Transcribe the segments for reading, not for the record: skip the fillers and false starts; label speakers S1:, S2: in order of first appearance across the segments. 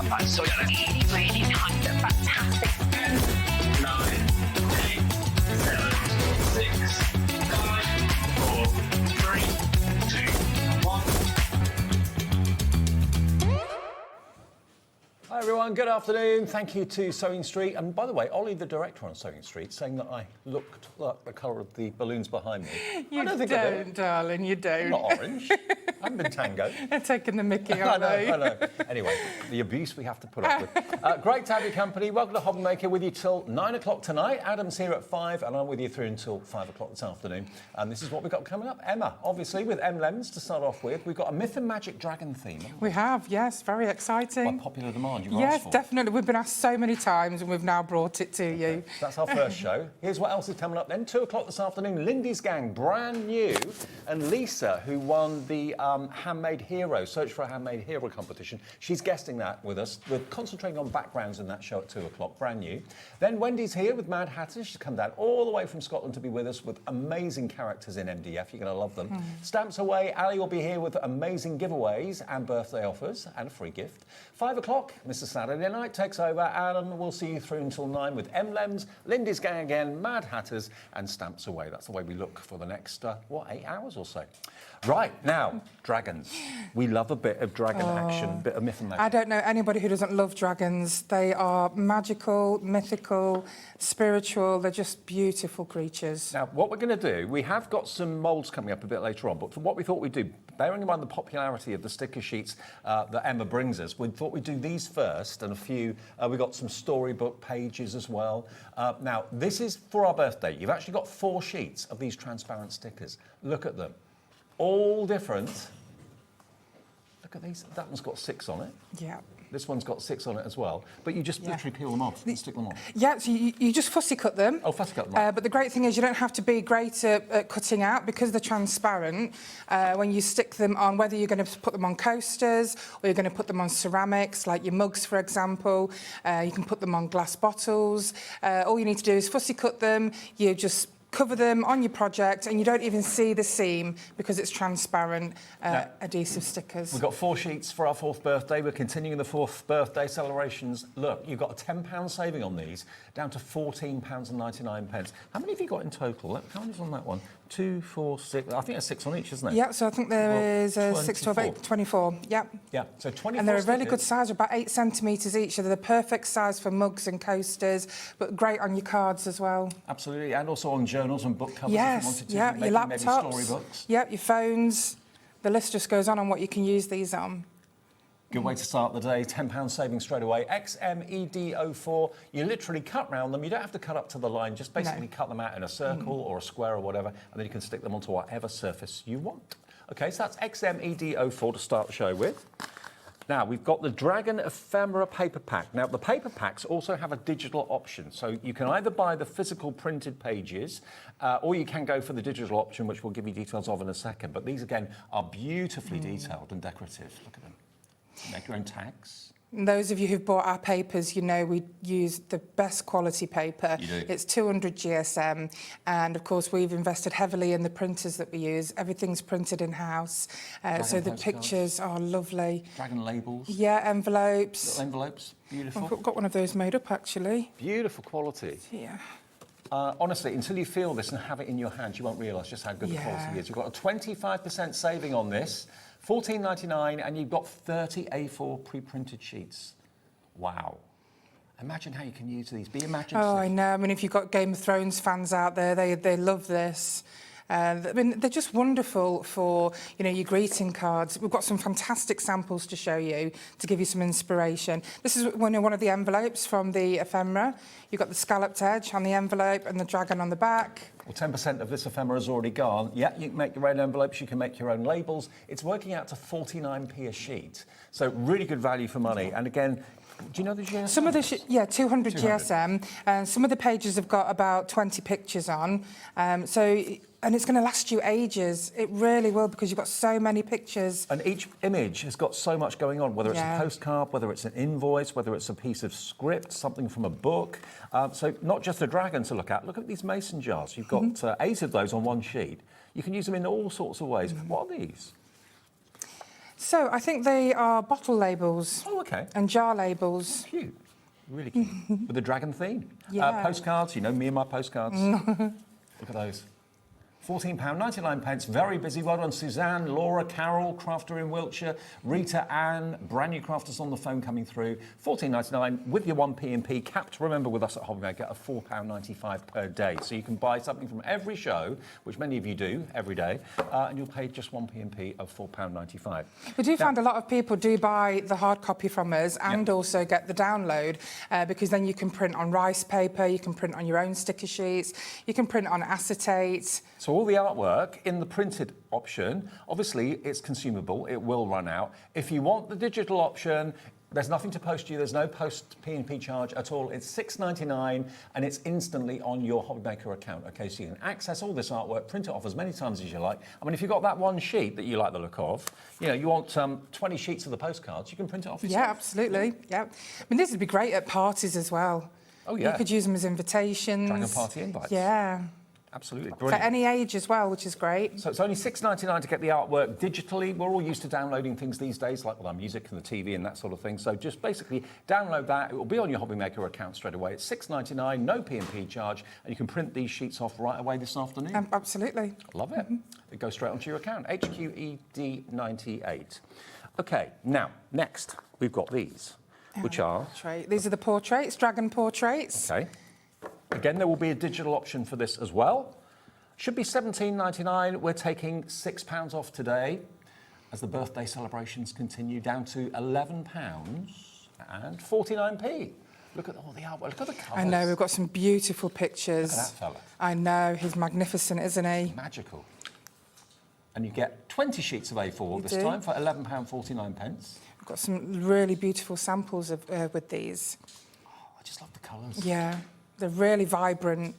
S1: have fun. So we've got a teeny, weeny, tiny, fantastic 10, 9, 8, 7, 6, 5, 4, 3, 2, 1.
S2: Hi everyone, good afternoon. Thank you to Sewing Street. And by the way, Ollie, the director on Sewing Street, saying that I looked like the colour of the balloons behind me.
S3: You don't, darling, you don't.
S2: I'm not orange. I haven't been tango.
S3: They're taking the mickey, aren't they?
S2: I know. Anyway, the abuse we have to put up with. Great to have your company. Welcome to HobbyMaker, with you till 9 o'clock tonight. Adam's here at 5 and I'm with you through until 5 o'clock this afternoon. And this is what we've got coming up. Emma, obviously, with Emlems to start off with. We've got a Myth and Magic dragon theme.
S3: We have, yes. Very exciting.
S2: By popular demand, you were
S3: Yes,
S2: asked for.
S3: definitely. We've been asked so many times and we've now brought it to you.
S2: So that's our first show. Here's what else is coming up then. 2 o'clock this afternoon, Lindy's gang, brand new. And Lisa, who won the Handmade Hero, Search for a Handmade Hero competition. She's guesting that with us. We're concentrating on backgrounds in that show at 2 o'clock, brand new. Then Wendy's here with Madhatters. She's come down all the way from Scotland to be with us with amazing characters in MDF. You're going to love them. Stamps away. Ali will be here with amazing giveaways and birthday offers and a free gift. 5 o'clock, Mr. Saturday Night takes over, and we'll see you through until 9 with Emlems, Lindy's gang again, Madhatters, and Stamps away. That's the way we look for the next, 8 hours or so. Right, now, dragons. We love a bit of dragon action, a bit of myth and magic.
S3: I don't know anybody who doesn't love dragons. They are magical, mythical, spiritual. They're just beautiful creatures.
S2: Now, what we're going to do, we have got some moulds coming up a bit later on, but for what we thought we'd do, bearing in mind the popularity of the sticker sheets that Emma brings us, we thought we'd do these first, and a few, we got some storybook pages as well. Now, this is for our birthday. You've actually got 4 sheets of these transparent stickers. Look at them. All different. Look at these. That one's got 6 on it.
S3: Yeah.
S2: This one's got 6 on it as well. But you just literally peel them off and stick them on.
S3: Yeah, so you just fussy cut them.
S2: Oh, fussy cut them.
S3: But the great thing is you don't have to be great at cutting out because they're transparent. When you stick them on, whether you're going to put them on coasters or you're going to put them on ceramics, like your mugs, for example, you can put them on glass bottles. All you need to do is fussy cut them. You just cover them on your project and you don't even see the seam because it's transparent adhesive stickers.
S2: We've got 4 sheets for our 4th birthday. We're continuing the 4th birthday celebrations. Look, you've got a £10 saving on these, down to £14.99. How many have you got in total? How many's on that one? 2, 4, 6. I think there's 6 on each, isn't it?
S3: Yeah, so I think there is 6, 12, 8, 24. Yeah.
S2: Yeah, so 24
S3: And they're a really
S2: stickers.
S3: good size, about 8 centimetres each. So they're the perfect size for mugs and coasters, but great on your cards as well.
S2: Absolutely, and also on journals and book covers
S3: Yes,
S2: if you wanted to.
S3: yeah, your
S2: Maybe
S3: laptops.
S2: storybooks.
S3: Yep, your phones. The list just goes on what you can use these on.
S2: Good way to start the day. £10 saving straight away. XMEDO4. You literally cut round them. You don't have to cut up to the line. Just basically cut them out in a circle or a square or whatever, and then you can stick them onto whatever surface you want. Okay, so that's XMEDO4 to start the show with. Now, we've got the Dragon Ephemera paper pack. Now, the paper packs also have a digital option. So you can either buy the physical printed pages, or you can go for the digital option, which we'll give you details of in a second. But these, again, are beautifully detailed and decorative. Look at them. Make your own tags.
S3: And those of you who've bought our papers, you know we use the best quality paper.
S2: You do.
S3: It's 200 GSM. And, of course, we've invested heavily in the printers that we use. Everything's printed in-house. So the
S2: postcards.
S3: pictures are lovely.
S2: Dragon labels.
S3: Yeah, envelopes.
S2: Little envelopes. Beautiful.
S3: I've got one of those made up, actually.
S2: Beautiful quality.
S3: Yeah.
S2: Honestly, until you feel this and have it in your hand, you won't realise just how good the quality is. You've got a 25% saving on this, $14.99, and you've got 30 A4 pre-printed sheets. Wow. Imagine how you can use these. Be imaginative.
S3: Oh, I know. I mean, if you've got Game of Thrones fans out there, they love this. I mean, they're just wonderful for, you know, your greeting cards. We've got some fantastic samples to show you to give you some inspiration. This is one of the envelopes from the ephemera. You've got the scalloped edge on the envelope and the dragon on the back.
S2: Well, 10% of this ephemera is already gone. Yeah, you can make your own envelopes, you can make your own labels. It's working out to 49p a sheet. So really good value for money. And again, do you know the GSM?
S3: Some of the, 200 GSM. And some of the pages have got about 20 pictures on. And it's going to last you ages. It really will, because you've got so many pictures.
S2: And each image has got so much going on, whether it's a postcard, whether it's an invoice, whether it's a piece of script, something from a book. So not just a dragon to look at. Look at these mason jars. You've got 8 of those on one sheet. You can use them in all sorts of ways. What are these?
S3: So I think they are bottle labels
S2: Oh, okay.
S3: and jar labels.
S2: Cute. Really cute. With the dragon theme.
S3: Yeah.
S2: Postcards, you know me and my postcards. Look at those. £14.99, very busy. Well done, Suzanne, Laura, Carol, crafter in Wiltshire, Rita, Anne, brand new crafters on the phone coming through. £14.99 with your 1p&p, capped, remember, with us at HobbyMaker, at £4.95 per day. So you can buy something from every show, which many of you do every day, and you'll pay just 1p&p of £4.95.
S3: We do find a lot of people do buy the hard copy from us and also get the download because then you can print on rice paper, you can print on your own sticker sheets, you can print on acetate.
S2: So all the artwork in the printed option, obviously it's consumable, it will run out. If you want the digital option, there's nothing to post you, there's no post P&P charge at all. It's £6.99 and it's instantly on your HobbyMaker account. Okay, so you can access all this artwork, print it off as many times as you like. I mean, if you've got that one sheet that you like the look of, you know, you want 20 sheets of the postcards, you can print it off yourself.
S3: Yeah, absolutely. Yeah. I mean, this would be great at parties as well.
S2: Oh, yeah.
S3: You could use them as invitations.
S2: Dragon party invites.
S3: Yeah.
S2: Absolutely,
S3: For
S2: brilliant.
S3: any age as well, which is great.
S2: So it's only £6.99 to get the artwork digitally. We're all used to downloading things these days, like with our music and the TV and that sort of thing. So just basically download that. It will be on your HobbyMaker account straight away. It's £6.99, no P&P charge, and you can print these sheets off right away this afternoon.
S3: Absolutely.
S2: Love it. It goes straight onto your account. HQED98. Okay, now, next, we've got these, which are...
S3: These are the portraits, dragon portraits.
S2: Okay. Again, there will be a digital option for this as well. Should be £17.99. We're taking £6 off today as the birthday celebrations continue, down to £11.49. Look at all the artwork. Look at the colours.
S3: I know, we've got some beautiful pictures.
S2: Look at that fella.
S3: I know, he's magnificent, isn't he?
S2: Magical. And you get 20 sheets of A4 this time for £11.49.
S3: We've got some really beautiful samples of, with these.
S2: Oh, I just love the colours.
S3: Yeah. They're really vibrant.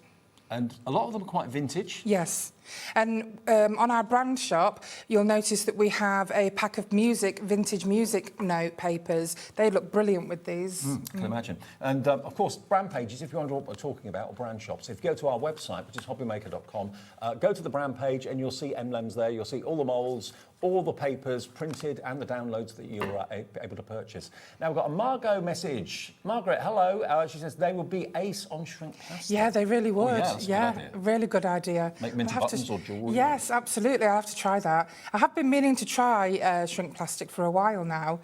S2: And a lot of them are quite vintage.
S3: Yes. And on our brand shop, you'll notice that we have a pack of vintage music note papers. They look brilliant with these.
S2: I can imagine. And of course, brand pages, if you wonder what we're talking about, or brand shops, if you go to our website, which is hobbymaker.com, go to the brand page and you'll see Emlems there. You'll see all the moulds, all the papers printed and the downloads that you're able to purchase. Now, we've got a Margot message. Margaret, hello. She says they will be ace on shrink plastic.
S3: Yeah, they really would.
S2: Oh, yeah, that's a good idea.
S3: Really good idea.
S2: Make minty buttons or jewellery.
S3: Yes, absolutely. I'll have to try that. I have been meaning to try shrink plastic for a while now.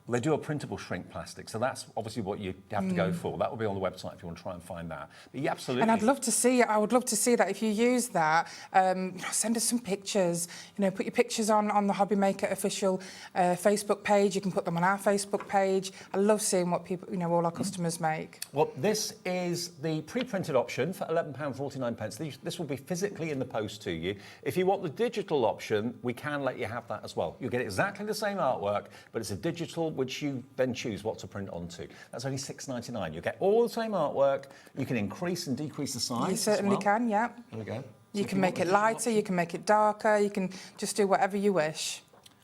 S2: Well, they do a printable shrink plastic, so that's obviously what you have to go for. That will be on the website if you want to try and find that. But yeah, absolutely.
S3: And I'd love to see it. I would love to see that if you use that. Send us some pictures. You know, put your pictures on the HobbyMaker official Facebook page. You can put them on our Facebook page. I love seeing what people, you know, all our customers make.
S2: Well, this is the pre-printed option for £11.49. This will be physically in the post to you. If you want the digital option, we can let you have that as well. You'll get exactly the same artwork, but it's a digital, which you then choose what to print onto. That's only £6.99. You get all the same artwork. You can increase and decrease the size.
S3: You certainly can, yeah.
S2: There we go.
S3: You can make it lighter, you can make it darker, you can just do whatever you wish.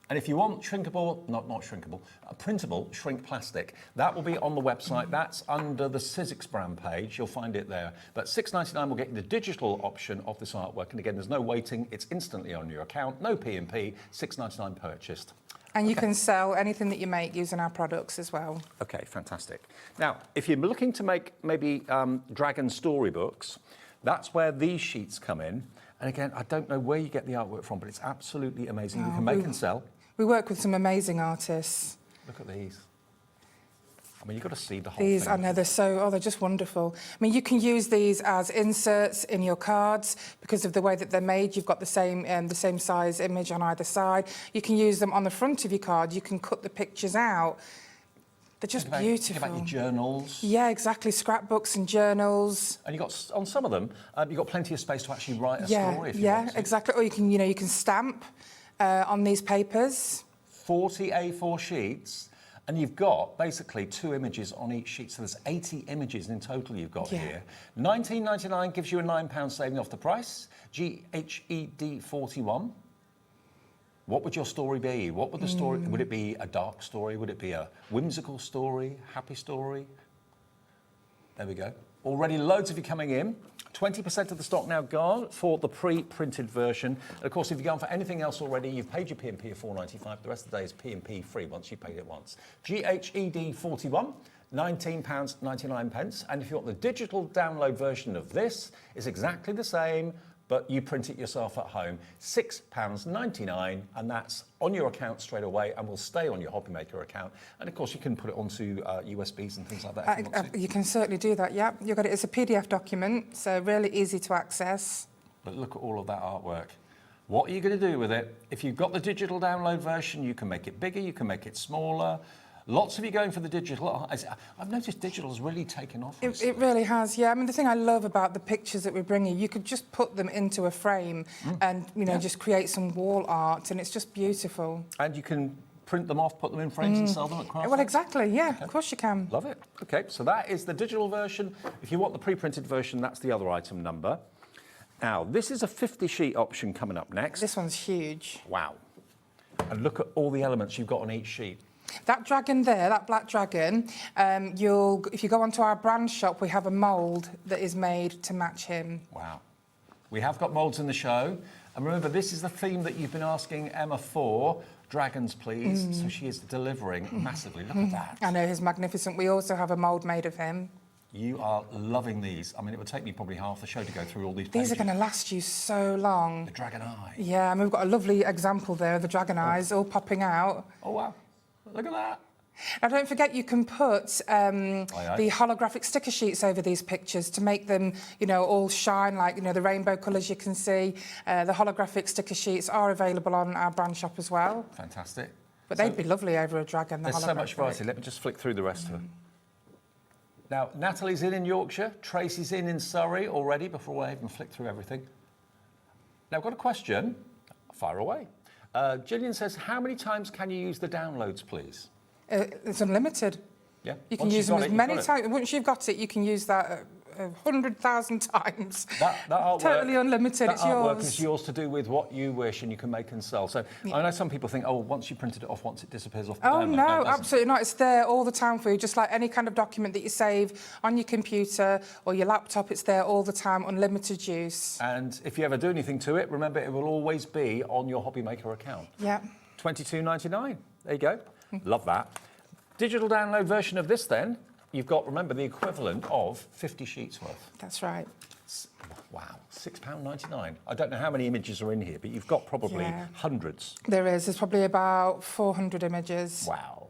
S2: And if you want shrinkable, not shrinkable, printable shrink plastic, that will be on the website. That's under the Sizzix brand page. You'll find it there. But £6.99 will get you the digital option of this artwork. And again, there's no waiting. It's instantly on your account. No P&P, £6.99 purchased.
S3: And you can sell anything that you make using our products as well.
S2: Okay, fantastic. Now, if you're looking to make maybe dragon storybooks, that's where these sheets come in. And again, I don't know where you get the artwork from, but it's absolutely amazing. You can make and sell.
S3: We work with some amazing artists.
S2: Look at these. I mean, you've got to see the whole
S3: These,
S2: thing.
S3: I know, they're just wonderful. I mean, you can use these as inserts in your cards because of the way that they're made. You've got the same size image on either side. You can use them on the front of your card. You can cut the pictures out. They're just beautiful.
S2: Think about your journals.
S3: Yeah, exactly. Scrapbooks and journals.
S2: And you've got, on some of them, you've got plenty of space to actually write a story if you want to.
S3: Exactly. Or you can stamp on these papers.
S2: 40 A4 sheets. And you've got basically 2 images on each sheet, so there's 80 images in total you've got here. £19.99 gives you a £9 saving off the price. GHED 41. What would your story be? What would the story? Would it be a dark story? Would it be a whimsical story? Happy story? There we go. Already loads of you coming in. 20% of the stock now gone for the pre-printed version. And of course, if you've gone for anything else already, you've paid your P&P of £4.95. The rest of the day is P&P free once you've paid it once. GHED 41. £19.99. And if you want the digital download version of this, it's exactly the same, but you print it yourself at home. £6.99, and that's on your account straight away and will stay on your HobbyMaker account. And of course, you can put it onto USBs and things like that if you want to.
S3: You can certainly do that, yeah. You've got it as a PDF document, so really easy to access.
S2: But look at all of that artwork. What are you going to do with it? If you've got the digital download version, you can make it bigger, you can make it smaller. Lots of you going for the digital. I've noticed digital has really taken off.
S3: It really has, yeah. I mean, the thing I love about the pictures that we bring you could just put them into a frame and, you know, just create some wall art, and it's just beautiful.
S2: And you can print them off, put them in frames and sell them at craft.
S3: Well, exactly, yeah, of course you can.
S2: Love it. Okay, so that is the digital version. If you want the pre-printed version, that's the other item number. Now, this is a 50-sheet option coming up next.
S3: This one's huge.
S2: Wow. And look at all the elements you've got on each sheet.
S3: That dragon there, that black dragon, if you go onto our brand shop, we have a mould that is made to match him.
S2: Wow. We have got moulds in the show. And remember, this is the theme that you've been asking Emma for. Dragons, please. So she is delivering massively. Look at that.
S3: I know, he's magnificent. We also have a mould made of him.
S2: You are loving these. I mean, it would take me probably half the show to go through all these
S3: These
S2: pages.
S3: are going to last you so long.
S2: The dragon eye.
S3: Yeah, I mean, we've got a lovely example there, the dragon eyes all popping out.
S2: Oh, wow. Look at that.
S3: Now, don't forget, you can put the holographic sticker sheets over these pictures to make them, you know, all shine like, you know, the rainbow colours you can see. The holographic sticker sheets are available on our brand shop as well.
S2: Fantastic.
S3: But they'd be lovely over a dragon.
S2: There's so much variety. Let me just flick through the rest of them. Now, Natalie's in Yorkshire. Tracy's in Surrey already before I even flick through everything. Now, I've got a question. Fire away. Gillian says, how many times can you use the downloads, please?
S3: It's unlimited.
S2: Yeah.
S3: You can use them as many times. Once you've got it, you can use that 100,000 times.
S2: That artwork,
S3: totally unlimited.
S2: That
S3: it's
S2: artwork
S3: yours.
S2: is yours to do with what you wish, and you can make and sell. So I know some people think, oh, once you printed it off, once it disappears off the download.
S3: No, absolutely not. It's there all the time for you, just like any kind of document that you save on your computer or your laptop. It's there all the time, unlimited use.
S2: And if you ever do anything to it, remember it will always be on your HobbyMaker account.
S3: Yeah.
S2: $22.99. There you go. Love that. Digital download version of this, then. You've got, remember, the equivalent of 50 sheets worth.
S3: That's right.
S2: Wow, £6.99. I don't know how many images are in here, but you've got probably hundreds.
S3: There is. There's probably about 400 images.
S2: Wow.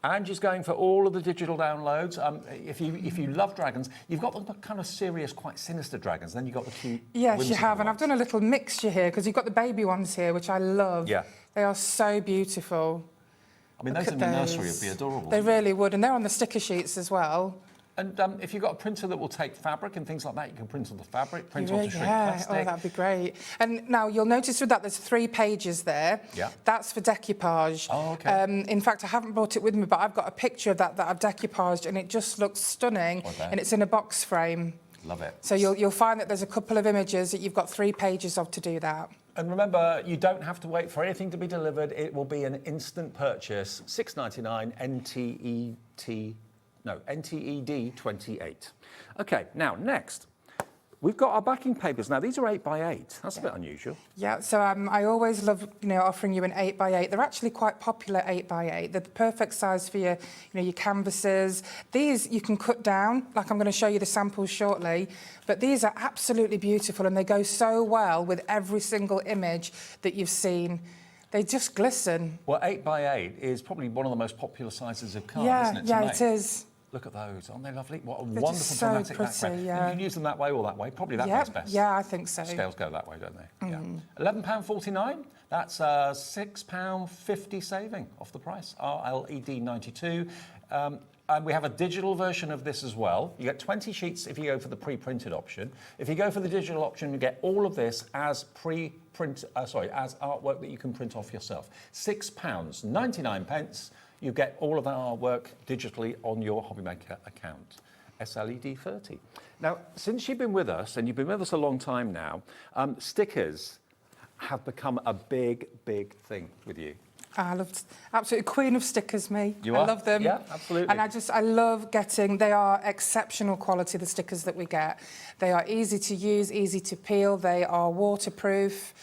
S2: Angie's going for all of the digital downloads. If you love dragons, you've got the kind of serious, quite sinister dragons. Then you've got the cute.
S3: Yes, you have, and I've done a little mixture here because you've got the baby ones here, which I love.
S2: Yeah.
S3: They are so beautiful.
S2: I mean, those in the nursery would be adorable.
S3: They really would, and they're on the sticker sheets as well.
S2: And if you've got a printer that will take fabric and things like that, you can print on the fabric, print onto shrink plastic.
S3: Oh, that'd be great. And now you'll notice with that, there's 3 pages there.
S2: Yeah.
S3: That's for decoupage.
S2: Oh, okay.
S3: In fact, I haven't brought it with me, but I've got a picture of that I've decoupaged, and it just looks stunning. And it's in a box frame.
S2: Love it.
S3: So you'll find that there's a couple of images that you've got 3 pages of to do that.
S2: And remember, you don't have to wait for anything to be delivered. It will be an instant purchase. $6.99 NTED 28. Okay, now next. We've got our backing papers. Now, these are 8x8. That's a bit unusual.
S3: Yeah, so I always love, offering you an 8x8. They're actually quite popular 8x8. They're the perfect size for your, your canvases. These you can cut down, like I'm going to show you the samples shortly. But these are absolutely beautiful, and they go so well with every single image that you've seen. They just glisten.
S2: Well, 8x8 is probably one of the most popular sizes of card, isn't it?
S3: Yeah, it is.
S2: Look at those. Aren't they lovely? What a
S3: They're
S2: wonderful
S3: just so
S2: dramatic
S3: pretty,
S2: background.
S3: yeah.
S2: You can use them that way or that way. Probably that way's best.
S3: Yeah, I think so.
S2: Scales go that way, don't they? Yeah. £11.49. That's a £6.50 saving off the price. RLED 92. And we have a digital version of this as well. You get 20 sheets if you go for the pre-printed option. If you go for the digital option, you get all of this as as artwork that you can print off yourself. £6.99. You get all of that artwork digitally on your HobbyMaker account. SLED 30. Now, since you've been with us, and you've been with us a long time now, stickers have become a big, big thing with you.
S3: I love, absolutely queen of stickers, me.
S2: You
S3: I
S2: are?
S3: love them.
S2: Yeah, absolutely.
S3: And I love getting, they are exceptional quality, the stickers that we get. They are easy to use, easy to peel, they are waterproof.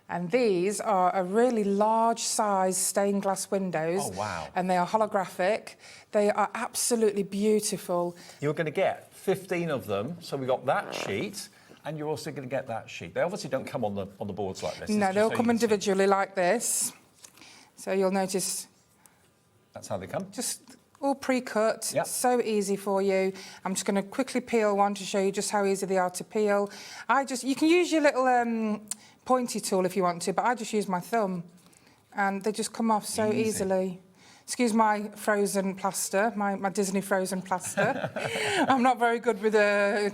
S3: And these are a really large size stained glass windows.
S2: Oh, wow.
S3: And they are holographic. They are absolutely beautiful.
S2: You're going to get 15 of them, so we got that sheet. And you're also going to get that sheet. They obviously don't come on the boards like this.
S3: No, they'll come individually like this. So you'll notice.
S2: That's how they come.
S3: Just all pre-cut.
S2: Yep.
S3: So easy for you. I'm just going to quickly peel one to show you just how easy they are to peel. You can use your little pointy tool if you want to, but I just use my thumb. And they just come off so easily. Excuse my frozen plaster, my Disney frozen plaster. I'm not very good with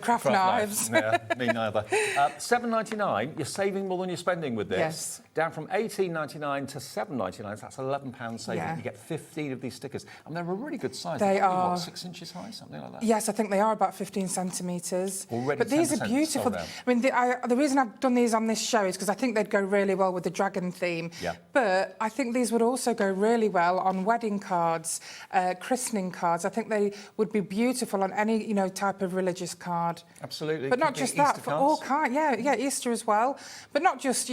S3: craft knives.
S2: Yeah, me neither. $7.99. You're saving more than you're spending with this.
S3: Yes.
S2: Down from $18.99 to $7.99. So that's £11 saving.
S3: Yeah.
S2: You get 15 of these stickers, and they're a really good size.
S3: They
S2: They're probably,
S3: are.
S2: what, 6 inches high, something like that.
S3: Yes, I think they are about 15 centimetres.
S2: Already
S3: but these are
S2: 10%
S3: beautiful.
S2: sold out.
S3: I mean, the reason I've done these on this show is because I think they'd go really well with the dragon theme.
S2: Yeah.
S3: But I think these would also go really well on wedding cards, christening cards. I think they would be beautiful on any, type of religious card.
S2: Absolutely.
S3: But not
S2: Could be
S3: just that,
S2: Easter
S3: for all
S2: cards.
S3: kinds. Yeah, Easter as well. But not just,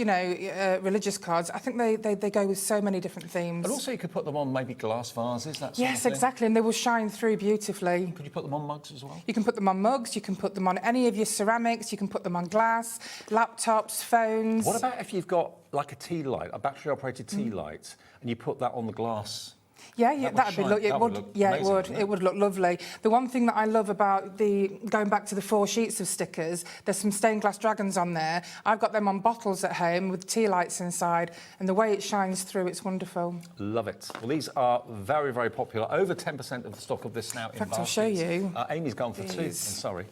S3: religious cards. I think they go with so many different themes.
S2: And also you could put them on maybe glass vases, that sort
S3: Yes,
S2: of thing.
S3: exactly, and they will shine through beautifully.
S2: Could you put them on mugs as well?
S3: You can put them on mugs, you can put them on any of your ceramics, you can put them on glass, laptops, phones.
S2: What about if you've got like a tea light, a battery-operated tea light, and you put that on the glass?
S3: Yeah, that'd be
S2: that would look
S3: yeah,
S2: amazing, wouldn't
S3: it would look lovely. The one thing that I love about going back to the 4 sheets of stickers, there's some stained glass dragons on there. I've got them on bottles at home with tea lights inside, and the way it shines through, it's wonderful.
S2: Love it. Well, these are very, very popular. Over 10% of the stock of this now in
S3: fact, I'll show you
S2: Amy's gone for 2. I'm
S3: these.
S2: sorry.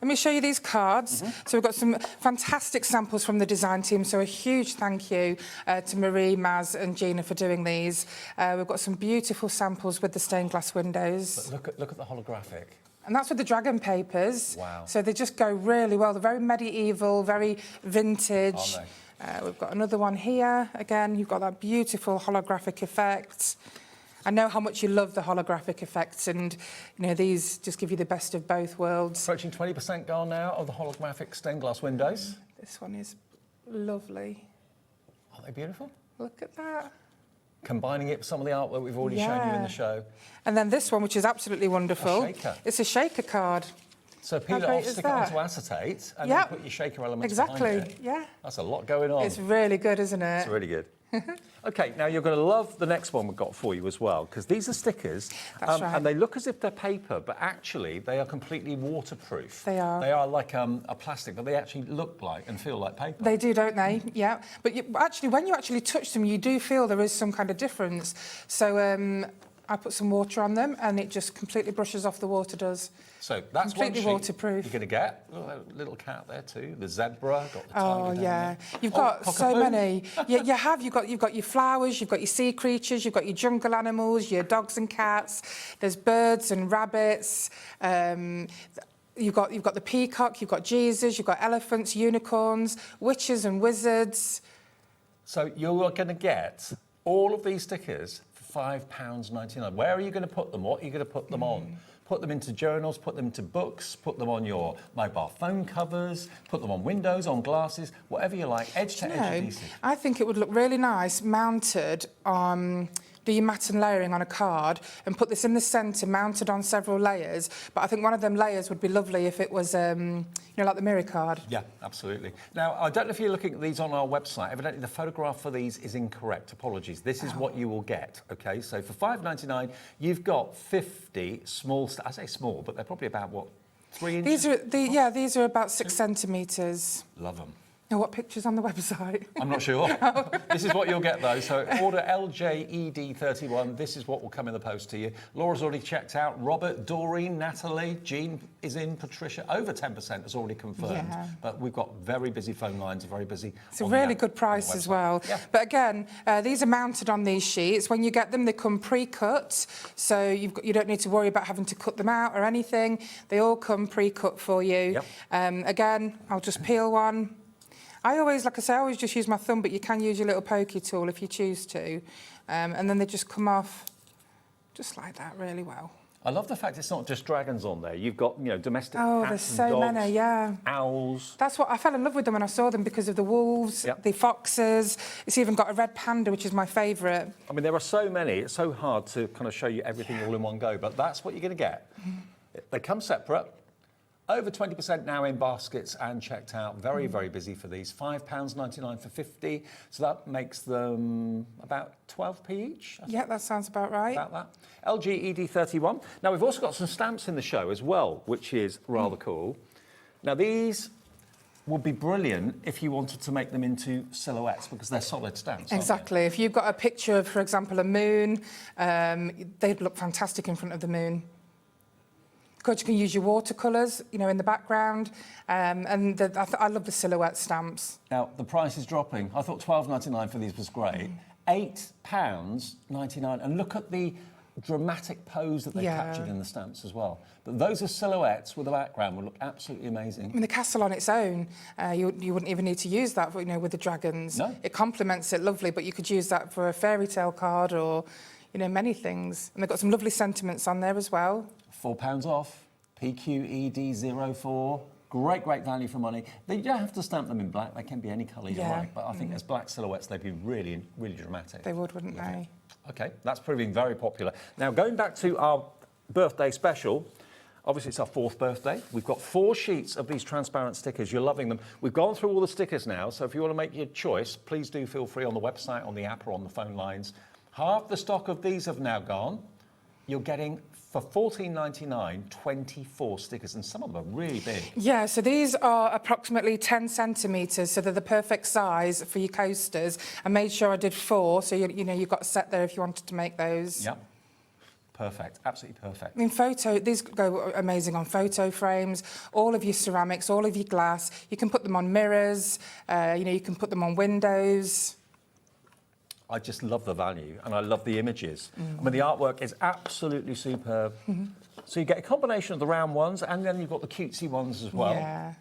S3: Let me show you these cards. So we've got some fantastic samples from the design team. So a huge thank you to Marie, Maz and Gina for doing these. We've got some beautiful samples with the stained glass windows.
S2: But look at the holographic.
S3: And that's with the dragon papers.
S2: Wow.
S3: So they just go really well. They're very medieval, very vintage.
S2: Aren't
S3: We've got another one here. Again, you've got that beautiful holographic effect. I know how much you love the holographic effects, and these just give you the best of both worlds.
S2: Approaching 20% gone now of the holographic stained glass windows.
S3: This one is lovely.
S2: Aren't they beautiful?
S3: Look at that.
S2: Combining it with some of the art that we've already shown you in the show.
S3: And then this one, which is absolutely wonderful.
S2: A shaker.
S3: It's a shaker card.
S2: So peel it
S3: great
S2: off,
S3: is
S2: stick
S3: that?
S2: it onto acetate, and then put your shaker elements behind it.
S3: Yeah.
S2: That's a lot going on.
S3: It's really good, isn't it?
S2: It's really good. OK, now you're going to love the next one we've got for you as well, because these are stickers,
S3: That's right.
S2: and they look as if they're paper, but actually they are completely waterproof.
S3: They are.
S2: They are like a plastic, but they actually look like and feel like paper.
S3: They do, don't they? Yeah. But actually, when you actually touch them, you do feel there is some kind of difference. So I put some water on them, and it just completely brushes off, the water does.
S2: So that's
S3: completely
S2: one sheet
S3: waterproof.
S2: you're going to get. Little cat there too. The zebra, got the tiger down
S3: yeah.
S2: there.
S3: You've got so
S2: cockapoo.
S3: many. You've got your flowers, you've got your sea creatures, you've got your jungle animals, your dogs and cats. There's birds and rabbits. You've got the peacock, you've got Jesus, you've got elephants, unicorns, witches and wizards.
S2: So you're going to get all of these stickers for £5.99. Where are you going to put them? What are you going to put them on? Put them into journals, put them into books, put them on your mobile phone covers, put them on windows, on glasses, whatever you like, edge to edge adhesive.
S3: I think it would look really nice mounted on... Do your matte and layering on a card and put this in the centre, mounted on several layers. But I think one of them layers would be lovely if it was, like the mirror card.
S2: Yeah, absolutely. Now, I don't know if you're looking at these on our website. Evidently, the photograph for these is incorrect. Apologies. This is what you will get, OK? So for $5.99, you've got 50 small... I say small, but they're probably about, what, 3 inches?
S3: These are about 6 centimetres.
S2: Love them.
S3: Now, what picture's on the website?
S2: I'm not sure. This is what you'll get, though. So order LJED31. This is what will come in the post to you. Laura's already checked out. Robert, Doreen, Natalie, Jean is in. Patricia, over 10% has already confirmed.
S3: Yeah.
S2: But we've got very busy phone lines, very busy.
S3: It's a really good price as well.
S2: Yeah.
S3: But again, these are mounted on these sheets. When you get them, they come pre-cut, so you don't need to worry about having to cut them out or anything. They all come pre-cut for you.
S2: Yep.
S3: Again, I'll just peel one. I always just use my thumb, but you can use your little pokey tool if you choose to. and then they just come off just like that really well.
S2: I love the fact it's not just dragons on there. You've got, domestic
S3: Oh,
S2: cats
S3: there's
S2: and
S3: so
S2: dogs,
S3: many, yeah.
S2: owls.
S3: That's what I fell in love with them when I saw them because of the wolves,
S2: Yep.
S3: the foxes. It's even got a red panda, which is my favourite.
S2: I mean, there are so many. It's so hard to kind of show you everything all in one go, but that's what you're going to get. They come separate. Over 20% now in baskets and checked out. Very, very busy for these. £5.99 for 50. So that makes them about 12p each. I think.
S3: Yeah, that sounds about right.
S2: About that. LG ED31. Now, we've also got some stamps in the show as well, which is rather cool. Now, these would be brilliant if you wanted to make them into silhouettes because they're solid stamps. Aren't
S3: Exactly. If you've got a picture of, for example, a moon, they'd look fantastic in front of the moon. Of course, you can use your watercolours, in the background, and I love the silhouette stamps.
S2: Now, the price is dropping. I thought £12.99 for these was great. £8.99. And look at the dramatic pose that they captured in the stamps as well. But those are silhouettes with a background would look absolutely amazing.
S3: I mean, the castle on its own, you wouldn't even need to use that, with the dragons.
S2: No.
S3: It complements it lovely, but you could use that for a fairy tale card or, many things. And they've got some lovely sentiments on there as well.
S2: £4 off, PQED04. Great, great value for money. You don't have to stamp them in black. They can be any colour you like. But I think as black silhouettes, they'd be really, really dramatic.
S3: They would, wouldn't they?
S2: OK, that's proving very popular. Now, going back to our birthday special, obviously it's our 4th birthday. We've got 4 sheets of these transparent stickers. You're loving them. We've gone through all the stickers now, so if you want to make your choice, please do feel free on the website, on the app, or on the phone lines. Half the stock of these have now gone. You're getting, for £14.99, 24 stickers, and some of them are really big.
S3: Yeah, so these are approximately 10 centimetres, so they're the perfect size for your coasters. I made sure I did 4, so you've got a set there if you wanted to make those.
S2: Yep. Perfect, absolutely perfect.
S3: I mean, these go amazing on photo frames, all of your ceramics, all of your glass. You can put them on mirrors, you can put them on windows.
S2: I just love the value and I love the images. I mean, the artwork is absolutely superb. So you get a combination of the round ones and then you've got the cutesy ones as well.
S3: Yeah.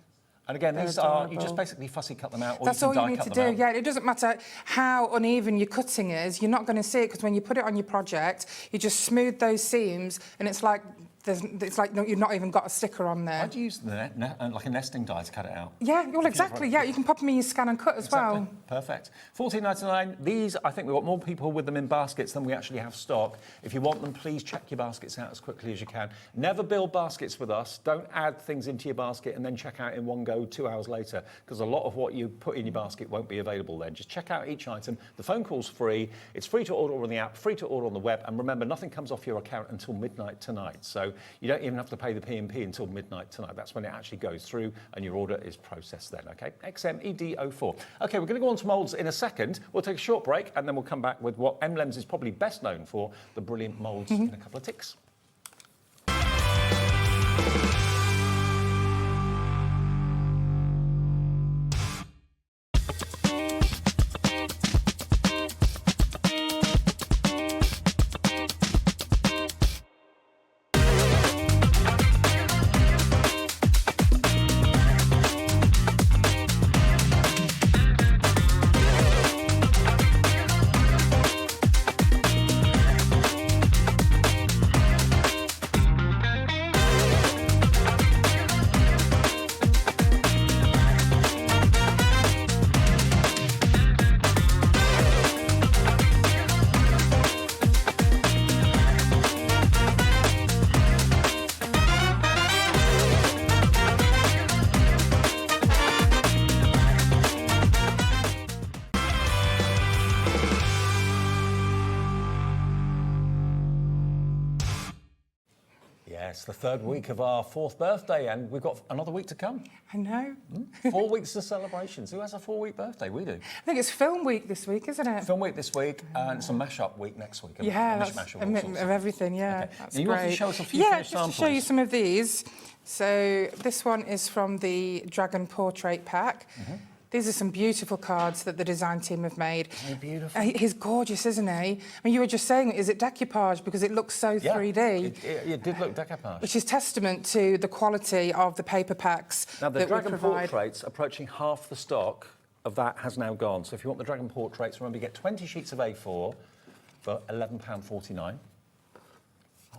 S2: And again,
S3: They're
S2: these are, you
S3: adorable.
S2: just basically fussy cut them out or
S3: That's
S2: you
S3: all
S2: can
S3: you
S2: die
S3: need
S2: cut
S3: to
S2: them
S3: do.
S2: out.
S3: Yeah, it doesn't matter how uneven your cutting is. You're not going to see it because when you put it on your project, you just smooth those seams and it's like you've not even got a sticker on there.
S2: I'd use like a nesting die to cut it out.
S3: Yeah, well, exactly. Yeah, you can pop them in your scan and cut as well.
S2: Perfect. £14.99. These, I think we've got more people with them in baskets than we actually have stock. If you want them, please check your baskets out as quickly as you can. Never build baskets with us. Don't add things into your basket and then check out in one go 2 hours later, because a lot of what you put in your basket won't be available then. Just check out each item. The phone call's free. It's free to order on the app, free to order on the web. And remember, nothing comes off your account until midnight tonight. So you don't even have to pay the P&P until midnight tonight. That's when it actually goes through and your order is processed then, OK? XMED04. OK, we're going to go on to moulds in a second. We'll take a short break and then we'll come back with what Emlems is probably best known for, the brilliant moulds in a couple of ticks. Yes, the 3rd week of our 4th birthday, and we've got another week to come.
S3: I know.
S2: 4 weeks of celebrations. Who has a 4-week birthday? We do.
S3: I think it's film week this week, isn't it?
S2: Film week this week, and it's a mash-up week next week.
S3: Yeah,
S2: that's
S3: that's
S2: of,
S3: a mix of everything, yeah.
S2: Okay.
S3: That's
S2: Now, you
S3: great.
S2: want to show us a few
S3: yeah,
S2: finished
S3: just
S2: samples?
S3: to show you some of these. So this one is from the Dragon Portrait Pack. These are some beautiful cards that the design team have made.
S2: They're beautiful.
S3: He's gorgeous, isn't he? I mean, you were just saying, is it decoupage? Because it looks so 3D.
S2: It did look decoupage.
S3: Which is testament to the quality of the paper packs
S2: Now, the
S3: that we
S2: Dragon
S3: provide.
S2: Portraits, approaching half the stock of that has now gone. So if you want the Dragon Portraits, remember you get 20 sheets of A4, for £11.49. Aren't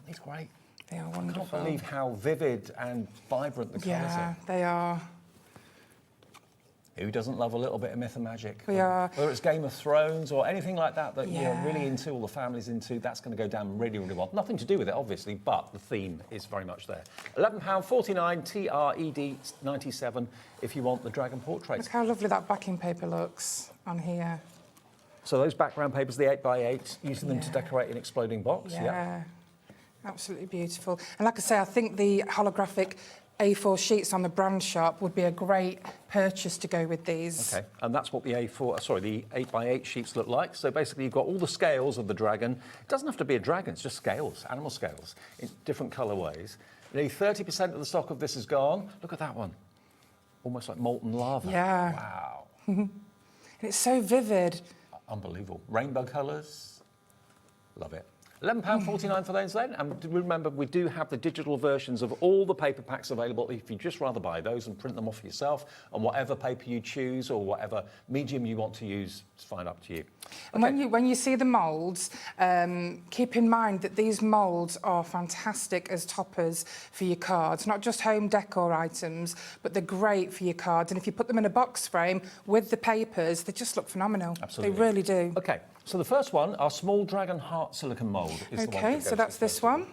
S2: these great?
S3: They are
S2: I
S3: wonderful.
S2: can't believe how vivid and vibrant the colours
S3: Yeah,
S2: are.
S3: they are.
S2: Who doesn't love a little bit of myth and magic?
S3: We are.
S2: Whether it's Game of Thrones or anything like that you're
S3: Yeah.
S2: really into, all the family's into, that's going to go down really, really well. Nothing to do with it, obviously, but the theme is very much there. £11.49, TRED 97, if you want the dragon portraits.
S3: Look how lovely that backing paper looks on here.
S2: So those background papers, the 8x8, using them to
S3: Yeah.
S2: decorate an exploding box.
S3: Yeah, absolutely beautiful. And like I say, I think the holographic A4 sheets on the brand shop would be a great purchase to go with these.
S2: Okay, and that's what the the 8x8 sheets look like. So basically you've got all the scales of the dragon. It doesn't have to be a dragon, it's just scales, animal scales, in different colourways. Nearly 30% of the stock of this is gone. Look at that one. Almost like molten lava.
S3: Yeah.
S2: Wow.
S3: And it's so vivid.
S2: Unbelievable. Rainbow colours. Love it. £11.49 for those then. And remember, we do have the digital versions of all the paper packs available if you'd just rather buy those and print them off yourself on whatever paper you choose or whatever medium you want to use. It's fine up to you.
S3: And when you see the moulds, keep in mind that these moulds are fantastic as toppers for your cards, not just home decor items, but they're great for your cards. And if you put them in a box frame with the papers, they just look phenomenal.
S2: Absolutely.
S3: They really do.
S2: Okay, so the first one, our small dragon heart silicone mould is the one.
S3: Okay, so that's this one.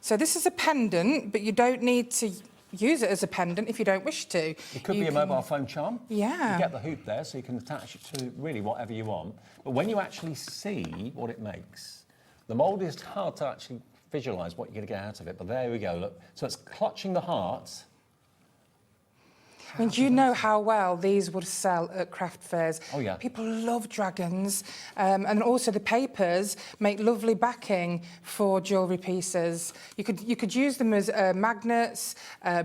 S3: So this is a pendant, but you don't need to use it as a pendant if you don't wish to.
S2: It could be a mobile phone charm.
S3: Yeah.
S2: You get the hoop there, so you can attach it to really whatever you want. But when you actually see what it makes, the mould is hard to actually visualise what you're going to get out of it. But there we go, look. So it's clutching the heart.
S3: I mean, do you know how well these would sell at craft fairs?
S2: Oh, yeah.
S3: People love dragons. And also the papers make lovely backing for jewellery pieces. You could use them as magnets,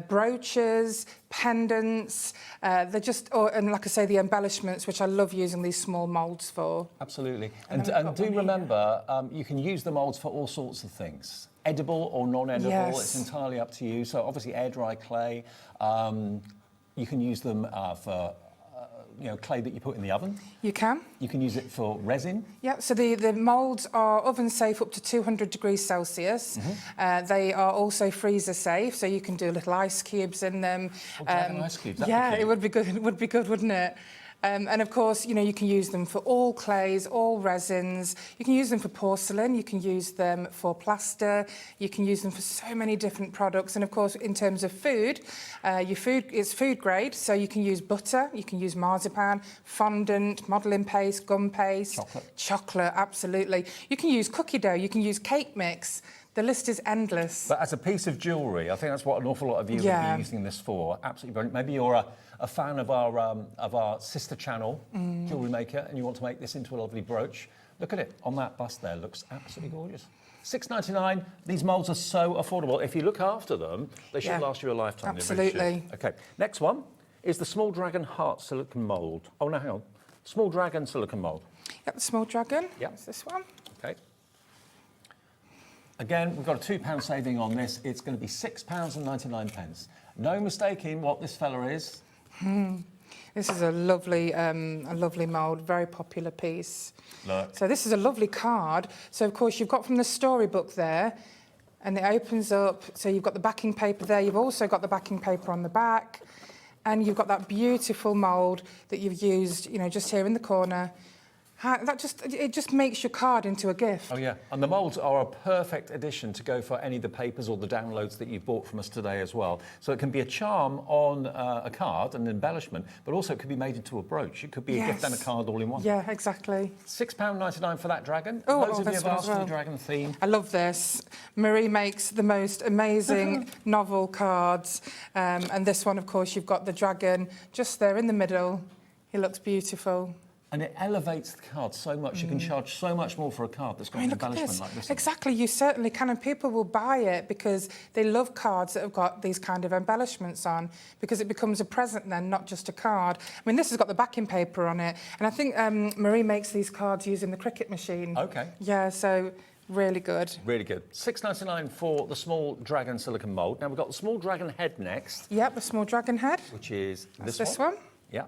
S3: brooches, pendants. They're just, and like I say, the embellishments, which I love using these small moulds for.
S2: Absolutely.
S3: And
S2: And do remember, you can use the moulds for all sorts of things. Edible or non-edible,
S3: Yes.
S2: it's entirely up to you. So obviously air-dry clay. You can use them for clay that you put in the oven.
S3: You can.
S2: You can use it for resin.
S3: Yeah, so the moulds are oven safe up to 200 degrees Celsius. They are also freezer safe, so you can do little ice cubes in them.
S2: Dragon ice cubes, that'd be
S3: yeah,
S2: cute.
S3: it would be good. It would be good, wouldn't it? And of course, you can use them for all clays, all resins. You can use them for porcelain. You can use them for plaster. You can use them for so many different products. And of course, in terms of food, it's food grade. So you can use butter, you can use marzipan, fondant, modelling paste, gum paste. Chocolate, absolutely. You can use cookie dough. You can use cake mix. The list is endless.
S2: But as a piece of jewellery, I think that's what an awful lot of you would be using this for. Absolutely brilliant. Maybe you're a fan of our sister channel, HobbyMaker, and you want to make this into a lovely brooch. Look at it on that bust there. Looks absolutely gorgeous. $6.99. These moulds are so affordable. If you look after them, they should last you a lifetime.
S3: Absolutely.
S2: They really should. Okay. Next one is the small dragon heart silicone mould. Oh no, hang on. Small dragon silicone mould.
S3: Yep, the small dragon.
S2: Yep.
S3: That's this one.
S2: Okay. Again, we've got a £2 saving on this. It's going to be £6.99. No mistaking what this fella is.
S3: This is a lovely mould, very popular piece.
S2: Look.
S3: So this is a lovely card. So of course you've got from the storybook there, and it opens up. So you've got the backing paper there. You've also got the backing paper on the back, and you've got that beautiful mould that you've used, just here in the corner. It just makes your card into a gift.
S2: Oh yeah, and the moulds are a perfect addition to go for any of the papers or the downloads that you've bought from us today as well. So it can be a charm on a card, an embellishment, but also it could be made into a brooch. It could be a gift and a card all in one.
S3: Yeah, exactly.
S2: £6.99 for that dragon.
S3: Oh,
S2: Loads of you
S3: this
S2: have
S3: one as
S2: asked for
S3: well.
S2: the dragon theme.
S3: I love this. Marie makes the most amazing novel cards. And this one, of course, you've got the dragon just there in the middle. He looks beautiful.
S2: And it elevates the card so much. You can charge so much more for a card that's got an
S3: Look at
S2: embellishment
S3: this.
S2: like this.
S3: Exactly, you certainly can, and people will buy it because they love cards that have got these kind of embellishments on, because it becomes a present then, not just a card. I mean, this has got the backing paper on it, and I think Marie makes these cards using the Cricut machine.
S2: Okay.
S3: Yeah, so really good.
S2: Really good. £6.99 for the small dragon silicone mould. Now we've got the small dragon head next,
S3: Yep, the small dragon head.
S2: which is
S3: This one.
S2: Yeah.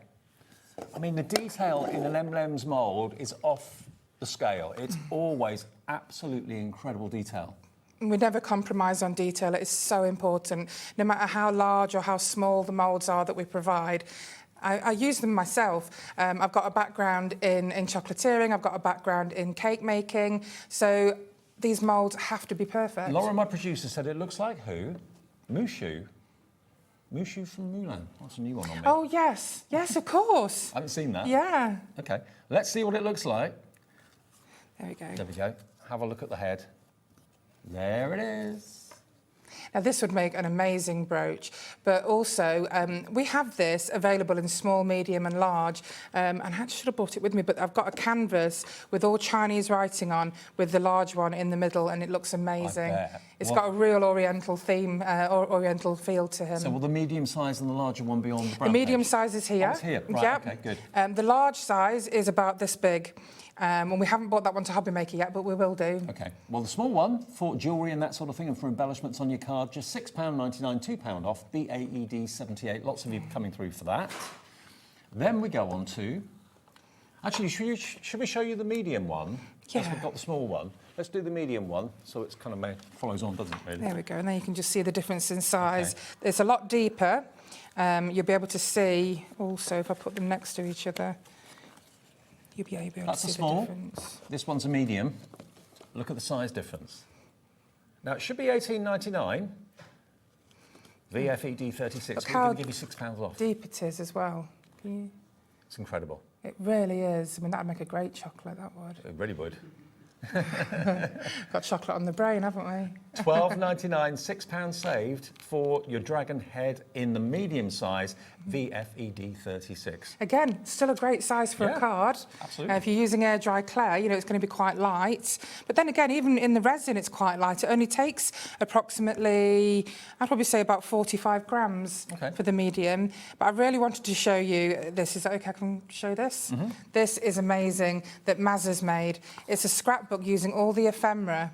S2: I mean, the detail in an Emlems mould is off the the scale. It's always absolutely incredible detail.
S3: We never compromise on detail. It is so important. No matter how large or how small the moulds are that we provide, I use them myself. I've got a background in chocolatiering. I've got a background in cake making. So these moulds have to be perfect.
S2: Laura, my producer, said it looks like who? Mushu. Mushu from Mulan. That's a new one on me.
S3: Oh, yes. Yes, of course.
S2: I haven't seen that.
S3: Yeah.
S2: OK, let's see what it looks like.
S3: There we go.
S2: There we go. Have a look at the head. There it is.
S3: Now, this would make an amazing brooch, but also we have this available in small, medium and large, and I actually should have brought it with me, but I've got a canvas with all Chinese writing on, with the large one in the middle, and it looks amazing. It's got a real Oriental theme, or Oriental feel to him.
S2: So will the medium size and the larger one be on the brown
S3: The medium
S2: page?
S3: size is here.
S2: Oh, it's here, right,
S3: Yep.
S2: OK, good.
S3: The large size is about this big. And we haven't bought that one to HobbyMaker yet, but we will do.
S2: OK. Well, the small one for jewellery and that sort of thing and for embellishments on your card, just £6.99, £2 off, BAED 78. Lots of you coming through for that. Then we go on to... Actually, should we show you the medium one?
S3: Yeah.
S2: Because we've got the small one. Let's do the medium one, so it's kind of follows on, doesn't it, really?
S3: There we go. And then you can just see the difference in size.
S2: Okay.
S3: It's a lot deeper. You'll be able to see also if I put them next to each other. You'll be able
S2: That's
S3: to
S2: a
S3: see
S2: small.
S3: the difference.
S2: This one's a medium. Look at the size difference. Now, it should be $18.99. VFED 36. We're going to give you £6 off.
S3: Deep it is as well. Can you...
S2: It's incredible.
S3: It really is. I mean, that would make a great chocolate, that would.
S2: It really would.
S3: Got chocolate on the brain, haven't we?
S2: £12.99, £6 saved for your dragon head in the medium size VFED 36.
S3: Again, still a great size for a card.
S2: Absolutely.
S3: If you're using air dry clay, you know, it's going to be quite light. But then again, even in the resin, it's quite light. It only takes approximately, I'd probably say about 45 grams for the medium. But I really wanted to show you this. Is that okay? I can show this? This is amazing that Maz has made. It's a scrapbook using all the ephemera.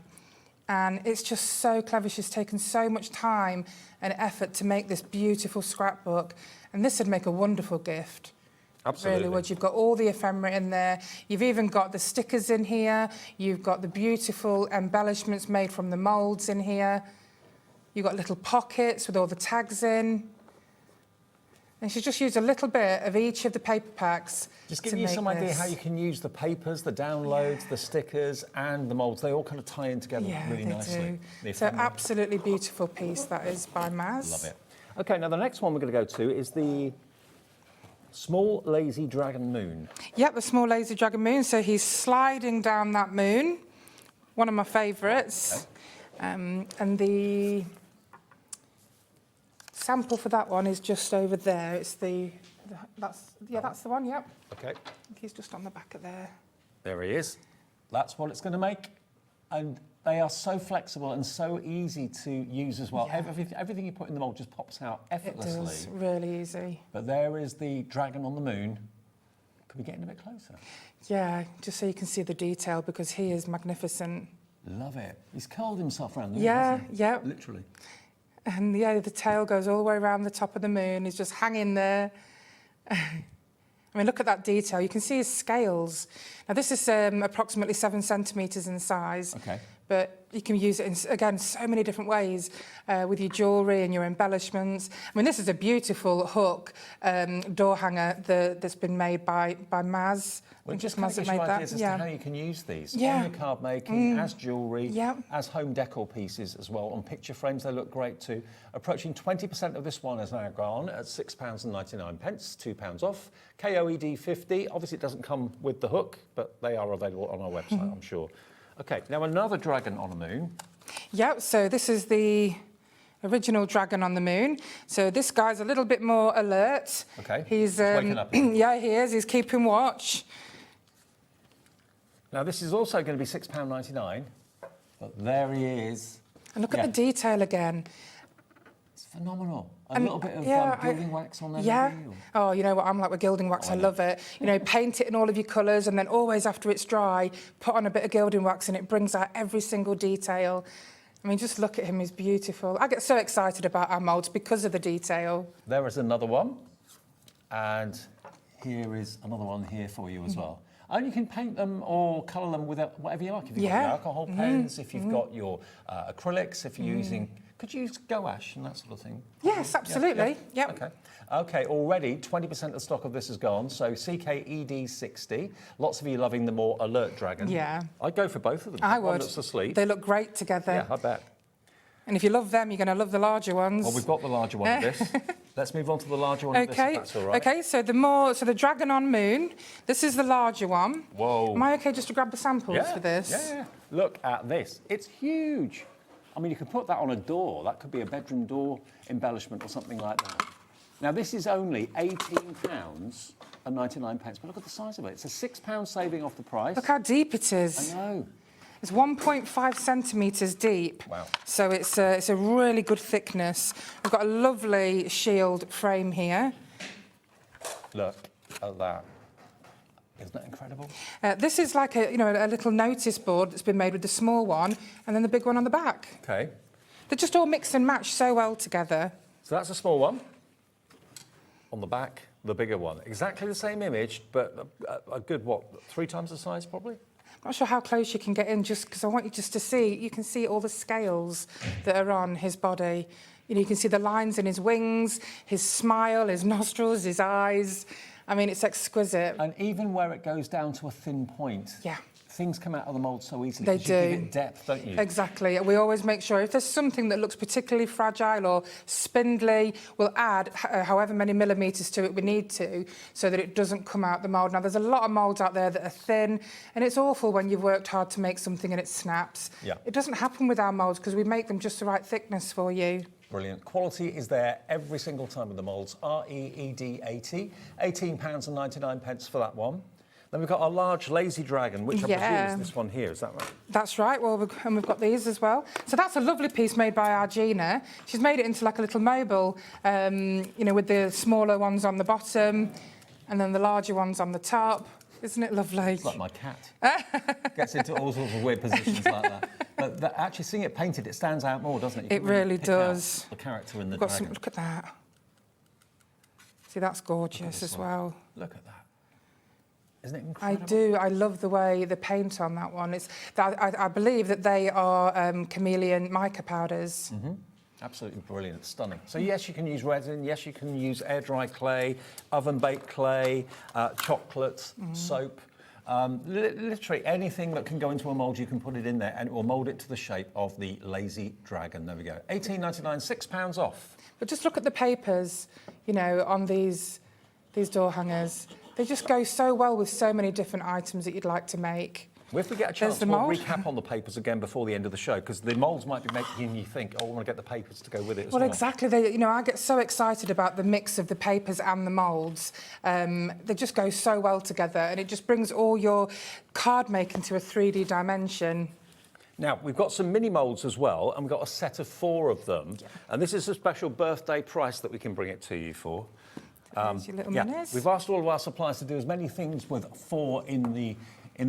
S3: And it's just so clever. She's taken so much time and effort to make this beautiful scrapbook. And this would make a wonderful gift.
S2: Absolutely.
S3: Really would. You've got all the ephemera in there. You've even got the stickers in here. You've got the beautiful embellishments made from the moulds in here. You've got little pockets with all the tags in. And she's just used a little bit of each of the paper packs.
S2: Just give you some idea how you can use the papers, the downloads, the stickers and the moulds. They all kind of tie in together really nicely.
S3: So absolutely beautiful piece that is by Maz.
S2: Love it. OK, now the next one we're going to go to is the Small Lazy Dragon Moon.
S3: Yep, the Small Lazy Dragon Moon. So he's sliding down that moon. One of my favourites. And the sample for that one is just over there. It's that's the one, yep.
S2: OK.
S3: He's just on the back of there.
S2: There he is. That's what it's going to make. And they are so flexible and so easy to use as well.
S3: Yeah.
S2: Everything you put in the mould just pops out effortlessly.
S3: It does, really easy.
S2: But there is the dragon on the moon. Could we get in a bit closer?
S3: Yeah, just so you can see the detail because he is magnificent.
S2: Love it. He's curled himself around the moon,
S3: Yeah,
S2: hasn't he?
S3: yeah.
S2: Literally.
S3: And yeah, the tail goes all the way around the top of the moon. He's just hanging there. I mean, look at that detail. You can see his scales. Now, this is approximately 7 centimetres in size.
S2: OK.
S3: But you can use it in, again, so many different ways with your jewellery and your embellishments. I mean, this is a beautiful hook door hanger that's been made by Maz.
S2: Well, just
S3: Maz
S2: gives
S3: that
S2: you
S3: made that.
S2: ideas as to how you can use these on
S3: Yeah.
S2: your card making, as jewellery,
S3: Yeah.
S2: as home decor pieces as well. On picture frames, they look great too. Approaching 20% of this one has now gone at £6.99, £2 off. KOED 50. Obviously, it doesn't come with the hook, but they are available on our website, I'm sure. OK, now another dragon on a moon.
S3: Yep, so this is the original dragon on the moon. So this guy's a little bit more alert.
S2: OK,
S3: He's
S2: waking up.
S3: yeah, he is. He's keeping watch.
S2: Now, this is also going to be £6.99, but there he is.
S3: And look at the detail again.
S2: It's phenomenal. A little bit of gilding wax on there.
S3: Yeah.
S2: Maybe, or...
S3: Oh, you know what I'm like with gilding wax. I love it. You know, paint it in all of your colours and then always after it's dry, put on a bit of gilding wax and it brings out every single detail. I mean, just look at him. He's beautiful. I get so excited about our moulds because of the detail.
S2: There is another one. And here is another one here for you as well. And you can paint them or colour them with whatever you like. If you've got
S3: Yeah.
S2: your alcohol pens, if you've got your acrylics, if you're using... Could you use gouache and that sort of thing?
S3: Yes, absolutely.
S2: Yeah.
S3: Yep.
S2: Okay. Okay, already 20% of the stock of this is gone. So CKED60. Lots of you loving the more alert dragon.
S3: Yeah.
S2: I'd go for both of them.
S3: I
S2: One
S3: would.
S2: that's asleep.
S3: They look great together.
S2: Yeah, I bet.
S3: And if you love them, you're going to love the larger ones.
S2: Well, we've got the larger one of this. Let's move on to the larger one of this, if that's all right.
S3: Okay, so the Dragon on Moon, this is the larger one.
S2: Whoa.
S3: Am I okay just to grab the samples for this?
S2: Yeah. Look at this. It's huge. I mean, you could put that on a door. That could be a bedroom door embellishment or something like that. Now, this is only £18 and 99 pence, but look at the size of it. It's a £6 saving off the price.
S3: Look how deep it is.
S2: I know.
S3: It's 1.5 centimetres deep.
S2: Wow.
S3: So it's a really good thickness. We've got a lovely shield frame here.
S2: Look at that. Isn't that incredible?
S3: This is like a little notice board that's been made with the small one and then the big one on the back.
S2: Okay.
S3: They just all mix and match so well together.
S2: So that's a small one. On the back, the bigger one. Exactly the same image, but a good, 3 times the size, probably?
S3: I'm not sure how close you can get in, just because I want you just to see. You can see all the scales that are on his body. You can see the lines in his wings, his smile, his nostrils, his eyes. I mean, it's exquisite.
S2: And even where it goes down to a thin point, things come out of the mould so easily.
S3: They
S2: do.
S3: do.
S2: You give it depth, don't you?
S3: Exactly. We always make sure if there's something that looks particularly fragile or spindly, we'll add however many millimetres to it we need to so that it doesn't come out the mould. Now, there's a lot of moulds out there that are thin, and it's awful when you've worked hard to make something and it snaps.
S2: Yeah.
S3: It doesn't happen with our moulds because we make them just the right thickness for you.
S2: Brilliant. Quality is there every single time with the moulds. REED 80, £18 and 99 pence for that one. Then we've got our large lazy dragon, which I presume is this one here. Is that right?
S3: That's right. Well, and we've got these as well. So that's a lovely piece made by our Gina. She's made it into like a little mobile, with the smaller ones on the bottom and then the larger ones on the top. Isn't it lovely?
S2: It's like my cat. Gets into all sorts of weird positions like that. But actually seeing it painted, it stands out more, doesn't it? You
S3: It
S2: can
S3: really
S2: pick
S3: does.
S2: out the character in the
S3: Got
S2: dragon.
S3: look at that. See, that's gorgeous as well.
S2: Look at that. Isn't it incredible?
S3: I do. I love the way the paint on that one. I believe that they are chameleon mica powders.
S2: Mm-hmm. Absolutely brilliant, stunning. So yes, you can use resin, yes, you can use air-dry clay, oven-baked clay, chocolate, soap. Literally anything that can go into a mould, you can put it in there and it will mould it to the shape of the lazy dragon. There we go. £18.99, £6 off.
S3: But just look at the papers, on these door hangers. They just go so well with so many different items that you'd like to make.
S2: Well, if we get a chance,
S3: the
S2: we'll
S3: mould.
S2: recap on the papers again before the end of the show, because the moulds might be making you think, oh, I want to get the papers to go with it as well.
S3: Well, exactly. I get so excited about the mix of the papers and the moulds. They just go so well together, and it just brings all your card making to a 3D dimension.
S2: Now, we've got some mini moulds as well, and we've got a set of 4 of them. Yeah. And this is a special birthday price that we can bring it to you for.
S3: There's your little minis.
S2: We've asked all of our suppliers to do as many things with 4 in the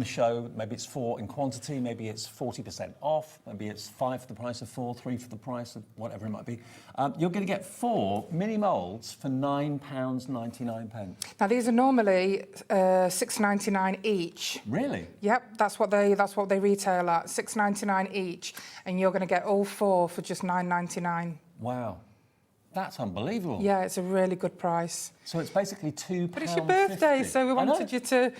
S2: show. Maybe it's 4 in quantity, maybe it's 40% off, maybe it's 5 for the price of 4, 3 for the price of whatever it might be. You're going to get 4 mini moulds for £9.99.
S3: Now these are normally £6.99 each.
S2: Really?
S3: Yep, that's what they retail at, £6.99 each, and you're going to get all 4 for just £9.99.
S2: Wow. That's unbelievable.
S3: Yeah, it's a really good price.
S2: So it's basically £2.50.
S3: But it's your birthday, so we wanted you to,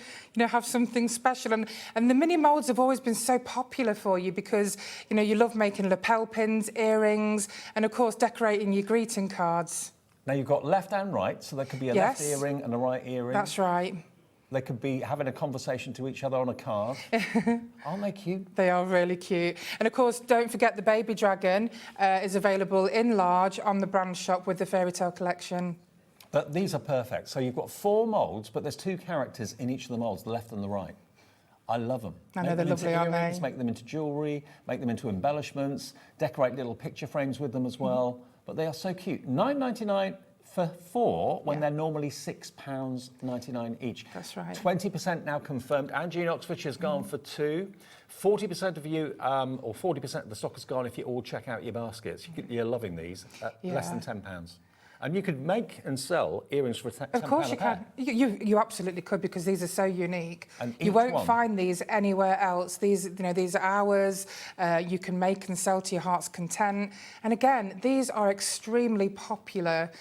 S3: have something special. And the mini moulds have always been so popular for you because, you love making lapel pins, earrings, and of course decorating your greeting cards.
S2: Now you've got left and right, so there could be a left earring and a right earring.
S3: That's right.
S2: They could be having a conversation to each other on a card. Aren't they cute?
S3: They are really cute. And of course, don't forget the baby dragon is available in large on the brand shop with the fairy tale collection.
S2: But these are perfect. So you've got 4 moulds, but there's 2 characters in each of the moulds, the left and the right. I love them.
S3: I know they're lovely, aren't they?
S2: Make them into jewellery, make them into embellishments, decorate little picture frames with them as well. But they are so cute. £9.99 for 4 when they're normally £6.99 each.
S3: That's right.
S2: 20% now confirmed. Angie in Oxfordshire has gone for 2. 40% of you, or 40% of the stock has gone if you all check out your baskets. You're loving these at less than £10. And you could make and sell earrings for £10
S3: Of course
S2: a
S3: you
S2: pair.
S3: can. You absolutely could, because these are so unique.
S2: And
S3: You
S2: each
S3: won't
S2: one-
S3: find these anywhere else. These, these are ours. You can make and sell to your heart's content. And again, these are extremely popular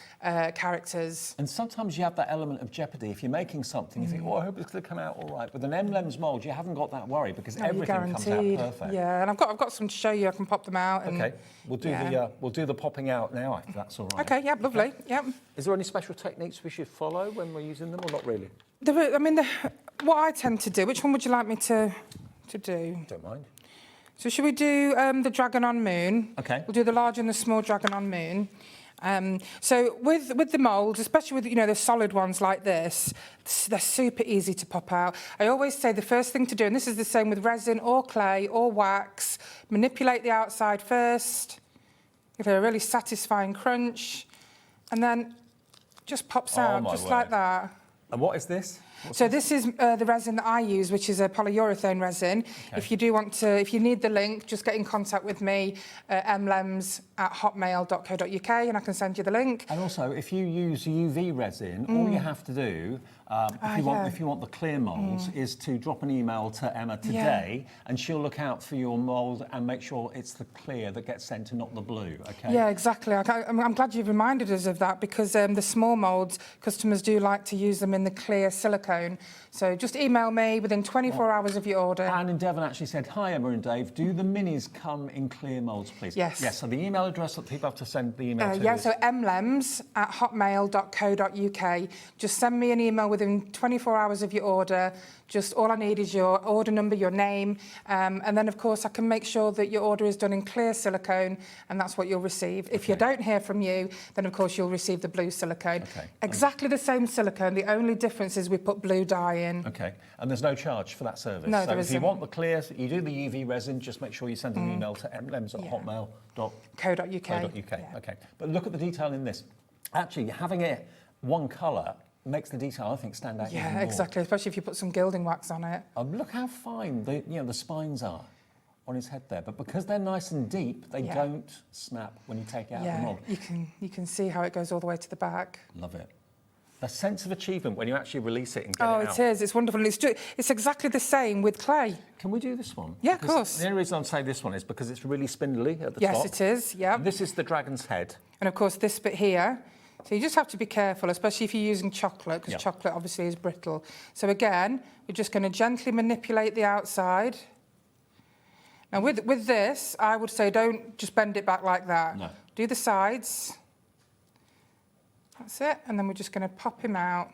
S3: characters.
S2: And sometimes you have that element of jeopardy. If you're making something, you think, oh, I hope it's going to come out all right. With an Emlems mould, you haven't got that worry, because
S3: No, you're
S2: everything comes out
S3: guaranteed.
S2: perfect.
S3: Yeah, and I've got some to show you. I can pop them out. And,
S2: Okay, we'll do the popping out now, if that's all right.
S3: Okay, yeah, lovely. Yep.
S2: Is there any special techniques we should follow when we're using them, or not really?
S3: What I tend to do, which one would you like me to do?
S2: Don't mind.
S3: So should we do the dragon on moon?
S2: Okay.
S3: We'll do the large and the small dragon on moon. So with the moulds, especially with the solid ones like this, they're super easy to pop out. I always say the first thing to do, and this is the same with resin or clay or wax, manipulate the outside first, give it a really satisfying crunch, and then just pops out just like that.
S2: And what is this?
S3: So this is the resin that I use, which is a polyurethane resin.
S2: Okay.
S3: If you do want to, if you need the link, just get in contact with me, emlems@hotmail.co.uk, and I can send you the link.
S2: And also, if you use UV resin, all you have to do, if you want the clear moulds, is to drop an email to Emma today, and she'll look out for your mould and make sure it's the clear that gets sent and not the blue. Okay.
S3: Yeah, exactly. I'm glad you've reminded us of that, because the small moulds, customers do like to use them in the clear silicone. So just email me within 24 hours of your order.
S2: Anne and Devon actually said, hi, Emma and Dave, do the minis come in clear moulds, please?
S3: Yes.
S2: Yes, so the email address that people have to send the email to
S3: Yeah,
S2: is...
S3: so emlems@hotmail.co.uk. Just send me an email within 24 hours of your order. Just all I need is your order number, your name, and then, of course, I can make sure that your order is done in clear silicone, and that's what you'll receive. If you don't hear from you, then, of course, you'll receive the blue silicone.
S2: Okay.
S3: Exactly the same silicone. The only difference is we put blue dye in.
S2: Okay, and there's no charge for that service?
S3: No,
S2: so
S3: there
S2: if you
S3: isn't.
S2: want the clear, you do the UV resin, just make sure you send an email to emlems@hotmail.co.uk.
S3: .co.uk.
S2: Okay, but look at the detail in this. Actually, having it one colour makes the detail, I think, stand out even
S3: Yeah,
S2: more.
S3: exactly, especially if you put some gilding wax on it.
S2: Look how fine the spines are on his head there, but because they're nice and deep, they
S3: Yeah.
S2: don't snap when you take it out of the
S3: Yeah,
S2: mould.
S3: you can see how it goes all the way to the back.
S2: Love it. The sense of achievement when you actually release it and get
S3: Oh,
S2: it out.
S3: it is. It's wonderful. And it's exactly the same with clay.
S2: Can we do this one?
S3: Yeah, of
S2: Because
S3: course.
S2: The only reason I'm saying this one is because it's really spindly at the top.
S3: Yes, it is. Yeah.
S2: And this is the dragon's head.
S3: And of course, this bit here. So you just have to be careful, especially if you're using chocolate, because chocolate obviously is brittle. So again, we're just going to gently manipulate the outside. Now with this, I would say don't just bend it back like that.
S2: No.
S3: Do the sides. That's it. And then we're just going to pop him out.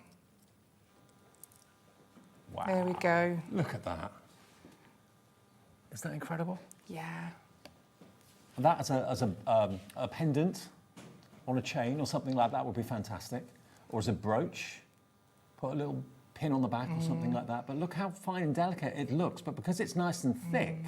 S2: Wow.
S3: There we go.
S2: Look at that. Isn't that incredible?
S3: Yeah.
S2: And that as a pendant on a chain or something like that would be fantastic. Or as a brooch, put a little pin on the back or something like that. But look how fine and delicate it looks. But because it's nice and thick,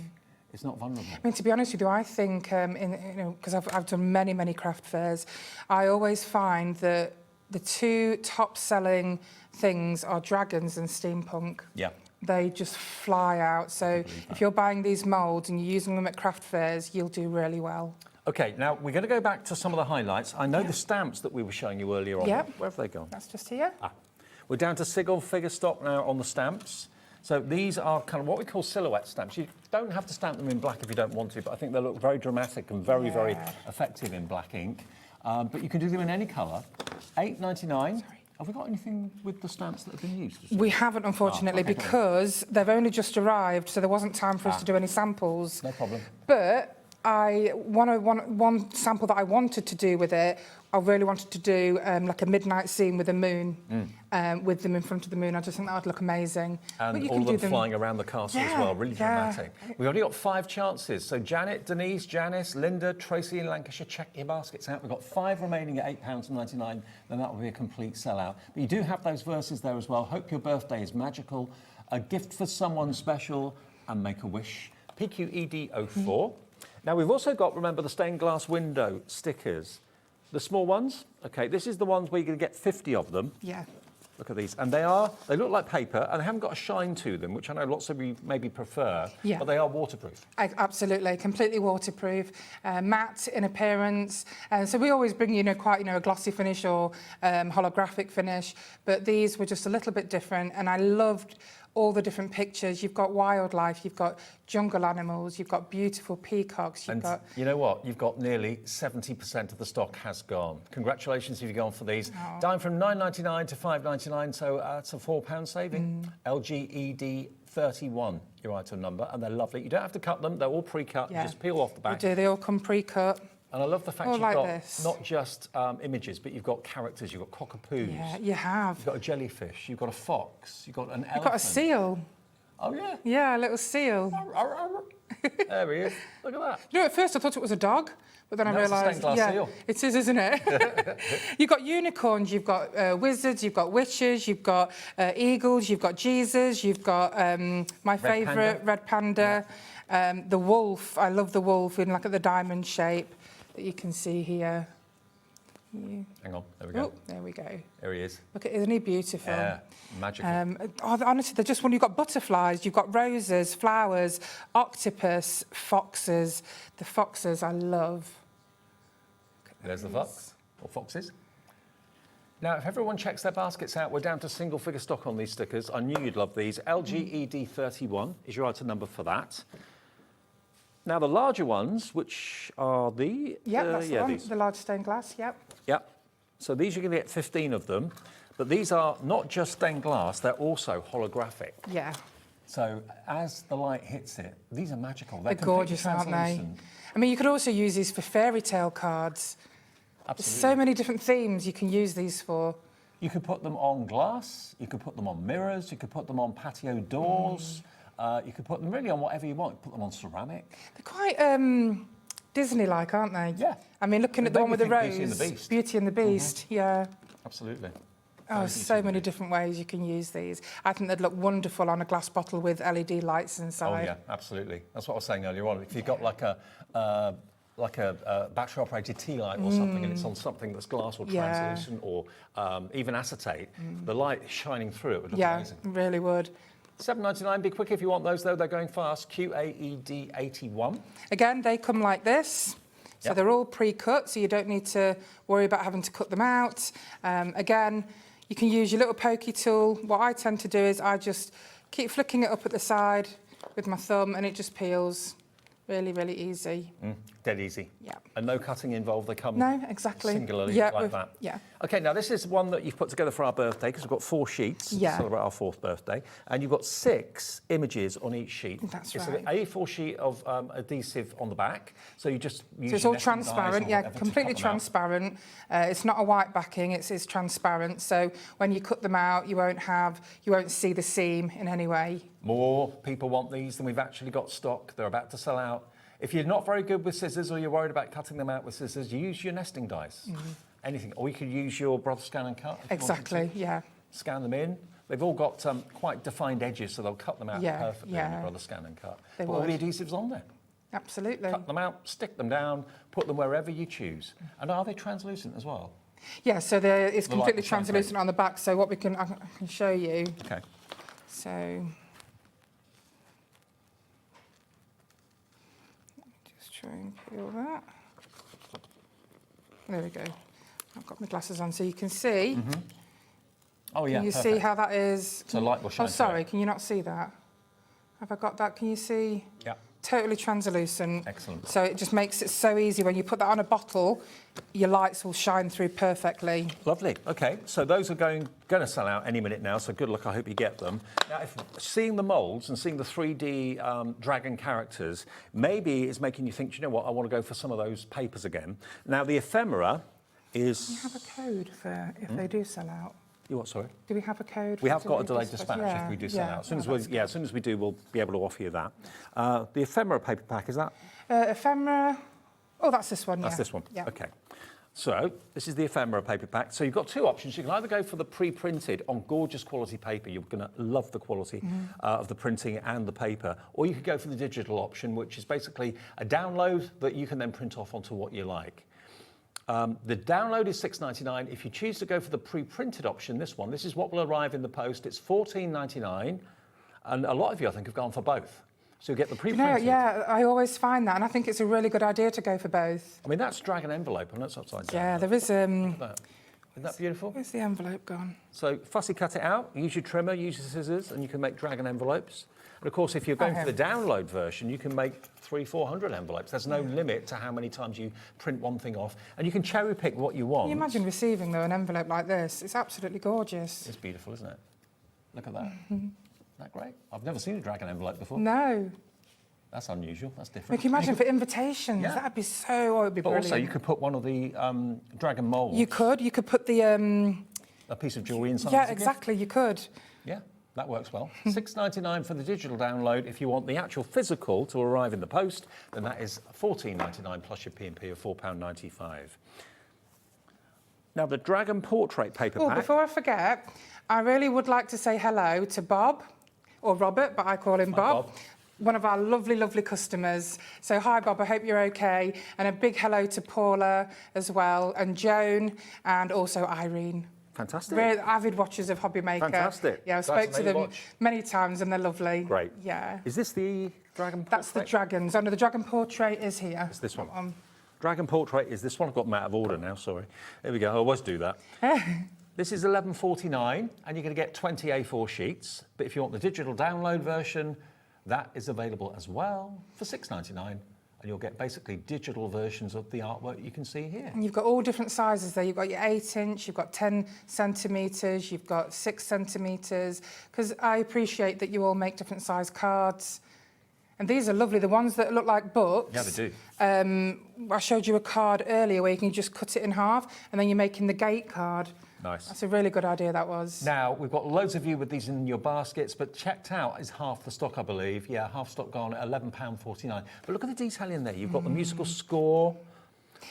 S2: it's not vulnerable.
S3: I mean, to be honest with you, I think, because I've done many, many craft fairs, I always find that the two top-selling things are dragons and steampunk.
S2: Yeah.
S3: They just fly out. So if you're buying these moulds and you're using them at craft fairs, you'll do really well.
S2: OK, now we're going to go back to some of the highlights. I know the stamps that we were showing you earlier on.
S3: Yep.
S2: Where have they gone?
S3: That's just here.
S2: We're down to single figure stock now on the stamps. So these are kind of what we call silhouette stamps. You don't have to stamp them in black if you don't want to, but I think they look very dramatic and very, very effective in black ink. But you can do them in any colour. $8.99. Have we got anything with the stamps that have been used?
S3: We haven't, unfortunately,
S2: okay,
S3: because they've only just arrived, so there wasn't time for us to do any samples.
S2: No problem.
S3: But one sample that I wanted to do with it, I really wanted to do like a midnight scene with a moon, with them in front of the moon. I just think that would look amazing.
S2: And
S3: but you
S2: all
S3: can
S2: of
S3: do
S2: them flying around the castle as well, really dramatic. We've only got 5 chances. So Janet, Denise, Janice, Linda, Tracy in Lancashire, check your baskets out. We've got 5 remaining at £8.99, then that will be a complete sellout. But you do have those verses there as well. Hope your birthday is magical, a gift for someone special, and make a wish. PQED04. Now, we've also got, remember, the stained glass window stickers. The small ones, OK, this is the ones where you're going to get 50 of them.
S3: Yeah.
S2: Look at these. And they look like paper, and they haven't got a shine to them, which I know lots of you maybe prefer,
S3: Yeah.
S2: but they are waterproof.
S3: Absolutely, completely waterproof, matte in appearance. So we always bring, quite, a glossy finish or holographic finish, but these were just a little bit different, and I loved all the different pictures. You've got wildlife, you've got jungle animals, you've got beautiful peacocks, you've got...
S2: You know what? You've got nearly 70% of the stock has gone. Congratulations if you've gone for these. Down from £9.99 to £5.99, so that's a £4 saving. LGED 31, your item number, and they're lovely. You don't have to cut them, they're all pre-cut.
S3: Yeah.
S2: You just peel off the back.
S3: They all come pre-cut.
S2: And I love the fact
S3: All
S2: you've
S3: like
S2: got
S3: this.
S2: not just images, but you've got characters, you've got cockapoos.
S3: Yeah, you have.
S2: You've got a jellyfish, you've got a fox, you've got an elephant.
S3: You've got a seal.
S2: Oh, yeah.
S3: Yeah, a little seal.
S2: There he is. Look at that.
S3: At first I thought it was a dog, but then I
S2: No, it's a
S3: realised,
S2: stained glass seal.
S3: it is, isn't it? You've got unicorns, you've got wizards, you've got witches, you've got eagles, you've got Jesus, you've got my favourite, red panda, the wolf. I love the wolf in like the diamond shape that you can see here.
S2: Hang on, there we go.
S3: Oh, there we go.
S2: There he is.
S3: Look, isn't he beautiful?
S2: Yeah, magical.
S3: Honestly, they're just you've got butterflies, you've got roses, flowers, octopus, foxes. The foxes I love.
S2: There's the fox, or foxes. Now, if everyone checks their baskets out, we're down to single figure stock on these stickers. I knew you'd love these. LGED 31 is your item number for that. Now, the larger ones, which are the...
S3: Yep, that's the one,
S2: these.
S3: the large stained glass, yep.
S2: Yep. So these you're going to get 15 of them, but these are not just stained glass, they're also holographic.
S3: Yeah.
S2: So as the light hits it, these are magical.
S3: They're gorgeous, aren't they?
S2: Translucent.
S3: I mean, you could also use these for fairy tale cards.
S2: Absolutely.
S3: There's so many different themes you can use these for.
S2: You could put them on glass, you could put them on mirrors, you could put them on patio doors, you could put them really on whatever you want. Put them on ceramic.
S3: They're quite Disney-like, aren't they?
S2: Yeah.
S3: I mean, looking at
S2: They
S3: the one
S2: make
S3: with the
S2: you
S3: rose.
S2: think Beauty and the Beast.
S3: Beauty and the Beast, yeah.
S2: Absolutely.
S3: Oh, so many different ways you can use these. I think they'd look wonderful on a glass bottle with LED lights inside.
S2: Oh yeah, absolutely. That's what I was saying earlier on. If you've got like a battery-operated tea light or something, and it's on something that's glass or translucent or even acetate, the light shining through it would look amazing.
S3: Yeah, really would.
S2: £7.99. Be quick if you want those, though. They're going fast. QAED 81.
S3: Again, they come like this. So they're all pre-cut, so you don't need to worry about having to cut them out. Again, you can use your little pokey tool. What I tend to do is I just keep flicking it up at the side with my thumb, and it just peels. Really, really easy.
S2: Dead easy.
S3: Yeah.
S2: And no cutting involved. They come singularly like that.
S3: Yeah.
S2: OK, now this is one that you've put together for our birthday because we've got 4 sheets to celebrate our 4th birthday. And you've got 6 images on each sheet.
S3: That's
S2: it's
S3: right.
S2: It's an A4 sheet of adhesive on the back. So you just use
S3: So it's all transparent, completely transparent. It's not a white backing, it's transparent. So when you cut them out, you won't see the seam in any way.
S2: More people want these than we've actually got stock. They're about to sell out. If you're not very good with scissors or you're worried about cutting them out with scissors, you use your nesting dice. Anything. Or you could use your brother scan and cut.
S3: Exactly, yeah.
S2: Scan them in. They've all got quite defined edges, so they'll cut them out perfectly on your brother scan and cut.
S3: They
S2: Put all the adhesives on there.
S3: Absolutely.
S2: Cut them out, stick them down, put them wherever you choose. And are they translucent as well?
S3: Yeah, so it's completely translucent on the back. So what I can show you.
S2: Okay.
S3: So just try and peel that. There we go. I've got my glasses on, so you can see.
S2: Oh yeah.
S3: Can you see how that is?
S2: So light will shine.
S3: Oh, sorry. Can you not see that? Have I got that? Can you see?
S2: Yeah.
S3: Totally translucent.
S2: Excellent.
S3: So it just makes it so easy. When you put that on a bottle, your lights will shine through perfectly.
S2: Lovely. Okay, so those are going to sell out any minute now, so good luck. I hope you get them. Now, if seeing the moulds and seeing the 3D dragon characters maybe is making you think, you know what, I want to go for some of those papers again. Now, the ephemera is...
S3: Do you have a code for if they do sell out?
S2: You what, sorry?
S3: Do we have a code?
S2: We have got a delayed dispatch if we do sell out. As soon as we do, we'll be able to offer you that. The ephemera paper pack, is that?
S3: Ephemera. Oh, that's this one.
S2: That's this one.
S3: Yeah.
S2: Okay. So this is the ephemera paper pack. So you've got 2 options. You can either go for the pre-printed on gorgeous quality paper. You're going to love the quality of the printing and the paper. Or you could go for the digital option, which is basically a download that you can then print off onto what you like. The download is $6.99. If you choose to go for the pre-printed option, this is what will arrive in the post. It's $14.99. And a lot of you, I think, have gone for both. So you get the pre-printed.
S3: Yeah, I always find that, and I think it's a really good idea to go for both.
S2: I mean, that's dragon envelope, and that's upside down.
S3: Yeah, there is...
S2: Isn't that beautiful?
S3: Where's the envelope gone?
S2: So fussy cut it out, use your trimmer, use your scissors, and you can make dragon envelopes. And of course, if you're going for the download version, you can make 300-400 envelopes. There's no limit to how many times you print one thing off, and you can cherry pick what you want.
S3: Can you imagine receiving, though, an envelope like this? It's absolutely gorgeous.
S2: It's beautiful, isn't it? Look at that. Isn't that great? I've never seen a dragon envelope before.
S3: No.
S2: That's unusual. That's different.
S3: Can you imagine for invitations? Yeah. That'd be it'd be brilliant.
S2: Also, you could put one of the dragon moulds.
S3: You could put the...
S2: a piece of jewellery inside.
S3: Yeah, exactly, you could.
S2: Yeah, that works well. $6.99 for the digital download. If you want the actual physical to arrive in the post, then that is $14.99 plus your P&P of £4.95. Now, the dragon portrait paper pack...
S3: Before I forget, I really would like to say hello to Bob, or Robert, but I call him Bob. One of our lovely, lovely customers. So hi, Bob, I hope you're okay. And a big hello to Paula as well, and Joan, and also Irene.
S2: Fantastic.
S3: Very avid watchers of HobbyMaker.
S2: Fantastic.
S3: Yeah, I've spoke to them many times, and they're lovely.
S2: Great.
S3: Yeah.
S2: Is this the dragon portrait?
S3: That's the dragons. Oh, no, the dragon portrait is here.
S2: It's this one. Dragon portrait is this one. I've got them out of order now, sorry. There we go, I always do that. This is $11.49, and you're going to get 20 A4 sheets. But if you want the digital download version, that is available as well for $6.99, and you'll get basically digital versions of the artwork you can see here. And
S3: you've got all different sizes there. You've got your 8-inch, you've got 10 centimetres, you've got 6 centimetres, because I appreciate that you all make different size cards. And these are lovely, the ones that look like books.
S2: Yeah, they do.
S3: I showed you a card earlier where you can just cut it in half, and then you're making the gate card.
S2: Nice.
S3: That's a really good idea, that was.
S2: Now, we've got loads of you with these in your baskets, but checked out is half the stock, I believe. Yeah, half stock gone at £11.49. But look at the detail in there. You've got the musical score.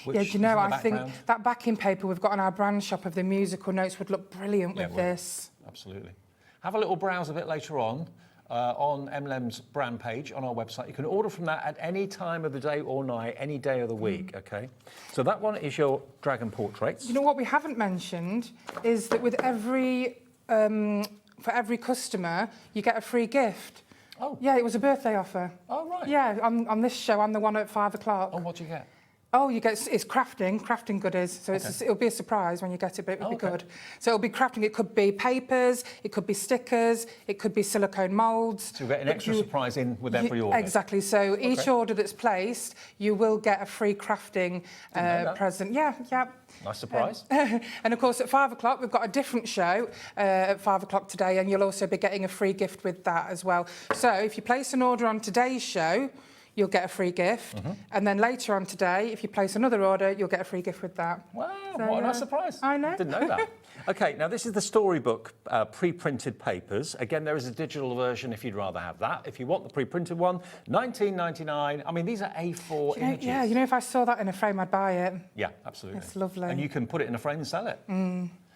S3: Yeah, do you know, I think that backing paper we've got on our brand shop of the musical notes would look brilliant with this.
S2: Absolutely. Have a little browse a bit later on Emlems brand page on our website. You can order from that at any time of the day or night, any day of the week, okay? So that one is your dragon portraits.
S3: You know what we haven't mentioned is that with for every customer, you get a free gift.
S2: Oh.
S3: Yeah, it was a birthday offer.
S2: Oh, right.
S3: Yeah, on this show, I'm the one at 5 o'clock.
S2: Oh, what do you get?
S3: Oh, you get it's crafting goodies. So it'll be a surprise when you get it, but it'll be good. So it'll be crafting. It could be papers, it could be stickers, it could be silicone moulds.
S2: So you get an extra surprise in with every order.
S3: Exactly. So each order that's placed, you will get a free crafting present. Yeah.
S2: Nice surprise.
S3: And of course, at 5 o'clock, we've got a different show at 5 o'clock today, and you'll also be getting a free gift with that as well. So if you place an order on today's show, you'll get a free gift. And then later on today, if you place another order, you'll get a free gift with that.
S2: Wow, so, what a nice surprise.
S3: I know.
S2: Didn't know that. OK, now this is the storybook pre-printed papers. Again, there is a digital version if you'd rather have that. If you want the pre-printed one, $19.99. I mean, these are A4 images.
S3: Yeah, you know, if I saw that in a frame, I'd buy it.
S2: Yeah, absolutely.
S3: It's lovely.
S2: And you can put it in a frame and sell it.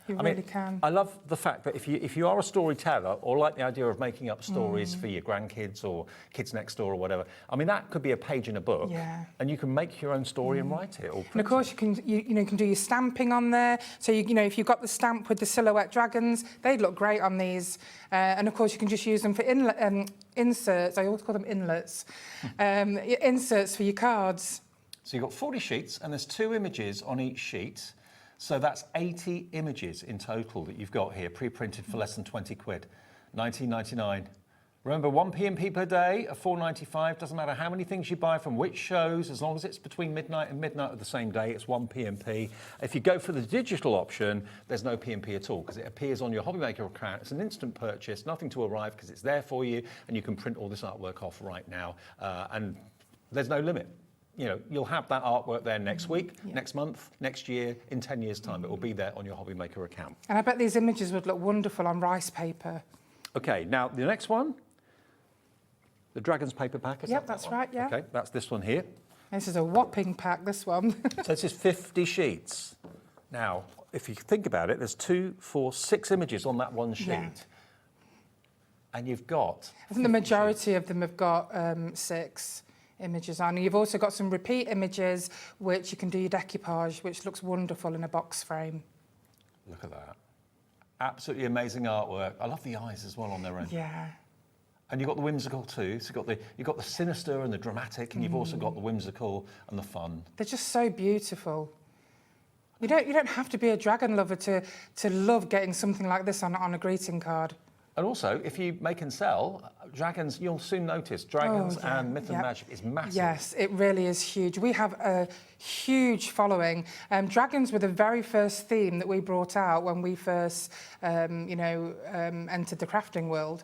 S3: You really can.
S2: I love the fact that if you are a storyteller or like the idea of making up stories for your grandkids or kids next door or whatever, I mean, that could be a page in a book.
S3: Yeah.
S2: And you can make your own story and write it. Or
S3: and of course, you can do your stamping on there. So, you know, if you've got the stamp with the silhouette dragons, they'd look great on these. And of course, you can just use them for inserts. I always call them inlets. Inserts for your cards.
S2: So you've got 40 sheets and there's 2 images on each sheet. So that's 80 images in total that you've got here, pre-printed for less than 20 quid, $19.99. Remember, 1 P&P per day of $4.95. Doesn't matter how many things you buy from which shows, as long as it's between midnight and midnight of the same day, it's 1 P&P. If you go for the digital option, there's no P&P at all because it appears on your HobbyMaker account. It's an instant purchase, nothing to arrive because it's there for you, and you can print all this artwork off right now. And there's no limit. You know, you'll have that artwork there next week, next month, next year, in 10 years' time. It will be there on your HobbyMaker account.
S3: And I bet these images would look wonderful on rice paper. OK,
S2: now the next one, the Dragon's paper pack.
S3: Yep, that's right, yeah.
S2: OK, that's this one here.
S3: This is a whopping pack, this one.
S2: So this is 50 sheets. Now, if you think about it, there's 2, 4, 6 images on that one sheet. Yeah. And you've got...
S3: I think the majority of them have got 6 images on. And you've also got some repeat images which you can do your decoupage, which looks wonderful in a box frame.
S2: Look at that. Absolutely amazing artwork. I love the eyes as well on their own.
S3: Yeah.
S2: And you've got the whimsical too. So you've got the sinister and the dramatic, and you've also got the whimsical and the fun.
S3: They're just so beautiful. You don't have to be a dragon lover to love getting something like this on a greeting card.
S2: And also, if you make and sell dragons, you'll soon notice dragons and myth and magic is massive.
S3: Yes, it really is huge. We have a huge following. Dragons were the very first theme that we brought out when we first, entered the crafting world.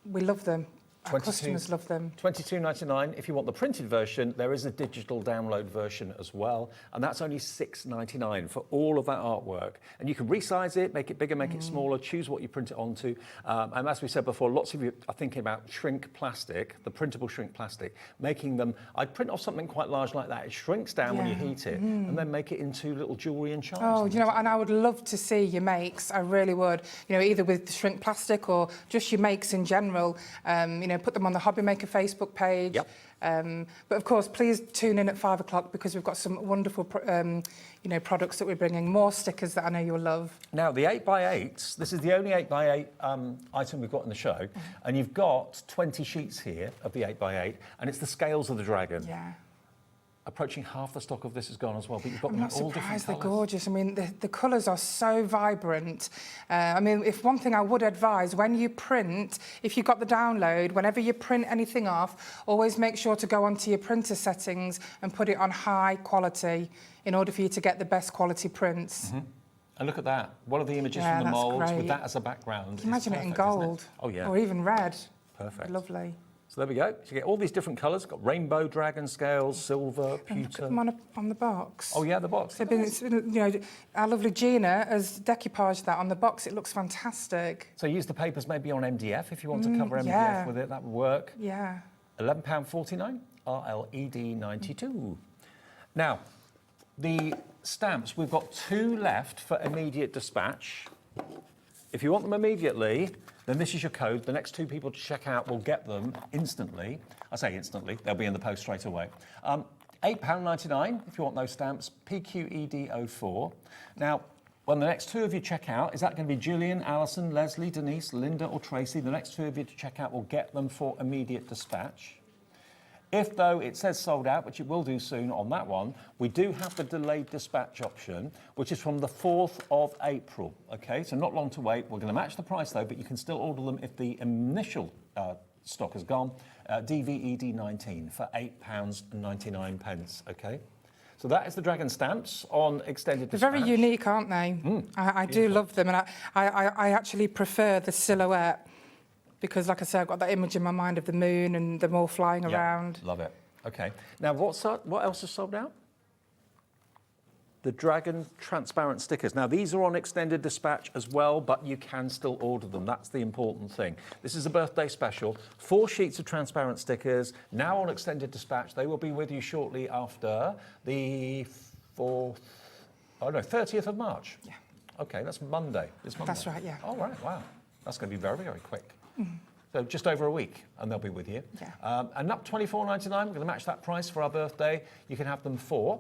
S3: We love them. Our customers love them.
S2: $22.99. If you want the printed version, there is a digital download version as well, and that's only $6.99 for all of that artwork. And you can resize it, make it bigger, make it smaller, choose what you print it onto. And as we said before, lots of you are thinking about shrink plastic, the printable shrink plastic, making them. I'd print off something quite large like that. It shrinks down when you heat it, and then make it into little jewellery and charms.
S3: Oh, you know, and I would love to see your makes. I really would. You know, either with the shrink plastic or just your makes in general. Put them on the HobbyMaker Facebook page.
S2: Yep.
S3: But of course, please tune in at 5 o'clock because we've got some wonderful, products that we're bringing. More stickers that I know you'll love.
S2: Now, the 8x8s, this is the only 8x8 item we've got in the show. And you've got 20 sheets here of the 8x8, and it's the scales of the dragon.
S3: Yeah.
S2: Approaching half the stock of this is gone as well, but you've got
S3: I'm
S2: them
S3: not
S2: in all different
S3: surprised. They're
S2: colours.
S3: gorgeous. I mean, the colours are so vibrant. If one thing I would advise, when you print, if you've got the download, whenever you print anything off, always make sure to go onto your printer settings and put it on high quality in order for you to get the best quality prints.
S2: And look at that. One of the images from the moulds with that as a background.
S3: Imagine it in
S2: perfect, isn't
S3: gold.
S2: it? Oh, yeah.
S3: Or even red.
S2: Perfect.
S3: Lovely.
S2: So there we go. So you get all these different colours. Got rainbow dragon scales, silver,
S3: And look
S2: pewter.
S3: at them on the box.
S2: Oh, yeah, the box.
S3: It's been, our lovely Gina has decoupaged that on the box. It looks fantastic.
S2: So use the papers maybe on MDF if you want to cover MDF with it. That would work.
S3: Yeah.
S2: £11.49, RLED 92. Now, the stamps, we've got 2 left for immediate dispatch. If you want them immediately, then this is your code. The next 2 people to check out will get them instantly. I say instantly, they'll be in the post straight away. £8.99 if you want those stamps, PQED04. Now, when the next 2 of you check out, is that going to be Julian, Alison, Leslie, Denise, Linda or Tracy? The next 2 of you to check out will get them for immediate dispatch. If, though, it says sold out, which it will do soon on that one, we do have the delayed dispatch option, which is from the 4th of April, OK? So not long to wait. We're going to match the price, though, but you can still order them if the initial stock has gone. DVED 19 for £8.99, OK? So that is the dragon stamps on extended dispatch.
S3: They're very unique, aren't they? I do love them, and I actually prefer the silhouette. Because, like I said, I've got that image in my mind of the moon and them all flying around.
S2: Love it. OK. Now, what else is sold out? The dragon transparent stickers. Now, these are on extended dispatch as well, but you can still order them. That's the important thing. This is a birthday special. 4 sheets of transparent stickers, now on extended dispatch. They will be with you shortly after the 30th of March. Yeah. OK, that's Monday. This Monday.
S3: That's right, yeah.
S2: Oh, right, wow. That's going to be very, very quick. So just over a week, and they'll be with you.
S3: Yeah.
S2: And up £24.99, we're going to match that price for our birthday. You can have them for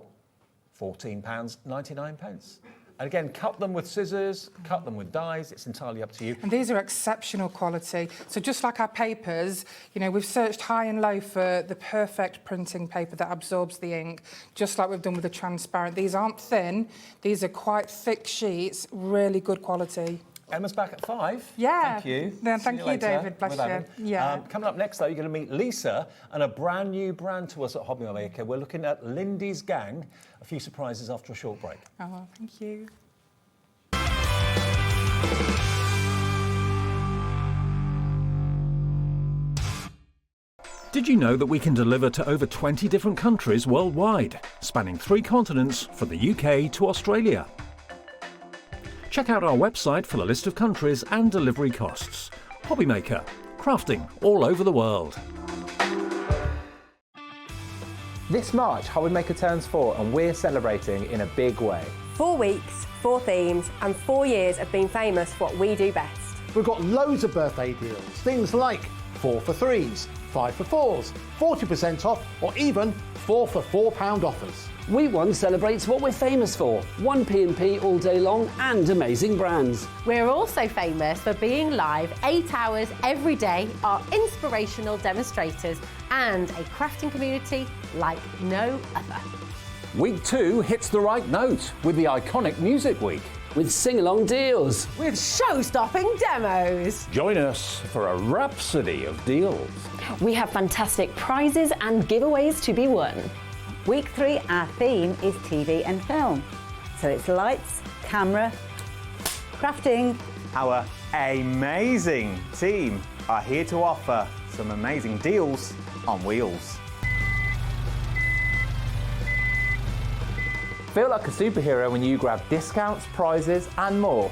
S2: £14.99. And again, cut them with scissors, cut them with dies. It's entirely up to you.
S3: And these are exceptional quality. So just like our papers, we've searched high and low for the perfect printing paper that absorbs the ink, just like we've done with the transparent. These aren't thin. These are quite thick sheets, really good quality.
S2: Emma's back at 5.
S3: Yeah.
S2: Thank you.
S3: Thank you, David. Bless you. Yeah.
S2: Coming up next, though, you're going to meet Lisa and a brand new brand to us at HobbyMaker. We're looking at Lindy's Gang. A few surprises after a short break.
S3: Oh, thank you.
S4: Did you know that we can deliver to over 20 different countries worldwide, spanning 3 continents from the UK to Australia? Check out our website for the list of countries and delivery costs. HobbyMaker, crafting all over the world.
S5: This March, HobbyMaker turns 4 and we're celebrating in a big way.
S6: 4 weeks, 4 themes and 4 years of being famous for what we do best.
S7: We've got loads of birthday deals, things like 4 for 3s, 5 for 4s, 40% off, or even 4 for £4 offers.
S8: Week 1 celebrates what we're famous for, 1P&P all day long and amazing brands.
S6: We're also famous for being live 8 hours every day, our inspirational demonstrators, and a crafting community like no other.
S2: Week 2 hits the right note with the iconic Music Week.
S8: With sing-along deals.
S6: With show-stopping demos.
S2: Join us for a rhapsody of deals.
S9: We have fantastic prizes and giveaways to be won.
S10: Week 3, our theme is TV and film. So it's lights, camera, crafting.
S11: Our amazing team are here to offer some amazing deals on wheels.
S5: Feel like a superhero when you grab discounts, prizes and more.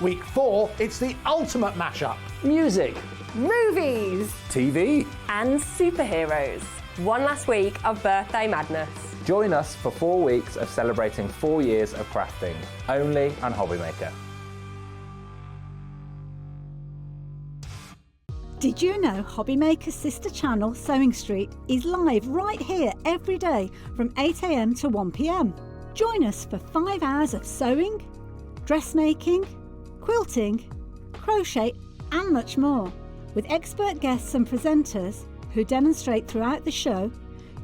S7: Week 4, it's the ultimate mashup.
S8: Music.
S6: Movies.
S2: TV.
S6: And superheroes. One last week of birthday madness.
S5: Join us for 4 weeks of celebrating 4 years of crafting, only on HobbyMaker.
S12: Did you know HobbyMaker's sister channel, Sewing Street, is live right here every day from 8 AM to 1 PM? Join us for 5 hours of sewing, dressmaking, quilting, crochet and much more. With expert guests and presenters who demonstrate throughout the show,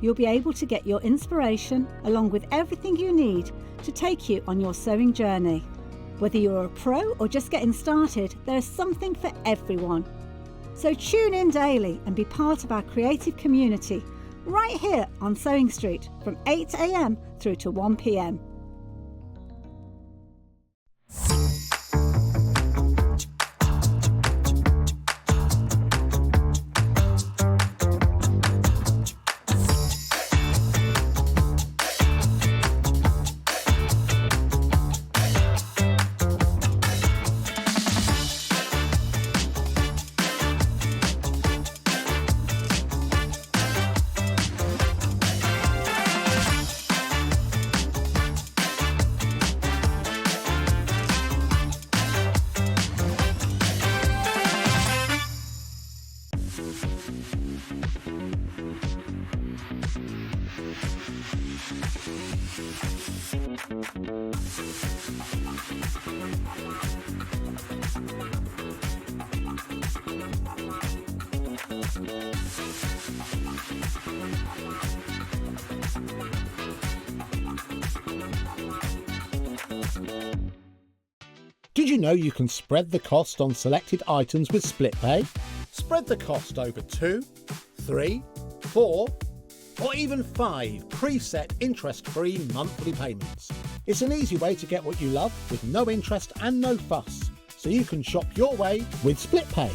S12: you'll be able to get your inspiration along with everything you need to take you on your sewing journey. Whether you're a pro or just getting started, there is something for everyone. So tune in daily and be part of our creative community right here on Sewing Street from 8 AM through to 1 PM.
S7: Did you know you can spread the cost on selected items with split pay? Spread the cost over 2, 3, 4, or even 5 preset interest-free monthly payments. It's an easy way to get what you love with no interest and no fuss, so you can shop your way with split pay.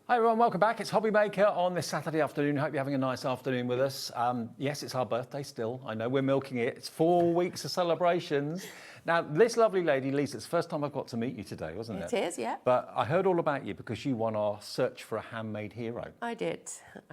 S2: Hi everyone, welcome back. It's HobbyMaker on this Saturday afternoon. Hope you're having a nice afternoon with us. Yes, it's our birthday still. I know we're milking it. It's 4 weeks of celebrations. Now, this lovely lady, Lisa, it's the first time I've got to meet you today, wasn't it?
S6: It is, yeah.
S2: But I heard all about you because you won our Search for a Handmade Hero.
S6: I did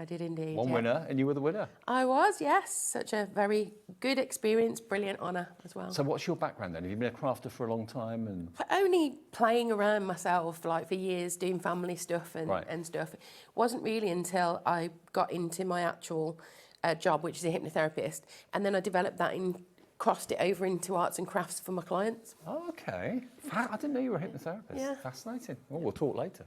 S6: indeed.
S2: One winner, and you were the winner.
S6: I was, yes. Such a very good experience, brilliant honour as well.
S2: So what's your background then? Have you been a crafter for a long time? And
S6: only playing around myself like for years, doing family stuff and stuff. It wasn't really until I got into my actual job, which is a hypnotherapist, and then I developed that and crossed it over into arts and crafts for my clients.
S2: Oh, okay. I didn't know you were a hypnotherapist.
S6: Yeah.
S2: Fascinating. Well, we'll talk later.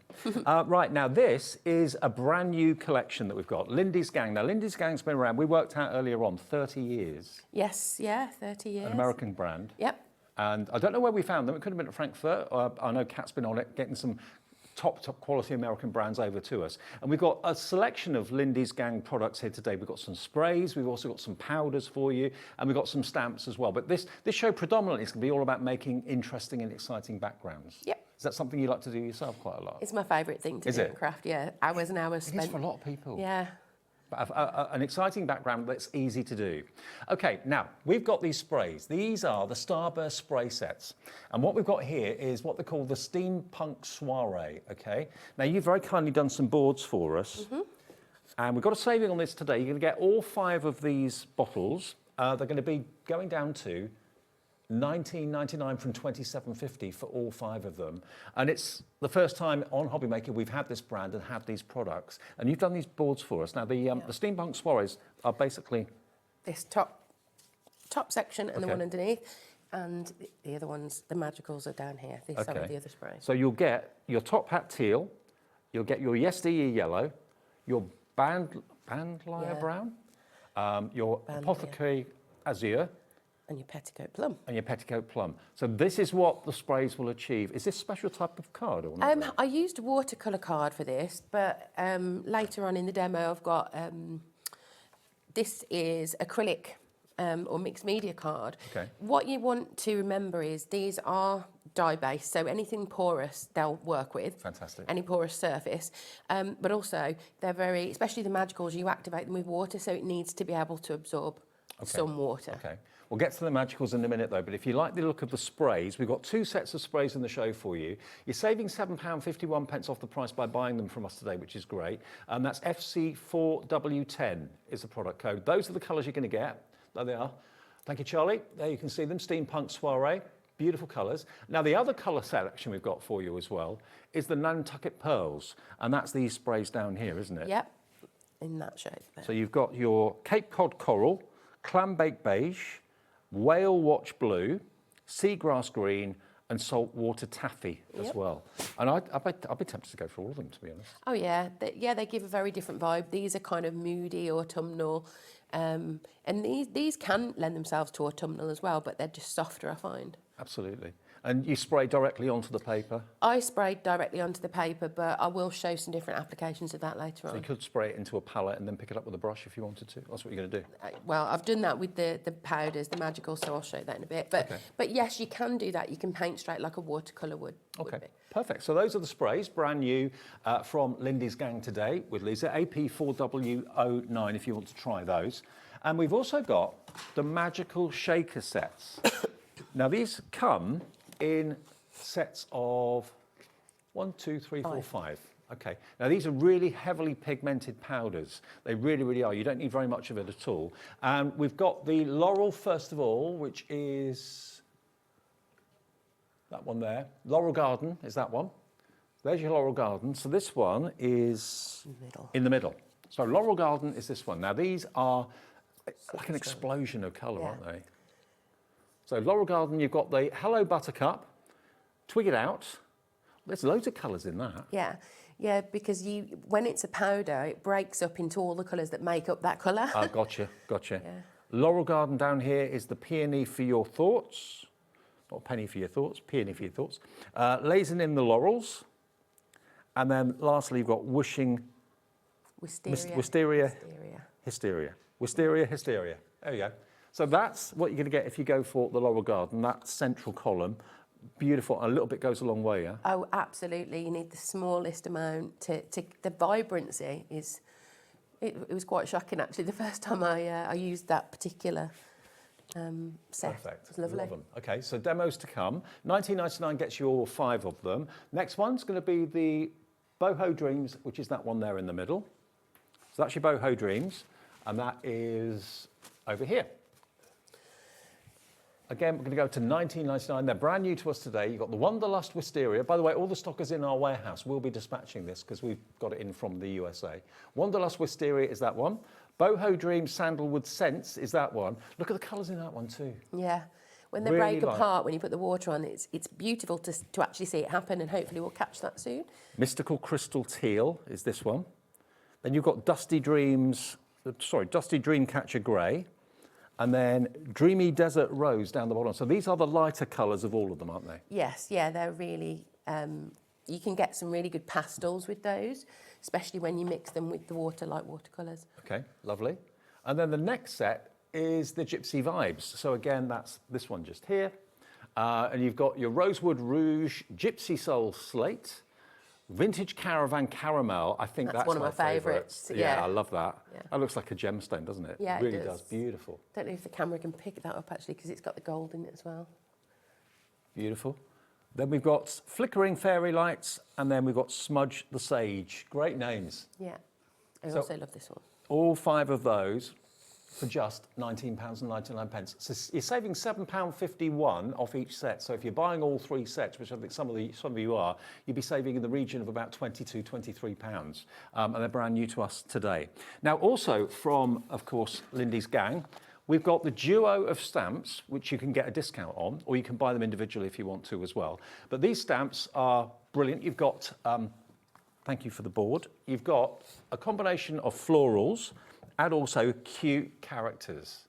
S2: Right, now this is a brand new collection that we've got. Lindy's Gang. Now, Lindy's Gang's been around, we worked out earlier on, 30 years.
S6: Yes, yeah, 30 years.
S2: An American brand.
S6: Yep.
S2: And I don't know where we found them. It could have been at Frankfurt. I know Kat's been on it, getting some top quality American brands over to us. And we've got a selection of Lindy's Gang products here today. We've got some sprays, we've also got some powders for you, and we've got some stamps as well. But this show predominantly is going to be all about making interesting and exciting backgrounds.
S6: Yep.
S2: Is that something you like to do yourself quite a lot?
S6: It's my favourite thing to do in craft, yeah. Hours and hours spent.
S2: It is for a lot of people.
S6: Yeah.
S2: An exciting background that's easy to do. Okay, now, we've got these sprays. These are the Starburst spray sets. And what we've got here is what they call the Steampunk Soiree, okay? Now, you've very kindly done some boards for us. And we've got a saving on this today. You're going to get all 5 of these bottles. They're going to be going down to $19.99 from $27.50 for all 5 of them. And it's the first time on HobbyMaker we've had this brand and had these products. And you've done these boards for us. Now, the steampunk soirees are basically...
S6: This top section and the one underneath. And the other ones, the magicals, are down here. These are the other sprays.
S2: So you'll get your top hat teal, you'll get your yesteryear yellow, your bandlier brown, your apothecary azure,
S6: and your petticoat plum.
S2: And your petticoat plum. So this is what the sprays will achieve. Is this a special type of card or not?
S6: I used a watercolour card for this, but later on in the demo I've got, this is acrylic or mixed media card.
S2: Okay.
S6: What you want to remember is these are dye-based, so anything porous they'll work with.
S2: Fantastic.
S6: Any porous surface. But also they're very, especially the magicals, you activate them with water, so it needs to be able to absorb some water.
S2: Okay. We'll get to the magicals in a minute though, but if you like the look of the sprays, we've got 2 sets of sprays in the show for you. You're saving £7.51 off the price by buying them from us today, which is great. And that's FC4W10 is the product code. Those are the colours you're going to get. There they are. Thank you, Charlie. There you can see them, Steampunk Soiree. Beautiful colours. Now, the other colour selection we've got for you as well is the Nantucket Pearls, and that's these sprays down here, isn't it?
S6: Yep, in that shape there.
S2: So you've got your Cape Cod Coral, Clambake Beige, Whale Watch Blue, Seagrass Green, and Saltwater Taffy as well. And I'd be tempted to go for all of them, to be honest.
S6: Oh yeah, they give a very different vibe. These are kind of moody, autumnal, and these can lend themselves to autumnal as well, but they're just softer, I find.
S2: Absolutely. And you spray directly onto the paper?
S6: I sprayed directly onto the paper, but I will show some different applications of that later on.
S2: So you could spray it into a palette and then pick it up with a brush if you wanted to. That's what you're going to do.
S6: Well, I've done that with the powders, the magical, so I'll show you that in a bit. But yes, you can do that. You can paint straight like a watercolour would.
S2: Okay, perfect. So those are the sprays, brand new from Lindy's gang today with Lisa, AP4W09 if you want to try those. And we've also got the magical shaker sets. Now these come in sets of 1, 2, 3, 4, 5. Okay. Now these are really heavily pigmented powders. They really, really are. You don't need very much of it at all. And we've got the Laurel first of all, which is that one there. Laurel Garden is that one. There's your Laurel Garden. So this one is in the middle. So Laurel Garden is this one. Now these are like an explosion of colour, aren't they? So Laurel Garden, you've got the Hello Buttercup, Twig It Out. There's loads of colours in that.
S6: Yeah, because when it's a powder, it breaks up into all the colours that make up that colour.
S2: Oh, gotcha. Yeah. Laurel Garden down here is the Peony for Your Thoughts. Not Penny for Your Thoughts, Peony for Your Thoughts. Lazing in the Laurels. And then lastly, you've got Wisteria Hysteria. There you go. So that's what you're going to get if you go for the Laurel Garden, that central column. Beautiful. A little bit goes a long way, yeah?
S6: Oh, absolutely. You need the smallest amount to the vibrancy is... It was quite shocking, actually, the first time I used that particular set.
S2: Perfect.
S6: It was lovely.
S2: Love them. Okay, so demos to come. $19.99 gets you all 5 of them. Next one's going to be the Boho Dreams, which is that one there in the middle. So that's your Boho Dreams, and that is over here. Again, we're going to go to $19.99. They're brand new to us today. You've got the Wanderlust Wisteria. By the way, all the stock is in our warehouse. We'll be dispatching this because we've got it in from the USA. Wanderlust Wisteria is that one. Boho Dream Sandalwood Scents is that one. Look at the colours in that one too.
S6: Yeah. When they
S2: Really
S6: break apart, when you put the water on, it's beautiful to actually see it happen, and hopefully we'll catch that soon.
S2: Mystical Crystal Teal is this one. Then you've got Dusty Dreamcatcher Grey. And then Dreamy Desert Rose down the bottom. So these are the lighter colours of all of them, aren't they?
S6: Yes, yeah, they're really... you can get some really good pastels with those, especially when you mix them with the water, like watercolours.
S2: Okay, lovely. And then the next set is the Gypsy Vibes. So again, that's this one just here. And you've got your Rosewood Rouge, Gypsy Soul Slate, Vintage Caravan Caramel. I think that's
S6: one of my
S2: favourites.
S6: Yeah,
S2: I love that.
S6: Yeah.
S2: That looks like a gemstone, doesn't it?
S6: Yeah,
S2: it really
S6: it
S2: does. Beautiful.
S6: Don't know if the camera can pick that up, actually, because it's got the gold in it as well.
S2: Beautiful. Then we've got Flickering Fairy Lights, and then we've got Smudge the Sage. Great names.
S6: Yeah. I also love this one.
S2: All 5 of those for just £19.99. So you're saving £7.51 off each set. So if you're buying all 3 sets, which I think some of you are, you'd be saving in the region of about £22, £23. And they're brand new to us today. Now, also from, of course, Lindy's gang, we've got the duo of stamps, which you can get a discount on, or you can buy them individually if you want to as well. But these stamps are brilliant. You've got, thank you for the board, you've got a combination of florals and also cute characters.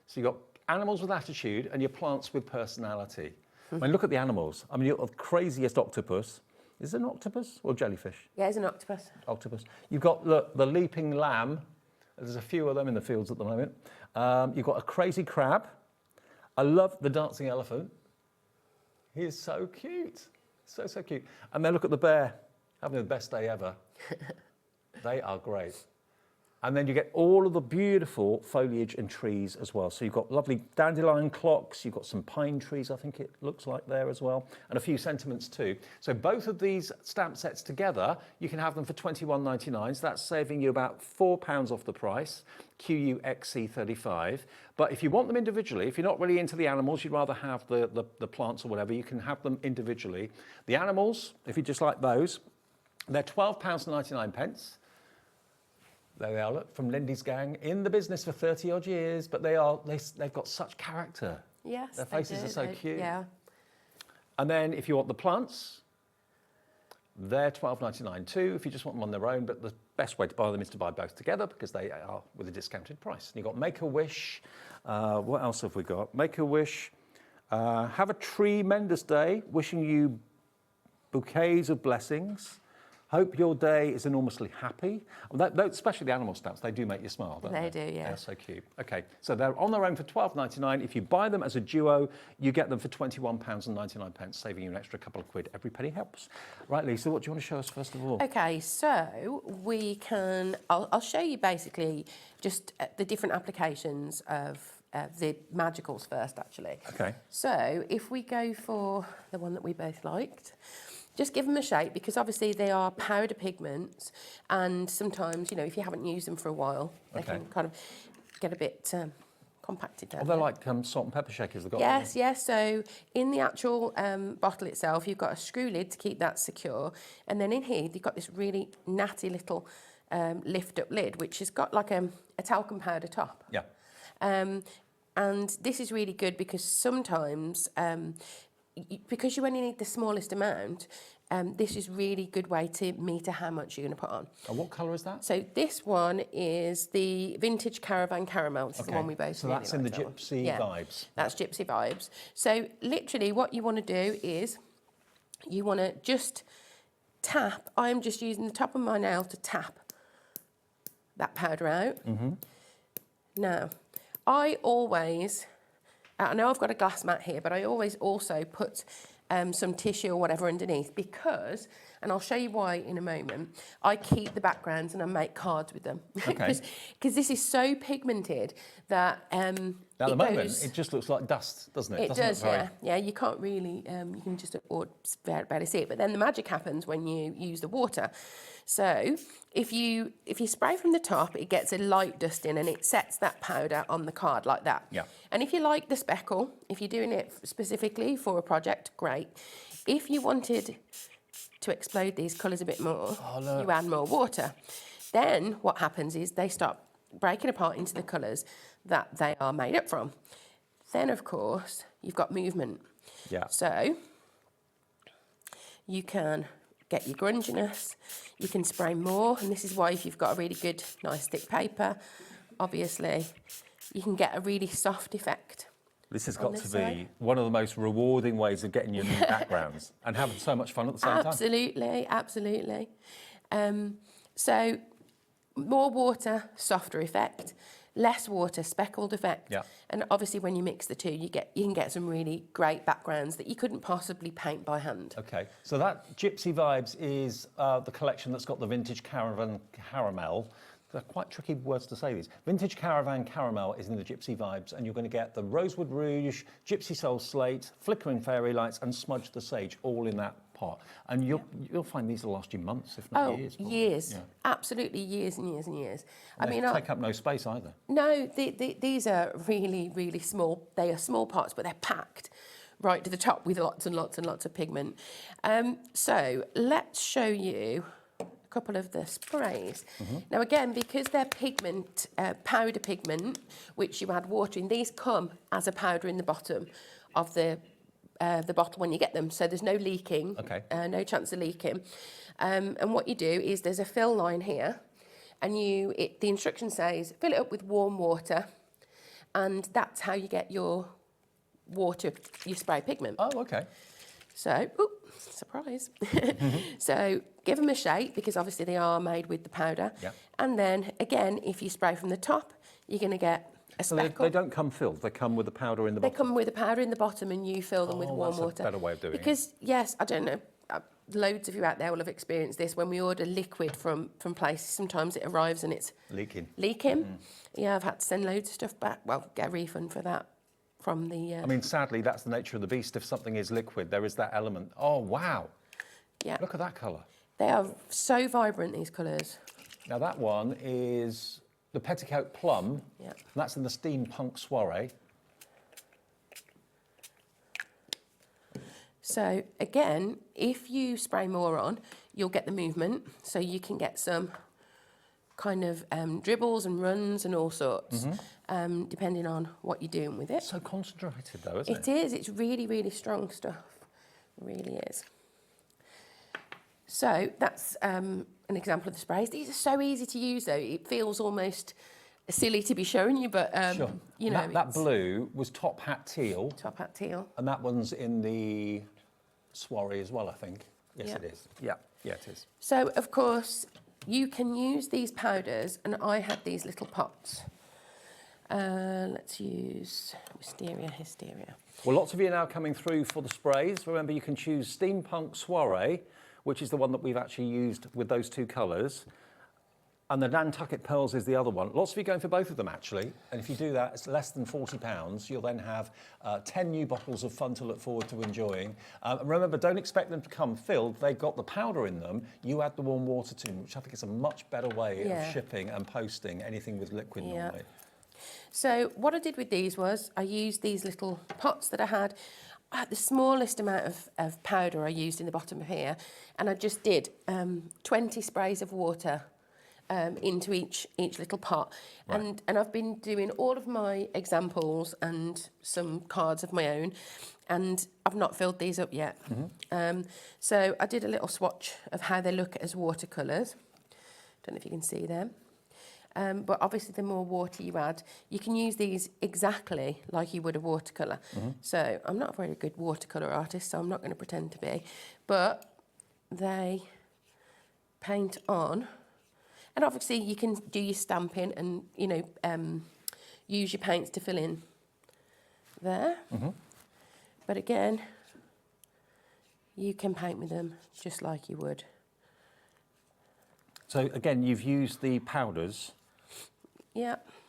S2: So you've got animals with attitude and your plants with personality. I mean, look at the animals. I mean, you're the craziest octopus. Is it an octopus or jellyfish?
S6: Yeah, it's an octopus.
S2: Octopus. You've got, look, the leaping lamb. There's a few of them in the fields at the moment. You've got a crazy crab. I love the dancing elephant. He is so cute. So, so cute. And then look at the bear, having the best day ever. They are great. And then you get all of the beautiful foliage and trees as well. So you've got lovely dandelion clocks, you've got some pine trees, I think it looks like there as well, and a few sentiments too. So both of these stamp sets together, you can have them for £21.99. So that's saving you about £4 off the price, QUXC35. But if you want them individually, if you're not really into the animals, you'd rather have the plants or whatever, you can have them individually. The animals, if you just like those, they're £12.99. There they are, look, from Lindy's gang, in the business for 30 odd years, but they've got such character.
S6: Yes,
S2: their faces are so cute.
S6: Yeah.
S2: And then if you want the plants, they're £12.99 too, if you just want them on their own, but the best way to buy them is to buy both together because they are with a discounted price. And you've got Make-A-Wish, what else have we got? Make-A-Wish, have a tremendous day, wishing you bouquets of blessings. Hope your day is enormously happy. Especially the animal stamps, they do make you smile, don't they?
S6: They do, yeah.
S2: They're so cute. Okay, so they're on their own for £12.99. If you buy them as a duo, you get them for £21.99, saving you an extra couple of quid. Every penny helps. Right, Lisa, what do you want to show us first of all?
S6: Okay, so we can, I'll show you basically just the different applications of the magicals first, actually.
S2: Okay.
S6: So if we go for the one that we both liked, just give them a shape because obviously they are powder pigments and sometimes, you know, if you haven't used them for a while, they can kind of get a bit compacted down.
S2: They're like salt and pepper shakers. They've got
S6: yes, yes. So in the actual bottle itself, you've got a screw lid to keep that secure. And then in here, you've got this really natty little lift-up lid, which has got like a talcum powder top.
S2: Yeah.
S6: And this is really good because sometimes... because you only need the smallest amount, this is really good way to meter how much you're going to put on.
S2: And what colour is that?
S6: So this one is the Vintage Caravan Caramel. This is the one we both
S2: So that's in the Gypsy vibes.
S6: That's Gypsy vibes. So literally what you want to do is you want to just tap. I'm just using the top of my nail to tap that powder out. Mm-hmm. Now, I always... I know I've got a glass mat here, but I always also put some tissue or whatever underneath because, and I'll show you why in a moment, I keep the backgrounds and I make cards with them. Because this is so pigmented that
S2: at the moment, it just looks like dust, doesn't it?
S6: It does, yeah. Yeah, you can't really, you can just barely see it. But then the magic happens when you use the water. So if you spray from the top, it gets a light dusting and it sets that powder on the card like that.
S2: Yeah.
S6: And if you like the speckle, if you're doing it specifically for a project, great. If you wanted to explode these colours a bit more, you add more water. Then what happens is they start breaking apart into the colours that they are made up from. Then, of course, you've got movement.
S2: Yeah.
S6: So you can get your grunginess, you can spray more, and this is why if you've got a really good, nice thick paper, obviously, you can get a really soft effect.
S2: This has got to be one of the most rewarding ways of getting your new backgrounds and having so much fun at the same time.
S6: Absolutely, absolutely. So more water, softer effect. Less water, speckled effect.
S2: Yeah.
S6: And obviously when you mix the two, you can get some really great backgrounds that you couldn't possibly paint by hand.
S2: Okay, so that Gypsy Vibes is the collection that's got the Vintage Caravan Caramel. They're quite tricky words to say these. Vintage Caravan Caramel is in the Gypsy Vibes, and you're going to get the Rosewood Rouge, Gypsy Soul Slate, Flickering Fairy Lights, and Smudge the Sage, all in that pot. And you'll find these will last you months, if not years. Probably.
S6: Years.
S2: Yeah.
S6: Absolutely years and years and years.
S2: And they take up no space either.
S6: No, these are really, really small. They are small pots, but they're packed right to the top with lots and lots and lots of pigment. So let's show you a couple of the sprays. Now again, because they're pigment, powder pigment, which you add water in, these come as a powder in the bottom of the bottle when you get them, so there's no leaking, no chance of leaking. And what you do is there's a fill line here, and the instruction says fill it up with warm water, and that's how you get your spray pigment.
S2: Oh, okay.
S6: So, surprise. So give them a shake, because obviously they are made with the powder.
S2: Yeah.
S6: And then again, if you spray from the top, you're going to get a speckle.
S2: They don't come filled, they come with the powder in the bottom?
S6: They come with the powder in the bottom, and you fill them with warm water.
S2: That's a better way of doing it.
S6: Because, yes, I don't know, loads of you out there will have experienced this. When we order liquid from places, sometimes it arrives and it's
S2: leaking.
S6: Yeah, I've had to send loads of stuff back. Well, get a refund for that from the...
S2: I mean, sadly, that's the nature of the beast. If something is liquid, there is that element. Oh, wow.
S6: Yeah.
S2: Look at that colour.
S6: They are so vibrant, these colours.
S2: Now, that one is the Petticoat Plum.
S6: Yeah.
S2: And that's in the Steampunk Soiree.
S6: So, again, if you spray more on, you'll get the movement. So you can get some kind of dribbles and runs and all sorts, depending on what you're doing with it.
S2: So concentrated, though, isn't it?
S6: It is. It's really, really strong stuff. It really is. So that's an example of the sprays. These are so easy to use, though. It feels almost silly to be showing you, but
S2: sure.
S6: you know,
S2: that blue was Top Hat Teal.
S6: Top Hat Teal.
S2: And that one's in the Soiree as well, I think. Yes,
S6: Yeah.
S2: it is. Yeah, it is.
S6: So, of course, you can use these powders, and I had these little pots. Let's use Hysteria.
S2: Well, lots of you are now coming through for the sprays. Remember, you can choose Steampunk Soiree, which is the one that we've actually used with those two colours. And the Nantucket Pearls is the other one. Lots of you going for both of them, actually. And if you do that, it's less than £40. You'll then have 10 new bottles of fun to look forward to enjoying. Remember, don't expect them to come filled. They've got the powder in them. You add the warm water to them, which I think is a much better way of shipping and posting anything with liquid normally.
S6: So what I did with these was I used these little pots that I had. I had the smallest amount of powder I used in the bottom of here. And I just did 20 sprays of water into each little pot. Right. And I've been doing all of my examples and some cards of my own, and I've not filled these up yet. So I did a little swatch of how they look as watercolours. Don't know if you can see them. But obviously the more water you add, you can use these exactly like you would a watercolour. So I'm not a very good watercolour artist, so I'm not going to pretend to be. But they paint on. And obviously you can do your stamping and, you know, use your paints to fill in there. But again, you can paint with them just like you would.
S2: So again, you've used the powders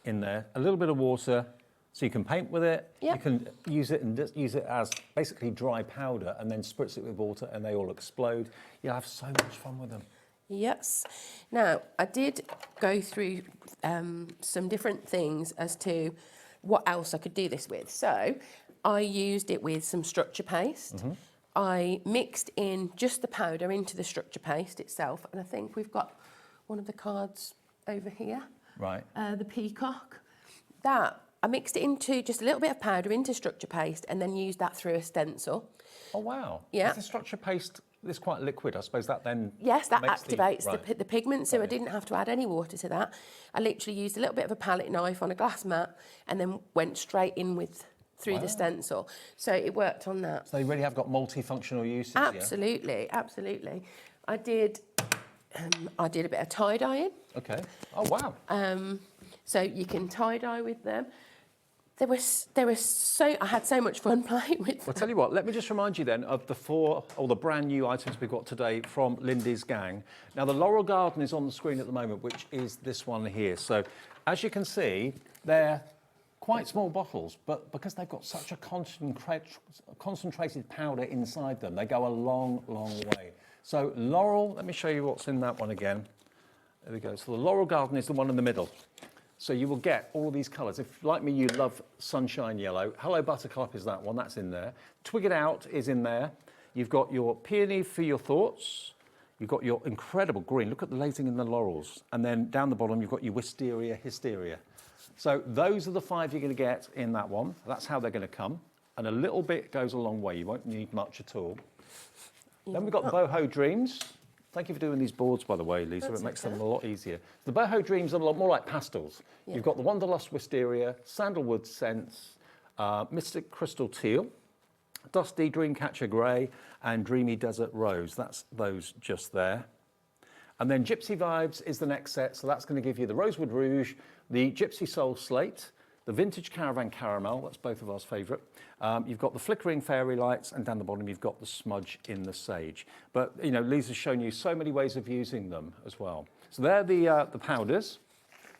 S2: in there, a little bit of water, so you can paint with it. You can use it and just use it as basically dry powder and then spritz it with water and they all explode. You'll have so much fun with them.
S6: Yes. Now, I did go through some different things as to what else I could do this with. So I used it with some structure paste. I mixed in just the powder into the structure paste itself. And I think we've got one of the cards over here.
S2: Right.
S6: The peacock. That, I mixed it into just a little bit of powder into structure paste and then used that through a stencil.
S2: Oh, wow.
S6: Yeah.
S2: Is the structure paste... It's quite liquid, I suppose that then...
S6: Yes, that
S2: makes
S6: activates the pigment, so I didn't have to add any water to that. I literally used a little bit of a palette knife on a glass mat and then went straight in through the stencil. So it worked on that.
S2: So they really have got multifunctional uses,
S6: Absolutely, absolutely. I did a bit of tie-dyeing.
S2: Okay. Oh, wow.
S6: So you can tie-dye with them. I had so much fun playing with them.
S2: Well, tell you what, let me just remind you then of the brand new items we've got today from Lindy's gang. Now, the Laurel Garden is on the screen at the moment, which is this one here. So, as you can see, they're quite small bottles, but because they've got such a concentrated powder inside them, they go a long, long way. So Laurel, let me show you what's in that one again. There we go. So the Laurel Garden is the one in the middle. So you will get all of these colours. If, like me, you love Sunshine Yellow, Hello Buttercup is that one, that's in there. Twig It Out is in there. You've got your Peony for your thoughts. You've got your incredible green. Look at the lacing in the laurels. And then down the bottom, you've got your Wisteria Hysteria. So those are the 5 you're going to get in that one. That's how they're going to come. And a little bit goes a long way. You won't need much at all. Then we've got the Boho Dreams. Thank you for doing these boards, by the way, Lisa. It makes them a lot easier. The Boho Dreams are a lot more like pastels. Yeah. You've got the Wanderlust Wisteria, Sandalwood Scents, Mystic Crystal Teal, Dusty Dreamcatcher Grey, and Dreamy Desert Rose. That's those just there. And then Gypsy Vibes is the next set. So that's going to give you the Rosewood Rouge, the Gypsy Soul Slate, the Vintage Caravan Caramel, that's both of ours favourite. You've got the Flickering Fairy Lights, and down the bottom you've got the Smudge in the Sage. But, you know, Lisa's shown you so many ways of using them as well. So they're the powders,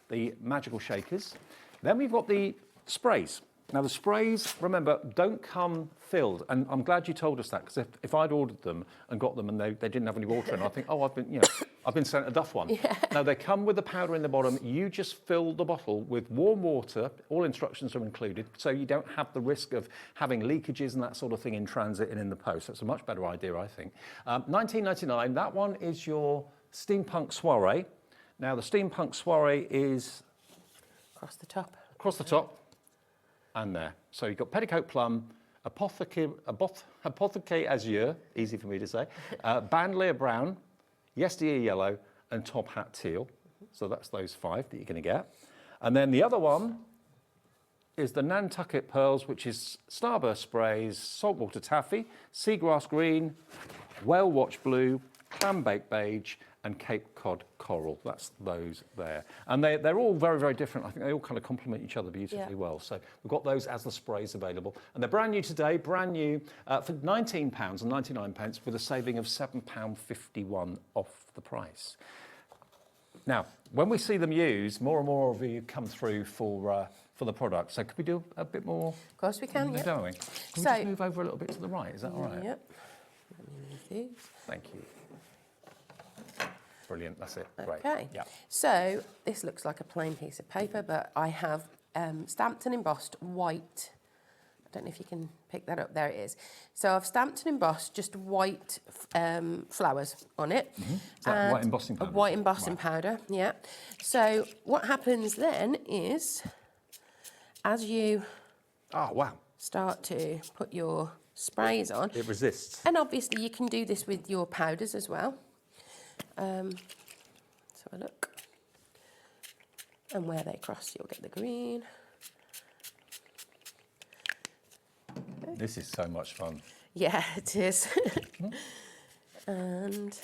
S2: the magical shakers. Then we've got the sprays. Now the sprays, remember, don't come filled, and I'm glad you told us that, because if I'd ordered them and got them and they didn't have any water in, I think, oh, I've been sent a duff one. Yeah. No, they come with the powder in the bottom. You just fill the bottle with warm water. All instructions are included, so you don't have the risk of having leakages and that sort of thing in transit and in the post. That's a much better idea, I think. $19.99. That one is your Steampunk Soiree. Now the Steampunk Soiree is
S6: across the top.
S2: Across the top. And there. So you've got Petticoat Plum, Apothecary Azure, easy for me to say, Bandolier Brown, Yesteryear Yellow, and Top Hat Teal. So that's those 5 that you're going to get. And then the other one is the Nantucket Pearls, which is Starburst Sprays, Saltwater Taffy, Seagrass Green, Whale Watch Blue, Clambake Beige, and Cape Cod Coral. That's those there. And they're all very, very different. I think they all kind of complement each other beautifully well. So we've got those as the sprays available. And they're brand new today, brand new for £19.99 with a saving of £7.51 off the price. Now, when we see them used, more and more of you come through for the product. So could we do a bit more?
S6: Of course we can,
S2: Don't we? Can we just move over a little bit to the right? Is that all right?
S6: Yep. Let me move these.
S2: Thank you. Brilliant, that's it.
S6: Okay.
S2: Great. Yeah.
S6: So this looks like a plain piece of paper, but I have stamped and embossed white. I don't know if you can pick that up. There it is. So I've stamped and embossed just white flowers on it.
S2: Mm-hmm. Is that white embossing powder?
S6: White embossing powder, yeah. So what happens then is, as you start to put your sprays on,
S2: it resists.
S6: And obviously you can do this with your powders as well. So I look, and where they cross, you'll get the green. Okay.
S2: This is so much fun.
S6: Yeah, it is. And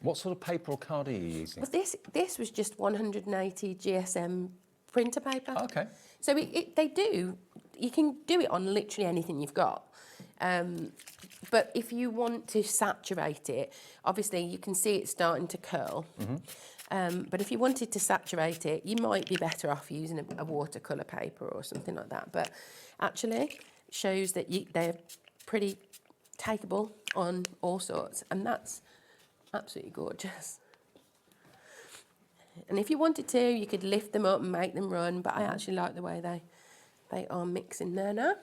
S2: what sort of paper or card are you using?
S6: Well, this was just 180 GSM printer paper.
S2: Okay.
S6: So you can do it on literally anything you've got. But if you want to saturate it, obviously you can see it starting to curl. Mm-hmm. But if you wanted to saturate it, you might be better off using a watercolour paper or something like that. But actually, it shows that they're pretty takeable on all sorts, and that's absolutely gorgeous. And if you wanted to, you could lift them up and make them run, but I actually like the way they are mixing there now.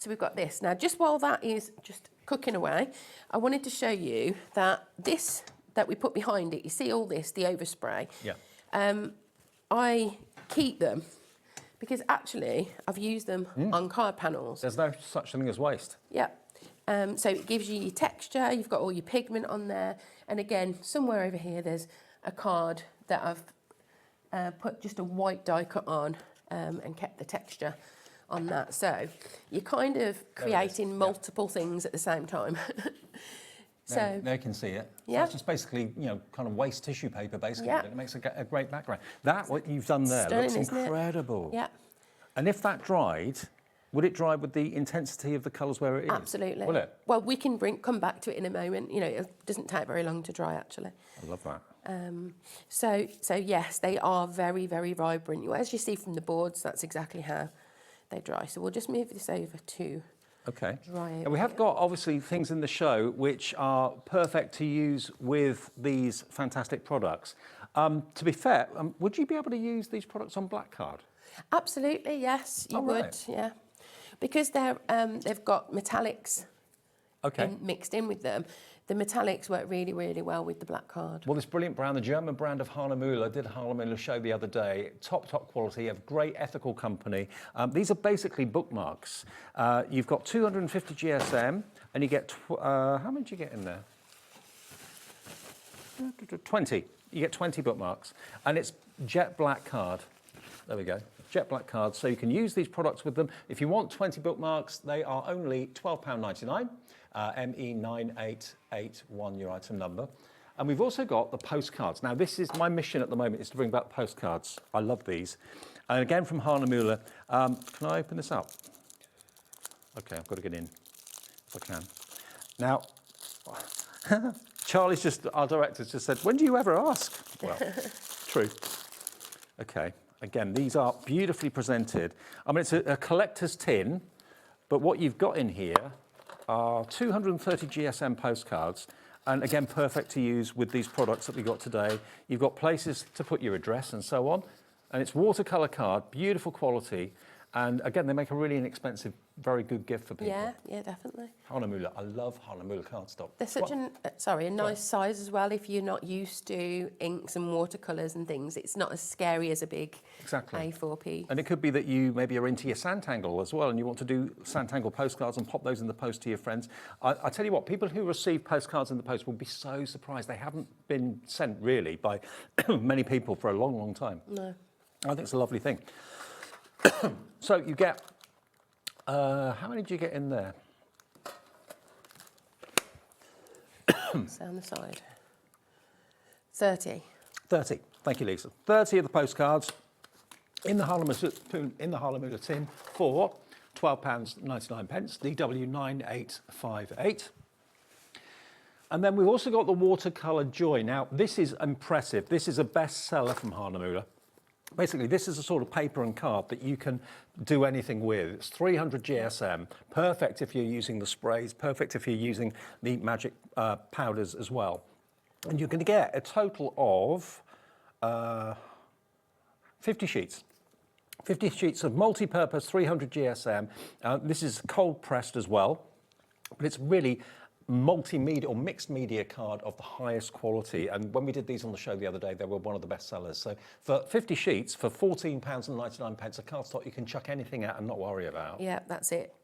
S6: So we've got this. Now, just while that is just cooking away, I wanted to show you that this that we put behind it, you see all this, the overspray?
S2: Yeah.
S6: I keep them because actually I've used them on card panels.
S2: There's no such thing as waste.
S6: Yeah. So it gives you your texture, you've got all your pigment on there. And again, somewhere over here, there's a card that I've put just a white die cut on and kept the texture on that. So you're kind of creating multiple things at the same time. So
S2: now you can see it.
S6: Yeah.
S2: So it's just basically, kind of waste tissue paper, basically.
S6: Yeah.
S2: And it makes a great background. That, what you've done there,
S6: Stunning,
S2: looks
S6: isn't it?
S2: incredible.
S6: Yeah.
S2: And if that dried, Would it dry with the intensity of the colours where it is?
S6: Absolutely.
S2: Will it?
S6: Well, we can come back to it in a moment. You know, it doesn't take very long to dry, actually.
S2: I love that.
S6: So yes, they are very, very vibrant. As you see from the boards, that's exactly how they dry. So we'll just move this over to dry.
S2: And we have got obviously things in the show which are perfect to use with these fantastic products. To be fair, would you be able to use these products on black card?
S6: Absolutely, yes, you would.
S2: Right.
S6: Yeah, because they've got metallics mixed in with them. The metallics work really, really well with the black card.
S2: Well, this brilliant brand, the German brand of Hahnemühle, did a Hahnemühle show the other day. Top quality, a great ethical company. These are basically bookmarks. You've got 250 GSM, and you get, how many do you get in there? 20. You get 20 bookmarks, and it's jet black card. There we go. Jet black cards, so you can use these products with them. If you want 20 bookmarks, they are only £12.99. ME9881, your item number. And we've also got the postcards. Now, this is my mission at the moment, is to bring back postcards. I love these. And again, from Hahnemühle. Can I open this up? Okay, I've got to get in, if I can. Now, Charlie's our director's just said, when do you ever ask? Well, true. Okay, again, these are beautifully presented. I mean, it's a collector's tin, but what you've got in here are 230 GSM postcards, and again, perfect to use with these products that we got today. You've got places to put your address and so on, and it's watercolour card, beautiful quality, and again, they make a really inexpensive, very good gift for people.
S6: Yeah, definitely.
S2: Hahnemühle, I love Hahnemühle cardstock.
S6: They're such a nice size as well. If you're not used to inks and watercolours and things, it's not as scary as a big A4 piece.
S2: And it could be that you maybe are into your Santangle as well, and you want to do Santangle postcards and pop those in the post to your friends. I tell you what, people who receive postcards in the post will be so surprised. They haven't been sent really by many people for a long, long time.
S6: No.
S2: I think it's a lovely thing. So you get, how many do you get in there?
S6: So on the side. 30.
S2: 30. Thank you, Lisa. 30 of the postcards in the Hahnemühle tin for £12.99, DW9858. And then we've also got the watercolour Joy. Now, this is impressive. This is a bestseller from Hahnemühle. Basically, this is a sort of paper and card that you can do anything with. It's 300 GSM, perfect if you're using the sprays, perfect if you're using the magic powders as well. And you're going to get a total of 50 sheets. 50 sheets of multi-purpose 300 GSM. This is cold pressed as well, but it's really multimedia or mixed media card of the highest quality, and when we did these on the show the other day, they were one of the best sellers. So for 50 sheets for £14.99, a cardstock you can chuck anything at and not worry about.
S6: Yeah, that's it.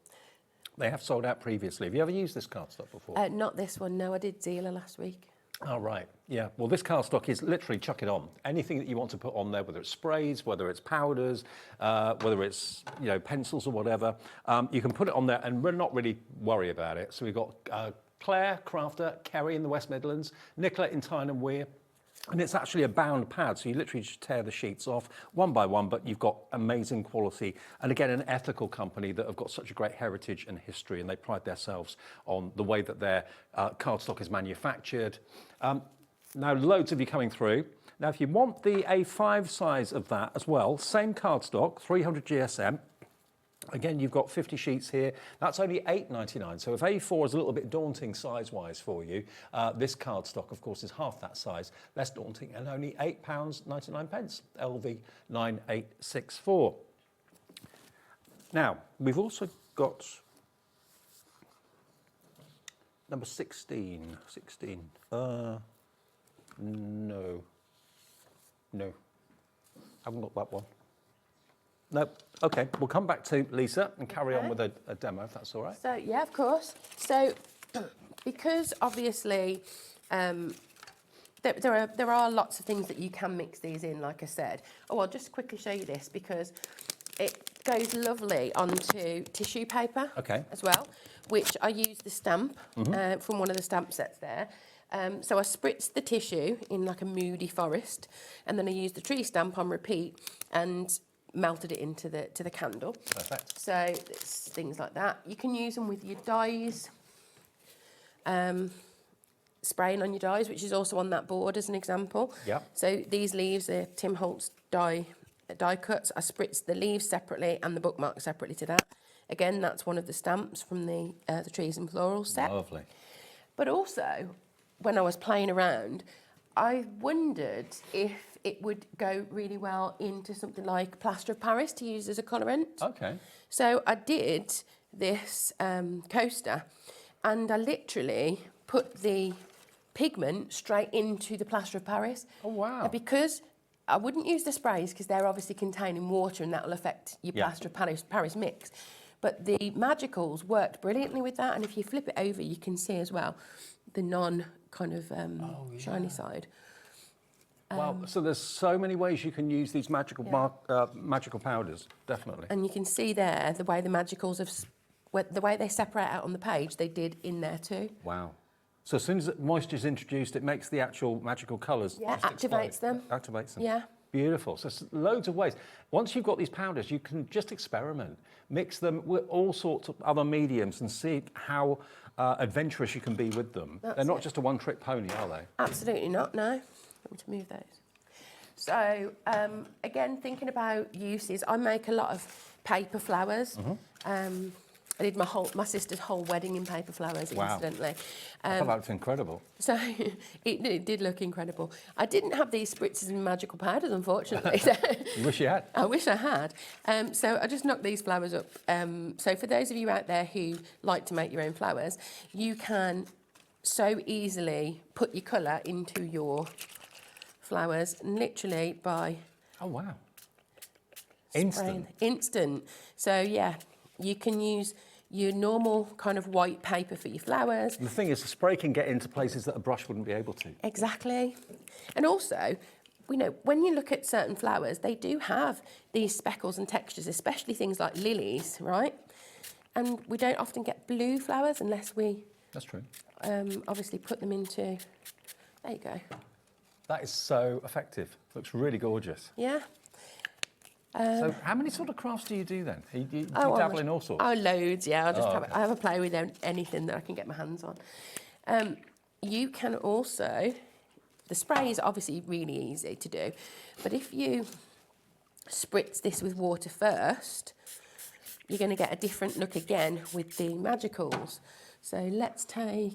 S2: They have sold out previously. Have you ever used this cardstock before?
S6: Not this one, no. I did Zila last week.
S2: Oh, right. Yeah. Well, this cardstock is literally chuck it on. Anything that you want to put on there, whether it's sprays, whether it's powders, whether it's, pencils or whatever, you can put it on there and not really worry about it. So we've got Claire, Crafter, Kerry in the West Midlands, Nicola in Tyne and Wear. And it's actually a bound pad, so you literally just tear the sheets off one by one, but you've got amazing quality. And again, an ethical company that have got such a great heritage and history, and they pride themselves on the way that their cardstock is manufactured. Now, loads of you coming through. Now, if you want the A5 size of that as well, same cardstock, 300 GSM. Again, you've got 50 sheets here. That's only £8.99. So if A4 is a little bit daunting size-wise for you, this cardstock, of course, is half that size, less daunting, and only £8.99, LV 9864. Now, we've also got number 16. 16. No. Haven't got that one. No. Okay, we'll come back to Lisa and carry on with a demo, if that's all right.
S6: So, yeah, of course. So, because obviously there are lots of things that you can mix these in, like I said. Oh, I'll just quickly show you this because it goes lovely onto tissue paper as well, which I use the stamp from one of the stamp sets there. So I spritz the tissue in like a moody forest, and then I use the tree stamp on repeat, and melted it into the candle.
S2: Perfect.
S6: So it's things like that. You can use them with your dyes, spraying on your dyes, which is also on that board as an example.
S2: Yeah.
S6: So these leaves are Tim Holtz die cuts. I spritz the leaves separately and the bookmark separately to that. Again, that's one of the stamps from the trees and florals set.
S2: Lovely.
S6: But also, when I was playing around, I wondered if it would go really well into something like plaster of Paris to use as a colourant.
S2: Okay.
S6: So I did this coaster, and I literally put the pigment straight into the plaster of Paris.
S2: Oh, wow.
S6: And because I wouldn't use the sprays because they're obviously containing water and that will affect your plaster of Paris mix. But the Magicals worked brilliantly with that, and if you flip it over, you can see as well the non-kind of shiny side.
S2: Wow, so there's so many ways you can use these magical powders, definitely.
S6: And you can see there the way the Magicals the way they separate out on the page, they did in there too.
S2: Wow. So as soon as moisture is introduced, it makes the actual magical colours.
S6: Yeah, activates them.
S2: Activates them.
S6: Yeah.
S2: Beautiful. So loads of ways. Once you've got these powders, you can just experiment. Mix them with all sorts of other mediums and see how adventurous you can be with them. They're not just a one-trick pony, are they?
S6: Absolutely not, no. I'm going to move those. So, again, thinking about uses, I make a lot of paper flowers. I did my sister's whole wedding in paper flowers, incidentally.
S2: I thought that was incredible.
S6: So it did look incredible. I didn't have these spritzes and magical powders, unfortunately.
S2: You wish you had.
S6: I wish I had. So I just knocked these flowers up. So for those of you out there who like to make your own flowers, you can so easily put your colour into your flowers, literally by...
S2: Oh, wow.
S6: Instant. Instant. So, yeah, you can use your normal kind of white paper for your flowers.
S2: And the thing is, the spray can get into places that a brush wouldn't be able to.
S6: Exactly. And also, you know, when you look at certain flowers, they do have these speckles and textures, especially things like lilies, right? And we don't often get blue flowers unless we...
S2: That's true.
S6: Obviously put them into... There you go.
S2: That is so effective. Looks really gorgeous.
S6: Yeah.
S2: So how many sort of crafts do you do then? Do you dabble in all sorts?
S6: Oh, loads, yeah. I have a play with anything that I can get my hands on. You can also... The spray is obviously really easy to do, but if you spritz this with water first, you're going to get a different look again with the Magicals. So let's do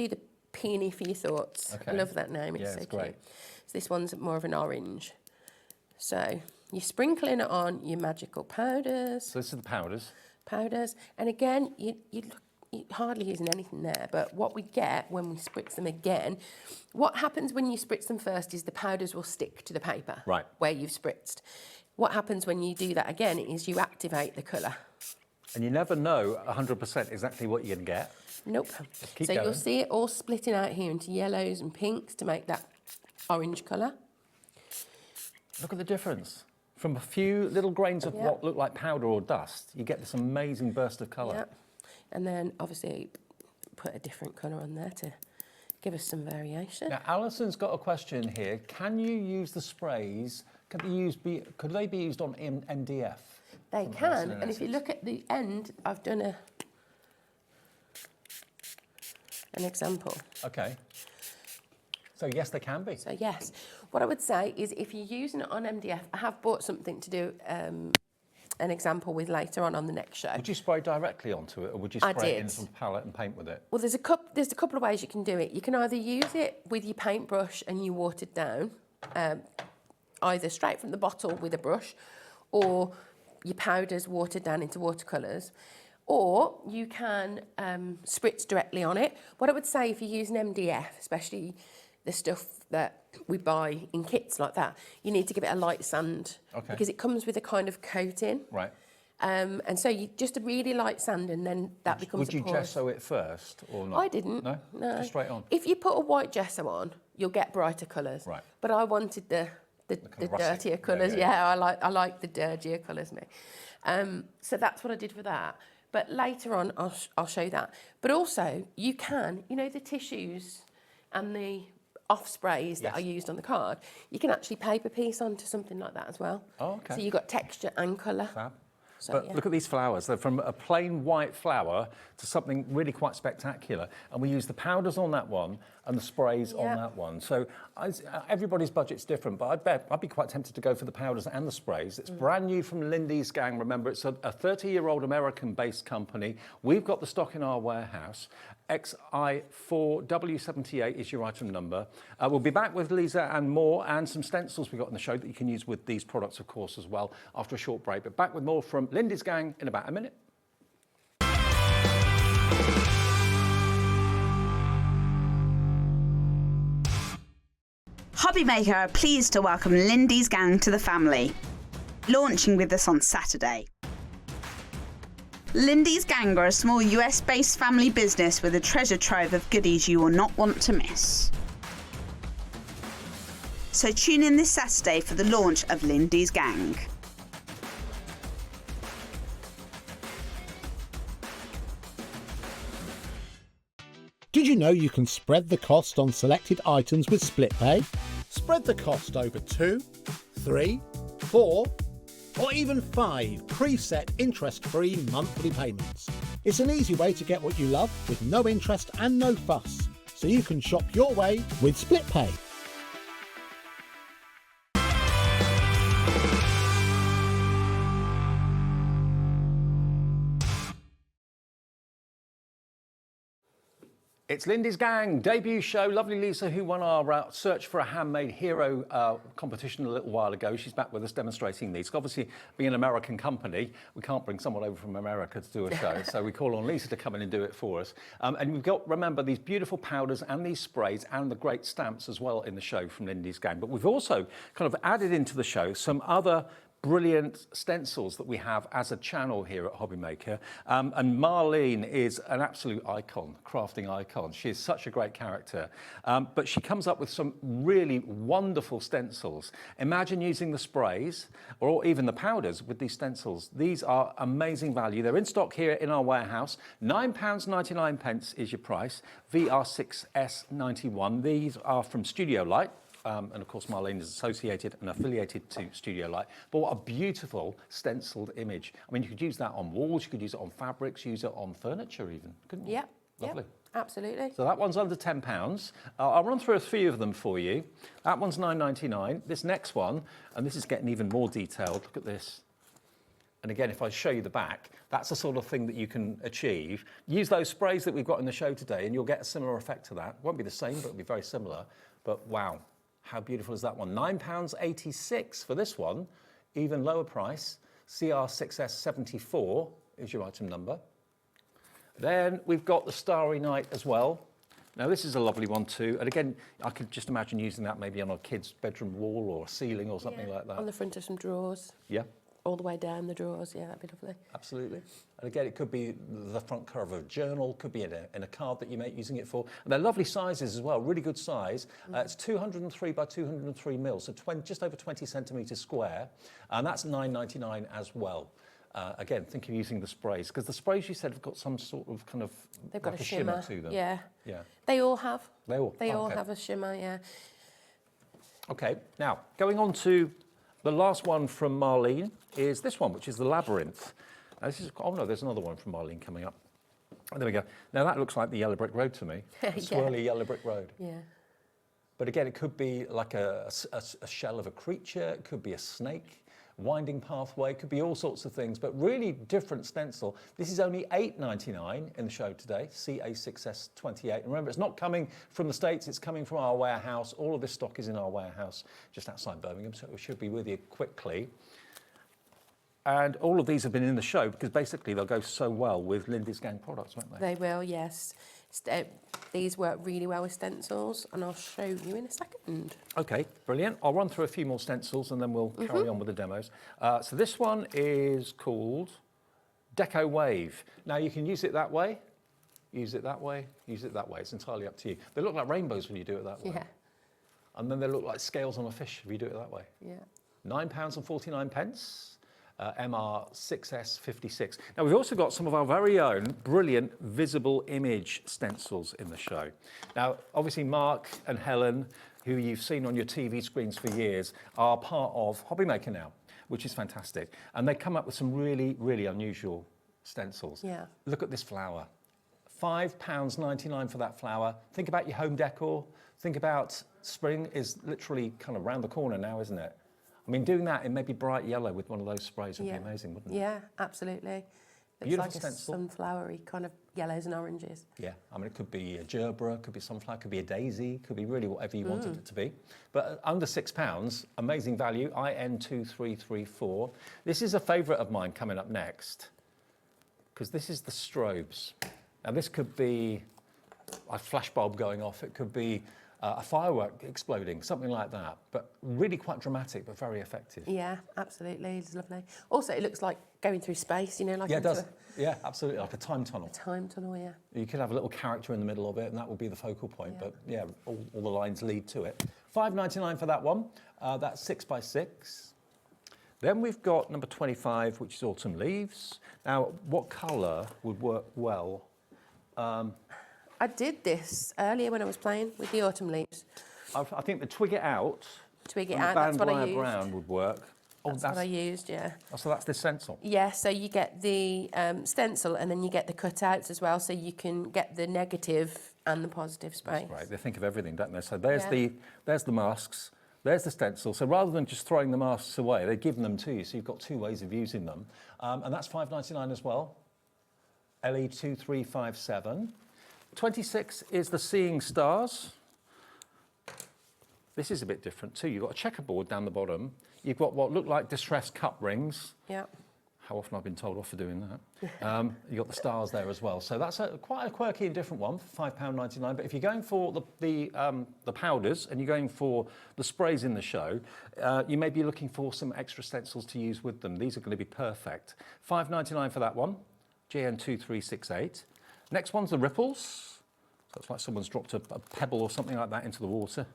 S6: the Peony for Your Thoughts.
S2: Okay.
S6: I love that name, it's so
S2: great.
S6: cute. So this one's more of an orange. So you're sprinkling it on your magical powders.
S2: So this is the powders.
S6: Powders. And again, you're hardly using anything there, but what we get when we spritz them again, what happens when you spritz them first is the powders will stick to the paper where you've spritzed. What happens when you do that again is you activate the colour.
S2: And you never know 100% exactly what you're going to get.
S6: Nope. So you'll see it all splitting out here into yellows and pinks to make that orange colour.
S2: Look at the difference. From a few little grains of what look like powder or dust, you get this amazing burst of colour.
S6: Yep. And then obviously put a different colour on there to give us some variation.
S2: Now, Alison's got a question here. Can you use the sprays? Could they be used on MDF?
S6: They can, and if you look at the end, I've done an example.
S2: Okay. So yes, they can be.
S6: So yes, what I would say is if you're using it on MDF, I have bought something to do an example with later on the next show.
S2: Would you spray directly onto it, or would you spray it in some palette and paint with it?
S6: Well, there's a couple of ways you can do it. You can either use it with your paintbrush and you water it down, either straight from the bottle with a brush, or your powders watered down into watercolours, or you can spritz directly on it. What I would say if you're using MDF, especially the stuff that we buy in kits like that, you need to give it a light sand because it comes with a kind of coating.
S2: Right.
S6: And so you just a really light sand, and then that becomes.
S2: Would you gesso it first or not?
S6: I didn't.
S2: No. Just straight on.
S6: If you put a white gesso on, you'll get brighter colours.
S2: Right.
S6: But I wanted the dirtier colours. Yeah, I like the dirtier colours, me. So that's what I did for that. But later on, I'll show you that. But also, you can, the tissues and the off sprays that are used on the card, you can actually paper piece onto something like that as well.
S2: Oh, okay.
S6: So you've got texture and colour.
S2: Fab.
S6: So,
S2: But
S6: yeah.
S2: look at these flowers. They're from a plain white flower to something really quite spectacular. And we use the powders on that one and the sprays on that one. So everybody's budget's different, but I bet I'd be quite tempted to go for the powders and the sprays. It's brand new from Lindy's Gang. Remember, it's a 30-year-old American-based company. We've got the stock in our warehouse. XI4W78 is your item number. We'll be back with Lisa and more, and some stencils we've got in the show that you can use with these products, of course, as well, after a short break. But back with more from Lindy's Gang in about a minute.
S13: HobbyMaker are pleased to welcome Lindy's Gang to the family, launching with us on Saturday. Lindy's Gang are a small US-based family business with a treasure trove of goodies you will not want to miss. So tune in this Saturday for the launch of Lindy's Gang.
S7: Did you know you can spread the cost on selected items with split pay? Spread the cost over 2, 3, 4, or even 5 preset interest-free monthly payments. It's an easy way to get what you love with no interest and no fuss, so you can shop your way with split pay.
S2: It's Lindy's Gang debut show. Lovely Lisa, who won our Search for a Handmade Hero competition a little while ago. She's back with us demonstrating these. Obviously, being an American company, we can't bring someone over from America to do a show, so we call on Lisa to come in and do it for us. And we've got, remember, these beautiful powders and these sprays and the great stamps as well in the show from Lindy's Gang. But we've also kind of added into the show some other brilliant stencils that we have as a channel here at HobbyMaker. And Marlene is an absolute icon, crafting icon. She is such a great character. But she comes up with some really wonderful stencils. Imagine using the sprays or even the powders with these stencils. These are amazing value. They're in stock here in our warehouse. £9.99 is your price. VR6S91. These are from Studio Light. And of course, Marlene is associated and affiliated to Studio Light. But what a beautiful stenciled image. I mean, you could use that on walls, you could use it on fabrics, use it on furniture even, couldn't you?
S6: Yep.
S2: Lovely.
S6: Yep, absolutely.
S2: So that one's under £10. I'll run through a few of them for you. That one's £9.99. This next one, and this is getting even more detailed. Look at this. And again, if I show you the back, that's the sort of thing that you can achieve. Use those sprays that we've got in the show today and you'll get a similar effect to that. Won't be the same, but it'll be very similar. But wow. How beautiful is that one? £9.86 for this one, even lower price. CR6S74 is your item number. Then we've got the Starry Night as well. Now this is a lovely one too. And again, I could just imagine using that maybe on a kid's bedroom wall or a ceiling or something like that.
S6: On the front of some drawers.
S2: Yeah.
S6: All the way down the drawers, yeah, that'd be lovely.
S2: Absolutely. And again, it could be the front cover of a journal, could be in a card that you make using it for. And they're lovely sizes as well, really good size. It's 203 by 203 mils, so just over 20 centimetres square. And that's £9.99 as well. Again, think of using the sprays, because the sprays you said have got some sort of kind of
S6: They've got
S2: like
S6: a shimmer
S2: to them.
S6: Yeah.
S2: Yeah.
S6: They all have.
S2: They all
S6: all have a shimmer, yeah.
S2: Okay, now going on to the last one from Marlene is this one, which is the Labyrinth. Now this is, oh no, there's another one from Marlene coming up. Oh, there we go. Now that looks like the yellow brick road to me.
S6: Yeah.
S2: Swirly yellow brick road.
S6: Yeah.
S2: But again, it could be like a shell of a creature, it could be a snake, winding pathway, it could be all sorts of things, but really different stencil. This is only $8.99 in the show today, CA6S28. And remember, it's not coming from the States, it's coming from our warehouse. All of this stock is in our warehouse just outside Birmingham, so it should be with you quickly. And all of these have been in the show because basically they'll go so well with Lindy's Gang products, won't they?
S6: They will, yes. These work really well with stencils, and I'll show you in a second.
S2: Okay, brilliant. I'll run through a few more stencils and then we'll carry on with the demos. So this one is called Deco Wave. Now you can use it that way, use it that way, use it that way. It's entirely up to you. They look like rainbows when you do it that way.
S6: Yeah.
S2: And then they look like scales on a fish if you do it that way.
S6: Yeah.
S2: £9.49. MR6S56. Now we've also got some of our very own brilliant visible image stencils in the show. Now obviously Mark and Helen, who you've seen on your TV screens for years, are part of HobbyMaker now, which is fantastic. And they come up with some really, really unusual stencils.
S6: Yeah.
S2: Look at this flower. £5.99 for that flower. Think about your home decor. Think about spring is literally kind of round the corner now, isn't it? I mean, doing that in maybe bright yellow with one of those sprays would be amazing, wouldn't it?
S6: Yeah, absolutely. It's
S2: Beautiful
S6: like
S2: stencil.
S6: a sunflowery kind of yellows and oranges.
S2: Yeah, I mean, it could be a gerbera, could be sunflower, could be a daisy, could be really whatever you wanted it to be. But under £6, amazing value, IN2334. This is a favourite of mine coming up next, because this is the strobes. Now, this could be a flashbulb going off, it could be a firework exploding, something like that. But really quite dramatic, but very effective.
S6: Yeah, absolutely. It's lovely. Also, it looks like going through space, you know, like
S2: yeah, it does. Yeah, absolutely, like a time tunnel.
S6: A time tunnel, yeah.
S2: You could have a little character in the middle of it, and that will be the focal point. Yeah. But yeah, all the lines lead to it. £5.99 for that one. That's 6x6. Then we've got number 25, which is autumn leaves. Now, what colour would work well?
S6: I did this earlier when I was playing with the autumn leaves.
S2: I think the twig it out.
S6: Twig it
S2: and
S6: out, that's what I
S2: wire
S6: used.
S2: brown would work.
S6: That's what I used, yeah.
S2: Oh, so that's the stencil?
S6: Yeah, so you get the stencil and then you get the cutouts as well, so you can get the negative and the positive sprays.
S2: That's right, they think of everything, don't they? So there's the masks, there's the stencil. So rather than just throwing the masks away, they give them to you, so you've got two ways of using them. And that's £5.99 as well. LE2357. 26 is the Seeing Stars. This is a bit different too. You've got a checkerboard down the bottom. You've got what look like distressed cup rings.
S6: Yeah.
S2: How often I've been told off for doing that. You've got the stars there as well. So that's quite a quirky and different one for £5.99. But if you're going for the powders and you're going for the sprays in the show, you may be looking for some extra stencils to use with them. These are going to be perfect. £5.99 for that one, JN2368. Next one's the ripples. So it's like someone's dropped a pebble or something like that into the water.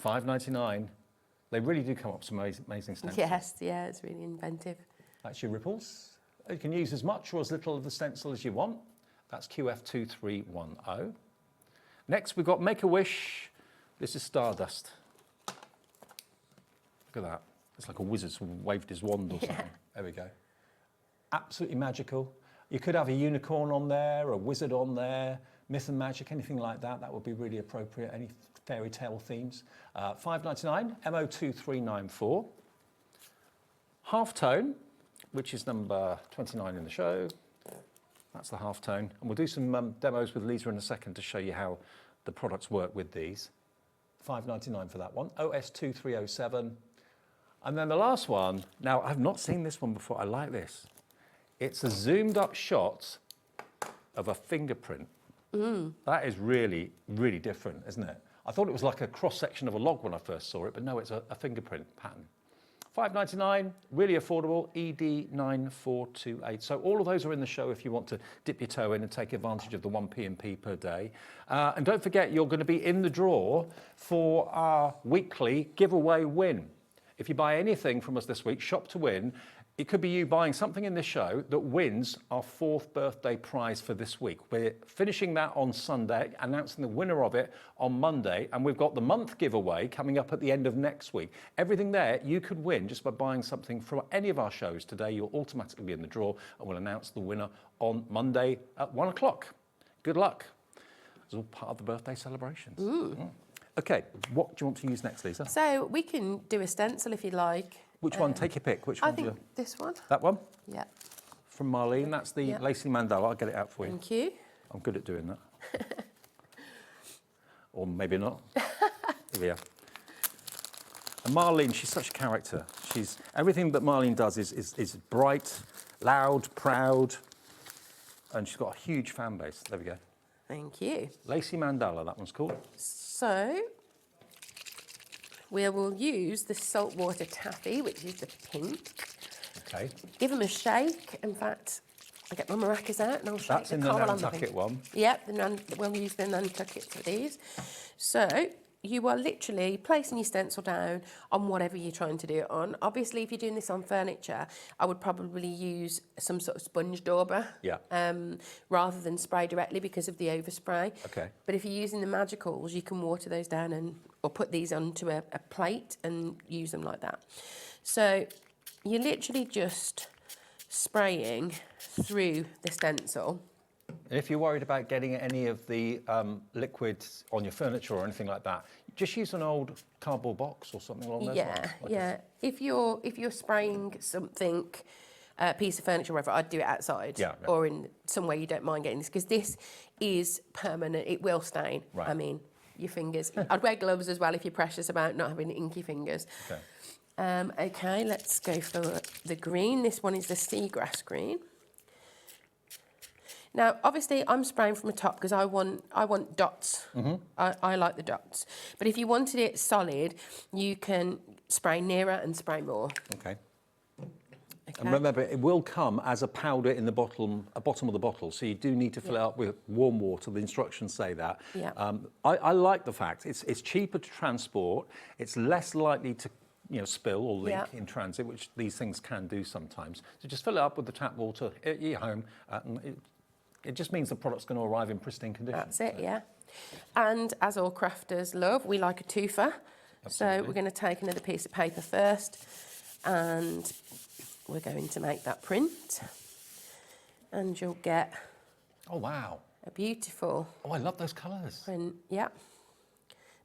S2: £5.99. They really do come up with some amazing stencils.
S6: Yes, yeah, it's really inventive.
S2: That's your ripples. You can use as much or as little of the stencil as you want. That's QF2310. Next, we've got Make-A-Wish. This is Stardust. Look at that. It's like a wizard's waved his wand or something. There we go. Absolutely magical. You could have a unicorn on there, a wizard on there, myth and magic, anything like that. That would be really appropriate. Any fairy tale themes. £5.99, MO2394. Halftone, which is number 29 in the show. That's the halftone. And we'll do some demos with Lisa in a second to show you how the products work with these. £5.99 for that one. OS2307. And then the last one, now I've not seen this one before. I like this. It's a zoomed up shot of a fingerprint. That is really, really different, isn't it? I thought it was like a cross-section of a log when I first saw it, but no, it's a fingerprint pattern. £5.99, really affordable, ED9428. So all of those are in the show if you want to dip your toe in and take advantage of the 1p&p per day. And don't forget, you're going to be in the draw for our weekly giveaway win. If you buy anything from us this week, shop to win, it could be you buying something in this show that wins our 4th birthday prize for this week. We're finishing that on Sunday, announcing the winner of it on Monday, and we've got the month giveaway coming up at the end of next week. Everything there you could win just by buying something from any of our shows today. You'll automatically be in the draw, and we'll announce the winner on Monday at 1 o'clock. Good luck. It's all part of the birthday celebrations. Okay, what do you want to use next, Lisa?
S6: So we can do a stencil if you like.
S2: Which one? Take your pick. Which one?
S6: I think this one.
S2: That one?
S6: Yeah.
S2: From Marlene. That's the lacy mandala. I'll get it out for you.
S6: Thank you.
S2: I'm good at doing that. Or maybe not. Here we are. And Marlene, she's such a character. Everything that Marlene does is bright, loud, proud, and she's got a huge fan base. There we go.
S6: Thank you.
S2: Lacy mandala, that one's called.
S6: So we will use the saltwater taffy, which is the pink.
S2: Okay.
S6: Give them a shake. In fact, I'll get my maracas out and I'll shake
S2: That's
S6: the
S2: in the
S6: coral on the
S2: Nantucket
S6: pink.
S2: one.
S6: Yep, we'll use the Nantucket for these. So you are literally placing your stencil down on whatever you're trying to do it on. Obviously, if you're doing this on furniture, I would probably use some sort of sponge dauber rather than spray directly because of the overspray.
S2: Okay.
S6: But if you're using the Magicals, you can water those down or put these onto a plate and use them like that. So you're literally just spraying through the stencil.
S2: And if you're worried about getting any of the liquids on your furniture or anything like that, just use an old cardboard box or something along those lines.
S6: Yeah. If you're spraying something, a piece of furniture, or whatever, I'd do it outside or in somewhere you don't mind getting this, because this is permanent. It will stain.
S2: Right.
S6: I mean, your fingers. I'd wear gloves as well if you're precious about not having inky fingers.
S2: Okay.
S6: Okay, let's go for the green. This one is the seagrass green. Now, obviously, I'm spraying from the top because I want dots. I like the dots. But if you wanted it solid, you can spray nearer and spray more.
S2: Okay. And remember, it will come as a powder in the bottom of the bottle, so you do need to fill it up with warm water. The instructions say that.
S6: Yeah.
S2: I like the fact it's cheaper to transport. It's less likely to spill or leak in transit, which these things can do sometimes. So just fill it up with the tap water at your home. It just means the product's going to arrive in pristine condition.
S6: That's it, yeah. And as all crafters love, we like a twofer.
S2: Absolutely.
S6: So we're going to take another piece of paper first, and we're going to make that print. And you'll get...
S2: Oh, wow.
S6: A beautiful...
S2: Oh, I love those colours.
S6: Print, yeah.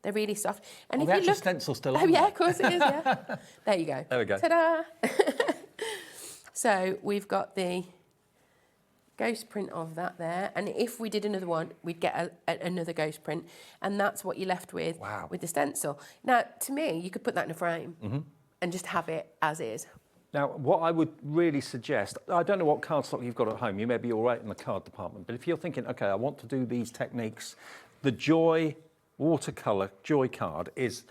S6: They're really soft. And
S2: if the actual stencil's still on.
S6: Oh, yeah, of course it is, yeah. There you go.
S2: There we go.
S6: Ta-da! So we've got the ghost print of that there, and if we did another one, we'd get another ghost print, and that's what you're left with with the stencil. Now, to me, you could put that in a frame and just have it as is.
S2: Now, what I would really suggest, I don't know what cardstock you've got at home, you may be all right in the card department, but if you're thinking, okay, I want to do these techniques, the Joy watercolour Joy card is,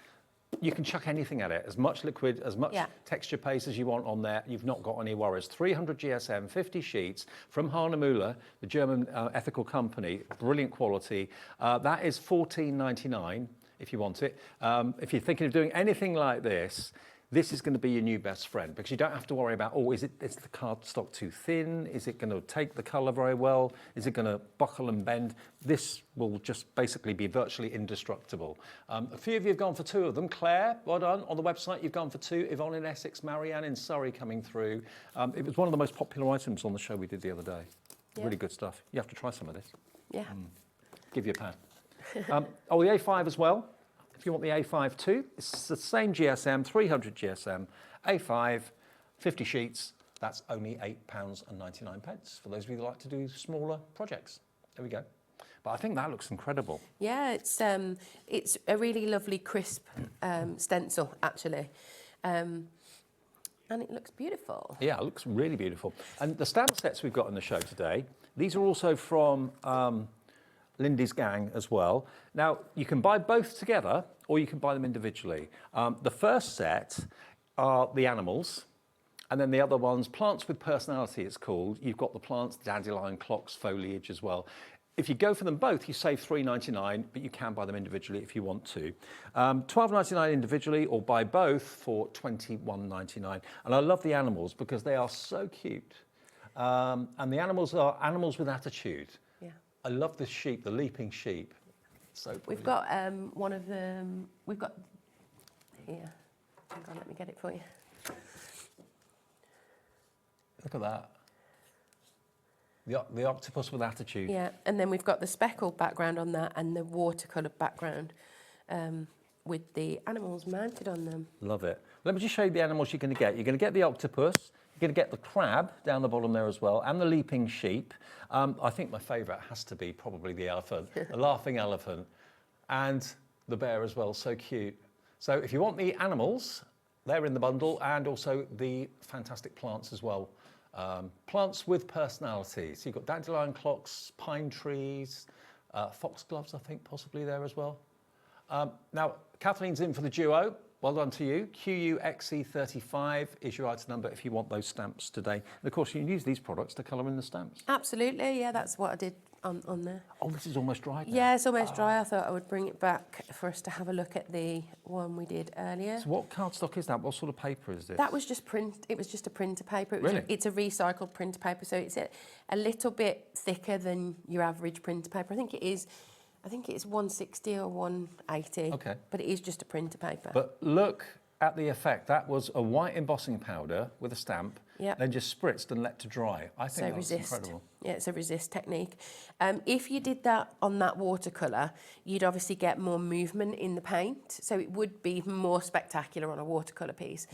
S2: you can chuck anything at it, as much liquid, as much texture paste as you want on there. You've not got any worries. 300 GSM, 50 sheets from Hahnemühle, the German ethical company, brilliant quality. That is $14.99 if you want it. If you're thinking of doing anything like this, this is going to be your new best friend, because you don't have to worry about, is the cardstock too thin? Is it going to take the colour very well? Is it going to buckle and bend? This will just basically be virtually indestructible. A few of you have gone for 2 of them. Claire, well done. On the website, you've gone for 2. Yvonne in Essex, Marianne in Surrey coming through. It was one of the most popular items on the show we did the other day. Yeah. Really good stuff. You have to try some of this.
S6: Yeah.
S2: Give you a pan. The A5 as well. If you want the A5 too, it's the same GSM, 300 GSM, A5, 50 sheets. That's only £8.99 for those of you that like to do smaller projects. There we go. But I think that looks incredible.
S6: Yeah, it's a really lovely crisp stencil actually, and it looks beautiful.
S2: Yeah, it looks really beautiful. And the stamp sets we've got on the show today, these are also from Lindy's gang as well. Now, you can buy both together or you can buy them individually. The first set are the animals, and then the other one's plants with personality, it's called. You've got the plants, dandelion, clocks, foliage as well. If you go for them both, you save $3.99, but you can buy them individually if you want to. $12.99 individually, or buy both for $21.99. And I love the animals because they are so cute. And the animals are animals with attitude. I love this sheep, the leaping sheep. So brilliant.
S6: We've got one of them. We've got here. Hang on, let me get it for you.
S2: Look at that. The octopus with attitude.
S6: Yeah, and then we've got the speckled background on that and the watercolour background with the animals mounted on them.
S2: Love it. Let me just show you the animals you're going to get. You're going to get the octopus. You're going to get the crab down the bottom there as well, and the leaping sheep. I think my favourite has to be probably the elephant, the laughing elephant, and the bear as well, so cute. So if you want the animals, they're in the bundle, and also the fantastic plants as well. Plants with personality. So you've got dandelion clocks, pine trees, foxgloves, I think, possibly there as well. Now, Kathleen's in for the duo. Well done to you. QUXE35 is your item number if you want those stamps today. And of course, you can use these products to colour in the stamps.
S6: Absolutely, yeah, that's what I did on there.
S2: Oh, this is almost dry now.
S6: Yeah, it's almost dry. I thought I would bring it back for us to have a look at the one we did earlier.
S2: So what cardstock is that? What sort of paper is this?
S6: That was just print. It was just a printer paper. It was
S2: Really?
S6: It's a recycled printer paper, so it's a little bit thicker than your average printer paper. I think it's 160 or 180.
S2: Okay.
S6: But it is just a printer paper.
S2: But look at the effect. That was a white embossing powder with a stamp,
S6: Yep.
S2: then just spritzed and let to dry. I think that's incredible.
S6: Yeah, it's a resist technique. If you did that on that watercolour, you'd obviously get more movement in the paint, so it would be more spectacular on a watercolour piece.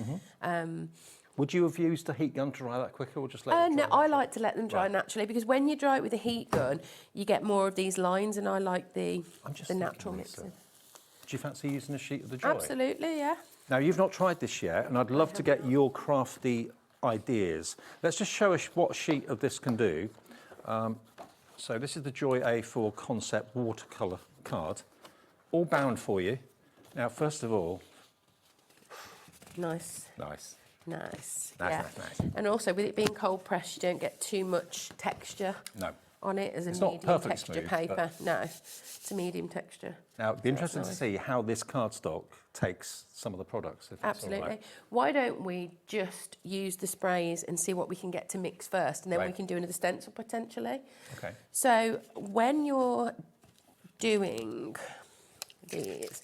S2: Would you have used a heat gun to dry that quicker, or just let it dry?
S6: No, I like to let them dry naturally, because when you dry it with a heat gun, you get more of these lines, and I like the natural mixing.
S2: Do you fancy using a sheet of the Joy?
S6: Absolutely, yeah.
S2: Now, you've not tried this yet, and I'd love to get your crafty ideas. Let's just show us what a sheet of this can do. So this is the Joy A4 Concept watercolour card, all bound for you. Now, first of all...
S6: Nice.
S2: Nice.
S6: Nice.
S2: Nice,
S6: Yeah.
S2: nice, nice.
S6: And also, with it being cold pressed, you don't get too much texture on it as a
S2: It's not
S6: medium
S2: perfectly
S6: texture
S2: smooth,
S6: paper.
S2: but-
S6: No, it's a medium texture.
S2: Now, it'd be
S6: So that's
S2: interesting to
S6: nice.
S2: see how this cardstock takes some of the products. If that's all
S6: Absolutely.
S2: right.
S6: Why don't we just use the sprays and see what we can get to mix first, and then we
S2: Right.
S6: can do another stencil potentially.
S2: Okay.
S6: So when you're doing these,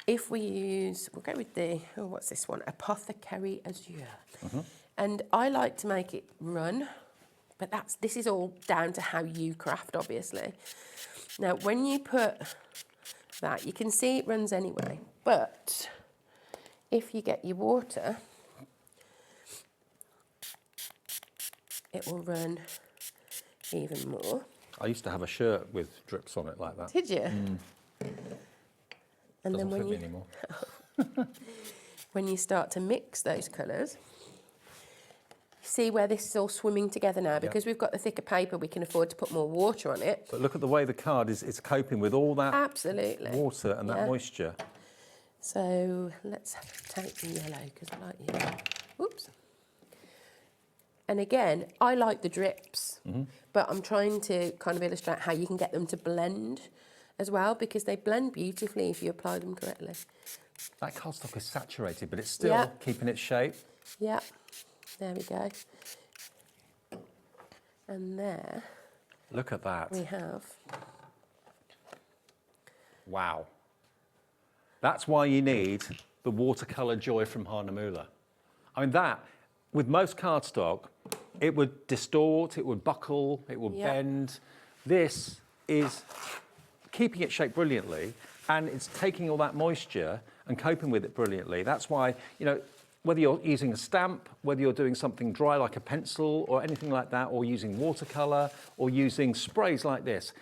S6: if we use, we'll go with the, what's this one? Apothecary Azure. And I like to make it run, but this is all down to how you craft, obviously. Now, when you put that, you can see it runs anyway, but if you get your water, it will run even more.
S2: I used to have a shirt with drips on it like that.
S6: Did you?
S2: Mm.
S6: And
S2: Doesn't
S6: then when
S2: fit me
S6: you
S2: anymore.
S6: when you start to mix those colours, see where this is all swimming together now, because we've got the thicker paper, we can afford to put more water on it.
S2: But look at the way the card is coping with all that
S6: Absolutely.
S2: water and that
S6: Yeah.
S2: moisture.
S6: So let's take the yellow, because I like yellow. Oops. And again, I like the drips, but I'm trying to kind of illustrate how you can get them to blend as well, because they blend beautifully if you apply them correctly.
S2: That cardstock is saturated, but it's still keeping its shape.
S6: Yeah, there we go. And there
S2: Look at that.
S6: we have.
S2: Wow. That's why you need the watercolour Joy from Hahnemühle. I mean, that, with most cardstock, it would distort, it would buckle, it would bend. This is keeping its shape brilliantly, and it's taking all that moisture and coping with it brilliantly. That's why, you know, whether you're using a stamp, whether you're doing something dry like a pencil or anything like that, or using watercolour, or using sprays like this,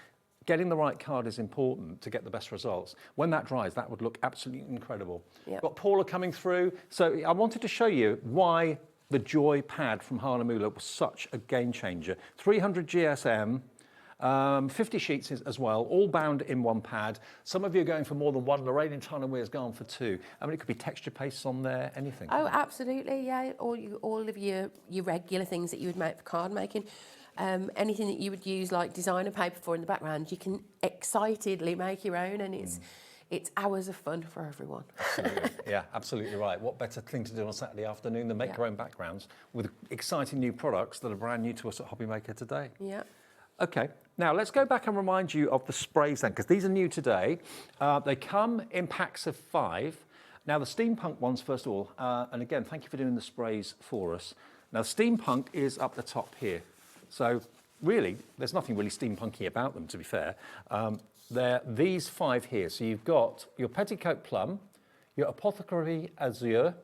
S2: getting the right card is important to get the best results. When that dries, that would look absolutely incredible.
S6: Yep.
S2: Got Paula coming through. So I wanted to show you why the Joy pad from Hahnemühle was such a game changer. 300 GSM, 50 sheets as well, all bound in one pad. Some of you are going for more than one. Lorraine in China has gone for two. I mean, it could be texture pastes on there, anything.
S6: Oh, absolutely, yeah. All of your regular things that you would make for card making. Anything that you would use like designer paper for in the background, you can excitedly make your own, and it's hours of fun for everyone.
S2: Absolutely. Yeah, absolutely right. What better thing to do on a Saturday afternoon than make your own backgrounds with exciting new products that are brand new to us at HobbyMaker today.
S6: Yeah.
S2: Okay, now let's go back and remind you of the sprays then, because these are new today. They come in packs of 5. Now the steampunk ones, first of all, and again, thank you for doing the sprays for us. Now steampunk is up the top here. So really, there's nothing really steampunky about them, to be fair. They're these 5 here. So you've got your petticoat plum, your apothecary azure,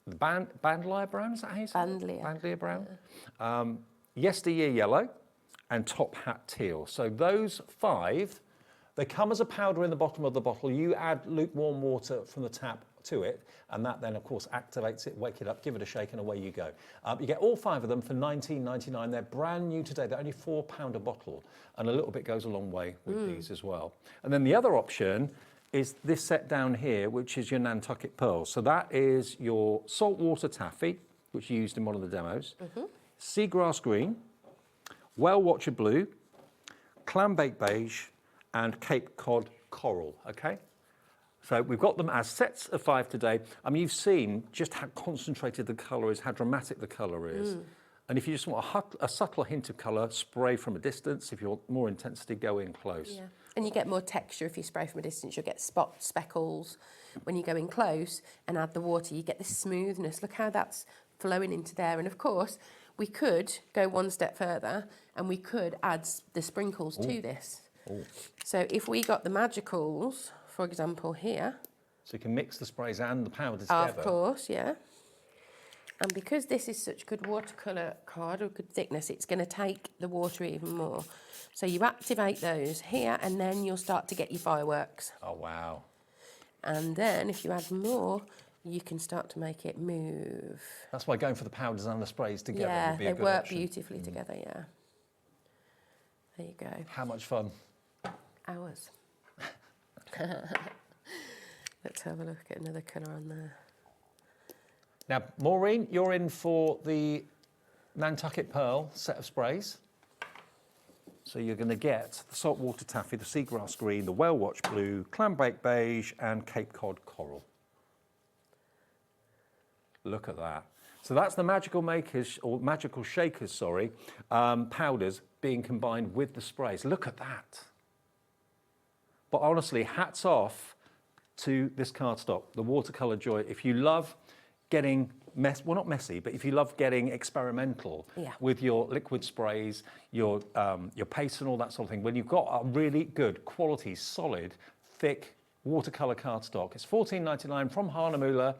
S2: the bandlier brown, is that how you say it? Bandlier brown. Yesteryear yellow, and top hat teal. So those 5, they come as a powder in the bottom of the bottle. You add lukewarm water from the tap to it, and that then, of course, activates it, wake it up, give it a shake, and away you go. You get all 5 of them for $19.99. They're brand new today. They're only £4 a bottle, and a little bit goes a long way with these as well. And then the other option is this set down here, which is your Nantucket pearls. So that is your saltwater taffy, which you used in one of the demos, seagrass green, Whale Watcher blue, clam baked beige, and Cape Cod coral, okay? So we've got them as sets of 5 today. I mean, you've seen just how concentrated the colour is, how dramatic the colour is. And if you just want a subtle hint of colour, spray from a distance. If you want more intensity, go in close.
S6: Yeah. And you get more texture if you spray from a distance. You'll get spots, speckles. When you go in close and add the water, you get this smoothness. Look how that's flowing into there. And of course, we could go one step further and we could add the sprinkles to this. So if we got the Magicals, for example, here.
S2: So you can mix the sprays and the powders together.
S6: Of course, yeah. And because this is such good watercolour card or good thickness, it's going to take the water even more. So you activate those here and then you'll start to get your fireworks.
S2: Oh, wow.
S6: And then if you add more, you can start to make it move.
S2: That's why going for the powders and the sprays together would be a good
S6: they work
S2: option.
S6: beautifully together, yeah. There you go.
S2: How much fun?
S6: Hours. Let's have a look at another colour on there.
S2: Now, Maureen, you're in for the Nantucket Pearl set of sprays. So you're going to get the saltwater taffy, the seagrass green, the whale watch blue, clam baked beige, and Cape Cod coral. Look at that. So that's the magical makers, or magical shakers, sorry, powders being combined with the sprays. Look at that. But honestly, hats off to this cardstock, the watercolour joy. If you love getting well, not messy, but if you love getting experimental with your liquid sprays, your paste and all that sort of thing, when you've got a really good quality, solid, thick watercolour cardstock, it's $14.99 from Hahnemühle.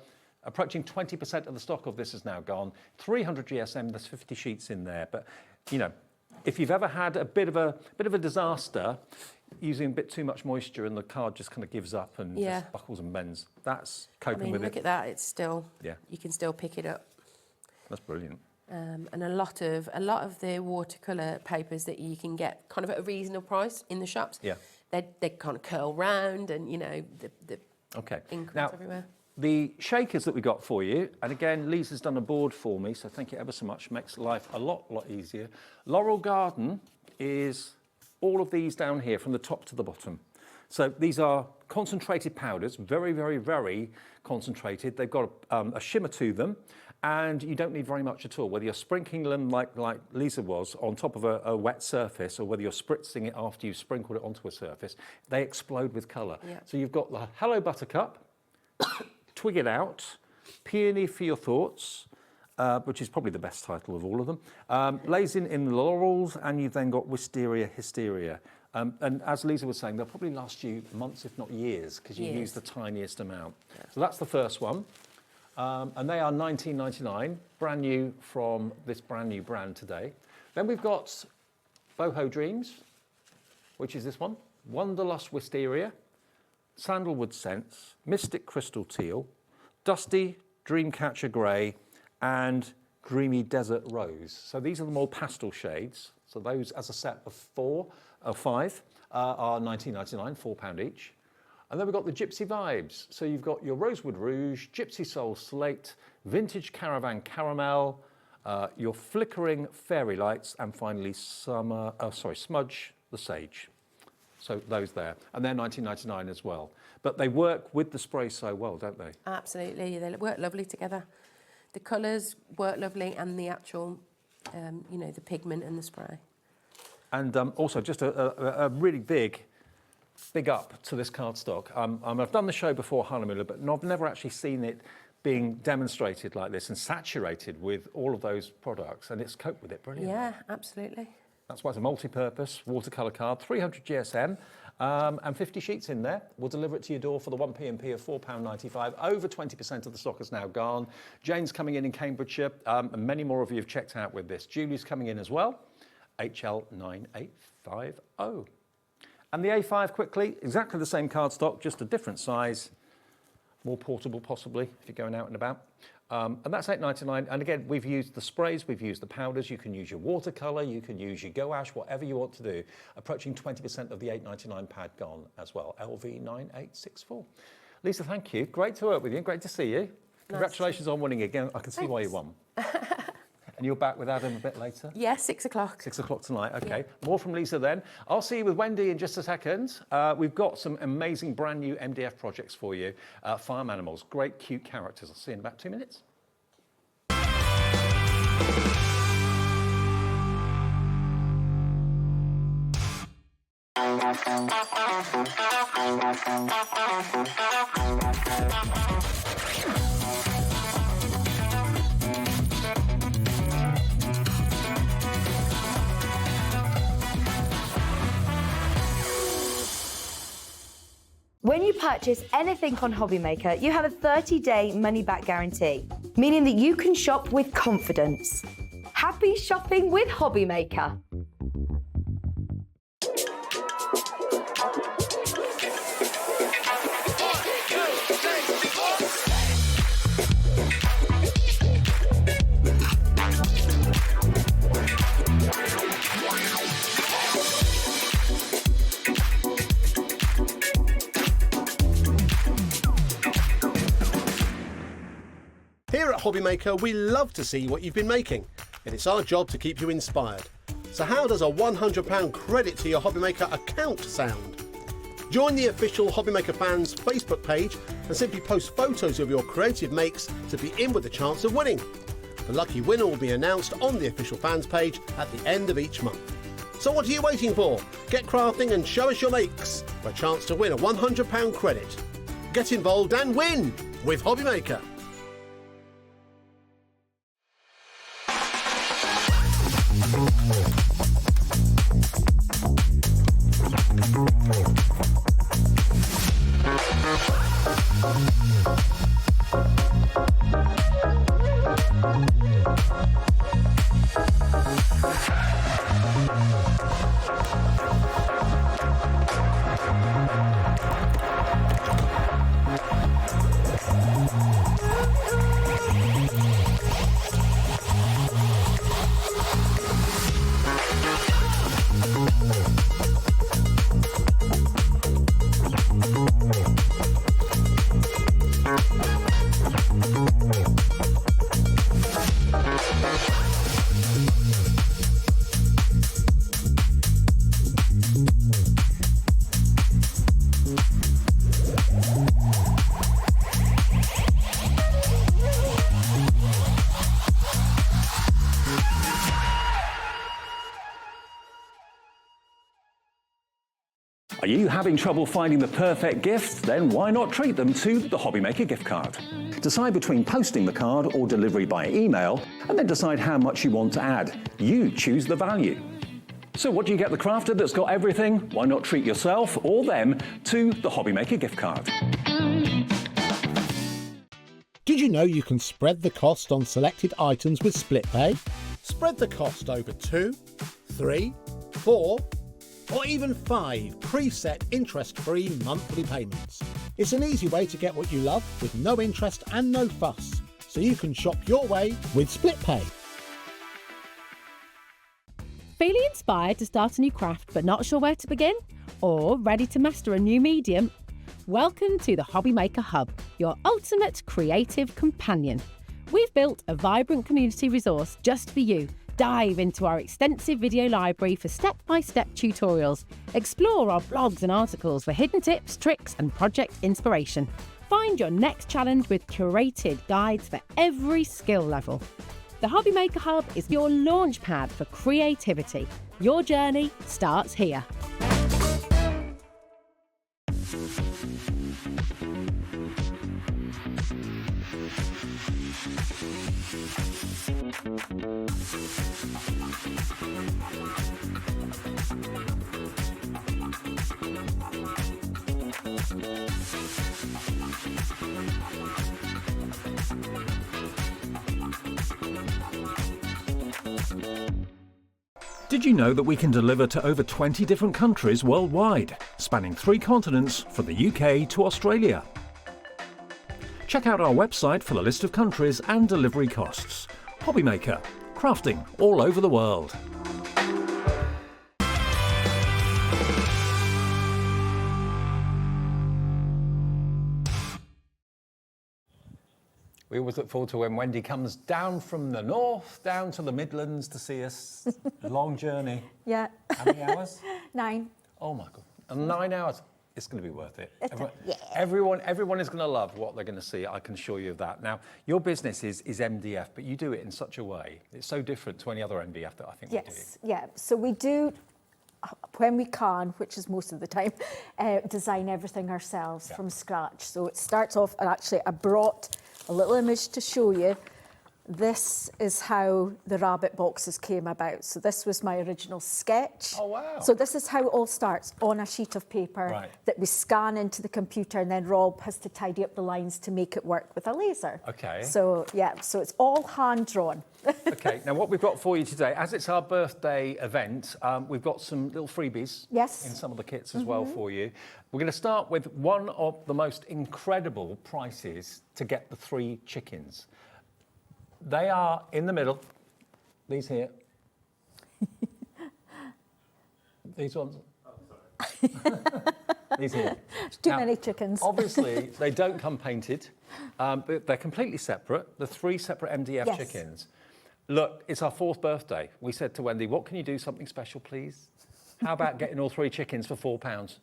S2: Approaching 20% of the stock of this is now gone. 300 GSM, there's 50 sheets in there. But, you know, if you've ever had a bit of a disaster, using a bit too much moisture and the card just kind of gives up and just buckles and bends, that's coping with it.
S6: Look at that, it's still, you can still pick it up.
S2: That's brilliant.
S6: And a lot of the watercolour papers that you can get kind of at a reasonable price in the shops, they kind of curl round and, you know, the ink runs everywhere.
S2: The shakers that we got for you, and again, Lisa's done a board for me, so thank you ever so much. Makes life a lot easier. Laurel Garden is all of these down here from the top to the bottom. So these are concentrated powders, very, very, very concentrated. They've got a shimmer to them, and you don't need very much at all. Whether you're sprinkling them like Lisa was on top of a wet surface, or whether you're spritzing it after you've sprinkled it onto a surface, they explode with colour. So you've got the Hello Buttercup, Twig It Out, Peony for Your Thoughts, which is probably the best title of all of them, Blazing in the Laurels, and you've then got Wisteria Hysteria. And as Lisa was saying, they'll probably last you months, if not years, because you use the tiniest amount. So that's the first one. And they are $19.99, brand new from this brand new brand today. Then we've got Boho Dreams, which is this one, Wanderlust Wisteria, Sandalwood Scents, Mystic Crystal Teal, Dusty Dreamcatcher Grey, and Dreamy Desert Rose. So these are the more pastel shades. So those as a set of 5 are $19.99, £4 each. And then we've got the Gypsy Vibes. So you've got your Rosewood Rouge, Gypsy Soul Slate, Vintage Caravan Caramel, your Flickering Fairy Lights, and finally Smudge the Sage. So those there, and they're $19.99 as well. But they work with the spray so well, don't they?
S6: Absolutely, they work lovely together. The colours work lovely, and the actual, you know, the pigment and the spray.
S2: And also, just a really big up to this cardstock. I've done the show before, Hahnemühle, but I've never actually seen it being demonstrated like this and saturated with all of those products, and it's coped with it brilliantly.
S6: Yeah, absolutely.
S2: That's why it's a multi-purpose watercolour card, 300 GSM, and 50 sheets in there. We'll deliver it to your door for the 1 P&P of £4.95. Over 20% of the stock is now gone. Jane's coming in Cambridgeshire, and many more of you have checked out with this. Julie's coming in as well, HL9850. And the A5 quickly, exactly the same cardstock, just a different size, more portable possibly if you're going out and about. And that's $8.99. And again, we've used the sprays, we've used the powders. You can use your watercolour, you can use your gouache, whatever you want to do. Approaching 20% of the $8.99 pad gone as well. LV9864. Lisa, thank you. Great to work with you. Great to see you. Congratulations on winning again. I can see why you won. And you're back with Adam a bit later?
S6: Yeah, 6 o'clock.
S2: 6 o'clock tonight, okay. More from Lisa then. I'll see you with Wendy in just a second. We've got some amazing brand new MDF projects for you. Farm animals, great cute characters. I'll see you in about 2 minutes.
S14: When you purchase anything on HobbyMaker, you have a 30-day money-back guarantee, meaning that you can shop with confidence. Happy shopping with HobbyMaker.
S7: Here at HobbyMaker, we love to see what you've been making, and it's our job to keep you inspired. So how does a £100 credit to your HobbyMaker account sound? Join the official HobbyMaker fans Facebook page and simply post photos of your creative makes to be in with a chance of winning. The lucky winner will be announced on the official fans page at the end of each month. So what are you waiting for? Get crafting and show us your makes for a chance to win a £100 credit. Get involved and win with HobbyMaker.
S4: Are you having trouble finding the perfect gift? Then why not treat them to the HobbyMaker gift card? Decide between posting the card or delivery by email, and then decide how much you want to add. You choose the value. So what do you get the crafter that's got everything? Why not treat yourself or them to the HobbyMaker gift card?
S7: Did you know you can spread the cost on selected items with split pay? Spread the cost over 2, 3, 4, or even 5 preset interest-free monthly payments. It's an easy way to get what you love with no interest and no fuss, so you can shop your way with split pay.
S15: Feeling inspired to start a new craft but not sure where to begin? Or ready to master a new medium? Welcome to the HobbyMaker Hub, your ultimate creative companion. We've built a vibrant community resource just for you. Dive into our extensive video library for step-by-step tutorials. Explore our blogs and articles for hidden tips, tricks and project inspiration. Find your next challenge with curated guides for every skill level. The HobbyMaker Hub is your launch pad for creativity. Your journey starts here.
S4: Did you know that we can deliver to over 20 different countries worldwide, spanning 3 continents from the UK to Australia? Check out our website for the list of countries and delivery costs. HobbyMaker, crafting all over the world.
S2: We always look forward to when Wendy comes down from the north, down to the Midlands to see us. A long journey.
S16: Yeah.
S2: How many hours?
S16: 9.
S2: Oh my God. And 9 hours. It's going to be worth it.
S16: Yeah.
S2: Everyone is going to love what they're going to see. I can assure you of that. Now, your business is MDF, but you do it in such a way. It's so different to any other MDF that I think we do.
S16: Yes, yeah. So we do, when we can, which is most of the time, design everything ourselves from scratch. So it starts off, and actually I brought a little image to show you. This is how the rabbit boxes came about. So this was my original sketch.
S2: Oh, wow.
S16: So this is how it all starts, on a sheet of paper that we scan into the computer, and then Rob has to tidy up the lines to make it work with a laser.
S2: Okay.
S16: So, yeah, so it's all hand-drawn.
S2: Okay, now what we've got for you today, as it's our birthday event, we've got some little freebies in some of the kits as well for you. We're going to start with one of the most incredible prices to get the 3 chickens. They are in the middle, these here. These ones. These here.
S16: Too many chickens.
S2: Obviously, they don't come painted, but they're completely separate. The 3 separate MDF chickens. Look, it's our 4th birthday. We said to Wendy, what can you do something special, please? How about getting all 3 chickens for £4?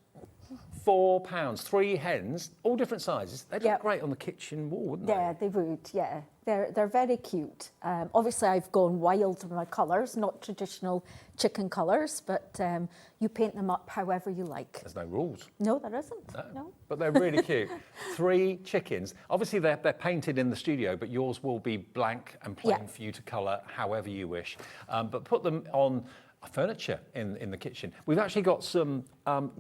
S2: £4, 3 hens, all different sizes. They'd look great on the kitchen wall, wouldn't they?
S16: Yeah, they would, yeah. They're very cute. Obviously, I've gone wild with my colours, not traditional chicken colours, but you paint them up however you like.
S2: There's no rules.
S16: No, there isn't. No.
S2: But they're really cute. 3 chickens. Obviously, they're painted in the studio, but yours will be blank and plain for you to colour however you wish. But put them on furniture in the kitchen. We've actually got some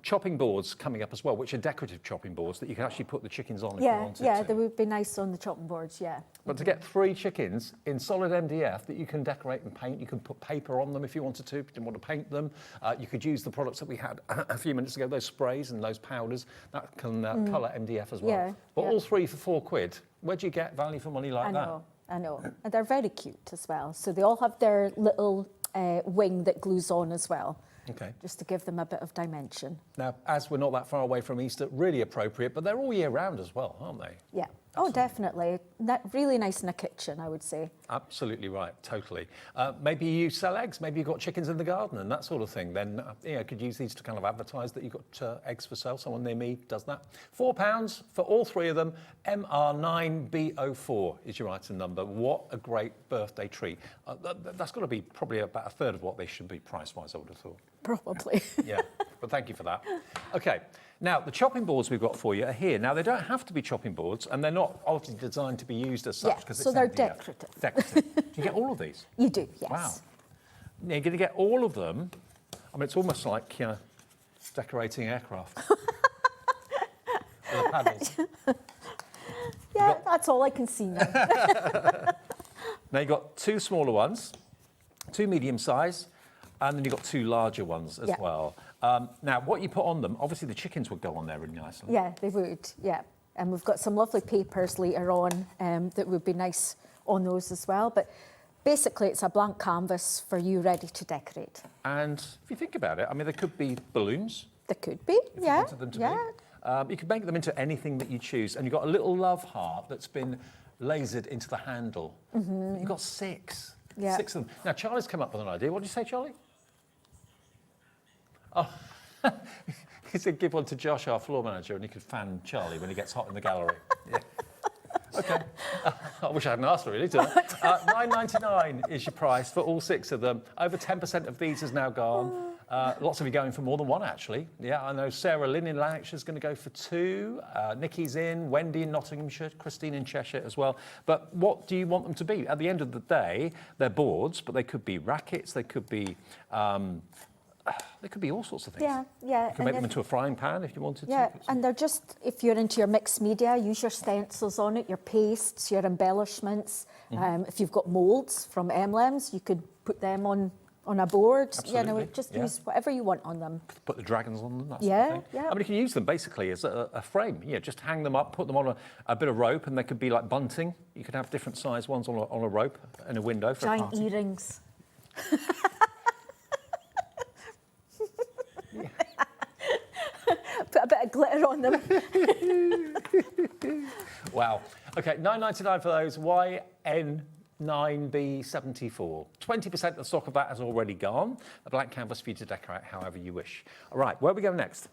S2: chopping boards coming up as well, which are decorative chopping boards that you can actually put the chickens on if you wanted to.
S16: Yeah, they would be nice on the chopping boards, yeah.
S2: But to get 3 chickens in solid MDF that you can decorate and paint, you can put paper on them if you wanted to, if you didn't want to paint them. You could use the products that we had a few minutes ago, those sprays and those powders, that can colour MDF as well.
S16: Yeah,
S2: but all 3 for £4. Where do you get value for money like that?
S16: I know. And they're very cute as well. So they all have their little wing that glues on as well.
S2: Okay.
S16: Just to give them a bit of dimension.
S2: Now, as we're not that far away from Easter, really appropriate, but they're all year round as well, aren't they?
S16: Yeah. Oh, definitely. Really nice in a kitchen, I would say.
S2: Absolutely right, totally. Maybe you sell eggs, maybe you've got chickens in the garden and that sort of thing. Then, you could use these to kind of advertise that you've got eggs for sale. Someone near me does that. £4 for all 3 of them. MR9B04 is your item number. What a great birthday treat. That's got to be probably about a third of what they should be price-wise, I would have thought.
S16: Probably.
S2: Yeah, but thank you for that. Okay. Now, the chopping boards we've got for you are here. Now, they don't have to be chopping boards, and they're not obviously designed to be used as such.
S16: So they're decorative.
S2: Decorative. Do you get all of these?
S16: You do, yes.
S2: Wow. Now, you're going to get all of them. I mean, it's almost like decorating aircraft. With the paddles.
S16: Yeah, that's all I can see now.
S2: Now, you've got 2 smaller ones, 2 medium size, and then you've got 2 larger ones as well. Now, what you put on them, obviously the chickens would go on there really nicely.
S16: Yeah, they would, yeah. And we've got some lovely papers later on that would be nice on those as well. But basically, it's a blank canvas for you ready to decorate.
S2: And if you think about it, I mean, there could be balloons.
S16: There could be,
S2: if you wanted them to be. You could make them into anything that you choose. And you've got a little love heart that's been lasered into the handle. You've got 6. 6 of them. Now, Charlie's come up with an idea. What did you say, Charlie? Oh, he said give one to Josh, our floor manager, and he could fan Charlie when he gets hot in the gallery. Yeah. Okay. I wish I hadn't asked, really, did I? $9.99 is your price for all 6 of them. Over 10% of these is now gone. Lots of you going for more than 1, actually. Yeah, I know Sarah Lynn in Lancashire is going to go for 2. Nikki's in, Wendy in Nottinghamshire, Christine in Cheshire as well. But what do you want them to be? At the end of the day, they're boards, but they could be rackets, they could be all sorts of things.
S16: Yeah.
S2: You can make them into a frying pan if you wanted to.
S16: Yeah, and they're just, if you're into your mixed media, use your stencils on it, your pastes, your embellishments. If you've got moulds from Emlems, you could put them on a board.
S2: Absolutely.
S16: Just use whatever you want on them.
S2: Put the dragons on them, that
S16: Yeah.
S2: sort of thing. I mean, you can use them basically as a frame. Just hang them up, put them on a bit of rope, and they could be like bunting. You could have different size ones on a rope in a window for a
S16: Giant
S2: party.
S16: earrings. Put a bit of glitter on them.
S2: Wow. Okay, $9.99 for those. YN9B74. 20% of the stock of that has already gone. A blank canvas for you to decorate however you wish. All right, where are we going next?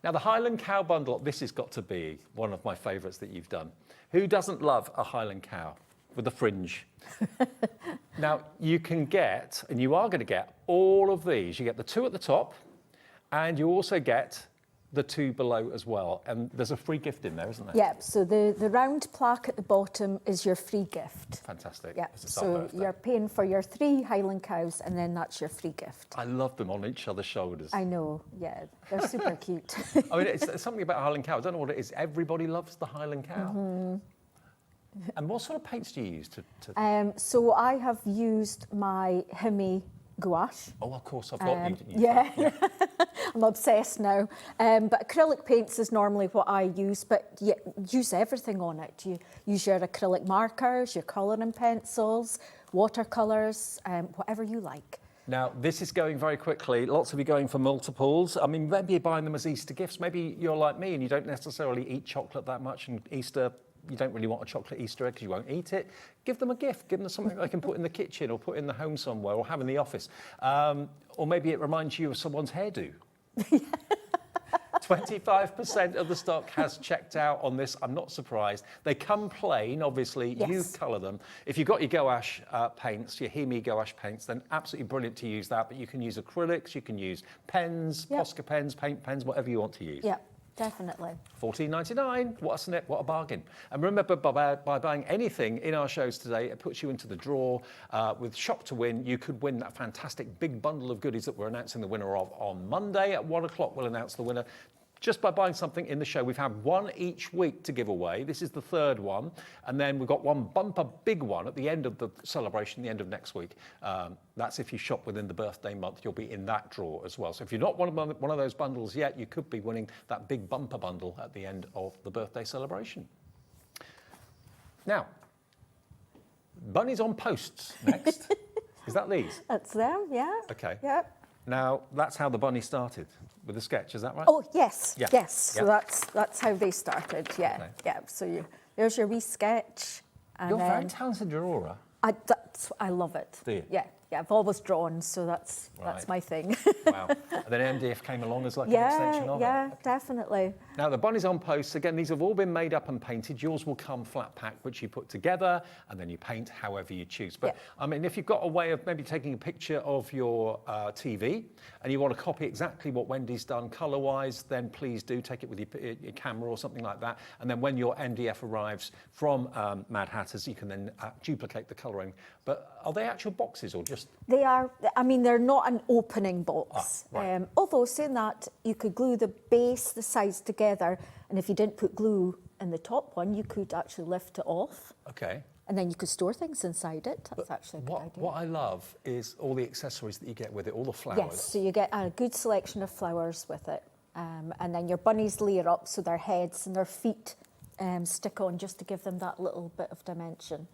S2: Now, the Highland Cow bundle, this has got to be one of my favourites that you've done. Who doesn't love a Highland Cow with a fringe? Now, you can get, and you are going to get, all of these. You get the 2 at the top, and you also get the 2 below as well. And there's a free gift in there, isn't there?
S16: Yep, so the round plaque at the bottom is your free gift.
S2: Fantastic.
S16: Yep,
S2: It's a
S16: so
S2: birthday.
S16: you're paying for your 3 Highland cows and then that's your free gift.
S2: I love them on each other's shoulders.
S16: I know, yeah, they're super cute.
S2: I mean, it's something about Highland Cow. I don't know what it is. Everybody loves the Highland Cow.
S16: Mm-hmm.
S2: And what sort of paints do you use to...
S16: So I have used my Himi gouache.
S2: Oh, of course, I've got you.
S16: Yeah, I'm obsessed now. But acrylic paints is normally what I use, but yeah, use everything on it. You use your acrylic markers, your colouring pencils, watercolours, whatever you like.
S2: Now, this is going very quickly. Lots of you going for multiples. I mean, maybe you're buying them as Easter gifts. Maybe you're like me and you don't necessarily eat chocolate that much, and Easter, you don't really want a chocolate Easter egg because you won't eat it. Give them a gift. Give them something they can put in the kitchen or put in the home somewhere or have in the office. Or maybe it reminds you of someone's hairdo. 25% of the stock has checked out on this. I'm not surprised. They come plain, obviously.
S16: Yes.
S2: You colour them. If you've got your gouache paints, your Himi gouache paints, then absolutely brilliant to use that. But you can use acrylics, you can use pens, Posca pens, paint pens, whatever you want to use.
S16: Yeah, definitely.
S2: $14.99. What a snip, what a bargain. And remember, by buying anything in our shows today, it puts you into the draw with Shop to Win. You could win that fantastic big bundle of goodies that we're announcing the winner of on Monday. At 1 o'clock, we'll announce the winner. Just by buying something in the show. We've had one each week to give away. This is the 3rd one. And then we've got one bumper big one at the end of the celebration, the end of next week. That's if you shop within the birthday month, you'll be in that draw as well. So if you're not one of those bundles yet, you could be winning that big bumper bundle at the end of the birthday celebration. Now, bunnies on posts next. Is that these?
S16: That's them, yeah.
S2: Okay.
S16: Yeah.
S2: Now, that's how the bunny started, with a sketch, is that right?
S16: Oh, yes,
S2: Yeah.
S16: yes. So
S2: Yeah.
S16: that's how they started, yeah.
S2: Okay.
S16: Yeah, so there's your wee sketch. And
S2: You're a very
S16: then
S2: talented drawer.
S16: I love it.
S2: Do you?
S16: Yeah, I've always drawn, so that's my thing.
S2: Wow. And then MDF came along as like an extension of it.
S16: Yeah, definitely.
S2: Now, the bunnies on posts, again, these have all been made up and painted. Yours will come flat pack, which you put together, and then you paint however you choose. But, I mean, if you've got a way of maybe taking a picture of your TV and you want to copy exactly what Wendy's done colour-wise, then please do take it with your camera or something like that. And then when your MDF arrives from Madhatters, you can then duplicate the colouring. But are they actual boxes or just...
S16: They are, I mean, they're not an opening box.
S2: Right.
S16: Although, saying that, you could glue the base, the sides together, and if you didn't put glue in the top one, you could actually lift it off.
S2: Okay.
S16: And then you could store things inside it. That's actually a good idea.
S2: What I love is all the accessories that you get with it, all the flowers.
S16: Yes, so you get a good selection of flowers with it. And then your bunnies layer up so their heads and their feet stick on just to give them that little bit of dimension.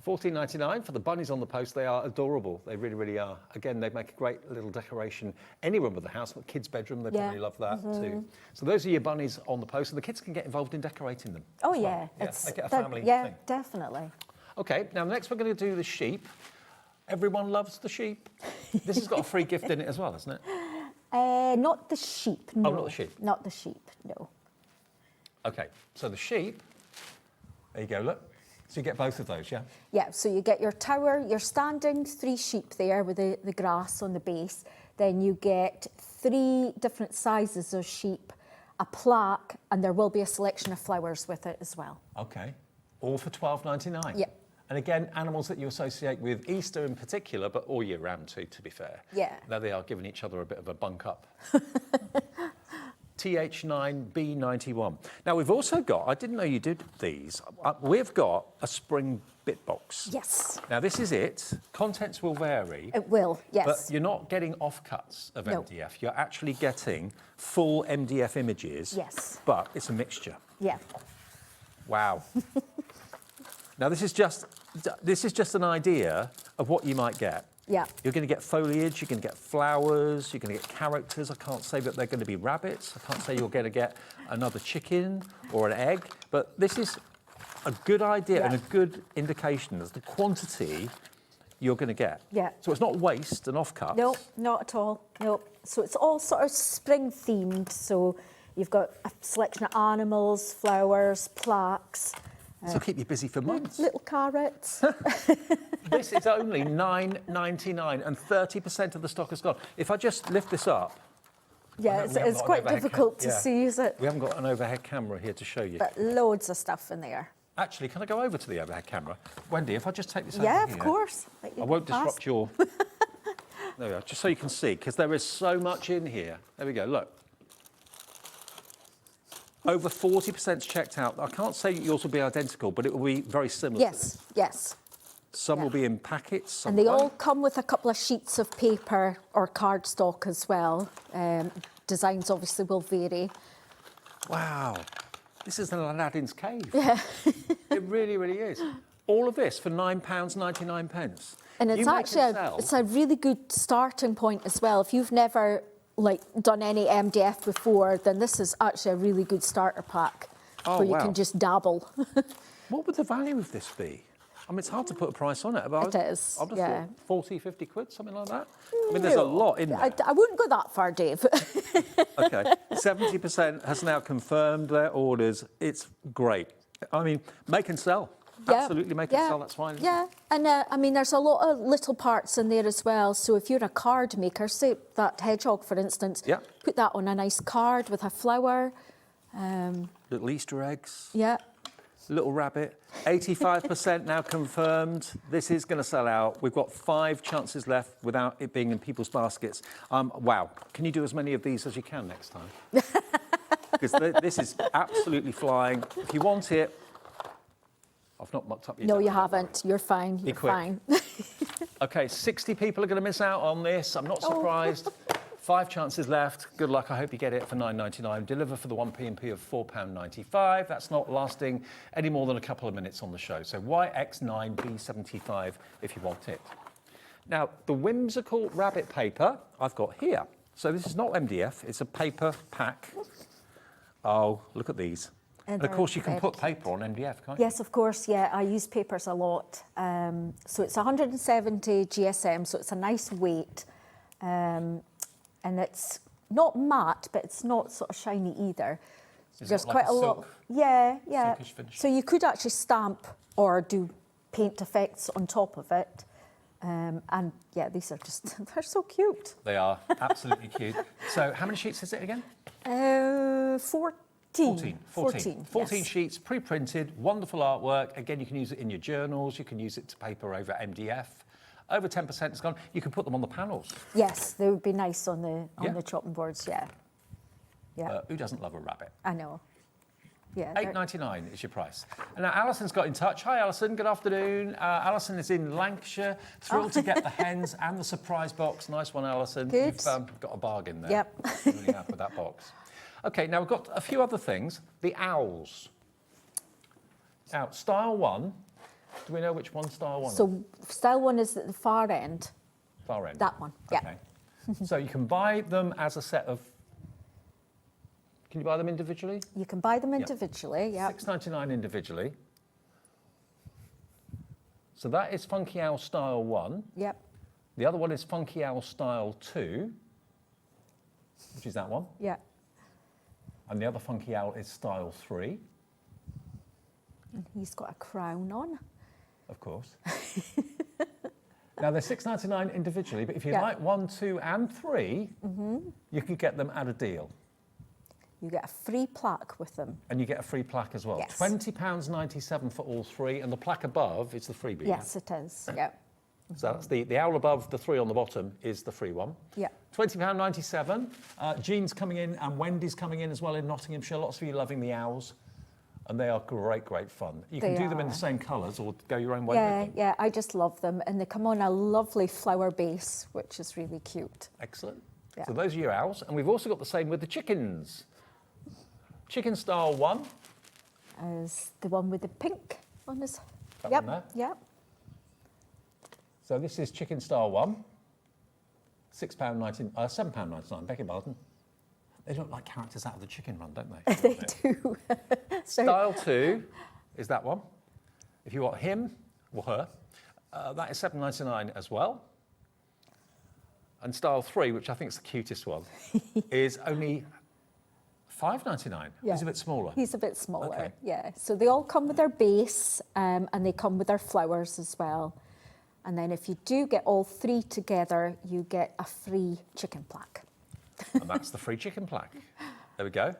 S2: $14.99 for the bunnies on the post. They are adorable. They really, really are. Again, they make a great little decoration. Any room of the house, but kids' bedroom, they probably love that too. So those are your bunnies on the post, and the kids can get involved in decorating them.
S16: Oh yeah,
S2: make it a family thing.
S16: Yeah, definitely.
S2: Okay, now next we're going to do the sheep. Everyone loves the sheep. This has got a free gift in it as well, hasn't it?
S16: Not the sheep, no.
S2: Oh, not the sheep.
S16: Not the sheep, no.
S2: Okay, so the sheep, there you go, look. So you get both of those, yeah?
S16: Yeah, so you get your tower, your standing 3 sheep there with the grass on the base. Then you get 3 different sizes of sheep, a plaque, and there will be a selection of flowers with it as well.
S2: Okay, all for $12.99.
S16: Yeah.
S2: And again, animals that you associate with Easter in particular, but all year round too, to be fair.
S16: Yeah.
S2: There they are, giving each other a bit of a bunk up. TH9B91. Now, we've also got, I didn't know you did these, we've got a spring bit box.
S16: Yes.
S2: Now, this is it. Contents will vary.
S16: It will, yes.
S2: But you're not getting offcuts of MDF. You're actually getting full MDF images.
S16: Yes.
S2: But it's a mixture.
S16: Yeah.
S2: Wow. Now, this is just an idea of what you might get.
S16: Yeah.
S2: You're going to get foliage, you're going to get flowers, you're going to get characters. I can't say that they're going to be rabbits. I can't say you're going to get another chicken or an egg. But this is a good idea and a good indication of the quantity you're going to get.
S16: Yeah.
S2: So it's not waste and offcuts.
S16: No, not at all. No. So it's all sort of spring themed. So you've got a selection of animals, flowers, plaques.
S2: This will keep you busy for months.
S16: Little carrots.
S2: This is only $9.99 and 30% of the stock is gone. If I just lift this up.
S16: Yeah, it's quite difficult to see, is it?
S2: We haven't got an overhead camera here to show you.
S16: But loads of stuff in there.
S2: Actually, can I go over to the overhead camera? Wendy, if I just take this over
S16: Yeah,
S2: here.
S16: of course.
S2: I won't disrupt your... There we are, just so you can see, because there is so much in here. There we go, look. Over 40%'s checked out. I can't say yours will be identical, but it will be very similar.
S16: Yes, yes.
S2: Some will be in packets. Some
S16: And they all
S2: won't.
S16: come with a couple of sheets of paper or cardstock as well. Designs obviously will vary.
S2: Wow. This is an Aladdin's cave.
S16: Yeah.
S2: It really, really is. All of this for £9.99.
S16: And it's actually it's a really good starting point as well. If you've never done any MDF before, then this is actually a really good starter pack where you can just dabble.
S2: What would the value of this be? I mean, it's hard to put a price on it. But
S16: It is,
S2: I'd have
S16: yeah.
S2: thought 40, 50 quid, something like that. I mean, there's a lot in there.
S16: I wouldn't go that far, Dave.
S2: Okay, 70% has now confirmed their orders. It's great. I mean, make and sell.
S16: Yeah.
S2: Absolutely make and sell, that's fine.
S16: Yeah, and I mean, there's a lot of little parts in there as well. So if you're a card maker, say that hedgehog, for instance, put that on a nice card with a flower.
S2: Little Easter eggs.
S16: Yeah.
S2: Little rabbit. 85% now confirmed. This is going to sell out. We've got 5 chances left without it being in people's baskets. Wow. Can you do as many of these as you can next time? Because this is absolutely flying. If you want it, I've not mucked up your
S16: No,
S2: deck.
S16: you haven't. You're fine. You're
S2: quick.
S16: fine.
S2: Okay, 60 people are going to miss out on this. I'm not surprised. 5 chances left. Good luck. I hope you get it for £9.99. Deliver for the 1p&p of £4.95. That's not lasting any more than a couple of minutes on the show. So YX9B75 if you want it. Now, the whimsical rabbit paper I've got here. So this is not MDF. It's a paper pack. Oh, look at these. And of course, you can put paper on MDF, can't you?
S16: Yes, of course, yeah. I use papers a lot. So it's 170 GSM, so it's a nice weight. And it's not matte, but it's not sort of shiny either. There's quite a lot. Yeah, yeah. So you could actually stamp or do paint effects on top of it. And yeah, these are just, they're so cute.
S2: They are absolutely cute. So how many sheets is it again?
S16: 14
S2: yes. Sheets, pre-printed, wonderful artwork. Again, you can use it in your journals. You can use it to paper over MDF. Over 10% is gone. You can put them on the panels.
S16: Yes, they would be nice on the chopping boards, yeah. Yeah.
S2: Who doesn't love a rabbit?
S16: I know. Yeah.
S2: £8.99 is your price. And now Alison's got in touch. Hi, Alison. Good afternoon. Alison is in Lancashire. Thrilled to get the hens and the surprise box. Nice one, Alison.
S16: Good.
S2: You've got a bargain there.
S16: Yep.
S2: I'm really happy with that box. OK, now we've got a few other things. The owls. Now, style 1. Do we know which one style 1 is?
S16: So style 1 is at the far end.
S2: Far end.
S16: That one, yeah.
S2: Okay. So you can buy them as a set of... Can you buy them individually?
S16: You can buy them individually, yeah.
S2: $6.99 individually. So that is Funky Owl Style 1.
S16: Yep.
S2: The other one is Funky Owl Style 2, which is that one.
S16: Yeah.
S2: And the other Funky Owl is Style 3.
S16: And he's got a crown on.
S2: Of course. Now, they're $6.99 individually, but if you like 1, 2 and 3, you can get them at a deal.
S16: You get a free plaque with them.
S2: And you get a free plaque as well.
S16: Yes.
S2: £20.97 for all 3, and the plaque above is the freebie.
S16: Yes, it is, yeah.
S2: So that's the owl above, the 3 on the bottom is the free one.
S16: Yeah.
S2: £20.97. Jean's coming in and Wendy's coming in as well in Nottinghamshire. Lots of you loving the owls. And they are great, great fun. You can do them in the same colours or go your own way with them.
S16: Yeah, I just love them. And they come on a lovely flower base, which is really cute.
S2: Excellent.
S16: Yeah.
S2: So those are your owls. And we've also got the same with the chickens. Chicken Style 1.
S16: Is the one with the pink on his...
S2: That one there?
S16: Yep.
S2: So this is chicken style one. £6.99, £7.99, beg your pardon. They look like characters out of the chicken run, don't they?
S16: They do.
S2: Style 2 is that one. If you want him or her, that is £7.99 as well. And style 3, which I think is the cutest one, is only £5.99.
S16: Yeah.
S2: He's a bit smaller.
S16: He's a bit smaller,
S2: Okay.
S16: yeah. So they all come with their base and they come with their flowers as well. And then if you do get all 3 together, you get a free chicken plaque.
S2: And that's the free chicken plaque. There we go.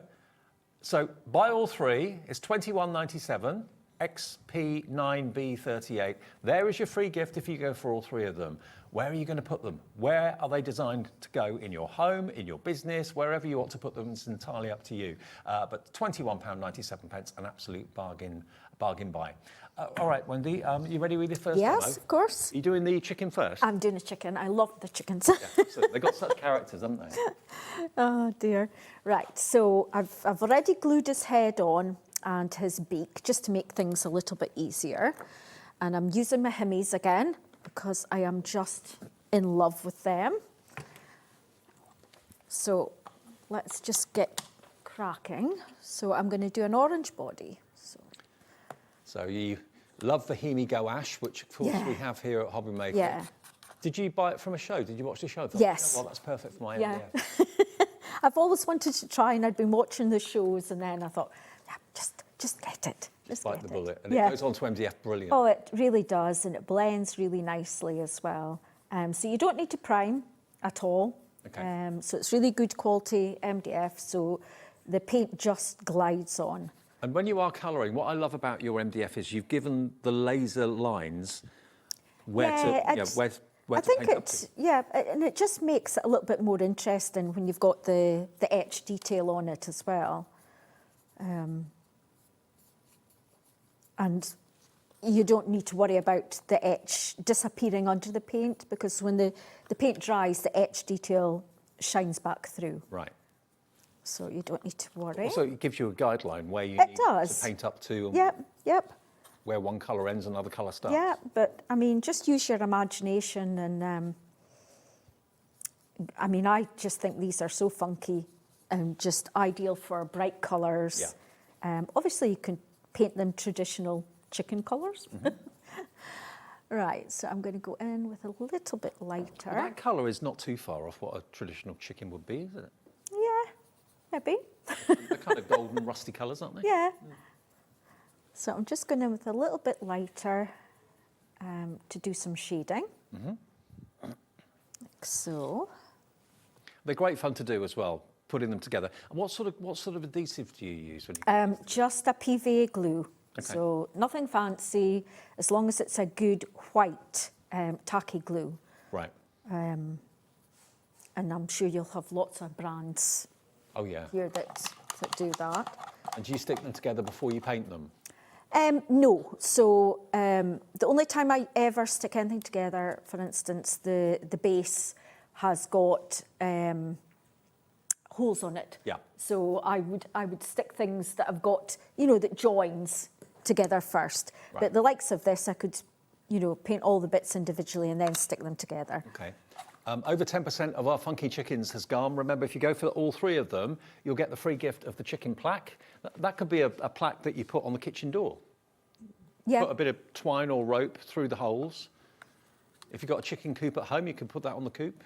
S2: So buy all 3, it's £21.97, XP9B38. There is your free gift if you go for all 3 of them. Where are you going to put them? Where are they designed to go? In your home, in your business, wherever you want to put them, it's entirely up to you. But £21.97, an absolute bargain buy. All right, Wendy, you ready with your first
S16: Yes,
S2: demo?
S16: of course.
S2: Are you doing the chicken first?
S16: I'm doing a chicken. I love the chickens.
S2: Yeah, so they've got such characters, haven't they?
S16: Oh dear. Right, so I've already glued his head on and his beak just to make things a little bit easier. And I'm using my Himmies again because I am just in love with them. So let's just get cracking. So I'm going to do an orange body.
S2: So you love the Hemi gouache, which of course
S16: Yeah.
S2: we have here at HobbyMaker.
S16: Yeah.
S2: Did you buy it from a show? Did you watch the show?
S16: Yes.
S2: Well, that's perfect for my
S16: Yeah.
S2: MDF.
S16: I've always wanted to try, and I'd been watching the shows, and then I thought, yeah, just get it. Just
S2: Bite
S16: get
S2: the bullet. And
S16: Yeah.
S2: it goes on to MDF brilliant.
S16: Oh, it really does, and it blends really nicely as well. So you don't need to prime at all.
S2: Okay.
S16: So it's really good quality MDF, so the paint just glides on.
S2: And when you are colouring, what I love about your MDF is you've given the laser lines where to
S16: I think
S2: paint up to.
S16: and it just makes it a little bit more interesting when you've got the etch detail on it as well. And you don't need to worry about the etch disappearing under the paint because when the paint dries, the etch detail shines back through.
S2: Right.
S16: So you don't need to worry.
S2: Also, it gives you a guideline where you
S16: It
S2: need
S16: does.
S2: to paint up to and
S16: Yep.
S2: where one colour ends, another colour starts.
S16: Yeah, but I mean, just use your imagination and I mean, I just think these are so funky and just ideal for bright colours.
S2: Yeah.
S16: Obviously, you can paint them traditional chicken colours. Right, so I'm going to go in with a little bit lighter.
S2: But that colour is not too far off what a traditional chicken would be, is it?
S16: Yeah, maybe.
S2: They're kind of golden, rusty colours, aren't they?
S16: Yeah. So I'm just going in with a little bit lighter to do some shading. Like so.
S2: They're great fun to do as well, putting them together. And what sort of adhesive do you use? When you...
S16: Just a PVA glue.
S2: Okay.
S16: So nothing fancy, as long as it's a good white tacky glue.
S2: Right.
S16: And I'm sure you'll have lots of brands here that do that.
S2: And do you stick them together before you paint them?
S16: No. So the only time I ever stick anything together, for instance, the base has got holes on it.
S2: Yeah.
S16: So I would stick things that have got, that joins together first.
S2: Right.
S16: But the likes of this, I could, paint all the bits individually and then stick them together.
S2: Okay. Over 10% of our funky chickens has gone. Remember, if you go for all 3 of them, you'll get the free gift of the chicken plaque. That could be a plaque that you put on the kitchen door.
S16: Yeah.
S2: Put a bit of twine or rope through the holes. If you've got a chicken coop at home, you can put that on the coop.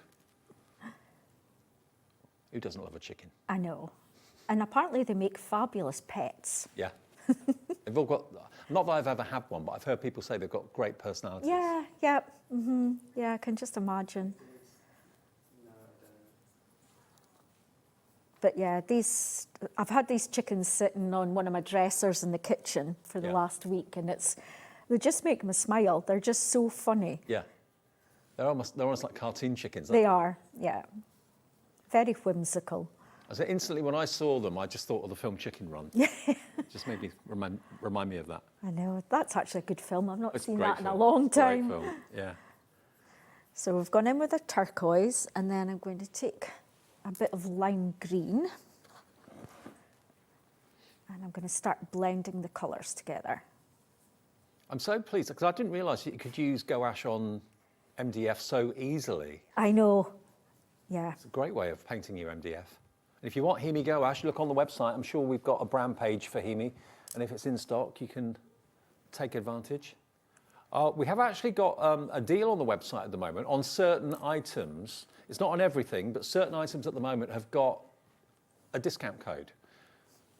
S2: Who doesn't love a chicken?
S16: I know. And apparently they make fabulous pets.
S2: Yeah. They've all got, not that I've ever had one, but I've heard people say they've got great personalities.
S16: Yeah, yeah, I can just imagine. But yeah, I've had these chickens sitting on one of my dressers in the kitchen for the last week, and they just make me smile. They're just so funny.
S2: Yeah. They're almost like cartoon chickens.
S16: They are, yeah. Very whimsical.
S2: I said instantly when I saw them, I just thought of the film Chicken Run. Just made me remind me of that.
S16: I know, that's actually a good film. I've not
S2: It's a
S16: seen
S2: great
S16: that in a
S2: film.
S16: long time.
S2: Great film, yeah.
S16: So we've gone in with a turquoise, and then I'm going to take a bit of lime green. And I'm going to start blending the colours together.
S2: I'm so pleased, because I didn't realise you could use gouache on MDF so easily.
S16: I know. Yeah.
S2: It's a great way of painting your MDF. And if you want Hemi gouache, look on the website. I'm sure we've got a brand page for Hemi. And if it's in stock, you can take advantage. We have actually got a deal on the website at the moment on certain items. It's not on everything, but certain items at the moment have got a discount code.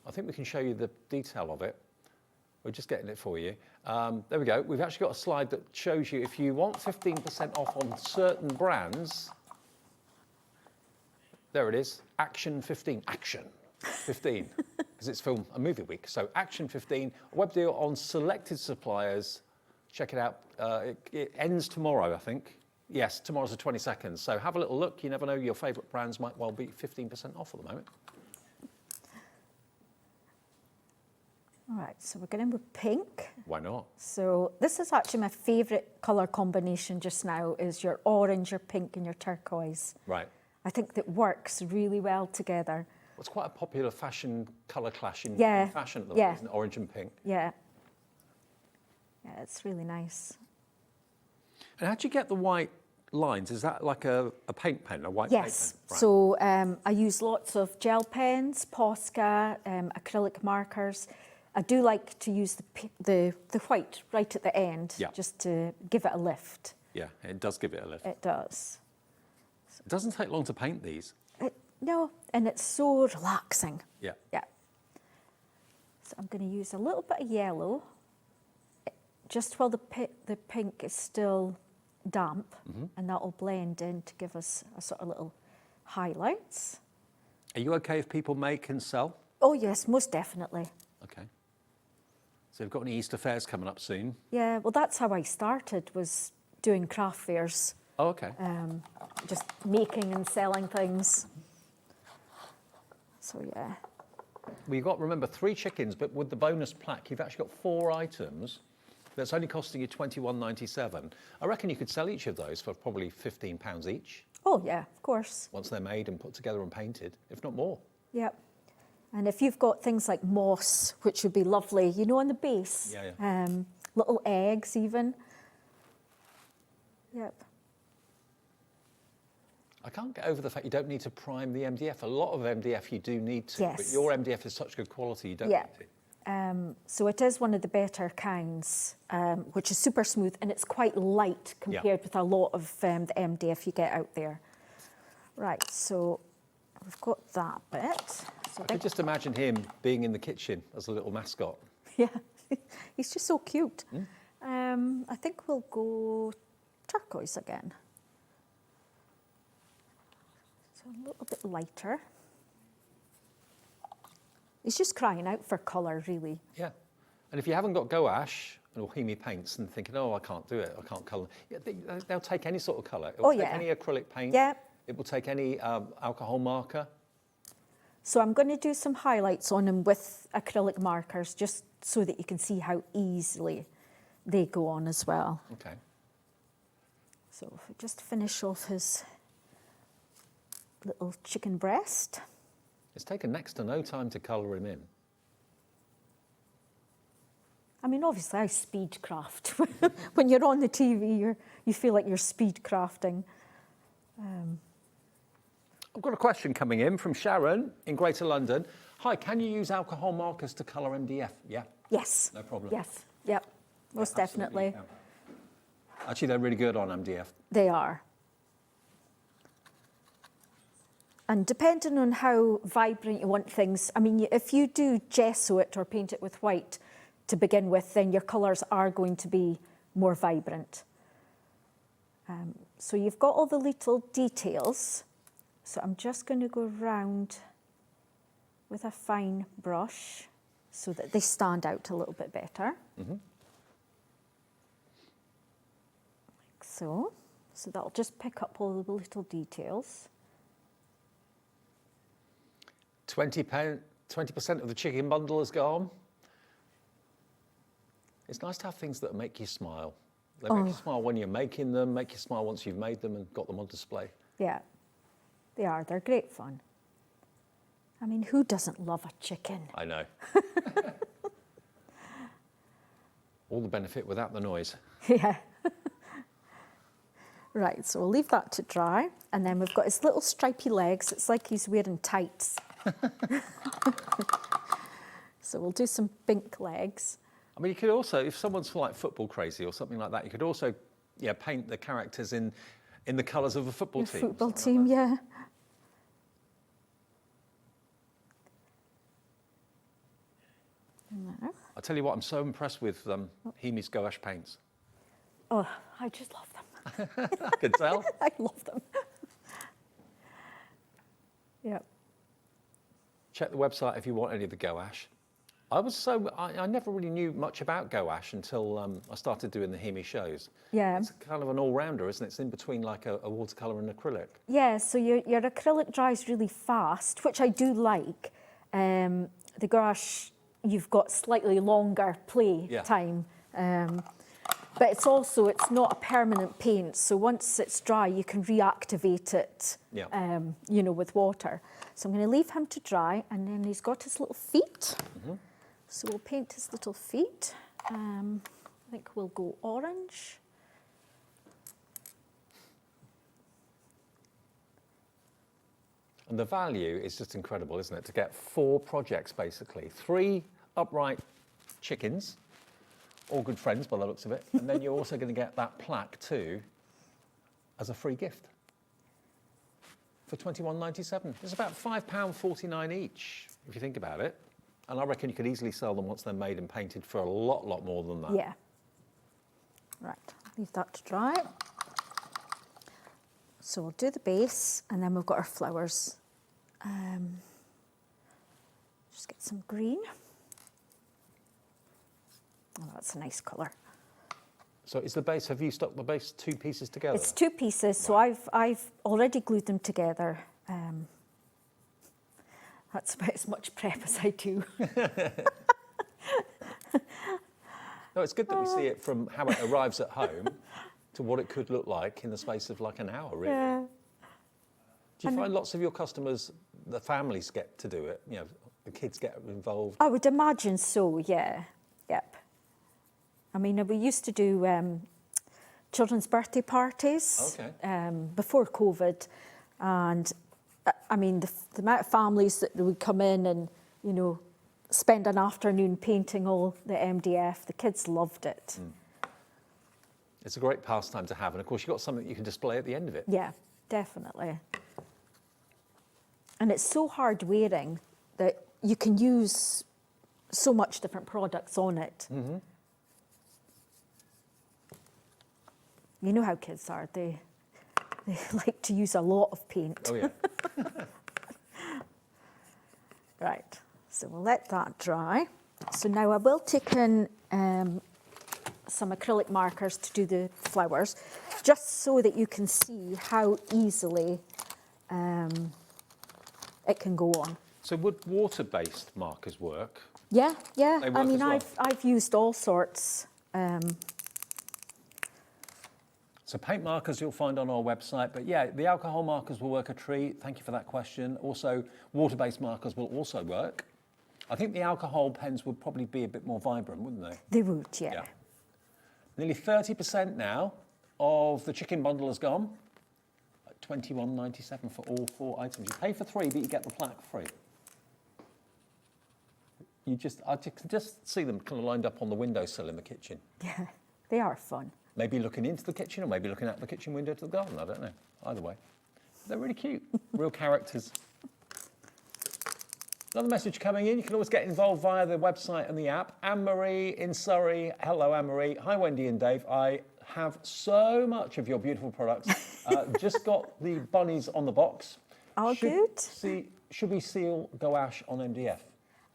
S2: I think we can show you the detail of it. We're just getting it for you. There we go. We've actually got a slide that shows you if you want 15% off on certain brands. There it is. Action 15. Action 15. Because it's film and movie week. So Action 15, a web deal on selected suppliers. Check it out. It ends tomorrow, I think. Yes, tomorrow's the 22nd. So have a little look. You never know, your favourite brands might well be 15% off at the moment.
S16: All right, so we're going with pink.
S2: Why not?
S16: So this is actually my favourite colour combination just now, is your orange, your pink and your turquoise.
S2: Right.
S16: I think that works really well together.
S2: Well, it's quite a popular fashion colour clash in fashion at the moment, isn't it? Orange and pink.
S16: Yeah. Yeah, it's really nice.
S2: And how'd you get the white lines? Is that like a paint pen, a white paint pen?
S16: Yes.
S2: Right.
S16: So I use lots of gel pens, Posca, acrylic markers. I do like to use the white right at the end, just to give it a lift.
S2: Yeah, it does give it a lift.
S16: It does.
S2: It doesn't take long to paint these.
S16: No, and it's so relaxing.
S2: Yeah.
S16: Yeah. So I'm going to use a little bit of yellow, just while the pink is still damp, and that will blend in to give us a sort of little highlights.
S2: Are you okay if people make and sell?
S16: Oh yes, most definitely.
S2: Okay. So we've got any Easter fairs coming up soon?
S16: Yeah, well that's how I started, was doing craft fairs.
S2: Oh, okay.
S16: Just making and selling things. So yeah.
S2: Well, you've got to remember 3 chickens, but with the bonus plaque, you've actually got 4 items. That's only costing you £21.97. I reckon you could sell each of those for probably £15 each.
S16: Oh yeah, of course.
S2: Once they're made and put together and painted, if not more.
S16: Yep. And if you've got things like moss, which would be lovely, you know, on the base.
S2: Yeah.
S16: Little eggs even. Yep.
S2: I can't get over the fact you don't need to prime the MDF. A lot of MDF you do need to,
S16: Yes.
S2: but your MDF is such good quality you don't need to.
S16: So it is one of the better kinds, which is super smooth, and it's quite light compared with a lot of the MDF you get out there. Right, so we've got that bit. So
S2: I could just imagine him being in the kitchen as a little mascot.
S16: Yeah, he's just so cute. I think we'll go turquoise again. So a little bit lighter. He's just crying out for colour, really.
S2: Yeah. And if you haven't got gouache or Hemi paints and thinking, oh, I can't do it, I can't colour, they'll take any sort of colour. It will take any acrylic paint.
S16: Yeah.
S2: It will take any alcohol marker.
S16: So I'm going to do some highlights on him with acrylic markers, just so that you can see how easily they go on as well.
S2: Okay.
S16: So if we just finish off his little chicken breast.
S2: It's taken next to no time to colour him in.
S16: I mean, obviously I speed craft. When you're on the TV, you feel like you're speed crafting.
S2: I've got a question coming in from Sharon in Greater London. Hi, can you use alcohol markers to colour MDF? Yeah?
S16: Yes.
S2: No problem.
S16: Yes, yep, most definitely.
S2: Actually, they're really good on MDF.
S16: They are. And depending on how vibrant you want things, I mean, if you do gesso it or paint it with white to begin with, then your colours are going to be more vibrant. So you've got all the little details. So I'm just going to go round with a fine brush so that they stand out a little bit better. Like so. So that'll just pick up all the little details.
S2: 20% of the chicken bundle is gone. It's nice to have things that make you smile. They make you smile when you're making them, make you smile once you've made them and got them on display.
S16: Yeah, they are. They're great fun. I mean, who doesn't love a chicken?
S2: I know. All the benefit without the noise.
S16: Yeah. Right, so we'll leave that to dry. And then we've got his little stripy legs. It's like he's wearing tights. So we'll do some pink legs.
S2: I mean, you could also, if someone's like football crazy or something like that, you could also, yeah, paint the characters in the colours of a football team.
S16: Football team, yeah. No.
S2: I'll tell you what, I'm so impressed with Hemi's gouache paints.
S16: Oh, I just love them.
S2: I can tell.
S16: I love them. Yep.
S2: Check the website if you want any of the gouache. I never really knew much about gouache until I started doing the Hemi shows.
S16: Yeah.
S2: It's kind of an all-rounder, isn't it? It's in between like a watercolour and acrylic.
S16: Yeah, so your acrylic dries really fast, which I do like. The gouache, you've got slightly longer play time. But it's not a permanent paint, so once it's dry, you can reactivate it, you know, with water. So I'm going to leave him to dry, and then he's got his little feet. So we'll paint his little feet. I think we'll go orange.
S2: And the value is just incredible, isn't it? To get 4 projects, basically. 3 upright chickens, all good friends by the looks of it. And then you're also going to get that plaque too as a free gift for £21.97. It's about £5.49 each, if you think about it. And I reckon you could easily sell them once they're made and painted for a lot more than that.
S16: Yeah. Right, leave that to dry. So we'll do the base, and then we've got our flowers. Just get some green. Oh, that's a nice colour.
S2: So is the base, have you stuck the base 2 pieces together?
S16: It's 2 pieces, so I've already glued them together. That's about as much prep as I do.
S2: No, it's good that we see it from how it arrives at home to what it could look like in the space of like an hour, really.
S16: Yeah.
S2: Do you find lots of your customers, the families get to do it? You know, the kids get involved?
S16: I would imagine so, yeah. Yep. I mean, we used to do children's birthday parties before COVID, and I mean, the amount of families that would come in and, you know, spend an afternoon painting all the MDF, the kids loved it.
S2: It's a great pastime to have, and of course you've got something that you can display at the end of it.
S16: Yeah, definitely. And it's so hard wearing that you can use so much different products on it. You know how kids are, they like to use a lot of paint.
S2: Oh yeah.
S16: Right, so we'll let that dry. So now I will take in some acrylic markers to do the flowers, just so that you can see how easily it can go on.
S2: So would water-based markers work?
S16: Yeah, yeah.
S2: They work
S16: I mean,
S2: as well?
S16: I've used all sorts.
S2: So paint markers you'll find on our website, but yeah, the alcohol markers will work a treat. Thank you for that question. Also, water-based markers will also work. I think the alcohol pens would probably be a bit more vibrant, wouldn't they?
S16: They would, yeah.
S2: Nearly 30% now of the chicken bundle has gone. At £21.97 for all 4 items. You pay for 3, but you get the plaque free. I can just see them kind of lined up on the windowsill in the kitchen.
S16: Yeah, they are fun.
S2: Maybe looking into the kitchen, or maybe looking out the kitchen window to the garden. I don't know. Either way, they're really cute. Real characters. Another message coming in. You can always get involved via the website and the app. Anne-Marie in Surrey. Hello, Anne-Marie. Hi, Wendy and Dave. I have so much of your beautiful products. Just got the bunnies on the box.
S16: Oh, good.
S2: Should we seal gouache on MDF?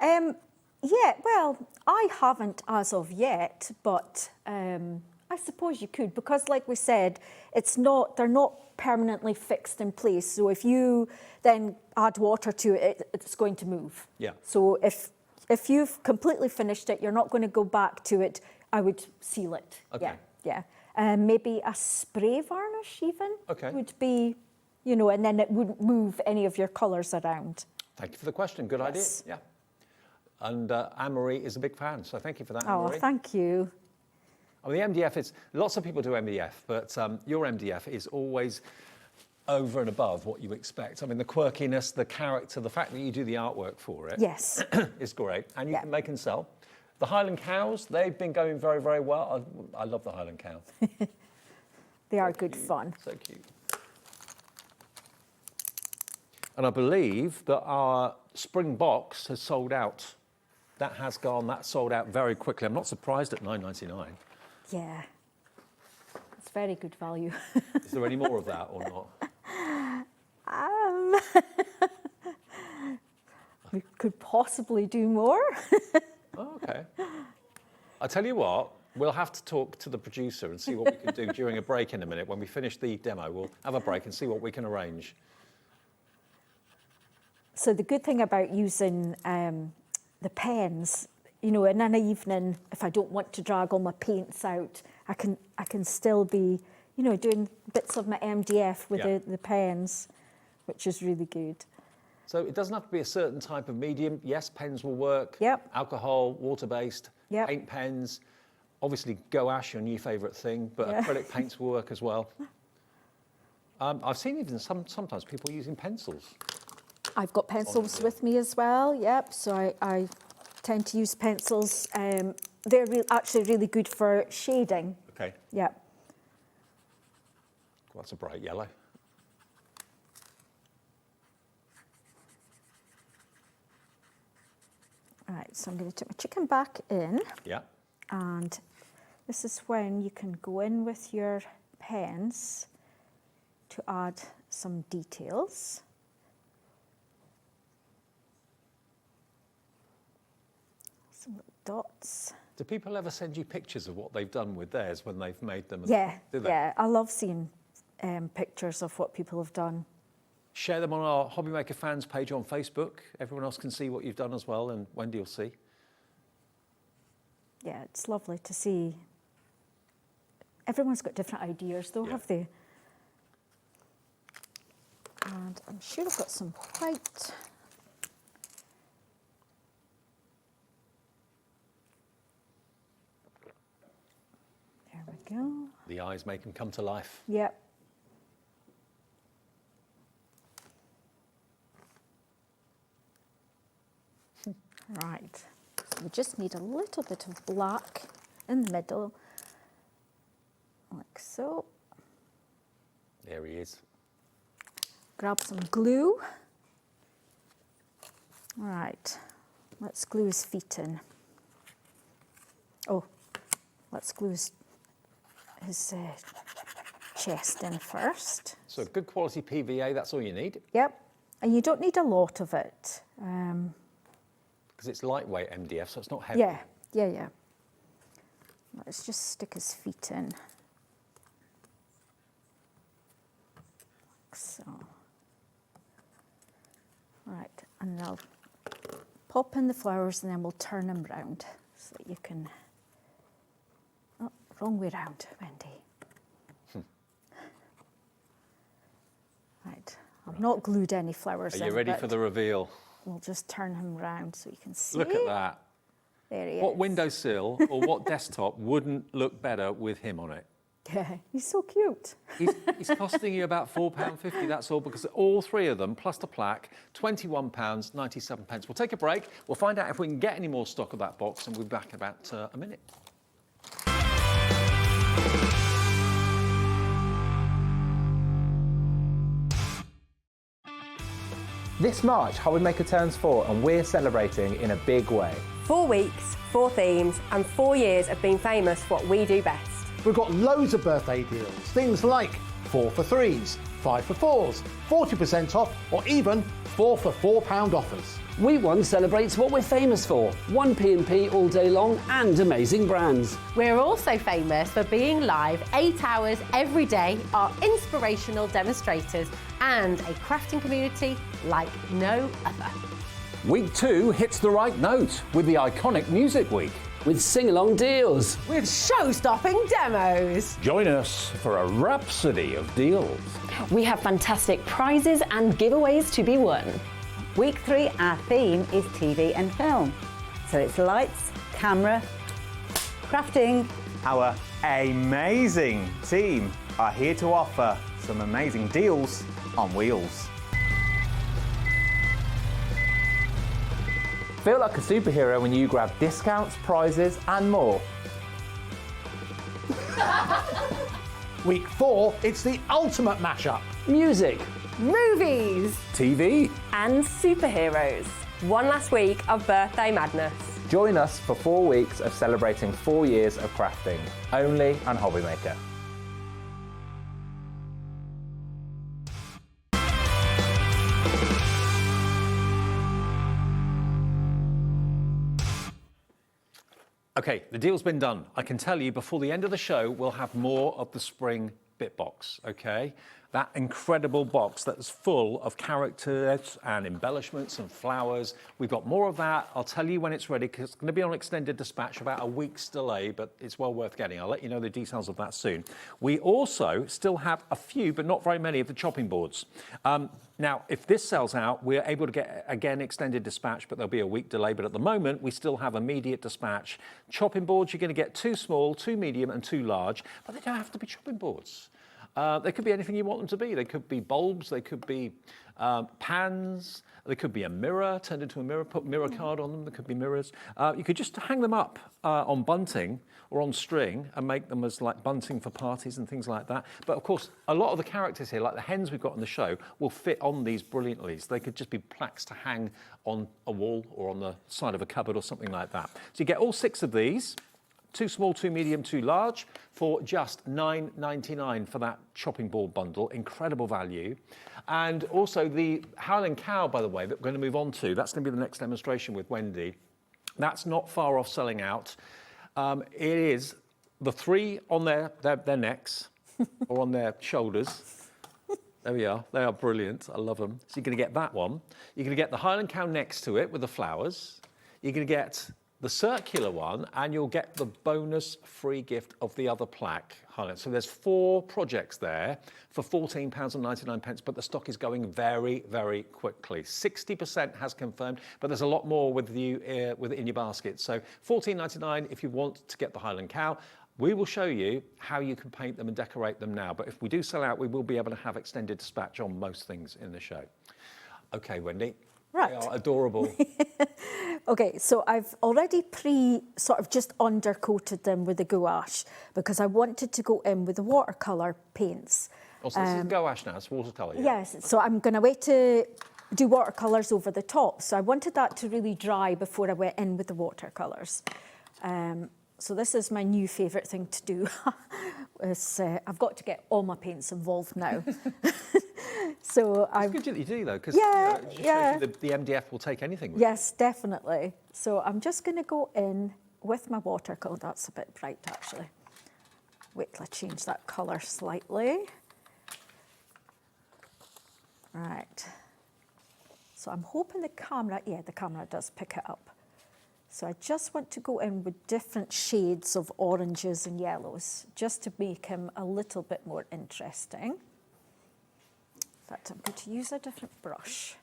S16: Yeah, well, I haven't as of yet, but I suppose you could, because like we said, they're not permanently fixed in place. So if you then add water to it, it's going to move.
S2: Yeah.
S16: So if you've completely finished it, you're not going to go back to it, I would seal it.
S2: Okay.
S16: Yeah. Maybe a spray varnish even would be, you know, and then it wouldn't move any of your colours around.
S2: Thank you for the question. Good idea. Yeah. And Anne-Marie is a big fan, so thank you for that,
S16: Oh,
S2: Anne-Marie.
S16: thank you.
S2: I mean, the MDF is, lots of people do MDF, but your MDF is always over and above what you expect. I mean, the quirkiness, the character, the fact that you do the artwork for it
S16: Yes.
S2: is great. And you can make and sell. The Highland cows, they've been going very, very well. I love the Highland cow.
S16: They are good fun.
S2: So cute. And I believe that our spring box has sold out. That has gone, that sold out very quickly. I'm not surprised at $9.99.
S16: Yeah. It's very good value.
S2: Is there any more of that or not?
S16: We could possibly do more.
S2: Oh, okay. I'll tell you what, we'll have to talk to the producer and see what we can do during a break in a minute. When we finish the demo, we'll have a break and see what we can arrange.
S16: So the good thing about using the pens, you know, in an evening, if I don't want to drag all my paints out, I can still be, you know, doing bits of my MDF with the pens, which is really good.
S2: So it doesn't have to be a certain type of medium. Yes, pens will work.
S16: Yep.
S2: Alcohol, water-based,
S16: Yep.
S2: paint pens. Obviously, gouache, your new favourite thing, but acrylic paints will work as well. I've seen even sometimes people using pencils.
S16: I've got pencils with me as well, yep. So I tend to use pencils. They're actually really good for shading.
S2: Okay.
S16: Yep.
S2: Well, that's a bright yellow.
S16: All right, so I'm going to take my chicken back in.
S2: Yeah.
S16: And this is when you can go in with your pens to add some details. Some little dots.
S2: Do people ever send you pictures of what they've done with theirs when they've made them?
S16: Yeah,
S2: Do they?
S16: yeah. I love seeing pictures of what people have done.
S2: Share them on our HobbyMaker fans page on Facebook. Everyone else can see what you've done as well, and Wendy will see.
S16: Yeah, it's lovely to see. Everyone's got different ideas though, have they? And I'm sure I've got some white. There we go.
S2: The eyes make them come to life.
S16: Yep. Right, so we just need a little bit of black in the middle, like so.
S2: There he is.
S16: Grab some glue. Right, let's glue his feet in. Oh, let's glue his chest in first.
S2: So good quality PVA, that's all you need.
S16: Yep, and you don't need a lot of it.
S2: Because it's lightweight MDF, so it's not heavy.
S16: Yeah, yeah, yeah. Let's just stick his feet in. Like so. Right, and I'll pop in the flowers and then we'll turn them round so that you can... Oh, wrong way round, Wendy. Right, I've not glued any flowers in.
S2: Are you ready for the reveal?
S16: We'll just turn him round so you can see.
S2: Look at that.
S16: There he is.
S2: What windowsill or what desktop wouldn't look better with him on it?
S16: Yeah, he's so cute.
S2: He's costing you about £4.50, that's all, because all three of them, plus the plaque, £21.97. We'll take a break. We'll find out if we can get any more stock of that box, and we'll be back in about a minute.
S5: This March, HobbyMaker turns 4 and we're celebrating in a big way.
S17: 4 weeks, 4 themes and 4 years of being famous for what we do best.
S7: We've got loads of birthday deals, things like 4 for 3s, 5 for 4s, 40% off, or even 4 for £4 offers.
S8: Week 1 celebrates what we're famous for, 1 P&P all day long and amazing brands.
S18: We're also famous for being live 8 hours every day, our inspirational demonstrators and a crafting community like no other.
S4: Week 2 hits the right note with the iconic Music Week.
S8: With sing-along deals.
S18: With show-stopping demos.
S4: Join us for a rhapsody of deals.
S9: We have fantastic prizes and giveaways to be won.
S10: Week 3, our theme is TV and film. So it's lights, camera, crafting,
S11: Our amazing team are here to offer some amazing deals on wheels.
S5: Feel like a superhero when you grab discounts, prizes and more.
S7: Week 4, it's the ultimate mashup.
S8: Music,
S17: Movies
S5: TV.
S17: and superheroes. One last week of birthday madness.
S5: Join us for 4 weeks of celebrating 4 years of crafting, only on HobbyMaker.
S2: Okay, the deal's been done. I can tell you before the end of the show, we'll have more of the spring bit box, okay? That incredible box that's full of characters and embellishments and flowers. We've got more of that. I'll tell you when it's ready because it's going to be on extended dispatch, about a week's delay, but it's well worth getting. I'll let you know the details of that soon. We also still have a few, but not very many, of the chopping boards. Now, if this sells out, we're able to get, again, extended dispatch, but there'll be a week delay. But at the moment, we still have immediate dispatch. Chopping boards, you're going to get 2 small, 2 medium, and 2 large, but they don't have to be chopping boards. They could be anything you want them to be. They could be bulbs, they could be pans, they could be a mirror, turned into a mirror, put mirror card on them, there could be mirrors. You could just hang them up on bunting or on string and make them as like bunting for parties and things like that. But of course, a lot of the characters here, like the hens we've got on the show, will fit on these brilliantly. So they could just be plaques to hang on a wall or on the side of a cupboard or something like that. So you get all 6 of these. 2 small, 2 medium, 2 large for just $9.99 for that chopping board bundle. Incredible value. And also the Howling Cow, by the way, that we're going to move on to. That's going to be the next demonstration with Wendy. That's not far off selling out. It is the 3 on their necks or on their shoulders. There we are. They are brilliant. I love them. So you're going to get that one. You're going to get the Highland Cow next to it with the flowers. You're going to get the circular one, and you'll get the bonus free gift of the other plaque. So there's 4 projects there for £14.99, but the stock is going very, very quickly. 60% has confirmed, but there's a lot more with you in your basket. So £14.99 if you want to get the Highland Cow. We will show you how you can paint them and decorate them now. But if we do sell out, we will be able to have extended dispatch on most things in the show. Okay, Wendy.
S16: Right.
S2: They are adorable.
S16: Okay, so I've already sort of just undercoated them with the gouache because I wanted to go in with the watercolour paints.
S2: Oh, so this is gouache now, it's watercolour, yeah?
S16: Yes, so I'm going to wait to do watercolours over the top. So I wanted that to really dry before I went in with the watercolours. So this is my new favourite thing to do. I've got to get all my paints involved now. So
S2: it's good that you do, though, because the MDF will take anything. Really.
S16: Yes, definitely. So I'm just going to go in with my watercolour. That's a bit bright, actually. Wait till I change that colour slightly. Right. So I'm hoping the camera does pick it up. So I just want to go in with different shades of oranges and yellows, just to make him a little bit more interesting. In fact, I'm going to use a different brush.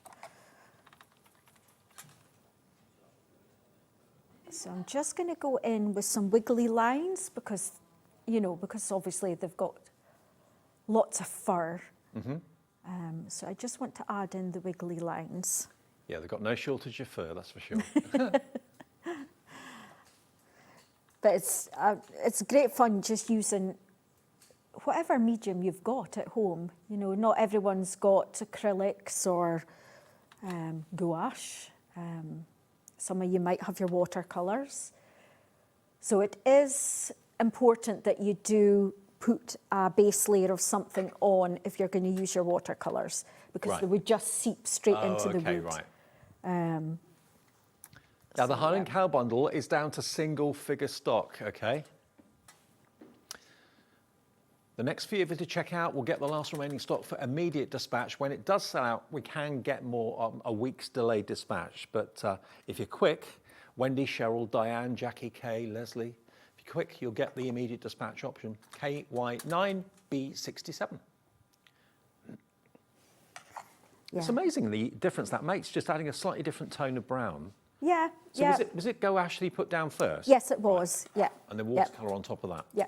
S16: So I'm just going to go in with some wiggly lines because obviously they've got lots of fur. Mm-hmm. So I just want to add in the wiggly lines.
S2: Yeah, they've got no shortage of fur, that's for sure.
S16: But it's great fun just using whatever medium you've got at home. You know, not everyone's got acrylics or gouache. Some of you might have your watercolours. So it is important that you do put a base layer of something on if you're going to use your watercolours, because they would just seep straight into the wood.
S2: Right. Now the Highland Cow bundle is down to single figure stock, okay? The next few of you to check out will get the last remaining stock for immediate dispatch. When it does sell out, we can get more a week's delayed dispatch. But if you're quick, Wendy, Cheryl, Diane, Jackie, Kay, Leslie, if you're quick, you'll get the immediate dispatch option, KY9B67. It's amazing the difference that makes, just adding a slightly different tone of brown.
S16: Yeah,
S2: So
S16: yeah.
S2: was it gouache that you put down first?
S16: Yes, it was, yeah.
S2: And then
S16: yeah.
S2: watercolour on top of that?
S16: Yeah.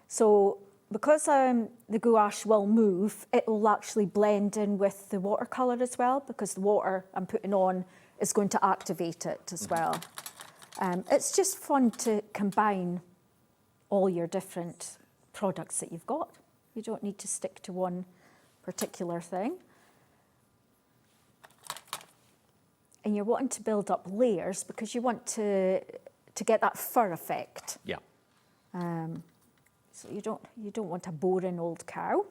S16: So because the gouache will move, it will actually blend in with the watercolour as well, because the water I'm putting on is going to activate it as well. It's just fun to combine all your different products that you've got. You don't need to stick to one particular thing. And you're wanting to build up layers because you want to get that fur effect.
S2: Yeah.
S16: So you don't want a boring old cow.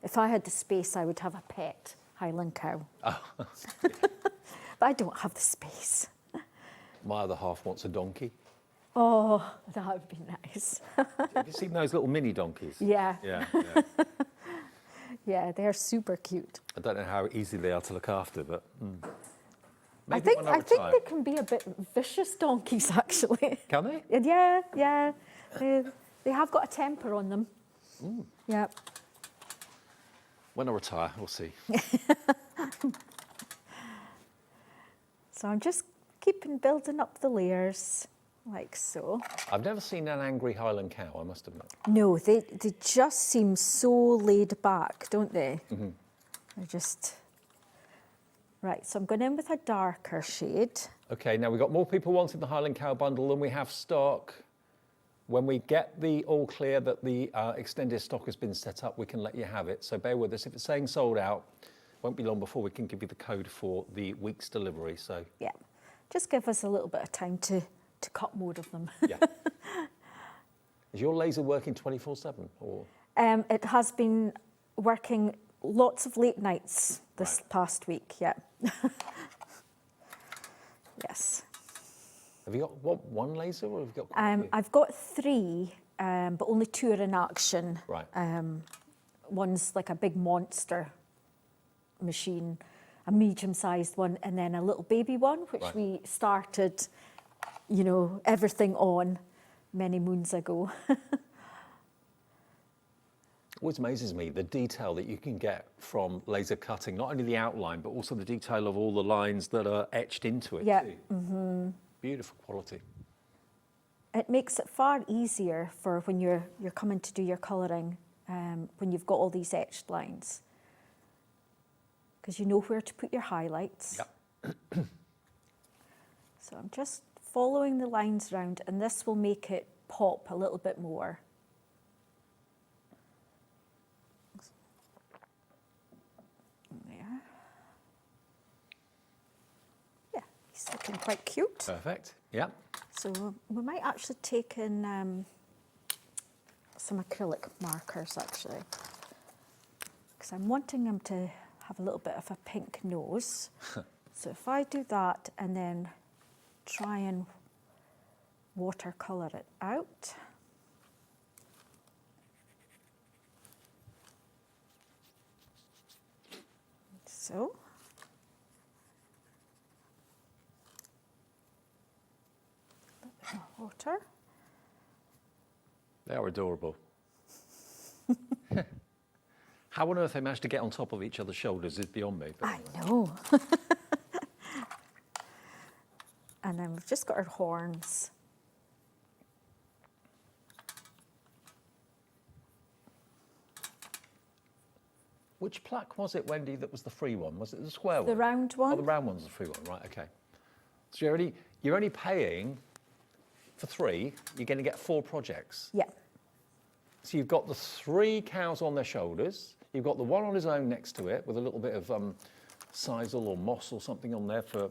S16: If I had the space, I would have a pet Highland cow.
S2: Oh.
S16: But I don't have the space.
S2: My other half wants a donkey.
S16: Oh, that would be nice.
S2: Have you seen those little mini donkeys?
S16: Yeah.
S2: Yeah.
S16: Yeah, they're super cute.
S2: I don't know how easy they are to look after, but
S16: I think they can be a bit vicious donkeys, actually.
S2: Can they?
S16: Yeah, yeah. They have got a temper on them.
S2: Ooh.
S16: Yeah.
S2: When I retire, we'll see.
S16: So I'm just building up the layers, like so.
S2: I've never seen an angry Highland cow, I must admit.
S16: No, they just seem so laid back, don't they?
S2: Mm-hmm.
S16: They're just... Right, so I'm going in with a darker shade.
S2: Okay, now we've got more people wanting the Highland cow bundle than we have stock. When we get the all clear that the extended stock has been set up, we can let you have it. So bear with us. If it's saying sold out, won't be long before we can give you the code for the week's delivery. So
S16: yeah, just give us a little bit of time to cut more of them.
S2: Yeah. Is your laser working 24/7 or?
S16: It has been working lots of late nights this past week. Yeah. Yes.
S2: Have you got one laser or have you got quite a few?
S16: I've got 3, but only 2 are in action.
S2: Right.
S16: One's like a big monster machine, a medium-sized one, and then a little baby one, which we started, everything on many moons ago.
S2: Always amazes me the detail that you can get from laser cutting, not only the outline, but also the detail of all the lines that are etched into it
S16: Yeah.
S2: too.
S16: Mm-hmm.
S2: Beautiful quality.
S16: It makes it far easier for when you're coming to do your colouring, when you've got all these etched lines, because you know where to put your highlights.
S2: Yep.
S16: So I'm just following the lines around, and this will make it pop a little bit more. There. Yeah, he's looking quite cute.
S2: Perfect. Yep.
S16: So we might actually take in some acrylic markers, actually, because I'm wanting them to have a little bit of a pink nose. So if I do that and then try and watercolour it out. So. A little bit more water.
S2: They are adorable. How on earth they managed to get on top of each other's shoulders is beyond me. But
S16: I know. And then we've just got our horns.
S2: Which plaque was it, Wendy, that was the free one? Was it the square one?
S16: The round one.
S2: Oh, the round one's the free one, right, okay. So you're only paying for 3, you're going to get 4 projects.
S16: Yeah.
S2: So you've got the 3 cows on their shoulders, you've got the one on his own next to it with a little bit of sisal or moss or something on there for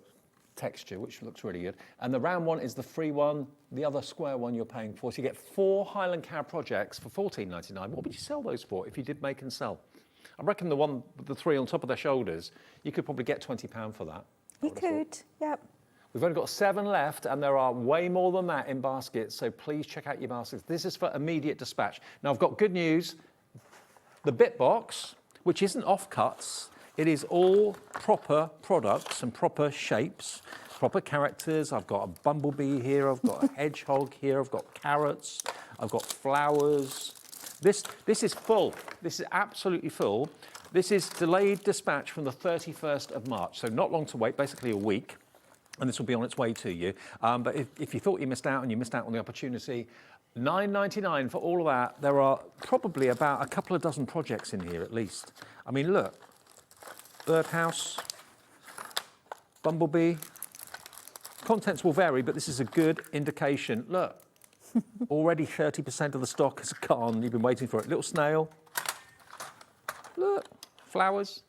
S2: texture, which looks really good. And the round one is the free one, the other square one you're paying for. So you get 4 Highland cow projects for $14.99. What would you sell those for if you did make and sell? I reckon the one with the 3 on top of their shoulders, you could probably get £20 for that.
S16: You could, yep.
S2: We've only got 7 left, and there are way more than that in baskets, so please check out your baskets. This is for immediate dispatch. Now, I've got good news. The bit box, which isn't offcuts, it is all proper products and proper shapes, proper characters. I've got a bumblebee here, I've got a hedgehog here, I've got carrots, I've got flowers. This is full. This is absolutely full. This is delayed dispatch from the 31st of March, so not long to wait, basically a week, and this will be on its way to you. But if you thought you missed out and you missed out on the opportunity, $9.99 for all of that. There are probably about a couple of dozen projects in here at least. I mean, look, birdhouse, bumblebee. Contents will vary, but this is a good indication. Look, already 30% of the stock has gone. You've been waiting for it. Little snail. Look, flowers.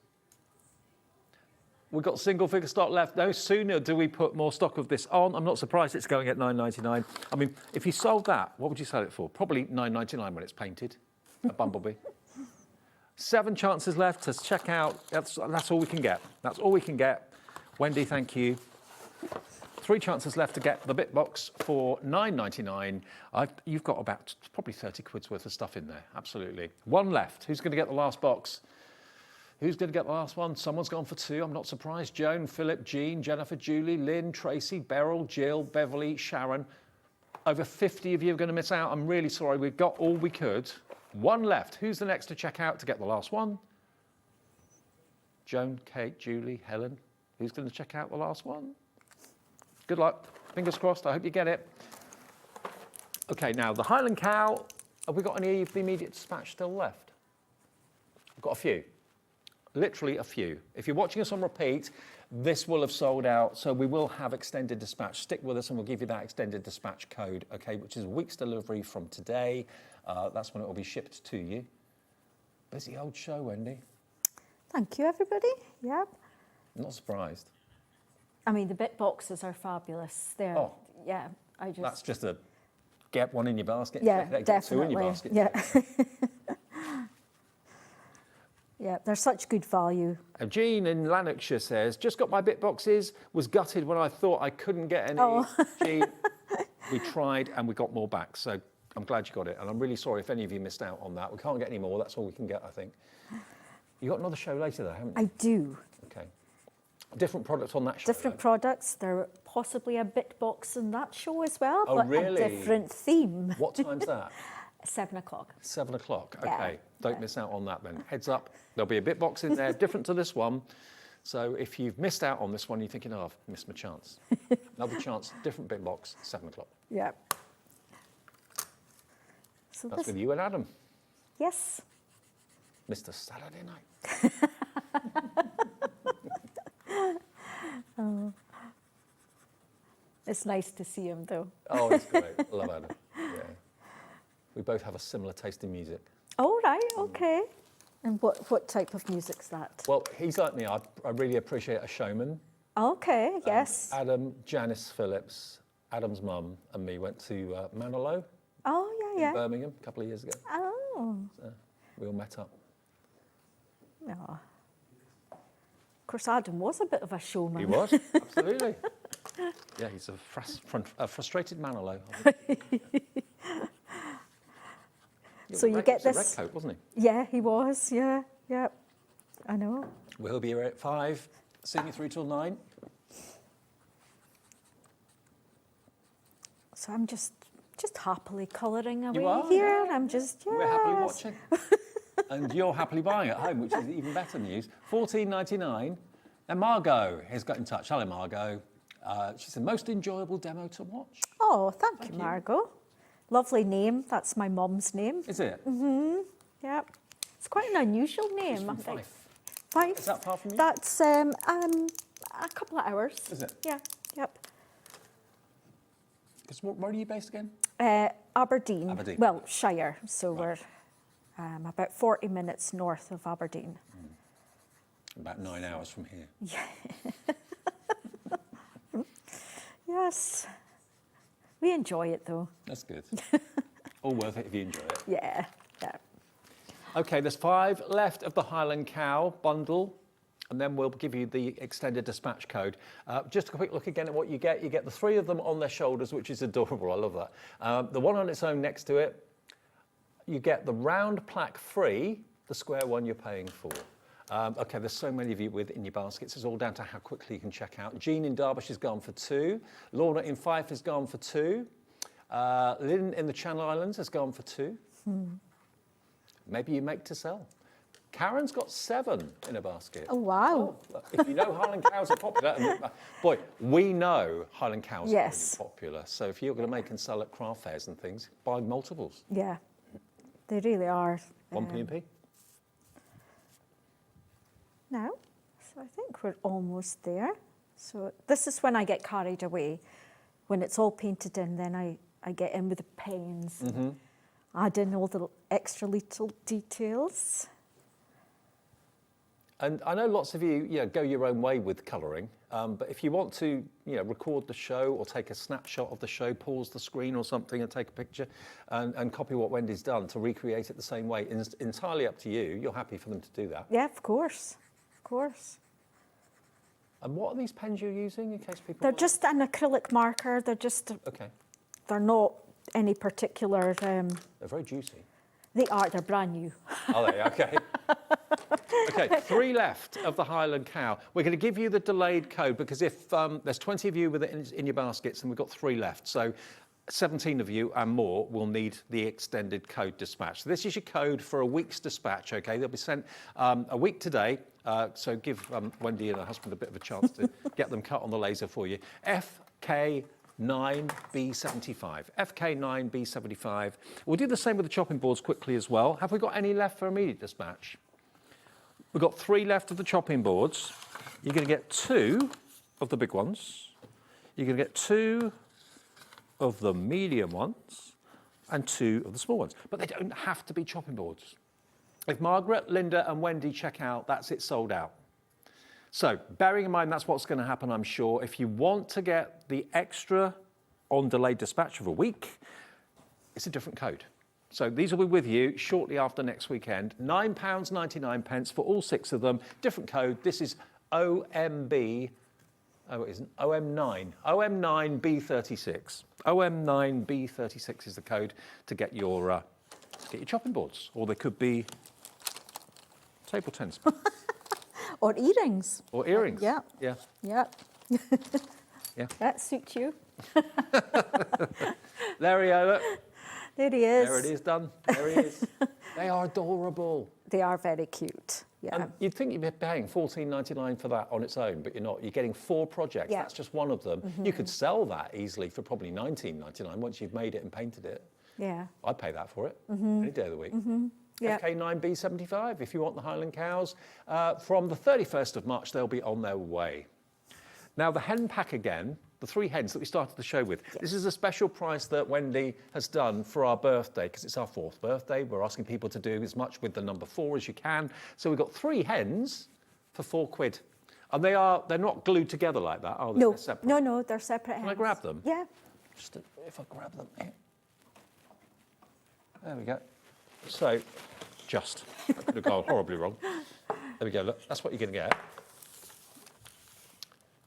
S2: We've got single figure stock left. No sooner do we put more stock of this on. I'm not surprised it's going at $9.99. I mean, if you sold that, what would you sell it for? Probably $9.99 when it's painted, a bumblebee. 7 chances left to check out. That's all we can get. That's all we can get. Wendy, thank you. 3 chances left to get the bit box for $9.99. You've got about probably 30 quid's worth of stuff in there. Absolutely. 1 left. Who's going to get the last box? Who's going to get the last one? Someone's gone for 2. I'm not surprised. Joan, Philip, Jean, Jennifer, Julie, Lynn, Tracy, Beryl, Jill, Beverly, Sharon. Over 50 of you are going to miss out. I'm really sorry. We've got all we could. 1 left. Who's the next to check out to get the last one? Joan, Kate, Julie, Helen. Who's going to check out the last one? Good luck. Fingers crossed. I hope you get it. OK, now the Highland Cow. Have we got any of the immediate dispatch still left? I've got a few. Literally a few. If you're watching us on repeat, this will have sold out, so we will have extended dispatch. Stick with us and we'll give you that extended dispatch code, okay, which is a week's delivery from today. That's when it will be shipped to you. Busy old show, Wendy.
S16: Thank you, everybody. Yep.
S2: Not surprised.
S16: I mean, the bit boxes are fabulous. They're, yeah,
S2: That's just a get one in your basket.
S16: Yeah,
S2: get
S16: definitely.
S2: 2 in your basket.
S16: Yeah. Yeah, they're such good value.
S2: Jean in Lanarkshire says, just got my bit boxes, was gutted when I thought I couldn't get any.
S16: Oh.
S2: Jean, we tried and we got more back, so I'm glad you got it. And I'm really sorry if any of you missed out on that. We can't get any more, that's all we can get, I think. You got another show later though, haven't you?
S16: I do.
S2: Okay. Different products on that show?
S16: Different products. There possibly a bit box in that show as well,
S2: Oh,
S16: but
S2: really?
S16: a different theme.
S2: What time's that?
S16: 7 o'clock.
S2: 7 o'clock,
S16: Yeah.
S2: okay. Don't miss out on that then. Heads up, there'll be a bit box in there, different to this one. So if you've missed out on this one, you're thinking, oh, I've missed my chance. Another chance, different bit box, 7 o'clock.
S16: Yeah. So
S2: That's with you and Adam.
S16: Yes.
S2: Mr. Saturday Night.
S16: Oh. It's nice to see him though.
S2: Oh, it's great. Love Adam. Yeah. We both have a similar taste in music.
S16: Oh, right, okay. And what type of music's that?
S2: Well, he's like me. I really appreciate a showman.
S16: Okay, yes.
S2: Adam, Janice Phillips, Adam's mum, and me went to Manilow in Birmingham a couple of years ago.
S16: Oh.
S2: So we all met up.
S16: Oh. Of course, Adam was a bit of a showman.
S2: He was, absolutely. Yeah, he's a frustrated Manilow.
S16: So you get this.
S2: Red coat, wasn't he?
S16: Yeah, he was. Yeah, yeah. I know.
S2: We'll be here at 5, seeing you through till 9.
S16: So I'm just happily colouring away
S2: You are,
S16: here.
S2: yeah.
S16: I'm just
S2: We're happily watching. And you're happily buying at home, which is even better news. $14.99. And Margot has got in touch. Hello, Margot. She said, most enjoyable demo to watch.
S16: Oh, thank you, Margot. Lovely name. That's my mum's name.
S2: Is it?
S16: Mm-hmm. Yeah. It's quite an unusual name.
S2: She's from
S16: I think.
S2: Fife.
S16: Fife.
S2: Is that far from you?
S16: That's a couple of hours.
S2: Is it?
S16: Yeah. Yep.
S2: Because where are you based again?
S16: Aberdeen.
S2: Aberdeen.
S16: Well, Shire. So we're about 40 minutes north of Aberdeen.
S2: About 9 hours from here.
S16: Yeah. Yes. We enjoy it though.
S2: That's good. All worth it if you enjoy it.
S16: Yeah. Yeah.
S2: Okay, there's 5 left of the Highland Cow bundle, and then we'll give you the extended dispatch code. Just a quick look again at what you get. You get the 3 of them on their shoulders, which is adorable. I love that. The one on its own next to it, you get the round plaque free, the square one you're paying for. Okay, there's so many of you in your baskets. It's all down to how quickly you can check out. Jean in Derbyshire's gone for 2. Lorna in Fife has gone for 2. Lynn in the Channel Islands has gone for 2. Maybe you make to sell. Karen's got 7 in a basket.
S16: Oh, wow.
S2: Oh, if you know Highland cows are popular, and, boy, we know Highland cows are really popular. So if you're going to make and sell at craft fairs and things, buy multiples.
S16: Yeah, they really are.
S2: 1 P&P.
S16: Now, so I think we're almost there. So this is when I get carried away. When it's all painted in, then I get in with the pens, add in all the extra little details.
S2: And I know lots of you, go your own way with colouring, but if you want to, record the show or take a snapshot of the show, pause the screen or something and take a picture and copy what Wendy's done to recreate it the same way, it's entirely up to you. You're happy for them to do that.
S16: Yeah, of course, of course.
S2: And what are these pens you're using in case people...
S16: They're just an acrylic marker. They're just...
S2: Okay.
S16: They're not any particular...
S2: They're very juicy.
S16: They are. They're brand new.
S2: Are they? Okay. Okay, 3 left of the Highland cow. We're going to give you the delayed code because if there's 20 of you with it in your baskets and we've got 3 left, so 17 of you and more will need the extended code dispatch. So this is your code for a week's dispatch, okay? They'll be sent a week today, so give Wendy and her husband a bit of a chance to get them cut on the laser for you. FK9B75. FK9B75. We'll do the same with the chopping boards quickly as well. Have we got any left for immediate dispatch? We've got 3 left of the chopping boards. You're going to get 2 of the big ones. You're going to get 2 of the medium ones and 2 of the small ones. But they don't have to be chopping boards. If Margaret, Linda and Wendy check out, that's it sold out. So bearing in mind that's what's going to happen, I'm sure, if you want to get the extra on delayed dispatch of a week, it's a different code. So these will be with you shortly after next weekend. £9.99 for all 6 of them. Different code. This is OMB. Oh, it isn't. OM9. OM9B36. OM9B36 is the code to get your chopping boards. Or they could be table tennis.
S16: Or earrings.
S2: Or earrings.
S16: Yeah.
S2: Yeah.
S16: Yeah.
S2: Yeah.
S16: That suits you.
S2: There we go, look.
S16: There he is.
S2: There it is done. There he is. They are adorable.
S16: They are very cute. Yeah.
S2: And you'd think you'd be paying $14.99 for that on its own, but you're not. You're getting 4 projects.
S16: Yeah.
S2: That's just one of them. You could sell that easily for probably $19.99 once you've made it and painted it.
S16: Yeah.
S2: I'd pay that for it any day of the week.
S16: Yeah.
S2: FK9B75 if you want the Highland cows. From the 31st of March, they'll be on their way. Now, the hen pack again, the 3 hens that we started the show with. This is a special price that Wendy has done for our birthday, because it's our 4th birthday. We're asking people to do as much with the number 4 as you can. So we've got 3 hens for £4. And they're not glued together like that, are they?
S16: No,
S2: They're separate.
S16: no, they're separate hens.
S2: Can I grab them?
S16: Yeah.
S2: Just if I grab them here. There we go. So, just. That could have gone horribly wrong. There we go, look, that's what you're going to get.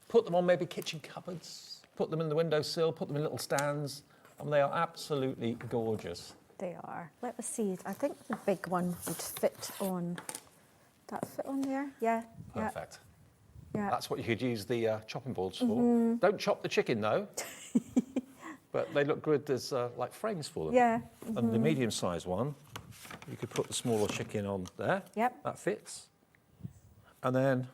S2: Put them on maybe kitchen cupboards, put them in the windowsill, put them in little stands, and they are absolutely gorgeous.
S16: They are. Let us see. I think the big one would fit on. That fit on there? Yeah.
S2: Perfect.
S16: Yeah.
S2: That's what you could use the chopping boards for. Don't chop the chicken though. But they look good as like frames for them.
S16: Yeah.
S2: And the medium-sized one, you could put the smaller chicken on there.
S16: Yep.
S2: That fits. And then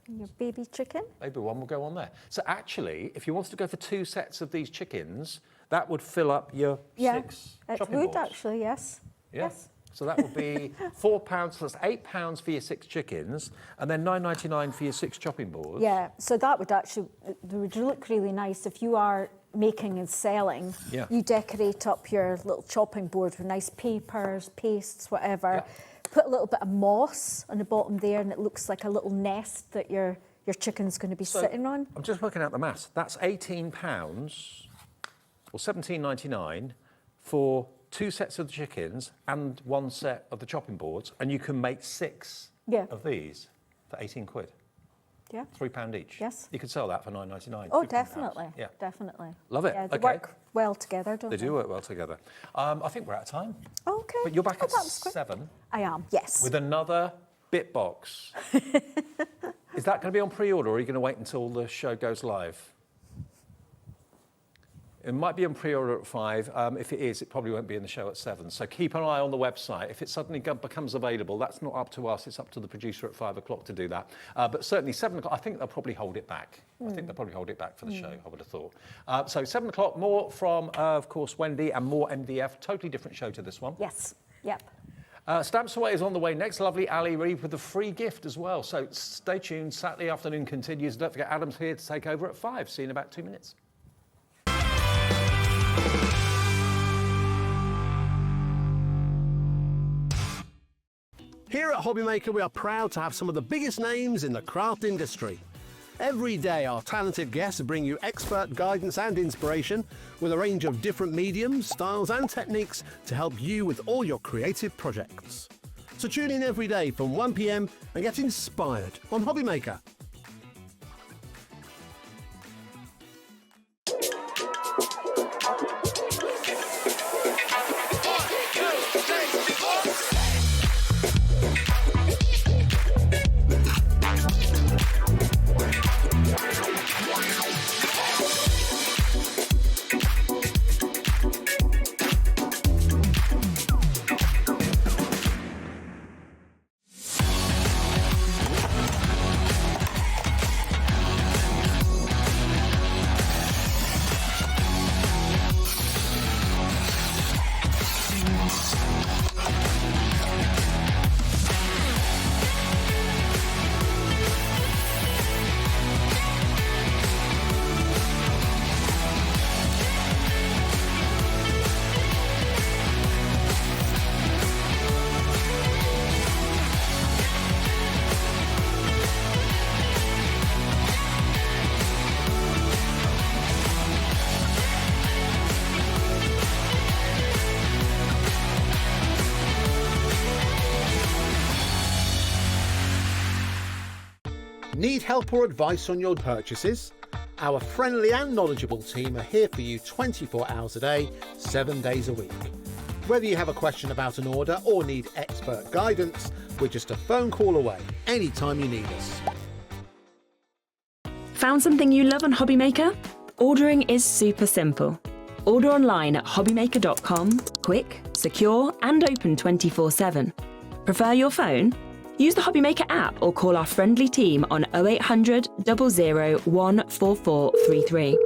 S16: your baby chicken.
S2: Baby one will go on there. So actually, if you wanted to go for 2 sets of these chickens, that would fill up your 6 chopping
S16: it would
S2: boards.
S16: actually, yes.
S2: Yeah.
S16: Yes.
S2: So that would be £4, so that's £8 for your 6 chickens, and then $9.99 for your 6 chopping boards.
S16: Yeah, so that would actually, they would look really nice if you are making and selling.
S2: Yeah.
S16: You decorate up your little chopping board with nice papers, pastes, whatever. Yeah. Put a little bit of moss on the bottom there, and it looks like a little nest that your chicken's going to be sitting on.
S2: I'm just working out the maths. That's £18 or $17.99 for 2 sets of the chickens and 1 set of the chopping boards, and you can make 6 of these for £18.
S16: Yeah.
S2: £3 each.
S16: Yes.
S2: You could sell that for $9.99.
S16: Oh,
S2: £15.
S16: definitely.
S2: Yeah.
S16: Definitely.
S2: Love it.
S16: Yeah, they
S2: okay.
S16: work well together, don't they?
S2: They do work well together. I think we're out of time.
S16: Okay.
S2: But you're back at 7.
S16: I am, yes.
S2: With another bit box. Is that going to be on pre-order, or are you going to wait until the show goes live? It might be on pre-order at 5. If it is, it probably won't be in the show at 7. So keep an eye on the website. If it suddenly becomes available, that's not up to us. It's up to the producer at 5 o'clock to do that. But certainly 7 o'clock, I think they'll probably hold it back. I think they'll probably hold it back for the show, I would have thought. So 7 o'clock, more from, of course, Wendy and more MDF. Totally different show to this one.
S16: Yes, yep.
S2: Stamps Away is on the way next. Lovely Ali Reeve with a free gift as well. So stay tuned. Saturday afternoon continues. Don't forget, Adam's here to take over at 5. See you in about 2 minutes.
S7: Here at HobbyMaker, we are proud to have some of the biggest names in the craft industry. Every day, our talented guests bring you expert guidance and inspiration with a range of different mediums, styles and techniques to help you with all your creative projects. So tune in every day from 1 p.m. and get inspired on HobbyMaker. Need help or advice on your purchases? Our friendly and knowledgeable team are here for you 24 hours a day, 7 days a week. Whether you have a question about an order or need expert guidance, we're just a phone call away anytime you need us.
S19: Found something you love on HobbyMaker? Ordering is super simple. Order online at hobbymaker.com, quick, secure and open 24/7. Prefer your phone? Use the HobbyMaker app or call our friendly team on 0800 00 14433.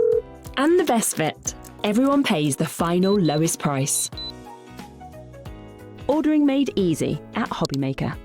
S19: And the best bit, everyone pays the final lowest price. Ordering made easy at HobbyMaker.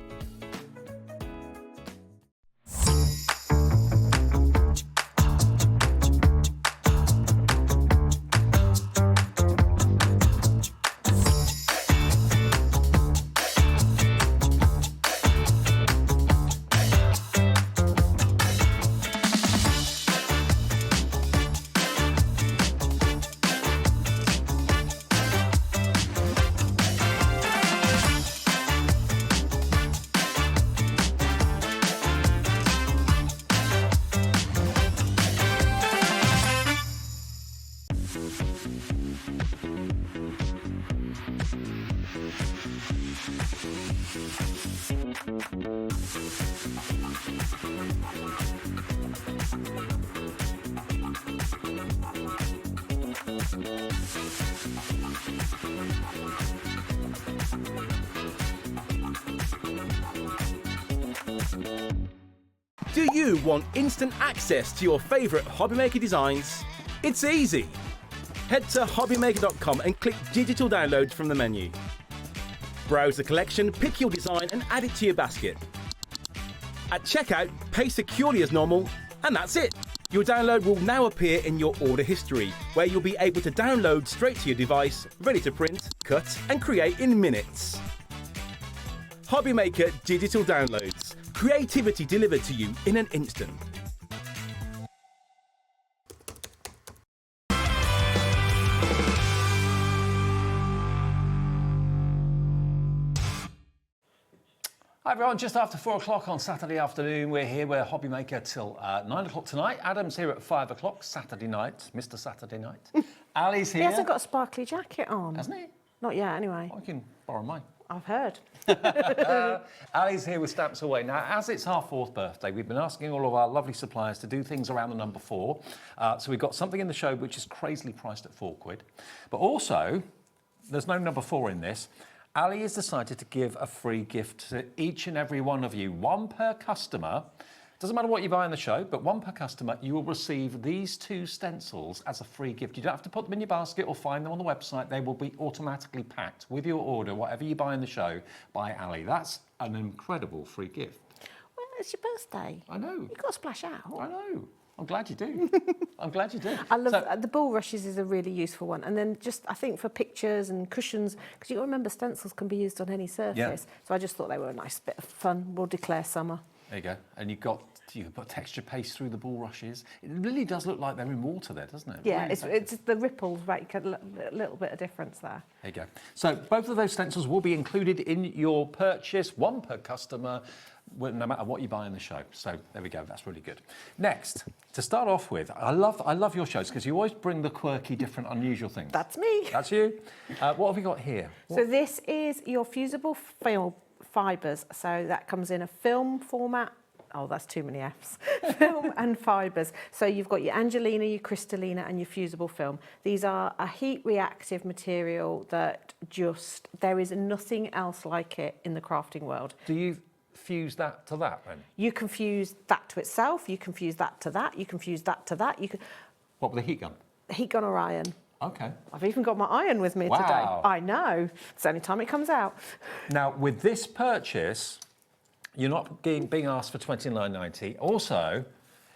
S20: Do you want instant access to your favourite HobbyMaker designs? It's easy. Head to hobbymaker.com and click Digital Downloads from the menu. Browse the collection, pick your design and add it to your basket. At checkout, pay securely as normal, and that's it. Your download will now appear in your order history, where you'll be able to download straight to your device, ready to print, cut and create in minutes. HobbyMaker Digital Downloads. Creativity delivered to you in an instant.
S2: Hi everyone, just after 4 o'clock on Saturday afternoon, we're here, we're HobbyMaker till 9 o'clock tonight. Adam's here at 5 o'clock, Saturday night, Mr. Saturday Night. Ali's here.
S16: He hasn't got a sparkly jacket on.
S2: Hasn't he?
S16: Not yet, anyway.
S2: I can borrow mine.
S21: I've heard.
S2: Ali's here with Stamps Away. Now, as it's our 4th birthday, we've been asking all of our lovely suppliers to do things around the number 4. So we've got something in the show which is crazily priced at £4. But also, there's no number 4 in this. Ali has decided to give a free gift to each and every one of you, 1 per customer. Doesn't matter what you buy in the show, but 1 per customer, you will receive these 2 stencils as a free gift. You don't have to put them in your basket or find them on the website. They will be automatically packed with your order, whatever you buy in the show, by Ali. That's an incredible free gift.
S21: Well, it's your birthday.
S2: I know.
S21: You've got to splash out.
S2: I know. I'm glad you do. I'm glad you do.
S21: I love the bulrushes is a really useful one. And then just, I think for pictures and cushions, because you've got to remember stencils can be used on any surface.
S2: Yeah.
S21: So I just thought they were a nice bit of fun. We'll declare summer.
S2: There you go. And you can put texture paste through the bulrushes. It really does look like they're in water there, doesn't it?
S21: Yeah,
S2: Really
S21: it's the ripples, right? You get a little bit of difference there.
S2: There you go. So both of those stencils will be included in your purchase, 1 per customer, no matter what you buy in the show. So there we go. That's really good. Next, to start off with, I love your shows because you always bring the quirky, different, unusual things.
S21: That's me.
S2: That's you. What have we got here?
S21: So this is your fusible film fibres. So that comes in a film format. Oh, that's too many Fs. Film and fibres. So you've got your Angelina, your Crystallina and your fusible film. These are a heat reactive material that there is nothing else like it in the crafting world.
S2: Do you fuse that to that then?
S21: You can fuse that to itself, you can fuse that to that, you can fuse that to that.
S2: What with a heat gun?
S21: Heat gun or iron.
S2: Okay.
S21: I've even got my iron with me today. I know. It's the only time it comes out.
S2: Now, with this purchase, you're not being asked for $29.90. Also,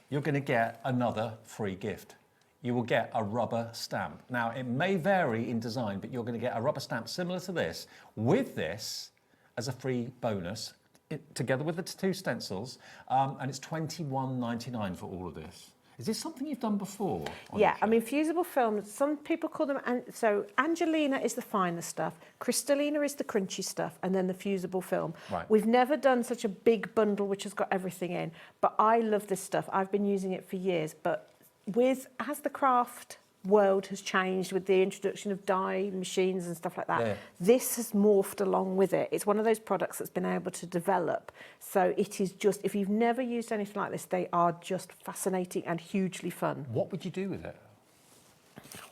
S2: you're going to get another free gift. You will get a rubber stamp. Now, it may vary in design, but you're going to get a rubber stamp similar to this, with this as a free bonus, together with the 2 stencils, and it's $21.99 for all of this. Is this something you've done before?
S21: Yeah, I mean, fusible film, some people call them, so Angelina is the finer stuff, Crystallina is the crunchy stuff, and then the fusible film.
S2: Right.
S21: We've never done such a big bundle which has got everything in, but I love this stuff. I've been using it for years, but as the craft world has changed with the introduction of dye machines and stuff like that, this has morphed along with it. It's one of those products that's been able to develop. So it is just, if you've never used anything like this, they are just fascinating and hugely fun.
S2: What would you do with it?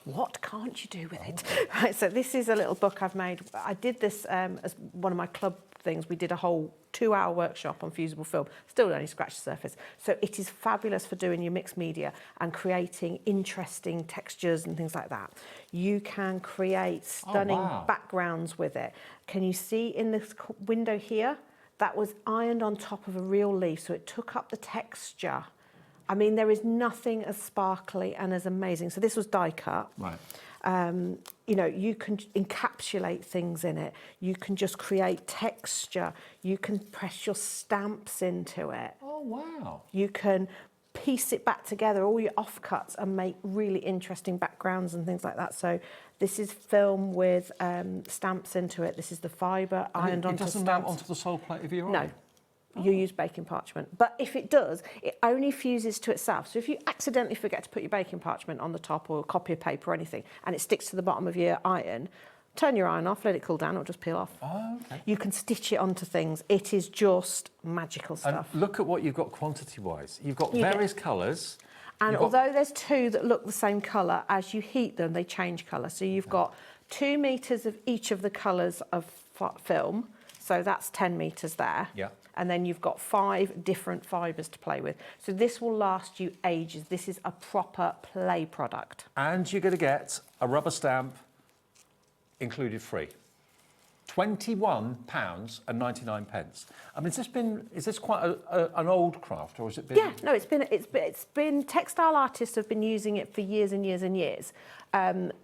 S21: What can't you do with it? Right, so this is a little book I've made. I did this as one of my club things. We did a whole 2-hour workshop on fusible film. Still only scratched the surface. So it is fabulous for doing your mixed media and creating interesting textures and things like that. You can create stunning backgrounds with it. Can you see in this window here? That was ironed on top of a real leaf, so it took up the texture. I mean, there is nothing as sparkly and as amazing. So this was die cut.
S2: Right.
S21: You know, you can encapsulate things in it. You can just create texture. You can press your stamps into it.
S2: Oh, wow.
S21: You can piece it back together, all your offcuts, and make really interesting backgrounds and things like that. So this is film with stamps into it. This is the fibre ironed onto stamps.
S2: It doesn't mount onto the sole plate of your eye?
S21: No. You use baking parchment. But if it does, it only fuses to itself. So if you accidentally forget to put your baking parchment on the top or a copy of paper or anything, and it sticks to the bottom of your iron, turn your iron off, let it cool down, it'll just peel off.
S2: Oh, okay.
S21: You can stitch it onto things. It is just magical stuff.
S2: And look at what you've got quantity-wise. You've got various colours.
S21: And although there's 2 that look the same colour, as you heat them, they change colour. So you've got 2 metres of each of the colours of film. So that's 10 metres there.
S2: Yeah.
S21: And then you've got 5 different fibres to play with. So this will last you ages. This is a proper play product.
S2: And you're going to get a rubber stamp included free. £21.99. I mean, is this quite an old craft, or has it been?
S21: Yeah, no, it's been textile artists have been using it for years and years and years, and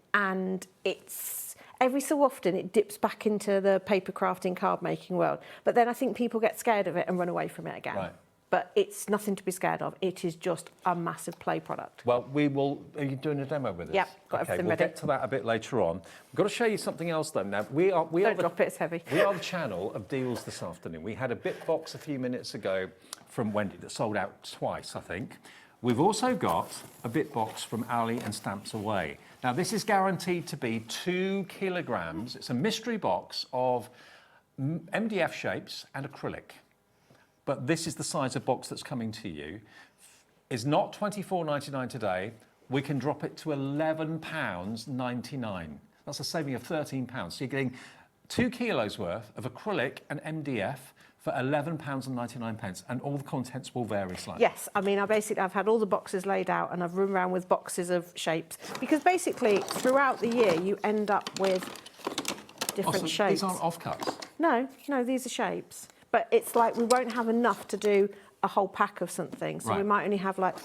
S21: it's. Every so often it dips back into the paper crafting, card making world. But then I think people get scared of it and run away from it again.
S2: Right.
S21: But it's nothing to be scared of. It is just a massive play product.
S2: Well, are you doing a demo with us?
S21: Yep, got everything ready.
S2: We'll get to that a bit later on. We've got to show you something else though. Now,
S21: Don't drop it, it's heavy.
S2: We are the channel of deals this afternoon. We had a bit box a few minutes ago from Wendy that sold out twice, I think. We've also got a bit box from Ali and Stamps Away. Now, this is guaranteed to be 2 kilograms. It's a mystery box of MDF shapes and acrylic. But this is the size of box that's coming to you. Is not £24.99 today. We can drop it to £11.99. That's a saving of £13. So you're getting 2 kilos worth of acrylic and MDF for £11.99, and all the contents will vary slightly.
S21: Yes, I mean, I've had all the boxes laid out and I've run around with boxes of shapes, because basically throughout the year you end up with different shapes.
S2: These aren't offcuts?
S21: No, these are shapes. But it's like we won't have enough to do a whole pack of something, so we might only have like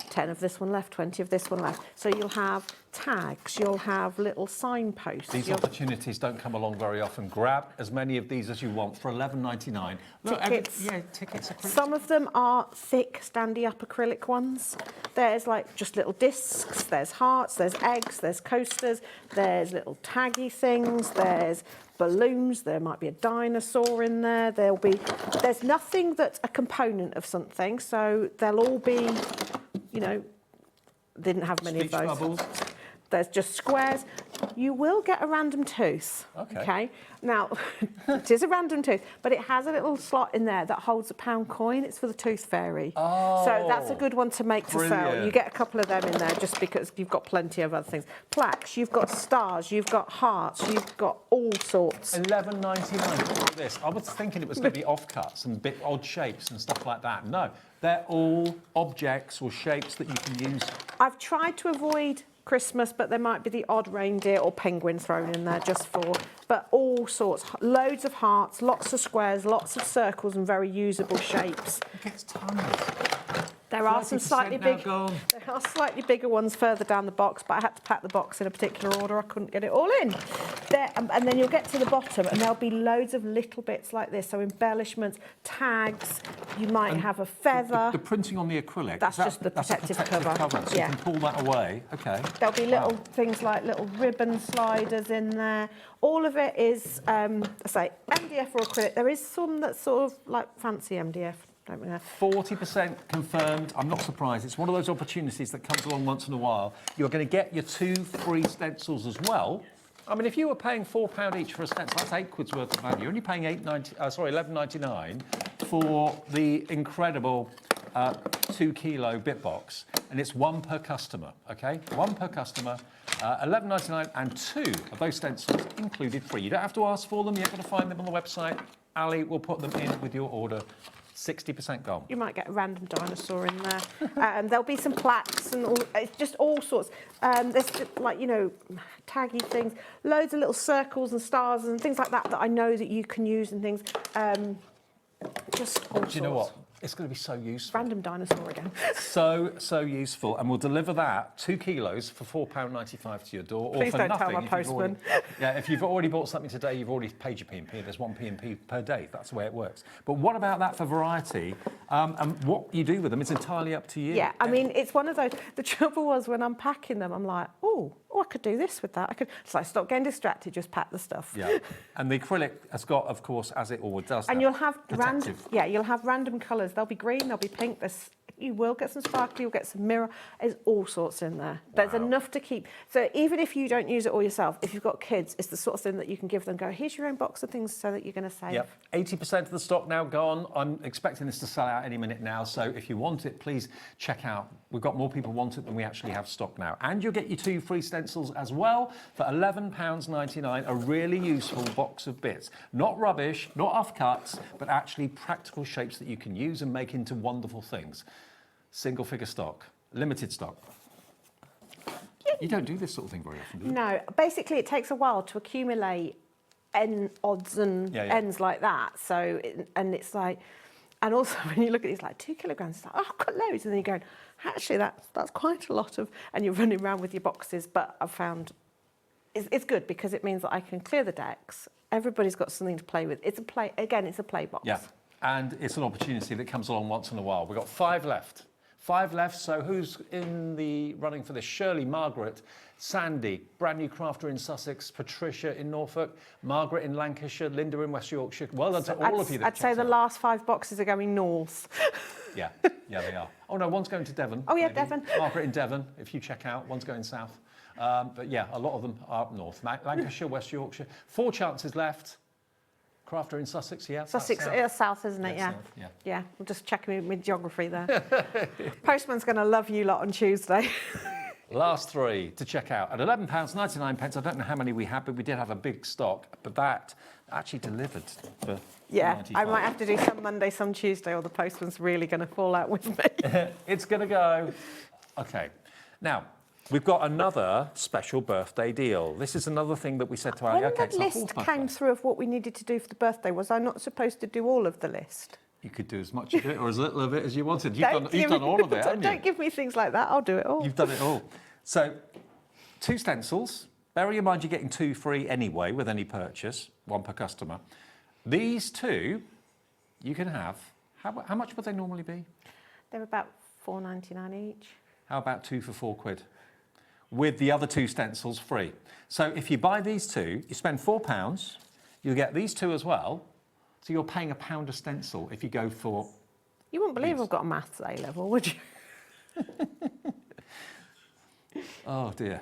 S21: 10 of this one left, 20 of this one left. So you'll have tags, you'll have little signposts.
S2: These opportunities don't come along very often. Grab as many of these as you want for £11.99.
S21: Tickets.
S2: Tickets.
S21: Some of them are thick, standy-up acrylic ones. There's like just little discs, there's hearts, there's eggs, there's coasters, there's little taggy things, there's balloons, there might be a dinosaur in there, there's nothing that's a component of something, so they'll all be, you know, didn't have many of those.
S2: Bubbles.
S21: There's just squares. You will get a random tooth. Okay. Now, it is a random tooth, but it has a little slot in there that holds a £1 coin. It's for the tooth fairy.
S2: Oh,
S21: so that's a good one to make to sell. You get a couple of them in there just because you've got plenty of other things. Plaques, you've got stars, you've got hearts, you've got all sorts.
S2: £11.99 for this. I was thinking it was going to be offcuts and bit odd shapes and stuff like that. No, they're all objects or shapes that you can use.
S21: I've tried to avoid Christmas, but there might be the odd reindeer or penguin thrown in there just for, but all sorts, loads of hearts, lots of squares, lots of circles and very usable shapes.
S2: It gets tons.
S21: There are some slightly bigger ones further down the box, but I had to pack the box in a particular order. I couldn't get it all in. There, and then you'll get to the bottom and there'll be loads of little bits like this. So embellishments, tags, you might have a feather.
S2: The printing on the acrylic.
S21: That's just the protective cover.
S2: So you can pull that away. Okay.
S21: There'll be little things like little ribbon sliders in there. All of it is, I say, MDF or acrylic. There is some that's sort of like fancy MDF.
S2: 40% confirmed. I'm not surprised. It's one of those opportunities that comes along once in a while. You're going to get your 2 free stencils as well. I mean, if you were paying £4 each for a stencil, that's £8 worth of value. You're only paying £11.99 for the incredible 2 kilo bit box, and it's 1 per customer. Okay, 1 per customer. £11.99 and 2 of those stencils included free. You don't have to ask for them. You're going to find them on the website. Ali will put them in with your order. 60% gone.
S21: You might get a random dinosaur in there. There'll be some plaques and it's just all sorts. There's like, you know, taggy things, loads of little circles and stars and things like that I know that you can use and things. Just all sorts.
S2: Do you know what? It's going to be so useful.
S21: Random dinosaur again.
S2: so useful. And we'll deliver that, 2 kilos, for £4.95 to your door.
S21: Please
S2: or for
S21: don't
S2: nothing
S21: tell my postman.
S2: If you've already bought something today, you've already paid your P&P. There's 1 P&P per day. That's the way it works. But what about that for variety? And what you do with them is entirely up to you.
S21: Yeah, I mean, it's one of those... The trouble was when I'm packing them, I'm like, oh, I could do this with that. So I stop getting distracted, just pack the stuff.
S2: Yeah, and the acrylic has got, of course, as it always does.
S21: And you'll have random colours. They'll be green, they'll be pink. You will get some sparkly, you'll get some mirror. There's all sorts in there. There's enough to keep. So even if you don't use it all yourself, if you've got kids, it's the sort of thing that you can give them. Go, here's your own box of things so that you're going to save.
S2: Yep, 80% of the stock now gone. I'm expecting this to sell out any minute now. So if you want it, please check out. We've got more people want it than we actually have stock now. And you'll get your 2 free stencils as well for £11.99. A really useful box of bits. Not rubbish, not offcuts, but actually practical shapes that you can use and make into wonderful things. Single figure stock, limited stock. You don't do this sort of thing very often, do you?
S21: No, basically it takes a while to accumulate odds and ends like that. So, and it's like, and also when you look at it, it's like 2 kilograms, it's like, oh, I've got loads. And then you're going, actually, that's quite a lot of, and you're running around with your boxes. But I've found it's good because it means that I can clear the decks. Everybody's got something to play with. It's a play box.
S2: Yeah, and it's an opportunity that comes along once in a while. We've got 5 left. 5 left, so who's in the running for this? Shirley, Margaret, Sandy, brand new crafter in Sussex, Patricia in Norfolk, Margaret in Lancashire, Linda in West Yorkshire. Well done to all of you.
S21: I'd say the last 5 boxes are going north.
S2: Yeah, they are. Oh no, one's going to Devon.
S21: Oh yeah, maybe. Devon.
S2: Margaret in Devon, if you check out, one's going south. But yeah, a lot of them are up north. Lancashire, West Yorkshire. 4 chances left. Crafter in Sussex, yeah?
S21: Sussex, it's south, isn't it? Yeah.
S2: South, yeah.
S21: Yeah, I'm just checking my geography there. Postman's going to love you lot on Tuesday.
S2: Last three to check out at £11.99. I don't know how many we had, but we did have a big stock. But that actually delivered for
S21: Yeah,
S2: 95.
S21: I might have to do some Monday, some Tuesday, or the postman's really going to fall out with me.
S2: It's going to go. Okay. Now, we've got another special birthday deal. This is another thing that we said to Ali.
S21: When
S2: Okay,
S21: the list came through of what we needed to do for the birthday, was I not supposed to do all of the list?
S2: You could do as much of it or as little of it as you wanted. You've done all of it, haven't you?
S21: Don't give me things like that. I'll do it all.
S2: You've done it all. So, 2 stencils. Bear in mind you're getting 2 free anyway with any purchase, 1 per customer. These 2 you can have. How much would they normally be?
S21: They're about £4.99 each.
S2: How about 2 for £4? With the other 2 stencils free. So if you buy these 2, you spend £4, you'll get these 2 as well. So you're paying £1 a stencil if you go for...
S21: You wouldn't believe I've got a maths A level, would you?
S2: Oh dear,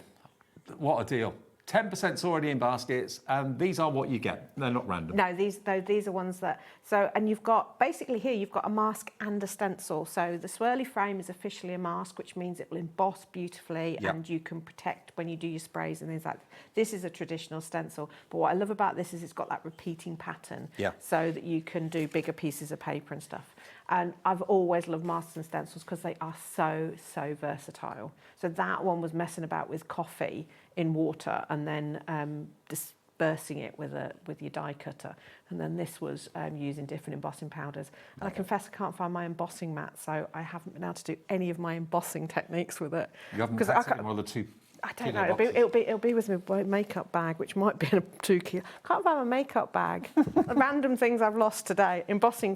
S2: what a deal. 10%'s already in baskets, and these are what you get. They're not random.
S21: No, these are ones that... So, and you've got, basically here, you've got a mask and a stencil. So the swirly frame is officially a mask, which means it will emboss beautifully and you can protect when you do your sprays and things like that. This is a traditional stencil. But what I love about this is it's got that repeating pattern so that you can do bigger pieces of paper and stuff. And I've always loved masks and stencils because they are so versatile. So that one was messing about with coffee in water and then dispersing it with your die cutter. And then this was using different embossing powders. And I confess I can't find my embossing mat, so I haven't been able to do any of my embossing techniques with it.
S2: You haven't packed it in one of the 2...
S21: I don't know. It'll be with my makeup bag, which might be in a 2 kilo. Can't find my makeup bag. The random things I've lost today: embossing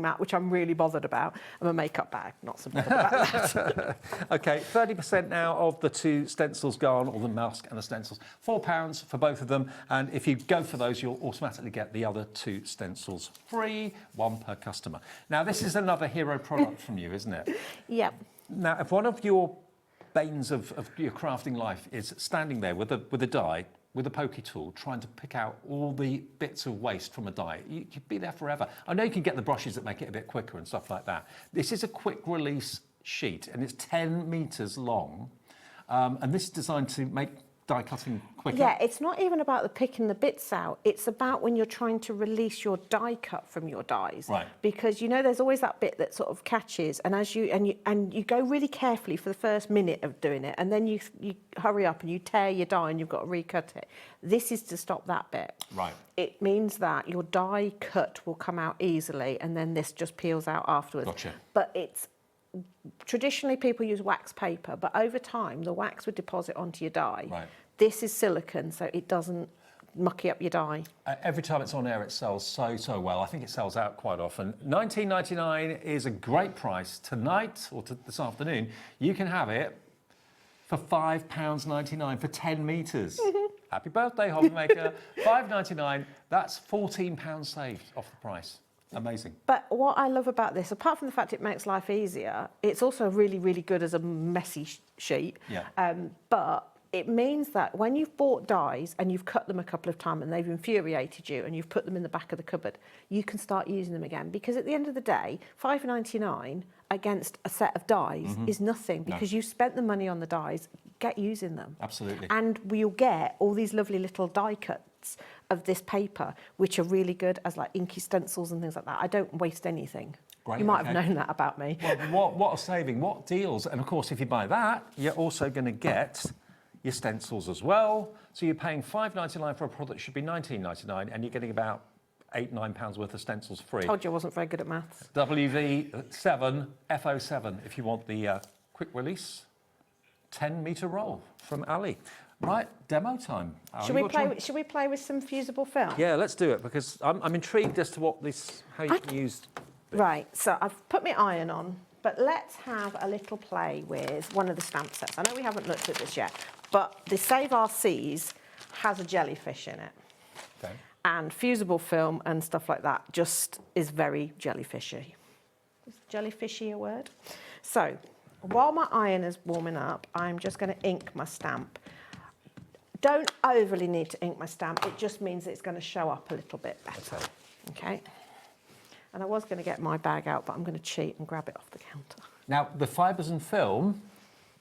S21: mat, which I'm really bothered about, and my makeup bag. Not so bothered about that.
S2: Okay, 30% now of the 2 stencils gone, or the mask and the stencils. £4 for both of them, and if you go for those, you'll automatically get the other 2 stencils free, 1 per customer. Now, this is another hero product from you, isn't it?
S21: Yep.
S2: Now, if one of your banes of your crafting life is standing there with a die, with a pokey tool, trying to pick out all the bits of waste from a die, you'd be there forever. I know you can get the brushes that make it a bit quicker and stuff like that. This is a quick release sheet and it's 10 metres long. And this is designed to make die cutting quicker.
S21: Yeah, it's not even about the picking the bits out. It's about when you're trying to release your die cut from your dies.
S2: Right.
S21: Because you know there's always that bit that sort of catches, and as you go really carefully for the first minute of doing it, and then you hurry up and you tear your die and you've got to recut it. This is to stop that bit.
S2: Right.
S21: It means that your die cut will come out easily, and then this just peels out afterwards.
S2: Gotcha.
S21: But it's traditionally people use wax paper, but over time the wax would deposit onto your die.
S2: Right.
S21: This is silicone, so it doesn't mucky up your die.
S2: Every time it's on air, it sells so well. I think it sells out quite often. $19.99 is a great price. Tonight, or this afternoon, you can have it for £5.99 for 10 metres. Happy birthday, HobbyMaker. $5.99, that's £14 saved off the price. Amazing.
S21: But what I love about this, apart from the fact it makes life easier, it's also really, really good as a messy sheet.
S2: Yeah.
S21: But it means that when you've bought dies and you've cut them a couple of times and they've infuriated you and you've put them in the back of the cupboard, you can start using them again. Because at the end of the day, $5.99 against a set of dies is nothing, because you spent the money on the dies, get using them.
S2: Absolutely.
S21: And we'll get all these lovely little die cuts of this paper, which are really good as like inky stencils and things like that. I don't waste anything.
S2: Great,
S21: you might have known that about me.
S2: Well, what a saving, what deals. And of course, if you buy that, you're also going to get your stencils as well. So you're paying $5.99 for a product that should be $19.99, and you're getting about £8-9 worth of stencils free.
S21: Told you I wasn't very good at maths.
S2: WV7 FO7 if you want the quick release 10-metre roll from Ali. Right, demo time.
S21: Should we play with some fusible film?
S2: Yeah, let's do it, because I'm intrigued as to how you can use this.
S21: Right, so I've put my iron on, but let's have a little play with one of the stamp sets. I know we haven't looked at this yet, but the Save Our Seas has a jellyfish in it.
S2: Okay.
S21: And fusible film and stuff like that just is very jellyfishy. Is jellyfishy a word? So, while my iron is warming up, I'm just going to ink my stamp. Don't overly need to ink my stamp. It just means that it's going to show up a little bit better. Okay. And I was going to get my bag out, but I'm going to cheat and grab it off the counter.
S2: Now, the fibres and film,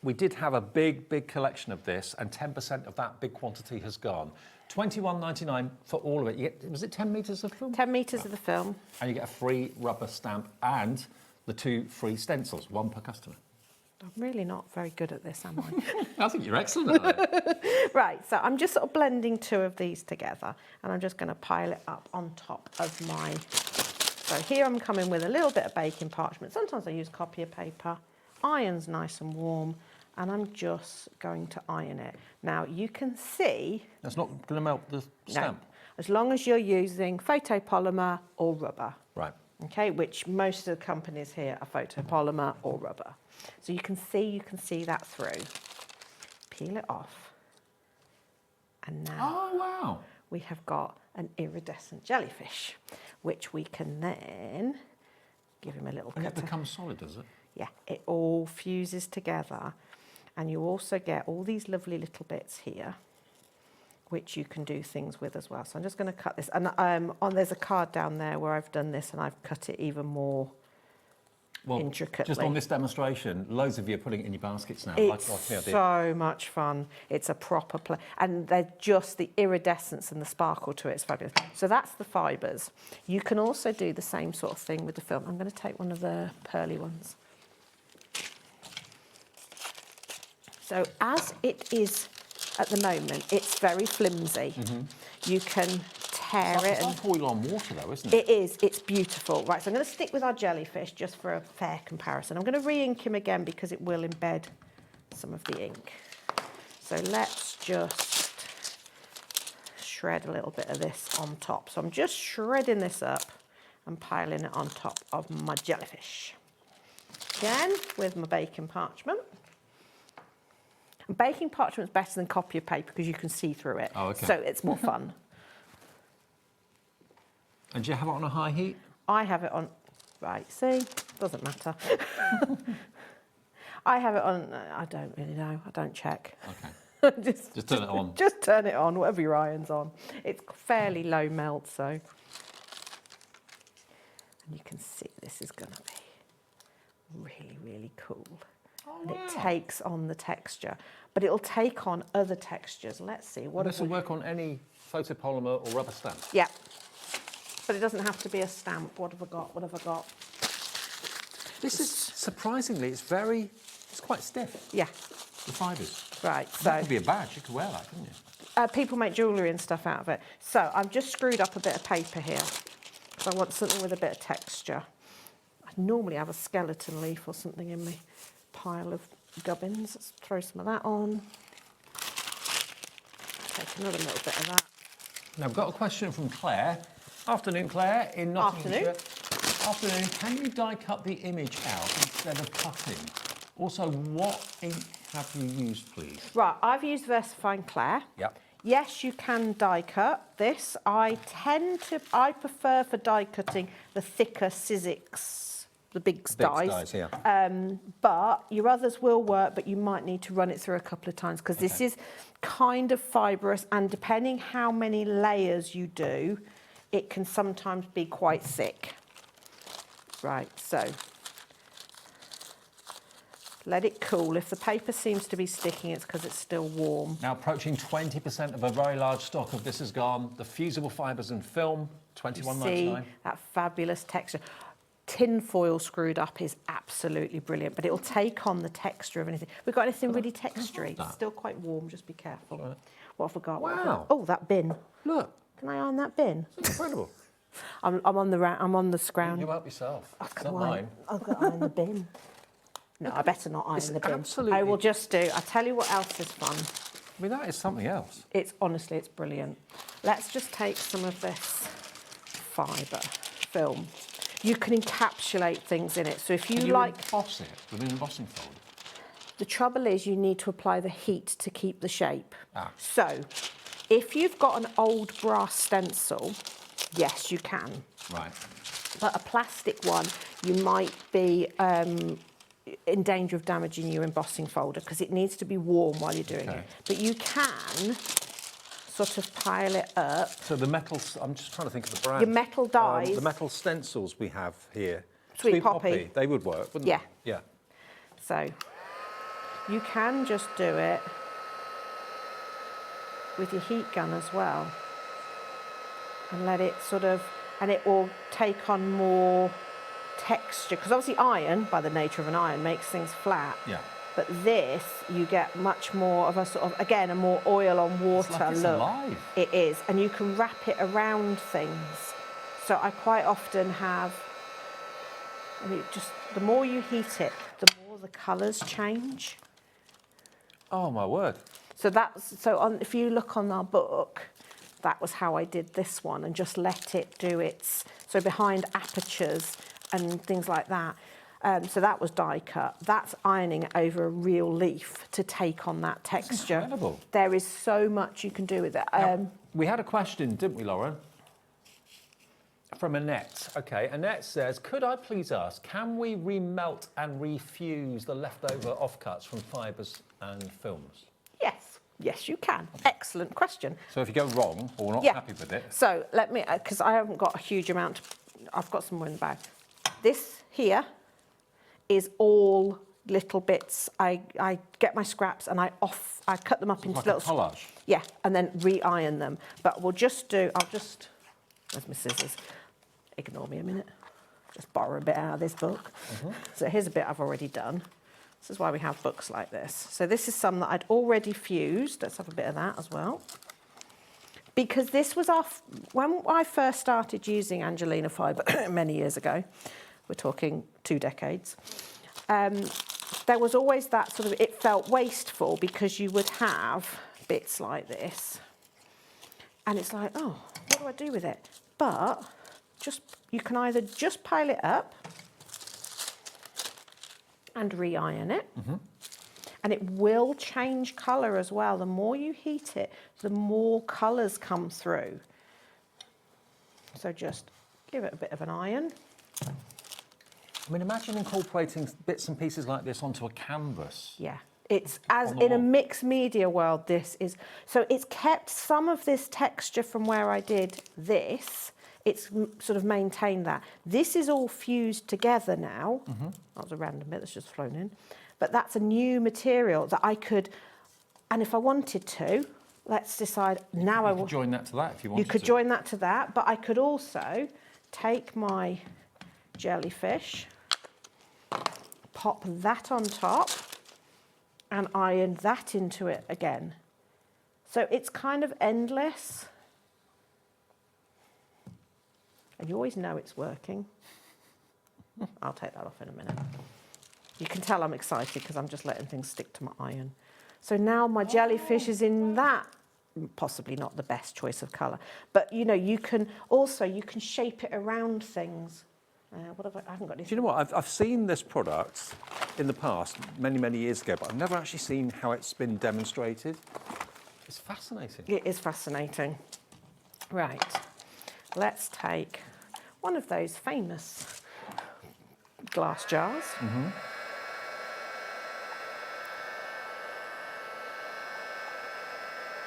S2: we did have a big collection of this, and 10% of that big quantity has gone. $21.99 for all of it. You get, was it 10 metres of film?
S21: 10 metres of the film.
S2: And you get a free rubber stamp and the 2 free stencils, 1 per customer.
S21: I'm really not very good at this, am I?
S2: I think you're excellent at it.
S21: Right, so I'm just sort of blending 2 of these together, and I'm just going to pile it up on top of my... So here I'm coming with a little bit of baking parchment. Sometimes I use copier paper. Iron's nice and warm, and I'm just going to iron it. Now, you can see...
S2: That's not going to melt the stamp?
S21: No, as long as you're using photopolymer or rubber.
S2: Right.
S21: Okay, which most of the companies here are photopolymer or rubber. So you can see that through. Peel it off. And now
S2: wow,
S21: we have got an iridescent jellyfish, which we can then give him a little cut.
S2: And it becomes solid, does it?
S21: Yeah, it all fuses together. And you also get all these lovely little bits here, which you can do things with as well. So I'm just going to cut this. And there's a card down there where I've done this and I've cut it even more intricately.
S2: Just on this demonstration, loads of you are putting it in your baskets now.
S21: It's so much fun. It's a proper play. And they're just the iridescence and the sparkle to it is fabulous. So that's the fibres. You can also do the same sort of thing with the film. I'm going to take one of the pearly ones. So as it is at the moment, it's very flimsy. You can tear it.
S2: It's like oil on water though, isn't it?
S21: It is. It's beautiful. Right, so I'm going to stick with our jellyfish just for a fair comparison. I'm going to re-ink him again because it will embed some of the ink. So let's just shred a little bit of this on top. So I'm just shredding this up and piling it on top of my jellyfish. Again, with my baking parchment. And baking parchment is better than copier paper because you can see through it.
S2: Oh, okay.
S21: So it's more fun.
S2: And do you have it on a high heat?
S21: I have it on, right, see, doesn't matter. I have it on, I don't really know, I don't check.
S2: Okay. just turn it on.
S21: Just turn it on, whatever your iron's on. It's fairly low melt, so. And you can see this is going to be really cool. And it takes on the texture, but it'll take on other textures. Let's see.
S2: This will work on any photopolymer or rubber stamp?
S21: Yeah. But it doesn't have to be a stamp. What have I got? What have I got?
S2: This is, surprisingly, it's quite stiff.
S21: Yeah.
S2: The fibres.
S21: Right, so...
S2: That could be a badge. You could wear that, couldn't you?
S21: People make jewellery and stuff out of it. So I've just screwed up a bit of paper here. So I want something with a bit of texture. I normally have a skeleton leaf or something in my pile of gubbins. Let's throw some of that on. Take another little bit of that.
S2: Now, I've got a question from Claire. Afternoon, Claire, in Nottinghamshire. Afternoon. Can you die cut the image out instead of cutting? Also, what ink have you used, please?
S21: Right, I've used VersaFine Claire.
S2: Yep.
S21: Yes, you can die cut this. I prefer for die cutting the thicker Sizzix, the big dies.
S2: Yeah.
S21: But your others will work, but you might need to run it through a couple of times because this is kind of fibrous, and depending how many layers you do, it can sometimes be quite thick. Right, so let it cool. If the paper seems to be sticking, it's because it's still warm.
S2: Now, approaching 20% of a very large stock of this has gone. The fusible fibres and film, $21.99.
S21: See that fabulous texture. Tin foil screwed up is absolutely brilliant, but it'll take on the texture of anything. We've got anything really textury. It's still quite warm, just be careful. Right. What have we got?
S2: Wow.
S21: Oh, that bin.
S2: Look.
S21: Can I iron that bin?
S2: It's incredible.
S21: I'm on the scrounge.
S2: You help yourself.
S21: It's
S2: not mine.
S21: I've got to iron the bin. No, I better not iron the bin.
S2: Absolutely.
S21: I will just do. I tell you what else is fun.
S2: I mean, that is something else.
S21: It's honestly, it's brilliant. Let's just take some of this fibre film. You can encapsulate things in it. So if you like,
S2: emboss it with an embossing folder.
S21: The trouble is you need to apply the heat to keep the shape. So if you've got an old brass stencil, yes, you can.
S2: Right.
S21: But a plastic one, you might be in danger of damaging your embossing folder because it needs to be warm while you're doing it. But you can sort of pile it up.
S2: So the metal, I'm just trying to think of the brand.
S21: Your metal dies.
S2: The metal stencils we have here.
S21: Sweet Poppy.
S2: They would work, wouldn't
S21: Yeah.
S2: they? Yeah.
S21: So you can just do it with your heat gun as well. And let it sort of, and it will take on more texture. Because obviously iron, by the nature of an iron, makes things flat.
S2: Yeah.
S21: But this, you get much more of a sort of, again, a more oil on water
S2: It's like it's
S21: look.
S2: alive.
S21: It is, and you can wrap it around things. So I quite often have, I mean, just the more you heat it, the more the colours change.
S2: Oh my word.
S21: So that's, so on, if you look on our book, that was how I did this one, and just let it do its, so behind apertures and things like that. So that was die cut. That's ironing it over a real leaf to take on that texture.
S2: That's incredible.
S21: There is so much you can do with it.
S2: Now, we had a question, didn't we, Lauren? From Annette. Okay, Annette says, could I please ask, can we remelt and refuse the leftover offcuts from fibres and films?
S21: Yes, yes you can. Excellent question.
S2: So if you go wrong or not happy with it.
S21: So let me, because I haven't got a huge amount, I've got some more in the bag. This here is all little bits. I get my scraps and I cut them up into
S2: like
S21: little...
S2: a collage?
S21: Yeah, and then re-iron them. But we'll just do, where's my scissors? Ignore me a minute. Just borrow a bit out of this book. So here's a bit I've already done. This is why we have books like this. So this is some that I'd already fused. Let's have a bit of that as well. Because this was when I first started using Angelina fibre many years ago, we're talking 2 decades, there was always that sort of, it felt wasteful because you would have bits like this. And it's like, oh, what do I do with it? But you can either just pile it up and re-iron it. And it will change colour as well. The more you heat it, the more colours come through. So just give it a bit of an iron.
S2: I mean, imagine incorporating bits and pieces like this onto a canvas.
S21: Yeah, it's as in a mixed media world, this is, so it's kept some of this texture from where I did this. It's sort of maintained that. This is all fused together now. That was a random bit that's just flown in. But that's a new material that I could, and if I wanted to, let's decide now I will...
S2: join that to that if you wanted to.
S21: You could join that to that, but I could also take my jellyfish, pop that on top, and iron that into it again. So it's kind of endless. And you always know it's working. I'll take that off in a minute. You can tell I'm excited because I'm just letting things stick to my iron. So now my jellyfish is in that, possibly not the best choice of colour, but you know, you can shape it around things. What have I haven't got anything.
S2: Do you know what? I've seen this product in the past, many, many years ago, but I've never actually seen how it's been demonstrated. It's fascinating.
S21: It is fascinating. Right, let's take one of those famous glass jars.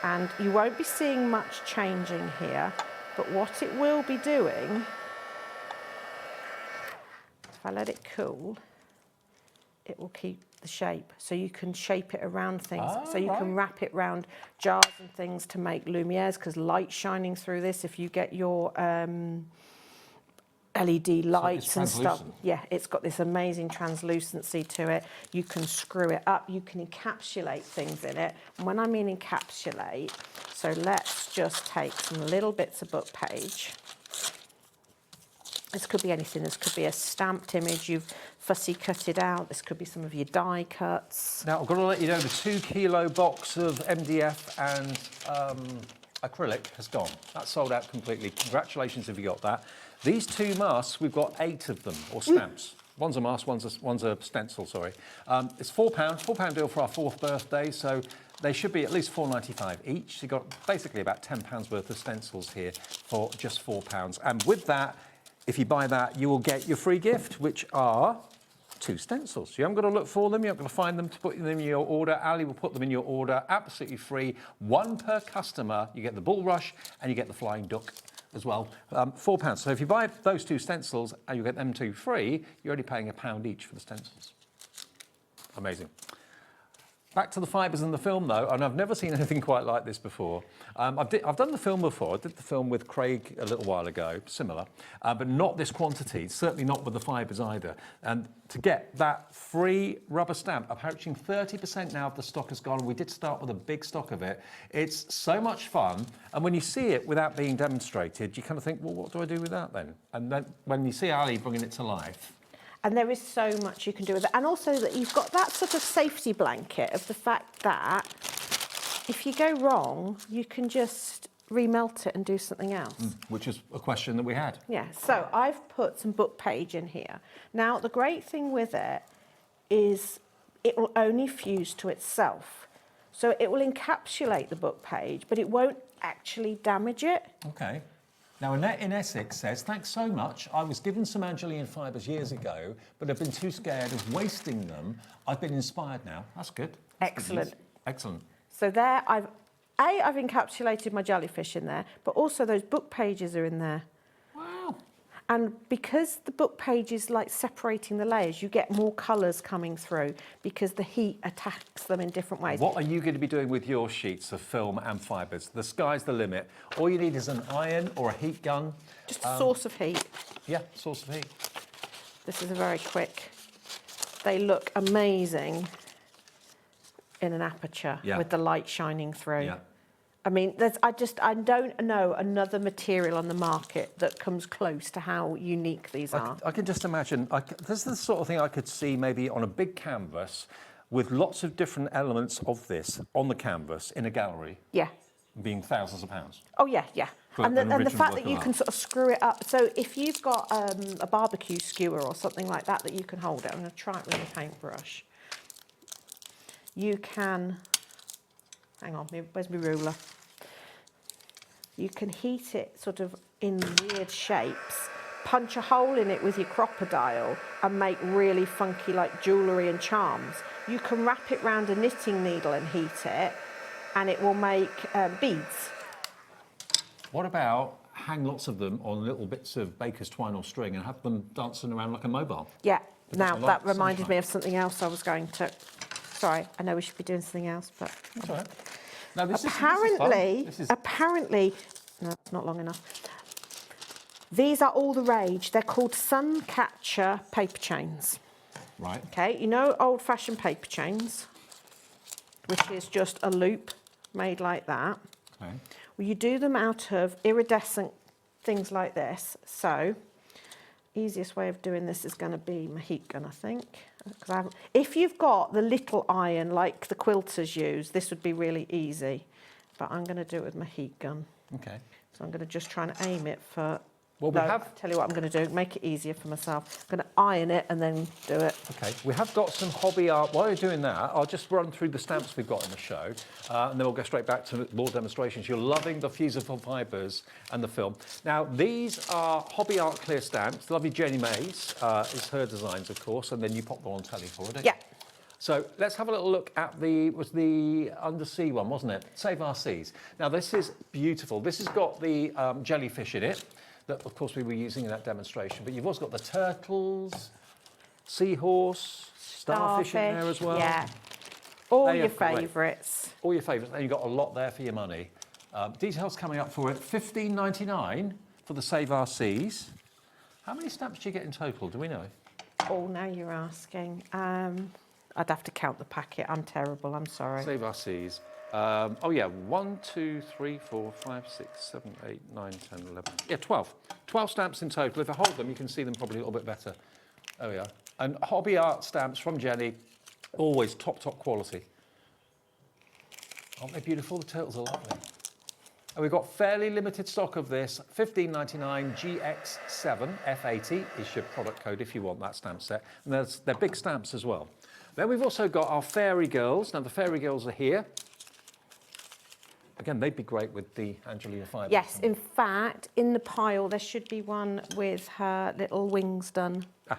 S21: And you won't be seeing much changing here, but what it will be doing, if I let it cool, it will keep the shape. So you can shape it around things. So you can wrap it around jars and things to make lumières, because light's shining through this. If you get your LED lights and stuff. Yeah, it's got this amazing translucency to it. You can screw it up. You can encapsulate things in it. And when I mean encapsulate, so let's just take some little bits of book page. This could be anything. This could be a stamped image. You've fussy cut it out. This could be some of your die cuts.
S2: Now, I've got to let you know the 2 kilo box of MDF and acrylic has gone. That's sold out completely. Congratulations if you got that. These 2 masks, we've got 8 of them, or stamps. One's a mask, one's a stencil, sorry. It's £4 deal for our 4th birthday, so they should be at least £4.95 each. So you've got basically about £10 worth of stencils here for just £4. And with that, if you buy that, you will get your free gift, which are 2 stencils. You haven't got to look for them, you haven't got to find them to put them in your order. Ali will put them in your order, absolutely free. 1 per customer. You get the bulrush and you get the flying duck as well. £4. So if you buy those 2 stencils and you get them 2 free, you're only paying £1 each for the stencils. Amazing. Back to the fibres and the film though, and I've never seen anything quite like this before. I've done the film before. I did the film with Craig a little while ago, similar, but not this quantity, certainly not with the fibres either. And to get that free rubber stamp, approaching 30% now of the stock has gone. We did start with a big stock of it. It's so much fun, and when you see it without being demonstrated, you kind of think, well, what do I do with that then? And then when you see Ali bringing it to life,
S21: and there is so much you can do with it. And also that you've got that sort of safety blanket of the fact that if you go wrong, you can just remelt it and do something else.
S2: Which is a question that we had.
S21: Yeah, so I've put some book page in here. Now, the great thing with it is it will only fuse to itself. So it will encapsulate the book page, but it won't actually damage it.
S2: Okay. Now, Annette in Essex says, thanks so much. I was given some Angeline fibres years ago, but I've been too scared of wasting them. I've been inspired now. That's good. That's
S21: Excellent.
S2: Good. Excellent.
S21: So there, I've encapsulated my jellyfish in there, but also those book pages are in there.
S2: Wow.
S21: And because the book page is like separating the layers, you get more colours coming through because the heat attacks them in different ways.
S2: What are you going to be doing with your sheets of film and fibres? The sky's the limit. All you need is an iron or a heat gun.
S21: Just a source of heat.
S2: Yeah, source of heat.
S21: This is a very quick. They look amazing in an aperture with the light shining through. Yeah. I mean, I don't know another material on the market that comes close to how unique these are.
S2: I can just imagine, this is the sort of thing I could see maybe on a big canvas with lots of different elements of this on the canvas in a gallery.
S21: Yeah.
S2: Being thousands of pounds.
S21: Oh, yeah, yeah. And the fact that you can sort of screw it up. So if you've got a barbecue skewer or something like that you can hold it, I'm going to try it with a paintbrush. You can, hang on, where's my ruler? You can heat it sort of in weird shapes, punch a hole in it with your crocodile and make really funky like jewellery and charms. You can wrap it round a knitting needle and heat it and it will make beads.
S2: What about hang lots of them on little bits of baker's twine or string and have them dancing around like a mobile?
S21: Yeah, now that reminded me of something else I was going to... Sorry, I know we should be doing something else, but...
S2: That's all right. No,
S21: apparently, no, it's not long enough. These are all the rage. They're called sun catcher paper chains.
S2: Right.
S21: Okay, you know old-fashioned paper chains, which is just a loop made like that.
S2: Okay.
S21: Well, you do them out of iridescent things like this. So, easiest way of doing this is going to be my heat gun, I think. If you've got the little iron like the quilters use, this would be really easy. But I'm going to do it with my heat gun.
S2: Okay.
S21: So I'm going to just try and aim it for...
S2: Well,
S21: tell you what I'm going to do, make it easier for myself. I'm going to iron it and then do it.
S2: Okay, we have got some hobby art. While you're doing that, I'll just run through the stamps we've got in the show, and then we'll go straight back to more demonstrations. You're loving the fusible fibres and the film. Now, these are hobby art clear stamps. Lovely Jenny Mays is her designs, of course, and then you pop them on telly for it.
S21: Yeah. So
S2: let's have a little look at the undersea one, wasn't it? Save Our Seas. Now, this is beautiful. This has got the jellyfish in it that, of course, we were using in that demonstration. But you've also got the turtles, seahorse, starfish in there as well.
S21: Yeah. All your favourites.
S2: All your favourites. And you've got a lot there for your money. Details coming up for it. $15.99 for the Save Our Seas. How many stamps do you get in total? Do we know?
S21: Oh, now you're asking. I'd have to count the packet. I'm terrible. I'm sorry.
S2: Save Our Seas. Oh, yeah. 1, 2, 3, 4, 5, 6, 7, 8, 9, 10, 11. Yeah, 12. 12 stamps in total. If I hold them, you can see them probably a little bit better. There we are. And hobby art stamps from Jenny, always top quality. Aren't they beautiful? The turtles are lovely. And we've got fairly limited stock of this. $15.99 GX7 F80 is your product code if you want that stamp set. And they're big stamps as well. Then we've also got our fairy girls. Now, the fairy girls are here. Again, they'd be great with the Angelina fibres.
S21: Yes, in fact, in the pile, there should be one with her little wings done.
S2: Ah.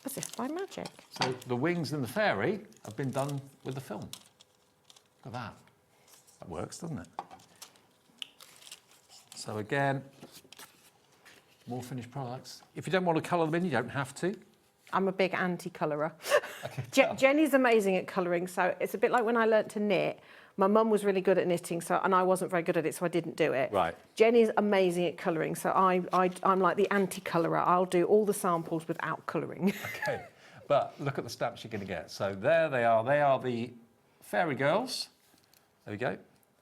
S21: as if by magic.
S2: So the wings and the fairy have been done with the film. Look at that. That works, doesn't it? So again, more finished products. If you don't want to colour them in, you don't have to.
S21: I'm a big anti-colourer. Jenny's amazing at colouring, so it's a bit like when I learnt to knit. My mum was really good at knitting, and I wasn't very good at it, so I didn't do it.
S2: Right.
S21: Jenny's amazing at colouring, so I'm like the anti-colourer. I'll do all the samples without colouring.
S2: Okay, but look at the stamps you're going to get. So there they are. They are the fairy girls. There we go.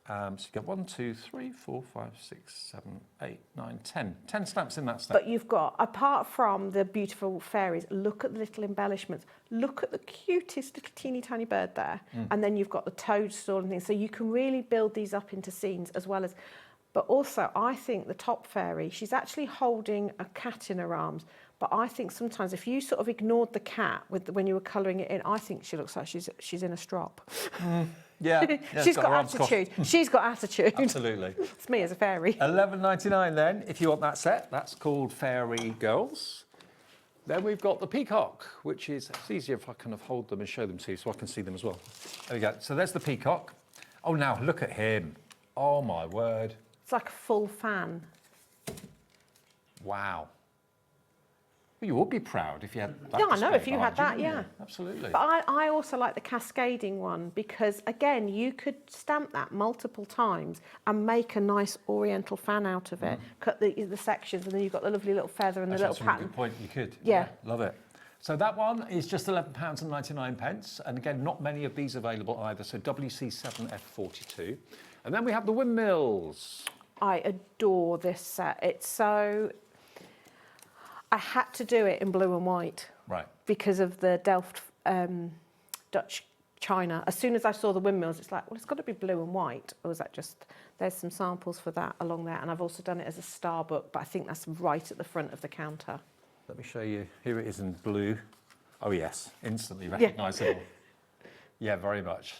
S2: So you get 1, 2, 3, 4, 5, 6, 7, 8, 9, 10. 10 stamps in that stamp.
S21: But you've got, apart from the beautiful fairies, look at the little embellishments. Look at the cutest little teeny tiny bird there. And then you've got the toadstool and things. So you can really build these up into scenes as well as... But also, I think the top fairy, she's actually holding a cat in her arms. But I think sometimes if you sort of ignored the cat when you were colouring it in, I think she looks like she's in a strop.
S2: Yeah,
S21: she's got attitude. She's got attitude.
S2: Absolutely.
S21: It's me as a fairy.
S2: $11.99 then, if you want that set. That's called Fairy Girls. Then we've got the peacock, which is, it's easier if I kind of hold them and show them to you so I can see them as well. There we go. So there's the peacock. Oh, now look at him. Oh, my word.
S21: It's like a full fan.
S2: Wow. Well, you would be proud if you had that.
S21: Yeah, I know,
S2: display
S21: if you
S2: behind
S21: had that,
S2: wouldn't
S21: yeah.
S2: you? Absolutely.
S21: But I also like the cascading one because, again, you could stamp that multiple times and make a nice oriental fan out of it. Cut the sections, and then you've got the lovely little feather and the little
S2: That's a
S21: pattern.
S2: really good point. You could.
S21: Yeah.
S2: Love it. So that one is just £11.99. And again, not many of these available either. So WC7F42. And then we have the windmills.
S21: I adore this set. It's so... I had to do it in blue and white.
S2: Right.
S21: Because of the Delft Dutch china. As soon as I saw the windmills, it's like, well, it's got to be blue and white. Or was that just... There's some samples for that along there. And I've also done it as a star book, but I think that's right at the front of the counter.
S2: Let me show you. Here it is in blue. Oh, yes. Instantly recognisable. Yeah, very much.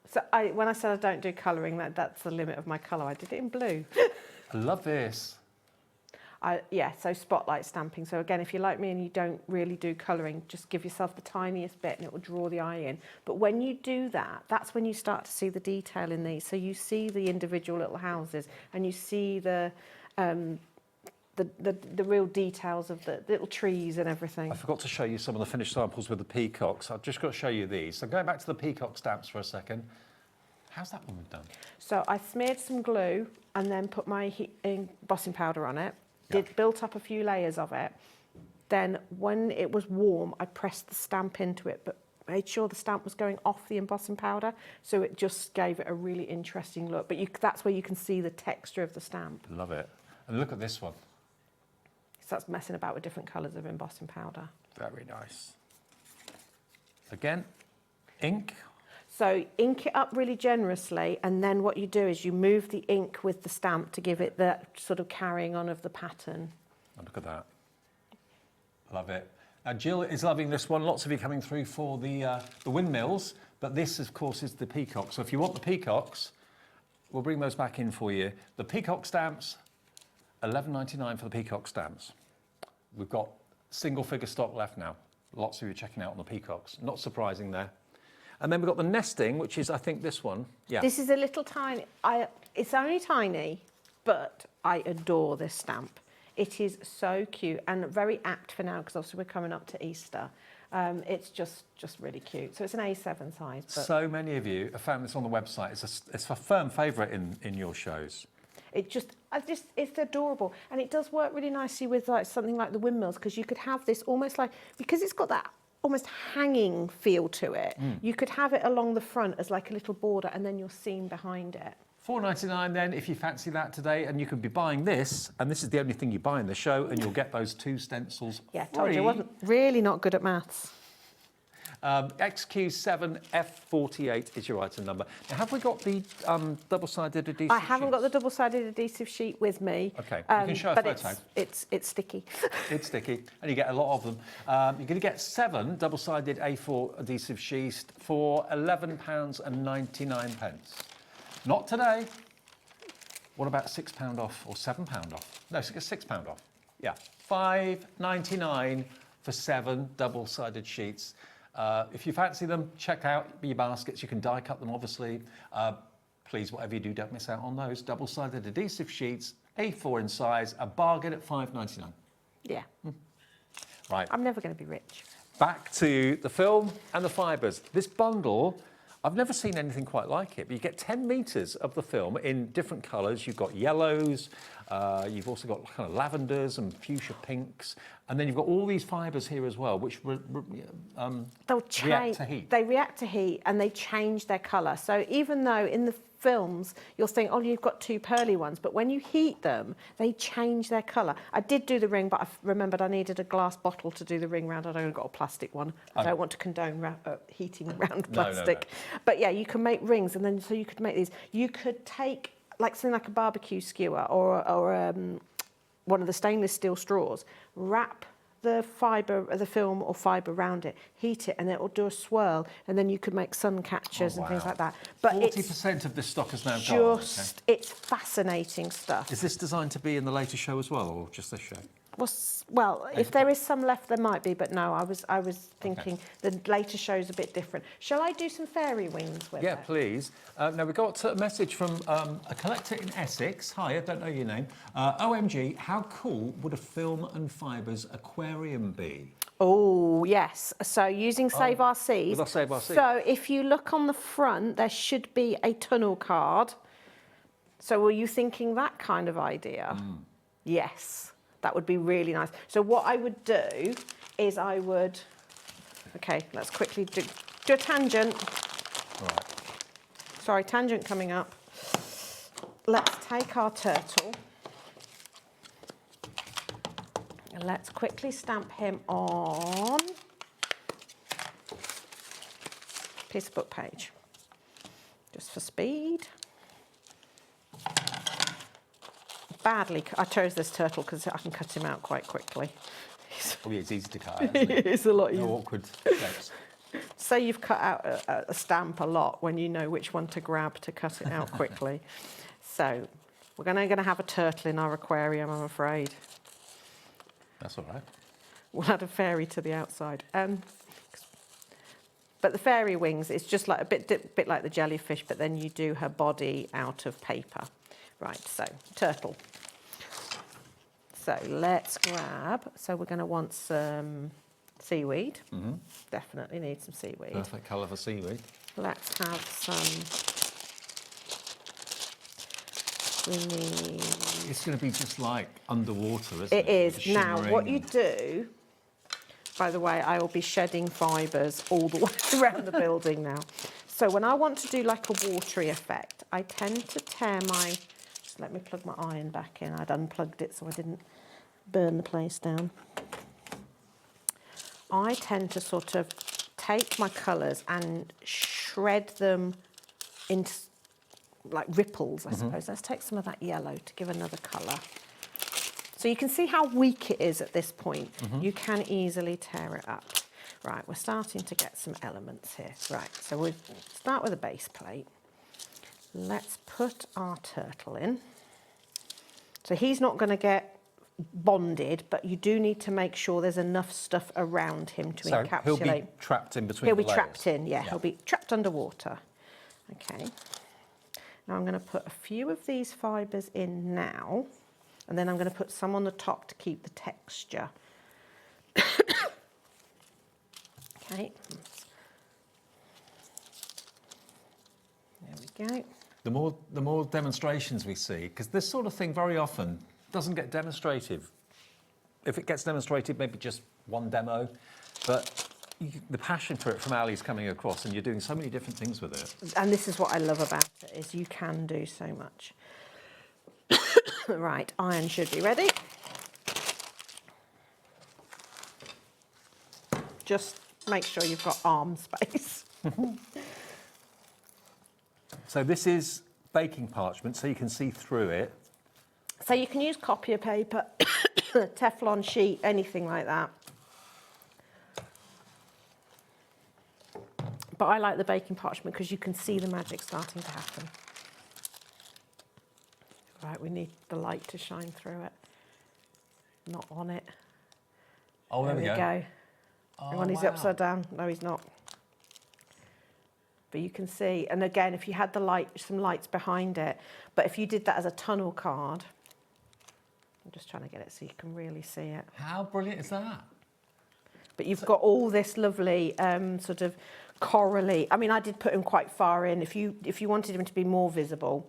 S21: So when I said I don't do colouring, that's the limit of my colour. I did it in blue.
S2: I love this.
S21: Yeah, so spotlight stamping. So again, if you're like me and you don't really do colouring, just give yourself the tiniest bit and it will draw the eye in. But when you do that, that's when you start to see the detail in these. So you see the individual little houses and you see the real details of the little trees and everything.
S2: I forgot to show you some of the finished samples with the peacocks. I've just got to show you these. So going back to the peacock stamps for a second. How's that one done? So
S21: I smeared some glue and then put my embossing powder on it. Built up a few layers of it. Then when it was warm, I pressed the stamp into it, but made sure the stamp was going off the embossing powder, so it just gave it a really interesting look. But that's where you can see the texture of the stamp.
S2: Love it. And look at this one.
S21: So that's messing about with different colours of embossing powder.
S2: Very nice. Again, ink.
S21: So ink it up really generously, and then what you do is you move the ink with the stamp to give it the sort of carrying on of the pattern.
S2: Oh, look at that. Love it. Now, Jill is loving this one. Lots of you coming through for the windmills, but this, of course, is the peacock. So if you want the peacocks, we'll bring those back in for you. The peacock stamps, $11.99 for the peacock stamps. We've got single figure stock left now. Lots of you checking out on the peacocks. Not surprising there. And then we've got the nesting, which is, I think, this one. Yeah.
S21: This is a little tiny... It's only tiny, but I adore this stamp. It is so cute and very apt for now, because obviously we're coming up to Easter. It's just really cute. So it's an A7 size. But
S2: so many of you have found this on the website. It's a firm favourite in your shows.
S21: It's adorable. And it does work really nicely with like something like the windmills, because you could have this almost like... Because it's got that almost hanging feel to it. You could have it along the front as like a little border, and then you're seen behind it.
S2: $4.99 then, if you fancy that today, and you could be buying this, and this is the only thing you buy in the show, and you'll get those 2 stencils
S21: Yeah,
S2: free.
S21: told you I wasn't really not good at maths.
S2: XQ7F48 is your item number. Now, have we got the double-sided adhesive
S21: I haven't got
S2: sheets?
S21: the double-sided adhesive sheet with me.
S2: Okay, you can show a
S21: but
S2: photo.
S21: It's sticky.
S2: It's sticky, and you get a lot of them. You're going to get 7 double-sided A4 adhesive sheets for £11.99. Not today. What about £6 off or £7 off? No, £6 off. Yeah, £5.99 for 7 double-sided sheets. If you fancy them, check out your baskets. You can die cut them, obviously. Please, whatever you do, don't miss out on those. Double-sided adhesive sheets, A4 in size, a bargain at £5.99.
S21: Yeah.
S2: Right.
S21: I'm never going to be rich.
S2: Back to the film and the fibres. This bundle, I've never seen anything quite like it, but you get 10 metres of the film in different colours. You've got yellows, you've also got kind of lavenders and fuchsia pinks, and then you've got all these fibres here as well, which react to heat.
S21: They react to heat and they change their colour. So even though in the films you'll think, oh, you've got 2 pearly ones, but when you heat them, they change their colour. I did do the ring, but I remembered I needed a glass bottle to do the ring round. I'd only got a plastic one. I don't want to condone heating round plastic.
S2: No.
S21: But yeah, you can make rings, and then so you could make these. You could take like something like a barbecue skewer or one of the stainless steel straws, wrap the fibre, the film or fibre around it, heat it, and it will do a swirl, and then you could make sun catchers and things like that. But
S2: 40% of this stock is now gone.
S21: It's fascinating stuff.
S2: Is this designed to be in the later show as well, or just this show?
S21: Well, if there is some left, there might be, but no, I was thinking the later show's a bit different. Shall I do some fairy wings with it?
S2: Yeah, please. Now, we got a message from a collector in Essex. Hi, I don't know your name. OMG, how cool would a film and fibres aquarium be?
S21: Oh, yes. So using Save Our Seas.
S2: With our Save Our Seas.
S21: So if you look on the front, there should be a tunnel card. So were you thinking that kind of idea? Yes. That would be really nice. So what I would do is okay, let's quickly do a tangent.
S2: All right.
S21: Sorry, tangent coming up. Let's take our turtle and let's quickly stamp him on a piece of book page, just for speed. I chose this turtle because I can cut him out quite quickly.
S2: Oh, yeah, it's easy to cut out, isn't it?
S21: It's a lot easier.
S2: No awkward steps.
S21: Say you've cut out a stamp a lot when you know which one to grab to cut it out quickly. So we're going to have a turtle in our aquarium, I'm afraid.
S2: That's all right.
S21: We'll add a fairy to the outside. But the fairy wings, it's just like a bit like the jellyfish, but then you do her body out of paper. Right, so turtle. So let's grab, so we're going to want some seaweed. Definitely need some seaweed.
S2: Perfect colour for seaweed.
S21: Let's have some, we need...
S2: It's going to be just like underwater, isn't it?
S21: It is. Now, what you do, by the way, I will be shedding fibres all the way around the building now. So when I want to do like a watery effect, I tend to tear my... Let me plug my iron back in. I'd unplugged it so I didn't burn the place down. I tend to sort of take my colours and shred them into like ripples, I suppose. Let's take some of that yellow to give another colour. So you can see how weak it is at this point. You can easily tear it up. Right, we're starting to get some elements here. Right, so we'll start with a base plate. Let's put our turtle in. So he's not going to get bonded, but you do need to make sure there's enough stuff around him to encapsulate.
S2: He'll be trapped in between
S21: He'll
S2: the
S21: be
S2: layers.
S21: trapped in, yeah. He'll be trapped underwater. Okay. Now I'm going to put a few of these fibres in now, and then I'm going to put some on the top to keep the texture. Okay. There we go.
S2: The more demonstrations we see, because this sort of thing very often doesn't get demonstrated. If it gets demonstrated, maybe just one demo, but the passion for it from Ali is coming across, and you're doing so many different things with it.
S21: And this is what I love about it, is you can do so much. Right, iron should be ready. Just make sure you've got arm space.
S2: So this is baking parchment, so you can see through it.
S21: So you can use copier paper, Teflon sheet, anything like that. But I like the baking parchment because you can see the magic starting to happen. Right, we need the light to shine through it, not on it.
S2: Oh, there we go.
S21: Hang on, he's upside down. No, he's not. But you can see, and again, if you had some lights behind it, but if you did that as a tunnel card, I'm just trying to get it so you can really see it.
S2: How brilliant is that?
S21: But you've got all this lovely sort of corally. I mean, I did put him quite far in. If you wanted him to be more visible,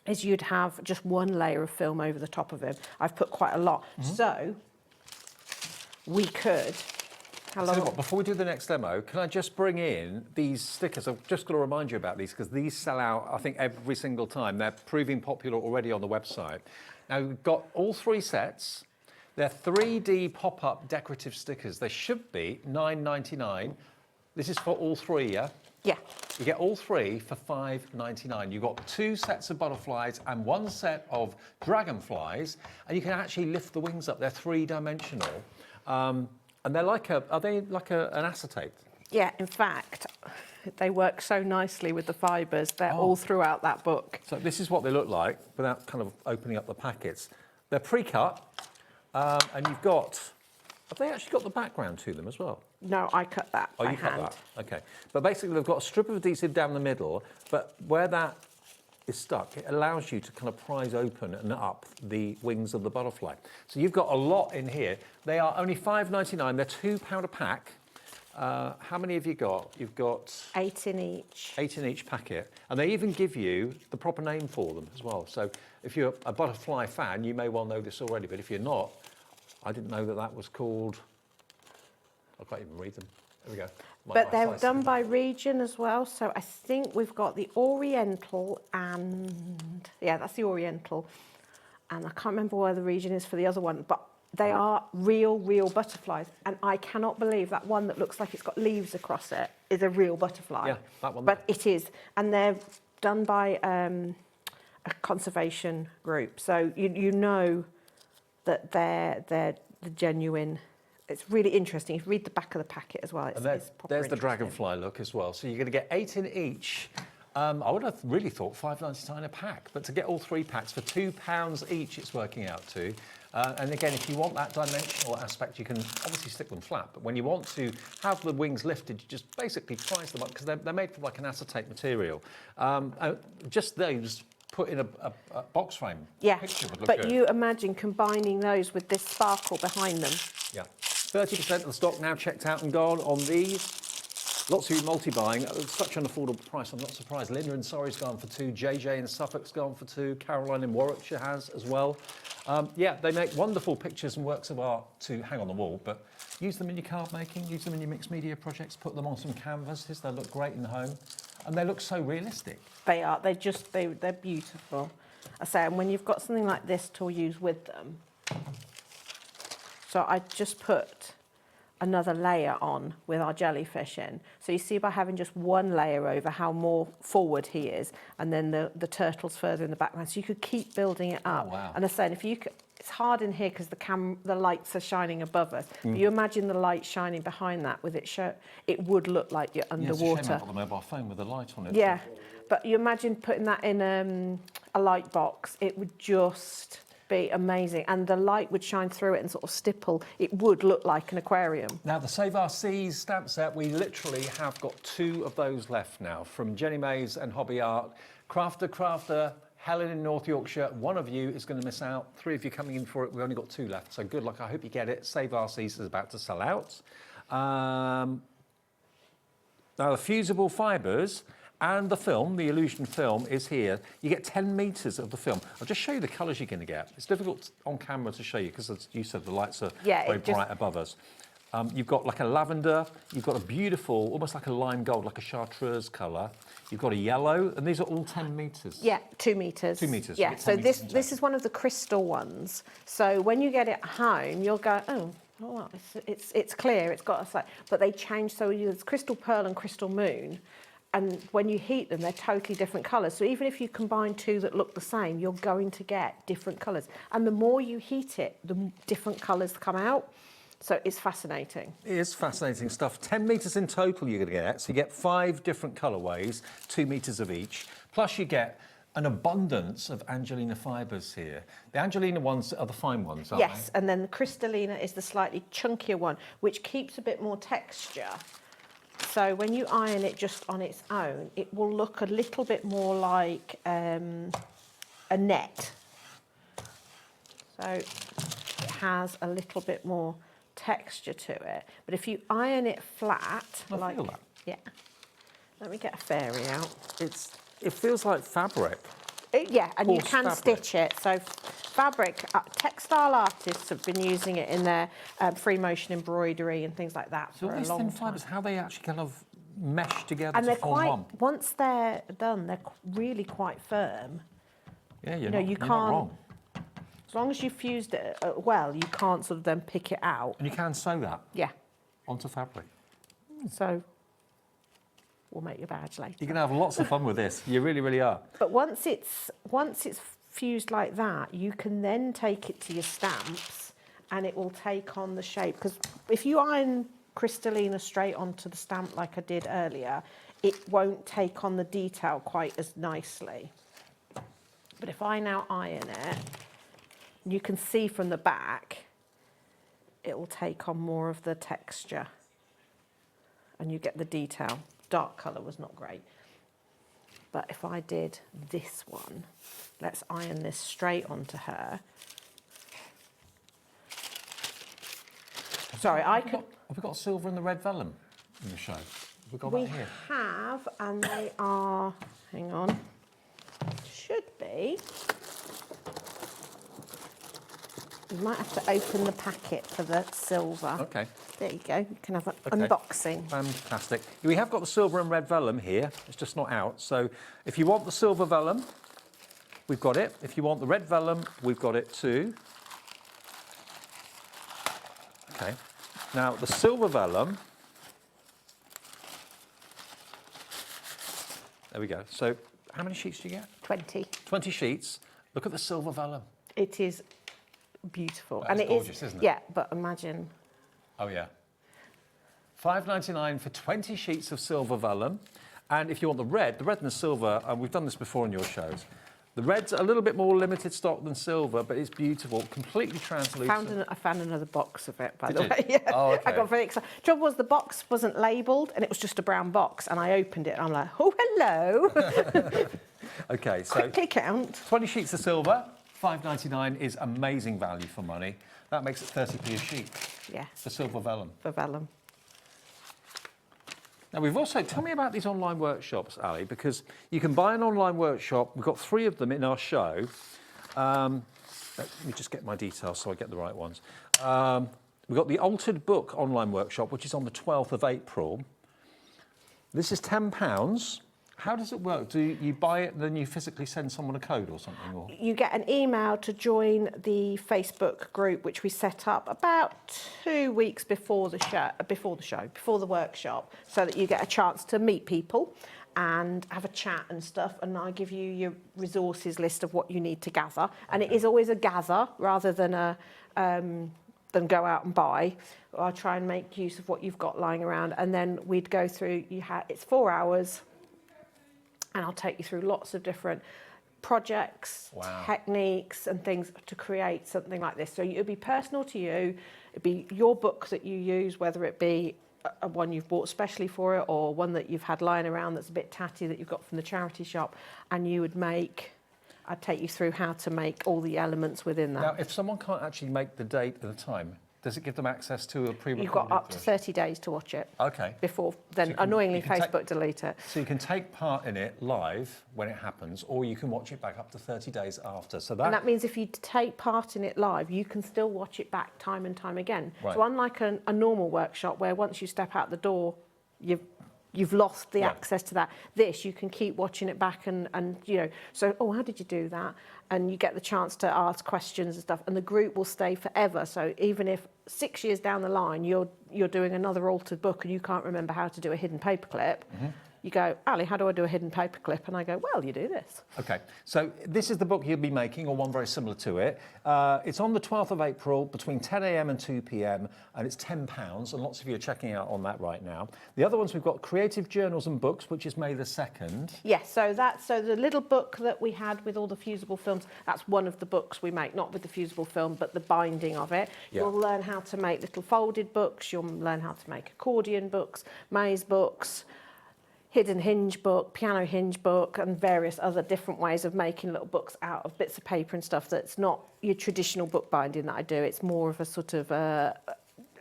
S21: is you'd have just one layer of film over the top of him. I've put quite a lot. So we could.
S2: Tell you what, before we do the next demo, can I just bring in these stickers? I've just got to remind you about these because these sell out, I think, every single time. They're proving popular already on the website. Now, we've got all 3 sets. They're 3D pop-up decorative stickers. They should be $9.99. This is for all 3, yeah?
S21: Yeah.
S2: You get all 3 for $5.99. You've got 2 sets of butterflies and 1 set of dragonflies, and you can actually lift the wings up. They're 3-dimensional. And they're like are they like an acetate?
S21: Yeah, in fact, they work so nicely with the fibres. They're all throughout that book.
S2: So this is what they look like without kind of opening up the packets. They're pre-cut, and you've got, have they actually got the background to them as well?
S21: No, I cut that by
S2: you cut
S21: hand.
S2: that, okay. But basically they've got a strip of adhesive down the middle, but where that is stuck, it allows you to kind of prise open and up the wings of the butterfly. So you've got a lot in here. They are only $5.99. They're £2 a pack. How many have you got? You've got
S21: 8 in each.
S2: 8 in each packet. And they even give you the proper name for them as well. So if you're a butterfly fan, you may well know this already, but if you're not, I didn't know that that was called, I can't even read them. There we go.
S21: But they're done by region as well. So I think we've got the Oriental and, yeah, that's the Oriental. And I can't remember where the region is for the other one, but they are real butterflies. And I cannot believe that one that looks like it's got leaves across it is a real butterfly.
S2: Yeah, that one.
S21: But it is. And they're done by a conservation group. So you know that they're the genuine. It's really interesting. If you read the back of the packet as well,
S2: there's the dragonfly look as well. So you're going to get 8 in each. I would have really thought $5.99 a pack, but to get all 3 packs for £2 each, it's working out to. And again, if you want that dimensional aspect, you can obviously stick them flat. But when you want to have the wings lifted, you just basically prise them up because they're made from like an acetate material. Just those put in a box frame.
S21: Yeah,
S2: picture would look
S21: but
S2: good.
S21: you imagine combining those with this sparkle behind them.
S2: Yeah. 30% of the stock now checked out and gone on these. Lots of you multi-buying. It's such an affordable price, I'm not surprised. Linda in Surrey's gone for 2, JJ in Suffolk's gone for 2, Caroline in Warwickshire has as well. Yeah, they make wonderful pictures and works of art to hang on the wall, but use them in your card making, use them in your mixed media projects, put them on some canvases, they look great in the home, and they look so realistic.
S21: They are, they're beautiful. I say, and when you've got something like this to use with them, so I just put another layer on with our jellyfish in. So you see by having just one layer over how more forward he is, and then the turtle's further in the background. So you could keep building it up.
S2: Oh, wow.
S21: And I said, if you could, it's hard in here because the lights are shining above us. But you imagine the light shining behind that with it would look like you're underwater.
S2: Yeah, it's a shame I've got the mobile phone with the light on it.
S21: Yeah, but you imagine putting that in a light box, it would just be amazing, and the light would shine through it and sort of stipple. It would look like an aquarium.
S2: Now the Save Our Seas stamp set, we literally have got 2 of those left now from Jenny Mays and Hobby Art. Crafter, Helen in North Yorkshire, one of you is going to miss out. 3 of you coming in for it, we've only got 2 left, so good luck, I hope you get it. Save Our Seas is about to sell out. Now the fusible fibres and the film, the illusion film, is here. You get 10 metres of the film. I'll just show you the colours you're going to get. It's difficult on camera to show you because, as you said, the lights are very bright above us. You've got like a lavender, you've got a beautiful, almost like a lime gold, like a chartreuse colour. You've got a yellow, and these are all 10 metres.
S21: Yeah, 2 metres.
S2: 2 metres.
S21: Yeah, so this is one of the crystal ones. So when you get it home, you'll go, oh, well, it's clear, it's got a slight, but they change, so there's crystal pearl and crystal moon. And when you heat them, they're totally different colours. So even if you combine 2 that look the same, you're going to get different colours. And the more you heat it, the different colours come out. So it's fascinating.
S2: It is fascinating stuff. 10 metres in total you're going to get. So you get 5 different colourways, 2 metres of each. Plus you get an abundance of Angelina fibres here. The Angelina ones are the fine ones, aren't
S21: Yes, and then the Crystallina is the slightly chunkier one, which keeps a bit more texture. So when you iron it just on its own, it will look a little bit more like a net. So it has a little bit more texture to it. But if you iron it flat,
S2: I feel that.
S21: Yeah. Let me get a fairy out.
S2: It feels like fabric.
S21: Yeah, and you
S2: Coarse
S21: can
S2: fabric.
S21: stitch it. So fabric, textile artists have been using it in their free motion embroidery and things like that
S2: So
S21: for
S2: all
S21: a
S2: these
S21: long
S2: thin
S21: time.
S2: fibres, how they actually kind of mesh together
S21: And
S2: to
S21: they're
S2: form
S21: quite,
S2: one.
S21: once they're done, they're really quite firm.
S2: Yeah,
S21: You
S2: you're
S21: know,
S2: not,
S21: you
S2: you're not
S21: can't,
S2: wrong.
S21: as long as you've fused it well, you can't sort of then pick it out.
S2: And you can sew that
S21: Yeah.
S2: onto fabric.
S21: So we'll make your badge later.
S2: You're going to have lots of fun with this. You really, really are.
S21: But once it's fused like that, you can then take it to your stamps and it will take on the shape. Because if you iron Crystallina straight onto the stamp like I did earlier, it won't take on the detail quite as nicely. But if I now iron it, you can see from the back, it will take on more of the texture and you get the detail. Dark colour was not great. But if I did this one, let's iron this straight onto her. Sorry, I could...
S2: Have we got silver and the red vellum in the show? Have we got that here?
S21: have, and they are... Hang on. Should be... You might have to open the packet for the silver.
S2: Okay.
S21: There you go. You can have an
S2: Okay.
S21: unboxing.
S2: Fantastic. We have got the silver and red vellum here. It's just not out. So if you want the silver vellum, we've got it. If you want the red vellum, we've got it too. Okay. Now, the silver vellum... There we go. So how many sheets do you get?
S21: 20.
S2: 20 sheets. Look at the silver vellum.
S21: It is beautiful.
S2: That is gorgeous, isn't it?
S21: Yeah, but imagine...
S2: Oh, yeah. $5.99 for 20 sheets of silver vellum. And if you want the red and the silver, and we've done this before in your shows, the red's a little bit more limited stock than silver, but it's beautiful, completely translucent.
S21: I found another box of it, by
S2: Did
S21: the
S2: you?
S21: way. Yeah.
S2: Oh, okay.
S21: I got very excited. Trouble was the box wasn't labelled, and it was just a brown box, and I opened it, and I'm like, oh, hello.
S2: Okay, so...
S21: Quickly count.
S2: 20 sheets of silver, $5.99 is amazing value for money. That makes it 30p a sheet.
S21: Yeah.
S2: For silver vellum.
S21: For vellum.
S2: Now, we've also... Tell me about these online workshops, Ali, because you can buy an online workshop. We've got 3 of them in our show. Let me just get my details so I get the right ones. We've got the Altered Book online workshop, which is on the 12th of April. This is £10. How does it work? Do you buy it and then you physically send someone a code or something? Or?
S21: You get an email to join the Facebook group, which we set up about 2 weeks before the workshop, so that you get a chance to meet people and have a chat and stuff. And I give you your resources list of what you need to gather. And it is always a gather rather than a than go out and buy. I try and make use of what you've got lying around, and then we'd go through. It's 4 hours. And I'll take you through lots of different projects, techniques and things to create something like this. So it'll be personal to you. It'd be your book that you use, whether it be a one you've bought specially for it or one that you've had lying around that's a bit tatty that you've got from the charity shop. And you would I'd take you through how to make all the elements within that.
S2: Now, if someone can't actually make the date and the time, does it give them access to a pre-recorded
S21: You've got up to
S2: version?
S21: 30 days to watch it.
S2: Okay.
S21: Before then, annoyingly, Facebook delete it.
S2: So you can take part in it live when it happens, or you can watch it back up to 30 days after. So
S21: And that means if you take part in it live, you can still watch it back time and time again.
S2: Right.
S21: So unlike a normal workshop where once you step out the door, you've lost the access to that. This, you can keep watching it back and you know, so, oh, how did you do that? And you get the chance to ask questions and stuff, and the group will stay forever. So even if 6 years down the line, you're doing another altered book and you can't remember how to do a hidden paperclip, you go, Ali, how do I do a hidden paperclip? And I go, well, you do this.
S2: Okay, so this is the book you'll be making, or one very similar to it. It's on the 12th of April between 10 a.m. and 2 p.m, and it's £10, and lots of you are checking out on that right now. The other ones we've got Creative Journals and Books, which is May the 2nd.
S21: Yes, so the little book that we had with all the fusible films, that's one of the books we make, not with the fusible film, but the binding of it.
S2: Yeah.
S21: You'll learn how to make little folded books, you'll learn how to make accordion books, maze books, hidden hinge book, piano hinge book, and various other different ways of making little books out of bits of paper and stuff that's not your traditional book binding that I do. It's more of a sort of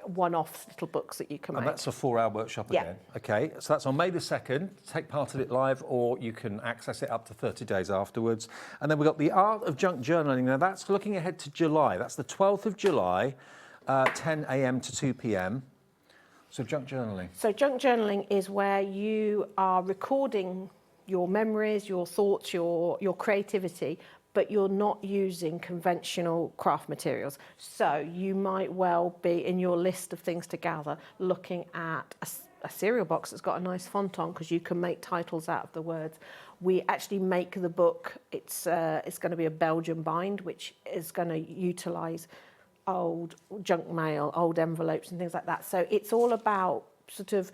S21: one-off little books that you can make.
S2: And that's a 4-hour workshop again. Okay, so that's on May the 2nd. Take part in it live, or you can access it up to 30 days afterwards. And then we've got the Art of Junk Journaling. Now that's looking ahead to July. That's the 12th of July, 10 a.m. to 2 p.m. So junk journaling.
S21: So junk journaling is where you are recording your memories, your thoughts, your creativity, but you're not using conventional craft materials. So you might well be, in your list of things to gather, looking at a cereal box that's got a nice font on, because you can make titles out of the words. We actually make the book. It's going to be a Belgian bind, which is going to utilise old junk mail, old envelopes and things like that. So it's all about sort of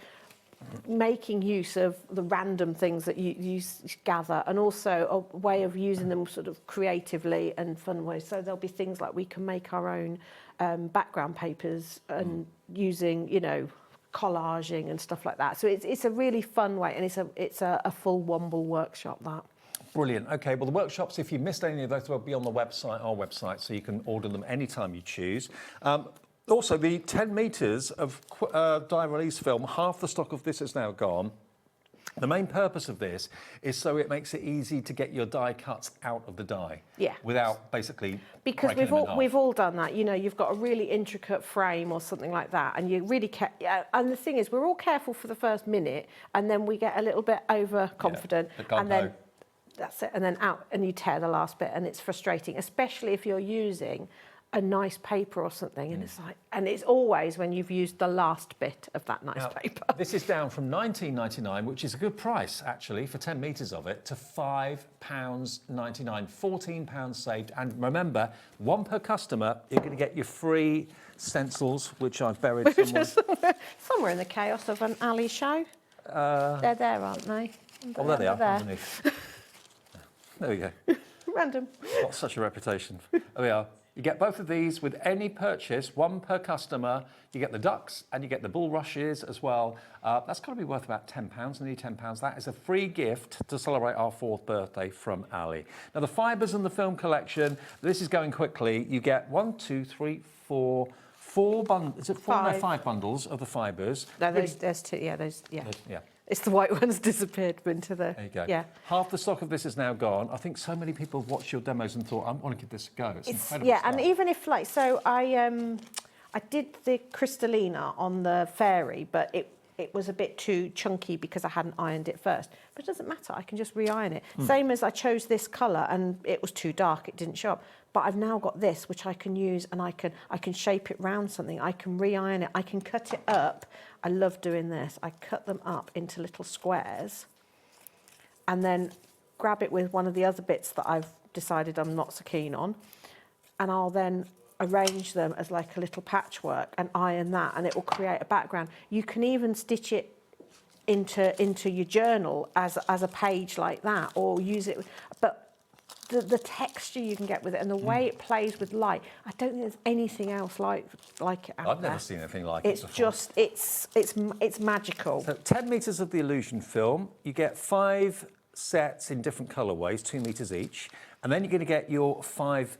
S21: making use of the random things that you gather, and also a way of using them sort of creatively and fun ways. So there'll be things like we can make our own background papers and using, you know, collaging and stuff like that. So it's a really fun way, and it's a full Womble workshop, that.
S2: Brilliant. Okay, well, the workshops, if you missed any of those, they'll be on the website, our website, so you can order them anytime you choose. Also, the 10 metres of die release film, half the stock of this is now gone. The main purpose of this is so it makes it easy to get your die cuts out of the die.
S21: Yeah.
S2: Without basically
S21: because we've all done that. You know, you've got a really intricate frame or something like that, and you really and the thing is, we're all careful for the first minute, and then we get a little bit overconfident, and then that's it, and then out, and you tear the last bit, and it's frustrating, especially if you're using a nice paper or something, and it's like, and it's always when you've used the last bit of that nice paper.
S2: This is down from £19.99, which is a good price actually for 10 metres of it, to £5.99, £14 saved. And remember, one per customer. You're going to get your free stencils, which I've buried
S21: somewhere in the chaos of an Ali show. They're there, aren't they?
S2: Oh, there they are. Underneath. There we go.
S21: Random.
S2: Got such a reputation. There we are. You get both of these with any purchase, one per customer. You get the ducks and you get the bulrushes as well. That's got to be worth about £10, nearly £10. That is a free gift to celebrate our 4th birthday from Ali. Now, the fibres and the film collection, this is going quickly. You get 1, 2, 3, 4 bundles. Is it 4? No, 5 bundles of the fibres.
S21: No, there's 2. Yeah, yeah.
S2: Yeah.
S21: It's the white ones disappeared into the...
S2: There you go.
S21: Yeah.
S2: Half the stock of this is now gone. I think so many people have watched your demos and thought, I want to give this a go. It's incredible
S21: yeah,
S2: stuff.
S21: and even if, like, so I did the Crystallina on the fairy, but it was a bit too chunky because I hadn't ironed it first. But it doesn't matter, I can just re-iron it. Same as I chose this colour and it was too dark, it didn't show up. But I've now got this, which I can use, and I can shape it round something. I can re-iron it. I can cut it up. I love doing this. I cut them up into little squares, and then grab it with one of the other bits that I've decided I'm not so keen on, and I'll then arrange them as like a little patchwork and iron that, and it will create a background. You can even stitch it into your journal as a page like that, or use it, but the texture you can get with it and the way it plays with light, I don't think there's anything else like it out there.
S2: I've never seen anything like it before.
S21: It's magical.
S2: So 10 metres of the illusion film, you get 5 sets in different colourways, 2 metres each, and then you're going to get your 5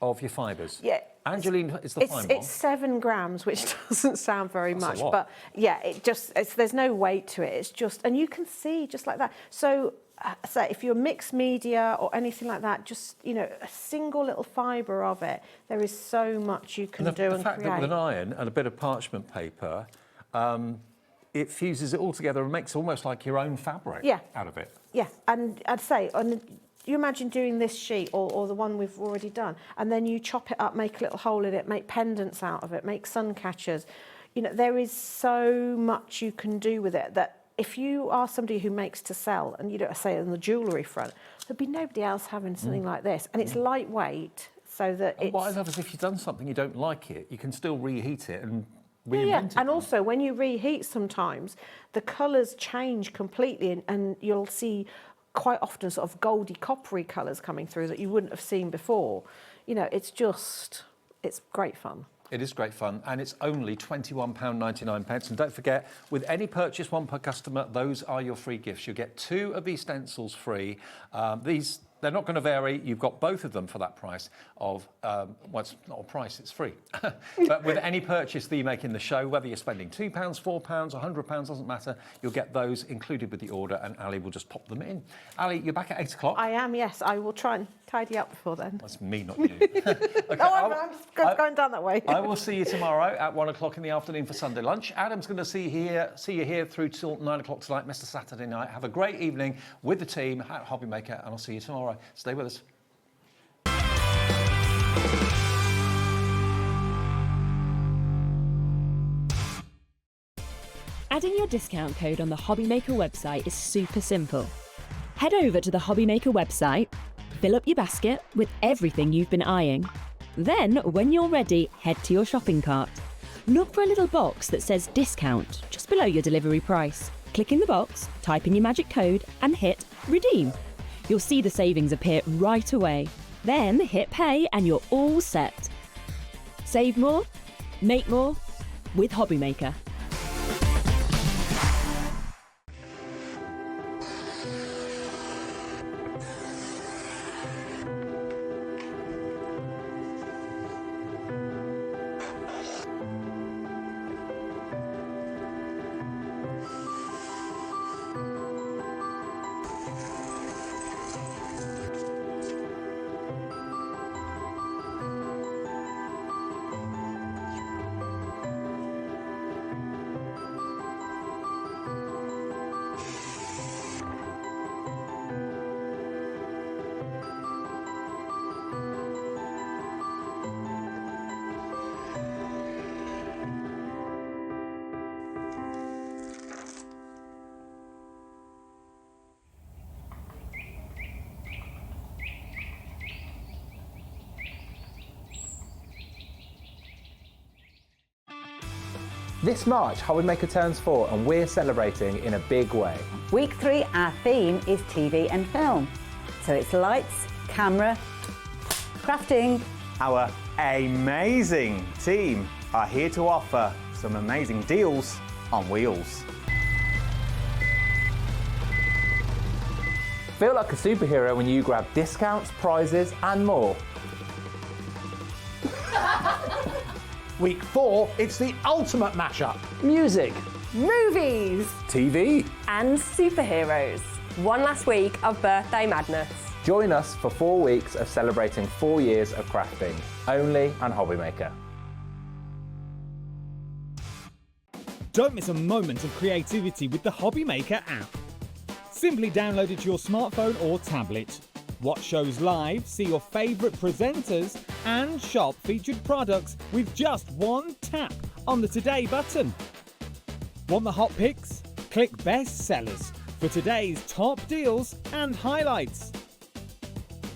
S2: of your fibres.
S21: Yeah.
S2: Angeline is the fine one.
S21: It's 7 grams, which doesn't sound very much, but yeah, there's no weight to it. It's just, and you can see just like that. So if you're mixed media or anything like that, just, you know, a single little fibre of it, there is so much you can do and create.
S2: The fact that with an iron and a bit of parchment paper, it fuses it all together and makes almost like your own fabric out of it.
S21: Yeah, and I'd say, you imagine doing this sheet or the one we've already done, and then you chop it up, make a little hole in it, make pendants out of it, make sun catchers. You know, there is so much you can do with it that if you are somebody who makes to sell, and you don't say on the jewellery front, there'd be nobody else having something like this. And it's lightweight, so that it's...
S2: What I love is if you've done something you don't like it, you can still reheat it and reinvent it.
S21: And also, when you reheat sometimes, the colours change completely, and you'll see quite often sort of goldy, coppery colours coming through that you wouldn't have seen before. You know, it's great fun.
S2: It is great fun, and it's only £21.99. And don't forget, with any purchase, one per customer, those are your free gifts. You get 2 of these stencils free. They're not going to vary. You've got both of them for that price of, well, it's not a price, it's free. But with any purchase that you make in the show, whether you're spending £2, £4, £100, doesn't matter, you'll get those included with the order, and Ali will just pop them in. Ali, you're back at 8 o'clock.
S21: I am, yes. I will try and tidy up before then.
S2: That's me, not you. Okay,
S21: I'm going down that way.
S2: I will see you tomorrow at 1 o'clock in the afternoon for Sunday lunch. Adam's going to see you here through till 9 o'clock tonight, Mr. Saturday night. Have a great evening with the team at HobbyMaker, and I'll see you tomorrow. Stay with us.
S19: Adding your discount code on the HobbyMaker website is super simple. Head over to the HobbyMaker website, fill up your basket with everything you've been eyeing. Then, when you're ready, head to your shopping cart. Look for a little box that says discount just below your delivery price. Click in the box, type in your magic code and hit redeem. You'll see the savings appear right away. Then hit pay and you're all set. Save more, make more with HobbyMaker.
S5: This March, HobbyMaker turns 4 and we're celebrating in a big way.
S10: Week 3, our theme is TV and film. So it's lights, camera, crafting.
S11: Our amazing team are here to offer some amazing deals on wheels.
S5: Feel like a superhero when you grab discounts, prizes and more.
S7: Week 4, it's the ultimate mashup.
S8: Music,
S17: Movies
S5: TV
S17: and superheroes. One last week of birthday madness.
S5: Join us for 4 weeks of celebrating 4 years of crafting, only on HobbyMaker.
S1: Don't miss a moment of creativity with the HobbyMaker app. Simply download it to your smartphone or tablet. Watch shows live, see your favourite presenters, and shop featured products with just one tap on the Today button. Want the hot picks? Click Best Sellers for today's top deals and highlights.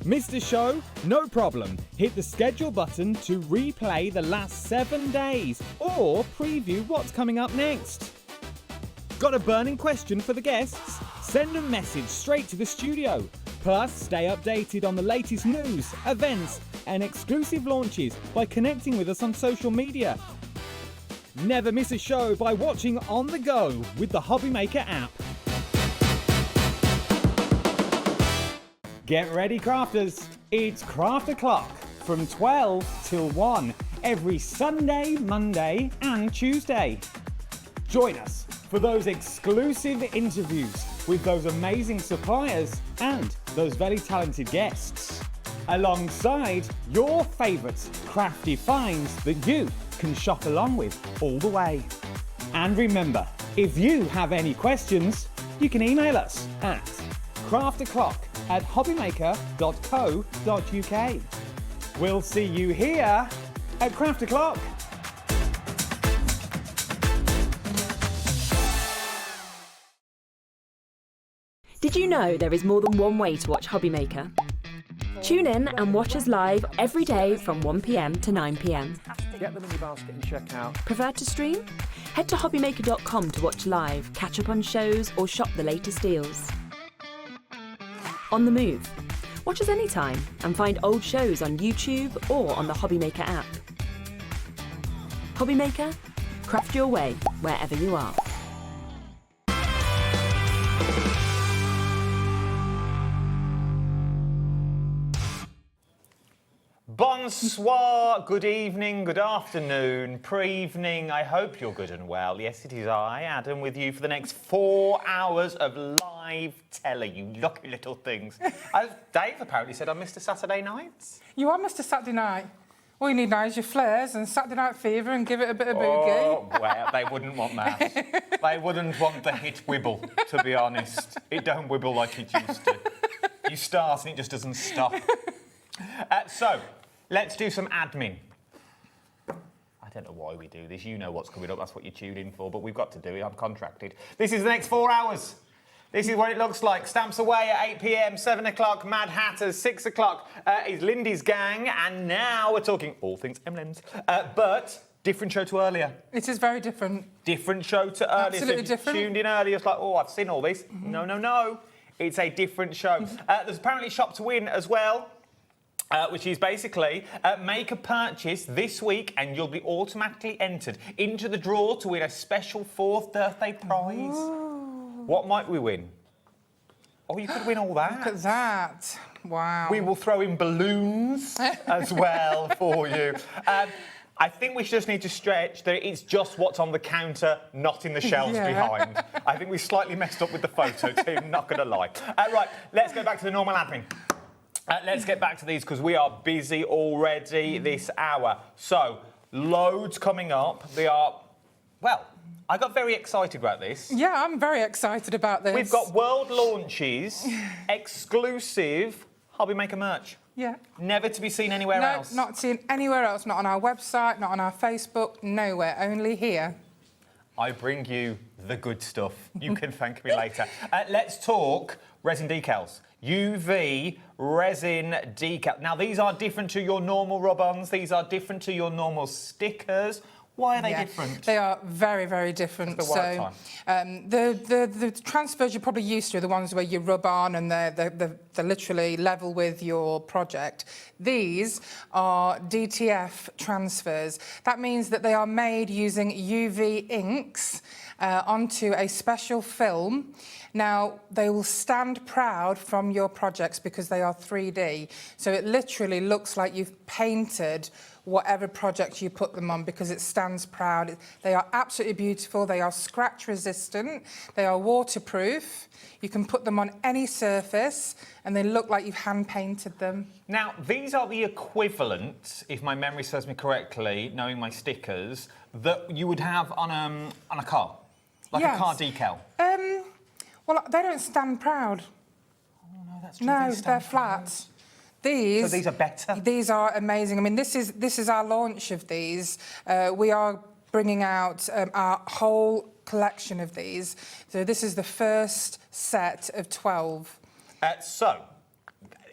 S1: Missed a show? No problem. Hit the schedule button to replay the last 7 days or preview what's coming up next. Got a burning question for the guests? Send a message straight to the studio. Plus, stay updated on the latest news, events, and exclusive launches by connecting with us on social media. Never miss a show by watching on the go with the HobbyMaker app. Get ready, crafters. It's Craft O'Clock from 12 till 1 every Sunday, Monday, and Tuesday. Join us for those exclusive interviews with those amazing suppliers and those very talented guests, alongside your favourite crafty finds that you can shop along with all the way. And remember, if you have any questions, you can email us at craftoclock@hobbymaker.co.uk. We'll see you here at Craft O'Clock.
S19: Did you know there is more than one way to watch HobbyMaker? Tune in and watch us live every day from 1 p.m. to 9 p.m.
S2: Get them in your basket and check out.
S19: Prefer to stream? Head to hobbymaker.com to watch live, catch up on shows or shop the latest deals. On the move. Watch us anytime and find old shows on YouTube or on the HobbyMaker app. HobbyMaker, craft your way wherever you are.
S11: Bonsoir, good evening, good afternoon, pre-evening. I hope you're good and well. Yes, it is I, Adam, with you for the next 4 hours of live telly, you lucky little things. Dave apparently said I missed a Saturday night.
S3: You are Mr. Saturday night. All you need now is your flares and Saturday Night Fever and give it a bit of boogie.
S11: Oh, well, they wouldn't want that. They wouldn't want the hit wibble, to be honest. It don't wibble like it used to. You start and it just doesn't stop. So, let's do some admin. I don't know why we do this. You know what's coming up. That's what you tuned in for. But we've got to do it. I'm contracted. This is the next 4 hours. This is what it looks like. Stamps away at 8 p.m, 7 o'clock, Madhatters, 6 o'clock is Lindy's gang. And now we're talking all things Emlems. But different show to earlier.
S3: It is very different.
S11: Different show to earlier.
S3: Absolutely
S11: so
S3: different.
S11: Tuned in earlier, it's like, oh, I've seen all this. No, no, no. It's a different show. There's apparently Shop to Win as well. Which is basically make a purchase this week and you'll be automatically entered into the draw to win a special 4th birthday prize. Ooh. What might we win? Oh, you could win all that.
S3: Look at that. Wow.
S11: We will throw in balloons as well for you. I think we just need to stretch that it's just what's on the counter, not in the shelves behind. I think we slightly messed up with the photo, team, not going to lie. Right, let's go back to the normal admin. Let's get back to these because we are busy already this hour. So, loads coming up. They are, well, I got very excited about this.
S3: Yeah, I'm very excited about this.
S11: We've got world launches, exclusive HobbyMaker merch.
S3: Yeah.
S11: Never to be seen anywhere else.
S3: No, not seen anywhere else. Not on our website, not on our Facebook, nowhere. Only here.
S11: I bring you the good stuff. You can thank me later. Let's talk resin decals. UV resin decal. Now, these are different to your normal rub-ons. These are different to your normal stickers. Why are they different?
S3: They are very, very different. The transfers you're probably used to are the ones where you rub on and they're literally level with your project. These are DTF transfers. That means that they are made using UV inks onto a special film. Now, they will stand proud from your projects because they are 3D. So it literally looks like you've painted whatever project you put them on because it stands proud. They are absolutely beautiful. They are scratch resistant. They are waterproof. You can put them on any surface and they look like you've hand painted them.
S11: Now, these are the equivalent, if my memory serves me correctly, knowing my stickers, that you would have on a car, like a car decal.
S3: Well, they don't stand proud.
S11: Oh, no, that's true.
S3: No, they're flat.
S11: So
S3: these
S11: these are better?
S3: These are amazing. I mean, this is our launch of these. We are bringing out our whole collection of these. So this is the first set of 12.
S11: So,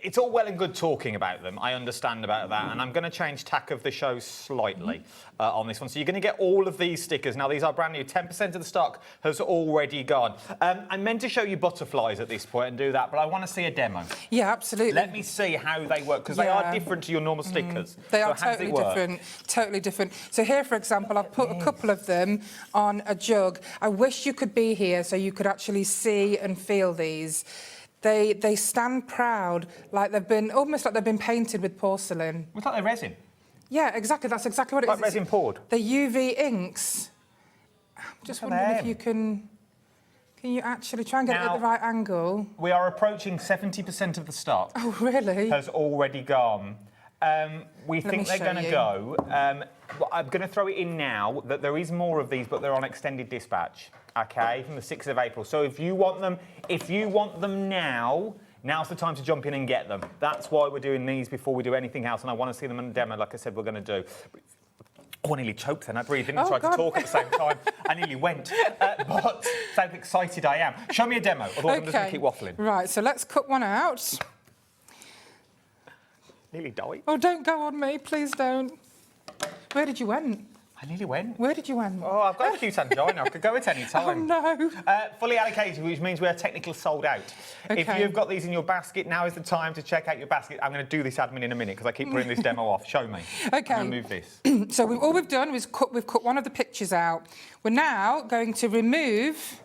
S11: it's all well and good talking about them. I understand about that, and I'm going to change tack of the show slightly on this one. So you're going to get all of these stickers. Now, these are brand new. 10% of the stock has already gone. I meant to show you butterflies at this point and do that, but I want to see a demo.
S3: Yeah, absolutely.
S11: Let me see how they work, because they are different to your normal stickers.
S3: They are totally different. Totally different. So here, for example, I've put a couple of them on a jug. I wish you could be here so you could actually see and feel these. They stand proud, like they've been almost like they've been painted with porcelain.
S11: It's like they're resin.
S3: Yeah, exactly. That's exactly what it is.
S11: Like resin poured.
S3: The UV inks. I'm just wondering if you can you actually try and get it at the right angle?
S11: We are approaching 70% of the stock.
S3: Oh, really?
S11: Has already gone. We think they're going to go. I'm going to throw it in now that there is more of these, but they're on extended dispatch. Okay, from the 6th of April. So if you want them now, now's the time to jump in and get them. That's why we're doing these before we do anything else, and I want to see them in a demo, like I said we're going to do. Oh, I nearly choked then. I breathed in and tried to talk at the same time. I nearly went. But that's how excited I am. Show me a demo, otherwise I'm just going to keep waffling.
S3: Right, so let's cut one out.
S11: Nearly died.
S3: Oh, don't go on me, please don't. Where did you went?
S11: I nearly went.
S3: Where did you went?
S11: Oh, I've got a cute angina. I could go at any time.
S3: Oh, no.
S11: Fully allocated, which means we're technically sold out.
S3: Okay.
S11: If you've got these in your basket, now is the time to check out your basket. I'm going to do this admin in a minute because I keep putting this demo off. Show me.
S3: Okay.
S11: I'm going to move this.
S3: So all we've done is we've cut one of the pictures out. We're now going to remove...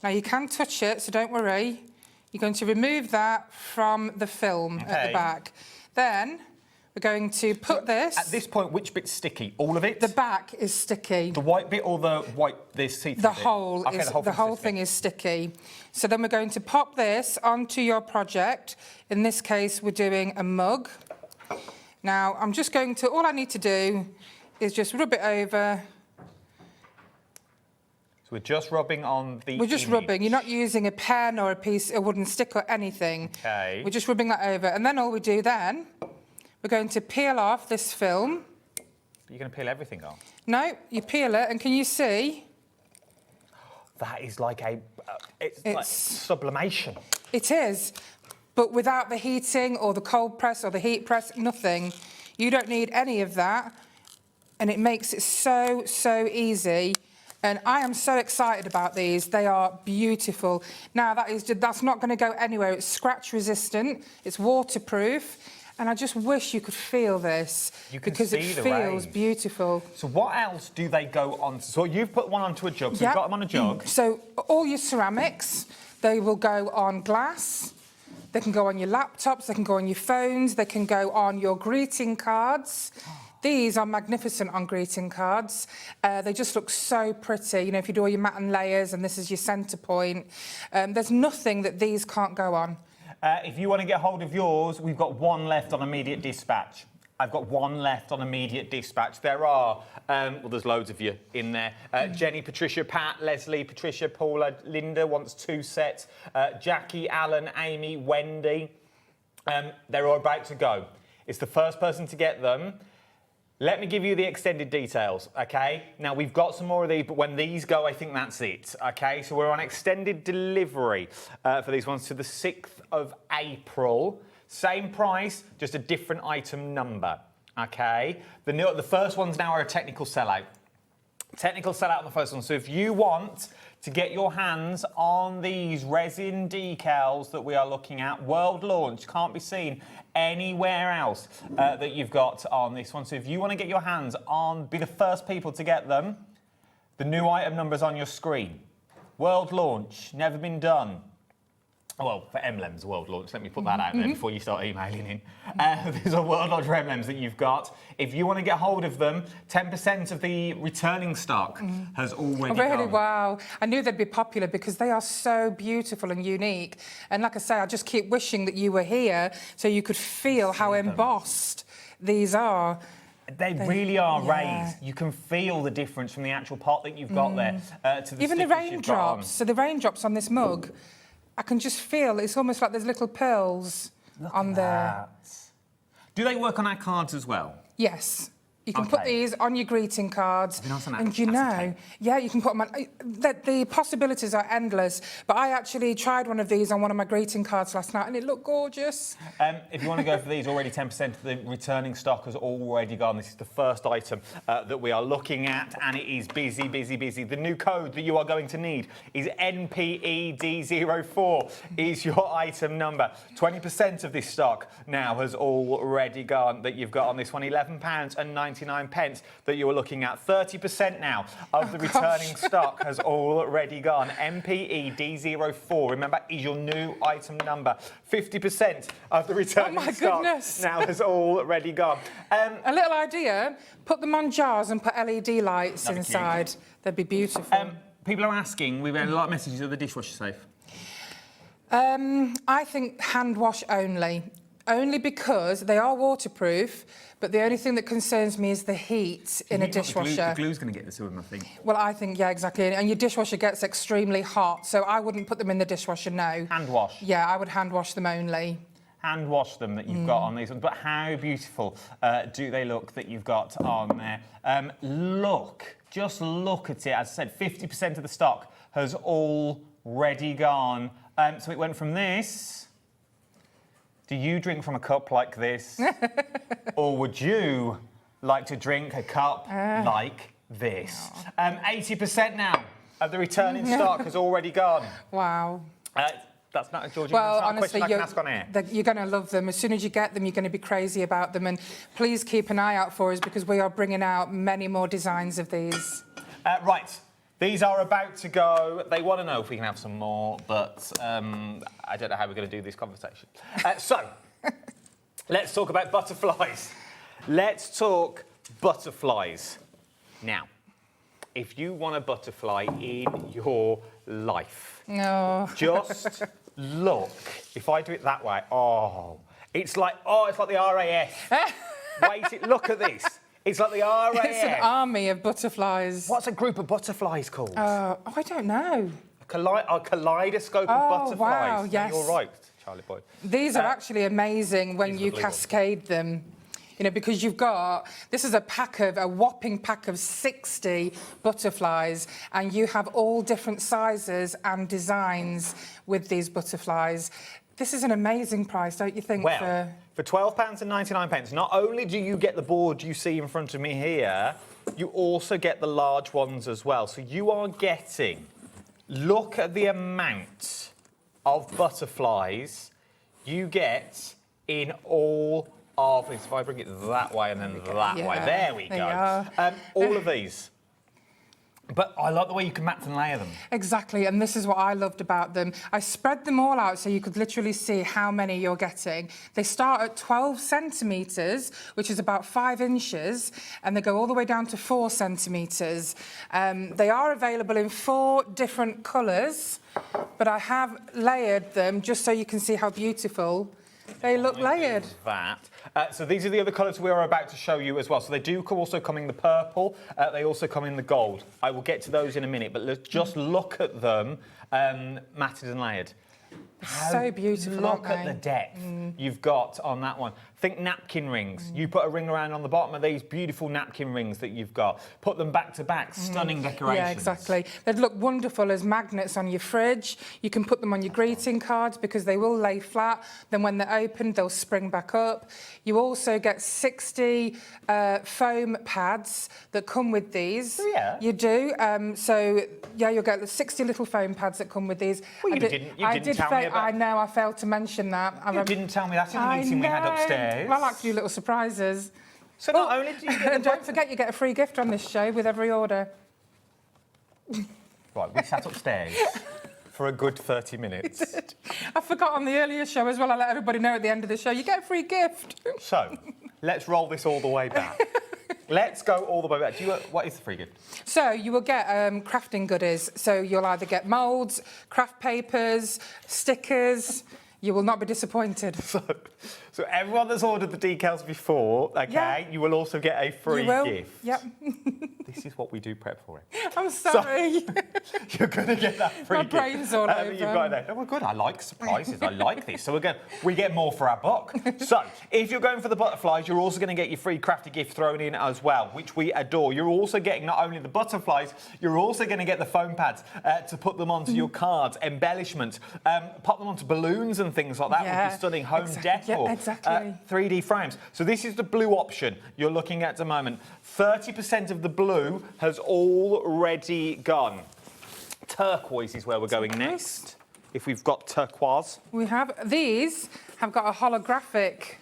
S3: Now, you can touch it, so don't worry. You're going to remove that from the film at the back. Then... we're going to put this...
S11: At this point, which bit's sticky? All of it?
S3: The back is sticky.
S11: The white bit or the white, this see-through
S3: The
S11: bit?
S3: whole,
S11: Okay,
S3: is, the whole thing is sticky. So then we're going to pop this onto your project. In this case, we're doing a mug. Now, I'm just going to... all I need to do is just rub it over.
S11: So we're just rubbing on the
S3: We're just
S11: image.
S3: rubbing. You're not using a pen or a wooden stick or anything.
S11: Okay.
S3: We're just rubbing that over. And then all we do then... we're going to peel off this film.
S11: You're going to peel everything off?
S3: No, you peel it, and can you see?
S11: That is like a... it's like sublimation.
S3: It is, but without the heating or the cold press or the heat press, nothing. You don't need any of that, and it makes it so, so easy. And I am so excited about these. They are beautiful. Now, that's not going to go anywhere. It's scratch resistant. It's waterproof. And I just wish you could feel this because it feels beautiful.
S11: So what else do they go on? So you've put one onto a jug, so you've got them on a jug.
S3: So all your ceramics, they will go on glass. They can go on your laptops, they can go on your phones, they can go on your greeting cards. These are magnificent on greeting cards. They just look so pretty. You know, if you do all your matte and layers and this is your centre point, there's nothing that these can't go on.
S11: If you want to get hold of yours, we've got one left on immediate dispatch. I've got one left on immediate dispatch. There are, well, there's loads of you in there. Jenny, Patricia, Pat, Leslie, Patricia, Paula, Linda wants 2 sets. Jackie, Alan, Amy, Wendy. They're all about to go. It's the first person to get them. Let me give you the extended details, OK? Now, we've got some more of these, but when these go, I think that's it, OK? So we're on extended delivery for these ones to the 6th of April. Same price, just a different item number, OK? The first ones now are a technical sellout. Technical sellout on the first one. So if you want to get your hands on these resin decals that we are looking at, world launch, can't be seen anywhere else that you've got on this one. So if you want to get your hands on, be the first people to get them, the new item number's on your screen. World launch, never been done. Well, for Emlems world launch, let me put that out there before you start emailing in. There's a world launch for Emlems that you've got. If you want to get hold of them, 10% of the returning stock has already gone.
S3: Really, wow. I knew they'd be popular because they are so beautiful and unique. And like I say, I just keep wishing that you were here so you could feel how embossed these are.
S11: They really are raised. You can feel the difference from the actual pot that you've got there to the
S3: even the raindrops. So the raindrops on this mug, I can just feel it's almost like there's little pearls on there.
S11: Do they work on our cards as well?
S3: Yes. You can put these on your greeting cards. And you know, yeah, you can put them on. The possibilities are endless. But I actually tried one of these on one of my greeting cards last night and it looked gorgeous.
S11: If you want to go for these, already 10% of the returning stock has already gone. This is the first item that we are looking at and it is busy, busy, busy. The new code that you are going to need is NPED04 is your item number. 20% of this stock now has already gone that you've got on this one. £11.99 that you were looking at. 30% now of the returning stock has already gone. MPED04, remember, is your new item number. 50% of the returning stock now has already gone.
S3: A little idea, put them on jars and put LED lights inside. They'd be beautiful.
S11: People are asking, we've had a lot of messages, are the dishwasher safe?
S3: I think hand wash only. Only because they are waterproof, but the only thing that concerns me is the heat in a dishwasher.
S11: The glue's going to get to them, I think.
S3: Well, I think, yeah, exactly. And your dishwasher gets extremely hot, so I wouldn't put them in the dishwasher, no.
S11: Hand wash?
S3: Yeah, I would hand wash them only.
S11: hand wash them that you've got on these ones, but how beautiful do they look that you've got on there? Just look at it. As I said, 50% of the stock has already gone. So it went from this. Do you drink from a cup like this? Or would you like to drink a cup like this? 80% now of the returning stock has already gone.
S3: Wow.
S11: That's not, Georgie,
S3: well,
S11: that's not
S3: honestly,
S11: a question I can ask on air.
S3: You're going to love them. As soon as you get them, you're going to be crazy about them. And please keep an eye out for us because we are bringing out many more designs of these.
S11: Right. These are about to go. They want to know if we can have some more, but I don't know how we're going to do this conversation. So, let's talk about butterflies. Let's talk butterflies. Now, if you want a butterfly in your life, just look. If I do it that way, it's like the RAF. Look at this. It's like the RAF.
S3: It's an army of butterflies.
S11: What's a group of butterflies called?
S3: I don't know.
S11: A kaleidoscope of butterflies.
S3: Wow, yes.
S11: You're right, Charlie boy.
S3: These are actually amazing when you cascade them. You know, because this is a whopping pack of 60 butterflies, and you have all different sizes and designs with these butterflies. This is an amazing price, don't you think?
S11: Well, for £12.99, not only do you get the board you see in front of me here, you also get the large ones as well. So you are getting, look at the amount of butterflies you get in all of this. If I bring it that way and then that way, there we go. All of these. But I like the way you can mat and layer them.
S3: Exactly, and this is what I loved about them. I spread them all out so you could literally see how many you're getting. They start at 12 centimetres, which is about 5 inches, and they go all the way down to 4 centimetres. They are available in 4 different colours, but I have layered them just so you can see how beautiful they look layered.
S11: So these are the other colours we are about to show you as well. So they do also come in the purple. They also come in the gold. I will get to those in a minute, but let's just look at them matted and layered.
S3: So beautiful,
S11: Look at the depth you've got on that one. Think napkin rings. You put a ring around on the bottom of these beautiful napkin rings that you've got. Put them back to back, stunning decorations.
S3: Yeah, exactly. They'd look wonderful as magnets on your fridge. You can put them on your greeting cards because they will lay flat. Then when they're opened, they'll spring back up. You also get 60 foam pads that come with these.
S11: Oh, yeah?
S3: You do. You'll get the 60 little foam pads that come with these.
S11: Well, you didn't tell me about...
S3: I know, I failed to mention that.
S11: You didn't tell me that in the meeting we had upstairs.
S3: Well, I like to do little surprises.
S11: So not only do you get...
S3: And don't forget, you get a free gift on this show with every order.
S11: Right, we sat upstairs for a good 30 minutes.
S3: I forgot on the earlier show as well, I let everybody know at the end of the show, you get a free gift.
S11: So, let's roll this all the way back. Let's go all the way back. What is the free gift?
S3: So you will get crafting goodies. So you'll either get moulds, craft papers, stickers. You will not be disappointed.
S11: So everyone that's ordered the decals before, you will also get a free gift.
S3: Yep.
S11: This is what we do prep for it.
S3: I'm sorry.
S11: So, you're going to get that free gift.
S3: My brain's all over.
S11: You've got it. Oh, well, good. I like surprises. I like this. So we get more for our buck. So if you're going for the butterflies, you're also going to get your free crafty gift thrown in as well, which we adore. You're also getting not only the butterflies, you're also going to get the foam pads to put them onto your cards, embellishment, pop them onto balloons and things like that. Would be stunning. Home decor.
S3: Yeah, exactly.
S11: 3D frames. So this is the blue option you're looking at the moment. 30% of the blue has already gone. Turquoise is where we're going next. If we've got turquoise.
S3: These have got a holographic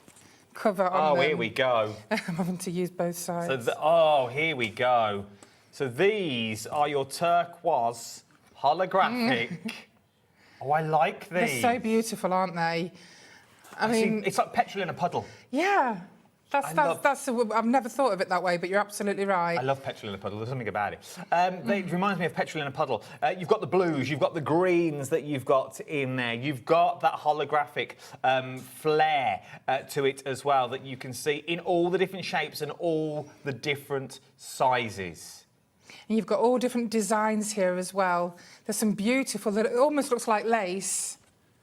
S3: cover on them.
S11: Oh, here we go.
S3: I'm having to use both sides.
S11: Here we go. So these are your turquoise holographic. Oh, I like these.
S3: They're so beautiful, aren't they? I mean,
S11: it's like petrol in a puddle.
S3: Yeah. I've never thought of it that way, but you're absolutely right.
S11: I love petrol in a puddle. There's something about it. It reminds me of petrol in a puddle. You've got the blues, you've got the greens that you've got in there. You've got that holographic flair to it as well that you can see in all the different shapes and all the different sizes.
S3: And you've got all different designs here as well. There's some beautiful, it almost looks like lace.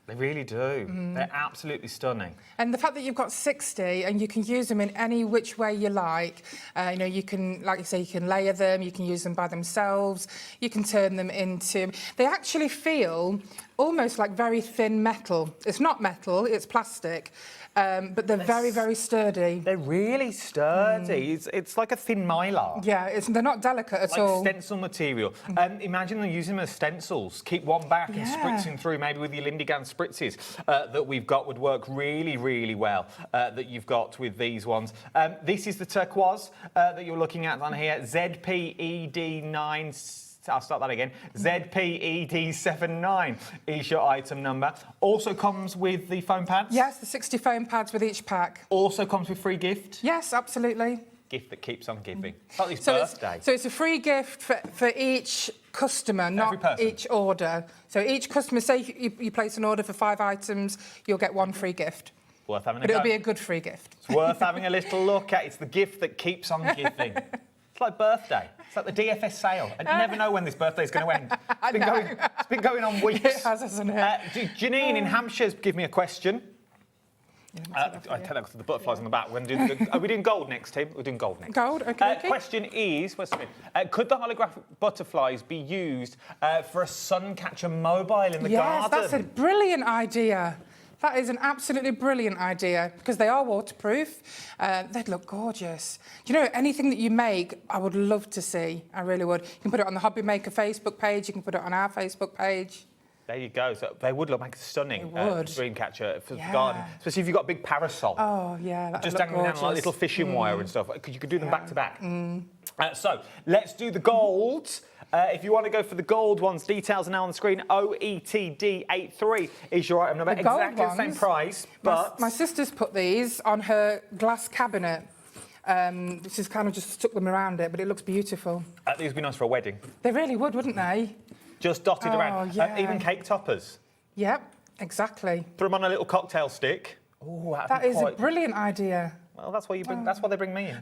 S11: They really do. They're absolutely stunning.
S3: And the fact that you've got 60 and you can use them in any which way you like, you know, you can, like you say, you can layer them, you can use them by themselves, you can turn them into... They actually feel almost like very thin metal. It's not metal, it's plastic, but they're very, very sturdy.
S11: They're really sturdy. It's like a thin mylar.
S3: Yeah, they're not delicate at all.
S11: Like stencil material. Imagine them using them as stencils. Keep one back and spritzing through, maybe with your Lindy spritzes that we've got would work really, really well that you've got with these ones. This is the turquoise that you're looking at on here, ZPED9. I'll start that again. ZPED79 is your item number. Also comes with the foam pads?
S3: Yes, the 60 foam pads with each pack.
S11: Also comes with free gift?
S3: Yes, absolutely.
S11: Gift that keeps on giving. It's like his
S3: So
S11: birthday.
S3: it's a free gift for each customer, not each order. So each customer, say you place an order for 5 items, you'll get 1 free gift.
S11: Worth having a
S3: But
S11: go.
S3: it'll be a good free gift.
S11: It's worth having a little look at. It's the gift that keeps on giving. It's like birthday. It's like the DFS sale. I never know when this birthday is going to end. It's been going on weeks.
S3: It has, hasn't it?
S11: Janine in Hampshire's give me a question. I take that to the butterflies on the back. We're going to do are we doing gold next, Tim? We're doing gold next.
S3: Gold, okay.
S11: Question is, could the holographic butterflies be used for a sun catcher mobile in the garden?
S3: Yes, that's a brilliant idea. That is an absolutely brilliant idea because they are waterproof. They'd look gorgeous. Do you know, anything that you make, I would love to see. I really would. You can put it on the HobbyMaker Facebook page. You can put it on our Facebook page.
S11: There you go. So they would look like a stunning dream catcher for the
S3: Yeah.
S11: garden, especially if you've got a big parasol.
S3: Oh, yeah, that'd
S11: Just
S3: look
S11: hanging down like little fishing wire and stuff. Because you could do them back to back. So let's do the gold. If you want to go for the gold ones, details are now on the screen. OETD83 is your item number. Exactly the same price, but...
S3: My sister's put these on her glass cabinet. She's kind of just stuck them around it, but it looks beautiful.
S11: These would be nice for a wedding.
S3: They really would, wouldn't they?
S11: Just dotted around.
S3: Yeah.
S11: Even cake toppers.
S3: Yep, exactly.
S11: Throw them on a little cocktail stick. Ooh,
S3: That is a brilliant idea.
S11: Well, that's why you bring. That's why they bring me in.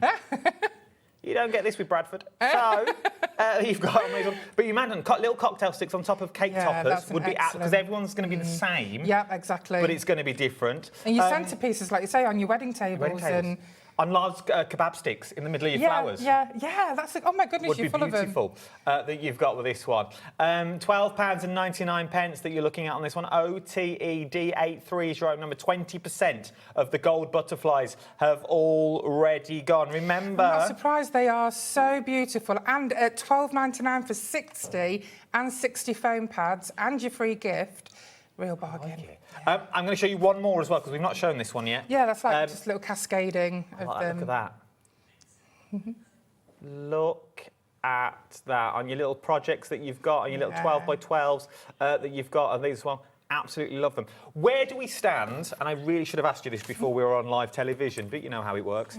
S11: You don't get this with Bradford. So you've got amazing. But you imagine little cocktail sticks on top of cake toppers would be because everyone's going to be the same.
S3: Yeah, exactly.
S11: But it's going to be different.
S3: And your centerpieces, like you say, on your wedding tables and.
S11: On large kebab sticks in the middle of your flowers.
S3: Yeah, that's it. Oh my goodness, you're full of them.
S11: Would be beautiful that you've got with this one. £12.99 that you're looking at on this one. OTED83 is your item number. 20% of the gold butterflies have already gone. Remember...
S3: I'm not surprised, they are so beautiful. And at $12.99 for 60 and 60 foam pads and your free gift. Real bargain.
S11: I'm going to show you one more as well because we've not shown this one yet.
S3: Yeah, that's like just a little cascading of them.
S11: Look at that. Look at that on your little projects that you've got, on your little 12 by 12s that you've got, and these as well. Absolutely love them. Where do we stand? And I really should have asked you this before we were on live television, but you know how it works.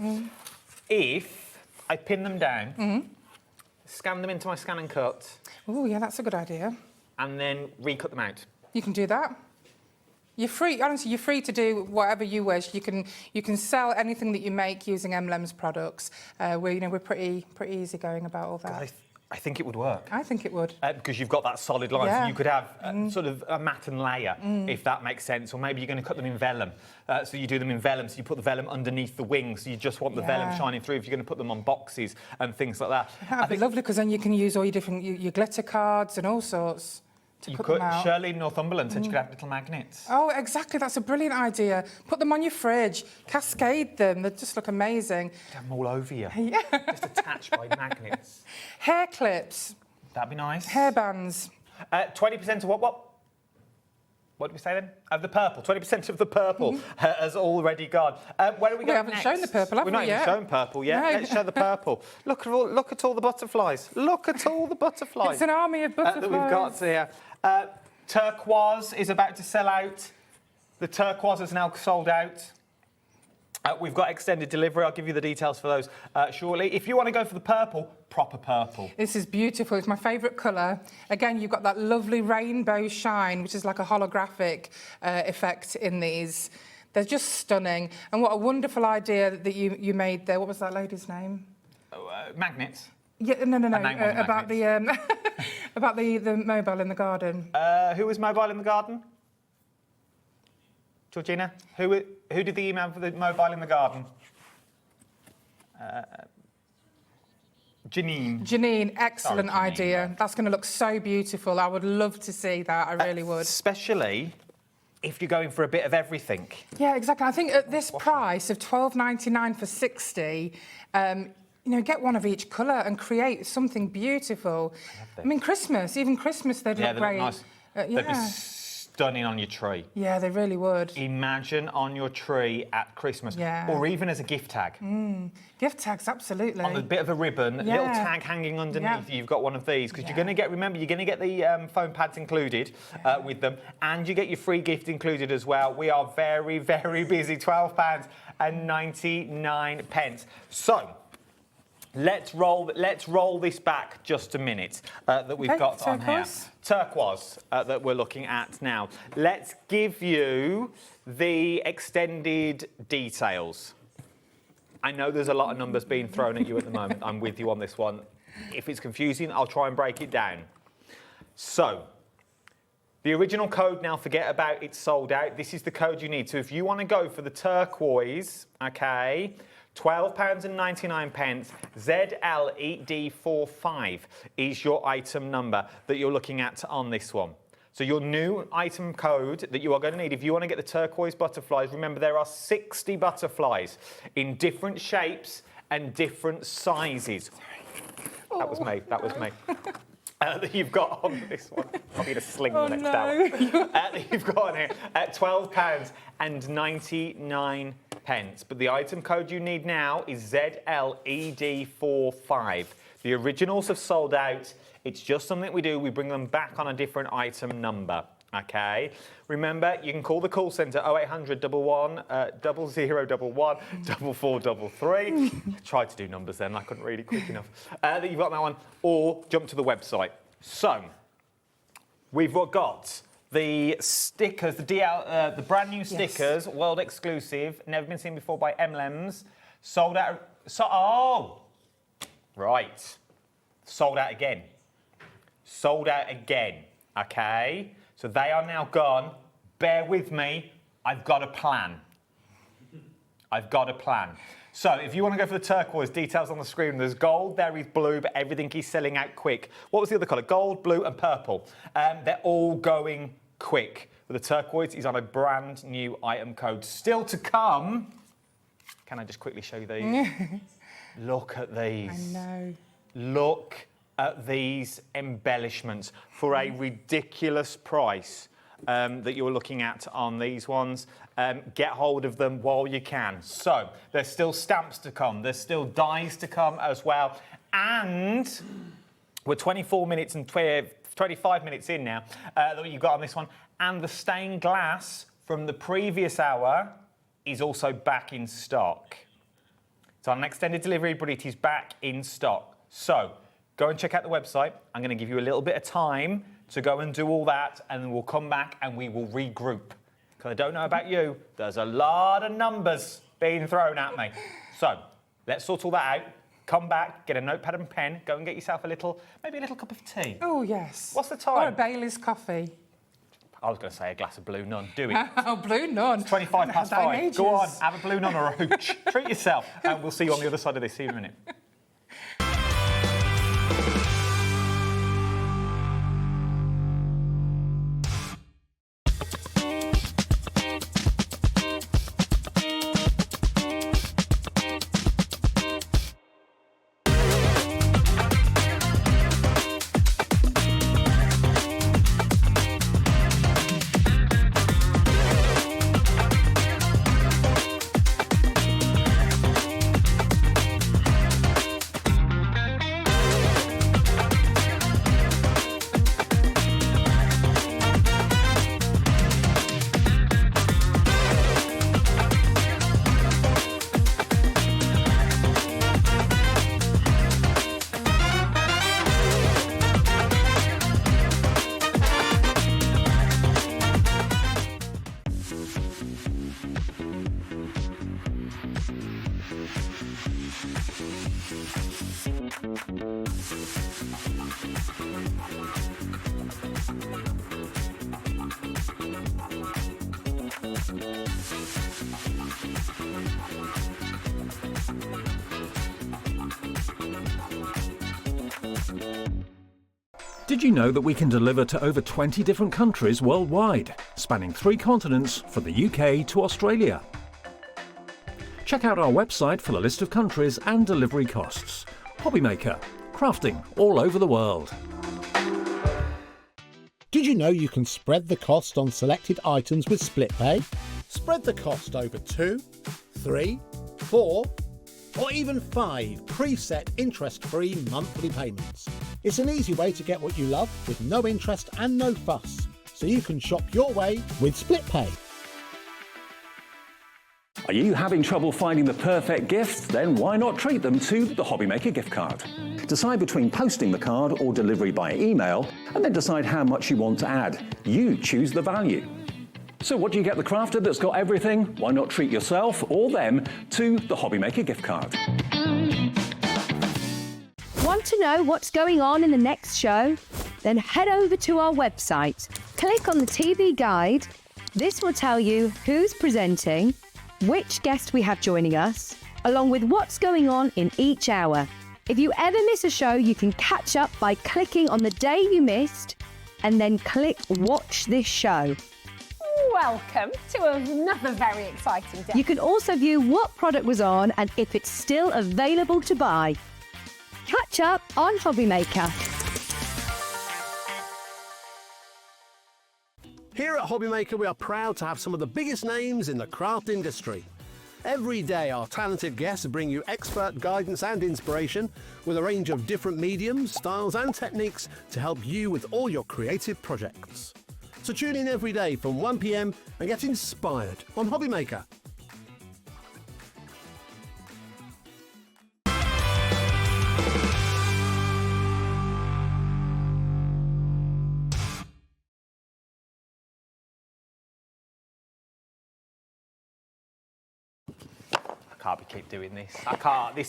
S11: If I pin them down, scan them into my scan and cut.
S3: Oh, yeah, that's a good idea.
S11: And then recut them out.
S3: You can do that. You're free, honestly, you're free to do whatever you wish. You can sell anything that you make using Emlems products. We're pretty easy going about all that.
S11: God, I think it would work.
S3: I think it would.
S11: Because you've got that solid line,
S3: Yeah.
S11: so you could have sort of a matte and layer, if that makes sense. Or maybe you're going to cut them in vellum. So you do them in vellum, so you put the vellum underneath the wings, so you just want the vellum shining through if you're going to put them on boxes and things like that.
S3: That'd be lovely, because then you can use all your different, your glitter cards and all sorts.
S11: You could. Shirley in Northumberland said you could have little magnets.
S3: Oh, exactly. That's a brilliant idea. Put them on your fridge, cascade them. They just look amazing.
S11: Have them all over you.
S3: Yeah.
S11: Just attached by magnets.
S3: Hair clips.
S11: That'd be nice.
S3: Hair bands.
S11: 20% of what? What did we say then? Of the purple. 20% of the purple has already gone. Where are we going next?
S3: We haven't shown the purple, have we?
S11: We've not even shown purple yet.
S3: No.
S11: Let's show the purple. Look at all the butterflies. Look at all the butterflies.
S3: It's an army of butterflies.
S11: That we've got here. Turquoise is about to sell out. The turquoise is now sold out. We've got extended delivery. I'll give you the details for those shortly. If you want to go for the purple, proper purple.
S3: This is beautiful. It's my favourite colour. Again, you've got that lovely rainbow shine, which is like a holographic effect in these. They're just stunning. And what a wonderful idea that you made there. What was that lady's name?
S11: Magnets.
S3: Yeah, no. About the about the mobile in the garden.
S11: Who was mobile in the garden? Georgina, who did the email for the mobile in the garden?
S3: Janine, excellent idea. That's going to look so beautiful. I would love to see that. I really would.
S11: Especially if you're going for a bit of everything.
S3: Yeah, exactly. I think at this price of $12.99 for 60, you know, get one of each colour and create something beautiful. I mean, even Christmas, they'd look great.
S11: Nice. They'd be stunning on your tree.
S3: Yeah, they really would.
S11: Imagine on your tree at Christmas, or even as a gift tag.
S3: Gift tags, absolutely.
S11: On a bit of a ribbon, a little tag hanging underneath. You've got one of these because you're going to get. Remember, you're going to get the foam pads included with them, and you get your free gift included as well. We are very, very busy. £12.99. So. Let's roll this back just a minute that we've got on here. Turquoise that we're looking at now. Let's give you the extended details. I know there's a lot of numbers being thrown at you at the moment. I'm with you on this one. If it's confusing, I'll try and break it down. So, the original code now, forget about it's sold out. This is the code you need. So if you want to go for the turquoise, okay, £12.99, ZLED45 is your item number that you're looking at on this one. So your new item code that you are going to need if you want to get the turquoise butterflies, remember there are 60 butterflies in different shapes and different sizes. That was me, that was me. That you've got on this one. I'll be in a sling the next hour. That you've got on here at £12.99. But the item code you need now is ZLED45. The originals have sold out. It's just something we do. We bring them back on a different item number. Okay. Remember, you can call the call centre 0800 11 0011 4433. Tried to do numbers then, I couldn't read it quick enough. That you've got that one, or jump to the website. So, we've got the stickers, the brand new stickers, world exclusive, never been seen before by Emlems. Sold out. Right. Sold out again. Sold out again. Okay. So they are now gone. Bear with me. I've got a plan. I've got a plan. So if you want to go for the turquoise, details on the screen. There's gold, there is blue, but everything is selling out quick. What was the other colour? Gold, blue and purple. They're all going quick. But the turquoise is on a brand new item code. Still to come. Can I just quickly show you these? Look at these.
S3: I know.
S11: Look at these embellishments for a ridiculous price that you're looking at on these ones. Get hold of them while you can. So there's still stamps to come. There's still dies to come as well. And we're 24 minutes and 25 minutes in now that you've got on this one. And the stained glass from the previous hour is also back in stock. It's on an extended delivery, but it is back in stock. So go and check out the website. I'm going to give you a little bit of time to go and do all that, and then we'll come back and we will regroup. Because I don't know about you, there's a lot of numbers being thrown at me. So let's sort all that out. Come back, get a notepad and pen, go and get yourself maybe a little cup of tea.
S3: Oh, yes.
S11: What's the time?
S3: Or a Bailey's coffee.
S11: I was going to say a glass of Blue Nun. Do it.
S3: Oh, Blue Nun.
S11: It's 25 past 5. Go on, have a Blue Nun or a hooch. Treat yourself. And we'll see you on the other side of this. See you in a minute.
S4: Did you know that we can deliver to over 20 different countries worldwide, spanning 3 continents from the UK to Australia? Check out our website for the list of countries and delivery costs. HobbyMaker, crafting all over the world.
S7: Did you know you can spread the cost on selected items with split pay? Spread the cost over 2, 3, 4, or even 5 preset interest-free monthly payments. It's an easy way to get what you love with no interest and no fuss, so you can shop your way with split pay.
S12: Are you having trouble finding the perfect gift? Then why not treat them to the HobbyMaker gift card? Decide between posting the card or delivery by email, and then decide how much you want to add. You choose the value. So what do you get the crafter that's got everything? Why not treat yourself or them to the HobbyMaker gift card?
S15: Want to know what's going on in the next show? Then head over to our website. Click on the TV guide. This will tell you who's presenting, which guest we have joining us, along with what's going on in each hour. If you ever miss a show, you can catch up by clicking on the day you missed and then click Watch This Show.
S22: Welcome to another very exciting day.
S15: You can also view what product was on and if it's still available to buy. Catch up on HobbyMaker.
S7: Here at HobbyMaker, we are proud to have some of the biggest names in the craft industry. Every day, our talented guests bring you expert guidance and inspiration with a range of different mediums, styles and techniques to help you with all your creative projects. So tune in every day from 1 p.m. and get inspired on HobbyMaker.
S11: I can't keep doing this. I can't. I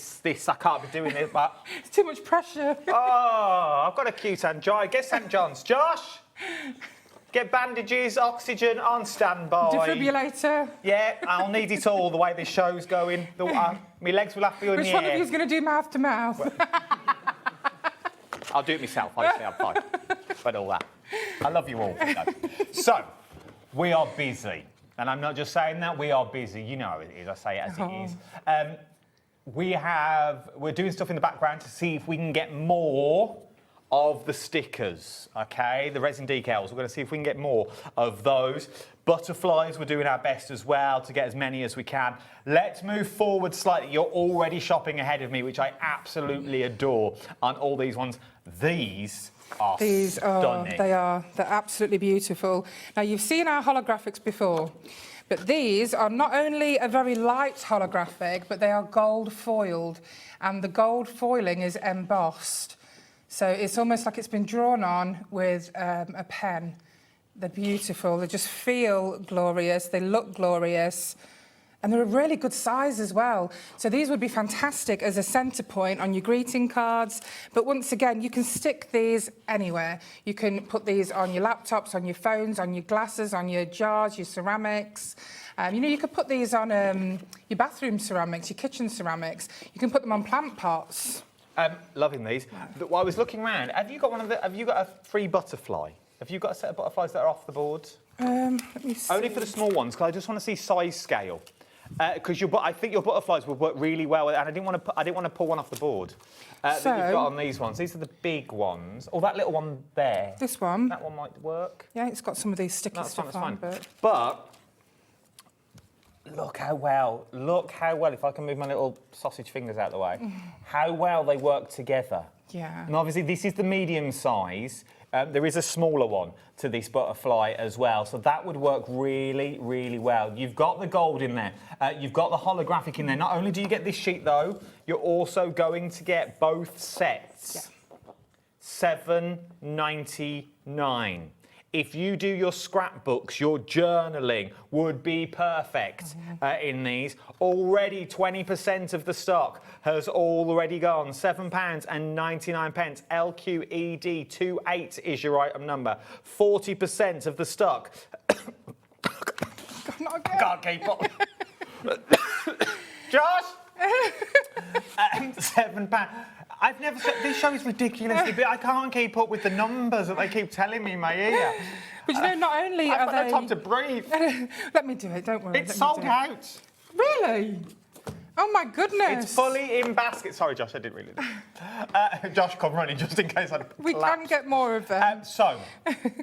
S11: can't be doing it. But
S3: it's too much pressure.
S11: Oh, I've got a cute hand. Get St John's. Josh, get bandages, oxygen on standby.
S3: Defibrillator.
S11: Yeah, I'll need it all the way this show's going. My legs will have to be in the air.
S3: Which one of you is going to do mouth to mouth?
S11: I'll do it myself. Honestly, I'm fine. But all that. I love you all. So, we are busy. And I'm not just saying that, we are busy. You know how it is, I say it as it is. We're doing stuff in the background to see if we can get more of the stickers, okay? The resin decals, we're going to see if we can get more of those. Butterflies, we're doing our best as well to get as many as we can. Let's move forward slightly. You're already shopping ahead of me, which I absolutely adore on all these ones. These are stunning.
S3: They're absolutely beautiful. Now, you've seen our holographics before, but these are not only a very light holographic, but they are gold foiled, and the gold foiling is embossed. So it's almost like it's been drawn on with a pen. They're beautiful. They just feel glorious. They look glorious. And they're a really good size as well. So these would be fantastic as a centre point on your greeting cards. But once again, you can stick these anywhere. You can put these on your laptops, on your phones, on your glasses, on your jars, your ceramics. You could put these on your bathroom ceramics, your kitchen ceramics. You can put them on plant pots.
S11: Loving these. While I was looking around, have you got a free butterfly? Have you got a set of butterflies that are off the board?
S3: Let me see.
S11: Only for the small ones, because I just want to see size scale. Because I think your butterflies would work really well, and I didn't want to pull one off the board. That you've got on these ones. These are the big ones. Oh, that little one there.
S3: This one.
S11: That one might work.
S3: Yeah, it's got some of these sticky stuff on.
S11: But look how well. If I can move my little sausage fingers out of the way, how well they work together.
S3: Yeah.
S11: And obviously, this is the medium size. There is a smaller one to this butterfly as well, so that would work really, really well. You've got the gold in there. You've got the holographic in there. Not only do you get this sheet, though, you're also going to get both sets. Yeah. $7.99. If you do your scrapbooks, your journaling would be perfect in these. Already 20% of the stock has already gone. £7.99. LQED28 is your item number. 40% of the stock. Can't keep up. Josh! £7. I've never said this show is ridiculously big. I can't keep up with the numbers that they keep telling me in my ear.
S3: But you know, not only
S11: I've
S3: are
S11: got
S3: they...
S11: no time to breathe.
S3: Let me do it, don't worry.
S11: It's sold out.
S3: Really? Oh my goodness.
S11: It's fully in basket. Sorry, Josh, I didn't really know. Josh, come running just in case I
S3: We can get more of them.
S11: So,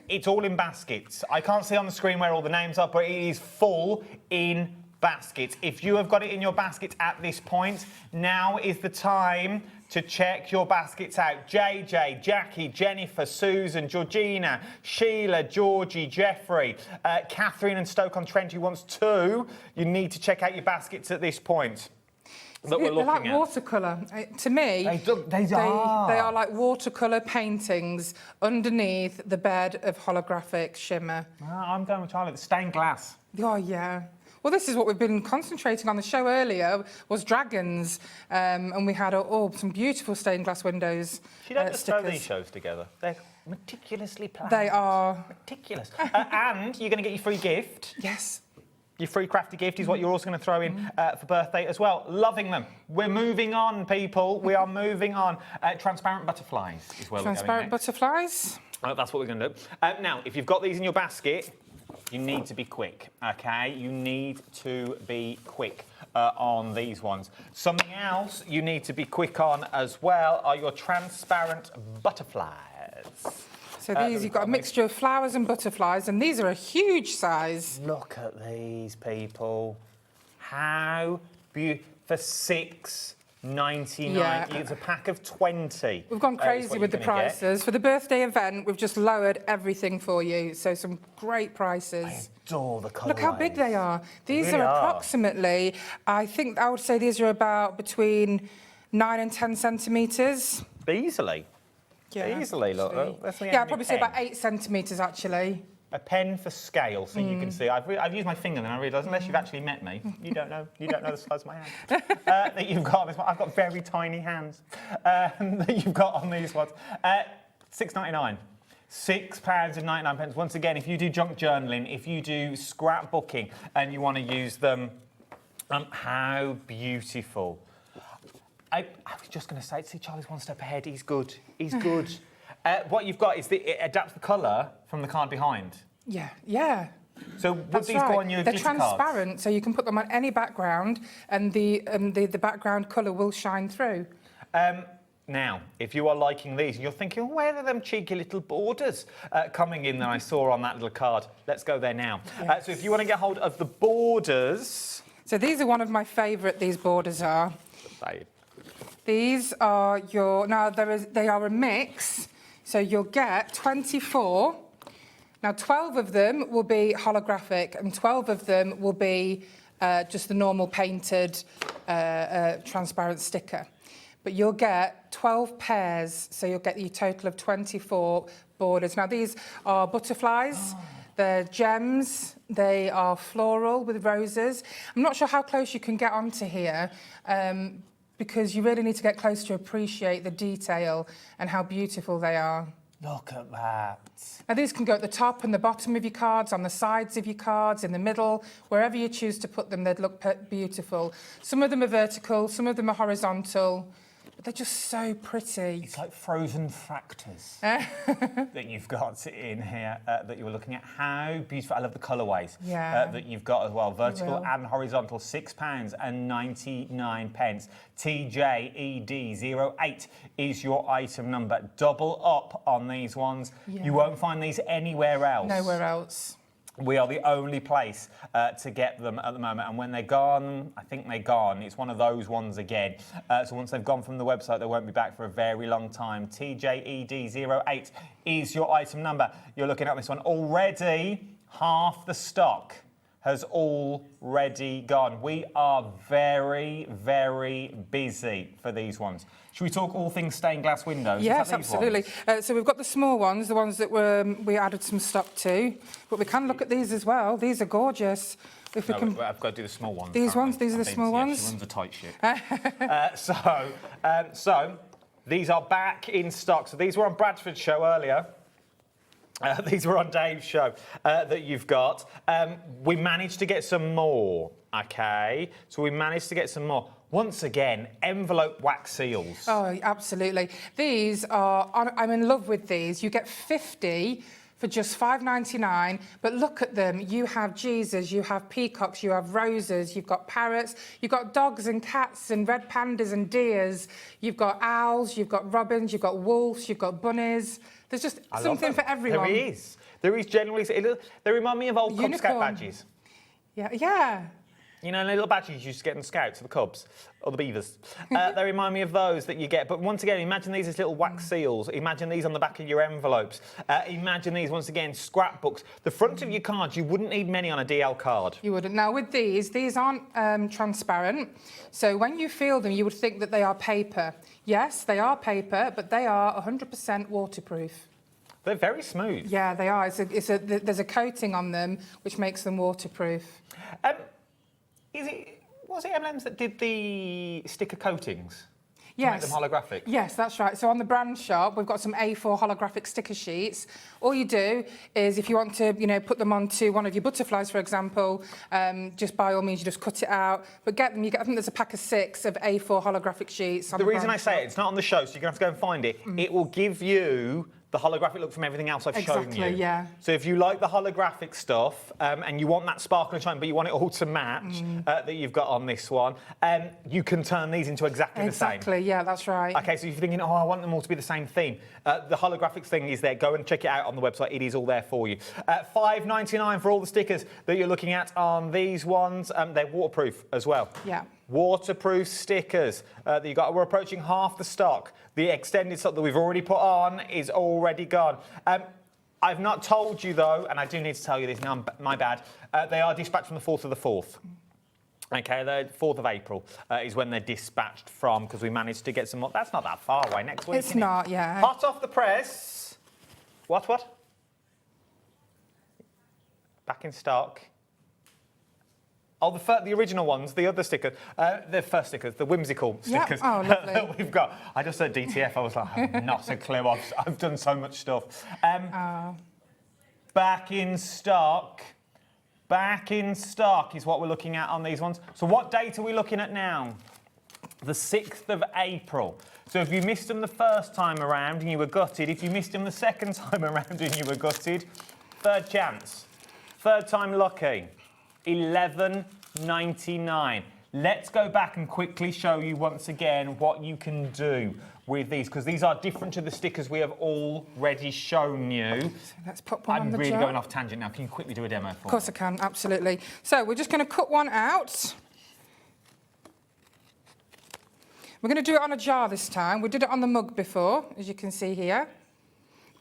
S11: it's all in baskets. I can't see on the screen where all the names are, but it is full in baskets. If you have got it in your basket at this point, now is the time to check your baskets out. JJ, Jackie, Jennifer, Susan, Georgina, Sheila, Georgie, Jeffrey, Catherine and Stoke-on-Trent who wants 2. You need to check out your baskets at this point. That we're
S3: They're like
S11: looking at.
S3: watercolour. To me,
S11: they are
S3: like watercolour paintings underneath the bed of holographic shimmer.
S11: I'm going with Charlie, the stained glass.
S3: Oh, yeah. Well, this is what we've been concentrating on. The show earlier was dragons, and we had some beautiful stained glass windows.
S11: You don't just throw
S3: stickers.
S11: these shows together. They're meticulously planned.
S3: They are.
S11: Meticulous. And you're going to get your free gift.
S3: Yes.
S11: Your free crafty gift is what you're also going to throw in for birthday as well. Loving them. We're moving on, people. We are moving on. Transparent butterflies is where
S3: Transparent
S11: we're going next.
S3: butterflies.
S11: That's what we're going to do. Now, if you've got these in your basket, you need to be quick, OK? You need to be quick on these ones. Something else you need to be quick on as well are your transparent butterflies.
S3: So these, you've got a mixture of flowers and butterflies, and these are a huge size.
S11: Look at these, people. How beautiful. For $6.99.
S3: Yeah.
S11: It's a pack of 20.
S3: We've gone crazy with the prices. For the birthday event, we've just lowered everything for you. So some great prices.
S11: Adore the colourways.
S3: Look how big they are. These
S11: They really
S3: are
S11: are.
S3: approximately, I would say these are about between 9 and 10 centimetres.
S11: Easily.
S3: Yeah.
S11: Easily, look. That's the
S3: Yeah, I'd
S11: only
S3: probably say
S11: pen.
S3: about 8 centimetres, actually.
S11: A pen for scale, so you can see. I've used my finger, and I realised unless you've actually met me, you don't know the size of my hand that you've got on this one. I've got very tiny hands that you've got on these ones. £6.99. £6.99. Once again, if you do junk journaling, if you do scrapbooking, and you want to use them, how beautiful. I was just going to say, see, Charlie's one step ahead. He's good. He's good. What you've got is it adapts the colour from the card behind.
S3: Yeah, yeah.
S11: So would
S3: That's
S11: these
S3: right.
S11: go on your
S3: They're
S11: glitter
S3: transparent,
S11: cards?
S3: so you can put them on any background, and the background colour will shine through.
S11: Now, if you are liking these and you're thinking, where are them cheeky little borders coming in that I saw on that little card? Let's go there now.
S3: Yes.
S11: So if you want to get hold of the borders...
S3: So these are one of my favourite, these borders are.
S11: Babe.
S3: These are your... Now, they are a mix, so you'll get 24. Now, 12 of them will be holographic, and 12 of them will be just the normal painted transparent sticker. But you'll get 12 pairs, so you'll get your total of 24 borders. Now, these are butterflies. They're gems. They are floral with roses. I'm not sure how close you can get onto here, because you really need to get close to appreciate the detail and how beautiful they are.
S11: Look at that.
S3: Now, these can go at the top and the bottom of your cards, on the sides of your cards, in the middle, wherever you choose to put them, they'd look beautiful. Some of them are vertical, some of them are horizontal, but they're just so pretty.
S11: It's like frozen fractors that you've got in here that you were looking at. How beautiful. I love the colourways that you've got as well. Vertical and horizontal, £6.99. TJED08 is your item number. Double up on these ones.
S3: Yeah.
S11: You won't find these anywhere else.
S3: Nowhere else.
S11: We are the only place to get them at the moment, and when they're gone, I think they're gone. It's one of those ones again. So once they've gone from the website, they won't be back for a very long time. TJED08 is your item number. You're looking at this one already. Half the stock has already gone. We are very, very busy for these ones. Should we talk all things stained glass windows?
S3: Yes, absolutely. So we've got the small ones, the ones that we added some stock to, but we can look at these as well. These are gorgeous. If we can...
S11: I've got to do the small ones.
S3: These ones, these are the small ones.
S11: She runs a tight ship. So these are back in stock. So these were on Bradford's show earlier. These were on Dave's show that you've got. We managed to get some more, OK? So we managed to get some more. Once again, envelope wax seals.
S3: Oh, absolutely. These are, I'm in love with these. You get 50 for just $5.99, but look at them. You have Jesus, you have peacocks, you have roses, you've got parrots, you've got dogs and cats and red pandas and deers, you've got owls, you've got robins, you've got wolves, you've got bunnies. There's just something for everyone.
S11: There is. There is generally... They remind me of old Cub Scout badges.
S3: Yeah.
S11: You know, little badges you used to get in Scouts for the Cubs or the Beavers. They remind me of those that you get. But once again, imagine these as little wax seals. Imagine these on the back of your envelopes. Imagine these, once again, scrapbooks. The front of your cards, you wouldn't need many on a DL card.
S3: You wouldn't. Now, with these aren't transparent. So when you feel them, you would think that they are paper. Yes, they are paper, but they are 100% waterproof.
S11: They're very smooth.
S3: Yeah, they are. There's a coating on them which makes them waterproof.
S11: Was it Emlems that did the sticker coatings?
S3: Yes.
S11: To make them holographic?
S3: Yes, that's right. So on the brand shop, we've got some A4 holographic sticker sheets. All you do is, if you want to, put them onto one of your butterflies, for example, just by all means, you just cut it out. But get them. I think there's a pack of 6 of A4 holographic sheets.
S11: The reason I say it's not on the show, so you're going to have to go and find it. It will give you the holographic look from everything else I've shown you.
S3: Exactly, yeah.
S11: So if you like the holographic stuff and you want that sparkle and shine, but you want it all to match that you've got on this one, you can turn these into exactly the same.
S3: Exactly, yeah, that's right.
S11: OK, so if you're thinking, I want them all to be the same theme, the holographic thing is there. Go and check it out on the website. It is all there for you. $5.99 for all the stickers that you're looking at on these ones. They're waterproof as well.
S3: Yeah.
S11: Waterproof stickers that you got. We're approaching half the stock. The extended stock that we've already put on is already gone. I've not told you though, and I do need to tell you this now, my bad. They are dispatched from the 4th of the 4th. Okay, the 4th of April is when they're dispatched from, because we managed to get some more. That's not that far away, next week.
S3: It's not, yeah.
S11: Hot off the press. What? Back in stock. Oh, the original ones, the other stickers, the first stickers, the whimsical stickers that we've got. I just said DTF, I was like, I have not a clue. I've done so much stuff. Back in stock. Back in stock is what we're looking at on these ones. So what date are we looking at now? The 6th of April. So if you missed them the first time around and you were gutted, if you missed them the second time around and you were gutted, third chance. Third time lucky. $11.99. Let's go back and quickly show you once again what you can do with these, because these are different to the stickers we have already shown you.
S3: So let's put one on the
S11: really
S3: jar.
S11: going off tangent now. Can you quickly do a demo for me?
S3: Of course I can, absolutely. So we're just going to cut one out. We're going to do it on a jar this time. We did it on the mug before, as you can see here.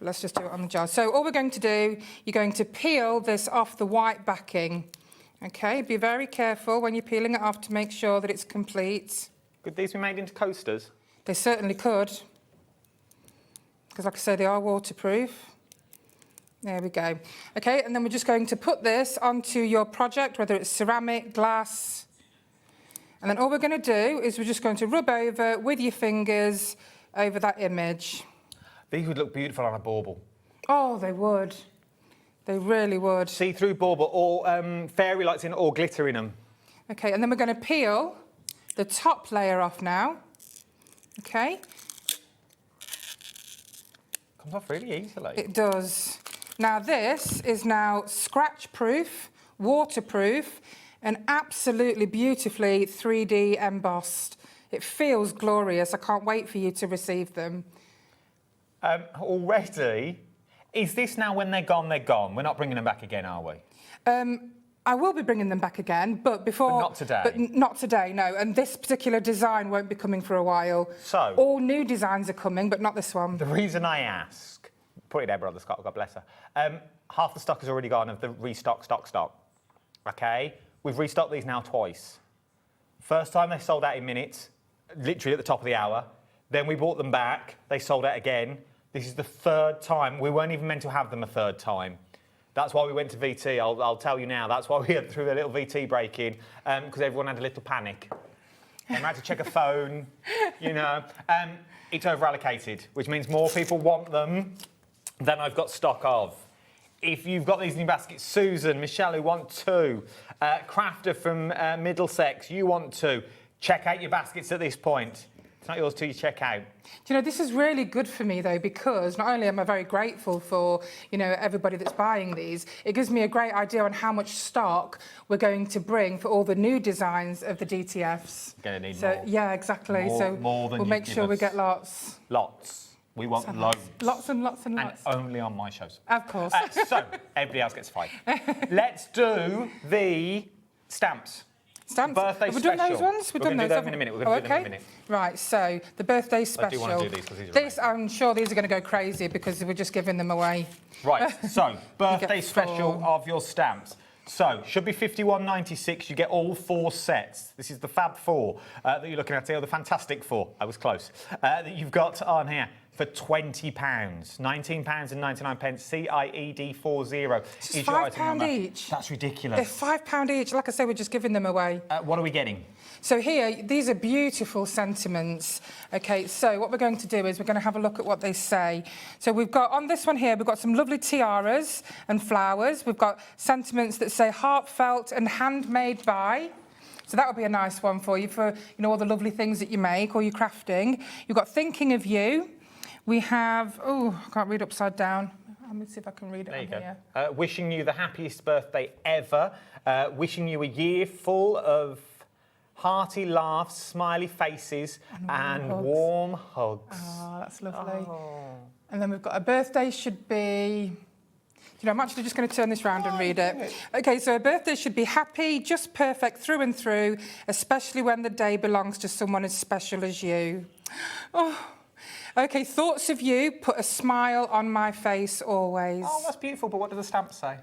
S3: Let's just do it on the jar. So all we're going to do, you're going to peel this off the white backing. OK, be very careful when you're peeling it off to make sure that it's complete.
S11: Could these be made into coasters?
S3: They certainly could. Because like I say, they are waterproof. There we go. OK, and then we're just going to put this onto your project, whether it's ceramic, glass. And then all we're going to do is we're just going to rub over with your fingers over that image.
S11: These would look beautiful on a bauble.
S3: Oh, they would. They really would.
S11: See-through bauble or fairy lights in or glitter in them.
S3: OK, and then we're going to peel the top layer off now. OK.
S11: Comes off really easily.
S3: It does. Now this is now scratch-proof, waterproof, and absolutely beautifully 3D embossed. It feels glorious. I can't wait for you to receive them.
S11: Already, is this now when they're gone, they're gone? We're not bringing them back again, are we?
S3: I will be bringing them back again, but before...
S11: But not today?
S3: But not today, no. And this particular design won't be coming for a while.
S11: So...
S3: All new designs are coming, but not this one.
S11: The reason I ask... Put it there, Brother Scott, God bless her. Half the stock has already gone of the restock, stock. OK? We've restocked these now twice. First time they sold out in minutes, literally at the top of the hour. Then we bought them back. They sold out again. This is the third time. We weren't even meant to have them a third time. That's why we went to VT. I'll tell you now. That's why we had threw a little VT break in, because everyone had a little panic. And we had to check a phone, you know. It's over-allocated, which means more people want them than I've got stock of. If you've got these in your basket, Susan, Michelle, who want 2, Crafter from Middlesex, you want 2. check out your baskets at this point. It's not yours till you check out.
S3: Do you know, this is really good for me, though, because not only am I very grateful for, you know, everybody that's buying these, it gives me a great idea on how much stock we're going to bring for all the new designs of the DTFs.
S11: Going to need
S3: so,
S11: more.
S3: Yeah, exactly.
S11: More than
S3: we'll make sure we get lots.
S11: Lots. We want loads.
S3: Lots and lots and lots.
S11: And only on my shows.
S3: Of course.
S11: So, everybody else gets 5. Let's do the stamps.
S3: Stamps?
S11: Birthday
S3: Have we
S11: special.
S3: done those ones?
S11: We're going to do them in a minute. We're going to do them in a minute.
S3: Right, so the birthday special.
S11: I do want to do these because these are
S3: I'm sure these are going to go crazy because we're just giving them away.
S11: Right, so birthday special of your stamps. So, should be £51.96. You get all 4 sets. This is the Fab 4 that you're looking at here, or the Fantastic 4. I was close. That you've got on here for £20. £19.99. CIED 40
S3: It's
S11: is your item number.
S3: £5 each.
S11: That's ridiculous.
S3: They're £5 each. Like I say, we're just giving them away.
S11: What are we getting?
S3: So here, these are beautiful sentiments. Okay, so what we're going to do is we're going to have a look at what they say. So we've got, on this one here, we've got some lovely tiaras and flowers. We've got sentiments that say heartfelt and handmade by. So that would be a nice one for you, for, you know, all the lovely things that you make or you're crafting. You've got thinking of you. We have, oh, I can't read upside down. Let me see if I can read it on here.
S11: Wishing you the happiest birthday ever. Wishing you a year full of hearty laughs, smiley faces, and warm hugs.
S3: Oh, that's lovely. And then we've got a birthday should be... You know, I'm actually just going to turn this round and read it. OK, so a birthday should be happy, just perfect through and through, especially when the day belongs to someone as special as you. Oh. OK, thoughts of you put a smile on my face always.
S11: Oh, that's beautiful, but what does the stamp say?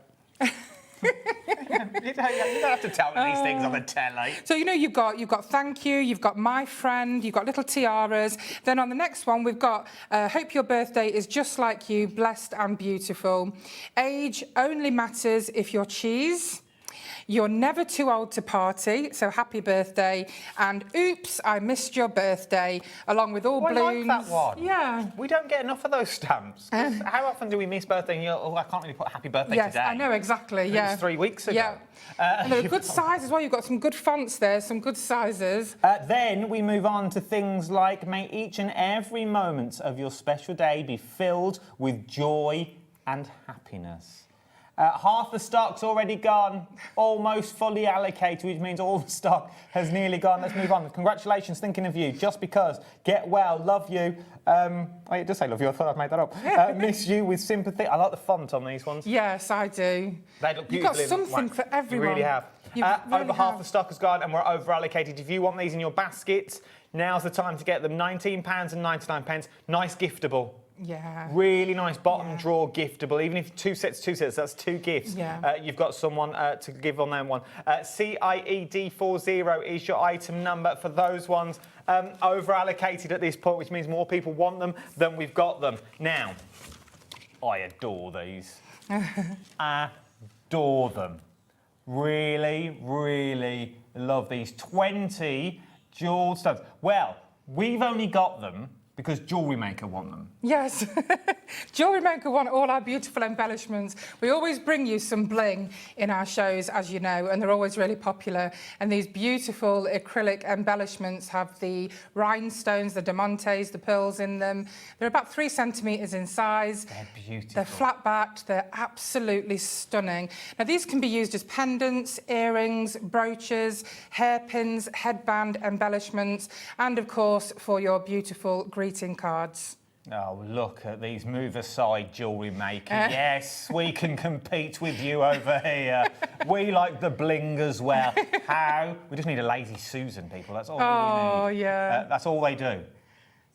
S11: You don't have to tell me these things on the telly.
S3: So, you know, you've got thank you, you've got my friend, you've got little tiaras. Then on the next one, we've got hope your birthday is just like you, blessed and beautiful. Age only matters if you're cheese. You're never too old to party, so happy birthday. And oops, I missed your birthday, along with all balloons.
S11: I like that one.
S3: Yeah.
S11: We don't get enough of those stamps. How often do we miss birthday and you're, oh, I can't really put happy birthday
S3: yes,
S11: today?
S3: I know, exactly, yeah.
S11: It was 3 weeks ago.
S3: Yeah. And they're a good size as well. You've got some good fonts there, some good sizes.
S11: Then we move on to things like, may each and every moment of your special day be filled with joy and happiness. Half the stock's already gone, almost fully allocated, which means all the stock has nearly gone. Let's move on. Congratulations, thinking of you. Just because. Get well. Love you. It does say love you. I thought I'd made that up. Miss you with sympathy. I like the font on these ones.
S3: Yes, I do.
S11: They look beautiful.
S3: You've got something for everyone.
S11: You really have. Over half the stock has gone and we're over allocated. If you want these in your basket, now's the time to get them. £19.99. Nice giftable.
S3: Yeah.
S11: Really nice bottom drawer giftable. Even if two sets, that's 2 gifts.
S3: Yeah.
S11: You've got someone to give on that one. CIED 40 is your item number for those ones. Over allocated at this point, which means more people want them than we've got them. Now, I adore these. Adore them. Really, really love these. 20 jewelled stones. Well, we've only got them because HobbyMaker want them.
S3: Yes. HobbyMaker want all our beautiful embellishments. We always bring you some bling in our shows, as you know, and they're always really popular. And these beautiful acrylic embellishments have the rhinestones, the diamantes, the pearls in them. They're about 3 centimetres in size.
S11: They're beautiful.
S3: They're flat-backed. They're absolutely stunning. Now, these can be used as pendants, earrings, brooches, hairpins, headband embellishments, and, of course, for your beautiful greeting cards.
S11: Oh, look at these. Move aside, HobbyMaker. Yes, we can compete with you over here. We like the bling as well. How? We just need a lazy Susan, people. That's all we need.
S3: Oh, yeah.
S11: That's all they do.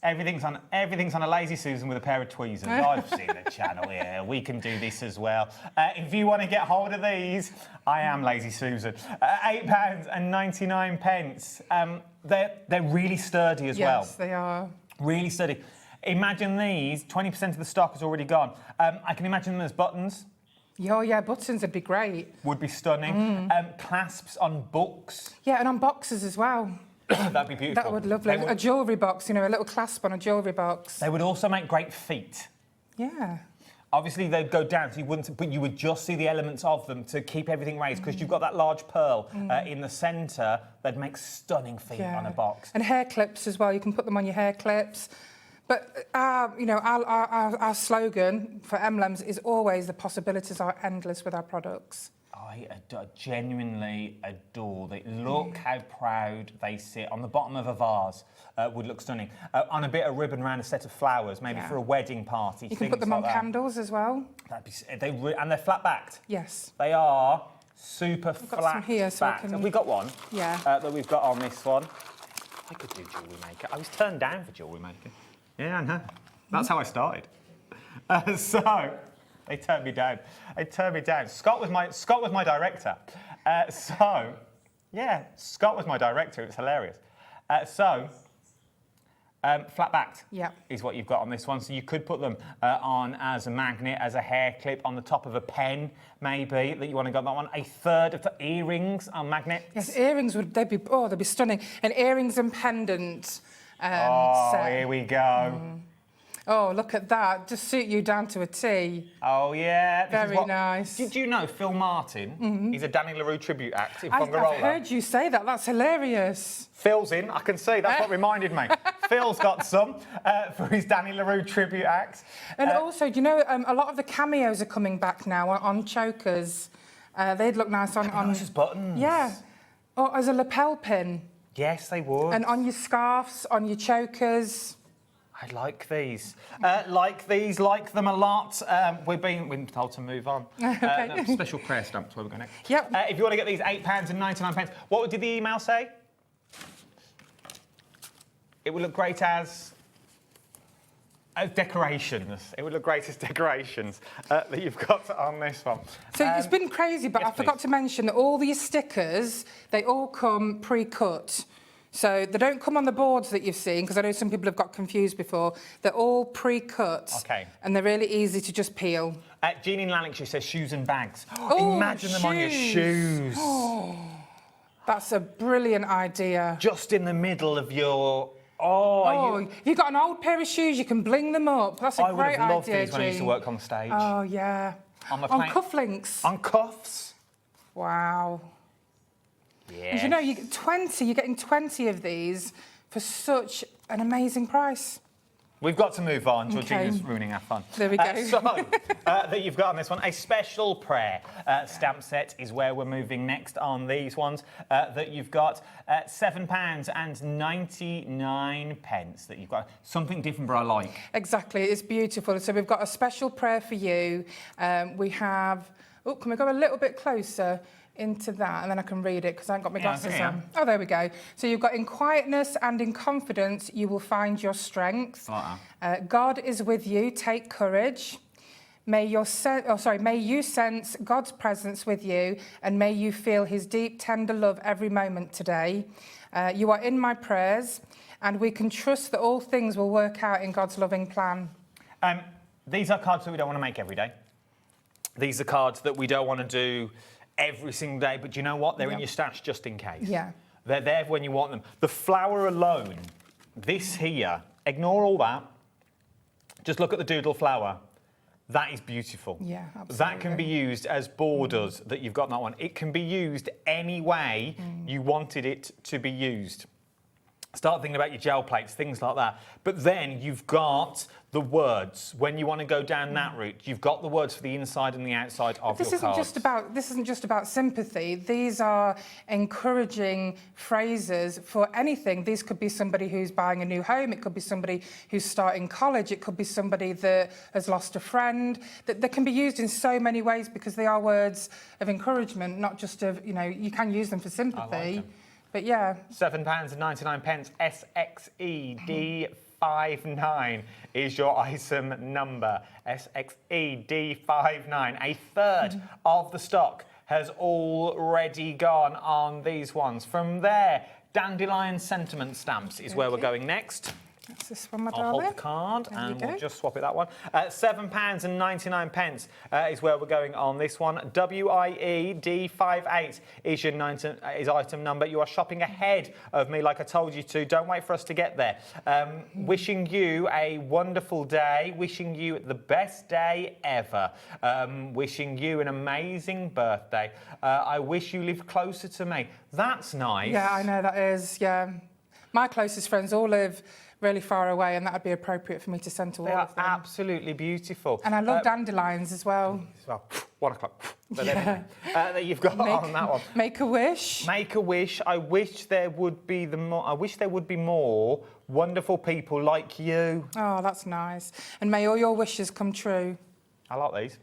S11: Everything's on a lazy Susan with a pair of tweezers. I've seen the channel here. We can do this as well. If you want to get hold of these, I am Lazy Susan. £8.99. They're really sturdy as well.
S3: Yes, they are.
S11: Really sturdy. Imagine these, 20% of the stock is already gone. I can imagine them as buttons.
S3: Oh, yeah, buttons would be great.
S11: Would be stunning. Clasps on books.
S3: Yeah, and on boxes as well.
S11: That'd be beautiful.
S3: That would lovely. A jewellery box, you know, a little clasp on a jewellery box.
S11: They would also make great feet.
S3: Yeah.
S11: Obviously, they'd go down, so you wouldn't, but you would just see the elements of them to keep everything raised, because you've got that large pearl in the centre. They'd make stunning feet on a box.
S3: And hair clips as well. You can put them on your hair clips. But our slogan for Emlems is always the possibilities are endless with our products.
S11: I genuinely adore them. Look how proud they sit on the bottom of a vase. Would look stunning. On a bit of ribbon around a set of flowers, maybe for a wedding party.
S3: You can put them on candles as well.
S11: And they're flat backed.
S3: Yes.
S11: They are super
S3: I've got some here, so I
S11: backed.
S3: can...
S11: Have we got one?
S3: Yeah.
S11: That we've got on this one. I could do jewellery maker. I was turned down for jewellery making. Yeah, I know. That's how I started. So they turned me down. They turned me down. Scott was my director. Scott was my director. It was hilarious. Flat backed is what you've got on this one. So you could put them on as a magnet, as a hair clip, on the top of a pen, maybe, that you want to get that one. A third of the earrings are magnets.
S3: Yes, earrings they'd be stunning. And earrings and pendants. Set.
S11: Here we go.
S3: Oh, look at that. Just suit you down to a T.
S11: Oh, yeah.
S3: Very nice.
S11: Did you know Phil Martin? He's a Danny LaRue tribute act in
S3: I've
S11: Fongarola.
S3: heard you say that. That's hilarious.
S11: Phil's in. I can see. That's what reminded me. Phil's got some for his Danny LaRue tribute act.
S3: And also, do you know, a lot of the cameos are coming back now on chokers. They'd look nice on...
S11: Nice as buttons.
S3: Yeah. Or as a lapel pin.
S11: Yes, they would.
S3: And on your scarves, on your chokers.
S11: I like these. Like them a lot. We're being told to move on.
S3: Okay.
S11: Special prayer stamps where we're going next.
S3: Yep.
S11: If you want to get these £8.99, what did the email say? It would look great as decorations. It would look great as decorations that you've got on this one.
S3: So it's been crazy, but I forgot to mention that all these stickers, they all come pre-cut. So they don't come on the boards that you've seen, because I know some people have got confused before. They're all pre-cut.
S11: Okay.
S3: And they're really easy to just peel.
S11: Jean in Lanarkshire says shoes and bags.
S3: Oh,
S11: imagine them on your shoes.
S3: Oh, that's a brilliant idea.
S11: Just in the middle of your...
S3: you've got an old pair of shoes, you can bling them up. That's a great idea,
S11: I would have loved these when I used to work on stage.
S3: Oh, yeah. On cufflinks.
S11: On cuffs.
S3: Wow.
S11: Yeah.
S3: And you know, you're getting 20 of these for such an amazing price.
S11: We've got to move on. Georgina's ruining our fun.
S3: There we go.
S11: That you've got on this one, a special prayer stamp set is where we're moving next on these ones. That you've got £7.99 that you've got. Something different, but I like.
S3: Exactly, it's beautiful. So we've got a special prayer for you. We have... Oh, can we go a little bit closer into that, and then I can read it because I haven't got my glasses on. Oh, there we go. So you've got, in quietness and in confidence, you will find your strength. God is with you. Take courage. May you sense God's presence with you, and may you feel his deep, tender love every moment today. You are in my prayers, and we can trust that all things will work out in God's loving plan.
S11: These are cards that we don't want to make every day. These are cards that we don't want to do every single day, but do you know what? They're in your stash just in case.
S3: Yeah.
S11: They're there when you want them. The flower alone, this here, ignore all that. Just look at the doodle flower. That is beautiful.
S3: Yeah, absolutely.
S11: That can be used as borders that you've got in that one. It can be used any way you wanted it to be used. Start thinking about your gel plates, things like that. But then you've got the words. When you want to go down that route, you've got the words for the inside and the outside of your cards.
S3: This isn't just about sympathy. These are encouraging phrases for anything. These could be somebody who's buying a new home. It could be somebody who's starting college. It could be somebody that has lost a friend. That can be used in so many ways because they are words of encouragement, not just of, you can use them for sympathy.
S11: I like them.
S3: But yeah.
S11: £7.99 SXED59 is your item number. SXED59. A third of the stock has already gone on these ones. From there, Dandelion Sentiment Stamps is where we're going next.
S3: That's this one, my
S11: I'll
S3: darling.
S11: hold the card
S3: There you
S11: and
S3: go.
S11: we'll just swap it that one. £7.99 is where we're going on this one. WIED58 is your item number. You are shopping ahead of me like I told you to. Don't wait for us to get there. Wishing you a wonderful day. Wishing you the best day ever. Wishing you an amazing birthday. I wish you lived closer to me. That's nice.
S3: Yeah, I know that is, yeah. My closest friends all live really far away, and that would be appropriate for me to send to all of them.
S11: Absolutely beautiful.
S3: And I love dandelions as well.
S11: Well, 1 o'clock. But
S3: Yeah.
S11: that you've got on that one.
S3: Make a wish.
S11: Make a wish. I wish there would be more wonderful people like you.
S3: Oh, that's nice. And may all your wishes come true.
S11: I like these.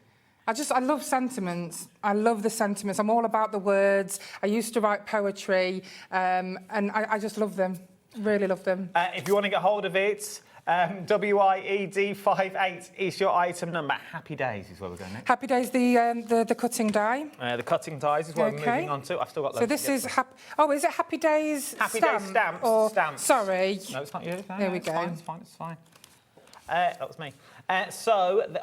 S3: I love sentiments. I love the sentiments. I'm all about the words. I used to write poetry, and I just love them. Really love them.
S11: If you want to get hold of it, WIED58 is your item number. Happy Days is where we're going next.
S3: Happy Days, the cutting die.
S11: The cutting dies is what we're moving on to. I've still got loads.
S3: So this is is it Happy Days
S11: Happy
S3: stamp?
S11: Days stamps.
S3: Or,
S11: Stamps.
S3: Sorry.
S11: No, it's not you. No,
S3: There
S11: no,
S3: we
S11: it's
S3: go.
S11: Fine, it's fine. It's fine. That was me.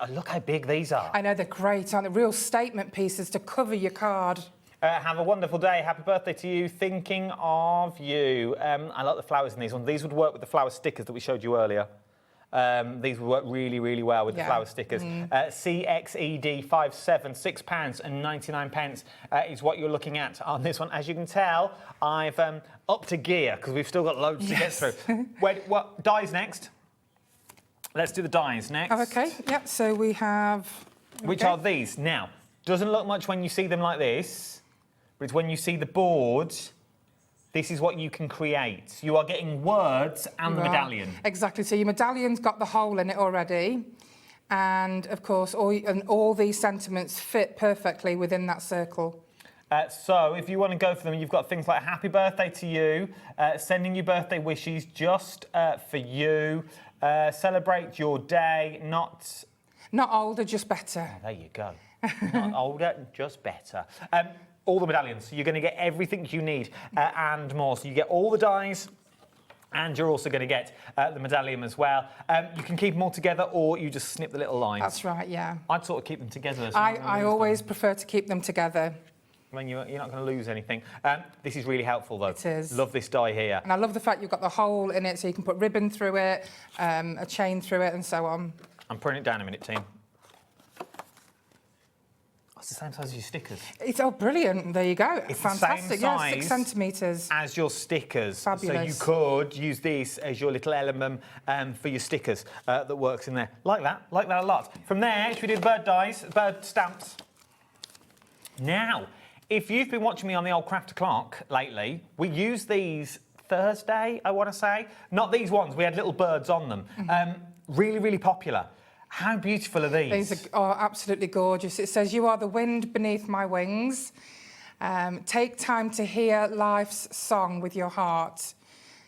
S11: Look how big these are.
S3: I know, they're great, aren't they? Real statement pieces to cover your card.
S11: Have a wonderful day. Happy birthday to you. Thinking of you. I like the flowers in these ones. These would work with the flower stickers that we showed you earlier. These would work really, really well with the flower stickers. CXED57, £6.99 is what you're looking at on this one. As you can tell, I've upped a gear because we've still got loads to get through. What dies next? Let's do the dies next.
S3: Oh, OK. Yep, so we have...
S11: Which are these? Now, doesn't look much when you see them like this, but it's when you see the board, this is what you can create. You are getting words and the medallion.
S3: Exactly. So your medallion's got the hole in it already. And, of course, all these sentiments fit perfectly within that circle.
S11: So if you want to go for them, you've got things like happy birthday to you, sending you birthday wishes just for you, celebrate your day, not
S3: older, just better.
S11: Oh, there you go. Not older, just better. All the medallions. So you're going to get everything you need and more. So you get all the dies, and you're also going to get the medallion as well. You can keep them all together, or you just snip the little lines.
S3: That's right, yeah.
S11: I'd sort of keep them together. So
S3: I always prefer to keep them together.
S11: When you're not going to lose anything. This is really helpful, though.
S3: It is.
S11: Love this die here.
S3: And I love the fact you've got the hole in it, so you can put ribbon through it, a chain through it, and so on.
S11: I'm putting it down a minute, team. It's the same size as your stickers.
S3: It's brilliant. There you go.
S11: It's
S3: fantastic.
S11: The same
S3: yeah, 6 centimetres.
S11: as your stickers.
S3: Fabulous.
S11: So you could use this as your little element for your stickers that works in there. Like that a lot. From there, should we do the bird stamps? Now, if you've been watching me on the old Crafter Clock lately, we use these Thursday, I want to say. Not these ones. We had little birds on them. Really, really popular. How beautiful are these?
S3: These are absolutely gorgeous. It says, you are the wind beneath my wings. Take time to hear life's song with your heart.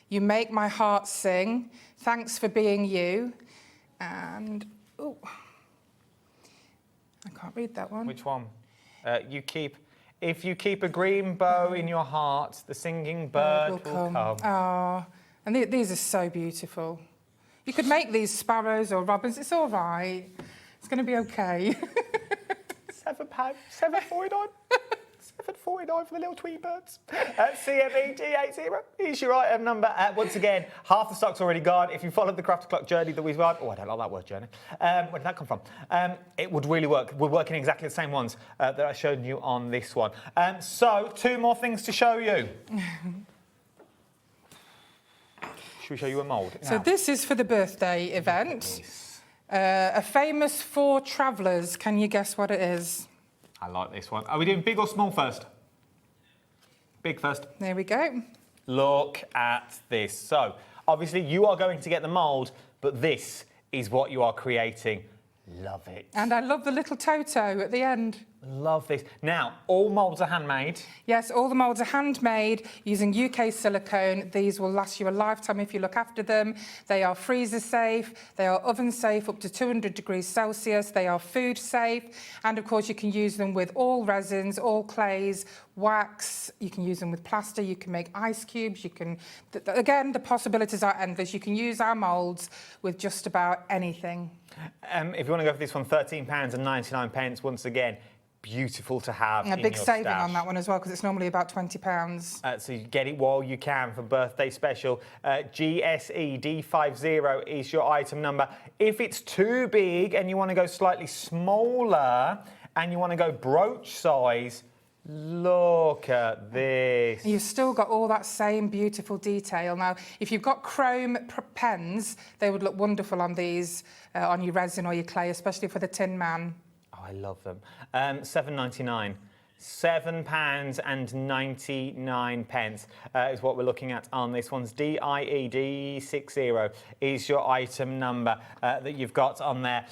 S3: You make my heart sing. Thanks for being you. And, I can't read that one.
S11: Which one? If you keep a green bow in your heart, the singing bird will come.
S3: Oh, and these are so beautiful. You could make these sparrows or robins. It's all right. It's going to be okay.
S11: £7, £7.49. £7.49 for the little tweet birds. CMED80 is your item number. Once again, half the stock's already gone. If you followed the Crafter Clock journey that we've got, I don't like that word, journey. Where did that come from? It would really work. We're working exactly the same ones that I showed you on this one. So, 2 more things to show you. Should we show you a mould?
S3: So this is for the birthday event. A famous 4 travellers. Can you guess what it is?
S11: I like this one. Are we doing big or small first? Big first.
S3: There we go.
S11: Look at this. So, obviously, you are going to get the mould, but this is what you are creating. Love it.
S3: And I love the little Toto at the end.
S11: Love this. Now, all moulds are handmade.
S3: Yes, all the moulds are handmade using UK silicone. These will last you a lifetime if you look after them. They are freezer safe, they are oven safe up to 200 degrees Celsius, they are food safe, and of course you can use them with all resins, all clays, wax, you can use them with plaster, you can make ice cubes, you can, again, the possibilities are endless. You can use our moulds with just about anything.
S11: If you want to go for this one, £13.99 once again. Beautiful to have
S3: And a big saving on that one as well, because it's normally about £20.
S11: So you get it while you can for birthday special. GSE D50 is your item number. If it's too big and you want to go slightly smaller and you want to go brooch size, look at this.
S3: You've still got all that same beautiful detail. Now, if you've got chrome pens, they would look wonderful on these, on your resin or your clay, especially for the Tin Man.
S11: Oh, I love them. £7.99. £7.99 is what we're looking at on this one's DIE D60 is your item number that you've got on there.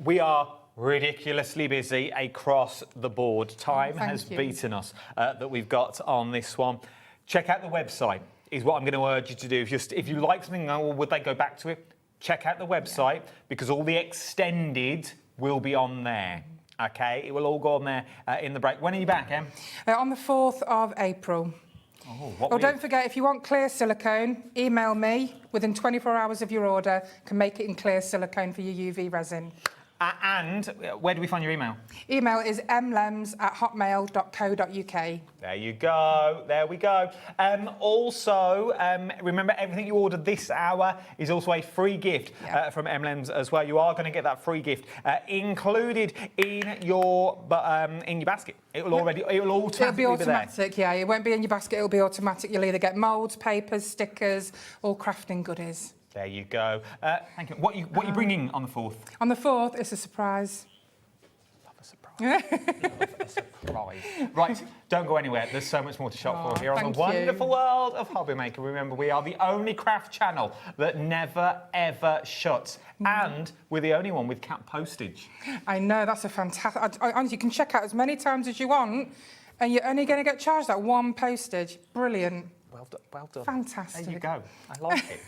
S11: We are ridiculously busy across the board. Time has beaten us that we've got on this one. Check out the website is what I'm going to urge you to do. If you like something, would they go back to it? Check out the website because all the extended will be on there. Okay, it will all go on there in the break. When are you back, Em?
S3: On the 4th of April. Don't forget, if you want clear silicone, email me. Within 24 hours of your order, can make it in clear silicone for your UV resin.
S11: And where do we find your email?
S3: Email is emlems@hotmail.co.uk.
S11: There you go. There we go. Also, remember, everything you ordered this hour is also a free gift from Emlems as well. You are going to get that free gift included in your basket. It will automatically
S3: It'll be automatic,
S11: there.
S3: It won't be in your basket. It'll be automatic. You'll either get moulds, papers, stickers, all crafting goodies.
S11: There you go. Thank you. What are you bringing on the 4th?
S3: On the 4th, it's a surprise.
S11: Love a surprise. Love a surprise. Right, don't go anywhere. There's so much more to shop for here on the wonderful world of HobbyMaker. Remember, we are the only craft channel that never, ever shuts. And we're the only one with cap postage.
S3: I know, that's a fantastic... Honestly, you can check out as many times as you want, and you're only going to get charged that one postage. Brilliant.
S11: Well done.
S3: Fantastic.
S11: There you go. I like it.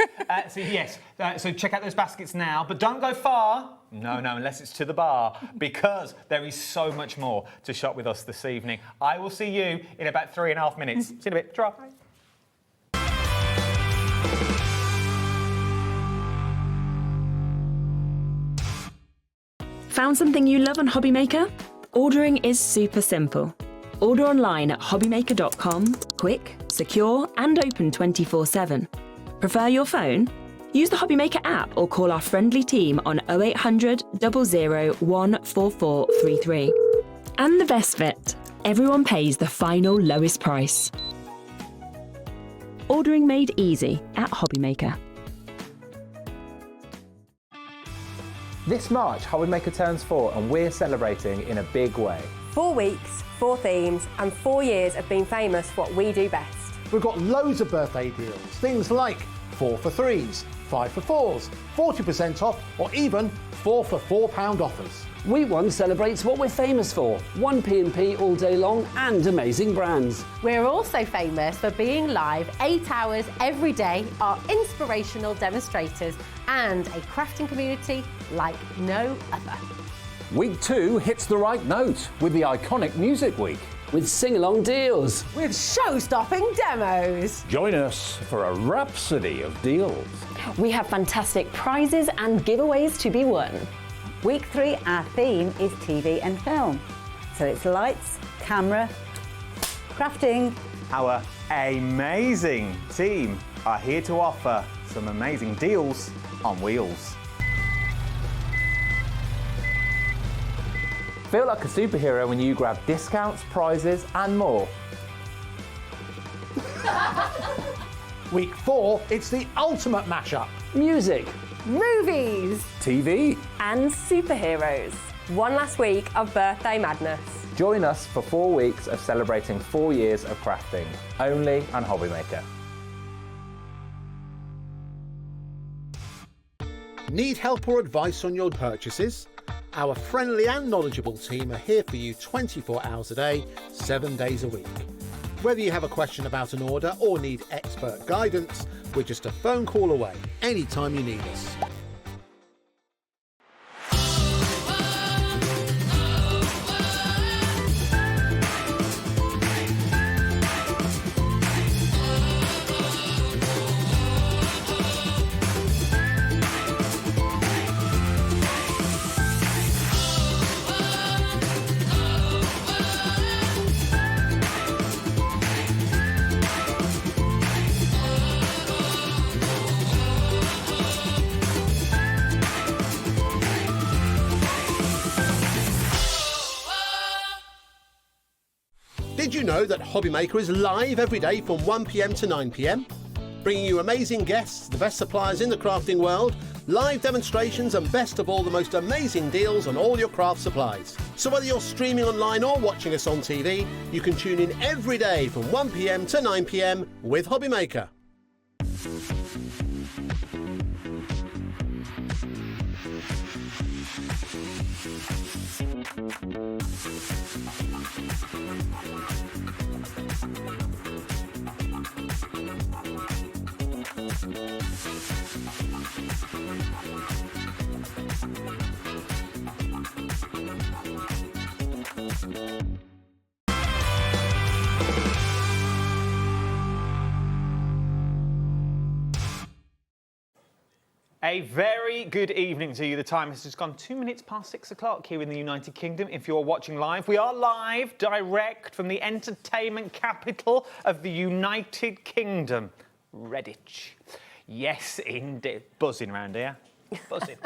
S11: So check out those baskets now, but don't go far. No, unless it's to the bar, because there is so much more to shop with us this evening. I will see you in about 3.5 minutes. See you in a bit. Ta-ra.
S19: Found something you love on HobbyMaker? Ordering is super simple. Order online at hobbymaker.com, quick, secure and open 24/7. Prefer your phone? Use the HobbyMaker app or call our friendly team on 0800 00 14433. And the best bit, everyone pays the final lowest price. Ordering made easy at HobbyMaker.
S5: This March, HobbyMaker turns 4 and we're celebrating in a big way.
S17: 4 weeks, 4 themes, and 4 years of being famous for what we do best.
S7: We've got loads of birthday deals, things like 4 for 3s, 5 for 4s, 40% off, or even 4 for £4 offers.
S8: Week 1 celebrates what we're famous for, 1P&P all day long and amazing brands.
S18: We're also famous for being live 8 hours every day, our inspirational demonstrators, and a crafting community like no other.
S12: Week 2 hits the right note with the iconic Music Week.
S8: With sing-along deals.
S18: With show-stopping demos.
S12: Join us for a rhapsody of deals.
S9: We have fantastic prizes and giveaways to be won.
S10: Week 3, our theme is TV and film. So it's lights, camera, crafting.
S11: Our amazing team are here to offer some amazing deals on wheels.
S5: Feel like a superhero when you grab discounts, prizes and more.
S7: Week 4, it's the ultimate mashup.
S8: Music,
S17: movies,
S12: TV
S17: and superheroes. One last week of birthday madness.
S5: Join us for 4 weeks of celebrating 4 years of crafting, only on HobbyMaker.
S7: Need help or advice on your purchases? Our friendly and knowledgeable team are here for you 24 hours a day, 7 days a week. Whether you have a question about an order or need expert guidance, we're just a phone call away anytime you need us. Did you know that HobbyMaker is live every day from 1 p.m. to 9 p.m? Bringing you amazing guests, the best suppliers in the crafting world, live demonstrations and best of all, the most amazing deals on all your craft supplies. So whether you're streaming online or watching us on TV, you can tune in every day from 1 p.m. to 9 p.m. with HobbyMaker.
S11: A very good evening to you. The time has just gone 2 minutes past 6 o'clock here in the United Kingdom. If you're watching live, we are live, direct from the entertainment capital of the United Kingdom, Redditch. Yes, indeed. Buzzing around here. Buzzing.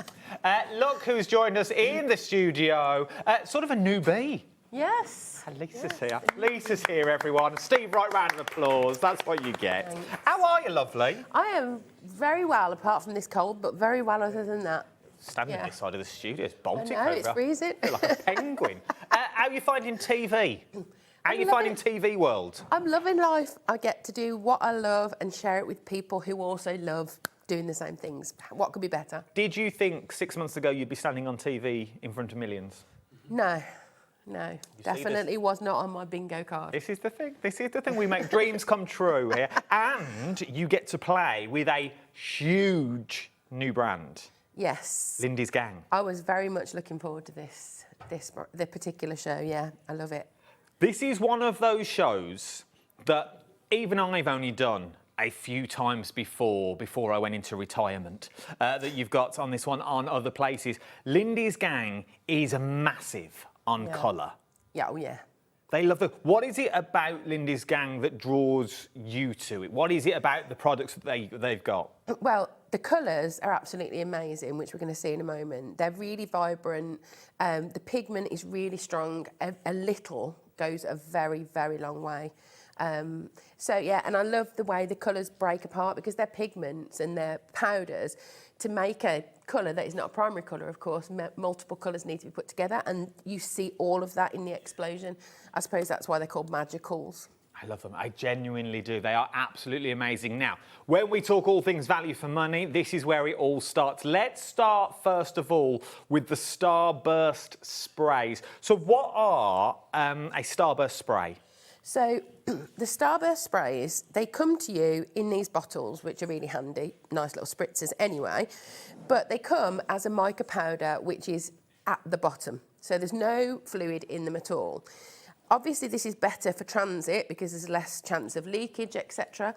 S11: Look who's joined us in the studio. Sort of a newbie.
S18: Yes.
S11: Lisa's here. Lisa's here, everyone. Steve, right round of applause. That's what you get. Thanks. How are you, lovely?
S18: I am very well, apart from this cold, but very well other than that.
S11: Standing at this side of the studio, it's Baltic
S18: I know,
S11: over.
S18: it's freezing.
S11: I feel like a penguin. How are you finding TV? How are you finding TV world?
S18: I'm loving life. I get to do what I love and share it with people who also love doing the same things. What could be better?
S11: Did you think 6 months ago you'd be standing on TV in front of millions?
S18: No. No, definitely was not on my bingo card.
S11: This is the thing. This is the thing. We make dreams come true here. And you get to play with a huge new brand.
S18: Yes.
S11: Lindy's Gang.
S18: I was very much looking forward to the particular show. Yeah, I love it.
S11: This is one of those shows that even I've only done a few times before I went into retirement, that you've got on this one on other places. Lindy's Gang is massive on colour.
S18: Yeah, oh yeah.
S11: They love it. What is it about Lindy's Gang that draws you to it? What is it about the products that they've got?
S18: Well, the colours are absolutely amazing, which we're going to see in a moment. They're really vibrant. The pigment is really strong. A little goes a very, very long way. So, yeah, and I love the way the colours break apart because they're pigments and they're powders. To make a colour that is not a primary colour, of course, multiple colours need to be put together, and you see all of that in the explosion. I suppose that's why they're called magicals.
S11: I love them. I genuinely do. They are absolutely amazing. Now, when we talk all things value for money, this is where it all starts. Let's start, first of all, with the Starburst sprays. So what are a Starburst spray?
S18: So the Starburst sprays, they come to you in these bottles, which are really handy, nice little spritzers anyway, but they come as a mica powder, which is at the bottom. So there's no fluid in them at all. Obviously, this is better for transit because there's less chance of leakage, etc.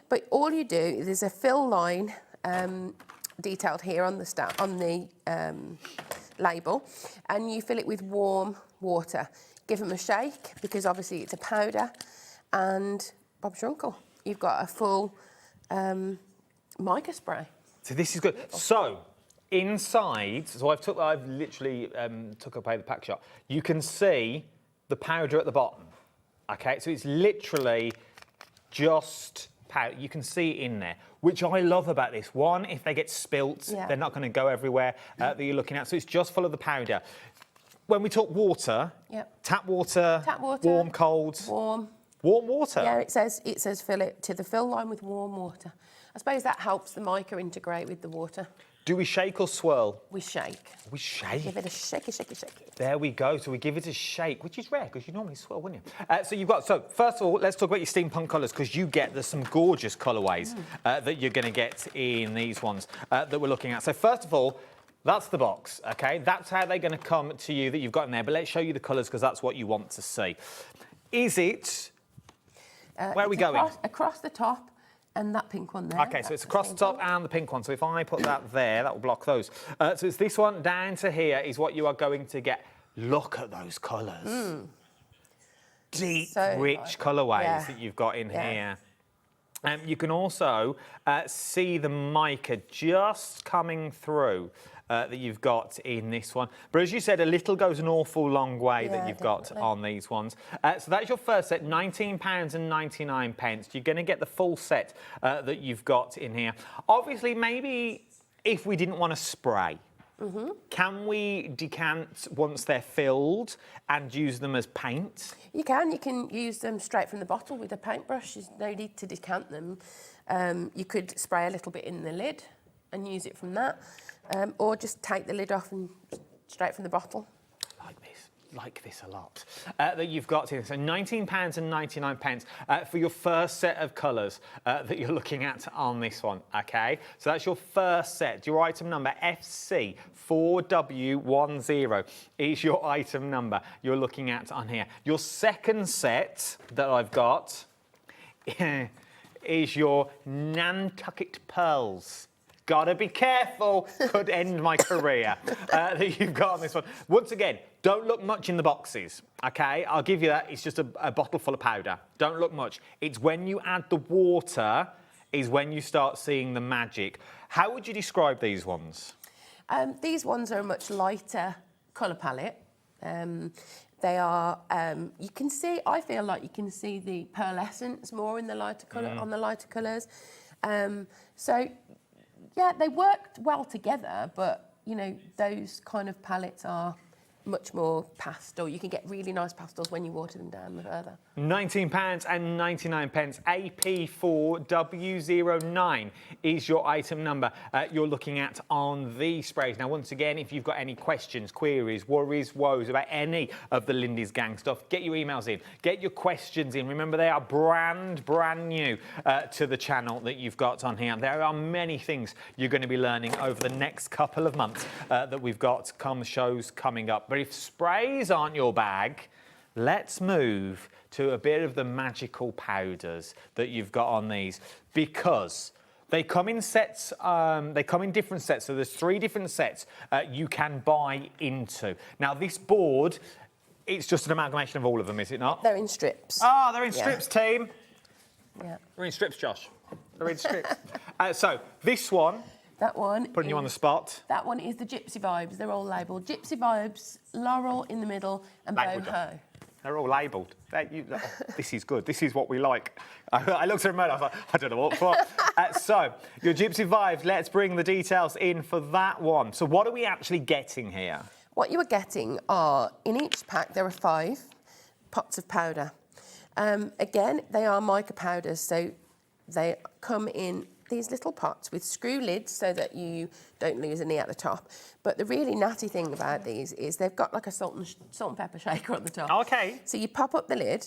S18: But all you do, there's a fill line detailed here on the label, and you fill it with warm water. Give them a shake, because obviously it's a powder, and Bob's your uncle. You've got a full mica spray.
S11: So this is good. So inside, so I've literally took away the pack shot. You can see the powder at the bottom. Okay, so it's literally just powder. You can see it in there, which I love about this. One, if they get spilt, they're not going to go everywhere that you're looking at. So it's just full of the powder. When we talk water, tap water, warm, cold.
S18: Warm
S11: water.
S18: Yeah, it says fill it to the fill line with warm water. I suppose that helps the mica integrate with the water.
S11: Do we shake or swirl?
S18: We shake.
S11: We shake?
S18: Give it a shaky, shaky, shaky.
S11: There we go. So we give it a shake, which is rare because you normally swirl, wouldn't you? So first of all, let's talk about your steampunk colours because there's some gorgeous colourways that you're going to get in these ones that we're looking at. So first of all, that's the box, okay? That's how they're going to come to you that you've got in there. But let's show you the colours because that's what you want to see. Is it... where are we going?
S18: Across the top. And that pink one there.
S11: Okay, so it's across the top and the pink one. So if I put that there, that will block those. So it's this one down to here is what you are going to get. Look at those colours. Deep, rich colourways that you've got in here. You can also see the mica just coming through that you've got in this one. But as you said, a little goes an awful long way that you've got on these ones. So that's your first set, £19.99. You're going to get the full set that you've got in here. Obviously, maybe if we didn't want to spray, can we decant once they're filled and use them as paint?
S18: You can use them straight from the bottle with a paintbrush. There's no need to decant them. You could spray a little bit in the lid and use it from that. Or just take the lid off and straight from the bottle.
S11: Like this a lot. That you've got here. So £19.99 for your first set of colours that you're looking at on this one, okay? So that's your first set. Your item number, FC4W10, is your item number you're looking at on here. Your second set that I've got is your Nantucket Pearls. Gotta be careful, could end my career that you've got on this one. Once again, don't look much in the boxes, okay? I'll give you that, it's just a bottle full of powder. Don't look much. It's when you add the water is when you start seeing the magic. How would you describe these ones?
S18: These ones are a much lighter colour palette. They are, you can see, I feel like you can see the pearlescence more in the lighter colour, on the lighter colours. So, yeah, they worked well together, but, you know, those kind of palettes are much more pastel. You can get really nice pastels when you water them down further.
S11: £19.99. AP4W09 is your item number you're looking at on these sprays. Now, once again, if you've got any questions, queries, worries, woes about any of the Lindy's Gang stuff, get your emails in, get your questions in. Remember, they are brand new to the channel that you've got on here. There are many things you're going to be learning over the next couple of months that we've got shows coming up. But if sprays aren't your bag, let's move to a bit of the magical powders that you've got on these, because they come in sets, they come in different sets. So there's 3 different sets you can buy into. Now, this board, it's just an amalgamation of all of them, is it not?
S18: They're in strips.
S11: Ah, they're in strips, team.
S18: Yeah.
S11: They're in strips, Josh. They're in strips. So this one.
S18: That one.
S11: Putting you on the spot.
S18: That one is the Gypsy Vibes. They're all labelled. Gypsy Vibes, Laurel in the middle, and Boho.
S11: They're all labelled. This is good. This is what we like. I looked at them and I was like, I don't know what for. So, your Gypsy Vibes, let's bring the details in for that one. So what are we actually getting here?
S18: What you are getting are, in each pack, there are 5 pots of powder. Again, they are mica powders, so they come in these little pots with screw lids so that you don't lose any at the top. But the really natty thing about these is they've got like a salt and pepper shaker on the top.
S11: Okay.
S18: So you pop up the lid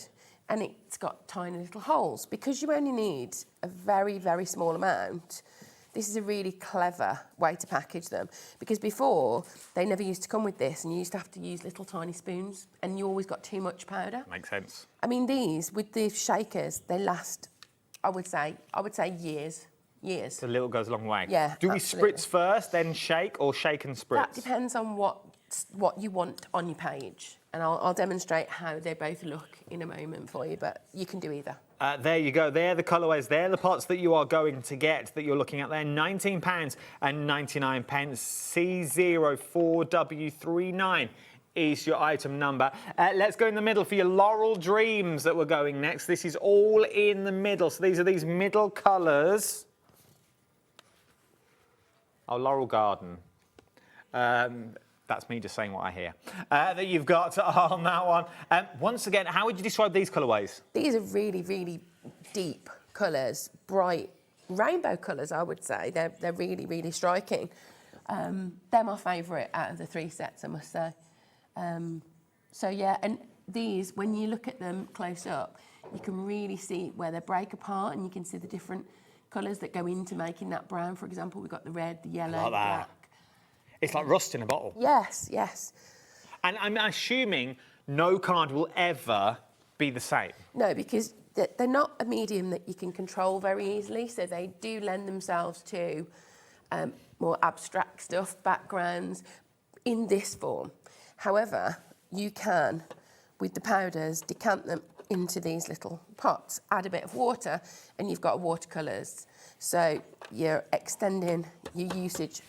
S18: and it's got tiny little holes. Because you only need a very, very small amount, this is a really clever way to package them. Because before, they never used to come with this and you used to have to use little tiny spoons and you always got too much powder.
S11: Makes sense.
S18: I mean, these, with the shakers, they last, I would say years. Years.
S11: The little goes a long way.
S18: Yeah,
S11: Do we
S18: absolutely.
S11: spritz first, then shake, or shake and spritz?
S18: That depends on what you want on your page. And I'll demonstrate how they both look in a moment for you, but you can do either.
S11: There you go. They're the colourways. They're the pots that you are going to get, that you're looking at there. £19.99. C04W39 is your item number. Let's go in the middle for your Laurel Dreams that we're going next. This is all in the middle. So these are these middle colours. Oh, Laurel Garden. That's me just saying what I hear. That you've got on that one. Once again, how would you describe these colourways?
S18: These are really, really deep colours, bright rainbow colours, I would say. They're really, really striking. They're my favourite out of the 3 sets, I must say. So yeah, and these, when you look at them close up, you can really see where they break apart, and you can see the different colours that go into making that brown. For example, we've got the red, the yellow, the black.
S11: It's like rust in a bottle.
S18: Yes, yes.
S11: And I'm assuming no card will ever be the same.
S18: No, because they're not a medium that you can control very easily, so they do lend themselves to more abstract stuff, backgrounds, in this form. However, you can, with the powders, decant them into these little pots, add a bit of water, and you've got watercolours. So you're extending your usage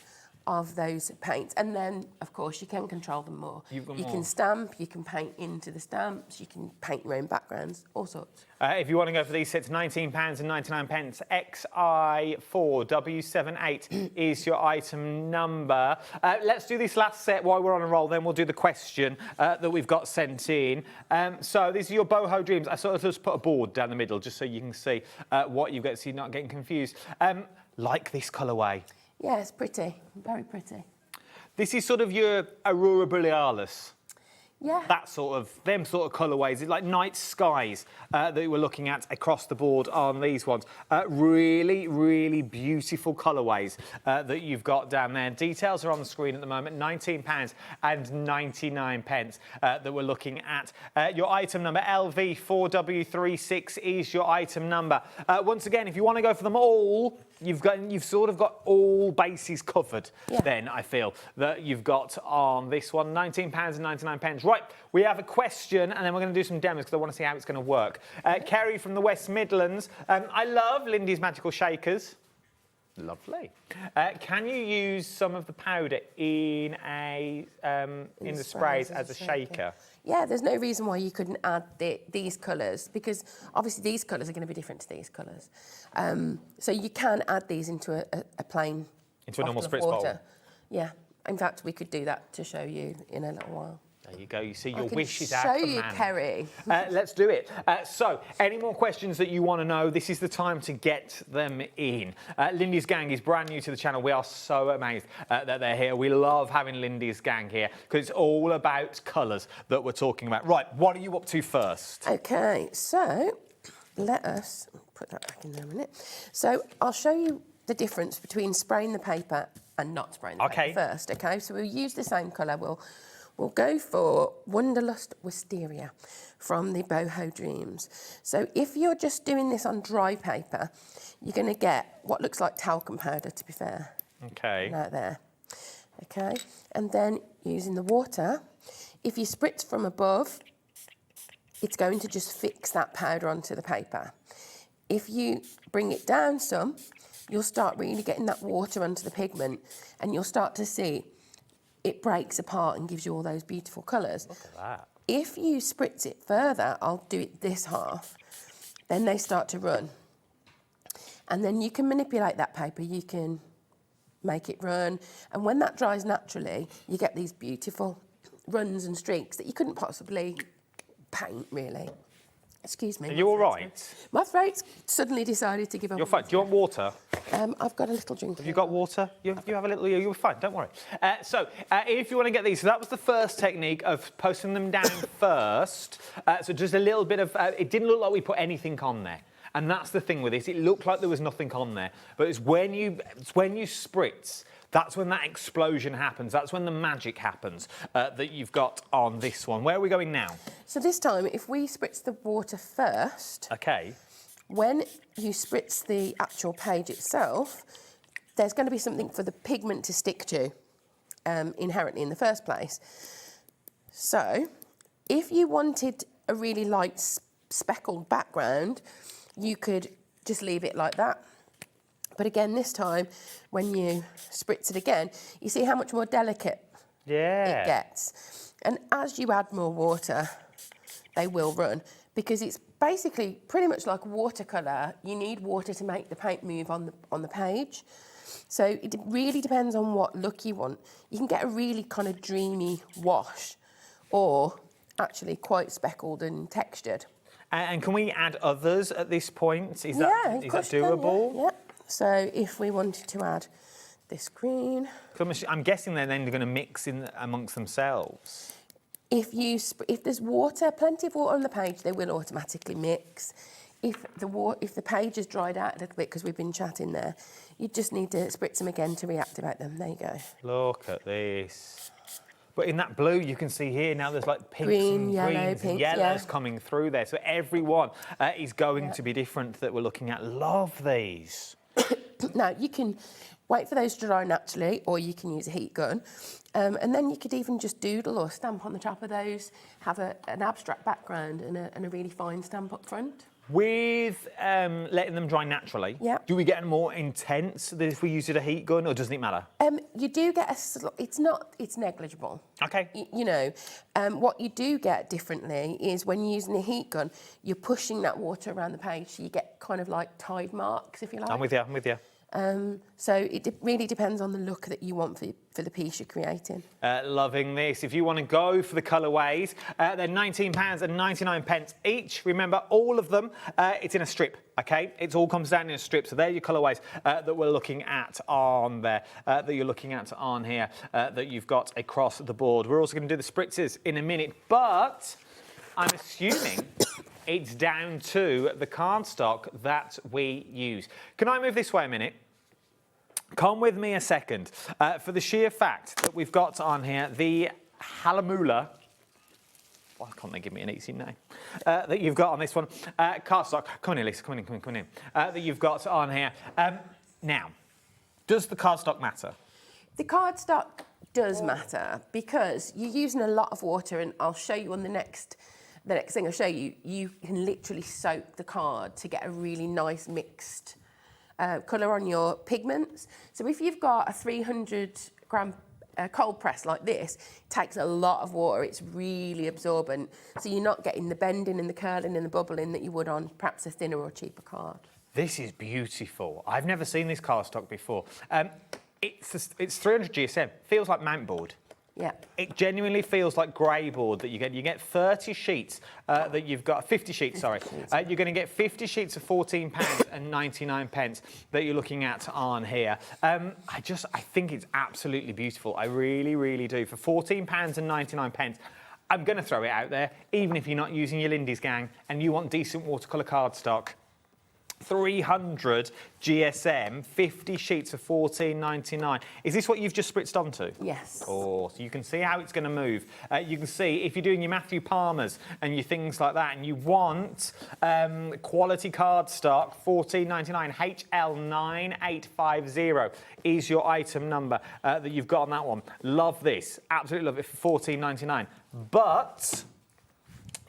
S18: of those paints. And then, of course, you can control them more. You can stamp, you can paint into the stamps, you can paint your own backgrounds, all sorts.
S11: If you want to go for these sets, £19.99. XI4W78 is your item number. Let's do this last set while we're on a roll, then we'll do the question that we've got sent in. So these are your boho dreams. I sort of just put a board down the middle just so you can see what you've got, so you're not getting confused. Like this colourway.
S18: Yeah, it's pretty, very pretty.
S11: This is sort of your Aurora Borealis.
S18: Yeah.
S11: That sort of, them sort of colourways. It's like night skies that we're looking at across the board on these ones. Really, really beautiful colourways that you've got down there. Details are on the screen at the moment. £19.99 that we're looking at. Your item number, LV4W36 is your item number. Once again, if you want to go for them all, you've sort of got all bases covered. Yeah. Then I feel that you've got on this one, £19.99. Right, we have a question, and then we're going to do some demos because I want to see how it's going to work. Kerry from the West Midlands. I love Lindy's Magical Shakers. Lovely. Can you use some of the powder in the sprays as a shaker?
S18: Yeah, there's no reason why you couldn't add these colours, because obviously these colours are going to be different to these colours. So you can add these into a plain
S11: into a normal spritz
S18: water.
S11: bottle.
S18: Yeah. In fact, we could do that to show you in a little while.
S11: There you go. You see, your wish is
S18: show
S11: our
S18: you,
S11: command.
S18: Kerry.
S11: Let's do it. So, any more questions that you want to know, this is the time to get them in. Lindy's Gang is brand new to the channel. We are so amazed that they're here. We love having Lindy's Gang here because it's all about colours that we're talking about. Right, what are you up to first?
S18: OK, so let us put that back in there a minute. So, I'll show you the difference between spraying the paper and not spraying the paper first, OK? So, we'll use the same colour. We'll go for Wonderlust Wisteria from the Boho Dreams. So if you're just doing this on dry paper, you're going to get what looks like talcum powder, to be fair.
S11: OK.
S18: Right there. OK. And then using the water, if you spritz from above, it's going to just fix that powder onto the paper. If you bring it down some, you'll start really getting that water onto the pigment, and you'll start to see it breaks apart and gives you all those beautiful colours.
S11: Look at that.
S18: If you spritz it further, I'll do it this half, then they start to run. And then you can manipulate that paper, you can make it run. And when that dries naturally, you get these beautiful runs and streaks that you couldn't possibly paint, really. Excuse me.
S11: Are you all right?
S18: My throat's suddenly decided to give up.
S11: You're fine. Do you want water?
S18: I've got a little drink.
S11: Have you got water? You have a little. You're fine. Don't worry. So, if you want to get these, so that was the first technique of posting them down first. So just a little bit of. It didn't look like we put anything on there, and that's the thing with this. It looked like there was nothing on there, but it's when you spritz. That's when that explosion happens. That's when the magic happens that you've got on this one. Where are we going now?
S18: So this time, if we spritz the water first...
S11: OK.
S18: When you spritz the actual page itself, there's going to be something for the pigment to stick to inherently in the first place. So if you wanted a really light speckled background, you could just leave it like that. But again, this time, when you spritz it again, you see how much more delicate it gets. And as you add more water, they will run, because it's basically pretty much like watercolour. You need water to make the paint move on the page. So it really depends on what look you want. You can get a really kind of dreamy wash, or actually quite speckled and textured.
S11: And can we add others at this point? Is that doable?
S18: Yeah. So if we wanted to add this green.
S11: I'm guessing they're then going to mix in amongst themselves.
S18: If there's water, plenty of water on the page, they will automatically mix. If the page has dried out a little bit because we've been chatting there, you just need to spritz them again to reactivate them. There you go.
S11: Look at this. But in that blue, you can see here now there's like pinks and greens and yellows coming through there. So everyone is going to be different that we're looking at. Love these.
S18: Now, you can wait for those to dry naturally, or you can use a heat gun. And then you could even just doodle or stamp on the top of those, have an abstract background and a really fine stamp up front.
S11: With letting them dry naturally, do we get more intense than if we used a heat gun, or doesn't it matter?
S18: You do get it's negligible.
S11: Okay.
S18: You know, what you do get differently is when you're using a heat gun, you're pushing that water around the page, so you get kind of like tide marks, if you like.
S11: I'm with you.
S18: So it really depends on the look that you want for the piece you're creating.
S11: Loving this. If you want to go for the colourways, they're £19.99 each. Remember, all of them, it's in a strip, OK? It all comes down in a strip. So they're your colourways that we're looking at on there, that you're looking at on here, that you've got across the board. We're also going to do the spritzes in a minute, but I'm assuming it's down to the cardstock that we use. Can I move this way a minute? Come with me a second. For the sheer fact that we've got on here the Halamula, why can't they give me an easy name? That you've got on this one, cardstock. Come on in, Lisa, come in. That you've got on here. Now, does the cardstock matter?
S18: The cardstock does matter because you're using a lot of water, and I'll show you on the next thing I'll show you, you can literally soak the card to get a really nice mixed colour on your pigments. So if you've got a 300 gram cold press like this, it takes a lot of water, it's really absorbent, so you're not getting the bending and the curling and the bubbling that you would on perhaps a thinner or cheaper card.
S11: This is beautiful. I've never seen this cardstock before. It's 300 GSM, feels like mount board.
S18: Yeah.
S11: It genuinely feels like grey board that you get. You get 30 sheets that you've got, 50 sheets, sorry. You're going to get 50 sheets of £14.99 that you're looking at on here. I think it's absolutely beautiful. I really, really do. For £14.99, I'm going to throw it out there, even if you're not using your Lindy's gang and you want decent watercolour cardstock. 300 GSM, 50 sheets of £14.99. Is this what you've just spritzed onto?
S18: Yes.
S11: Oh, so you can see how it's going to move. You can see if you're doing your Matthew Palmers and your things like that, and you want quality cardstock, £14.99, HL9850 is your item number that you've got on that one. Love this. Absolutely love it for £14.99. But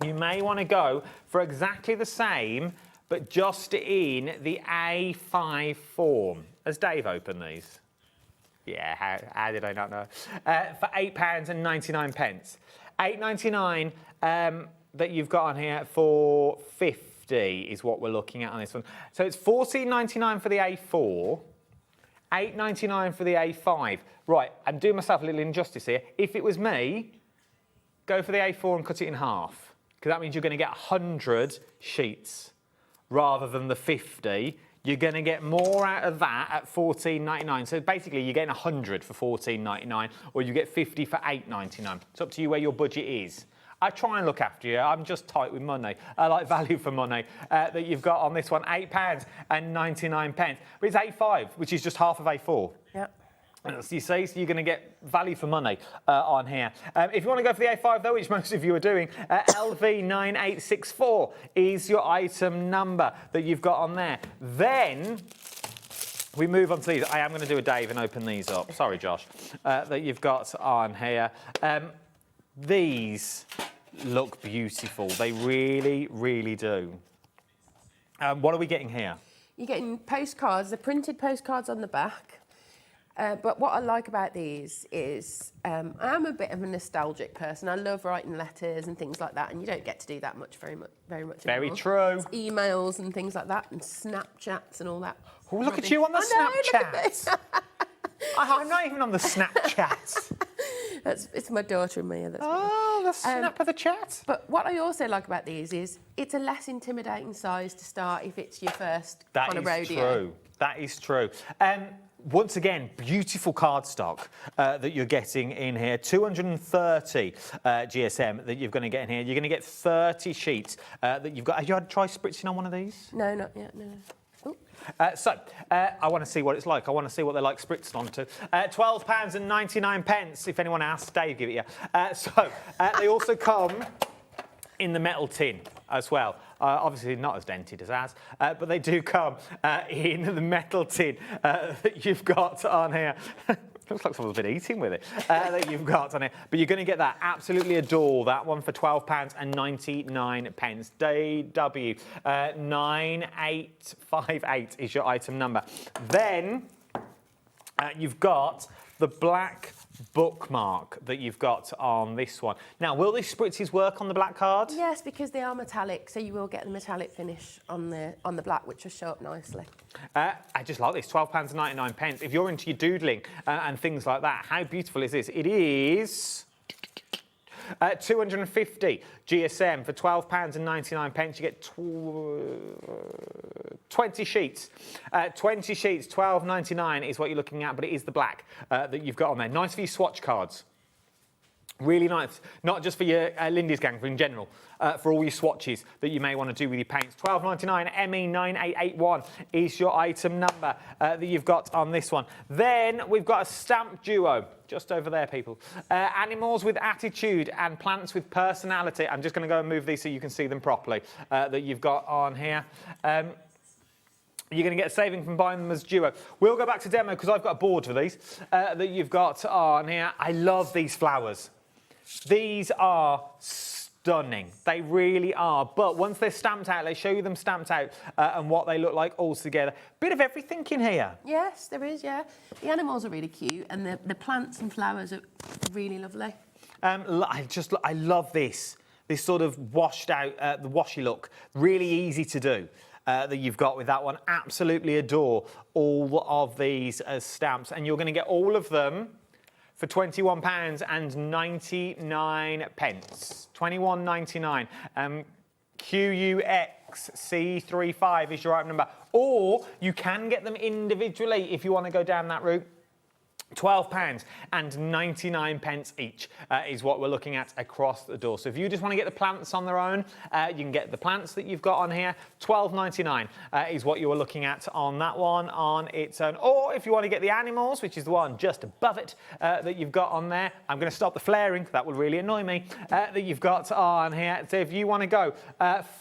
S11: you may want to go for exactly the same, but just in the A5 form. Has Dave opened these? Yeah, how did I not know? For £8.99. £8.99 that you've got on here for 50 is what we're looking at on this one. So it's £14.99 for the A4, £8.99 for the A5. Right, I'm doing myself a little injustice here. If it was me, go for the A4 and cut it in half, because that means you're going to get 100 sheets. Rather than the 50, you're going to get more out of that at £14.99. So basically, you're getting 100 for £14.99, or you get 50 for £8.99. It's up to you where your budget is. I try and look after you. I'm just tight with money. I like value for money that you've got on this one, £8.99. But it's A5, which is just half of A4.
S18: Yep.
S11: As you say, so you're going to get value for money on here. If you want to go for the A5, though, which most of you are doing, LV9864 is your item number that you've got on there. Then we move on to these. I am going to do a Dave and open these up. Sorry, Josh. That you've got on here. These look beautiful. They really, really do. What are we getting here?
S18: You're getting postcards, the printed postcards on the back. But what I like about these is I am a bit of a nostalgic person. I love writing letters and things like that, and you don't get to do that very much anymore.
S11: Very true.
S18: It's emails and things like that, and Snapchats and all that.
S11: Oh, look at you on the Snapchat. I'm not even on the Snapchat.
S18: It's my daughter and me.
S11: The snap of the chat.
S18: But what I also like about these is it's a less intimidating size to start if it's your first kind of rodeo.
S11: That is true. That is true. Once again, beautiful cardstock that you're getting in here. 230 GSM that you're going to get in here. You're going to get 30 sheets that you've got. Have you had to try spritzing on one of these?
S18: No, not yet, no.
S11: I want to see what it's like. I want to see what they're like spritzed onto. £12.99, if anyone asks. Dave, give it you. They also come in the metal tin as well. Obviously not as dented as ours, but they do come in the metal tin that you've got on here. Looks like someone's been eating with it, that you've got on it. But you're going to get that. Absolutely adore that one for £12.99. DW 9858 is your item number. Then you've got the black bookmark that you've got on this one. Now, will these spritzes work on the black card?
S18: Yes, because they are metallic, so you will get the metallic finish on the black, which will show up nicely.
S11: I just like this, £12.99. If you're into your doodling and things like that, how beautiful is this? It is 250 GSM for £12.99. You get 20 sheets. 20 sheets, £12.99 is what you're looking at, but it is the black that you've got on there. Nice for your swatch cards. Really nice, not just for your Lindy's gang, but in general, for all your swatches that you may want to do with your paints. £12.99, ME9881 is your item number that you've got on this one. Then we've got a stamp duo, just over there, people. Animals with attitude and plants with personality. I'm just going to go and move these so you can see them properly, that you've got on here. You're going to get a saving from buying them as duo. We'll go back to demo because I've got a board for these that you've got on here. I love these flowers. These are stunning. They really are. But once they're stamped out, they show you them stamped out and what they look like all together. Bit of everything in here.
S18: Yes, there is, yeah. The animals are really cute and the plants and flowers are really lovely.
S11: I love this sort of washed out, the washy look. Really easy to do. That you've got with that one. Absolutely adore all of these as stamps. And you're going to get all of them for £21.99. £21.99. QUXC35 is your item number. Or you can get them individually if you want to go down that route. £12.99 each is what we're looking at across the door. So if you just want to get the plants on their own, you can get the plants that you've got on here. £12.99 is what you are looking at on that one on its own. Or if you want to get the animals, which is the one just above it that you've got on there. I'm going to stop the flaring. That would really annoy me. That you've got on here. So if you want to go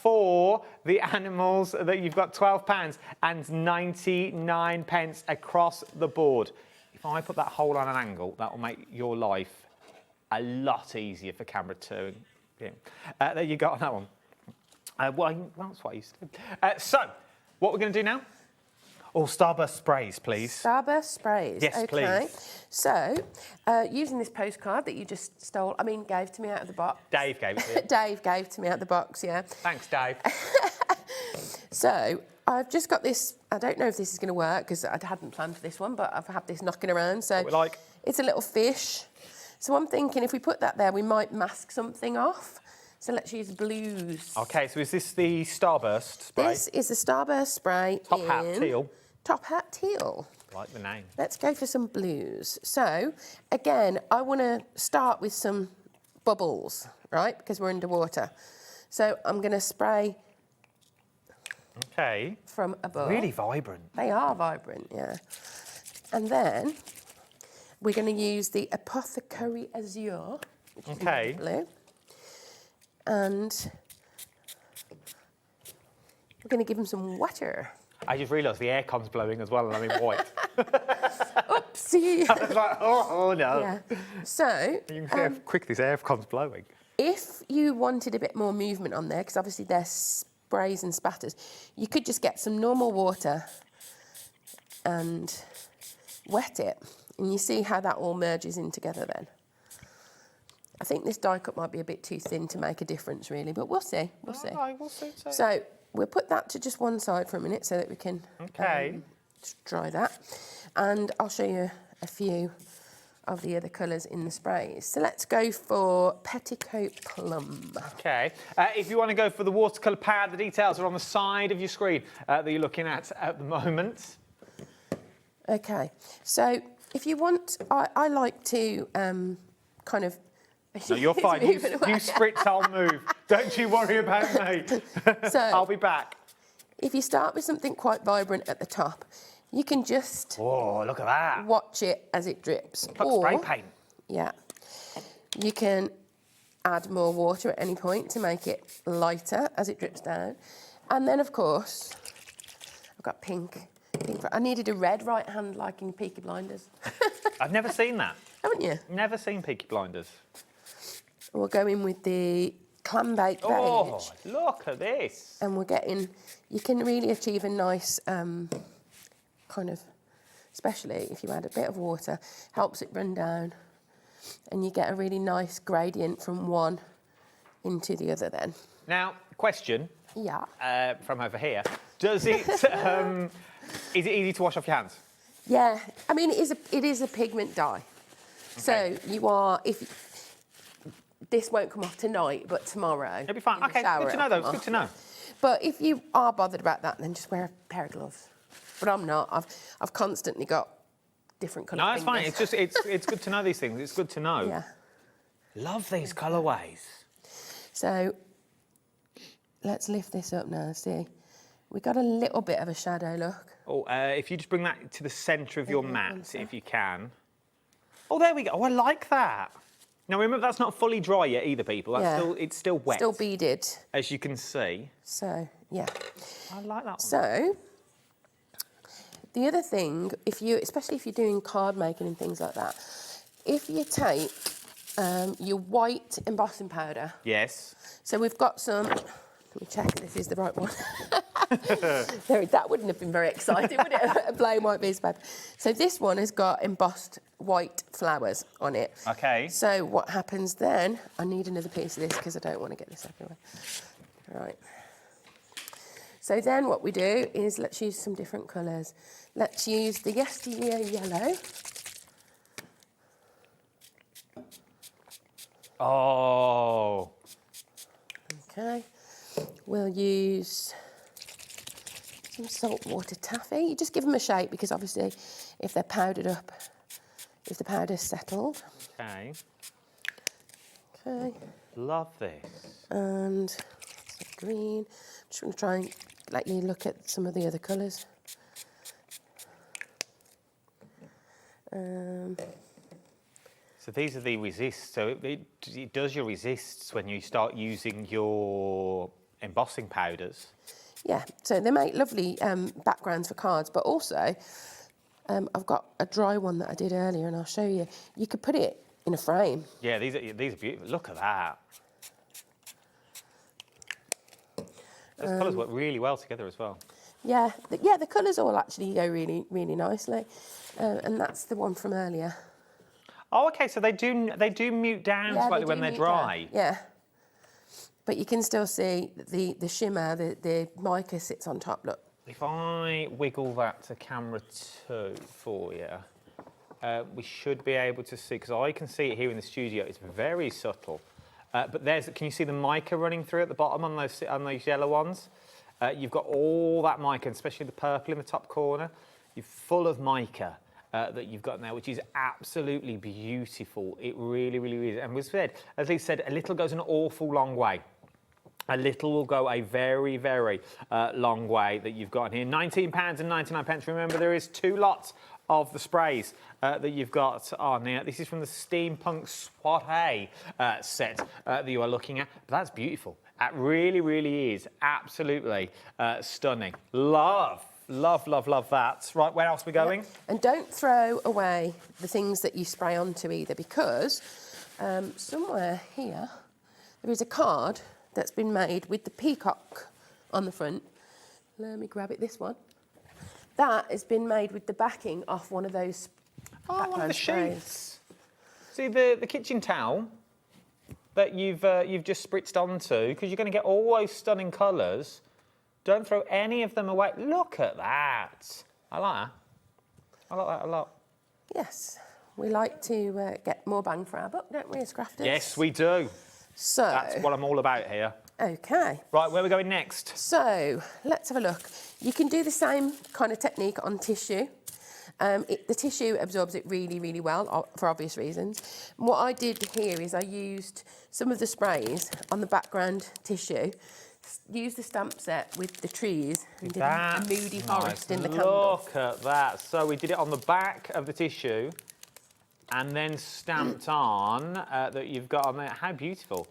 S11: for the animals that you've got, £12.99 across the board. If I put that hole on an angle, that will make your life a lot easier for camera 2. Yeah. There you go on that one. Well, that's what I used to do. So, what we're going to do now? Oh, Starburst sprays, please.
S18: Starburst sprays.
S11: Yes,
S18: okay.
S11: please.
S18: So, using this postcard that you just stole, gave to me out of the box.
S11: Dave gave it to you.
S18: Dave gave to me out of the box, yeah.
S11: Thanks, Dave.
S18: So, I've just got this, I don't know if this is going to work because I hadn't planned for this one, but I've had this knocking around. So it's a little fish. So I'm thinking if we put that there, we might mask something off. So let's use blues.
S11: OK, so is this the Starburst spray?
S18: This is the Starburst spray.
S11: Top hat teal.
S18: Top hat teal.
S11: Like the name.
S18: Let's go for some blues. So, again, I want to start with some bubbles, right, because we're underwater. So I'm going to spray...
S11: OK.
S18: From above.
S11: Really vibrant.
S18: They are vibrant, yeah. And then we're going to use the Apothecary Azure, which is blue. And we're going to give them some water.
S11: I just realised the aircon's blowing as well and I'm in white.
S18: Oopsie.
S11: I was like, oh no.
S18: Yeah. So...
S11: You can see how quick this aircon's blowing.
S18: If you wanted a bit more movement on there, because obviously they're sprays and spatters, you could just get some normal water and wet it. And you see how that all merges in together then. I think this die cut might be a bit too thin to make a difference really, but we'll see, we'll see.
S11: We'll see.
S18: So we'll put that to just one side for a minute so that we can dry that. And I'll show you a few of the other colours in the sprays. So let's go for Petticoat Plum.
S11: OK. If you want to go for the watercolour pad, the details are on the side of your screen that you're looking at the moment.
S18: Okay, so if you want, I like to kind of...
S11: No, you're fine. You spritz, I'll move. Don't you worry about me.
S18: So,
S11: I'll be back.
S18: If you start with something quite vibrant at the top, you can just...
S11: Oh, look at that.
S18: Watch it as it drips.
S11: Like spray paint.
S18: Yeah. You can add more water at any point to make it lighter as it drips down. And then, of course, I've got pink. I needed a red right hand like in Peaky Blinders.
S11: I've never seen that.
S18: Haven't you?
S11: Never seen Peaky Blinders.
S18: We'll go in with the clam baked beige.
S11: Oh, look at this.
S18: And we're getting, you can really achieve a nice kind of, especially if you add a bit of water, helps it run down. And you get a really nice gradient from one into the other then.
S11: Now, question.
S18: Yeah.
S11: From over here. Does it, is it easy to wash off your hands?
S18: Yeah, I mean, it is a pigment dye. Okay. So you are, this won't come off tonight, but tomorrow.
S11: It'll be fine. Okay, good to know, though. It's good to know.
S18: But if you are bothered about that, then just wear a pair of gloves. But I'm not. I've constantly got different colours.
S11: No, it's fine. It's just it's good to know these things. It's good to know.
S18: Yeah.
S11: Love these colourways.
S18: So let's lift this up now. See, we got a little bit of a shadow look.
S11: Oh, if you just bring that to the centre of your mat, if you can. Oh, there we go. Oh, I like that. Now remember, that's not fully dry yet either, people. That's it's still wet.
S18: Still beaded.
S11: As you can see.
S18: So yeah.
S11: I like that one.
S18: So the other thing, especially if you're doing card making and things like that, if you take your white embossing powder.
S11: Yes.
S18: So we've got some. Let me check this is the right one. That wouldn't have been very exciting, would it? A plain white piece of paper. So this one has got embossed white flowers on it.
S11: Okay.
S18: So what happens then? I need another piece of this because I don't want to get this everywhere. Right. So then what we do is let's use some different colours. Let's use the yesteryear yellow.
S11: Oh.
S18: Okay. We'll use some saltwater taffy. You just give them a shake because obviously if they're powdered up, if the powder's settled.
S11: Okay.
S18: Okay.
S11: Love this.
S18: And green. Just going to try and let you look at some of the other colours.
S11: So these are the resists. So it does your resists when you start using your embossing powders.
S18: Yeah, so they make lovely backgrounds for cards, but also I've got a dry one that I did earlier, and I'll show you. You could put it in a frame.
S11: Yeah, these are beautiful. Look at that. Those colours work really well together as well.
S18: Yeah, the colours all actually go really, really nicely, and that's the one from earlier.
S11: Oh, okay. So they do mute down slightly when they're dry.
S18: Down. Yeah, but you can still see the shimmer. The mica sits on top. Look.
S11: If I wiggle that to camera 2 for you, we should be able to see, because I can see it here in the studio. It's very subtle. But can you see the mica running through at the bottom on those yellow ones? You've got all that mica, especially the purple in the top corner. You're full of mica that you've got now, which is absolutely beautiful. It really, really is. And as Lee said, a little goes an awful long way. A little will go a very, very long way that you've got in here. £19.99. Remember, there is 2 lots of the sprays that you've got on here. This is from the Steampunk Soiree set that you are looking at. But that's beautiful. That really, really is absolutely stunning. Love that. Right, where else are we going?
S18: Yeah. And don't throw away the things that you spray onto either, because somewhere here there is a card that's been made with the peacock on the front. Let me grab it, this one. That has been made with the backing off one of those
S11: one of the sheets. See the kitchen towel that you've just spritzed onto, because you're going to get all those stunning colours. Don't throw any of them away. Look at that. I like that. I like that a lot.
S18: Yes, we like to get more bang for our buck, don't we, as crafters?
S11: Yes, we do.
S18: So
S11: that's what I'm all about here.
S18: Okay.
S11: Right, where are we going next?
S18: So let's have a look. You can do the same kind of technique on tissue. The tissue absorbs it really, really well, for obvious reasons. And what I did here is I used some of the sprays on the background tissue, used the stamp set with the trees, and did a moody forest in the candle.
S11: Look at that. So we did it on the back of the tissue and then stamped on that you've got on there. How beautiful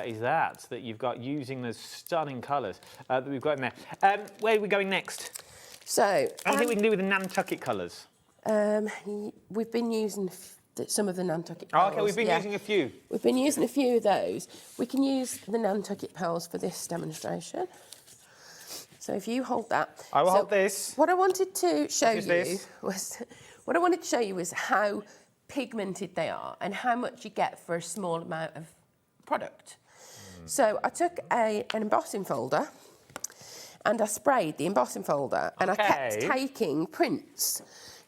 S11: is that you've got using those stunning colours that we've got in there. Where are we going next?
S18: So,
S11: anything we can do with the Nantucket colours?
S18: We've been using some of the Nantucket
S11: Oh,
S18: pearls.
S11: okay, we've been using a few.
S18: We've been using a few of those. We can use the Nantucket pearls for this demonstration. So if you hold that.
S11: I will hold this.
S18: What I wanted to show you
S11: this?
S18: was how pigmented they are and how much you get for a small amount of product. So I took an embossing folder and I sprayed the embossing folder and I kept taking prints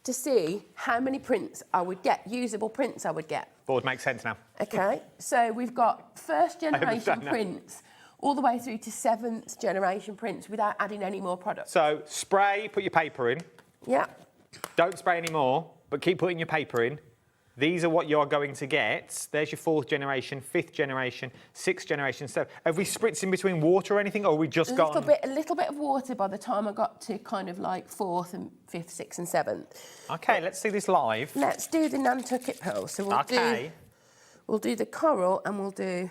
S18: to see how many prints I would get, usable prints I would get.
S11: Board makes sense now.
S18: Okay, so we've got first generation prints all the way through to 7th generation prints without adding any more product.
S11: So spray, put your paper in.
S18: Yeah.
S11: Don't spray any more, but keep putting your paper in. These are what you're going to get. There's your 4th generation, 5th generation, 6th generation. So have we spritzed in between water or anything, or we just
S18: a little bit of water by the time I got to kind of like 4th and 5th, 6th and 7th.
S11: Okay, let's see this live.
S18: Let's do the Nantucket pearl. So we'll do the coral and we'll do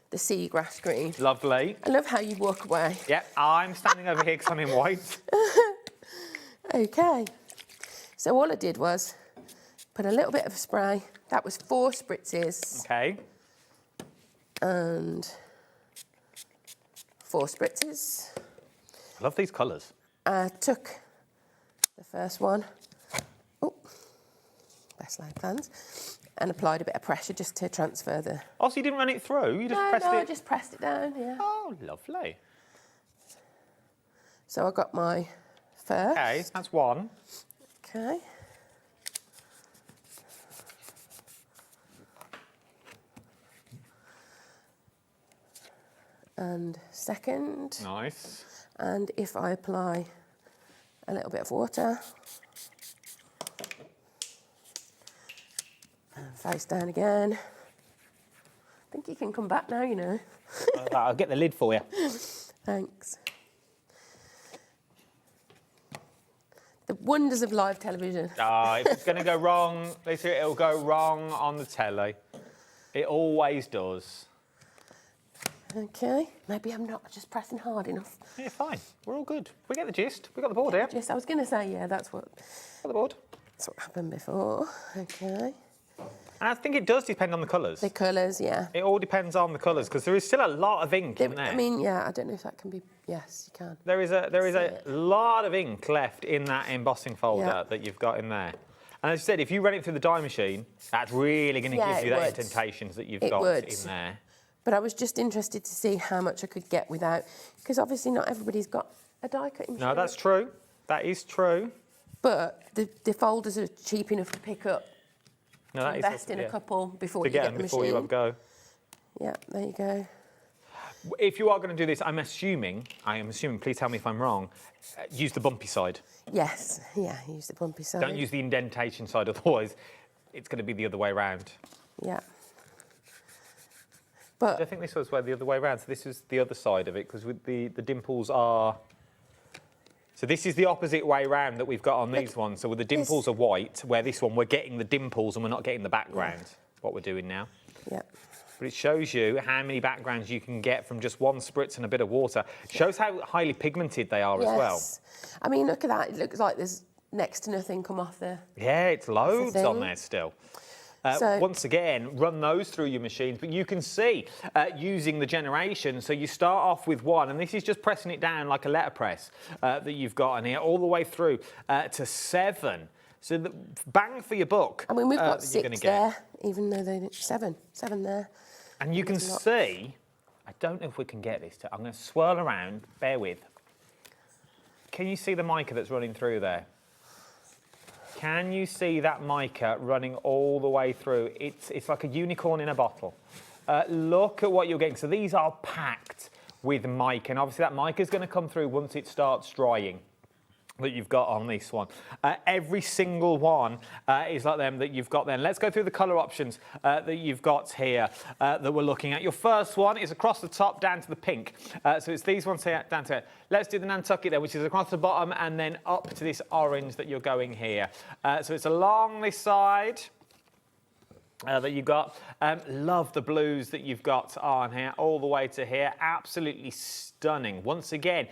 S18: the seagrass green.
S11: Lovely.
S18: I love how you walk away.
S11: Yep, I'm standing over here because I'm in white.
S18: Okay. So all I did was put a little bit of spray. That was 4 spritzes.
S11: Okay.
S18: And 4 spritzes.
S11: I love these colours.
S18: I took the first one. Oh, best laid plans. And applied a bit of pressure just to transfer the...
S11: Oh, so you didn't run it through? You just pressed it?
S18: No, I just pressed it down, yeah.
S11: Oh, lovely.
S18: So I got my first.
S11: Okay, that's one.
S18: Okay. And second.
S11: Nice.
S18: And if I apply a little bit of water, and face down again. I think you can come back now, you know.
S11: I'll get the lid for you.
S18: Thanks. The wonders of live television.
S11: If it's going to go wrong, Lisa, it'll go wrong on the telly. It always does.
S18: Okay, maybe I'm not just pressing hard enough.
S11: Yeah, fine. We're all good. We get the gist. We got the board here.
S18: Just, I was going to say, yeah, that's what.
S11: Got the board.
S18: That's what happened before. Okay.
S11: And I think it does depend on the colours.
S18: The colours, yeah.
S11: It all depends on the colours because there is still a lot of ink in there.
S18: I mean, yeah, I don't know if that can be. Yes, you can.
S11: There is a lot of ink left in that embossing folder that you've got in there. And as I said, if you run it through the dye machine, that's really going to give you that indentations that you've got in there.
S18: But I was just interested to see how much I could get without, because obviously not everybody's got a die cutting machine.
S11: No, that's true. That is true.
S18: But the folders are cheap enough to pick up.
S11: No, that
S18: invest in a couple before
S11: to
S18: you
S11: get
S18: get
S11: them
S18: the
S11: before
S18: machine.
S11: you have a go.
S18: Yeah, there you go.
S11: If you are going to do this, I am assuming, please tell me if I'm wrong, use the bumpy side.
S18: Yes, yeah, use the bumpy side.
S11: Don't use the indentation side, otherwise it's going to be the other way around.
S18: Yeah. But
S11: I think this was the other way around, so this is the other side of it, because with the dimples are... So this is the opposite way round that we've got on these ones. So with the dimples are white, where this one, we're getting the dimples and we're not getting the background, what we're doing now.
S18: Yeah.
S11: But it shows you how many backgrounds you can get from just one spritz and a bit of water. It shows how highly pigmented they are as well.
S18: I mean, look at that. It looks like there's next to nothing come off the...
S11: Yeah, it's loads on there still.
S18: So,
S11: once again, run those through your machines, but you can see using the generation. So you start off with one, and this is just pressing it down like a letterpress that you've got in here, all the way through to 7. So bang for your buck.
S18: I mean, we've got 6
S11: there,
S18: there, even though they 7 there.
S11: And you can see, I don't know if we can get this I'm going to swirl around, bear with. Can you see the mica that's running through there? Can you see that mica running all the way through? It's like a unicorn in a bottle. Look at what you're getting. So these are packed with mica, and obviously that mica is going to come through once it starts drying. that you've got on this one. Every single one is like them that you've got then. Let's go through the colour options that you've got here that we're looking at. Your first one is across the top down to the pink. So it's these ones here down to it. Let's do the Nantucket there, which is across the bottom and then up to this orange that you're going here. So it's along this side. That you've got. Love the blues that you've got on here, all the way to here. Absolutely stunning. Once again,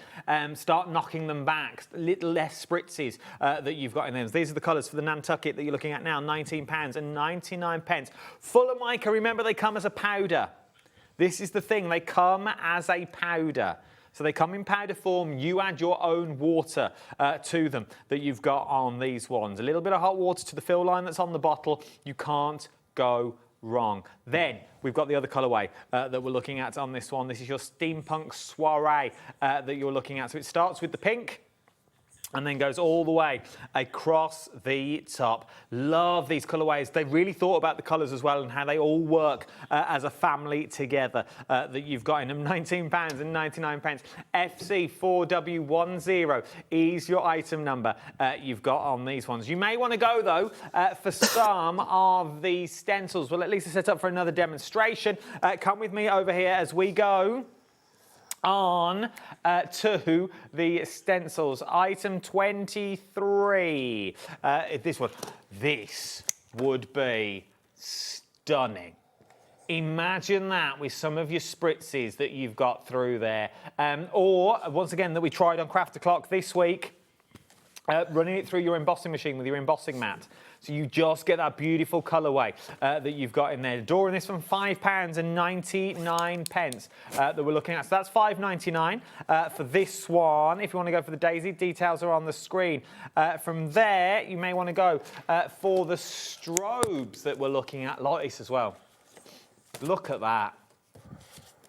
S11: start knocking them back. Little less spritzes that you've got in them. These are the colours for the Nantucket that you're looking at now, £19.99. Full of mica, remember they come as a powder. This is the thing, they come as a powder. So they come in powder form. You add your own water to them that you've got on these ones. A little bit of hot water to the fill line that's on the bottle. You can't go wrong. Then we've got the other colourway that we're looking at on this one. This is your Steampunk Soiree that you're looking at. So it starts with the pink and then goes all the way across the top. Love these colourways. They really thought about the colours as well and how they all work as a family together that you've got in them. £19.99. FC4W10 is your item number you've got on these ones. You may want to go, though, for some of the stencils. Well, at least it's set up for another demonstration. Come with me over here as we go on to the stencils. Item 23. This one. This would be stunning. Imagine that with some of your spritzes that you've got through there. Or, once again, that we tried on Craft O'Clock this week, running it through your embossing machine with your embossing mat. So you just get that beautiful colourway that you've got in there. Adoring this from £5.99 that we're looking at. So that's £5.99 for this one. If you want to go for the daisy, details are on the screen. From there, you may want to go for the strobes that we're looking at, like this as well. Look at that.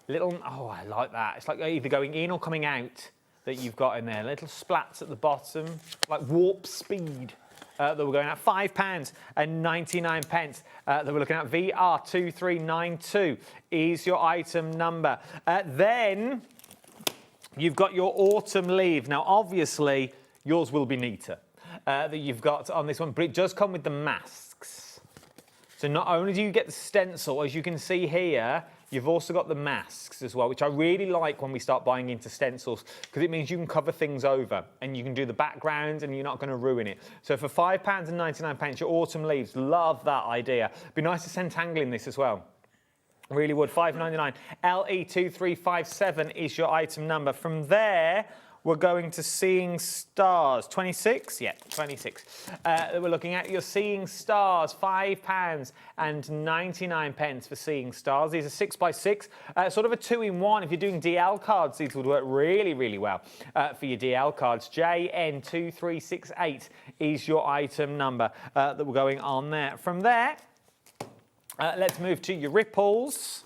S11: Little, oh, I like that. It's like either going in or coming out that you've got in there. Little splats at the bottom, like warp speed. That we're going at £5.99 that we're looking at. VR2392 is your item number. Then you've got your autumn leaf. Now, obviously, yours will be neater that you've got on this one, but it does come with the masks. So not only do you get the stencil, as you can see here, you've also got the masks as well, which I really like when we start buying into stencils, because it means you can cover things over and you can do the background and you're not going to ruin it. So for £5.99, your autumn leaves, love that idea. Be nice to centangle in this as well. Really would. £5.99. LE2357 is your item number. From there, we're going to Seeing Stars. 26? Yeah, 26. We're looking at your Seeing Stars. £5.99 for Seeing Stars. These are 6x6. Sort of a 2-in-1. If you're doing DL cards, these would work really, really well for your DL cards. JN2368 is your item number that we're going on there. From there, let's move to your ripples.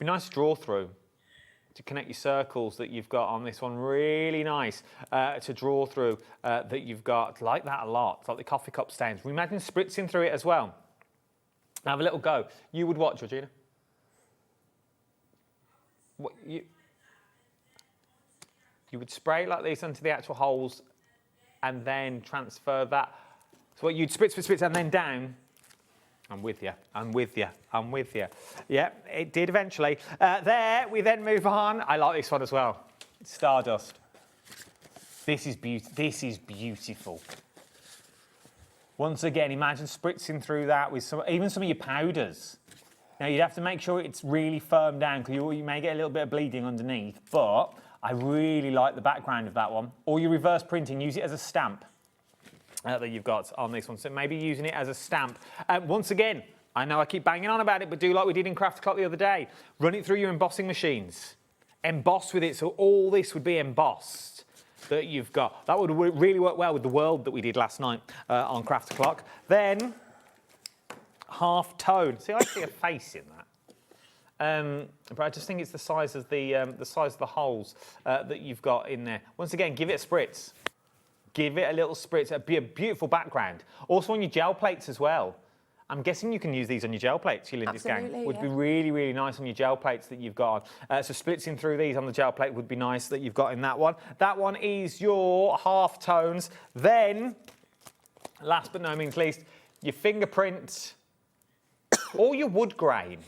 S11: Be nice to draw through, to connect your circles that you've got on this one. Really nice to draw through that you've got. Like that a lot. It's like the coffee cup stains. Imagine spritzing through it as well. Have a little go. You would what, Georgina? What, you would spray it like this onto the actual holes and then transfer that. So what, you'd spritz, and then down. I'm with you, I'm with you, I'm with you. Yeah, it did eventually. There, we then move on. I like this one as well. Stardust. This is beautiful. Once again, imagine spritzing through that with even some of your powders. Now, you'd have to make sure it's really firm down, because you may get a little bit of bleeding underneath, but I really like the background of that one. Or your reverse printing, use it as a stamp. That you've got on this one, so maybe using it as a stamp. Once again, I know I keep banging on about it, but do like we did in Craft O'Clock the other day. Run it through your embossing machines. Emboss with it, so all this would be embossed that you've got. That would really work well with the world that we did last night on Craft O'Clock. Then, half tone. See, I see a face in that. But I just think it's the size of the holes that you've got in there. Once again, give it a spritz. Give it a little spritz. It'd be a beautiful background. Also on your gel plates as well. I'm guessing you can use these on your gel plates, your Lindy's Gang.
S18: Absolutely,
S11: Would
S18: yeah.
S11: be really, really nice on your gel plates that you've got on. So splitzing through these on the gel plate would be nice that you've got in that one. That one is your half tones. Then, last but no means least, your fingerprint or your wood grain.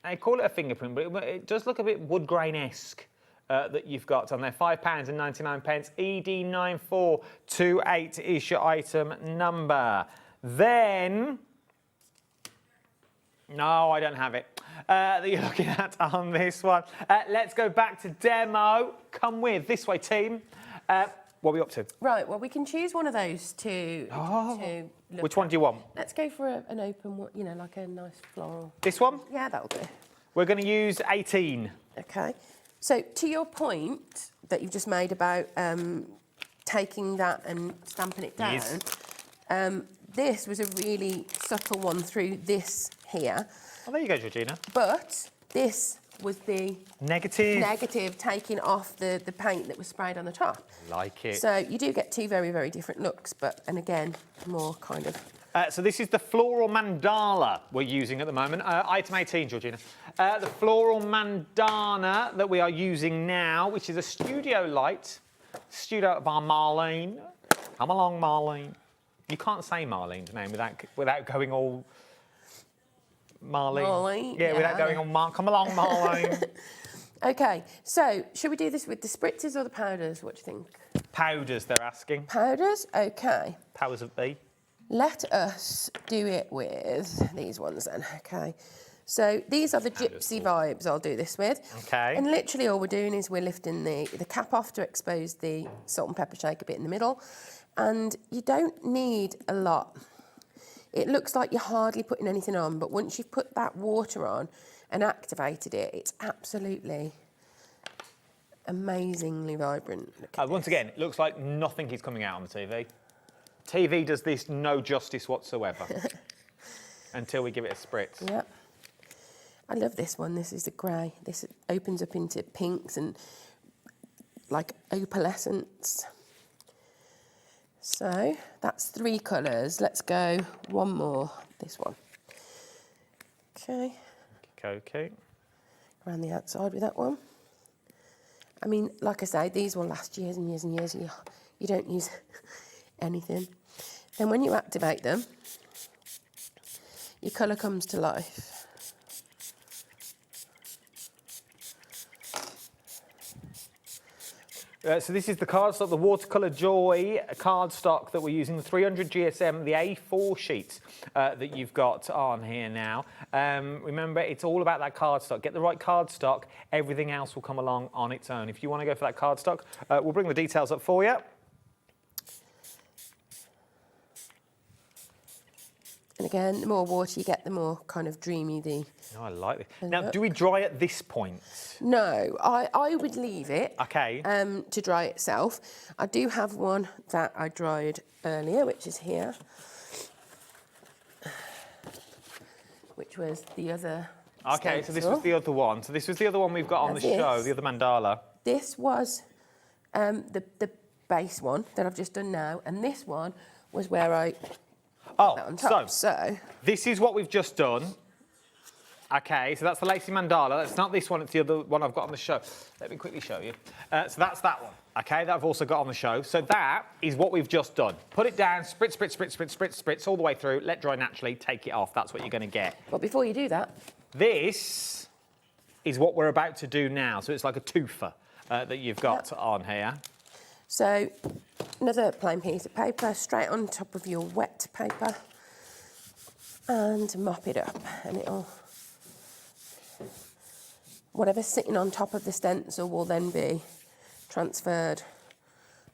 S11: I call it a fingerprint, but it does look a bit wood grain-esque. That you've got on there, £5.99. ED9428 is your item number. Then, no, I don't have it. That you're looking at on this one. Let's go back to demo. Come with this way, team. What are we up to?
S18: Right, well, we can choose one of those to look
S11: Which one do you want?
S18: Let's go for an open one, you know, like a nice floral.
S11: This one?
S18: Yeah, that'll do.
S11: We're going to use 18.
S18: Okay. So, to your point that you've just made about taking that and stamping it down,
S11: Yes.
S18: this was a really subtle one through this here.
S11: Oh, there you go, Georgina.
S18: But this was the
S11: negative
S18: taking off the paint that was sprayed on the top.
S11: Like it.
S18: So you do get two very, very different looks, and again, more kind of...
S11: So this is the floral mandala we're using at the moment. Item 18, Georgina. The floral mandana that we are using now, which is a studio light, studio by Marlene. Come along, Marlene. You can't say Marlene's name without going all Marlene.
S18: Marlene,
S11: yeah, without going all come along, Marlene.
S18: Okay, so should we do this with the spritzers or the powders? What do you think?
S11: Powders, they're asking.
S18: Powders, okay.
S11: Powers of B.
S18: Let us do it with these ones then, okay? So these are the gypsy vibes I'll do this with.
S11: Okay.
S18: And literally all we're doing is we're lifting the cap off to expose the salt and pepper shaker bit in the middle. And you don't need a lot. It looks like you're hardly putting anything on, but once you've put that water on and activated it, it's absolutely amazingly vibrant.
S11: Once again, it looks like nothing is coming out on the TV. TV does this no justice whatsoever until we give it a spritz.
S18: Yep. I love this one. This is the grey. This opens up into pinks and like opalescence. So that's 3 colours. Let's go one more. This one. Okay.
S11: Okay.
S18: Around the outside with that one. I mean, like I say, these will last years and years and years. You don't use anything. Then when you activate them, your colour comes to life.
S11: So this is the cardstock, the Watercolour Joy cardstock that we're using, the 300 GSM, the A4 sheets that you've got on here now. Remember, it's all about that cardstock. Get the right cardstock, everything else will come along on its own. If you want to go for that cardstock, we'll bring the details up for you.
S18: And again, the more water you get, the more kind of dreamy the...
S11: Oh, I like it. Now, do we dry at this point?
S18: No, I would leave it
S11: okay.
S18: To dry itself. I do have one that I dried earlier, which is here, which was the other
S11: Okay, so this was the other one. So this was the other one we've got on the show, the other mandala.
S18: This was the base one that I've just done now, and this one was where I... on top. So
S11: this is what we've just done. Okay, so that's the Lacy Mandala. That's not this one, it's the other one I've got on the show. Let me quickly show you. So that's that one, okay, that I've also got on the show. So that is what we've just done. Put it down, spritz, spritz, spritz, spritz, spritz, spritz, all the way through, let dry naturally, take it off. That's what you're going to get.
S18: But before you do that...
S11: This is what we're about to do now. So it's like a twofer that you've got on here.
S18: So another plain piece of paper straight on top of your wet paper and mop it up, and it'll... Whatever's sitting on top of the stencil will then be transferred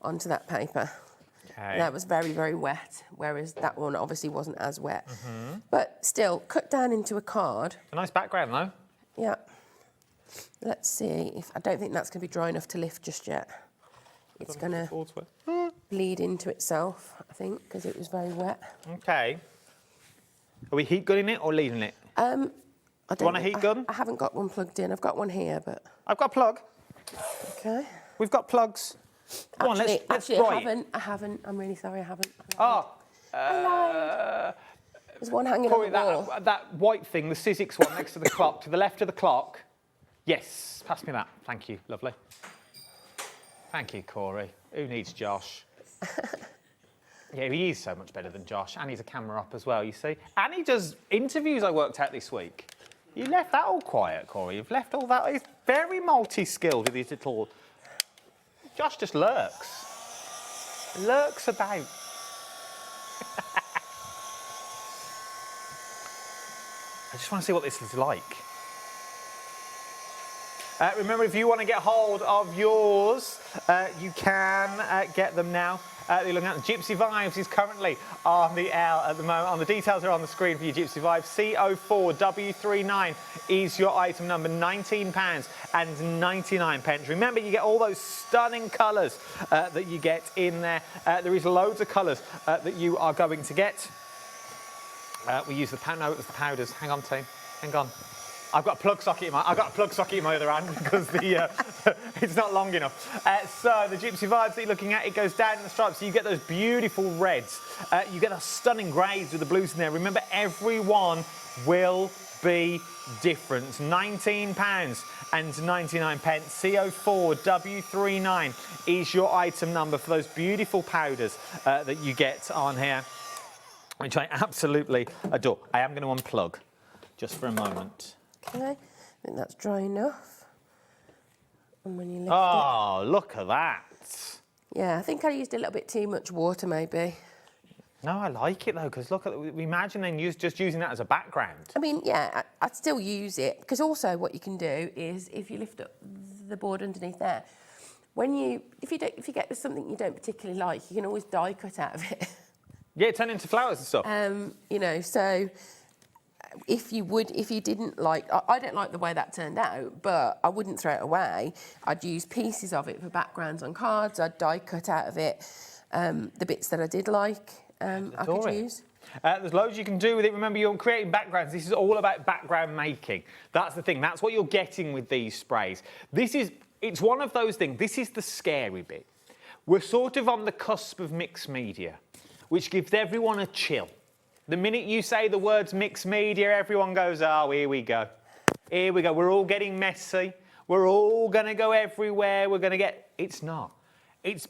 S18: onto that paper.
S11: Okay.
S18: That was very, very wet, whereas that one obviously wasn't as wet. But still, cut down into a card.
S11: A nice background, though.
S18: Yeah. Let's see if... I don't think that's going to be dry enough to lift just yet. It's going to bleed into itself, I think, because it was very wet.
S11: Okay. Are we heat gunning it or leaving it?
S18: Do
S11: you want a heat gun?
S18: I haven't got one plugged in. I've got one here, but...
S11: I've got a plug.
S18: Okay.
S11: We've got plugs. Go on, let's
S18: actually,
S11: dry it.
S18: I haven't. I'm really sorry, I haven't. There's one hanging on the wall.
S11: That white thing, the Sizzix one next to the clock, to the left of the clock. Yes, pass me that. Thank you, lovely. Thank you, Corey. Who needs Josh? Yeah, he is so much better than Josh, and he's a camera up as well, you see. And he does interviews I worked out this week. You left that all quiet, Corey. You've left all that. He's very multi-skilled with his little... Josh just lurks. Lurks about. I just want to see what this is like. Remember, if you want to get hold of yours, you can get them now. You're looking at the Gypsy Vibes is currently on the L at the moment. The details are on the screen for your Gypsy Vibes. CO4W39 is your item number, £19.99. Remember, you get all those stunning colours that you get in there. There is loads of colours that you are going to get. We use the powders. Hang on, team. Hang on. I've got a plug socket in my other hand because the it's not long enough. So the Gypsy Vibes that you're looking at, it goes down in the stripes. So you get those beautiful reds. You get those stunning greys with the blues in there. Remember, everyone will be different. £19.99. CO4W39 is your item number for those beautiful powders that you get on here, which I absolutely adore. I am going to unplug just for a moment.
S18: Okay, I think that's dry enough. And when you lift
S11: it... look at that.
S18: Yeah, I think I used a little bit too much water, maybe.
S11: No, I like it, though, because look, imagine then just using that as a background.
S18: I mean, yeah, I'd still use it, because also what you can do is, if you lift up the board underneath there, if you get something you don't particularly like, you can always die cut out of it.
S11: Yeah, turn into flowers and stuff.
S18: You know, so... If you didn't like, I don't like the way that turned out, but I wouldn't throw it away. I'd use pieces of it for backgrounds on cards. I'd die cut out of it. The bits that I did like, I could use.
S11: There's loads you can do with it. Remember, you're creating backgrounds. This is all about background making. That's the thing. That's what you're getting with these sprays. It's one of those things. This is the scary bit. We're sort of on the cusp of mixed media, which gives everyone a chill. The minute you say the words mixed media, everyone goes, oh, here we go. Here we go. We're all getting messy. We're all going to go everywhere. We're going to get... It's not. It's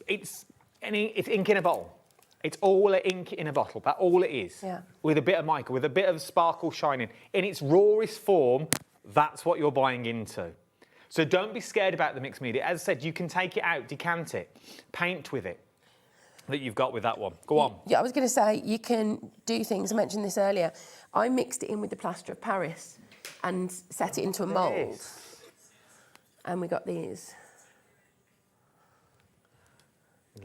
S11: ink in a bottle. It's all ink in a bottle. That's all it is.
S18: Yeah.
S11: With a bit of mica, with a bit of sparkle shining. In its rawest form, that's what you're buying into. So don't be scared about the mixed media. As I said, you can take it out, decant it, paint with it. That you've got with that one. Go on.
S18: Yeah, I was going to say, you can do things, I mentioned this earlier. I mixed it in with the plaster of Paris and set it into a mould. And we got these.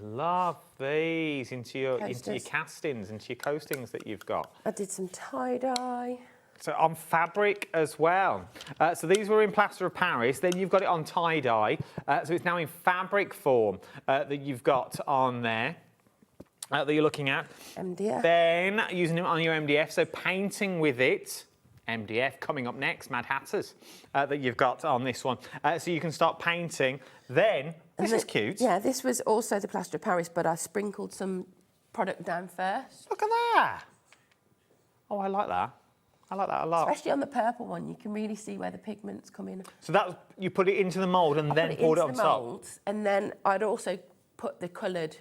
S11: Love these into your castings, into your coastings that you've got.
S18: I did some tie-dye.
S11: So on fabric as well. So these were in plaster of Paris. Then you've got it on tie-dye. So it's now in fabric form that you've got on there. That you're looking at.
S18: MDF.
S11: Then using it on your MDF, so painting with it. MDF coming up next, Madhatters, that you've got on this one. So you can start painting. Then, this is cute.
S18: Yeah, this was also the plaster of Paris, but I sprinkled some product down first.
S11: Look at that. Oh, I like that. I like that a lot.
S18: Especially on the purple one, you can really see where the pigments come in.
S11: So that you put it into the mould and then poured it on top?
S18: Molds, and then I'd also put the coloured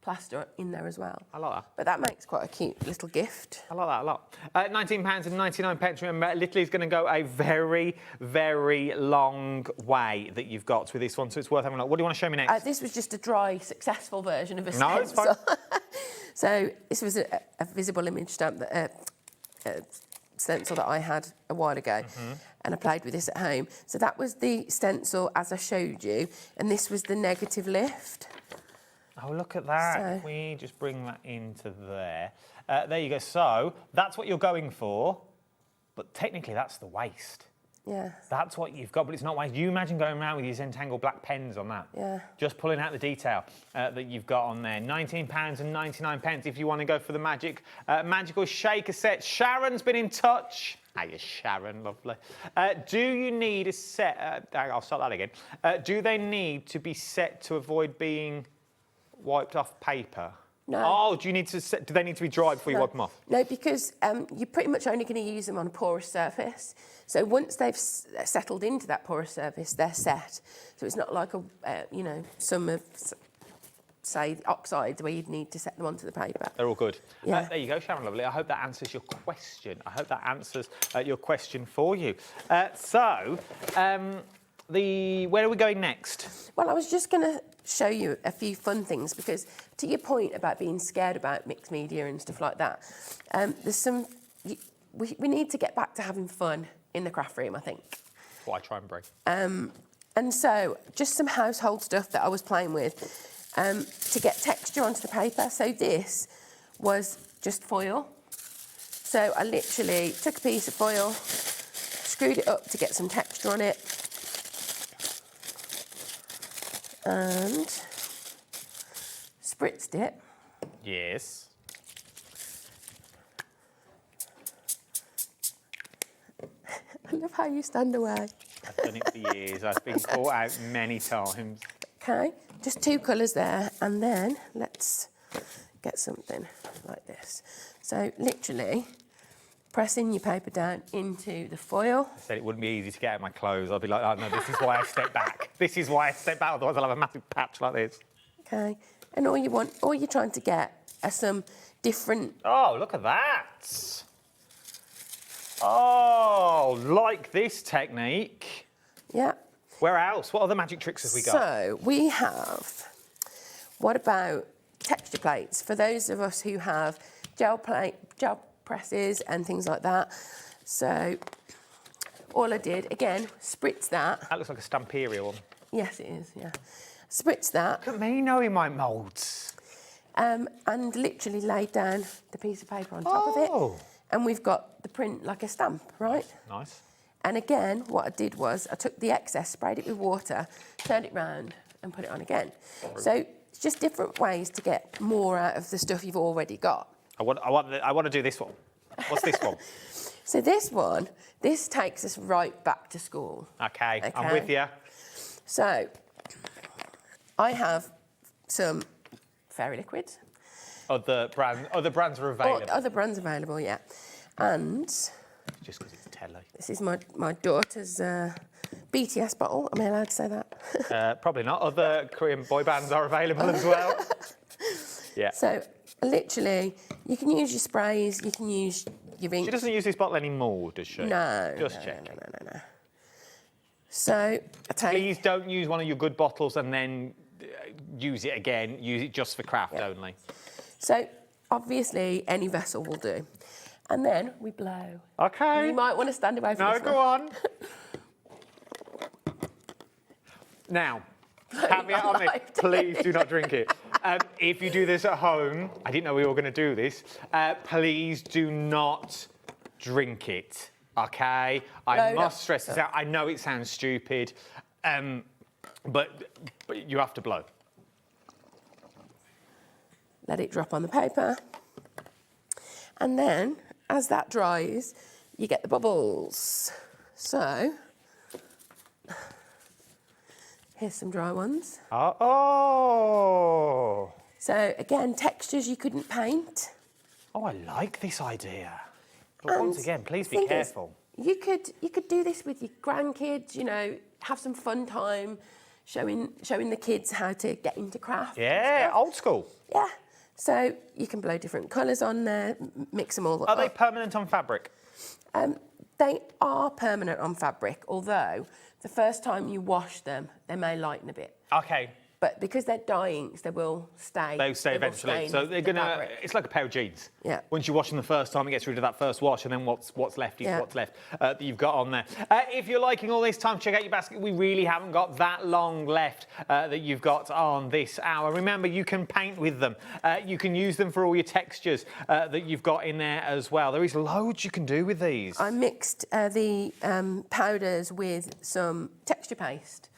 S18: plaster in there as well.
S11: I like that.
S18: But that makes quite a cute little gift.
S11: I like that a lot. £19.99. Remember, Little's going to go a very, very long way that you've got with this one, so it's worth having a look. What do you want to show me next?
S18: This was just a dry, successful version of a
S11: stencil. No, it's fine.
S18: So this was a visible image stamp, stencil that I had a while ago, and I played with this at home. So that was the stencil as I showed you, and this was the negative lift.
S11: Oh, look at that. So, we just bring that into there. There you go. So that's what you're going for, but technically that's the waste.
S18: Yeah.
S11: That's what you've got, but it's not waste. You imagine going around with your Zentangle black pens on that.
S18: Yeah.
S11: Just pulling out the detail that you've got on there. £19.99 if you want to go for the Magical Shaker set. Sharon's been in touch. Hiya, Sharon, lovely. Do you need a set? I'll start that again. Do they need to be set to avoid being wiped off paper?
S18: No.
S11: Oh, do they need to be dry before you wipe them off?
S18: No, because you're pretty much only going to use them on a porous surface. So once they've settled into that porous surface, they're set. So it's not like some of, say, oxides where you'd need to set them onto the paper.
S11: They're all good.
S18: Yeah.
S11: There you go, Sharon Lovely. I hope that answers your question. I hope that answers your question for you. Where are we going next?
S18: Well, I was just going to show you a few fun things because to your point about being scared about mixed media and stuff like that, we need to get back to having fun in the craft room, I think.
S11: That's what I try and bring.
S18: And so just some household stuff that I was playing with to get texture onto the paper. So this was just foil. So I literally took a piece of foil, screwed it up to get some texture on it, and spritzed it.
S11: Yes.
S18: I love how you stand away.
S11: I've done it for years. I've been caught out many times.
S18: Okay, just 2 colours there, and then let's get something like this. So literally pressing your paper down into the foil.
S11: I said it wouldn't be easy to get out my clothes. I'd be like, oh no, this is why I step back. This is why I step back, otherwise I'll have a massive patch like this.
S18: Okay, and all you're trying to get are some different...
S11: Oh, look at that. Oh, like this technique.
S18: Yeah.
S11: Where else? What other magic tricks have we got?
S18: So we have, what about texture plates? For those of us who have gel presses and things like that. So all I did, again, spritz that.
S11: That looks like a Stamperia one.
S18: Yes, it is, yeah. Spritz that.
S11: Look at me knowing my moulds.
S18: And literally laid down the piece of paper on top of it. And we've got the print like a stamp, right?
S11: Nice.
S18: And again, what I did was I took the excess, sprayed it with water, turned it round and put it on again. So it's just different ways to get more out of the stuff you've already got.
S11: I want to do this one. What's this one?
S18: So this takes us right back to school.
S11: Okay, I'm with you.
S18: So I have some fairy liquids.
S11: Other brands are available.
S18: Other brands available, yeah. And
S11: just because it's telly.
S18: This is my daughter's BTS bottle. Am I allowed to say that?
S11: Probably not. Other Korean boy bands are available as well. Yeah.
S18: So literally, you can use your sprays. You can use your ink.
S11: She doesn't use this bottle anymore, does she?
S18: No.
S11: Just checking.
S18: No. So
S11: please don't use one of your good bottles and then use it again. Use it just for craft only.
S18: So obviously, any vessel will do. And then we blow.
S11: Okay.
S18: You might want to stand away from this
S11: go on. Now, caveat on this, please do not drink it. If you do this at home, I didn't know we were going to do this, please do not drink it, okay? I must stress this out. I know it sounds stupid, but you have to blow.
S18: Let it drop on the paper. And then, as that dries, you get the bubbles. So, here's some dry ones.
S11: Oh!
S18: So, again, textures you couldn't paint.
S11: Oh, I like this idea. But once again, please be careful.
S18: You could do this with your grandkids, you know, have some fun time, showing the kids how to get into craft.
S11: Yeah, old school.
S18: Yeah. So you can blow different colours on there, mix them all up.
S11: Are they permanent on fabric?
S18: They are permanent on fabric, although the first time you wash them, they may lighten a bit.
S11: Okay.
S18: But because they're dyeings, they will stay.
S11: They'll stay eventually. So they're gonna. It's like a pair of jeans.
S18: Yeah.
S11: Once you wash them the first time, it gets rid of that first wash, and then what's left is what's left that you've got on there. If you're liking all this, time to check out your basket. We really haven't got that long left that you've got on this hour. Remember, you can paint with them. You can use them for all your textures that you've got in there as well. There is loads you can do with these.
S18: I mixed the powders with some texture paste.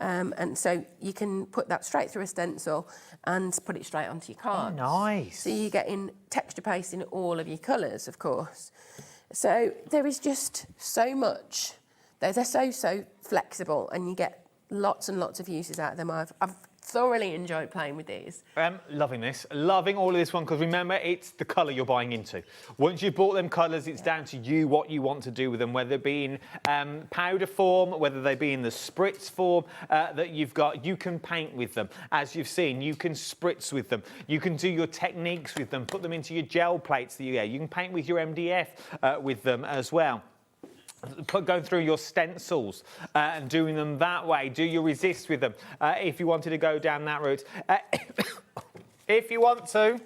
S18: And so you can put that straight through a stencil and put it straight onto your card.
S11: Oh, nice.
S18: So you're getting texture paste in all of your colours, of course. So there is just so much. They're so flexible, and you get lots and lots of uses out of them. I've thoroughly enjoyed playing with these.
S11: Loving this. Loving all of this one, because remember, it's the colour you're buying into. Once you've bought them colours, it's down to you what you want to do with them, whether they be in powder form, whether they be in the spritz form that you've got. You can paint with them. As you've seen, you can spritz with them. You can do your techniques with them, put them into your gel plates that you get. You can paint with your MDF with them as well. Going through your stencils and doing them that way. Do your resist with them if you wanted to go down that route. If you want to.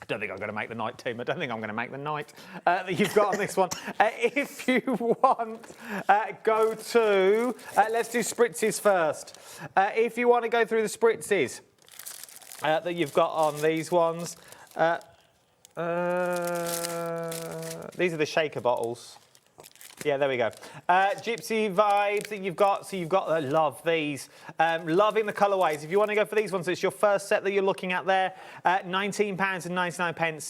S11: I don't think I'm going to make the night, team. I don't think I'm going to make the night that you've got on this one. If you want, go to... let's do spritzes first. If you want to go through the spritzes that you've got on these ones, these are the shaker bottles. Yeah, there we go. Gypsy vibes that you've got. So you've got, love these. Loving the colourways. If you want to go for these ones, it's your first set that you're looking at there. £19.99.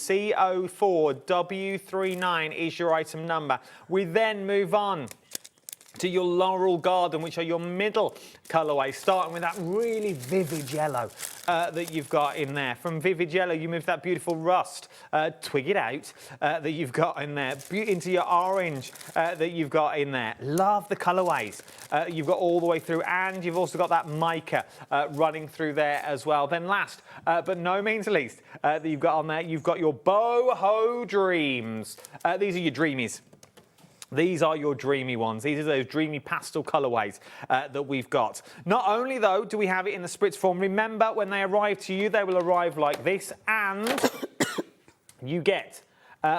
S11: CO4W39 is your item number. We then move on to your Laurel Garden, which are your middle colourways, starting with that really vivid yellow that you've got in there. From vivid yellow, you move that beautiful rust, twig it out, that you've got in there, into your orange that you've got in there. Love the colourways you've got all the way through, and you've also got that mica running through there as well. Then last, but no means least, that you've got on there, you've got your Boho Dreams. These are your dreamies. These are your dreamy ones. These are those dreamy pastel colourways that we've got. Not only, though, do we have it in the spritz form. Remember, when they arrive to you, they will arrive like this, and you get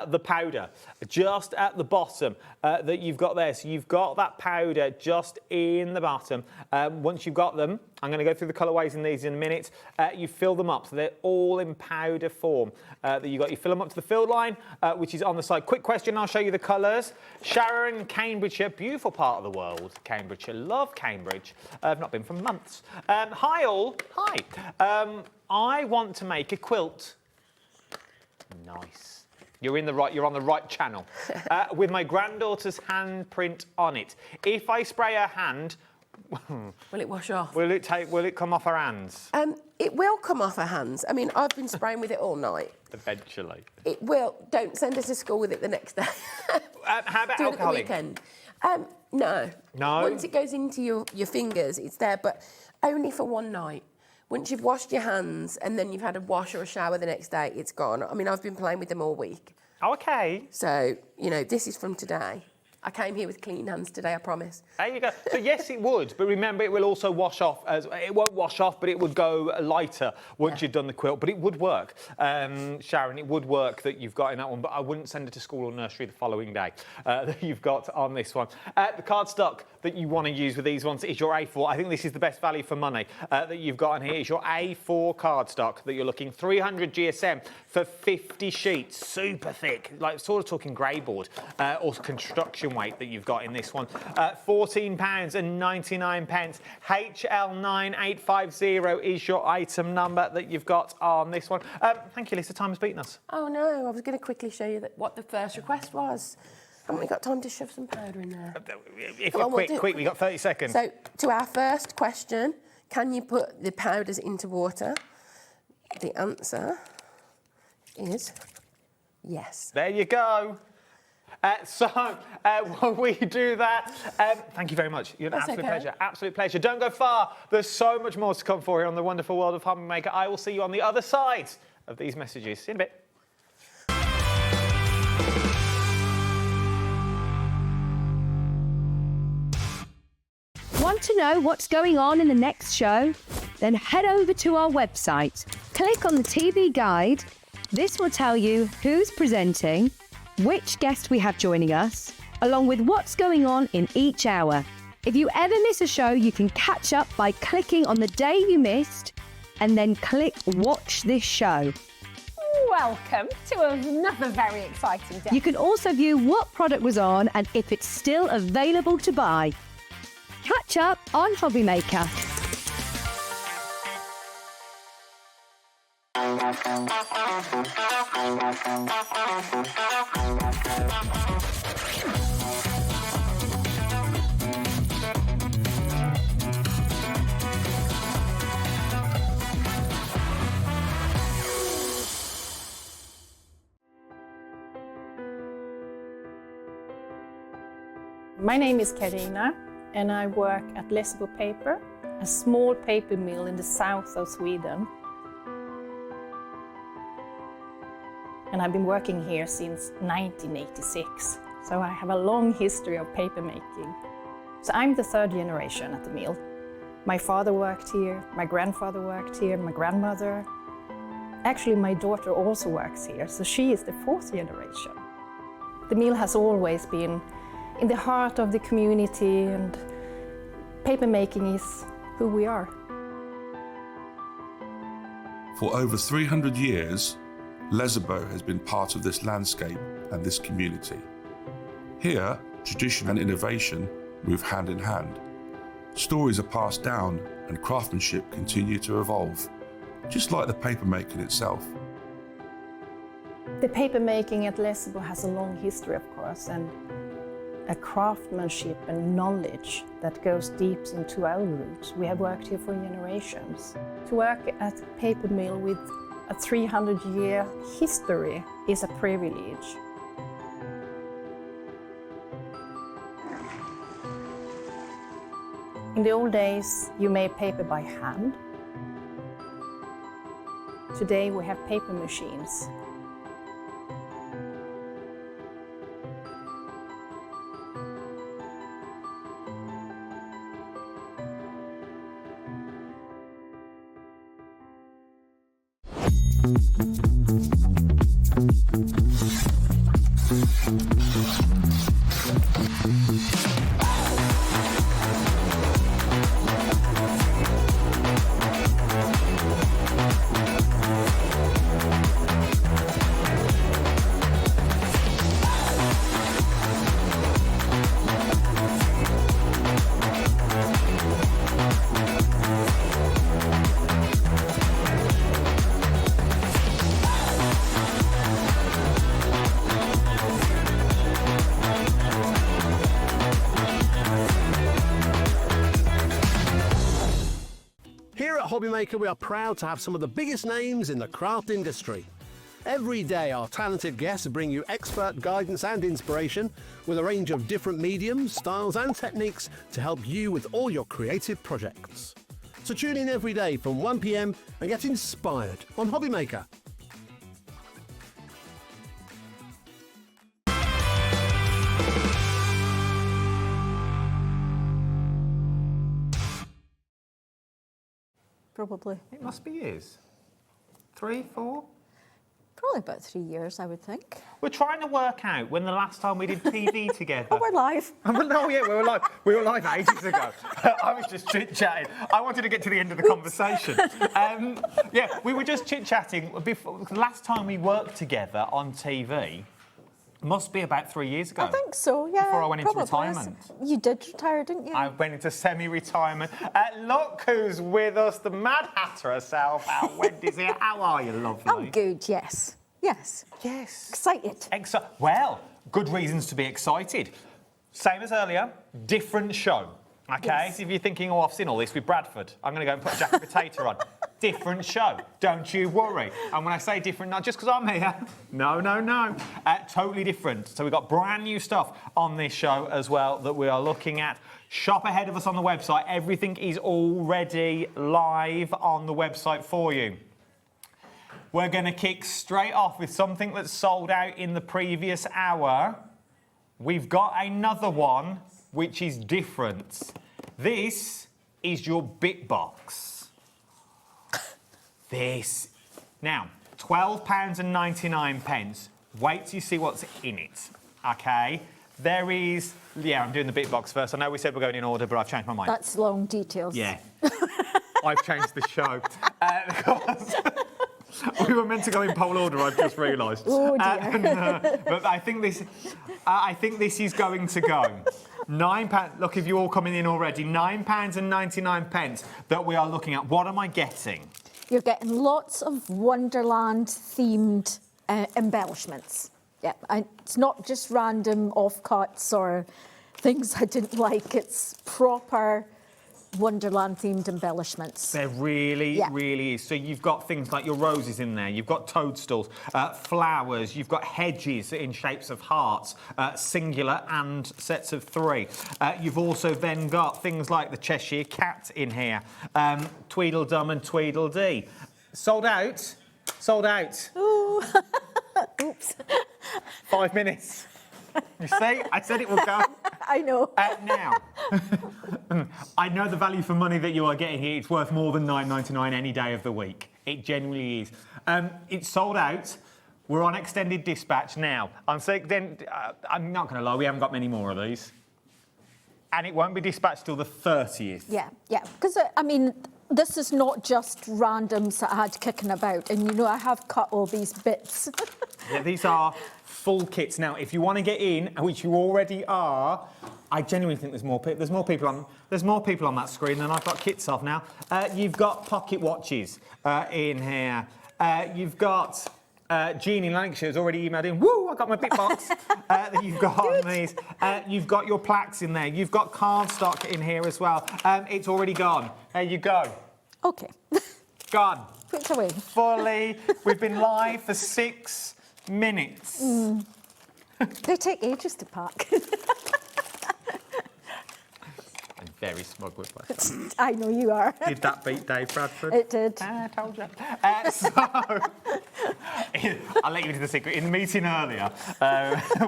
S11: the powder just at the bottom that you've got there. So you've got that powder just in the bottom. Once you've got them, I'm going to go through the colourways in these in a minute. You fill them up, so they're all in powder form that you got. You fill them up to the fill line, which is on the side. Quick question, I'll show you the colours. Sharon, Cambridgeshire, beautiful part of the world, Cambridgeshire. Love Cambridge. I've not been for months. Hi all. Hi. I want to make a quilt. Nice. You're on the right channel. With my granddaughter's handprint on it. If I spray her hand,
S18: will it wash off?
S11: Will it come off her hands?
S18: It will come off her hands. I mean, I've been spraying with it all night.
S11: Eventually.
S18: It will. Don't send her to school with it the next day.
S11: How about
S18: Do it
S11: alcoholic?
S18: at the weekend. No.
S11: No?
S18: Once it goes into your fingers, it's there, but only for one night. Once you've washed your hands and then you've had a wash or a shower the next day, it's gone. I mean, I've been playing with them all week.
S11: Oh, okay.
S18: So, you know, this is from today. I came here with clean hands today, I promise.
S11: There you go. So yes, it would, but remember, it will also wash off. It won't wash off, but it would go lighter once you've done the quilt. But it would work, Sharon. It would work that you've got in that one. But I wouldn't send it to school or nursery the following day that you've got on this one. The cardstock that you want to use with these ones is your A4. I think this is the best value for money that you've got on here. Is your A4 cardstock that you're looking 300 GSM for 50 sheets, super thick, like sort of talking grey board or construction weight that you've got in this one. £14.99. HL9850 is your item number that you've got on this one. Thank you, Lisa. Time has beaten us.
S18: Oh no, I was going to quickly show you what the first request was. Haven't we got time to shove some powder in there?
S11: If you're quick, we've got 30 seconds.
S18: So, to our first question, can you put the powders into water? The answer is yes.
S11: There you go. While we do that, thank you very much. You're an absolute pleasure. Absolute pleasure. Don't go far. There's so much more to come for here on the wonderful world of HobbyMaker. I will see you on the other side of these messages. See you in a bit.
S15: Want to know what's going on in the next show? Then head over to our website. Click on the TV guide. This will tell you who's presenting, which guest we have joining us, along with what's going on in each hour. If you ever miss a show, you can catch up by clicking on the day you missed and then click Watch This Show.
S22: Welcome to another very exciting day.
S15: You can also view what product was on and if it's still available to buy. Catch up on HobbyMaker.
S6: My name is Karina and I work at Lessebo Paper, a small paper mill in the south of Sweden. And I've been working here since 1986, so I have a long history of paper making. So I'm the third generation at the mill. My father worked here, my grandfather worked here, my grandmother. Actually, my daughter also works here, so she is the fourth generation. The mill has always been in the heart of the community, and paper making is who we are.
S13: For over 300 years, Lessebo has been part of this landscape and this community. Here, tradition and innovation move hand in hand. Stories are passed down and craftsmanship continue to evolve, just like the paper making itself.
S6: The paper making at Lessebo has a long history, of course, and a craftsmanship and knowledge that goes deep into our roots. We have worked here for generations. To work at a paper mill with a 300-year history is a privilege. In the old days, you made paper by hand. Today we have paper machines.
S7: Here at HobbyMaker, we are proud to have some of the biggest names in the craft industry. Every day, our talented guests bring you expert guidance and inspiration with a range of different mediums, styles and techniques to help you with all your creative projects. So tune in every day from 1 p.m. and get inspired on HobbyMaker.
S16: Probably.
S11: It must be years. 3, 4?
S16: Probably about 3 years, I would think.
S11: We're trying to work out when the last time we did TV together.
S16: Oh, we're live.
S11: No, yeah, we were live. We were live ages ago. I was just chit-chatting. I wanted to get to the end of the conversation. Yeah, we were just chit-chatting. Last time we worked together on TV must be about 3 years ago.
S16: I think so, yeah.
S11: Before I went into
S16: probably.
S11: retirement.
S16: You did retire, didn't you?
S11: I went into semi-retirement. Look who's with us, the Mad Hatter herself. Wendy's here. How are you, lovely?
S16: I'm good, yes. Yes.
S11: Yes.
S16: Excited.
S11: Well, good reasons to be excited. Same as earlier, different show. Okay, yes. So if you're thinking, oh, I've seen all this with Bradford, I'm going to go and put Jack and Potato on. Different show, don't you worry. And when I say different, not just because I'm here. No. Totally different. So we've got brand new stuff on this show as well that we are looking at. Shop ahead of us on the website. Everything is already live on the website for you. We're going to kick straight off with something that's sold out in the previous hour. We've got another one which is different. This is your bit box. This. Now, £12.99. Wait till you see what's in it, OK? There is... Yeah, I'm doing the bit box first. I know we said we're going in order, but I've changed my mind.
S16: That's long details.
S11: Yeah. I've changed the show. We were meant to go in poll order, I've just realised.
S16: Oh, dear.
S11: But I think this is going to go. £9. Look, if you're all coming in already, £9.99 that we are looking at. What am I getting?
S16: You're getting lots of Wonderland-themed embellishments. Yeah, and it's not just random offcuts or things I didn't like. It's proper Wonderland-themed embellishments.
S11: There really, really is. So you've got things like your roses in there, you've got toadstools, flowers, you've got hedges in shapes of hearts, singular and sets of 3. You've also then got things like the Cheshire Cat in here, Tweedledum and Tweedledee. Sold out. Sold out.
S16: Ooh. Oops.
S11: 5 minutes. You see? I said it would go.
S16: I know.
S11: Now, I know the value for money that you are getting here. It's worth more than $9.99 any day of the week. It genuinely is. It's sold out. We're on extended dispatch now. I'm not going to lie, we haven't got many more of these. And it won't be dispatched till the 30th.
S16: Yeah, yeah. Because, I mean, this is not just randoms that I had kicking about. And, you know, I have cut all these bits.
S11: Yeah, these are full kits. Now, if you want to get in, which you already are, I genuinely think there's more people on that screen than I've got kits of now. You've got pocket watches in here. You've got Jean in Lancashire has already emailed in. Woo! I got my bit box that you've got on these. You've got your plaques in there. You've got cardstock in here as well. It's already gone. There you go.
S16: Okay.
S11: Gone.
S16: Put it away.
S11: Fully. We've been live for 6 minutes.
S16: Mm. They take ages to pack.
S11: I'm very smug with myself.
S16: I know you are.
S11: Did that beat Dave Bradford?
S16: It did.
S11: I told you. I'll let you into the secret. In the meeting earlier,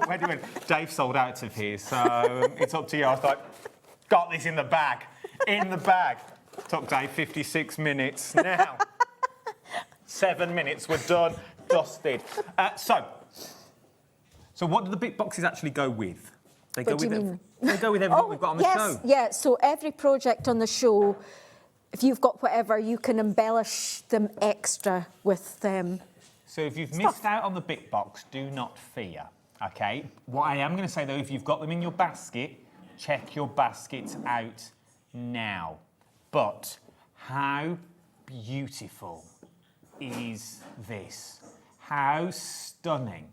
S11: Wendy went, Dave sold out of his, so it's up to you. I was like, got this in the bag. In the bag. Took Dave 56 minutes. Now, 7 minutes, we're done. Dusted. So what do the bit boxes actually go with? They go with everything we've got on the show.
S16: Yeah, so every project on the show, if you've got whatever, you can embellish them extra with them.
S11: So if you've missed out on the bit box, do not fear, OK? What I am going to say, though, if you've got them in your basket, check your baskets out now. But how beautiful is this? How stunning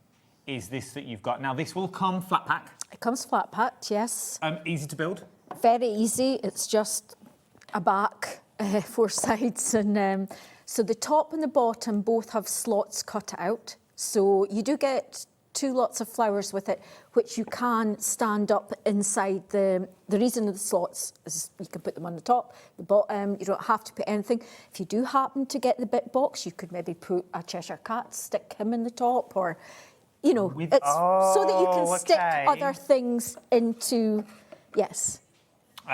S11: is this that you've got? Now, this will come flat pack.
S16: It comes flat packed, yes.
S11: Easy to build?
S16: Very easy. It's just a back, 4 sides. And so the top and the bottom both have slots cut out. So you do get 2 lots of flowers with it, which you can stand up inside the reason of the slots is you can put them on the top, the bottom, you don't have to put anything. If you do happen to get the bit box, you could maybe put a Cheshire Cat, stick him in the top, or, you know, so that you can stick other things into, yes.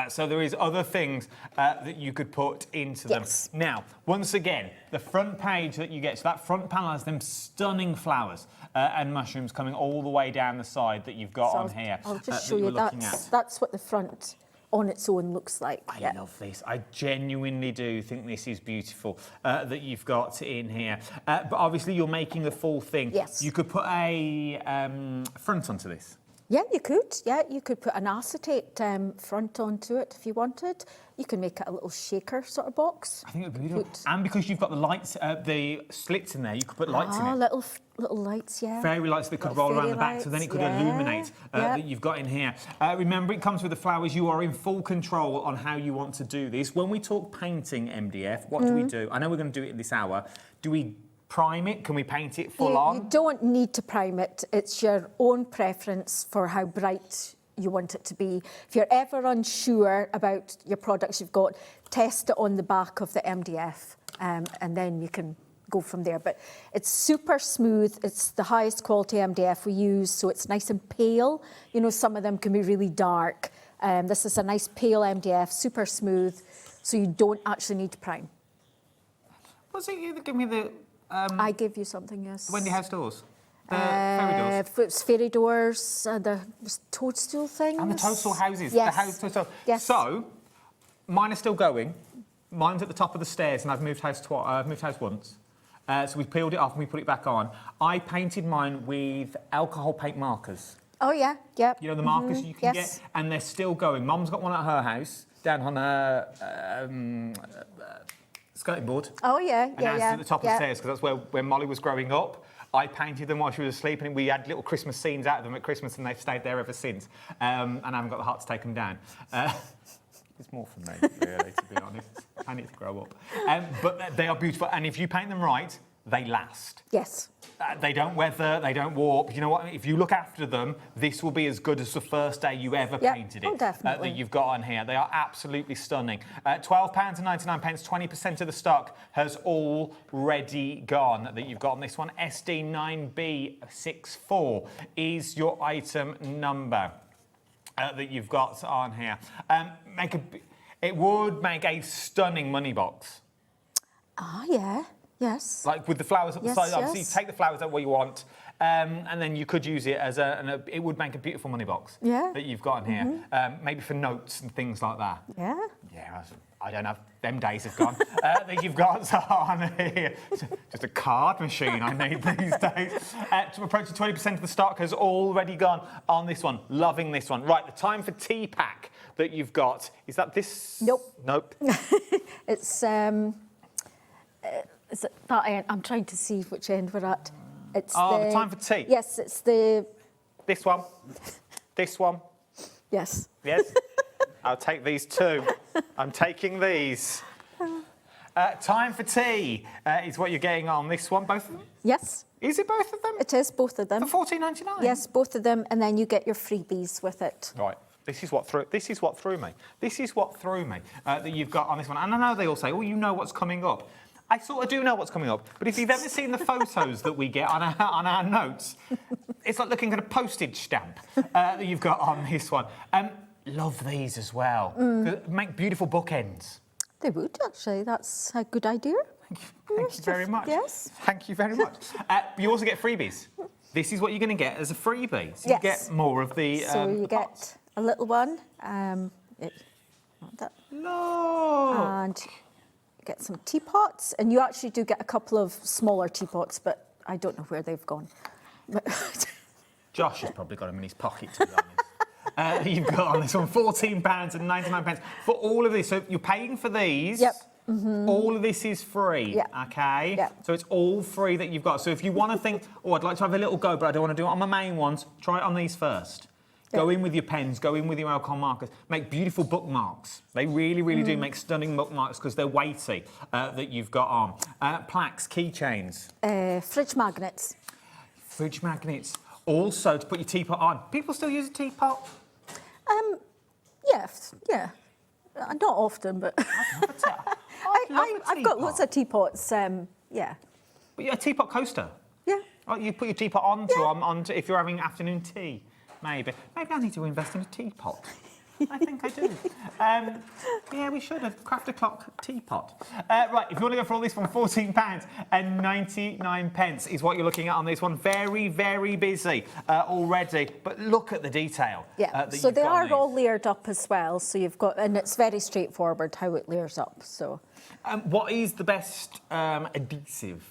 S11: So there is other things that you could put into them.
S16: Yes.
S11: Now, once again, the front page that you get, so that front panel has them stunning flowers and mushrooms coming all the way down the side that you've got on here.
S16: I'll just show you that's what the front on its own looks like.
S11: I love this. I genuinely do think this is beautiful that you've got in here. But obviously you're making the full thing.
S16: Yes.
S11: You could put a front onto this.
S16: Yeah, you could. Yeah, you could put an acetate front onto it if you wanted. You can make it a little shaker sort of box.
S11: I think it would be beautiful. And because you've got the lights, the slits in there, you could put lights in it.
S16: Little lights, yeah.
S11: Fairy lights that could roll around the back, so then it could illuminate that you've got in here. Remember, it comes with the flowers. You are in full control on how you want to do this. When we talk painting MDF, what do we do? I know we're going to do it in this hour. Do we prime it? Can we paint it full on?
S16: You don't need to prime it. It's your own preference for how bright you want it to be. If you're ever unsure about your products you've got, test it on the back of the MDF and then you can go from there. But it's super smooth. It's the highest quality MDF we use, so it's nice and pale. You know, some of them can be really dark. This is a nice pale MDF, super smooth, so you don't actually need to prime.
S11: Was it you that gave me the...
S16: I gave you something, yes.
S11: The Wendy House doors? The fairy doors?
S16: It's fairy doors, the toadstool things.
S11: And the toadstool houses.
S16: Yes.
S11: The house toadstool.
S16: Yes.
S11: So, mine are still going. Mine's at the top of the stairs and I've moved house once. So we've peeled it off and we put it back on. I painted mine with alcohol paint markers.
S16: Oh, yeah, yep.
S11: You know, the markers you can get? And they're still going. Mum's got one at her house, down on her skirting board.
S16: Oh, yeah,
S11: and that's at the top of the stairs, because that's where Molly was growing up. I painted them while she was asleep, and we had little Christmas scenes out of them at Christmas, and they've stayed there ever since. And I haven't got the heart to take them down. It's more for me, really, to be honest. I need to grow up. But they are beautiful, and if you paint them right, they last.
S16: Yes.
S11: They don't weather, they don't warp. You know what? If you look after them, this will be as good as the first day you ever painted it.
S16: Oh, definitely.
S11: That you've got on here. They are absolutely stunning. £12.99, 20% of the stock has already gone that you've got on this one. SD9B64 is your item number that you've got on here. It would make a stunning money box.
S16: Ah, yeah. Yes.
S11: Like with the flowers up the
S16: Yes,
S11: side. Obviously,
S16: yes.
S11: take the flowers out where you want, and then you could use it as it would make a beautiful money box.
S16: Yeah.
S11: That you've got in here, maybe for notes and things like that.
S16: Yeah.
S11: Yeah, I don't have them days have gone. That you've got on here. Just a card machine I need these days. To approach the 20% of the stock has already gone on this one. Loving this one. Right, the time for tea pack that you've got. Is that this?
S16: Nope.
S11: Nope.
S16: It's is it that end? I'm trying to see which end we're at. It's
S11: the time for tea.
S16: Yes, it's the.
S11: This one. This one.
S16: Yes.
S11: Yes. I'll take these two. I'm taking these. Time for tea is what you're getting on this one. Both of them?
S16: Yes.
S11: Is it both of them?
S16: It is both of them.
S11: For $14.99?
S16: Yes, both of them, and then you get your freebies with it.
S11: Right. This is what threw me. This is what threw me that you've got on this one. And I know they all say, "Oh, you know what's coming up." I sort of do know what's coming up, but if you've ever seen the photos that we get on our notes, it's like looking at a postage stamp that you've got on this one. Love these as well. Make beautiful bookends.
S16: They would, actually. That's a good idea.
S11: Thank you very much.
S16: Yes.
S11: Thank you very much. You also get freebies. This is what you're going to get as a freebie. So
S16: Yes.
S11: you get more of the
S16: So you get a little one.
S11: No.
S16: And get some teapots, and you actually do get a couple of smaller teapots, but I don't know where they've gone.
S11: Josh has probably got them in his pocket, to be honest. You've got on this one £14.99 for all of this. So you're paying for these.
S16: Yep.
S11: All of this is free.
S16: Yep.
S11: Okay.
S16: Yep.
S11: So it's all free that you've got. So if you want to think, oh, I'd like to have a little go, but I don't want to do it on my main ones, try it on these first. Go in with your pens, go in with your alcohol markers, make beautiful bookmarks. They really, really do make stunning bookmarks because they're weighty that you've got on. Plaques, keychains.
S16: Fridge magnets.
S11: Fridge magnets. Also, to put your teapot on. People still use a teapot?
S16: Yeah. Not often, but I've got lots of teapots. Yeah.
S11: But a teapot coaster?
S16: Yeah.
S11: Oh, you put your teapot onto if you're having afternoon tea. Maybe I need to invest in a teapot. I think I do. Yeah, we should. A craft o'clock teapot. Right, if you want to go for all this one, £14.99 is what you're looking at on this one. Very, very busy already. But look at the detail.
S16: Yeah. So they are all layered up as well. So you've got, and it's very straightforward how it layers up. So.
S11: What is the best adhesive?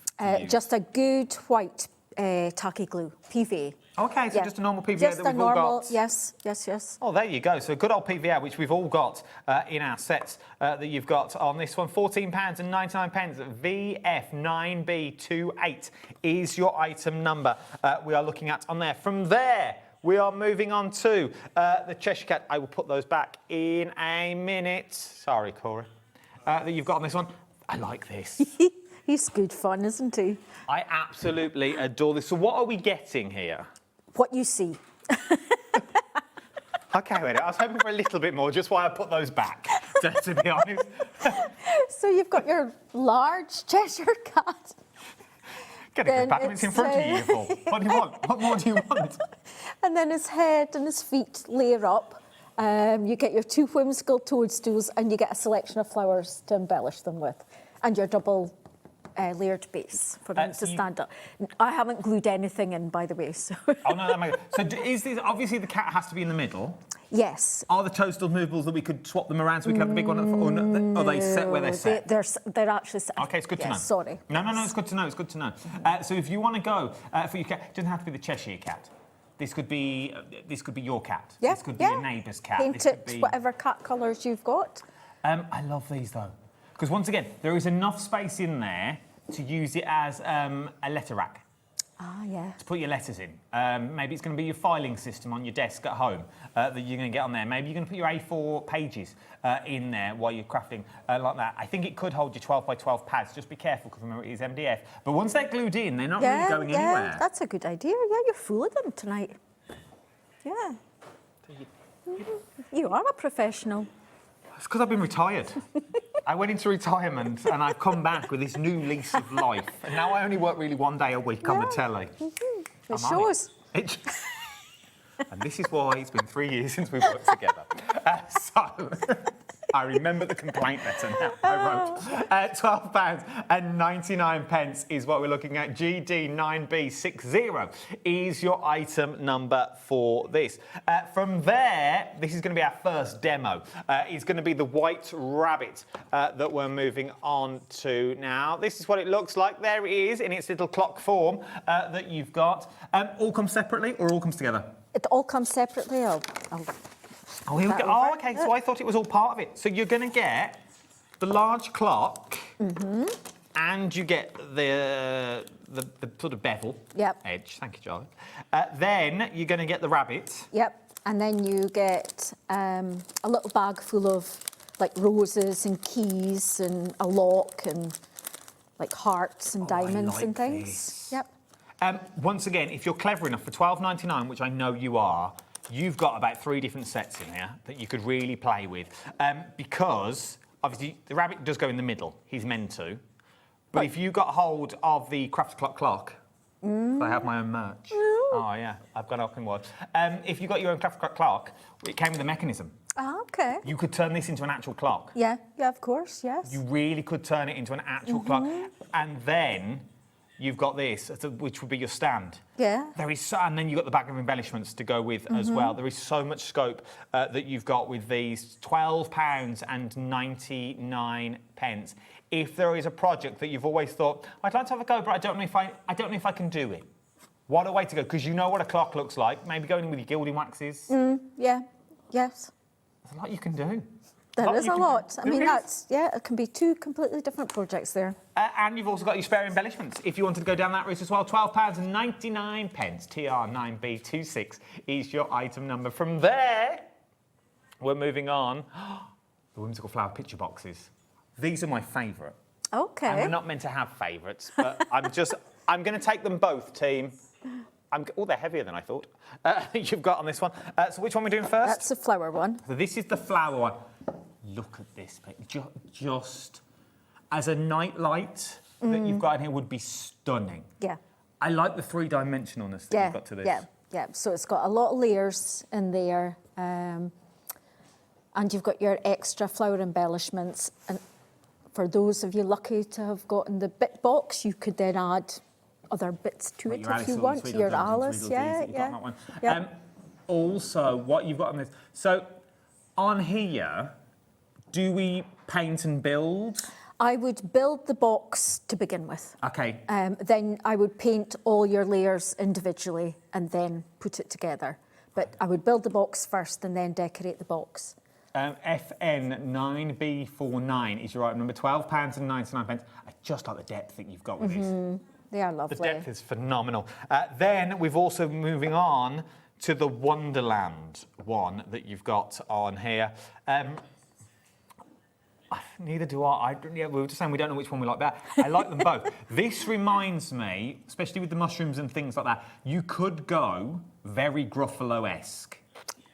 S16: Just a good white tacky glue, PVA.
S11: Okay, so just a normal PVA
S16: just
S11: that we've all got.
S16: Yes.
S11: Oh, there you go. So good old PVA, which we've all got in our sets that you've got on this one. £14.99. VF9B28 is your item number we are looking at on there. From there, we are moving on to the Cheshire Cat. I will put those back in a minute. Sorry, Cora. That you've got on this one. I like this.
S16: He's good fun, isn't he?
S11: I absolutely adore this. So what are we getting here?
S16: What you see.
S11: Okay, wait. I was hoping for a little bit more, just why I put those back, to be honest.
S16: So you've got your large Cheshire Cat.
S11: Get it back, it's in front of you, Paul. What do you want? What more do you want?
S16: And then his head and his feet layer up. You get your two whimsical toadstools, and you get a selection of flowers to embellish them with, and your double layered base for them to stand up. I haven't glued anything in, by the way. So.
S11: Oh no, that makes sense. So is this obviously the cat has to be in the middle?
S16: Yes.
S11: Are the toadstool movables that we could swap them around so we could have the big one? Or are they set where they're set?
S16: They're actually set.
S11: Okay, it's good to know.
S16: Sorry.
S11: No, it's good to know. It's good to know. So if you want to go for your cat, it doesn't have to be the Cheshire Cat. This could be your cat.
S16: Yeah,
S11: this could be your neighbour's cat.
S16: Paint it whatever cat colours you've got.
S11: I love these though, because once again, there is enough space in there to use it as a letter rack.
S16: Ah, yeah.
S11: to put your letters in. Maybe it's going to be your filing system on your desk at home that you're going to get on there. Maybe you're going to put your A4 pages in there while you're crafting like that. I think it could hold your 12 by 12 pads. Just be careful, because remember, it is MDF. But once they're glued in, they're not really going anywhere.
S16: That's a good idea. Yeah, you're full of them tonight. Yeah. You are a professional.
S11: It's because I've been retired. I went into retirement and I've come back with this new lease of life. And now I only work really one day a week on the telly.
S16: It shows.
S11: And this is why it's been 3 years since we've worked together. So, I remember the complaint letter now I wrote. £12.99 is what we're looking at. GD9B60 is your item number for this. From there, this is going to be our first demo. It's going to be the White Rabbit that we're moving on to now. This is what it looks like. There it is in its little clock form that you've got. All comes separately or all comes together?
S16: It all comes separately.
S11: Oh, here we go. Oh, OK, so I thought it was all part of it. So you're going to get the large clock and you get the sort of bevel edge. Thank you, Charlie. Then you're going to get the rabbit.
S16: Yep. And then you get a little bag full of, like, roses and keys and a lock and, like, hearts and diamonds and things.
S11: This.
S16: Yep.
S11: Once again, if you're clever enough, for £12.99, which I know you are, you've got about 3 different sets in here that you could really play with. Because, obviously, the rabbit does go in the middle. He's meant to. But if you got hold of the Craft Clock, I have my own merch. Oh, yeah, I've got up in one. If you got your own Craft Clock, it came with a mechanism.
S16: Ah, OK.
S11: You could turn this into an actual clock.
S16: Yeah, of course, yes.
S11: You really could turn it into an actual clock. And then you've got this, which would be your stand.
S16: Yeah.
S11: And then you've got the bag of embellishments to go with as well. There is so much scope that you've got with these. £12.99. If there is a project that you've always thought, I'd like to have a go, but I don't know if I can do it. What a way to go, because you know what a clock looks like. Maybe going in with your gilding waxes.
S16: Yeah. Yes.
S11: There's a lot you can do.
S16: There is a lot. I mean, it can be 2 completely different projects there.
S11: And you've also got your spare embellishments, if you wanted to go down that route as well. £12.99. TR9B26 is your item number. From there, we're moving on. The whimsical flower picture boxes. These are my favourite.
S16: OK.
S11: And we're not meant to have favourites, but I'm going to take them both, team. They're heavier than I thought. You've got on this one. So which one are we doing first?
S16: That's the flower one.
S11: So this is the flower one. Look at this, just as a night light that you've got in here would be stunning.
S16: Yeah.
S11: I like the 3-dimensionalness that you've got to this.
S16: Yeah. So it's got a lot of layers in there, and you've got your extra flower embellishments. And for those of you lucky to have gotten the bit box, you could then add other bits to it if you want. Your Alice, yeah.
S11: Also, what you've got on this. So on here, do we paint and build?
S16: I would build the box to begin with.
S11: OK.
S16: Then I would paint all your layers individually and then put it together. But I would build the box first and then decorate the box.
S11: FN9B49 is your item number, £12.99. I just like the depth that you've got with this.
S16: They are lovely.
S11: The depth is phenomenal. Then we've also moving on to the Wonderland one that you've got on here. Neither do I. We were just saying we don't know which one we like better. I like them both. This reminds me, especially with the mushrooms and things like that, you could go very Gruffalo-esque.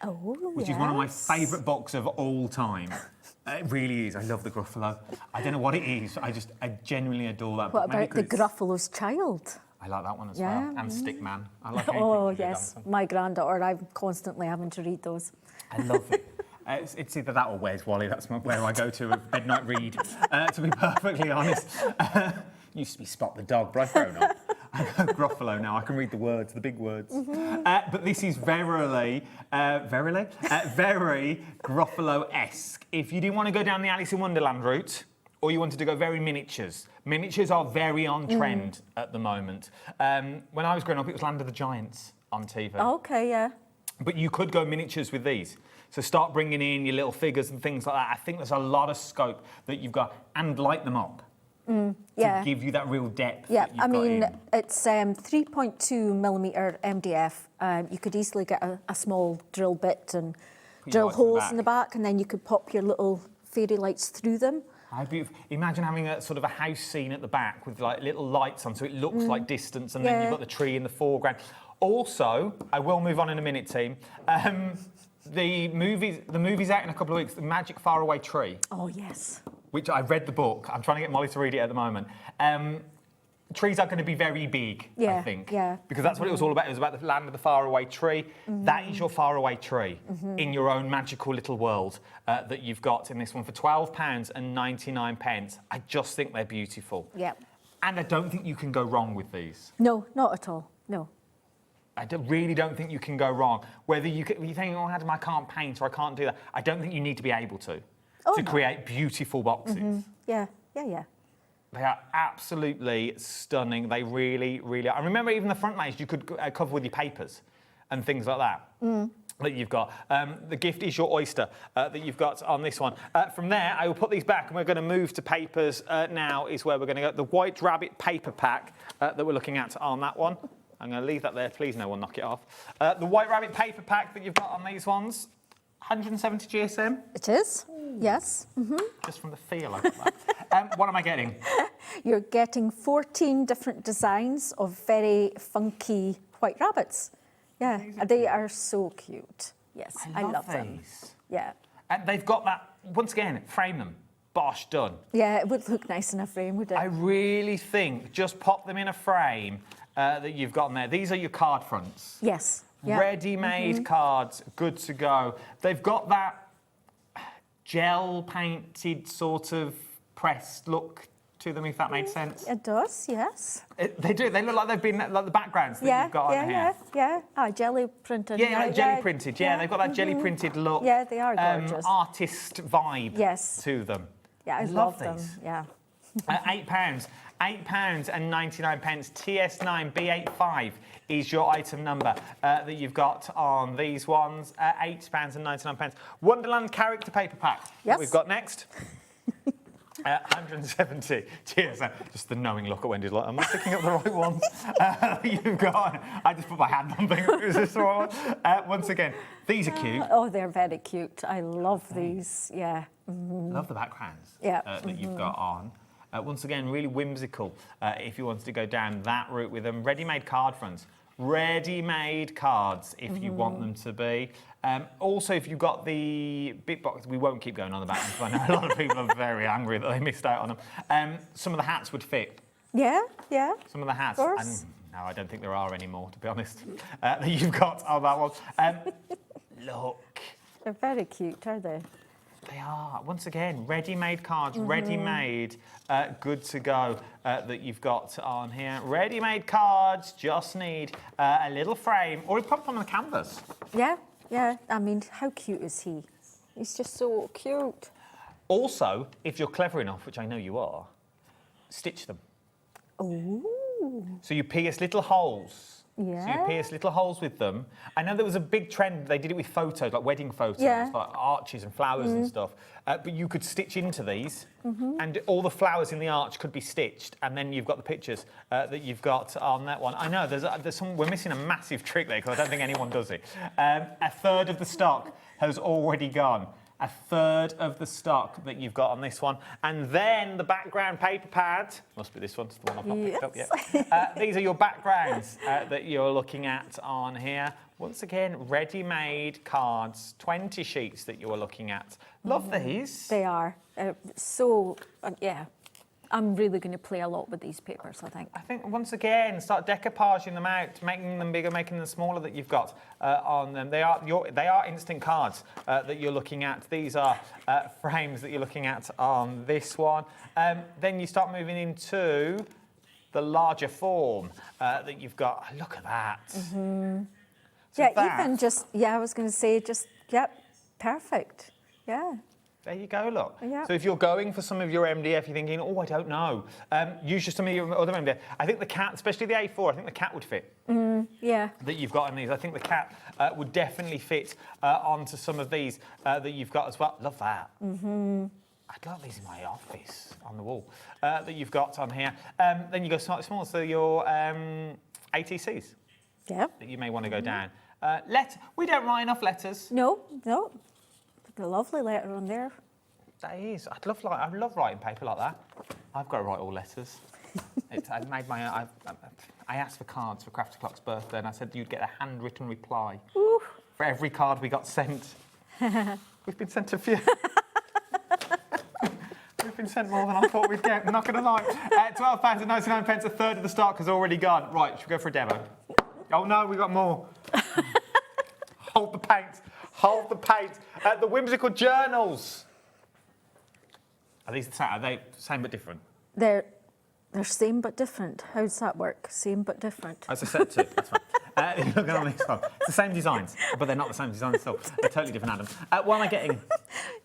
S11: Which is one of my favourite books of all time. It really is. I love the Gruffalo. I don't know what it is. I genuinely adore that book.
S16: What about the Gruffalo's Child?
S11: I like that one as well. And Stickman. I like
S16: yes. My granddaughter, I'm constantly having to read those.
S11: I love it. It's either that or Where's Wally. That's where I go to a midnight read, to be perfectly honest. Used to be Spot the Dog, but I've grown up. I go Gruffalo now. I can read the words, the big words. But this is very Gruffalo-esque. If you didn't want to go down the Alice in Wonderland route, or you wanted to go very miniatures are very on trend at the moment. When I was growing up, it was Land of the Giants on TV.
S16: OK, yeah.
S11: But you could go miniatures with these. So start bringing in your little figures and things like that. I think there's a lot of scope that you've got, and light them up.
S16: Yeah.
S11: To give you that real depth.
S16: Yeah,
S11: that you've
S16: I mean,
S11: got in.
S16: it's 3.2 millimetre MDF. You could easily get a small drill bit and
S11: Put your
S16: drill
S11: lights in the
S16: holes in the back, and then you could pop your little fairy lights through them.
S11: How beautiful. Imagine having a sort of a house scene at the back with like little lights on, so it looks like distance, and then you've got the tree in the foreground. Also, I will move on in a minute, team. The movie's out in a couple of weeks. The Magic Faraway Tree.
S16: Oh yes.
S11: Which I read the book. I'm trying to get Molly to read it at the moment. Trees are going to be very big, I think.
S16: Yeah.
S11: Because that's what it was all about. It was about the land of the faraway tree. That is your faraway tree in your own magical little world that you've got in this one for £12.99. I just think they're beautiful.
S16: Yeah.
S11: And I don't think you can go wrong with these.
S16: No, not at all. No.
S11: I really don't think you can go wrong. Whether you think, oh, Adam, I can't paint or I can't do that. I don't think you need to be able to create beautiful boxes.
S16: Yeah, yeah, yeah.
S11: They are absolutely stunning. They really, really are. I remember even the front page you could cover with your papers and things like that that you've got. The gift is your oyster that you've got on this one. From there, I will put these back and we're going to move to papers now is where we're going to go. The White Rabbit paper pack that we're looking at on that one. I'm going to leave that there. Please no one knock it off. The White Rabbit paper pack that you've got on these ones. 170 GSM?
S16: It is, yes.
S11: Just from the feel of that. What am I getting?
S16: You're getting 14 different designs of very funky white rabbits. Yeah, they are so cute. Yes, I love them. Yeah.
S11: And they've got that, once again, frame them. Bosh, done.
S16: Yeah, it would look nice in a frame, would it?
S11: I really think just pop them in a frame that you've got in there. These are your card fronts.
S16: Yes. Yeah.
S11: Ready-made cards, good to go. They've got that gel-painted sort of pressed look to them, if that made sense.
S16: It does, yes.
S11: They do. They look like they've been like the backgrounds that you've got on here.
S16: Yeah. Oh, jelly printed.
S11: Yeah, like jelly printed. Yeah, they've got that jelly printed look.
S16: Yeah, they are gorgeous.
S11: Artist vibe to them.
S16: Yeah, I love them.
S11: These.
S16: Yeah.
S11: £8. £8.99. TS9B85 is your item number that you've got on these ones. £8.99. Wonderland character paper pack.
S16: Yes.
S11: What we've got next. 170. Cheers. Just the knowing look at Wendy's like, am I picking up the right ones? You've got. I just put my hand on things. Is this the right one? Once again, these are cute.
S16: Oh, they're very cute. I love these. Yeah.
S11: Love the backgrounds that you've got on. Once again, really whimsical if you wanted to go down that route with them. Ready-made card fronts. Ready-made cards if you want them to be. Also, if you've got the bit box, we won't keep going on about them because I know a lot of people are very angry that they missed out on them. Some of the hats would fit.
S16: Yeah.
S11: Some of the hats.
S16: Of course.
S11: And no, I don't think there are any more, to be honest, that you've got on that one. Look.
S16: They're very cute, aren't they?
S11: They are. Once again, ready-made cards, ready-made, good to go that you've got on here. Ready-made cards just need a little frame, or you pop them on the canvas.
S16: Yeah. I mean, how cute is he? He's just so cute.
S11: Also, if you're clever enough, which I know you are, stitch them.
S16: Ooh.
S11: So you pierce little holes.
S16: Yeah.
S11: So you pierce little holes with them. I know there was a big trend, they did it with photos, like wedding photos, like arches and flowers and stuff. But you could stitch into these, and all the flowers in the arch could be stitched, and then you've got the pictures that you've got on that one. I know, there's some, we're missing a massive trick there, because I don't think anyone does it. A third of the stock has already gone. A third of the stock that you've got on this one. And then the background paper pad. Must be this one, it's the one I've not picked up yet. These are your backgrounds that you're looking at on here. Once again, ready-made cards, 20 sheets that you are looking at. Love these.
S16: They are. Yeah. I'm really going to play a lot with these papers, I think.
S11: I think, once again, start decoupaging them out, making them bigger, making them smaller that you've got on them. They are instant cards that you're looking at. These are frames that you're looking at on this one. Then you start moving into the larger form that you've got. Look at that. So
S16: even just, I was going to say perfect. Yeah.
S11: There you go, look.
S16: Yeah.
S11: So if you're going for some of your MDF, you're thinking, oh, I don't know. Use just some of your other MDF. I think the cat, especially the A4, I think the cat would fit.
S16: Yeah.
S11: That you've got in these. I think the cat would definitely fit onto some of these that you've got as well. Love that. I'd love these in my office on the wall that you've got on here. Then you go slightly smaller, so your ATCs.
S16: Yeah.
S11: That you may want to go down. We don't write enough letters.
S16: No. The lovely letter on there.
S11: That is. I love writing paper like that. I've got to write all letters. I asked for cards for Crafty Clock's birthday, and I said you'd get a handwritten reply for every card we got sent. We've been sent a few. We've been sent more than I thought we'd get. I'm not going to lie. £12.99, a third of the stock has already gone. Right, should we go for a demo? Oh no, we got more. Hold the paint. Hold the paint. The whimsical journals. Are these the same? Are they same but different?
S16: They're same but different. How does that work? Same but different.
S11: As I said too, that's fine. Look on this one. It's the same designs, but they're not the same designs still. They're totally different items. What am I getting?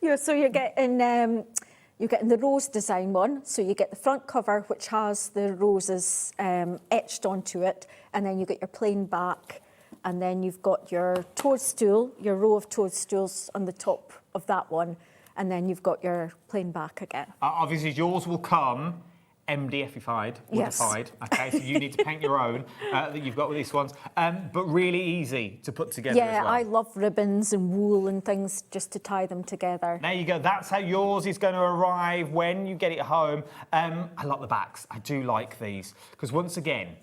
S16: Yeah, so you're getting the rose design one. So you get the front cover, which has the roses etched onto it, and then you get your plain back, and then you've got your toadstool, your row of toadstools on the top of that one, and then you've got your plain back again.
S11: Obviously, yours will come MDF-ified, woodified. Yes. Okay, so you need to paint your own that you've got with these ones, but really easy to put together as well.
S16: Yeah, I love ribbons and wool and things just to tie them together.
S11: There you go. That's how yours is going to arrive when you get it home. I like the backs. I do like these because once again,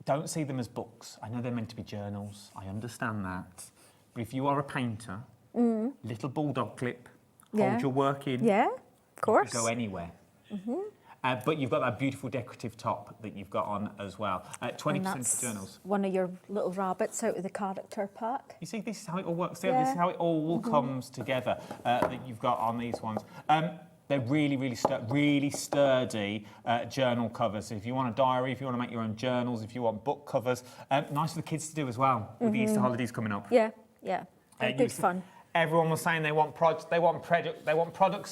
S11: don't see them as books. I know they're meant to be journals. I understand that, but if you are a painter, little bulldog clip, hold your work in.
S16: Yeah, of course.
S11: Go anywhere. But you've got that beautiful decorative top that you've got on as well. 20% journals.
S16: One of your little rabbits out of the character pack.
S11: You see, this is how it all works. Yeah. This is how it all comes together that you've got on these ones. They're really sturdy journal covers. So if you want a diary, if you want to make your own journals, if you want book covers, nice for the kids to do as well with the Easter holidays coming up.
S16: Yeah. Good fun.
S11: Everyone was saying they want products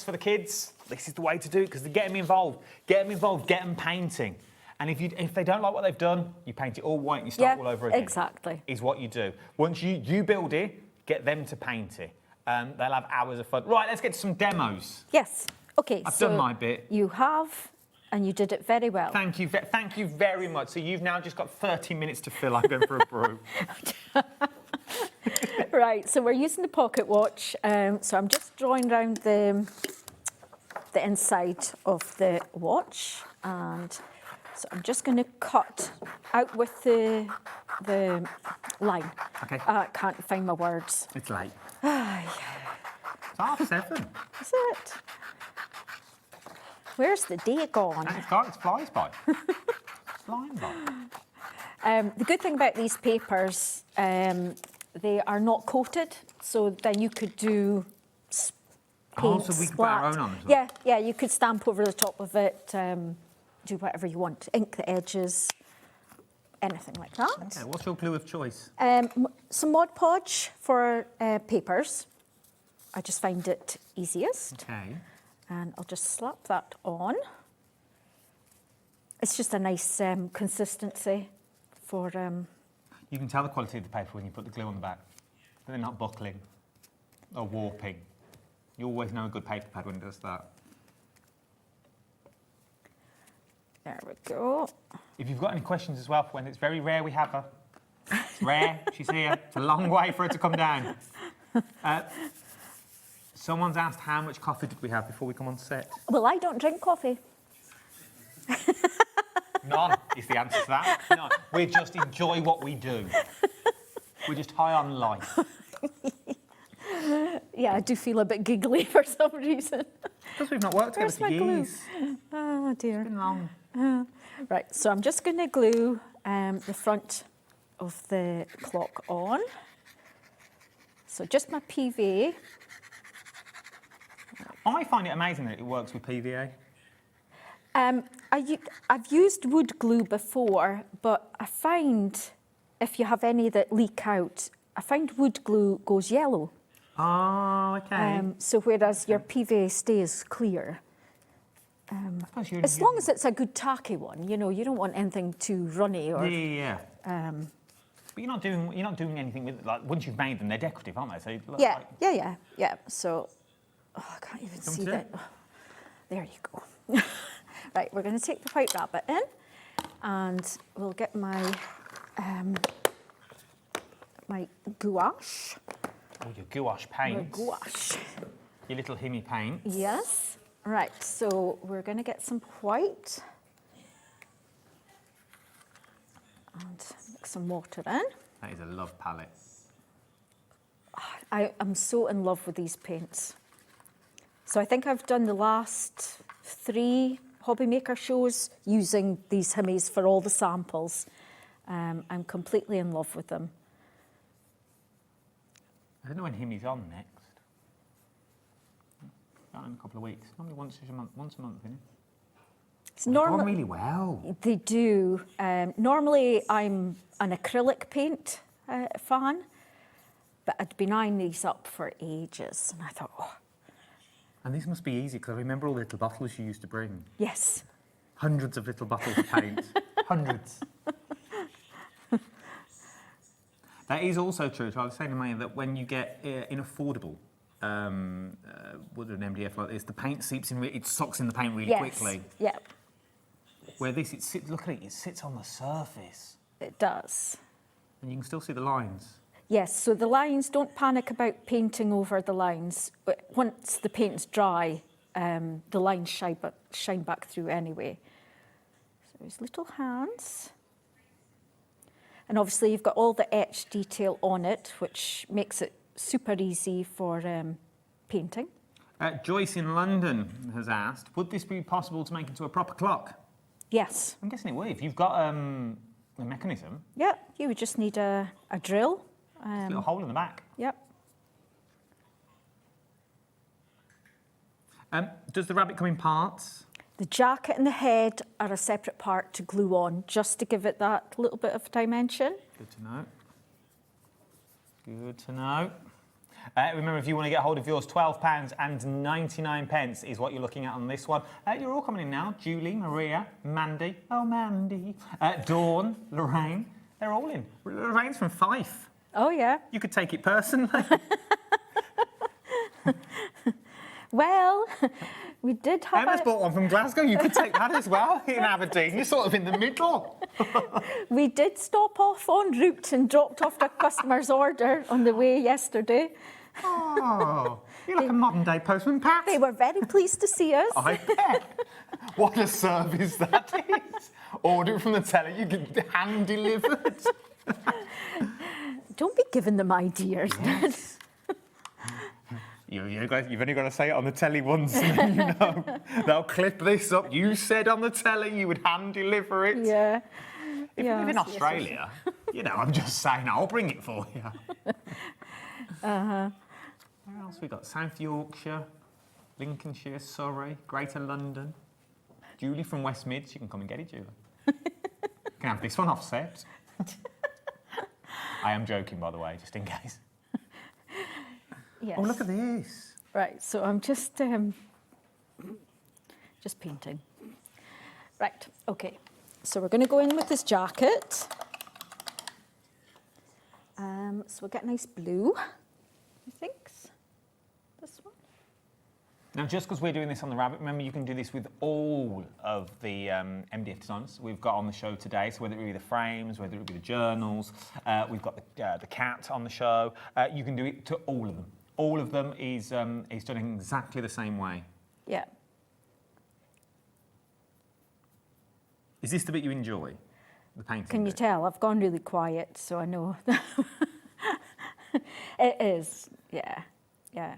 S11: for the kids. This is the way to do it because they get them involved. Get them painting. And if they don't like what they've done, you paint it all white and you start all over again.
S16: Exactly.
S11: Is what you do. Once you build it, get them to paint it. They'll have hours of fun. Right, let's get to some demos.
S16: Yes. Okay.
S11: I've done my bit.
S16: You have, and you did it very well.
S11: Thank you very much. So you've now just got 30 minutes to fill. I'm going for a brew.
S16: Right, so we're using the pocket watch. So I'm just drawing around the inside of the watch, and so I'm just going to cut out with the line.
S11: Okay.
S16: I can't find my words.
S11: It's late.
S16: Yeah.
S11: It's 7:30.
S16: Is it? Where's the day gone?
S11: It's gone. It flies by. It's flying by.
S16: The good thing about these papers, they are not coated, so then you could do paint,
S11: so we can put our own on as well?
S16: Yeah, you could stamp over the top of it, do whatever you want, ink the edges, anything like that.
S11: Okay, what's your glue of choice?
S16: Some Mod Podge for papers. I just find it easiest.
S11: Okay.
S16: And I'll just slap that on. It's just a nice consistency for...
S11: You can tell the quality of the paper when you put the glue on the back. They're not buckling or warping. You always know a good paper pad when it does that.
S16: There we go.
S11: If you've got any questions as well for Wendy, it's very rare we have her. It's rare, she's here. It's a long way for her to come down. Someone's asked how much coffee did we have before we come on set?
S16: Well, I don't drink coffee.
S11: None is the answer to that. None. We just enjoy what we do. We're just high on life.
S16: Yeah, I do feel a bit giggly for some reason.
S11: Because we've not worked together for years.
S16: Oh, dear.
S11: It's been long.
S16: Right, so I'm just going to glue the front of the clock on. So just my PVA.
S11: I find it amazing that it works with PVA.
S16: I've used wood glue before, but I find if you have any that leak out, I find wood glue goes yellow.
S11: Oh, okay.
S16: So whereas your PVA stays clear. As long as it's a good tacky one, you know, you don't want anything too runny or.
S11: Yeah. But you're not doing anything with it. Like once you've made them, they're decorative, aren't they? So
S16: Yeah. So, I can't even see that. There you go. Right, we're going to take the white rabbit in, and we'll get my my gouache.
S11: Oh, your gouache paint.
S16: My gouache.
S11: Your little Himmy paint.
S16: Yes. Right, so we're going to get some white and mix some water in.
S11: That is a love palette.
S16: I am so in love with these paints. So I think I've done the last 3 HobbyMaker shows using these Himmies for all the samples. I'm completely in love with them.
S11: I don't know when Himmy's on next. Not in a couple of weeks. Normally once a month, isn't it?
S16: It's
S11: They've gone really well.
S16: They do. Normally I'm an acrylic paint fan, but I'd been eyeing these up for ages, and I thought, oh.
S11: And this must be easy, because I remember all the little bottles you used to bring.
S16: Yes.
S11: Hundreds of little bottles of paint. Hundreds. That is also true. So I was saying to Maya that when you get inaffordable wood and MDF like this, the paint seeps in, it sucks in the paint really quickly.
S16: Yeah.
S11: Where this, look at it, it sits on the surface.
S16: It does.
S11: And you can still see the lines.
S16: Yes, so the lines, don't panic about painting over the lines. But once the paint's dry, the lines shine back through anyway. So his little hands. And obviously you've got all the etched detail on it, which makes it super easy for painting.
S11: Joyce in London has asked, would this be possible to make into a proper clock?
S16: Yes.
S11: I'm guessing it would. If you've got a mechanism.
S16: Yeah, you would just need a drill.
S11: A little hole in the back.
S16: Yep.
S11: Does the rabbit come in parts?
S16: The jacket and the head are a separate part to glue on, just to give it that little bit of dimension.
S11: Good to know. Good to know. Remember, if you want to get hold of yours, £12.99 is what you're looking at on this one. You're all coming in now. Julie, Maria, Mandy. Oh, Mandy. Dawn, Lorraine. They're all in. Lorraine's from Fife.
S16: Oh, yeah.
S11: You could take it personally.
S16: Well, we did have
S11: Emma's bought one from Glasgow. You could take that as well in Aberdeen. You're sort of in the middle.
S16: We did stop off en route and dropped off a customer's order on the way yesterday.
S11: Oh, you're like a modern-day postman, Pat.
S16: They were very pleased to see us.
S11: I bet. What a service that is. Order it from the telly, you get hand-delivered.
S16: Don't be giving them ideas, Dad.
S11: You've only got to say it on the telly once, and then you know. They'll clip this up. You said on the telly you would hand-deliver it.
S16: Yeah.
S11: If you live in Australia, you know, I'm just saying, I'll bring it for you. Where else we got? South Yorkshire, Lincolnshire, Surrey, Greater London. Julie from West Mids, you can come and get it, Julie. You can have this one offset. I am joking, by the way, just in case.
S16: Yes.
S11: Oh, look at this.
S16: Right, so I'm just painting. Right, okay. So we're going to go in with this jacket. So we'll get a nice blue, I think. This one.
S11: Now, just because we're doing this on the rabbit, remember you can do this with all of the MDF designs we've got on the show today. So whether it be the frames, whether it be the journals, we've got the cat on the show. You can do it to all of them. All of them is done in exactly the same way.
S16: Yeah.
S11: Is this the bit you enjoy? The painting
S16: Can you
S11: bit?
S16: tell? I've gone really quiet, so I know. It is, yeah, yeah.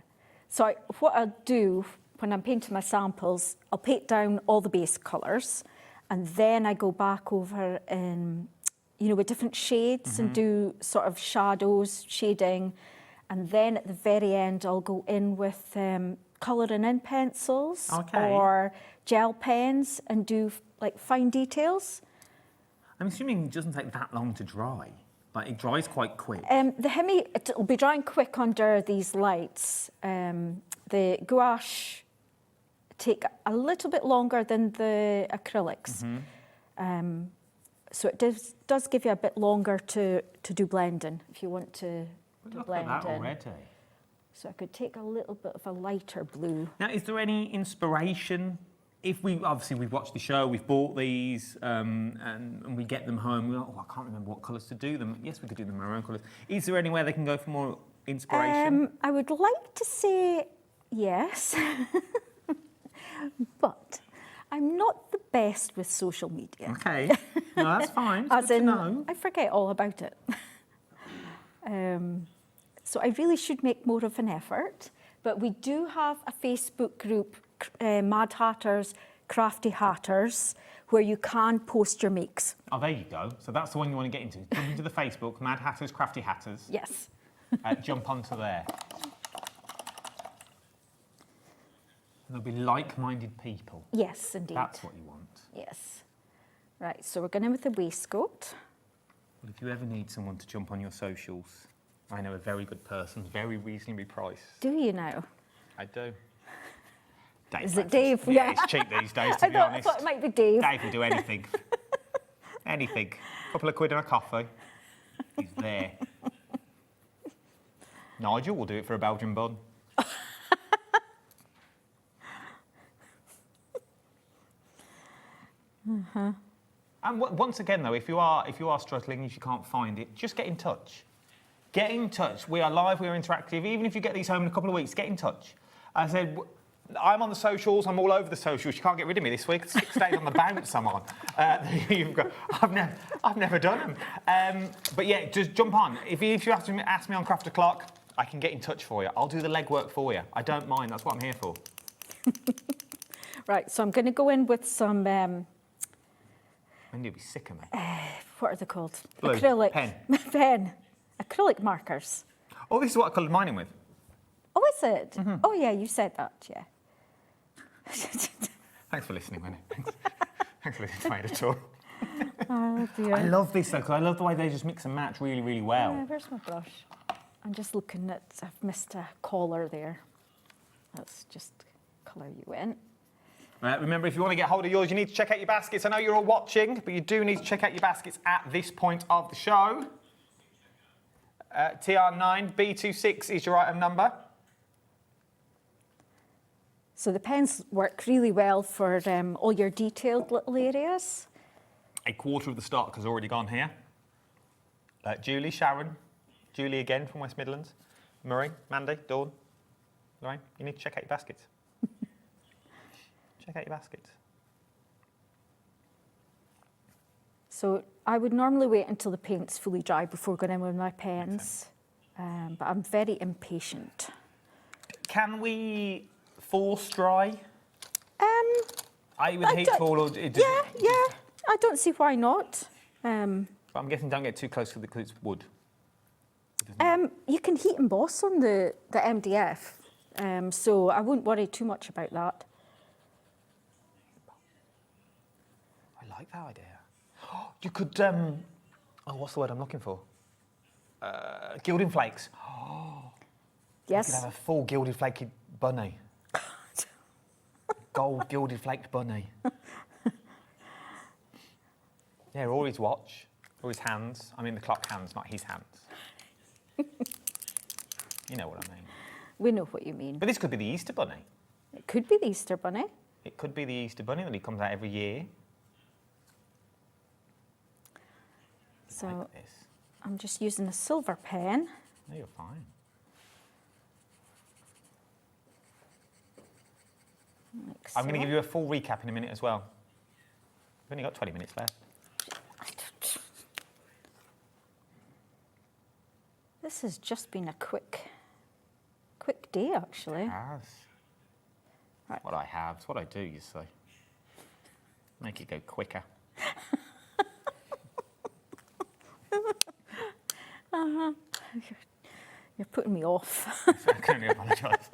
S16: So what I'll do when I'm painting my samples, I'll paint down all the base colours, and then I go back over in, you know, with different shades and do sort of shadows, shading, and then at the very end I'll go in with colouring in pencils or gel pens and do like fine details.
S11: I'm assuming it doesn't take that long to dry. Like, it dries quite quick.
S16: The Hemi, it'll be drying quick under these lights. The gouache take a little bit longer than the acrylics. So it does give you a bit longer to do blending if you want to
S11: Look
S16: blend
S11: at that
S16: in.
S11: already.
S16: So I could take a little bit of a lighter blue.
S11: Now, is there any inspiration? If we've watched the show, we've bought these, and we get them home. We're like, oh, I can't remember what colours to do them. Yes, we could do them in our own colours. Is there anywhere they can go for more inspiration?
S16: I would like to say yes, but I'm not the best with social media.
S11: Okay, no, that's fine.
S16: As
S11: Good
S16: in,
S11: to know.
S16: I forget all about it. So I really should make more of an effort. But we do have a Facebook group, Madhatters, Crafty Hatters, where you can post your makes.
S11: Oh, there you go. So that's the one you want to get into. Jump into the Facebook, Mad Hatters, Crafty Hatters.
S16: Yes.
S11: Jump onto there. And there'll be like-minded people.
S16: Yes, indeed.
S11: That's what you want.
S16: Yes. Right, so we're going in with the waistcoat.
S11: Well, if you ever need someone to jump on your socials, I know a very good person, very reasonably priced.
S16: Do you know?
S11: I do. Dave
S16: Is it Dave?
S11: Yeah, it's cheap these days, to be honest.
S16: I thought it might be Dave.
S11: Dave will do anything. Anything. A couple of quid and a coffee. He's there. Nigel will do it for a Belgian bun. And once again, though, if you are struggling, if you can't find it, just get in touch. Get in touch. We are live, we are interactive. Even if you get these home in a couple of weeks, get in touch. I said, I'm on the socials, I'm all over the socials. You can't get rid of me this week. 6 days on the bounce I'm on. I've never done them. But yeah, just jump on. If you have to ask me on Craft O'Clock, I can get in touch for you. I'll do the legwork for you. I don't mind, that's what I'm here for.
S16: Right, so I'm going to go in with some...
S11: Wendy will be sick of me.
S16: What are they called?
S11: Blue.
S16: Acrylic.
S11: Pen.
S16: Pen. Acrylic markers.
S11: Oh, this is what I coloured mine in with.
S16: Oh, is it? Mm-hmm. Oh, yeah, you said that, yeah.
S11: Thanks for listening, Wendy. Thanks for listening to my editor.
S16: Oh, dear.
S11: I love this, though, because I love the way they just mix and match really, really well.
S16: Yeah, where's my brush? I'm just looking at... I've missed a collar there. Let's just colour you in.
S11: Remember, if you want to get hold of yours, you need to check out your baskets. I know you're all watching, but you do need to check out your baskets at this point of the show. TR9B26 is your item number.
S16: So the pens work really well for all your detailed little areas.
S11: A quarter of the stock has already gone here. Julie, Sharon, Julie again from West Midlands, Murray, Mandy, Dawn, Lorraine, you need to check out your baskets. Check out your baskets.
S16: So I would normally wait until the paint's fully dry before going in with my pens, but I'm very impatient.
S11: Can we force dry? Are you with heat tool or?
S16: Yeah. I don't see why not.
S11: But I'm guessing don't get too close to because it's wood.
S16: You can heat emboss on the MDF, so I wouldn't worry too much about that.
S11: I like that idea. You could, what's the word I'm looking for? Gilded flakes.
S16: Yes.
S11: You could have a full gilded flaked bunny. Gold gilded flaked bunny. Yeah, or his watch, or his hands. I mean the clock hands, not his hands. You know what I mean.
S16: We know what you mean.
S11: But this could be the Easter bunny.
S16: It could be the Easter bunny.
S11: It could be the Easter bunny that he comes out every year.
S16: So
S11: like this.
S16: I'm just using a silver pen.
S11: No, you're fine.
S16: Like
S11: I'm going to
S16: so.
S11: give you a full recap in a minute as well. We've only got 20 minutes left.
S16: This has just been a quick day, actually.
S11: It has. Right. What I have, it's what I do, you see. Make it go quicker.
S16: You're putting me off.
S11: I can only apologise.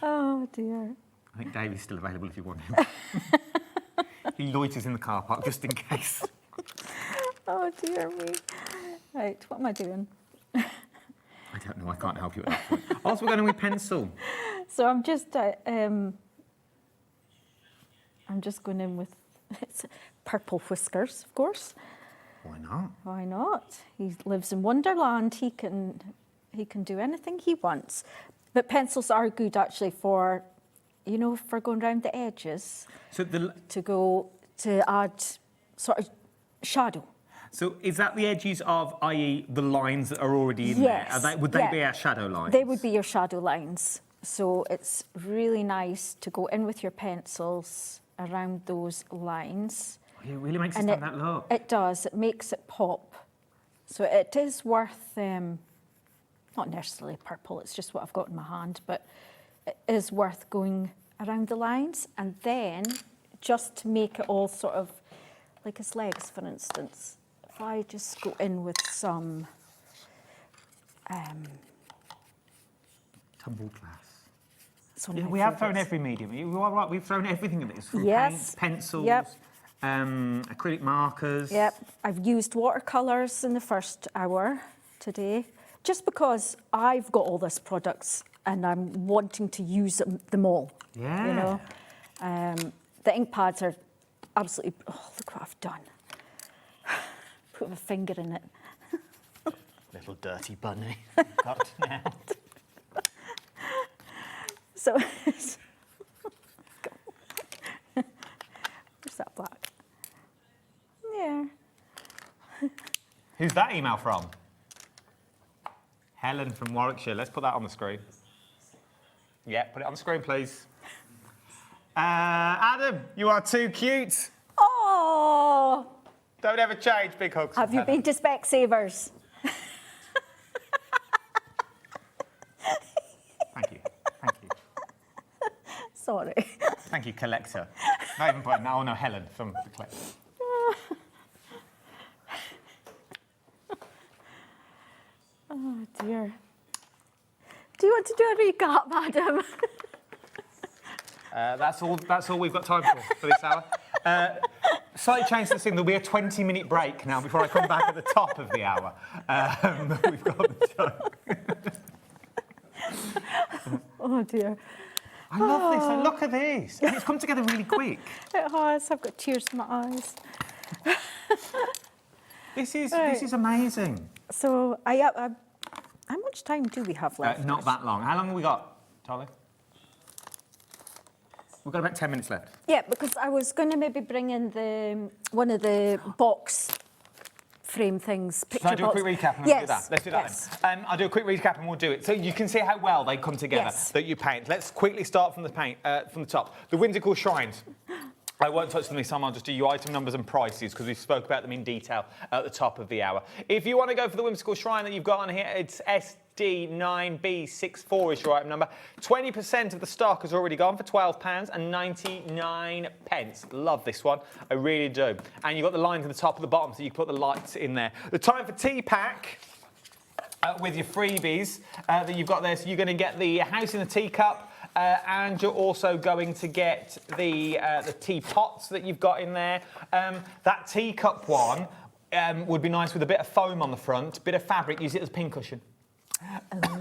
S16: Oh, dear.
S11: I think Dave is still available if you want him. He loiters in the car park just in case.
S16: Oh, dear me. Right, what am I doing?
S11: I don't know, I can't help you at that point. Also, we're going with pencil.
S16: So I'm just going in with purple whiskers, of course.
S11: Why not?
S16: Why not? He lives in Wonderland. He can He can do anything he wants. But pencils are good actually for, you know, for going around the edges.
S1: So
S16: to add sort of shadow.
S1: So is that the edges of, i.e. the lines that are already in
S16: Yes,
S1: there? Would they be our shadow lines?
S16: They would be your shadow lines. So it's really nice to go in with your pencils around those lines.
S1: It really makes it stand that look.
S16: It does. It makes it pop. So it is worth, not necessarily purple, it's just what I've got in my hand, but it is worth going around the lines, and then just to make it all sort of like his legs, for instance. If I just go in with some
S1: tumbled glass.
S16: Yeah,
S1: we have thrown every medium. You are right, we've thrown everything in this. From paints, pencils, acrylic markers.
S16: Yep, I've used watercolours in the first hour today, just because I've got all these products and I'm wanting to use them all.
S1: Yeah.
S16: You know, the ink pads are absolutely, oh, look what I've done. Put my finger in it.
S1: Little dirty bunny. Got now.
S16: So, where's that black? Yeah.
S1: Who's that email from? Helen from Warwickshire. Let's put that on the screen. Yeah, put it on the screen, please. Adam, you are too cute.
S16: Oh!
S1: Don't ever change, big hugs.
S16: Have you been to Specsavers?
S1: Thank you. Thank you.
S16: Sorry.
S1: Thank you, collector. Not even putting that. Oh no, Helen from the collector.
S16: Oh dear. Do you want to do a recap, Adam?
S1: That's all we've got time for this hour. Slightly change the thing. There'll be a 20-minute break now before I come back at the top of the hour. We've got the time.
S16: Oh dear.
S1: I love this. And look at this. And it's come together really quick.
S16: It has. I've got tears in my eyes.
S1: This is amazing.
S16: So, how much time do we have left?
S1: Not that long. How long have we got, Charlie? We've got about 10 minutes left.
S16: Yeah, because I was going to maybe bring in one of the box frame things.
S1: Shall I do a quick recap and we'll do that? Let's do that then. I'll do a quick recap and we'll do it. So you can see how well they come together that you paint. Let's quickly start from the from the top. The Whimsical Shrines. I won't touch them this time, I'll just do your item numbers and prices because we spoke about them in detail at the top of the hour. If you want to go for the Whimsical Shrine that you've got on here, it's SD9B64 is your item number. 20% of the stock has already gone for £12.99. Love this one, I really do. And you've got the lines at the top and the bottom so you can put the lights in there. The time for tea pack. With your freebies that you've got there, so you're going to get the House in a Teacup. And you're also going to get the teapots that you've got in there. That teacup one would be nice with a bit of foam on the front, bit of fabric. Use it as a pincushion.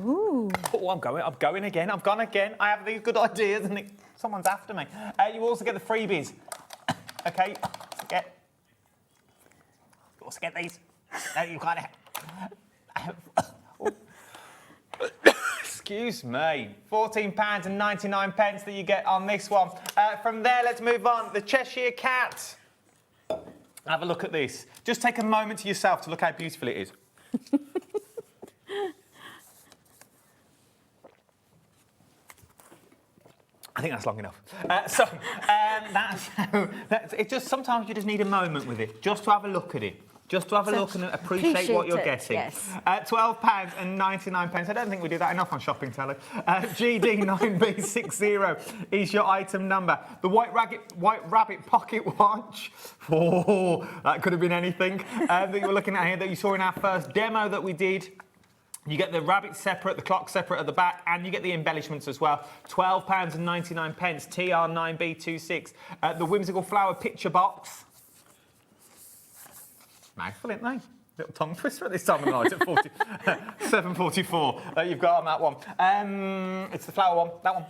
S16: Ooh.
S1: Oh, I'm going again. I've gone again. I have these good ideas, and someone's after me. You also get the freebies. Okay. You also get these. You got it. Excuse me, £14.99 that you get on this one. From there, let's move on. The Cheshire Cat. Have a look at this. Just take a moment to yourself to look how beautiful it is. I think that's long enough. It's just sometimes you just need a moment with it, just to have a look at it. Just to have a look and appreciate what you're getting.
S16: Yes.
S1: £12.99. I don't think we do that enough on shopping telly. GD9B60 is your item number. The White Rabbit pocket watch. Oh, that could have been anything that you were looking at here that you saw in our first demo that we did. You get the rabbit separate, the clock separate at the back, and you get the embellishments as well. £12.99, TR9B26. The Whimsical Flower picture box. Mouthful, isn't they? Little tongue twister at this time of the night at 7:44 that you've got on that one. It's the flower one, that one.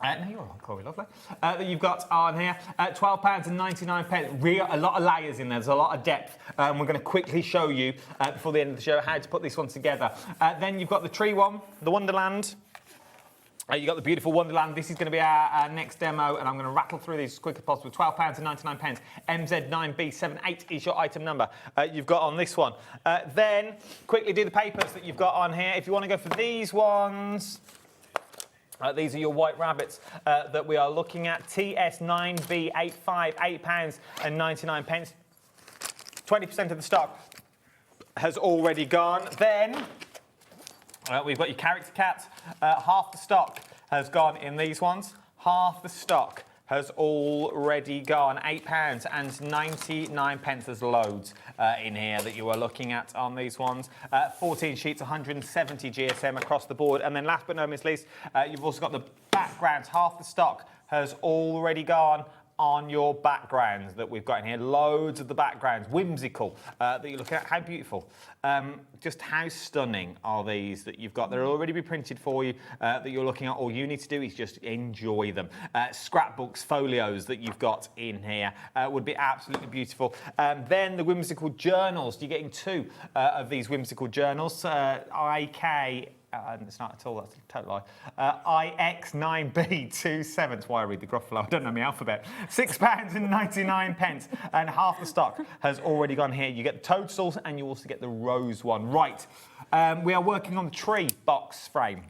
S11: No, you're all right, Corey, lovely. That you've got on here, £12.99. A lot of layers in there, there's a lot of depth. We're going to quickly show you, before the end of the show, how to put this one together. Then you've got the tree one, the Wonderland. You've got the beautiful Wonderland. This is going to be our next demo, and I'm going to rattle through these as quick as possible. £12.99. MZ9B78 is your item number you've got on this one. Then, quickly do the papers that you've got on here. If you want to go for these ones... these are your white rabbits that we are looking at. TS9B85, £8.99. 20% of the stock has already gone. Then we've got your character cat. Half the stock has gone in these ones. Half the stock has already gone. £8.99. There's loads in here that you are looking at on these ones. 14 sheets, 170 GSM across the board. And then last but not least, you've also got the backgrounds. Half the stock has already gone on your backgrounds that we've got in here. Loads of the backgrounds. Whimsical that you're looking at. How beautiful. Just how stunning are these that you've got? They'll already be printed for you that you're looking at. All you need to do is just enjoy them. Scrapbooks, folios that you've got in here would be absolutely beautiful. Then the whimsical journals. You're getting two of these whimsical journals. IK... it's not at all, that's a total lie. IX9B27, that's why I read the Gruffalo, I don't know my alphabet. £6.99, and half the stock has already gone here. You get the toadstools, and you also get the rose one. Right, we are working on the tree box frame.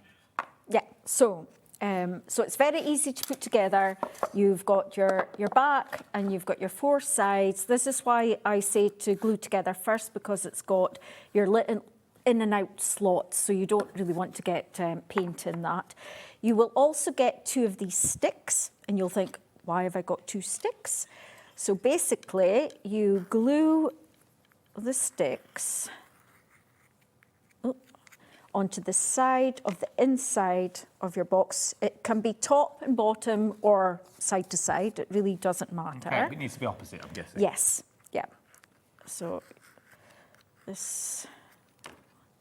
S16: Yeah, so it's very easy to put together. You've got your back and you've got your four sides. This is why I say to glue together first, because it's got your little in and out slots, so you don't really want to get paint in that. You will also get two of these sticks, and you'll think, why have I got two sticks? So basically, you glue the sticks onto the side of the inside of your box. It can be top and bottom or side to side. It really doesn't matter.
S11: Okay, it needs to be opposite, I'm guessing.
S16: Yes, yeah. So this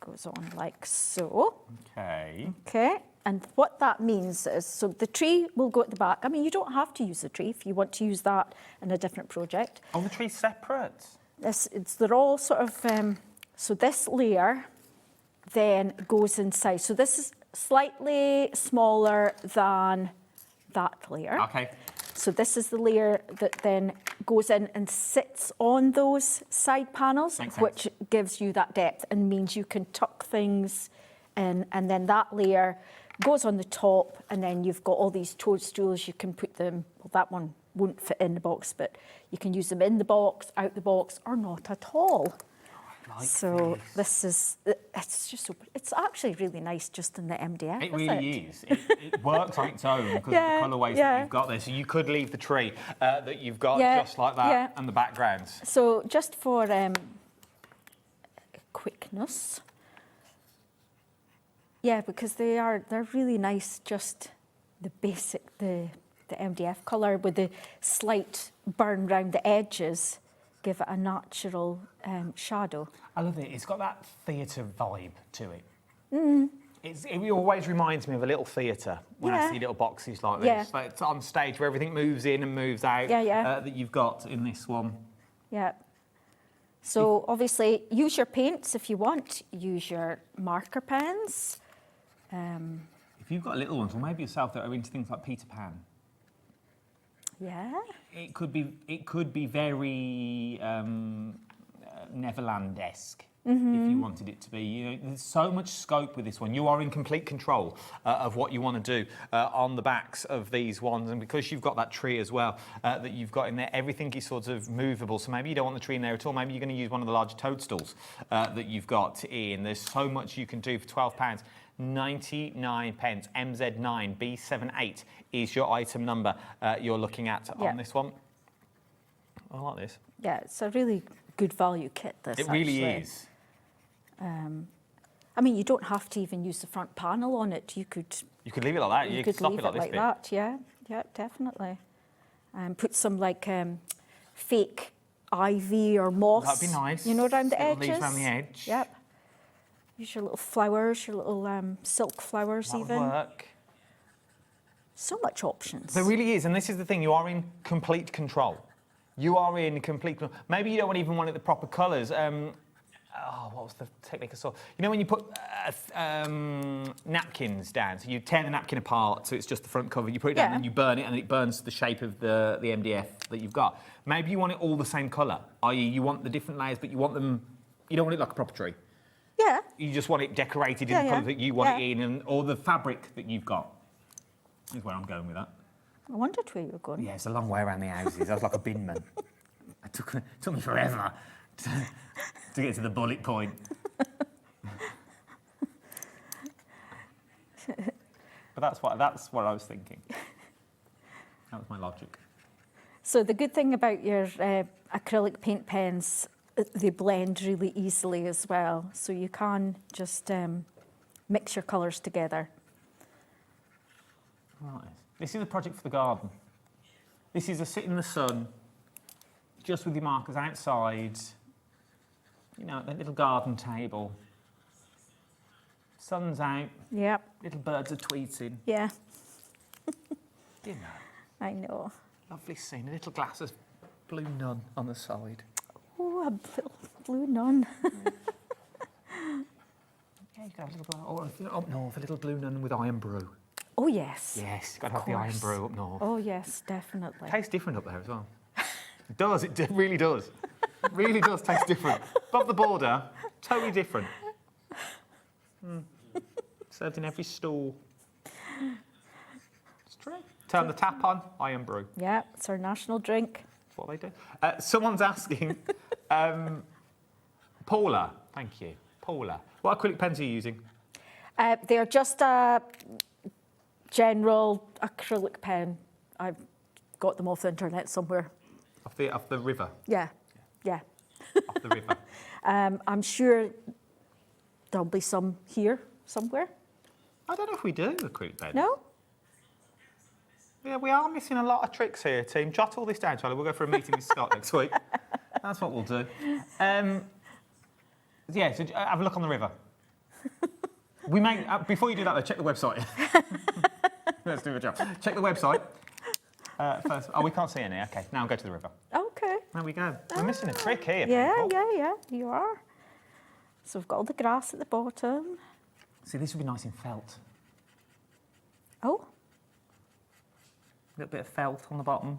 S16: goes on like so.
S11: Okay.
S16: Okay, and what that means is, so the tree will go at the back. I mean, you don't have to use the tree if you want to use that in a different project.
S11: Oh, the tree's separate?
S16: They're all sort of, so this layer then goes inside. So this is slightly smaller than that layer.
S11: Okay.
S16: So this is the layer that then goes in and sits on those side panels, which gives you that depth and means you can tuck things in, and then that layer goes on the top, and then you've got all these toadstools. You can put them, well, that one won't fit in the box, but you can use them in the box, out the box, or not at all. So this is, it's just super, it's actually really nice just in the MDF.
S11: It really is. It works on its own because of the colourways that you've got there. So you could leave the tree that you've got just like that and the backgrounds.
S16: So just for quickness, because they're really nice, just the basic, the MDF colour with the slight burn round the edges. Give it a natural shadow. I love it. It's got that theatre vibe to it. Mm. It always reminds me of a little theatre when I see little boxes like this. Like it's on stage where everything moves in and moves out that you've got in this one. Yeah. So obviously use your paints if you want. Use your marker pens.
S11: If you've got little ones, or maybe yourself that are into things like Peter Pan.
S16: Yeah.
S11: It could be very Neverland-esque if you wanted it to be. You know, there's so much scope with this one. You are in complete control of what you want to do on the backs of these ones, and because you've got that tree as well that you've got in there, everything is sort of movable. So maybe you don't want the tree in there at all. Maybe you're going to use one of the larger toadstools that you've got in. There's so much you can do for £12. 99 pence. MZ9 B78 is your item number you're looking at on this one. I like this.
S16: Yeah, it's a really good value kit, this.
S11: It really is.
S16: I mean, you don't have to even use the front panel on it. You could
S11: leave it like that. You could stop
S16: leave
S11: it like this
S16: like
S11: bit.
S16: that. Yeah, definitely. Put some like fake ivy or moss.
S11: That'd be nice.
S16: You know, around the
S11: little
S16: edges.
S11: leaves around the edge.
S16: Yep. Use your little flowers, your little silk flowers.
S11: That
S16: even.
S11: Would work.
S16: So much options.
S11: There really is, and this is the thing, you are in complete control. You are in complete control. Maybe you don't even want it the proper colours. What was the technique I saw? You know when you put napkins down, so you tear the napkin apart, so it's just the front cover, you put it down and you burn it, and it burns the shape of the MDF that you've got. Maybe you want it all the same colour, i.e. you want the different layers, but you want them, you don't want it like a proper tree.
S16: Yeah.
S11: You just want it decorated in the colour that you want it in, or the fabric that you've got. Is where I'm going with that.
S16: I wondered where you were going.
S11: Yeah, it's a long way around the houses. I was like a bin man. It took me forever to get to the bullet point. But that's what I was thinking. That was my logic.
S16: So the good thing about your acrylic paint pens, they blend really easily as well. So you can just mix your colours together.
S11: Right. This is a project for the garden. This is a sit in the sun, just with your markers outside, you know, a little garden table. Sun's out.
S16: Yep.
S11: Little birds are tweeting.
S16: Yeah.
S11: You know.
S16: I know.
S11: Lovely scene. A little glass of blue nun on the side.
S16: Oh, a little blue nun.
S11: Yeah, you got a little, or up north, a little blue nun with iron brew.
S16: Oh, yes.
S11: Yes, you've got to have the iron brew up north.
S16: Oh, yes, definitely.
S11: Tastes different up there as well. It does, it really does. It really does taste different. Above the border, totally different. Served in every stall. It's true. Turn the tap on, iron brew.
S16: Yeah, it's our national drink.
S11: That's what they do. Someone's asking, Paula, thank you. Paula, what acrylic pens are you using?
S16: They're just a general acrylic pen. I've got them off the internet somewhere.
S11: Off the river?
S16: Yeah.
S11: Off the river.
S16: I'm sure there'll be some here somewhere.
S11: I don't know if we do acrylic pens.
S16: No?
S11: Yeah, we are missing a lot of tricks here, team. Jot all this down, Charlie. We'll go for a meeting with Scott next week. That's what we'll do. Yeah, so have a look on the river. We may, before you do that, though, check the website. Let's do a job. Check the website first. Oh, we can't see any. OK, now go to the river.
S16: OK.
S11: There we go. We're missing a trick here,
S16: Yeah,
S11: people.
S16: yeah, you are. So we've got all the grass at the bottom.
S11: See, this would be nice in felt.
S16: Oh.
S11: A little bit of felt on the bottom.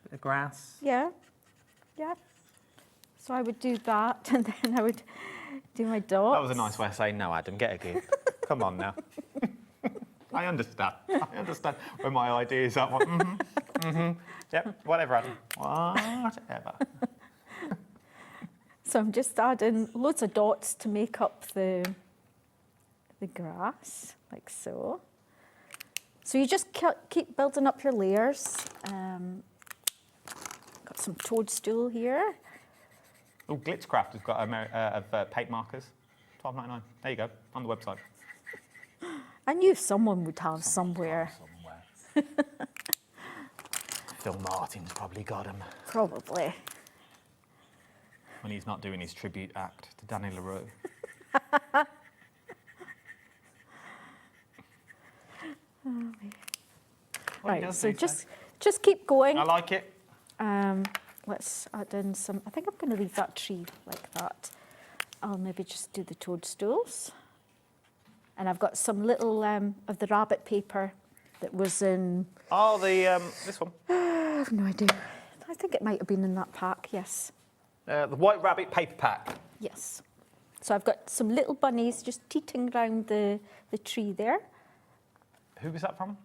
S11: Bit of grass.
S16: Yeah. So I would do that, and then I would do my dots.
S11: That was a nice way of saying no, Adam. Get a gift. Come on now. I understand. When my ideas are Yep, whatever, Adam. Whatever.
S16: So I'm just adding loads of dots to make up the grass, like so. So you just keep building up your layers. Got some toadstool here.
S11: Oh, Glitzcraft has got paint markers. $12.99. There you go, on the website.
S16: I knew someone would have somewhere.
S11: Phil Martin's probably got them.
S16: Probably.
S11: When he's not doing his tribute act to Danny LaRue.
S16: Right, so just keep going.
S11: I like it.
S16: Let's add in some, I think I'm going to leave that tree like that. I'll maybe just do the toadstools. And I've got some little of the rabbit paper that was in...
S11: Oh, this one.
S16: I have no idea. I think it might have been in that pack, yes.
S11: The White Rabbit paper pack.
S16: Yes. So I've got some little bunnies just teeting around the tree there.
S11: Who was that from?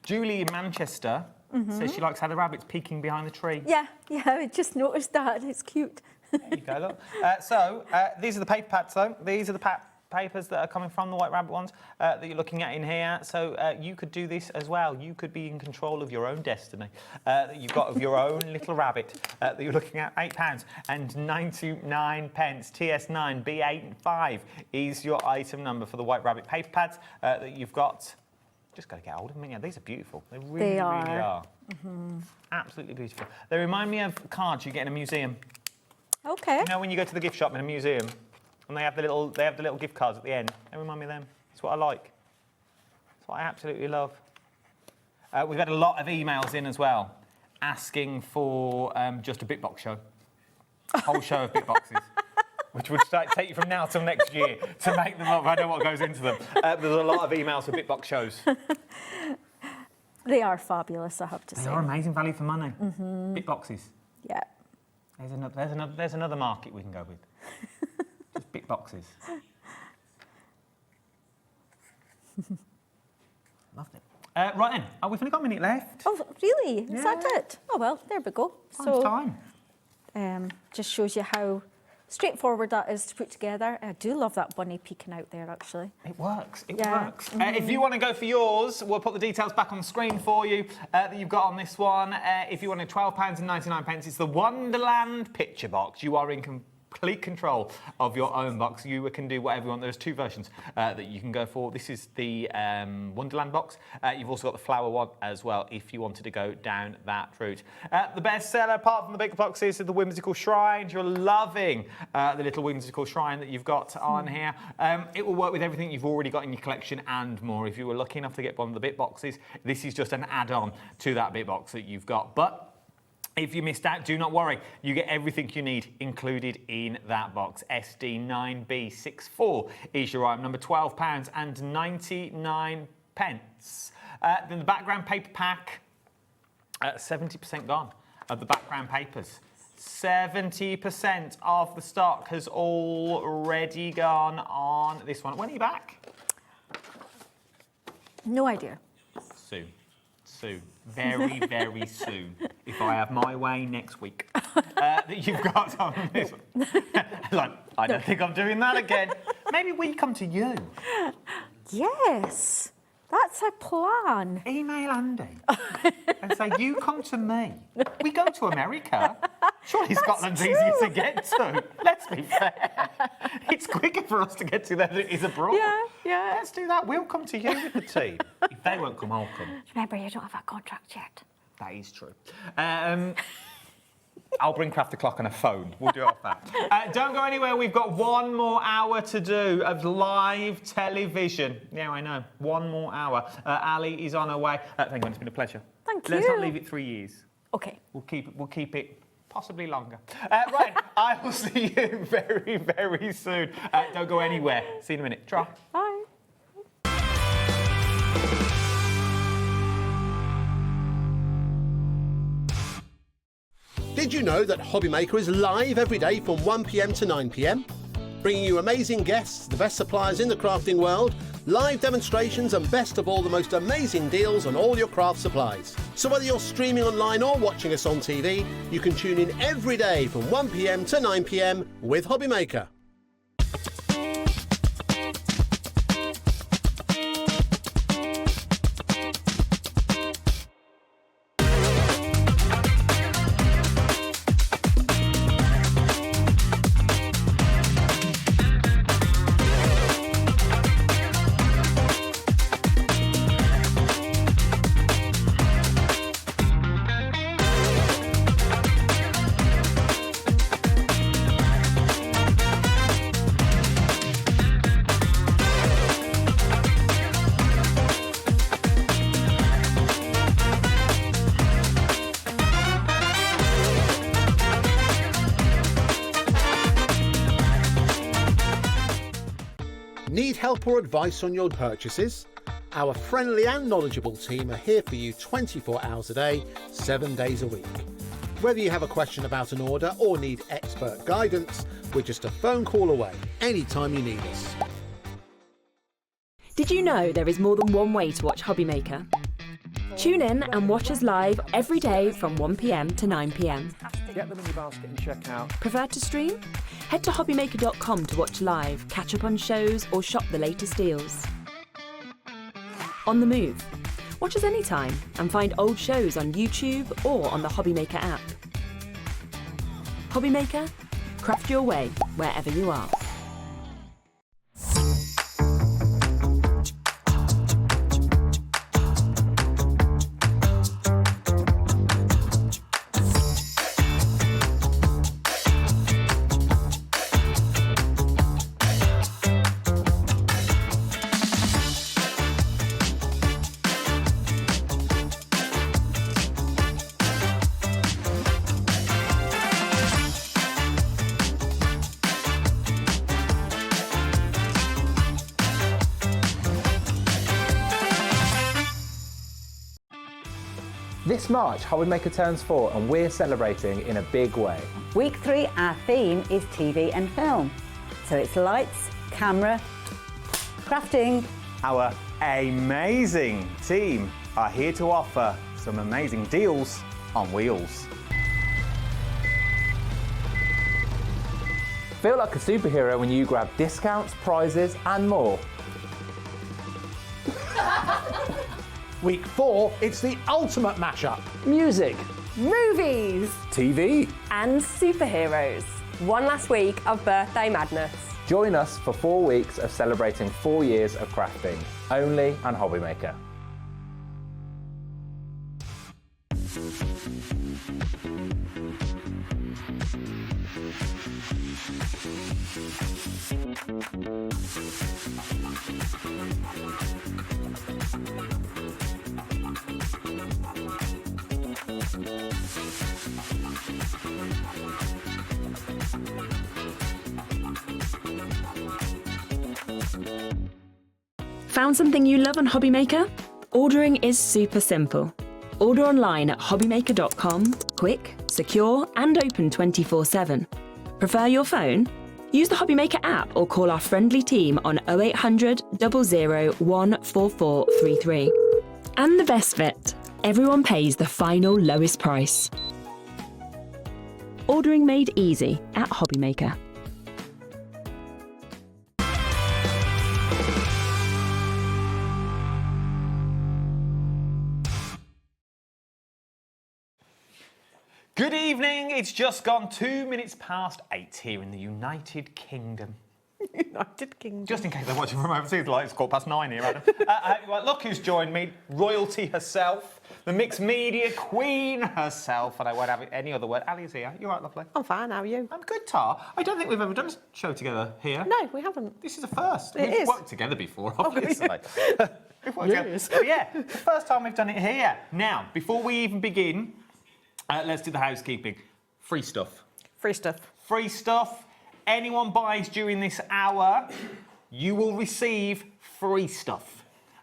S11: Julie in Manchester says she likes how the rabbit's peeking behind the tree.
S16: Yeah, I just noticed that. It's cute.
S11: There you go, look. So, these are the paper pads, though. These are the papers that are coming from the White Rabbit ones that you're looking at in here. So, you could do this as well. You could be in control of your own destiny. That you've got of your own little rabbit that you're looking at. £8.99. TS9 B85 is your item number for the White Rabbit paper pads that you've got. Just got to get hold of them. Yeah, these are beautiful. They really are. Absolutely beautiful. They remind me of cards you get in a museum.
S16: Okay.
S11: You know when you go to the gift shop in a museum and they have the little gift cards at the end? They remind me of them. That's what I like. what I absolutely love. We've had a lot of emails in as well, asking for just a bitbox show. A whole show of bitboxes. Which would take you from now till next year to make them up. I know what goes into them. There's a lot of emails for bitbox shows.
S16: They are fabulous, I have to say.
S11: They are amazing value for money.
S16: Mm-hmm.
S11: Bitboxes.
S16: Yeah.
S11: There's another market we can go with. Just bitboxes. Loved it. Right then, we've only got a minute left.
S16: Oh, really?
S11: Yeah.
S16: Is that it? Oh, well, there we go.
S11: Time.
S16: Just shows you how straightforward that is to put together. I do love that bunny peeking out there, actually.
S11: It works. It
S16: Yeah.
S11: works. If you want to go for yours, we'll put the details back on the screen for you that you've got on this one. If you want £12.99, it's the Wonderland picture box. You are in complete control of your own box. You can do whatever you want. There's two versions that you can go for. This is the Wonderland box. You've also got the flower one as well if you wanted to go down that route. The best seller, apart from the big boxes, is the Whimsical Shrine. You're loving the little Whimsical Shrine that you've got on here. It will work with everything you've already got in your collection and more. If you were lucky enough to get one of the bit boxes, this is just an add-on to that bit box that you've got. But if you missed out, do not worry. You get everything you need included in that box. SD9B64 is your item number, £12.99. Then the background paper pack, 70% gone of the background papers. 70% of the stock has already gone on this one. When are you back?
S16: No idea.
S11: Soon. Very, very soon. If I have my way next week. That you've got on this one. Like, I don't think I'm doing that again. Maybe we come to you.
S16: Yes, that's a plan.
S11: Email Andy and say, you come to me. We go to America. Surely Scotland's easier to get to. Let's be fair. It's quicker for us to get to than it is abroad.
S16: Yeah.
S11: Let's do that. We'll come to you with the team. If they won't come, I'll come.
S16: Remember, you don't have a contract yet.
S11: That is true. I'll bring Craft the Clock and a phone. We'll do it off that. Don't go anywhere. We've got 1 more hour to do of live television. Yeah, I know. 1 more hour. Ali is on her way. Thank you. It's been a pleasure.
S16: Thank
S11: Let's
S16: you.
S11: not leave it 3 years.
S16: Okay.
S11: We'll keep it possibly longer. Right. I will see you very, very soon. Don't go anywhere. See you in a minute. Try.
S16: Bye.
S7: Did you know that HobbyMaker is live every day from 1 p.m. to 9 p.m? Bringing you amazing guests, the best suppliers in the crafting world, live demonstrations and best of all, the most amazing deals on all your craft supplies. So whether you're streaming online or watching us on TV, you can tune in every day from 1 p.m. to 9 p.m. with HobbyMaker. Need help or advice on your purchases? Our friendly and knowledgeable team are here for you 24 hours a day, 7 days a week. Whether you have a question about an order or need expert guidance, we're just a phone call away anytime you need us.
S19: Did you know there is more than one way to watch HobbyMaker? Tune in and watch us live every day from 1 p.m. to 9 p.m.
S12: Get them in your basket and check out.
S19: Prefer to stream? Head to hobbymaker.com to watch live, catch up on shows or shop the latest deals. On the move. Watch us anytime and find old shows on YouTube or on the HobbyMaker app. HobbyMaker, craft your way wherever you are.
S5: This March, HobbyMaker turns 4 and we're celebrating in a big way.
S10: Week 3, our theme is TV and film. So it's lights, camera, crafting.
S11: Our amazing team are here to offer some amazing deals on wheels.
S5: Feel like a superhero when you grab discounts, prizes and more.
S7: Week 4, it's the ultimate mashup.
S8: Music,
S9: Movies
S5: TV
S9: and superheroes.
S17: One last week of birthday madness.
S5: Join us for 4 weeks of celebrating 4 years of crafting, only on HobbyMaker.
S19: Found something you love on HobbyMaker? Ordering is super simple. Order online at hobbymaker.com, quick, secure and open 24/7. Prefer your phone? Use the HobbyMaker app or call our friendly team on 0800 001 4433. And the best bit, everyone pays the final lowest price. Ordering made easy at HobbyMaker.
S11: Good evening, it's just gone 2 minutes past 8 here in the United Kingdom.
S21: United Kingdom.
S11: Just in case they're watching from overseas, like it's 9:15 here, Adam. Well, look who's joined me, royalty herself, the mixed media queen herself, and I won't have any other word. Ali's here. You all right, lovely?
S21: I'm fine, how are you?
S11: I'm good, Tar. I don't think we've ever done a show together here.
S21: No, we haven't.
S11: This is a first.
S21: It
S11: We've
S21: is.
S11: worked together before, obviously. We've worked
S21: Yes.
S11: together. But yeah, the first time we've done it here. Now, before we even begin, let's do the housekeeping. Free stuff.
S21: Free stuff.
S11: Free stuff. Anyone buys during this hour, you will receive free stuff.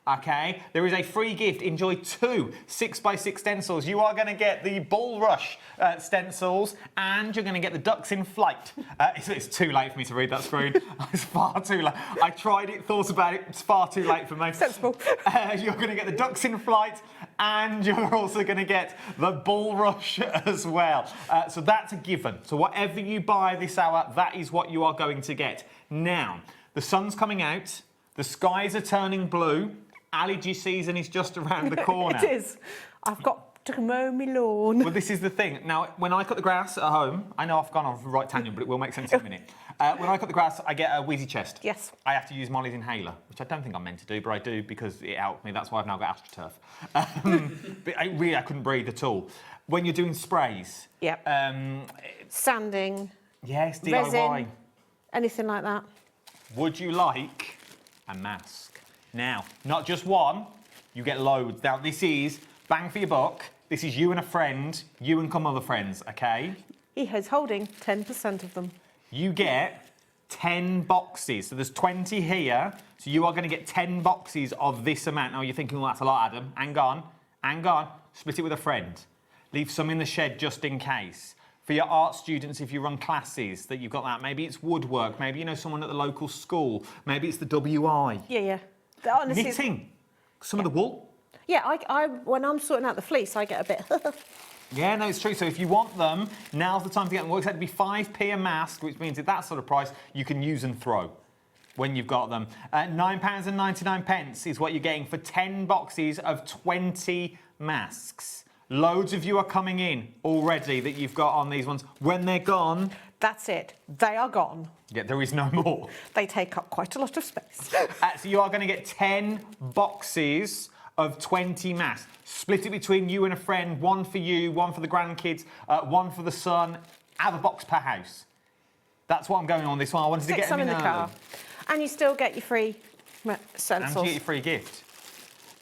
S11: Okay? There is a free gift. Enjoy 2 6x6 stencils. You are going to get the Bull Rush stencils and you're going to get the Ducks in Flight. It's too late for me to read that screen. It's far too late. I tried it, thought about it. It's far too late for me.
S21: Sensible.
S11: You're going to get the Ducks in Flight and you're also going to get the Bull Rush as well. So that's a given. So whatever you buy this hour, that is what you are going to get. Now, the sun's coming out. The skies are turning blue. Allergy season is just around the corner.
S21: It is. I've got to mow my lawn.
S11: Well, this is the thing. Now, when I cut the grass at home, I know I've gone off the right tangent, but it will make sense in a minute. When I cut the grass, I get a wheezy chest.
S21: Yes.
S11: I have to use Molly's inhaler, which I don't think I'm meant to do, but I do because it helped me. That's why I've now got AstroTurf. But I couldn't breathe at all. When you're doing sprays.
S21: Yep. Sanding.
S11: Yes, DIY.
S21: Resin, anything like that.
S11: Would you like a mask? Now, not just one, you get loads. Now, this is bang for your buck. This is you and a friend, you and some other friends, okay?
S21: He is holding 10% of them.
S11: You get 10 boxes. So there's 20 here. So you are going to get 10 boxes of this amount. Now, you're thinking, well, that's a lot, Adam. Hang on. Split it with a friend. Leave some in the shed just in case. For your art students, if you run classes, that you've got that. Maybe it's woodwork. Maybe you know someone at the local school. Maybe it's the WI.
S21: Yeah. Honestly,
S11: knitting. Some of the wool.
S21: Yeah, I when I'm sorting out the fleece, I get a bit.
S11: Yeah, no, it's true. So if you want them, now's the time to get them. It works out to be 5p a mask, which means at that sort of price, you can use and throw when you've got them. £9.99 is what you're getting for 10 boxes of 20 masks. Loads of you are coming in already that you've got on these ones. When they're gone...
S21: That's it. They are gone.
S11: Yeah, there is no more.
S21: They take up quite a lot of space.
S11: So you are going to get 10 boxes of 20 masks. Split it between you and a friend. One for you, one for the grandkids, one for the son. Have a box per house. That's what I'm going on this one. I wanted to get
S21: some
S11: them
S21: in the car. And you still get your free stencils.
S11: And you get your free gift.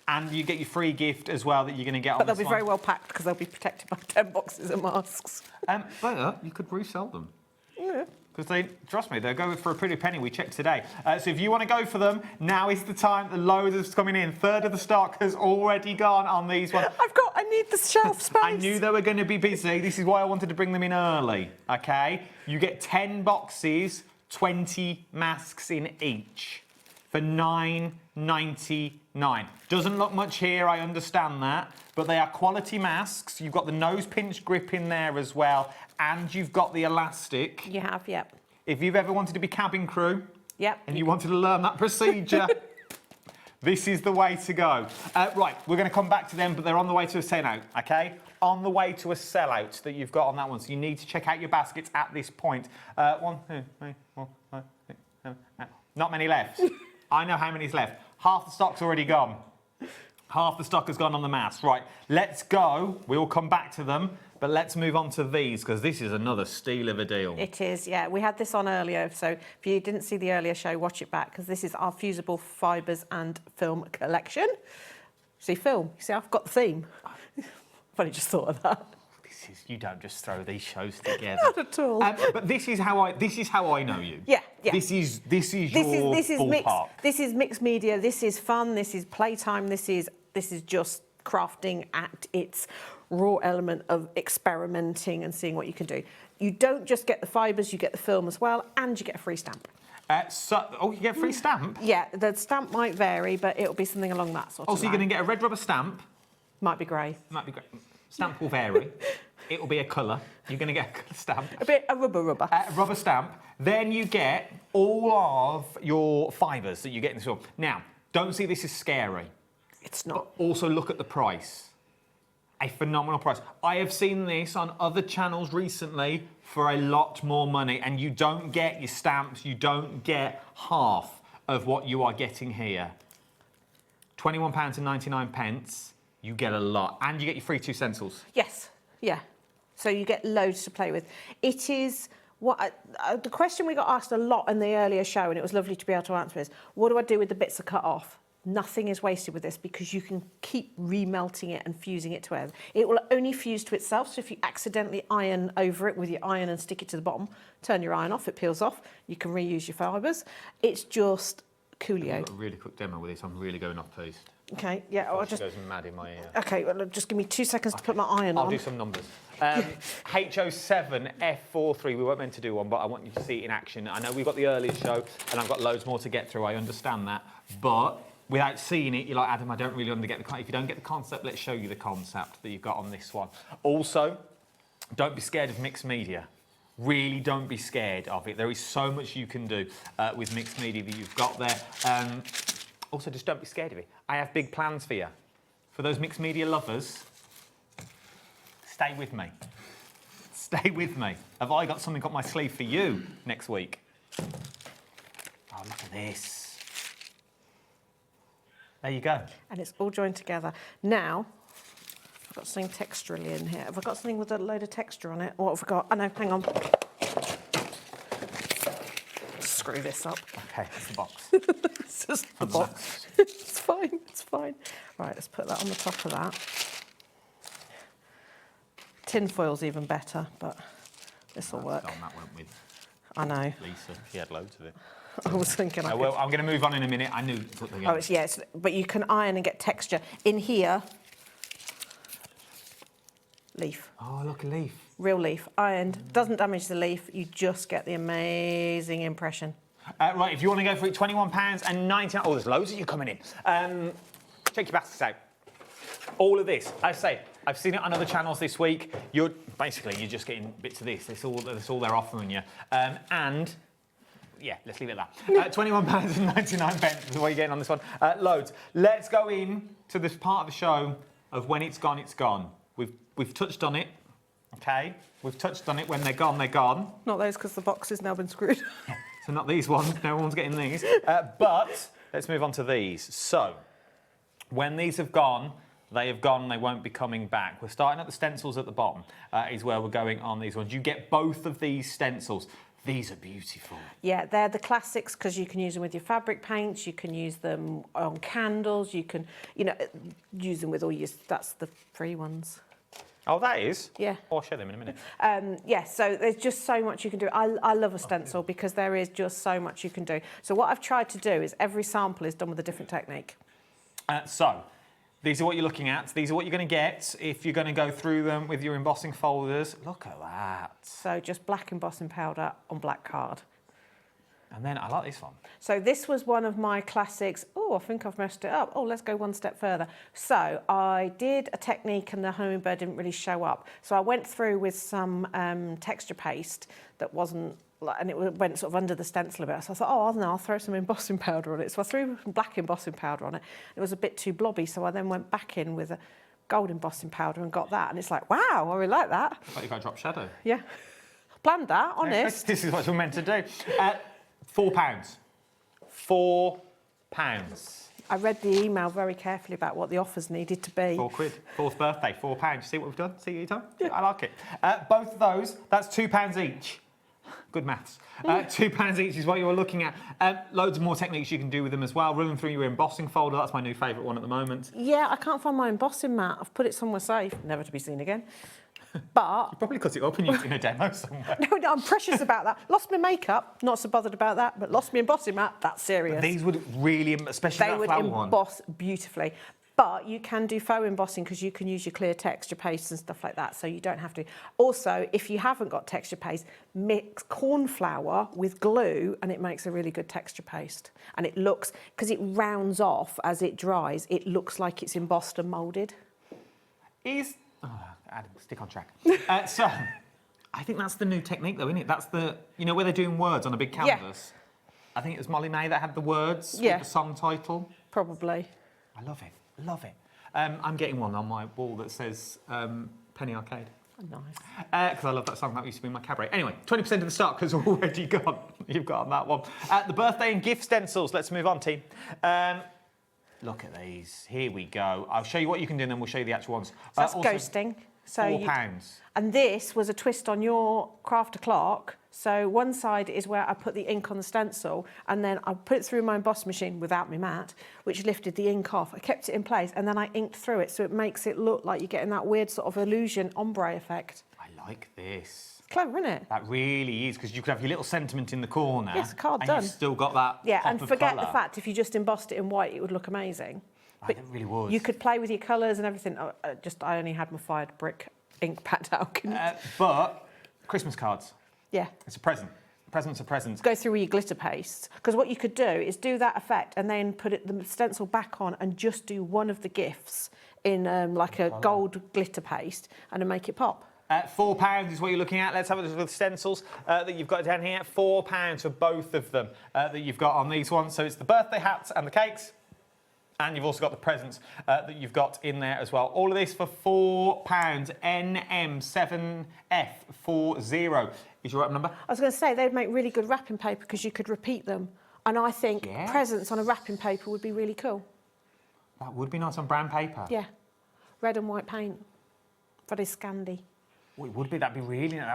S11: And you get your free gift as well that you're going to get on
S21: But
S11: this
S21: they'll be very well packed because they'll be protected by 10 boxes of masks.
S11: But you could resell them.
S21: Yeah.
S11: Because they, trust me, they're going for a pretty penny. We checked today. So if you want to go for them, now is the time. The loads is coming in. Third of the stock has already gone on these ones.
S21: I need the shelf space.
S11: I knew they were going to be busy. This is why I wanted to bring them in early, okay? You get 10 boxes, 20 masks in each for $9.99. Doesn't look much here, I understand that, but they are quality masks. You've got the nose pinch grip in there as well, and you've got the elastic.
S21: You have, yep.
S11: If you've ever wanted to be cabin crew,
S21: yep,
S11: and you wanted to learn that procedure, this is the way to go. Right, we're going to come back to them, but they're on the way to a sellout, okay? On the way to a sellout that you've got on that one, so you need to check out your baskets at this point. 1, 2, 3, 4, 5, 6, 7, 8. Not many left. I know how many's left. Half the stock's already gone. Half the stock has gone on the mass. Right, let's go. We'll come back to them, but let's move on to these, because this is another steal of a deal.
S21: It is, yeah. We had this on earlier, so if you didn't see the earlier show, watch it back, because this is our fusible fibres and film collection. See, film. You see, I've got the theme. I've only just thought of that.
S11: You don't just throw these shows together.
S21: Not at all.
S11: But this is how I know you.
S21: Yeah, yeah.
S11: This is your ballpark.
S21: This is mixed media. This is fun. This is playtime. This is just crafting at its raw element of experimenting and seeing what you can do. You don't just get the fibres, you get the film as well, and you get a free stamp.
S11: You get a free stamp?
S21: Yeah, the stamp might vary, but it'll be something along that sort of line.
S11: So you're going to get a red rubber stamp.
S21: Might be grey.
S11: Might be grey. Stamp will vary. It will be a colour. You're going to get a colour stamp.
S21: A rubber.
S11: A rubber stamp. Then you get all of your fibres that you get in this film. Now, don't see this as scary.
S21: It's not.
S11: But also look at the price. A phenomenal price. I have seen this on other channels recently for a lot more money, and you don't get your stamps, you don't get half of what you are getting here. £21.99, you get a lot, and you get your free 2 stencils.
S21: Yes, yeah. So you get loads to play with. It is what the question we got asked a lot in the earlier show, and it was lovely to be able to answer is, what do I do with the bits that cut off? Nothing is wasted with this because you can keep remelting it and fusing it to it. It will only fuse to itself, so if you accidentally iron over it with your iron and stick it to the bottom, turn your iron off, it peels off, you can reuse your fibres. It's just coolio.
S11: I've got a really quick demo with this, I'm really going off piste.
S21: Okay, yeah, I'll just...
S11: goes mad in my ear.
S21: Okay, well, just give me 2 seconds to put my iron on.
S11: I'll do some numbers. HO7F43, we weren't meant to do one, but I want you to see it in action. I know we've got the earlier show, and I've got loads more to get through, I understand that, but without seeing it, you're like, Adam, I don't really get the concept. If you don't get the concept, let's show you the concept that you've got on this one. Also, don't be scared of mixed media. Really don't be scared of it. There is so much you can do with mixed media that you've got there. Also, just don't be scared of it. I have big plans for you. For those mixed media lovers, stay with me. Stay with me. Have I got something up my sleeve for you next week? Oh, look at this. There you go.
S21: And it's all joined together. Now, I've got something texturally in here. Have I got something with a load of texture on it? What have I got? Oh, no, hang on. Screw this up.
S11: Okay, it's the box.
S21: It's just the box. It's fine, it's fine. Right, let's put that on the top of that. Tin foil's even better, but this will work.
S11: That went with
S21: I know.
S11: Lisa, she had loads of it.
S21: I was thinking
S11: I'm going to move on in a minute. I knew what they were.
S21: Oh, yes, but you can iron and get texture. In here, leaf.
S11: Oh, look, a leaf.
S21: Real leaf. Ironed. Doesn't damage the leaf. You just get the amazing impression.
S11: Right, if you want to go for it, £21.99. Oh, there's loads of you coming in. Check your baskets out. All of this, I say, I've seen it on other channels this week. You're just getting bits of this. That's all they're offering you. And yeah, let's leave it at that. £21.99 is what you're getting on this one. Loads. Let's go in to this part of the show of when it's gone, it's gone. We've touched on it, okay? We've touched on it. When they're gone, they're gone.
S21: Not those, because the box has now been screwed.
S11: So not these ones. No one's getting these. But let's move on to these. So when these have gone, they have gone. They won't be coming back. We're starting at the stencils at the bottom. Is where we're going on these ones. You get both of these stencils. These are beautiful.
S21: Yeah, they're the classics because you can use them with your fabric paints, you can use them on candles, you can, use them with all your, that's the free ones.
S11: Oh, that is?
S21: Yeah.
S11: I'll show them in a minute.
S21: Yeah, so there's just so much you can do. I love a stencil because there is just so much you can do. So what I've tried to do is every sample is done with a different technique.
S11: So, these are what you're looking at. These are what you're going to get if you're going to go through them with your embossing folders. Look at that.
S21: So just black embossing powder on black card.
S11: And then I like this one.
S21: So this was one of my classics. Oh, I think I've messed it up. Oh, let's go one step further. So I did a technique and the hummingbird didn't really show up. So I went through with some texture paste that wasn't, and it went sort of under the stencil a bit. So I thought, oh, I'll throw some embossing powder on it. So I threw black embossing powder on it. It was a bit too blobby, so I then went back in with a gold embossing powder and got that. And it's like, wow, I really like that.
S11: Like you got drop shadow.
S21: Yeah. Planned that, honest.
S11: This is what you're meant to do. £4. £4.
S21: I read the email very carefully about what the offers needed to be.
S11: £4. Fourth birthday, £4. See what we've done? See what you've done? Yeah. I like it. Both of those, that's £2 each. Good maths. £2 each is what you're looking at. Loads of more techniques you can do with them as well. Run them through your embossing folder. That's my new favourite one at the moment.
S21: Yeah, I can't find my embossing mat. I've put it somewhere safe, never to be seen again. But
S11: you probably cut it up and used it in a demo somewhere.
S21: No, I'm precious about that. Lost my makeup, not so bothered about that, but lost my embossing mat, that's serious.
S11: But these would really, especially that flower one.
S21: They would emboss beautifully. But you can do faux embossing because you can use your clear texture paste and stuff like that, so you don't have to. Also, if you haven't got texture paste, mix corn flour with glue and it makes a really good texture paste. And it looks, because it rounds off as it dries, it looks like it's embossed and moulded.
S11: Adam, stick on track. So, I think that's the new technique, though, isn't it? That's the, you know, where they're doing words on a big canvas. Yeah. I think it was Molly May that had the words with the song title.
S21: Probably.
S11: I love it. Love it. I'm getting one on my wall that says Penny Arcade.
S21: Oh, nice.
S11: Because I love that song. That used to be my cabaret. Anyway, 20% of the stock has already gone. You've got on that one. The birthday and gift stencils. Let's move on, team. Look at these. Here we go. I'll show you what you can do and then we'll show you the actual ones.
S21: So that's ghosting. So
S11: £4.
S21: And this was a twist on your crafter clock. So one side is where I put the ink on the stencil and then I put it through my emboss machine without my mat, which lifted the ink off. I kept it in place and then I inked through it so it makes it look like you're getting that weird sort of illusion ombre effect.
S11: I like this.
S21: It's clever, isn't it?
S11: That really is, because you could have your little sentiment in the corner.
S21: Yes, card
S11: and
S21: done.
S11: You've still got that
S21: Yeah,
S11: pop
S21: and
S11: of
S21: forget
S11: colour.
S21: the fact if you just embossed it in white, it would look amazing.
S11: But it really would.
S21: You could play with your colours and everything. I only had my fired brick ink pad out.
S11: But Christmas cards.
S21: Yeah.
S11: It's a present. Presents are presents.
S21: Go through with your glitter paste. Because what you could do is do that effect and then put the stencil back on and just do one of the gifts in like a gold glitter paste and then make it pop.
S11: £4 is what you're looking at. Let's have a look at the stencils that you've got down here. £4 for both of them that you've got on these ones. So it's the birthday hats and the cakes. And you've also got the presents that you've got in there as well. All of this for £4. NM7F40 is your number.
S21: I was going to say, they'd make really good wrapping paper because you could repeat them. And I think presents on a wrapping paper would be really cool.
S11: That would be nice on brown paper.
S21: Yeah. Red and white paint. Very Scandi.
S11: Well, it would be. That would be really nice.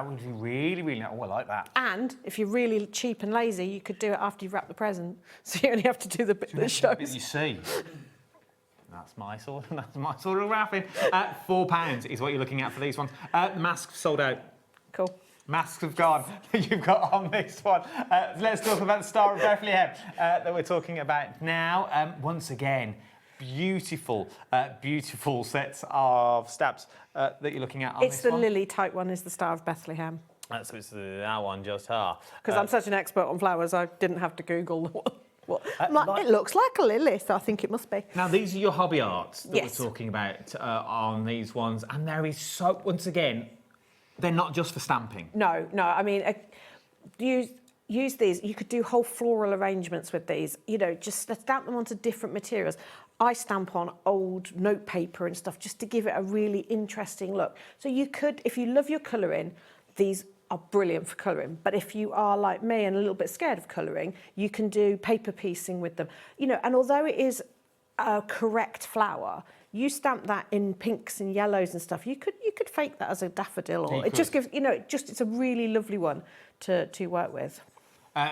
S11: Oh, I like that.
S21: And if you're really cheap and lazy, you could do it after you've wrapped the present. So you only have to do the bit that shows.
S11: You see. That's my sort of wrapping. £4 is what you're looking at for these ones. The masks sold out.
S21: Cool.
S11: Masks have gone. You've got on this one. Let's talk about the Star of Bethlehem that we're talking about now. Once again, beautiful sets of stabs that you're looking at on
S21: it's
S11: this
S21: the
S11: one.
S21: lily type one is the Star of Bethlehem.
S11: So it's that one just here.
S21: Because I'm such an expert on flowers, I didn't have to Google what. It looks like a lily, so I think it must be.
S11: Now, these are your hobby arts that we're talking about on these ones. And there is so, once again, they're not just for stamping.
S21: No. I mean, use these. You could do whole floral arrangements with these. You know, just stamp them onto different materials. I stamp on old note paper and stuff just to give it a really interesting look. So you could, if you love your colouring, these are brilliant for colouring. But if you are like me and a little bit scared of colouring, you can do paper piecing with them. You know, and although it is a correct flower, you stamp that in pinks and yellows and stuff. You could fake that as a daffodil, or it just gives, you know, it's a really lovely one to work with.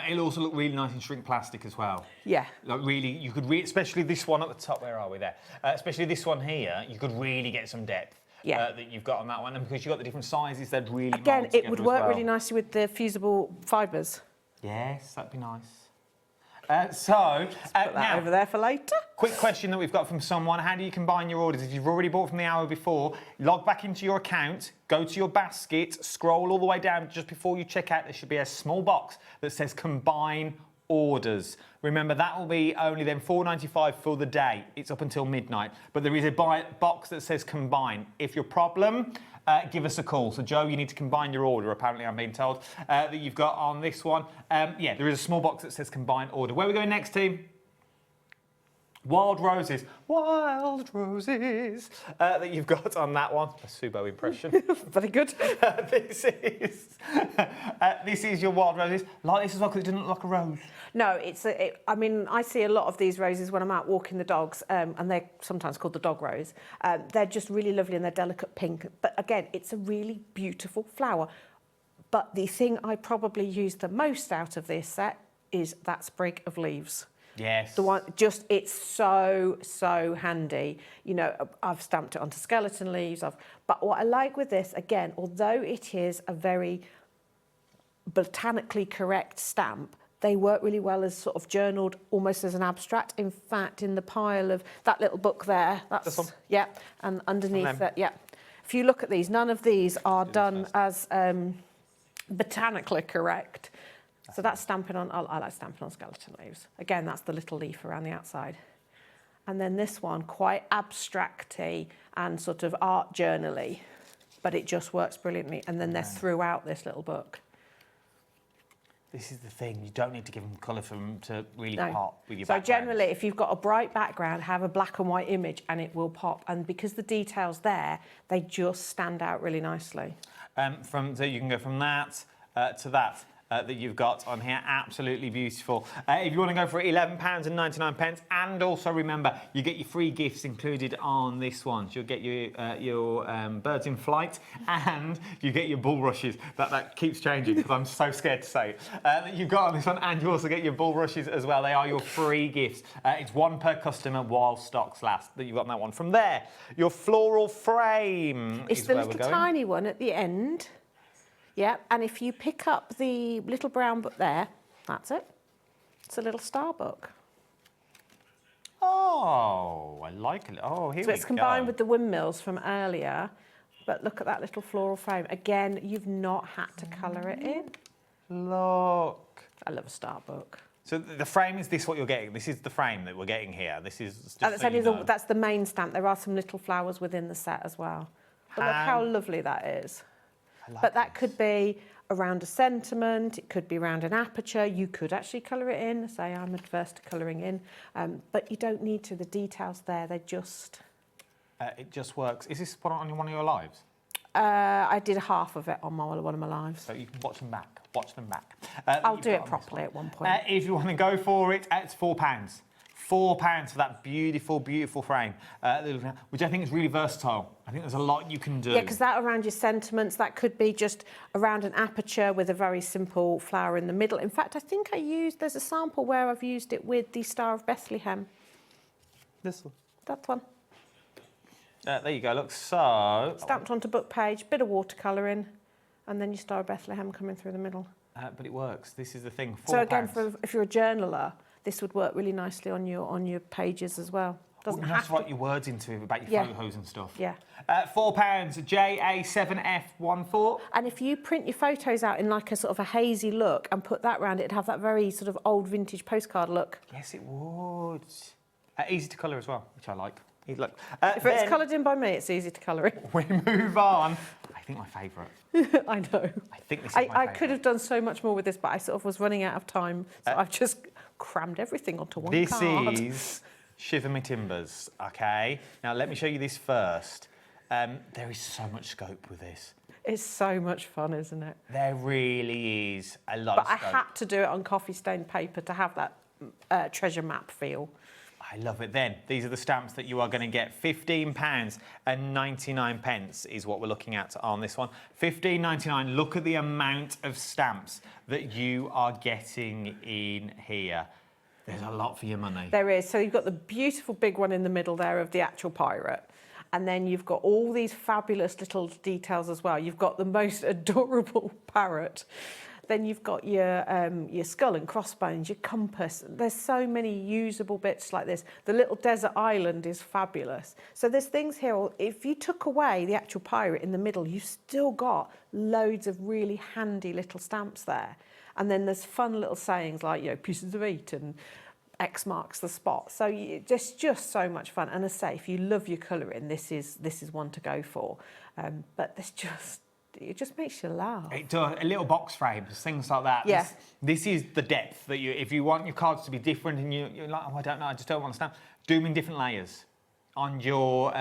S11: It'll also look really nice in shrink plastic as well.
S21: Yeah.
S11: Like really, you could especially this one at the top. Where are we there? Especially this one here, you could really get some depth that you've got on that one, and because you've got the different sizes, they'd really
S21: Again,
S11: mould
S21: it would
S11: together as
S21: work
S11: well.
S21: really nicely with the fusible fibres.
S11: Yes, that'd be nice.
S21: Put that over there for later.
S11: Quick question that we've got from someone. How do you combine your orders? If you've already bought from the hour before, log back into your account, go to your basket, scroll all the way down just before you check out. There should be a small box that says combine orders. Remember, that will be only then $4.95 for the day. It's up until midnight. But there is a box that says combine. If your problem, give us a call. So, Joe, you need to combine your order, apparently, I'm being told, that you've got on this one. Yeah, there is a small box that says combine order. Where are we going next, team? Wild Roses. Wild Roses that you've got on that one. A Subo impression.
S21: Very good.
S11: This is your Wild Roses. Like this as well, because it doesn't look like a rose.
S21: No, I mean, I see a lot of these roses when I'm out walking the dogs, and they're sometimes called the dog rose. They're just really lovely and they're delicate pink. But again, it's a really beautiful flower. But the thing I probably use the most out of this set is that sprig of leaves.
S11: Yes.
S21: The one, it's so handy. You know, I've stamped it onto skeleton leaves. But what I like with this, again, although it is a very botanically correct stamp, they work really well as sort of journaled, almost as an abstract. In fact, in the pile of that little book there, that's
S11: this one?
S21: Yeah, and underneath that, yeah. If you look at these, none of these are done as botanically correct. So that's stamping on, I like stamping on skeleton leaves. Again, that's the little leaf around the outside. And then this one, quite abstract-y and sort of art journal-y, but it just works brilliantly. And then they're throughout this little book.
S11: This is the thing, you don't need to give them colour for them to really pop with your
S21: So
S11: background.
S21: generally, if you've got a bright background, have a black and white image and it will pop. And because the detail's there, they just stand out really nicely.
S11: So you can go from that to that. That you've got on here, absolutely beautiful. If you want to go for £11.99, and also remember, you get your free gifts included on this one. So you'll get your birds in flight, and you get your bulrushes. That keeps changing because I'm so scared to say it. That you've got on this one, and you also get your bulrushes as well. They are your free gifts. It's one per customer while stocks last. That you've got on that one. From there, your floral frame.
S21: It's the little tiny one at the end. Yeah, and if you pick up the little brown book there, that's it. It's a little star book.
S11: Oh, I like it. Oh, here we go.
S21: So it's combined with the windmills from earlier, but look at that little floral frame. Again, you've not had to colour it in.
S11: Look.
S21: I love a star book.
S11: So the frame is this what you're getting? This is the frame that we're getting here. This is just
S21: that's the main stamp. There are some little flowers within the set as well. But look how lovely that is. But that could be around a sentiment, it could be around an aperture. You could actually colour it in. Say I'm adverse to colouring in, but you don't need to. The details there, they just...
S11: it just works. Is this on one of your lives?
S21: I did half of it on one of my lives.
S11: So you can watch them back. Watch them back.
S21: I'll do it properly at one point.
S11: If you want to go for it, it's £4. £4 for that beautiful, beautiful frame, which I think is really versatile. I think there's a lot you can do.
S21: Yeah, because that around your sentiments, that could be just around an aperture with a very simple flower in the middle. In fact, I think there's a sample where I've used it with the Star of Bethlehem.
S11: This one?
S21: That one.
S11: There you go, look, so...
S21: Stamped onto book page, bit of watercolouring, and then your Star of Bethlehem coming through the middle.
S11: But it works. This is the thing, £4.
S21: So again, if you're a journaler, this would work really nicely on your pages as well. Doesn't have to
S11: write your words into it about your photos and stuff.
S21: Yeah.
S11: £4, JA7F14.
S21: And if you print your photos out in like a sort of a hazy look and put that round, it'd have that very sort of old vintage postcard look.
S11: Yes, it would. Easy to colour as well, which I like. Look.
S21: If it's coloured in by me, it's easy to colour in.
S11: We move on. I think my favourite.
S21: I know.
S11: I think this is my favourite.
S21: I could have done so much more with this, but I sort of was running out of time, so I've just crammed everything onto one card.
S11: This is Shiver Me Timbers, okay? Now, let me show you this first. There is so much scope with this.
S21: It's so much fun, isn't it?
S11: There really is a lot of
S21: But
S11: scope.
S21: I had to do it on coffee-stained paper to have that treasure map feel.
S11: I love it. Then, these are the stamps that you are going to get. £15.99 is what we're looking at on this one. £15.99. Look at the amount of stamps that you are getting in here. There's a lot for your money.
S21: There is. So you've got the beautiful big one in the middle there of the actual pirate. And then you've got all these fabulous little details as well. You've got the most adorable parrot. Then you've got your skull and crossbones, your compass. There's so many usable bits like this. The little desert island is fabulous. So there's things here, if you took away the actual pirate in the middle, you've still got loads of really handy little stamps there. And then there's fun little sayings like, you know, pieces of 8 and X marks the spot. So it's just so much fun. And as I say, if you love your colouring, this is one to go for. But it just makes you laugh.
S11: It does. Little box frames, things like that.
S21: Yeah.
S11: This is the depth that if you want your cards to be different and you're like, oh, I don't know, I just don't want to stamp. Do them in different layers on your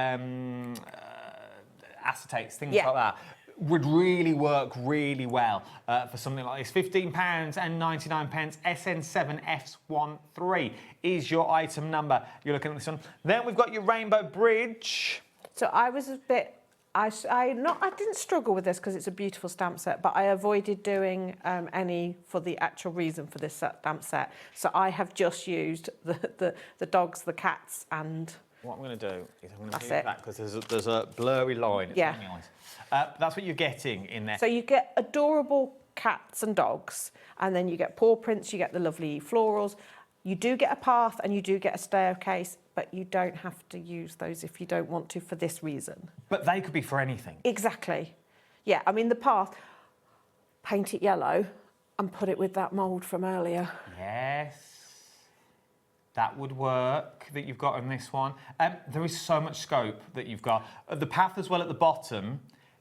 S11: acetates, things like that. Would really work really well for something like this. £15.99, SN7F13 is your item number. You're looking at this one. Then we've got your Rainbow Bridge.
S21: So I was a bit... I didn't struggle with this because it's a beautiful stamp set, but I avoided doing any for the actual reason for this stamp set. So I have just used the dogs, the cats, and...
S11: What I'm going to do is I'm going to
S21: That's
S11: move
S21: it.
S11: that because there's a blurry line.
S21: Yeah.
S11: That's what you're getting in there.
S21: So you get adorable cats and dogs, and then you get paw prints, you get the lovely florals. You do get a path and you do get a staircase, but you don't have to use those if you don't want to for this reason.
S11: But they could be for anything.
S21: Exactly. Yeah, I mean, the path, paint it yellow and put it with that mould from earlier.
S11: Yes. That would work, that you've got on this one. There is so much scope that you've got. The path as well at the bottom,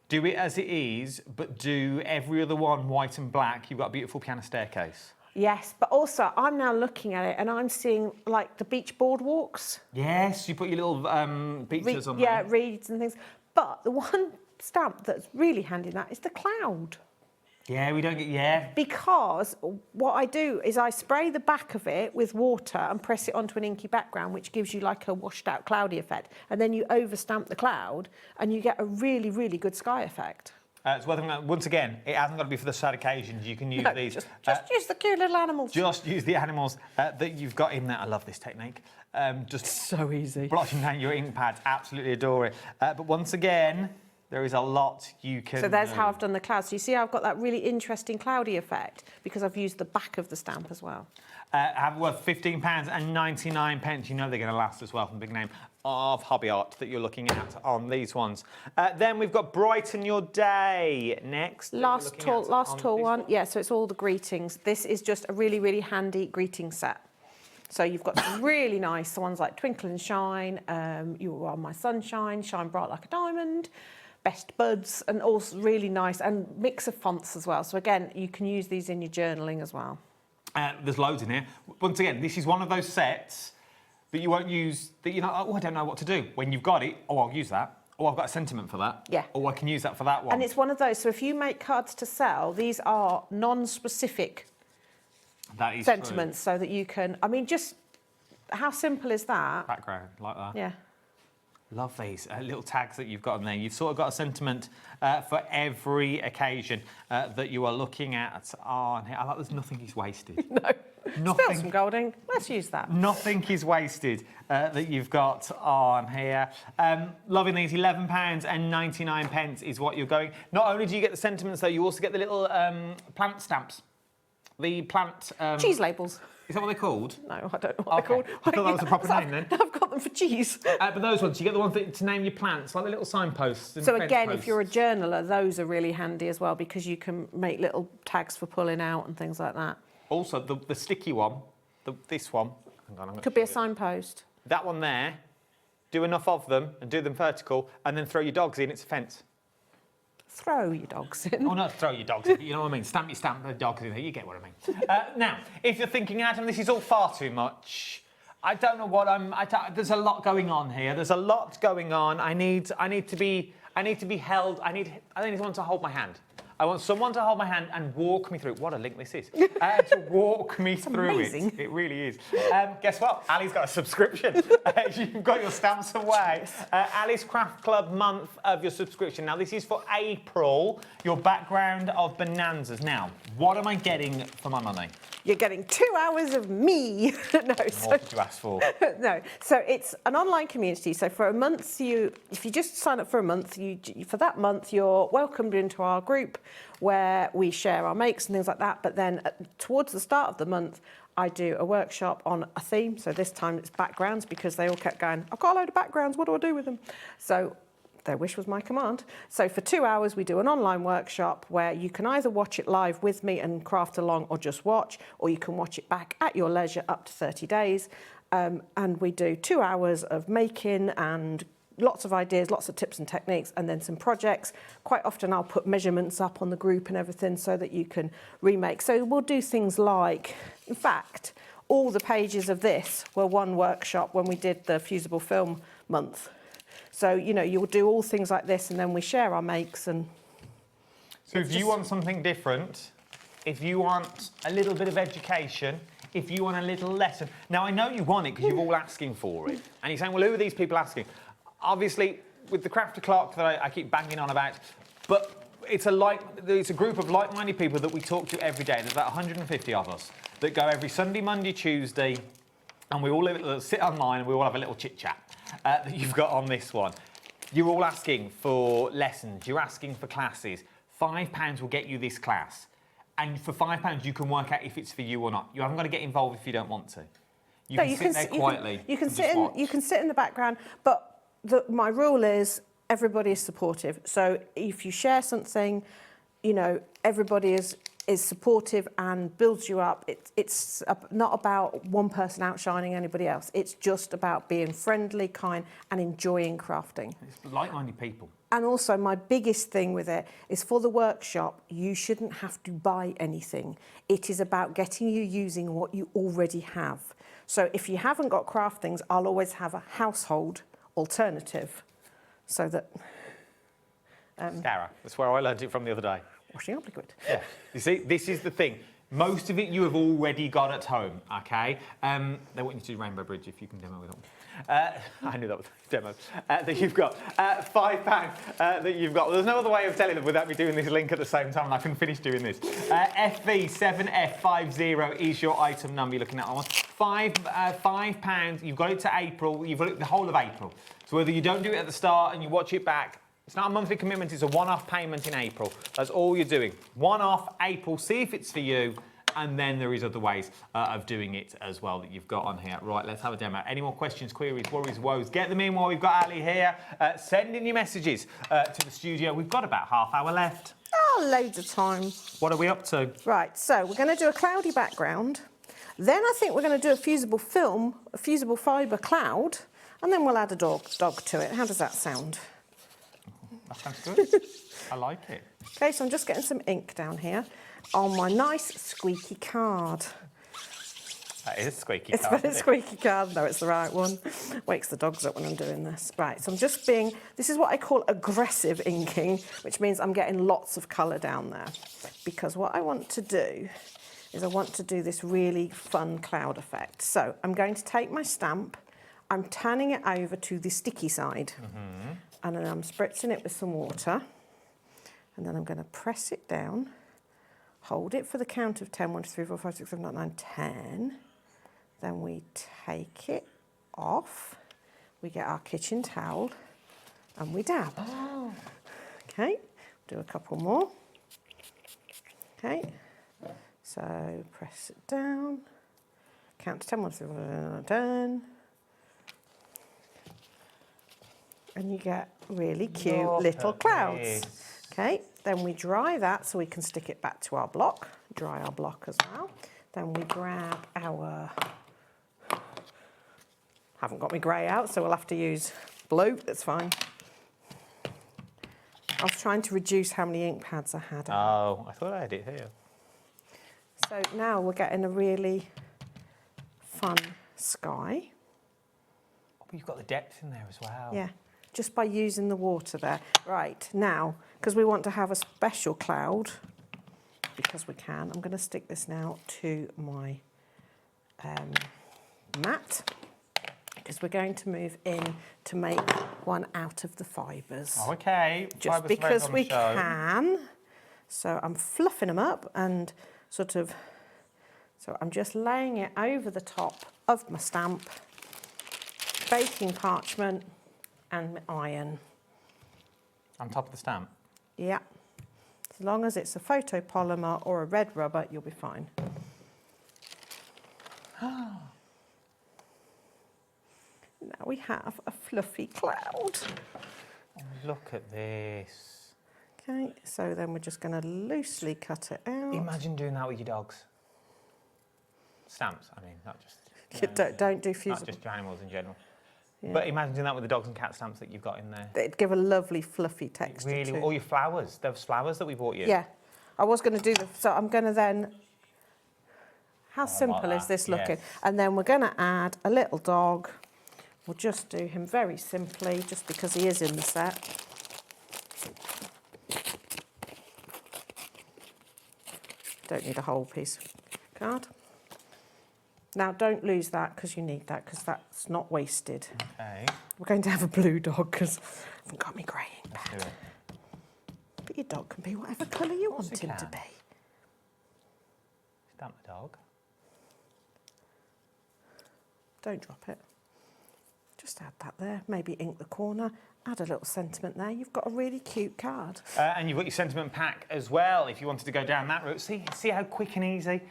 S11: do it as it is, but do every other one white and black. You've got a beautiful piano staircase.
S21: Yes, but also I'm now looking at it and I'm seeing like the beach boardwalks.
S11: Yes, you put your little beaches on there.
S21: Yeah, reeds and things. But the one stamp that's really handy in that is the cloud.
S11: Yeah, we don't get,
S21: Because what I do is I spray the back of it with water and press it onto an inky background, which gives you like a washed out cloudy effect. And then you overstamp the cloud and you get a really, really good sky effect.
S11: It's worth it. Once again, it hasn't got to be for the sad occasions. You can use these.
S21: Just use the cute little animals.
S11: Just use the animals that you've got in there. I love this technique. Just
S21: so easy.
S11: Blotting down your ink pads. Absolutely adore it. But once again, there is a lot you can
S21: So there's how I've done the cloud. So you see I've got that really interesting cloudy effect because I've used the back of the stamp as well.
S11: Have worth £15.99. You know they're going to last as well from the big name of Hobby Art that you're looking at on these ones. Then we've got Brighten Your Day next.
S21: Last tall one. Yeah, so it's all the greetings. This is just a really, really handy greeting set. So you've got some really nice ones like Twinkle and Shine, You Are My Sunshine, Shine Bright Like a Diamond, Best Buds, and also really nice, and mix of fonts as well. So again, you can use these in your journaling as well.
S11: There's loads in here. Once again, this is one of those sets that you won't use, that you're not, oh, I don't know what to do. When you've got it, oh, I'll use that. Oh, I've got a sentiment for that.
S21: Yeah.
S11: Oh, I can use that for that one.
S21: And it's one of those, so if you make cards to sell, these are non-specific sentiments, so that you can, I mean, just how simple is that?
S11: Background, like that.
S21: Yeah.
S11: Love these little tags that you've got in there. You've sort of got a sentiment for every occasion that you are looking at on here. I like there's nothing is wasted.
S21: No. Spill some golding. Let's use that.
S11: Nothing is wasted that you've got on here. Loving these, £11.99 is what you're going. Not only do you get the sentiments, though, you also get the little plant stamps. The plant...
S21: cheese labels.
S11: Is that what they're called?
S21: No, I don't know what they're called.
S11: I thought that was a proper name then.
S21: I've got them for cheese.
S11: But those ones, you get the ones to name your plants, like the little signposts. And
S21: So again,
S11: posts.
S21: if you're a journaler, those are really handy as well because you can make little tags for pulling out and things like that.
S11: Also, the sticky one, this one. Hang on,
S21: Could be a signpost.
S11: That one there, do enough of them and do them vertical and then throw your dogs in, it's a fence.
S21: Throw your dogs in.
S11: Oh, not throw your dogs in, you know what I mean? Stamp the dogs in there, you get what I mean. Now, if you're thinking, Adam, this is all far too much, I don't know what there's a lot going on here. There's a lot going on. I need to be held. I need someone to hold my hand. I want someone to hold my hand and walk me through. What a link this is. To walk me through
S21: amazing.
S11: it. It really is. Guess what? Ali's got a subscription. You've got your stamps away. Ali's Craft Club month of your subscription. Now, this is for April, your background of bonanzas. Now, what am I getting for my money?
S21: You're getting 2 hours of me. No,
S11: What did you ask for?
S21: no. So it's an online community. So for a month, if you just sign up for a month, for that month, you're welcomed into our group where we share our makes and things like that. But then towards the start of the month, I do a workshop on a theme. So this time it's backgrounds because they all kept going, I've got a load of backgrounds, what do I do with them? So their wish was my command. So for 2 hours, we do an online workshop where you can either watch it live with me and craft along or just watch, or you can watch it back at your leisure up to 30 days. And we do 2 hours of making and lots of ideas, lots of tips and techniques, and then some projects. Quite often I'll put measurements up on the group and everything so that you can remake. So we'll do things like, in fact, all the pages of this were one workshop when we did the Fusible Film Month. So, you know, you'll do all things like this and then we share our makes. And
S11: so if you want something different, if you want a little bit of education, if you want a little lesson. Now, I know you want it because you're all asking for it. And you're saying, well, who are these people asking? Obviously, with the Crafter Clock that I keep banging on about, but it's a group of like-minded people that we talk to every day. There's about 150 of us that go every Sunday, Monday, Tuesday, and we all sit online and we all have a little chit-chat that you've got on this one. You're all asking for lessons. You're asking for classes. £5 will get you this class. And for £5, you can work out if it's for you or not. You haven't got to get involved if you don't want to. You can sit there quietly.
S21: You can sit in the background, but my rule is everybody is supportive. So if you share something, you know, everybody is supportive and builds you up. It's not about one person outshining anybody else. It's just about being friendly, kind, and enjoying crafting.
S11: It's like-minded people.
S21: And also my biggest thing with it is for the workshop, you shouldn't have to buy anything. It is about getting you using what you already have. So if you haven't got craft things, I'll always have a household alternative so that...
S11: Sarah, that's where I learned it from the other day.
S21: Washing up liquid.
S11: Yeah. You see, this is the thing. Most of it you have already got at home, OK? They want you to do Rainbow Bridge if you can demo with them. I knew that was a demo. That you've got £5 that you've got. Well, there's no other way of telling them without me doing this link at the same time, and I can finish doing this. FV7F50 is your item number you're looking at. Almost £5. You've got it to April. You've got it the whole of April. So whether you don't do it at the start and you watch it back, it's not a monthly commitment, it's a one-off payment in April. That's all you're doing. One-off April, see if it's for you, and then there is other ways of doing it as well that you've got on here. Right, let's have a demo. Any more questions, queries, worries, woes? Get them in while we've got Ali here. Send in your messages to the studio. We've got about half hour left.
S21: Oh, loads of time.
S11: What are we up to?
S21: Right, so we're going to do a cloudy background. Then I think we're going to do a fusible film, a fusible fibre cloud, and then we'll add a dog to it. How does that sound?
S11: That sounds good. I like it.
S21: OK, so I'm just getting some ink down here on my nice squeaky card.
S11: That is a squeaky
S21: It's
S11: card.
S21: a squeaky card. No, it's the right one. Wakes the dogs up when I'm doing this. Right, so I'm just being... This is what I call aggressive inking, which means I'm getting lots of colour down there. Because what I want to do is I want to do this really fun cloud effect. So I'm going to take my stamp, I'm turning it over to the sticky side. Mm-hmm. And then I'm spritzing it with some water. And then I'm going to press it down, hold it for the count of 10, 1, 2, 3, 4, 5, 6, 7, 8, 9, 10. Then we take it off. We get our kitchen towel and we dab. Oh. OK, do a couple more. OK, so press it down. Count to 10, 1, 2, 3, 4, 5, 6, 7, 8, 9, 10. And you get really cute little clouds. OK, then we dry that so we can stick it back to our block. Dry our block as well. Then we grab our... Haven't got my grey out, so we'll have to use blue. That's fine. I was trying to reduce how many ink pads I had.
S11: Oh, I thought I had it here.
S21: So now we're getting a really fun sky.
S11: Oh, but you've got the depth in there as well.
S21: Yeah. Just by using the water there. Right, now, because we want to have a special cloud, because we can, I'm going to stick this now to my mat, because we're going to move in to make one out of the fibres.
S11: Oh, OK.
S21: Just because we can. So I'm fluffing them up and sort of So I'm just laying it over the top of my stamp, baking parchment and my iron.
S11: On top of the stamp?
S21: Yeah. As long as it's a photopolymer or a red rubber, you'll be fine. Now we have a fluffy cloud.
S11: Oh, look at this.
S21: Okay, so then we're just going to loosely cut it out.
S11: Imagine doing that with your dogs. Stamps, I mean, not just...
S21: Don't do fusible.
S11: Not just your animals in general.
S21: Yeah.
S11: But imagine doing that with the dogs and cat stamps that you've got in there.
S21: It'd give a lovely fluffy texture
S11: Really,
S21: too.
S11: all your flowers. Those flowers that we bought you.
S21: Yeah, I was going to do this, so I'm going to then... How
S11: like
S21: simple is
S11: that,
S21: this looking?
S11: yes.
S21: And then we're going to add a little dog. We'll just do him very simply, just because he is in the set. Don't need a whole piece of card. Now, don't lose that because you need that, because that's not wasted.
S11: Okay.
S21: We're going to have a blue dog because I haven't got me grey ink
S11: Let's
S21: pen.
S11: do it.
S21: But your dog can be whatever colour you want him to
S11: can.
S21: be.
S11: Stamp the dog.
S21: Don't drop it. Just add that there. Maybe ink the corner. Add a little sentiment there. You've got a really cute card.
S11: And you've got your sentiment pack as well, if you wanted to go down that route. See how quick and easy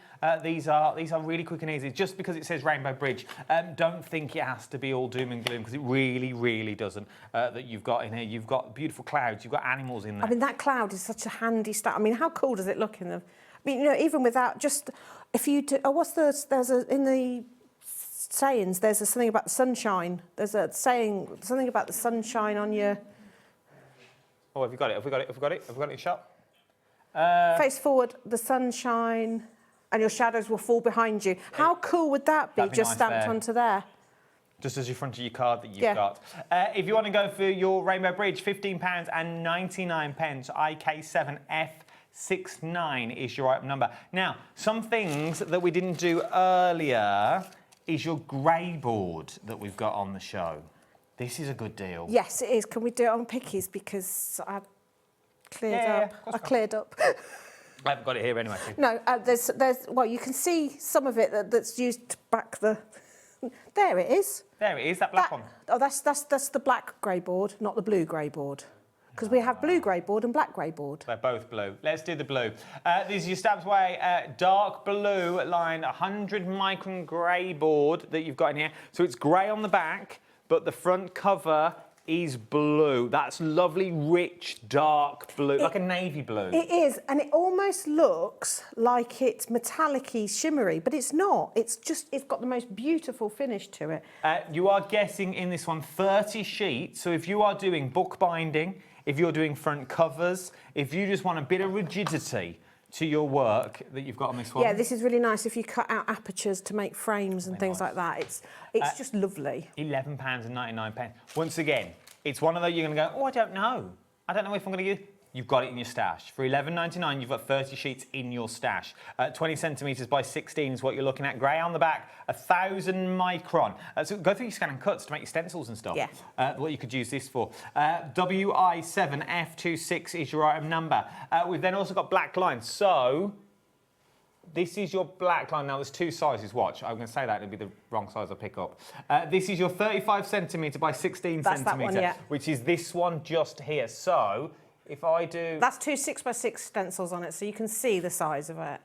S11: these are. These are really quick and easy. Just because it says Rainbow Bridge, don't think it has to be all doom and gloom, because it really, really doesn't. That you've got in here. You've got beautiful clouds. You've got animals in there.
S21: I mean, that cloud is such a handy stuff. I mean, how cool does it look in the... I mean, you know, even without just... If you do... Oh, what's the... There's a... In the... sayings, there's something about the sunshine. There's a saying, something about the sunshine on your...
S11: Oh, have you got it? Have we got it? Have we got it? Have we got it in shot?
S21: Face forward, the sunshine, and your shadows will fall behind you. How cool would that be,
S11: That'd be
S21: just
S11: nice
S21: stamped
S11: there.
S21: onto there?
S11: Just as your front of your card that you've
S21: Yeah.
S11: got. If you want to go for your Rainbow Bridge, £15.99, IK7F69 is your item number. Now, some things that we didn't do earlier is your grey board that we've got on the show. This is a good deal.
S21: Yes, it is. Can we do it on pickies? Because I cleared up. I cleared up.
S11: I haven't got it here anyway.
S21: No, there's, well, you can see some of it that's used to back the... There it is.
S11: There it is, that black one.
S21: Oh, that's the black grey board, not the blue grey board. Because we have blue grey board and black grey board.
S11: They're both blue. Let's do the blue. These are your Stamps Away dark blue line 100 micron grey board that you've got in here. So it's grey on the back, but the front cover is blue. That's lovely, rich, dark blue, like a navy blue.
S21: It is, and it almost looks like it's metallic-y, shimmery, but it's not. It's just, it's got the most beautiful finish to it.
S11: You are getting in this one 30 sheets. So if you are doing bookbinding, if you're doing front covers, if you just want a bit of rigidity to your work that you've got on this one.
S21: Yeah, this is really nice if you cut out apertures to make frames and things like that. It's just lovely.
S11: £11.99. Once again, it's one of those you're going to go, oh, I don't know if I'm going to use. You've got it in your stash. For £11.99, you've got 30 sheets in your stash. 20 centimetres by 16 is what you're looking at. Grey on the back, 1,000 micron. So go through your scan and cuts to make your stencils and stuff.
S21: Yeah.
S11: What you could use this for. WI7F26 is your item number. We've then also got black lines. So this is your black line. Now, there's two sizes. Watch, I'm going to say that. It'll be the wrong size I pick up. This is your 35 centimetre by 16
S21: That's
S11: centimetre,
S21: that one, yeah.
S11: which is this one just here. So if I do...
S21: That's two 6x6 stencils on it, so you can see the size of it.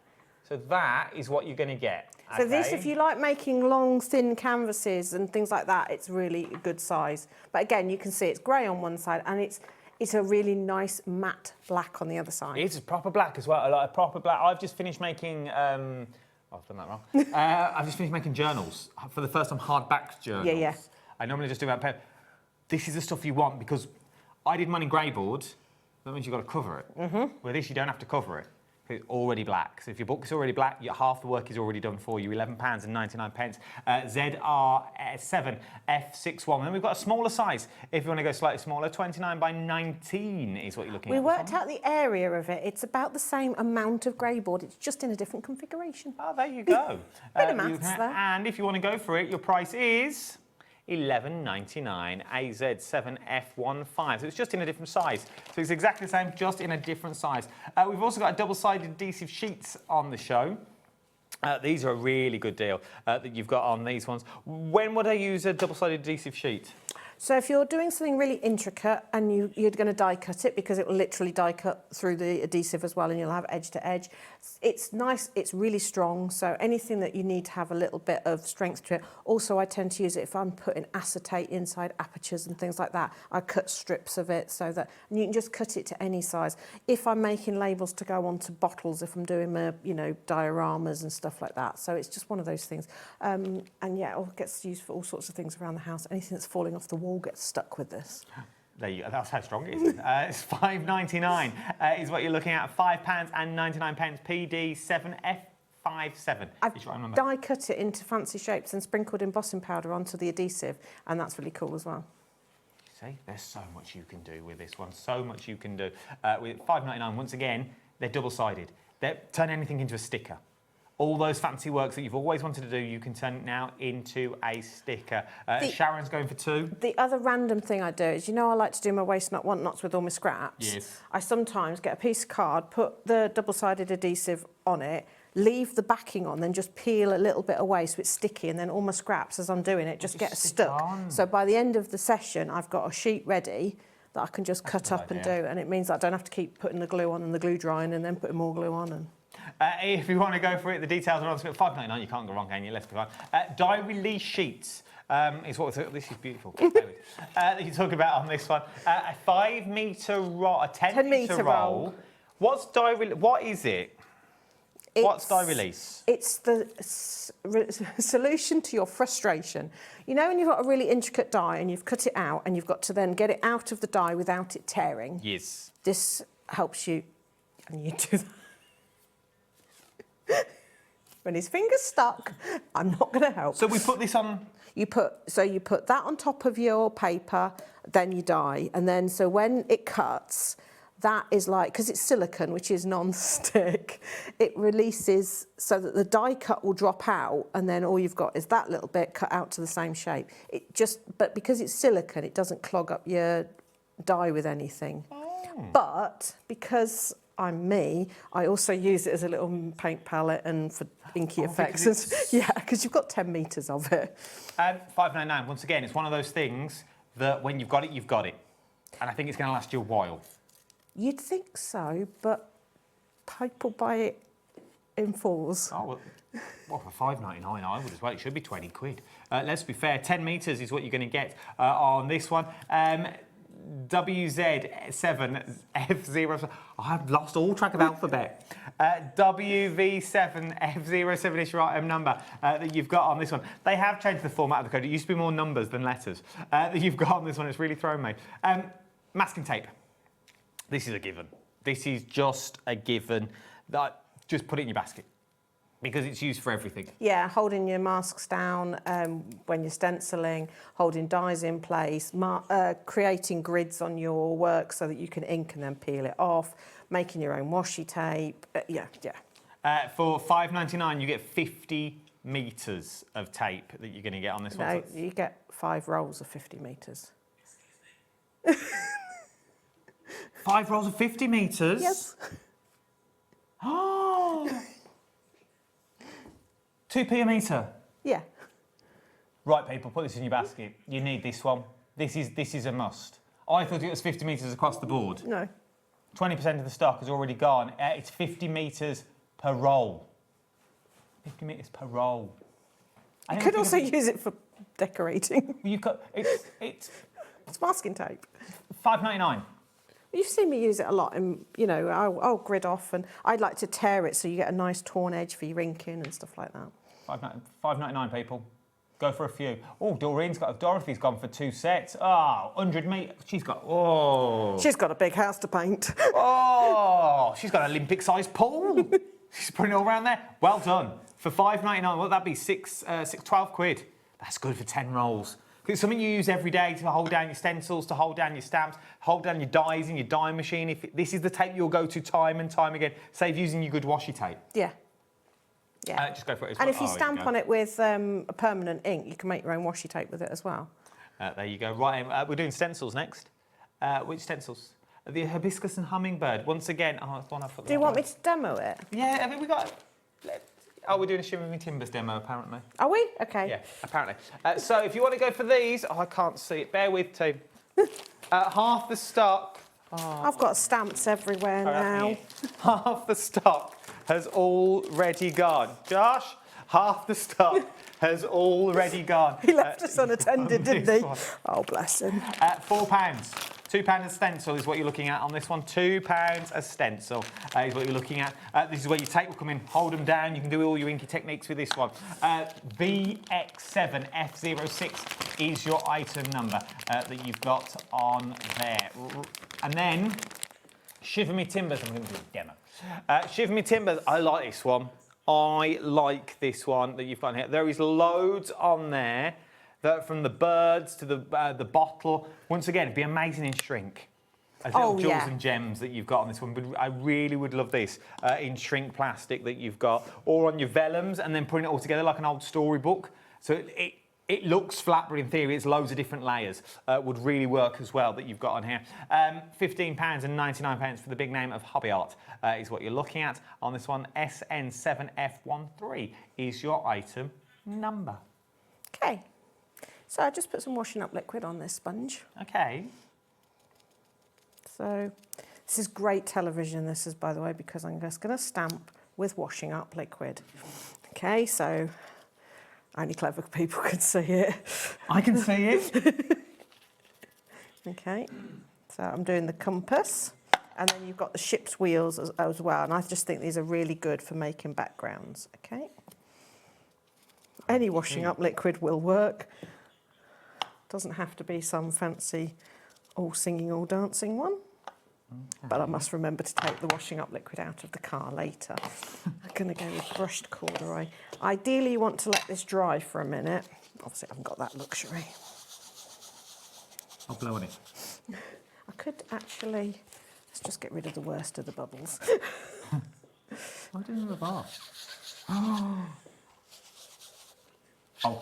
S11: So that is what you're going to get.
S21: So this,
S11: okay?
S21: if you like making long, thin canvases and things like that, it's really a good size. But again, you can see it's grey on one side, and it's a really nice matte black on the other side.
S11: It's a proper black as well, like a proper black. I've just finished making... I've done that wrong. I've just finished making journals. For the first time, hardback journals.
S21: Yeah, yeah.
S11: I normally just do that pen. This is the stuff you want, because I did mine in grey board. That means you've got to cover it. With this, you don't have to cover it. It's already black. So if your book's already black, half the work is already done for you. £11.99. ZR7F61. And then we've got a smaller size. If you want to go slightly smaller, 29 by 19 is what you're looking at.
S21: We worked out the area of it. It's about the same amount of grey board. It's just in a different configuration.
S11: Oh, there you go.
S21: Bit of maths there.
S11: And if you want to go for it, your price is £11.99 AZ7F15. So it's just in a different size. So it's exactly the same, just in a different size. We've also got a double-sided adhesive sheets on the show. These are a really good deal that you've got on these ones. When would I use a double-sided adhesive sheet?
S21: So if you're doing something really intricate and you're going to die cut it, because it will literally die cut through the adhesive as well, and you'll have edge to edge. It's nice, it's really strong, so anything that you need to have a little bit of strength to it. Also, I tend to use it if I'm putting acetate inside apertures and things like that. I cut strips of it so that, and you can just cut it to any size. If I'm making labels to go onto bottles, if I'm doing my, you know, dioramas and stuff like that. So it's just one of those things. And yeah, it gets used for all sorts of things around the house. Anything that's falling off the wall gets stuck with this.
S11: There you go. That's how strong it is. It's £5.99 is what you're looking at. £5.99 PD7F57.
S21: I've die cut it into fancy shapes and sprinkled embossing powder onto the adhesive, and that's really cool as well.
S11: See, there's so much you can do with this one. So much you can do. With £5.99, once again, they're double-sided. They turn anything into a sticker. All those fancy works that you've always wanted to do, you can turn now into a sticker. Sharon's going for £2.
S21: The other random thing I do is, you know, I like to do my waste not, want nots with all my scraps.
S11: Yes.
S21: I sometimes get a piece of card, put the double-sided adhesive on it, leave the backing on, then just peel a little bit away so it's sticky, and then all my scraps, as I'm doing it, just get stuck. So by the end of the session, I've got a sheet ready that I can just cut up and do, and it means I don't have to keep putting the glue on and the glue drying and then putting more glue on. And
S11: if you want to go for it, the details are on screen. £5.99, you can't go wrong, can you? Let's be fine. Die release sheets is what we're this is beautiful. That you talk about on this one. A 5 metre roll, a 10 metre roll. What's die? What is it? What's die release?
S21: It's the solution to your frustration. You know when you've got a really intricate die and you've cut it out and you've got to then get it out of the die without it tearing?
S11: Yes.
S21: This helps you, and you do that. When his finger's stuck, I'm not going to help.
S11: So we put this on...
S21: You put that on top of your paper, then you die. And then, so when it cuts, that is like, because it's silicone, which is non-stick, it releases so that the die cut will drop out, and then all you've got is that little bit cut out to the same shape. But because it's silicone, it doesn't clog up your die with anything. Oh. But because I'm me, I also use it as a little paint palette and for inky effects. Yeah, because you've got 10 metres of it.
S11: £5.99, once again, it's one of those things that when you've got it, you've got it. And I think it's going to last you a while.
S21: You'd think so, but people buy it in fours.
S11: Oh, well for £5.99, I would as well. It should be 20 quid. Let's be fair, 10 metres is what you're going to get on this one. WZ7F0... I've lost all track of alphabet. WV7F07 is your item number that you've got on this one. They have changed the format of the code. It used to be more numbers than letters that you've got on this one. It's really thrown me. Masking tape. This is a given. This is just a given. Just put it in your basket, because it's used for everything.
S21: Yeah, holding your masks down when you're stenciling, holding dies in place, creating grids on your work so that you can ink and then peel it off, making your own washi tape. Yeah.
S11: For £5.99, you get 50 metres of tape that you're going to get on this one.
S21: No, you get 5 rolls of 50 metres.
S11: 5 rolls of 50 metres?
S21: Yes.
S11: Oh! 2p a metre?
S21: Yeah.
S11: Right, people, put this in your basket. You need this one. This is a must. I thought it was 50 metres across the board.
S21: No.
S11: 20% of the stock is already gone. It's 50 metres per roll. 50 metres per roll.
S21: You could also use it for decorating.
S11: You could. It's
S21: masking tape.
S11: £5.99.
S21: You've seen me use it a lot, and you know I'll grid off, and I'd like to tear it so you get a nice torn edge for your inking and stuff like that.
S11: £5.99, people. Go for a few. Oh, Dorothy's gone for 2 sets. Oh, 100 metres. She's got
S21: a big house to paint.
S11: Oh, she's got an Olympic-sized pool. She's putting it all around there. Well done. For £5.99, what would that be? 12 quid. That's good for 10 rolls. It's something you use every day to hold down your stencils, to hold down your stamps, hold down your dies in your die machine. This is the tape you'll go to time and time again. Save using your good washi tape.
S21: Yeah.
S11: Just go for it as
S21: and
S11: well.
S21: if you stamp on it with a permanent ink, you can make your own washi tape with it as well.
S11: There you go. Right, we're doing stencils next. Which stencils? The hibiscus and hummingbird. Once again, it's one I put.
S21: Do you want me to demo it?
S11: Yeah, I mean, we got... Oh, we're doing a Shiver Me Timbers demo, apparently.
S21: Are we? Okay.
S11: Yeah, apparently. So if you want to go for these, I can't see it. Bear with, team. Half the stock. Oh.
S21: I've got stamps everywhere now.
S11: Half the stock has already gone. Josh, half the stock has already gone.
S21: He left us unattended, didn't he? Oh, bless him.
S11: £4. £2 a stencil is what you're looking at on this one. £2 a stencil is what you're looking at. This is where your tape will come in, hold them down. You can do all your inky techniques with this one. VX7F06 is your item number that you've got on there. And then, Shiver Me Timbers. I'm going to do a demo. Shiver Me Timbers, I like this one. I like this one that you've got here. There is loads on there. From the birds to the bottle. Once again, it'd be amazing in shrink. As little jewels and gems that you've got on this one. But I really would love this in shrink plastic that you've got. Or on your vellums and then putting it all together like an old storybook. So it looks flat, but in theory it's loads of different layers. Would really work as well that you've got on here. £15.99 for the big name of Hobby Art is what you're looking at on this one. SN7F13 is your item number.
S21: Okay. So I just put some washing up liquid on this sponge.
S11: Okay.
S21: So this is great television, this is, by the way, because I'm just going to stamp with washing up liquid. Okay, so only clever people can see it.
S11: I can see it.
S21: Okay, so I'm doing the compass, and then you've got the ship's wheels as well, and I just think these are really good for making backgrounds. Okay. Any washing up liquid will work. Doesn't have to be some fancy all singing, all dancing one. Okay. But I must remember to take the washing up liquid out of the car later. I'm going to go with brushed corduroy. Ideally, you want to let this dry for a minute. Obviously, I haven't got that luxury.
S11: I'll blow on it.
S21: I could actually... Let's just get rid of the worst of the bubbles.
S11: I'm doing the bar. Oh,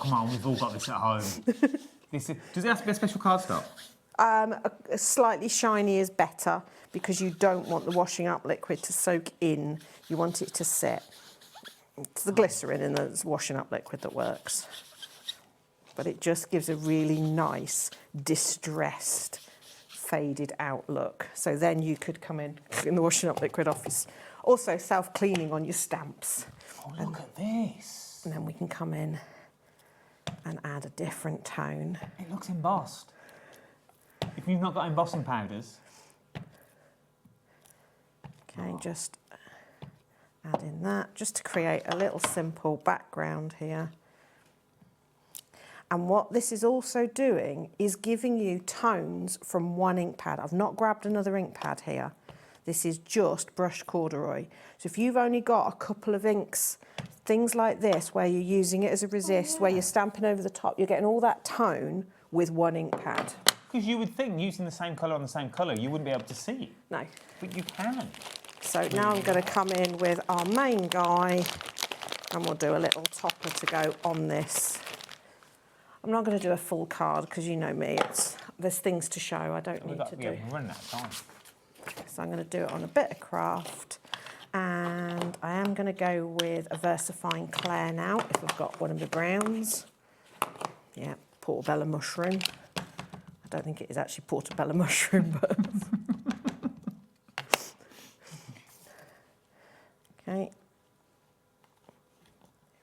S11: come on, we've all got this at home. Does it have to be a special cardstock?
S21: A slightly shiny is better because you don't want the washing up liquid to soak in. You want it to sit. It's the glycerin in the washing up liquid that works. But it just gives a really nice, distressed, faded out look. So then you could come in the washing up liquid office. Also self-cleaning on your stamps.
S11: Oh, look at this.
S21: And then we can come in and add a different tone.
S11: It looks embossed. If you've not got embossing powders.
S21: Okay, just add in that, just to create a little simple background here. And what this is also doing is giving you tones from one ink pad. I've not grabbed another ink pad here. This is just brushed corduroy. So if you've only got a couple of inks, things like this, where you're using it as a resist, where you're stamping over the top, you're getting all that tone with one ink pad.
S11: Because you would think, using the same colour on the same colour, you wouldn't be able to see it.
S21: No.
S11: But you can.
S21: So now I'm going to come in with our main guy, and we'll do a little topper to go on this. I'm not going to do a full card, because you know me, there's things to show I don't need to do.
S11: Yeah, we're running out of time.
S21: So I'm going to do it on a bit of craft, and I am going to go with a VersaFine Claire now, if I've got one of the browns. Yeah, portobello mushroom. I don't think it is actually portobello mushroom, but... Okay.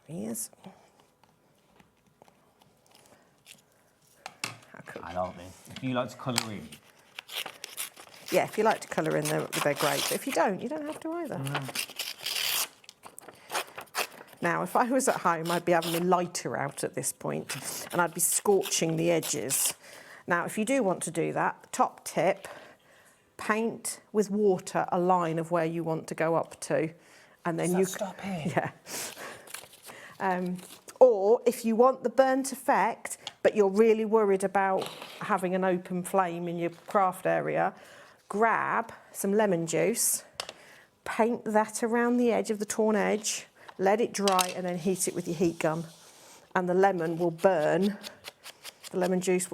S21: Here he is.
S11: I like this. If you like to colour in.
S21: Yeah, if you like to colour in, they're great. But if you don't have to either. Now, if I was at home, I'd be having a lighter out at this point, and I'd be scorching the edges. Now, if you do want to do that, top tip, paint with water a line of where you want to go up to, and then
S11: stop here?
S21: Yeah. Or if you want the burnt effect, but you're really worried about having an open flame in your craft area, grab some lemon juice, paint that around the edge of the torn edge, let it dry, and then heat it with your heat gun. And the lemon will burn, the lemon juice,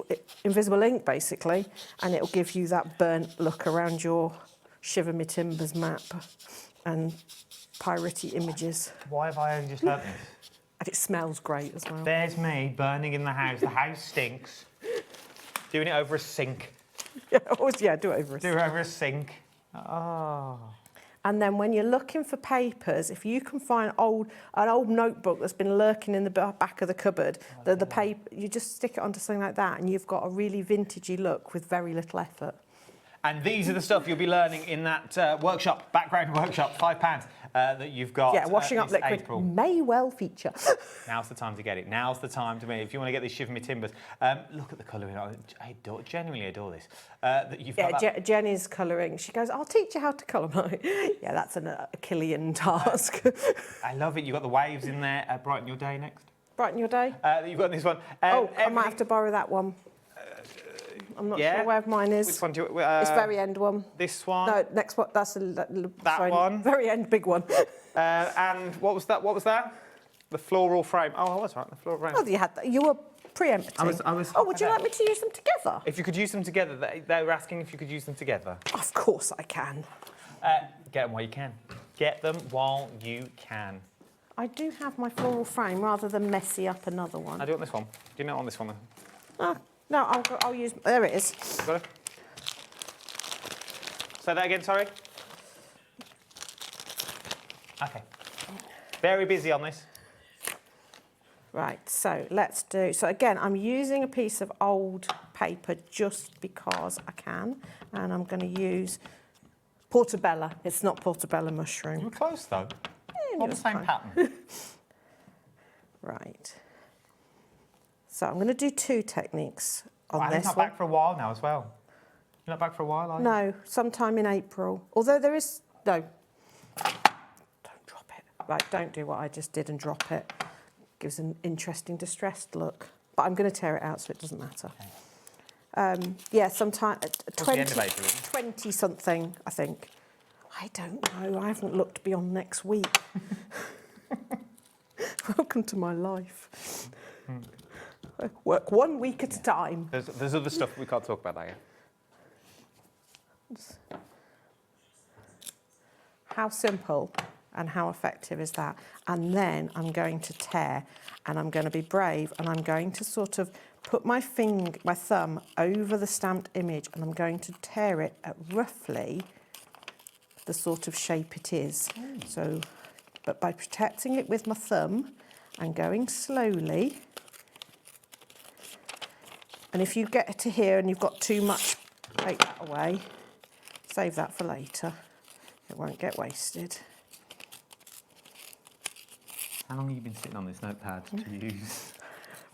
S21: invisible ink basically, and it'll give you that burnt look around your Shiver Me Timbers map. And piratey images.
S11: Why have I only just learnt this?
S21: And it smells great as well.
S11: There's me burning in the house. The house stinks. Doing it over a sink.
S21: Yeah, do it over a sink.
S11: Do it over a sink. Oh.
S21: And then when you're looking for papers, if you can find an old notebook that's been lurking in the back of the cupboard, the paper, you just stick it onto something like that and you've got a really vintagey look with very little effort.
S11: And these are the stuff you'll be learning in that workshop, background workshop, £5 that you've got.
S21: Yeah, washing up liquid
S11: April.
S21: may well feature.
S11: Now's the time to get it. Now's the time to me. If you want to get these Shiver Me Timbers, look at the colouring. I genuinely adore this.
S21: Jenny's colouring. She goes, I'll teach you how to colour. Yeah, that's an Achillean task.
S11: I love it. You've got the waves in there. Brighten your day next.
S21: Brighten your day?
S11: You've got this one.
S21: I might have to borrow that one. I'm not sure where mine is.
S11: Which one do you...
S21: it's very end one.
S11: This one?
S21: No, next one. That's that
S11: one?
S21: Very end, big one.
S11: And what was that? What was that? The floral frame. Oh, I was right. The floral frame.
S21: Oh, you had that. You were preempting.
S11: I was.
S21: Oh, would you like me to use them together?
S11: If you could use them together. They were asking if you could use them together.
S21: Of course I can.
S11: Get them while you can. Get them while you can.
S21: I do have my floral frame rather than messy up another one.
S11: I do want this one. Do you know on this one then?
S21: No, I'll use... There it is.
S11: Got it? Say that again, sorry. OK. Very busy on this.
S21: Right, so let's do... So again, I'm using a piece of old paper just because I can. And I'm going to use portobello. It's not portobello mushroom.
S11: You were close, though.
S21: Yeah,
S11: not the same pattern.
S21: Right. So I'm going to do two techniques on this one.
S11: You're not back for a while now as well. You're not back for a while, are you?
S21: No, sometime in April. Although there is... No. Don't drop it. Right, don't do what I just did and drop it. Gives an interesting distressed look. But I'm going to tear it out so it doesn't matter. Okay. Yeah, sometime... 20-something, I think. I don't know. I haven't looked beyond next week. Welcome to my life. Work 1 week at a time.
S11: There's other stuff we can't talk about that yet.
S21: How simple and how effective is that? And then I'm going to tear, and I'm going to be brave, and I'm going to sort of put my thumb over the stamped image, and I'm going to tear it at roughly the sort of shape it is. So, but by protecting it with my thumb and going slowly. And if you get to here and you've got too much, take that away. Save that for later. It won't get wasted.
S11: How long have you been sitting on this notepad to use?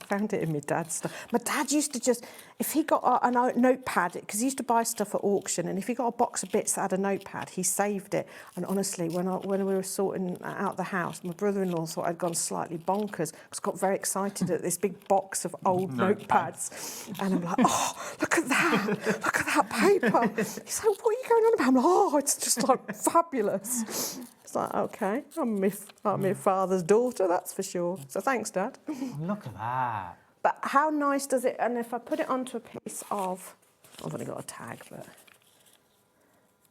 S21: Found it in my dad's stuff. My dad used to just, if he got a notepad, because he used to buy stuff at auction, and if he got a box of bits that had a notepad, he saved it. And honestly, when we were sorting out the house, my brother-in-law thought I'd gone slightly bonkers, because I got very excited at this big box of old notepads. And I'm like, oh, look at that, look at that paper. He's like, what are you going on about? I'm like, oh, it's just like fabulous. It's like, OK, I'm my father's daughter, that's for sure. So thanks, Dad.
S11: Look at that.
S21: But how nice does it... And if I put it onto a piece of... I've only got a tag, but...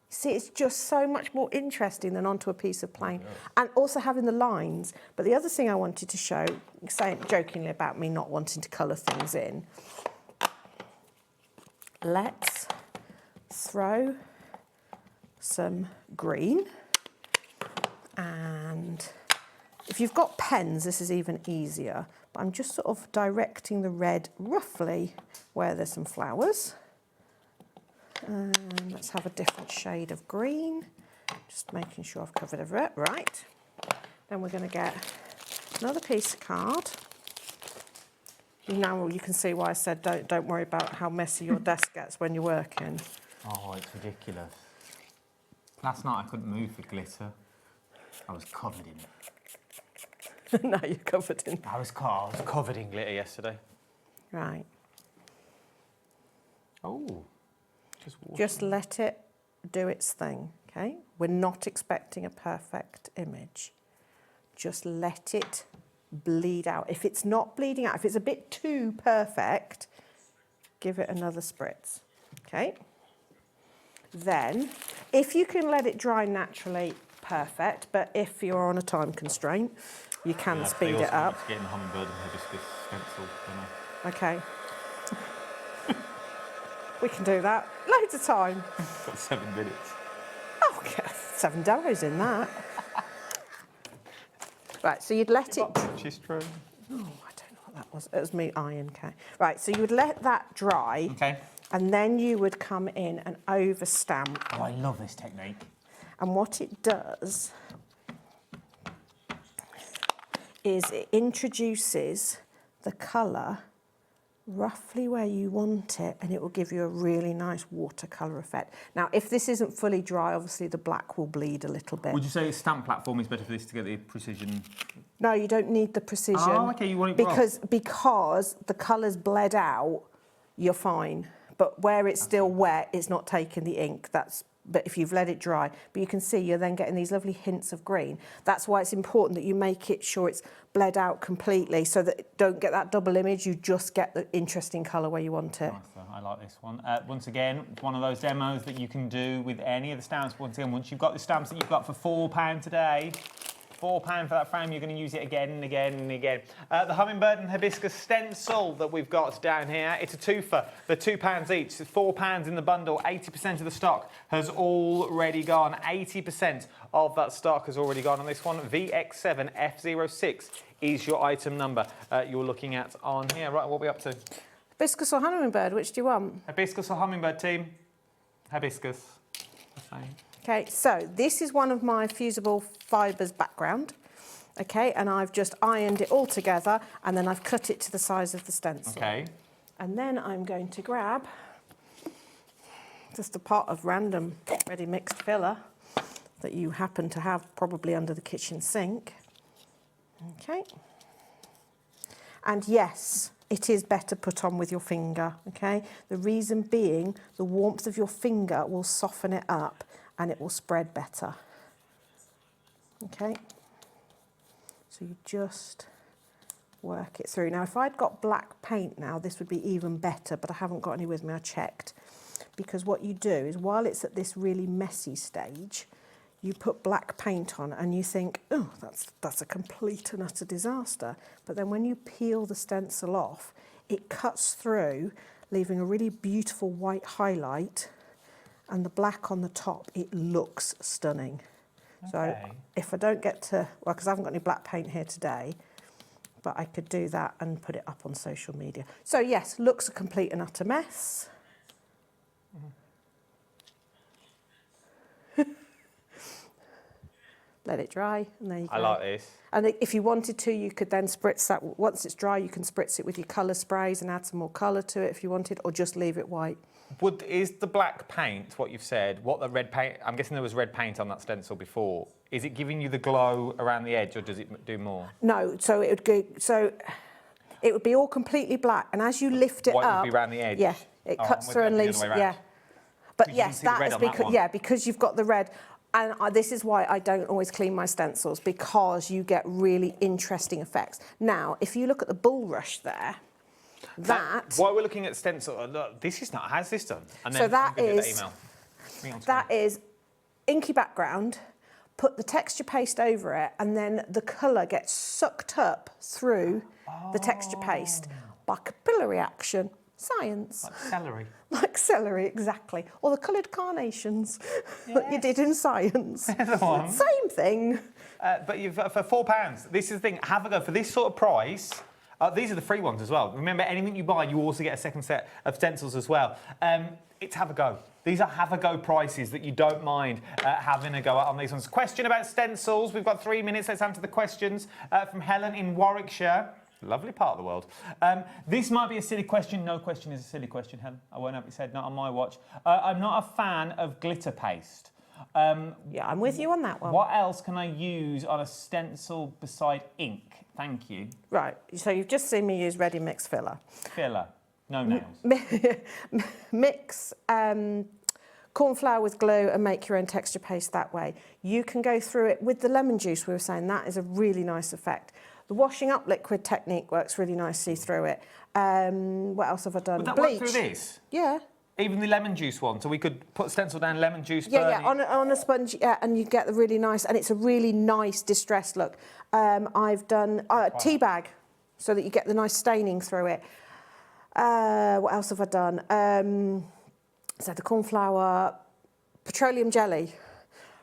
S21: See, it's just so much more interesting than onto a piece of plain. And also having the lines. But the other thing I wanted to show, saying jokingly about me not wanting to colour things in, let's throw some green. And if you've got pens, this is even easier. But I'm just sort of directing the red roughly where there's some flowers. And let's have a different shade of green. Just making sure I've covered everything. Right. Then we're going to get another piece of card. Now you can see why I said don't worry about how messy your desk gets when you're working.
S11: Oh, it's ridiculous. Last night I couldn't move for glitter. I was covered in it.
S21: Now you're covered in...
S11: I was covered in glitter yesterday.
S21: Right.
S11: Oh.
S21: Just let it do its thing, OK? We're not expecting a perfect image. Just let it bleed out. If it's not bleeding out, if it's a bit too perfect, give it another spritz, OK? Then, if you can let it dry naturally, perfect, but if you're on a time constraint, you can speed it up.
S11: Getting the hummingbird and hibiscus stencil.
S21: Okay. We can do that. Loads of time.
S11: Got 7 minutes.
S21: Oh, yeah, 7 demos in that. Right, so you'd let it...
S11: She's true.
S21: Oh, I don't know what that was. It was me iron, okay. Right, so you would let that dry.
S11: Okay.
S21: And then you would come in and overstamp.
S11: Oh, I love this technique.
S21: And what it does is it introduces the colour roughly where you want it, and it will give you a really nice watercolour effect. Now, if this isn't fully dry, obviously the black will bleed a little bit.
S11: Would you say a stamp platform is better for this to get the precision?
S21: No, you don't need the precision.
S11: Oh, okay, you want it raw.
S21: Because the colour's bled out, you're fine. But where it's still wet, it's not taking the ink. But if you've let it dry, but you can see you're then getting these lovely hints of green. That's why it's important that you make it sure it's bled out completely, so that you don't get that double image. You just get the interesting colour where you want it.
S11: Nice, I like this one. Once again, it's one of those demos that you can do with any of the stamps. Once again, once you've got the stamps that you've got for £4 today, £4 for that frame, you're going to use it again and again and again. The hummingbird and hibiscus stencil that we've got down here, it's a twofer. They're £2 each. It's £4 in the bundle. 80% of the stock has already gone. 80% of that stock has already gone on this one. VX7F06 is your item number you're looking at on here. Right, what are we up to?
S21: Hibiscus or hummingbird, which do you want?
S11: Hibiscus or hummingbird, team? Hibiscus.
S21: Okay, so this is one of my fusible fibres background, okay, and I've just ironed it all together, and then I've cut it to the size of the stencil.
S11: Okay.
S21: And then I'm going to grab just a pot of random ready mixed filler that you happen to have probably under the kitchen sink. Okay. And yes, it is better put on with your finger, okay? The reason being, the warmth of your finger will soften it up and it will spread better. Okay? So you just work it through. Now, if I'd got black paint now, this would be even better, but I haven't got any with me, I checked. Because what you do is, while it's at this really messy stage, you put black paint on and you think, oh, that's a complete and utter disaster. But then when you peel the stencil off, it cuts through, leaving a really beautiful white highlight, and the black on the top, it looks stunning. Okay. So if I don't get to, well, because I haven't got any black paint here today, but I could do that and put it up on social media. So yes, looks a complete and utter mess. Let it dry, and there you go.
S11: I like this.
S21: And if you wanted to, you could then spritz that. Once it's dry, you can spritz it with your colour sprays and add some more colour to it if you wanted, or just leave it white.
S11: Is the black paint, what you've said, what the red paint, I'm guessing there was red paint on that stencil before, is it giving you the glow around the edge, or does it do more?
S21: No, so it would go, so it would be all completely black, and as you lift it
S11: white
S21: up...
S11: would be around the edge?
S21: Yeah, it cuts through and leaves, yeah. But yes, that is because, yeah, because you've got the red. And this is why I don't always clean my stencils, because you get really interesting effects. Now, if you look at the bulrush there,
S11: while we're looking at stencil, look, this is not, how's this done? And then
S21: so that
S11: is
S21: inky background, put the texture paste over it, and then the colour gets sucked up through the texture paste by capillary action. Science.
S11: Like celery.
S21: Like celery, exactly. Or the coloured carnations that you did in science. Same thing.
S11: But you've, for £4, this is the thing, have a go. For this sort of price, these are the free ones as well. Remember, anything you buy, you also get a second set of stencils as well. It's have a go. These are have a go prices that you don't mind having a go at on these ones. Question about stencils. We've got 3 minutes. Let's answer the questions from Helen in Warwickshire. Lovely part of the world. This might be a silly question. No question is a silly question, Helen. I won't have it said, not on my watch. I'm not a fan of glitter paste.
S21: Yeah, I'm with you on that one.
S11: What else can I use on a stencil beside ink? Thank you.
S21: Right, so you've just seen me use ready mix filler.
S11: Filler, no nails.
S21: Mix corn flour with glue and make your own texture paste that way. You can go through it with the lemon juice, we were saying. That is a really nice effect. The washing up liquid technique works really nicely through it. What else have I done?
S11: Would that
S21: Bleach.
S11: work through this?
S21: Yeah.
S11: Even the lemon juice one, so we could put stencil down lemon juice.
S21: Yeah, on a sponge, and you get the really nice, and it's a really nice distressed look. I've done tea bag, so that you get the nice staining through it. What else have I done? So the cornflower, petroleum jelly.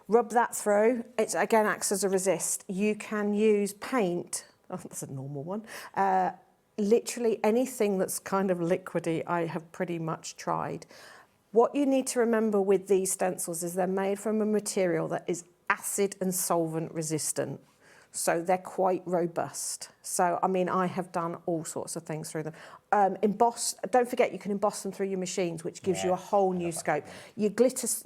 S21: Rub that through. It again acts as a resist. You can use paint. Oh, that's a normal one. Literally anything that's kind of liquidy, I have pretty much tried. What you need to remember with these stencils is they're made from a material that is acid and solvent resistant. So they're quite robust. So, I mean, I have done all sorts of things through them. Don't forget you can emboss them through your machines, which gives you a whole new scope. Your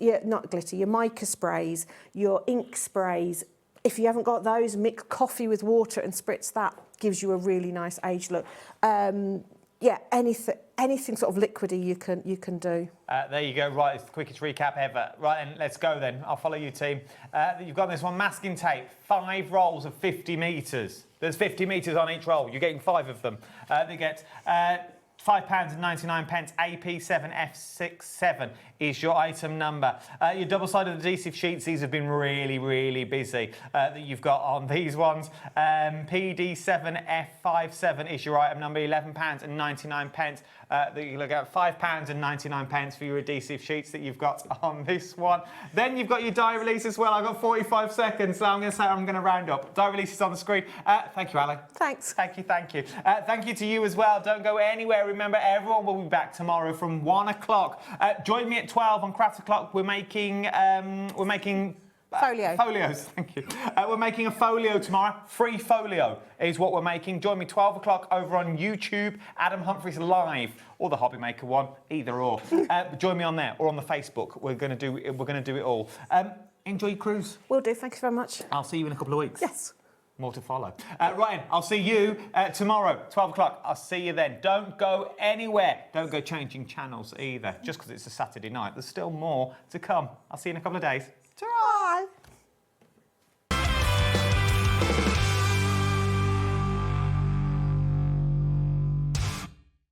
S21: your mica sprays, your ink sprays, if you haven't got those, mix coffee with water and spritz that, gives you a really nice aged look. Yeah, anything sort of liquidy you can do.
S11: There you go. Right, it's the quickest recap ever. Right, then let's go then. I'll follow you, team. You've got this one, masking tape, 5 rolls of 50 metres. There's 50 metres on each roll. You're getting 5 of them. They get £5.99. AP7F67 is your item number. Your double-sided adhesive sheets, these have been really, really busy that you've got on these ones. PD7F57 is your item number, £11.99. That you look at £5.99 for your adhesive sheets that you've got on this one. Then you've got your die release as well. I've got 45 seconds, so I'm going to round up. Die release is on the screen. Thank you, Ali.
S21: Thanks.
S11: Thank you. Thank you to you as well. Don't go anywhere. Remember, everyone will be back tomorrow from 1 o'clock. Join me at 12 on Craft O'Clock. We're making folios, thank you. We're making a folio tomorrow. Free folio is what we're making. Join me 12 o'clock over on YouTube, Adam Humphries Live, or the HobbyMaker one, either or. Join me on there or on the Facebook. We're going to do it all. Enjoy your cruise.
S21: Will do. Thank you very much.
S11: I'll see you in a couple of weeks.
S21: Yes.
S11: More to follow. Ryan, I'll see you tomorrow, 12 o'clock. I'll see you then. Don't go anywhere. Don't go changing channels either, just because it's a Saturday night. There's still more to come. I'll see you in a couple of days. Ta-ra!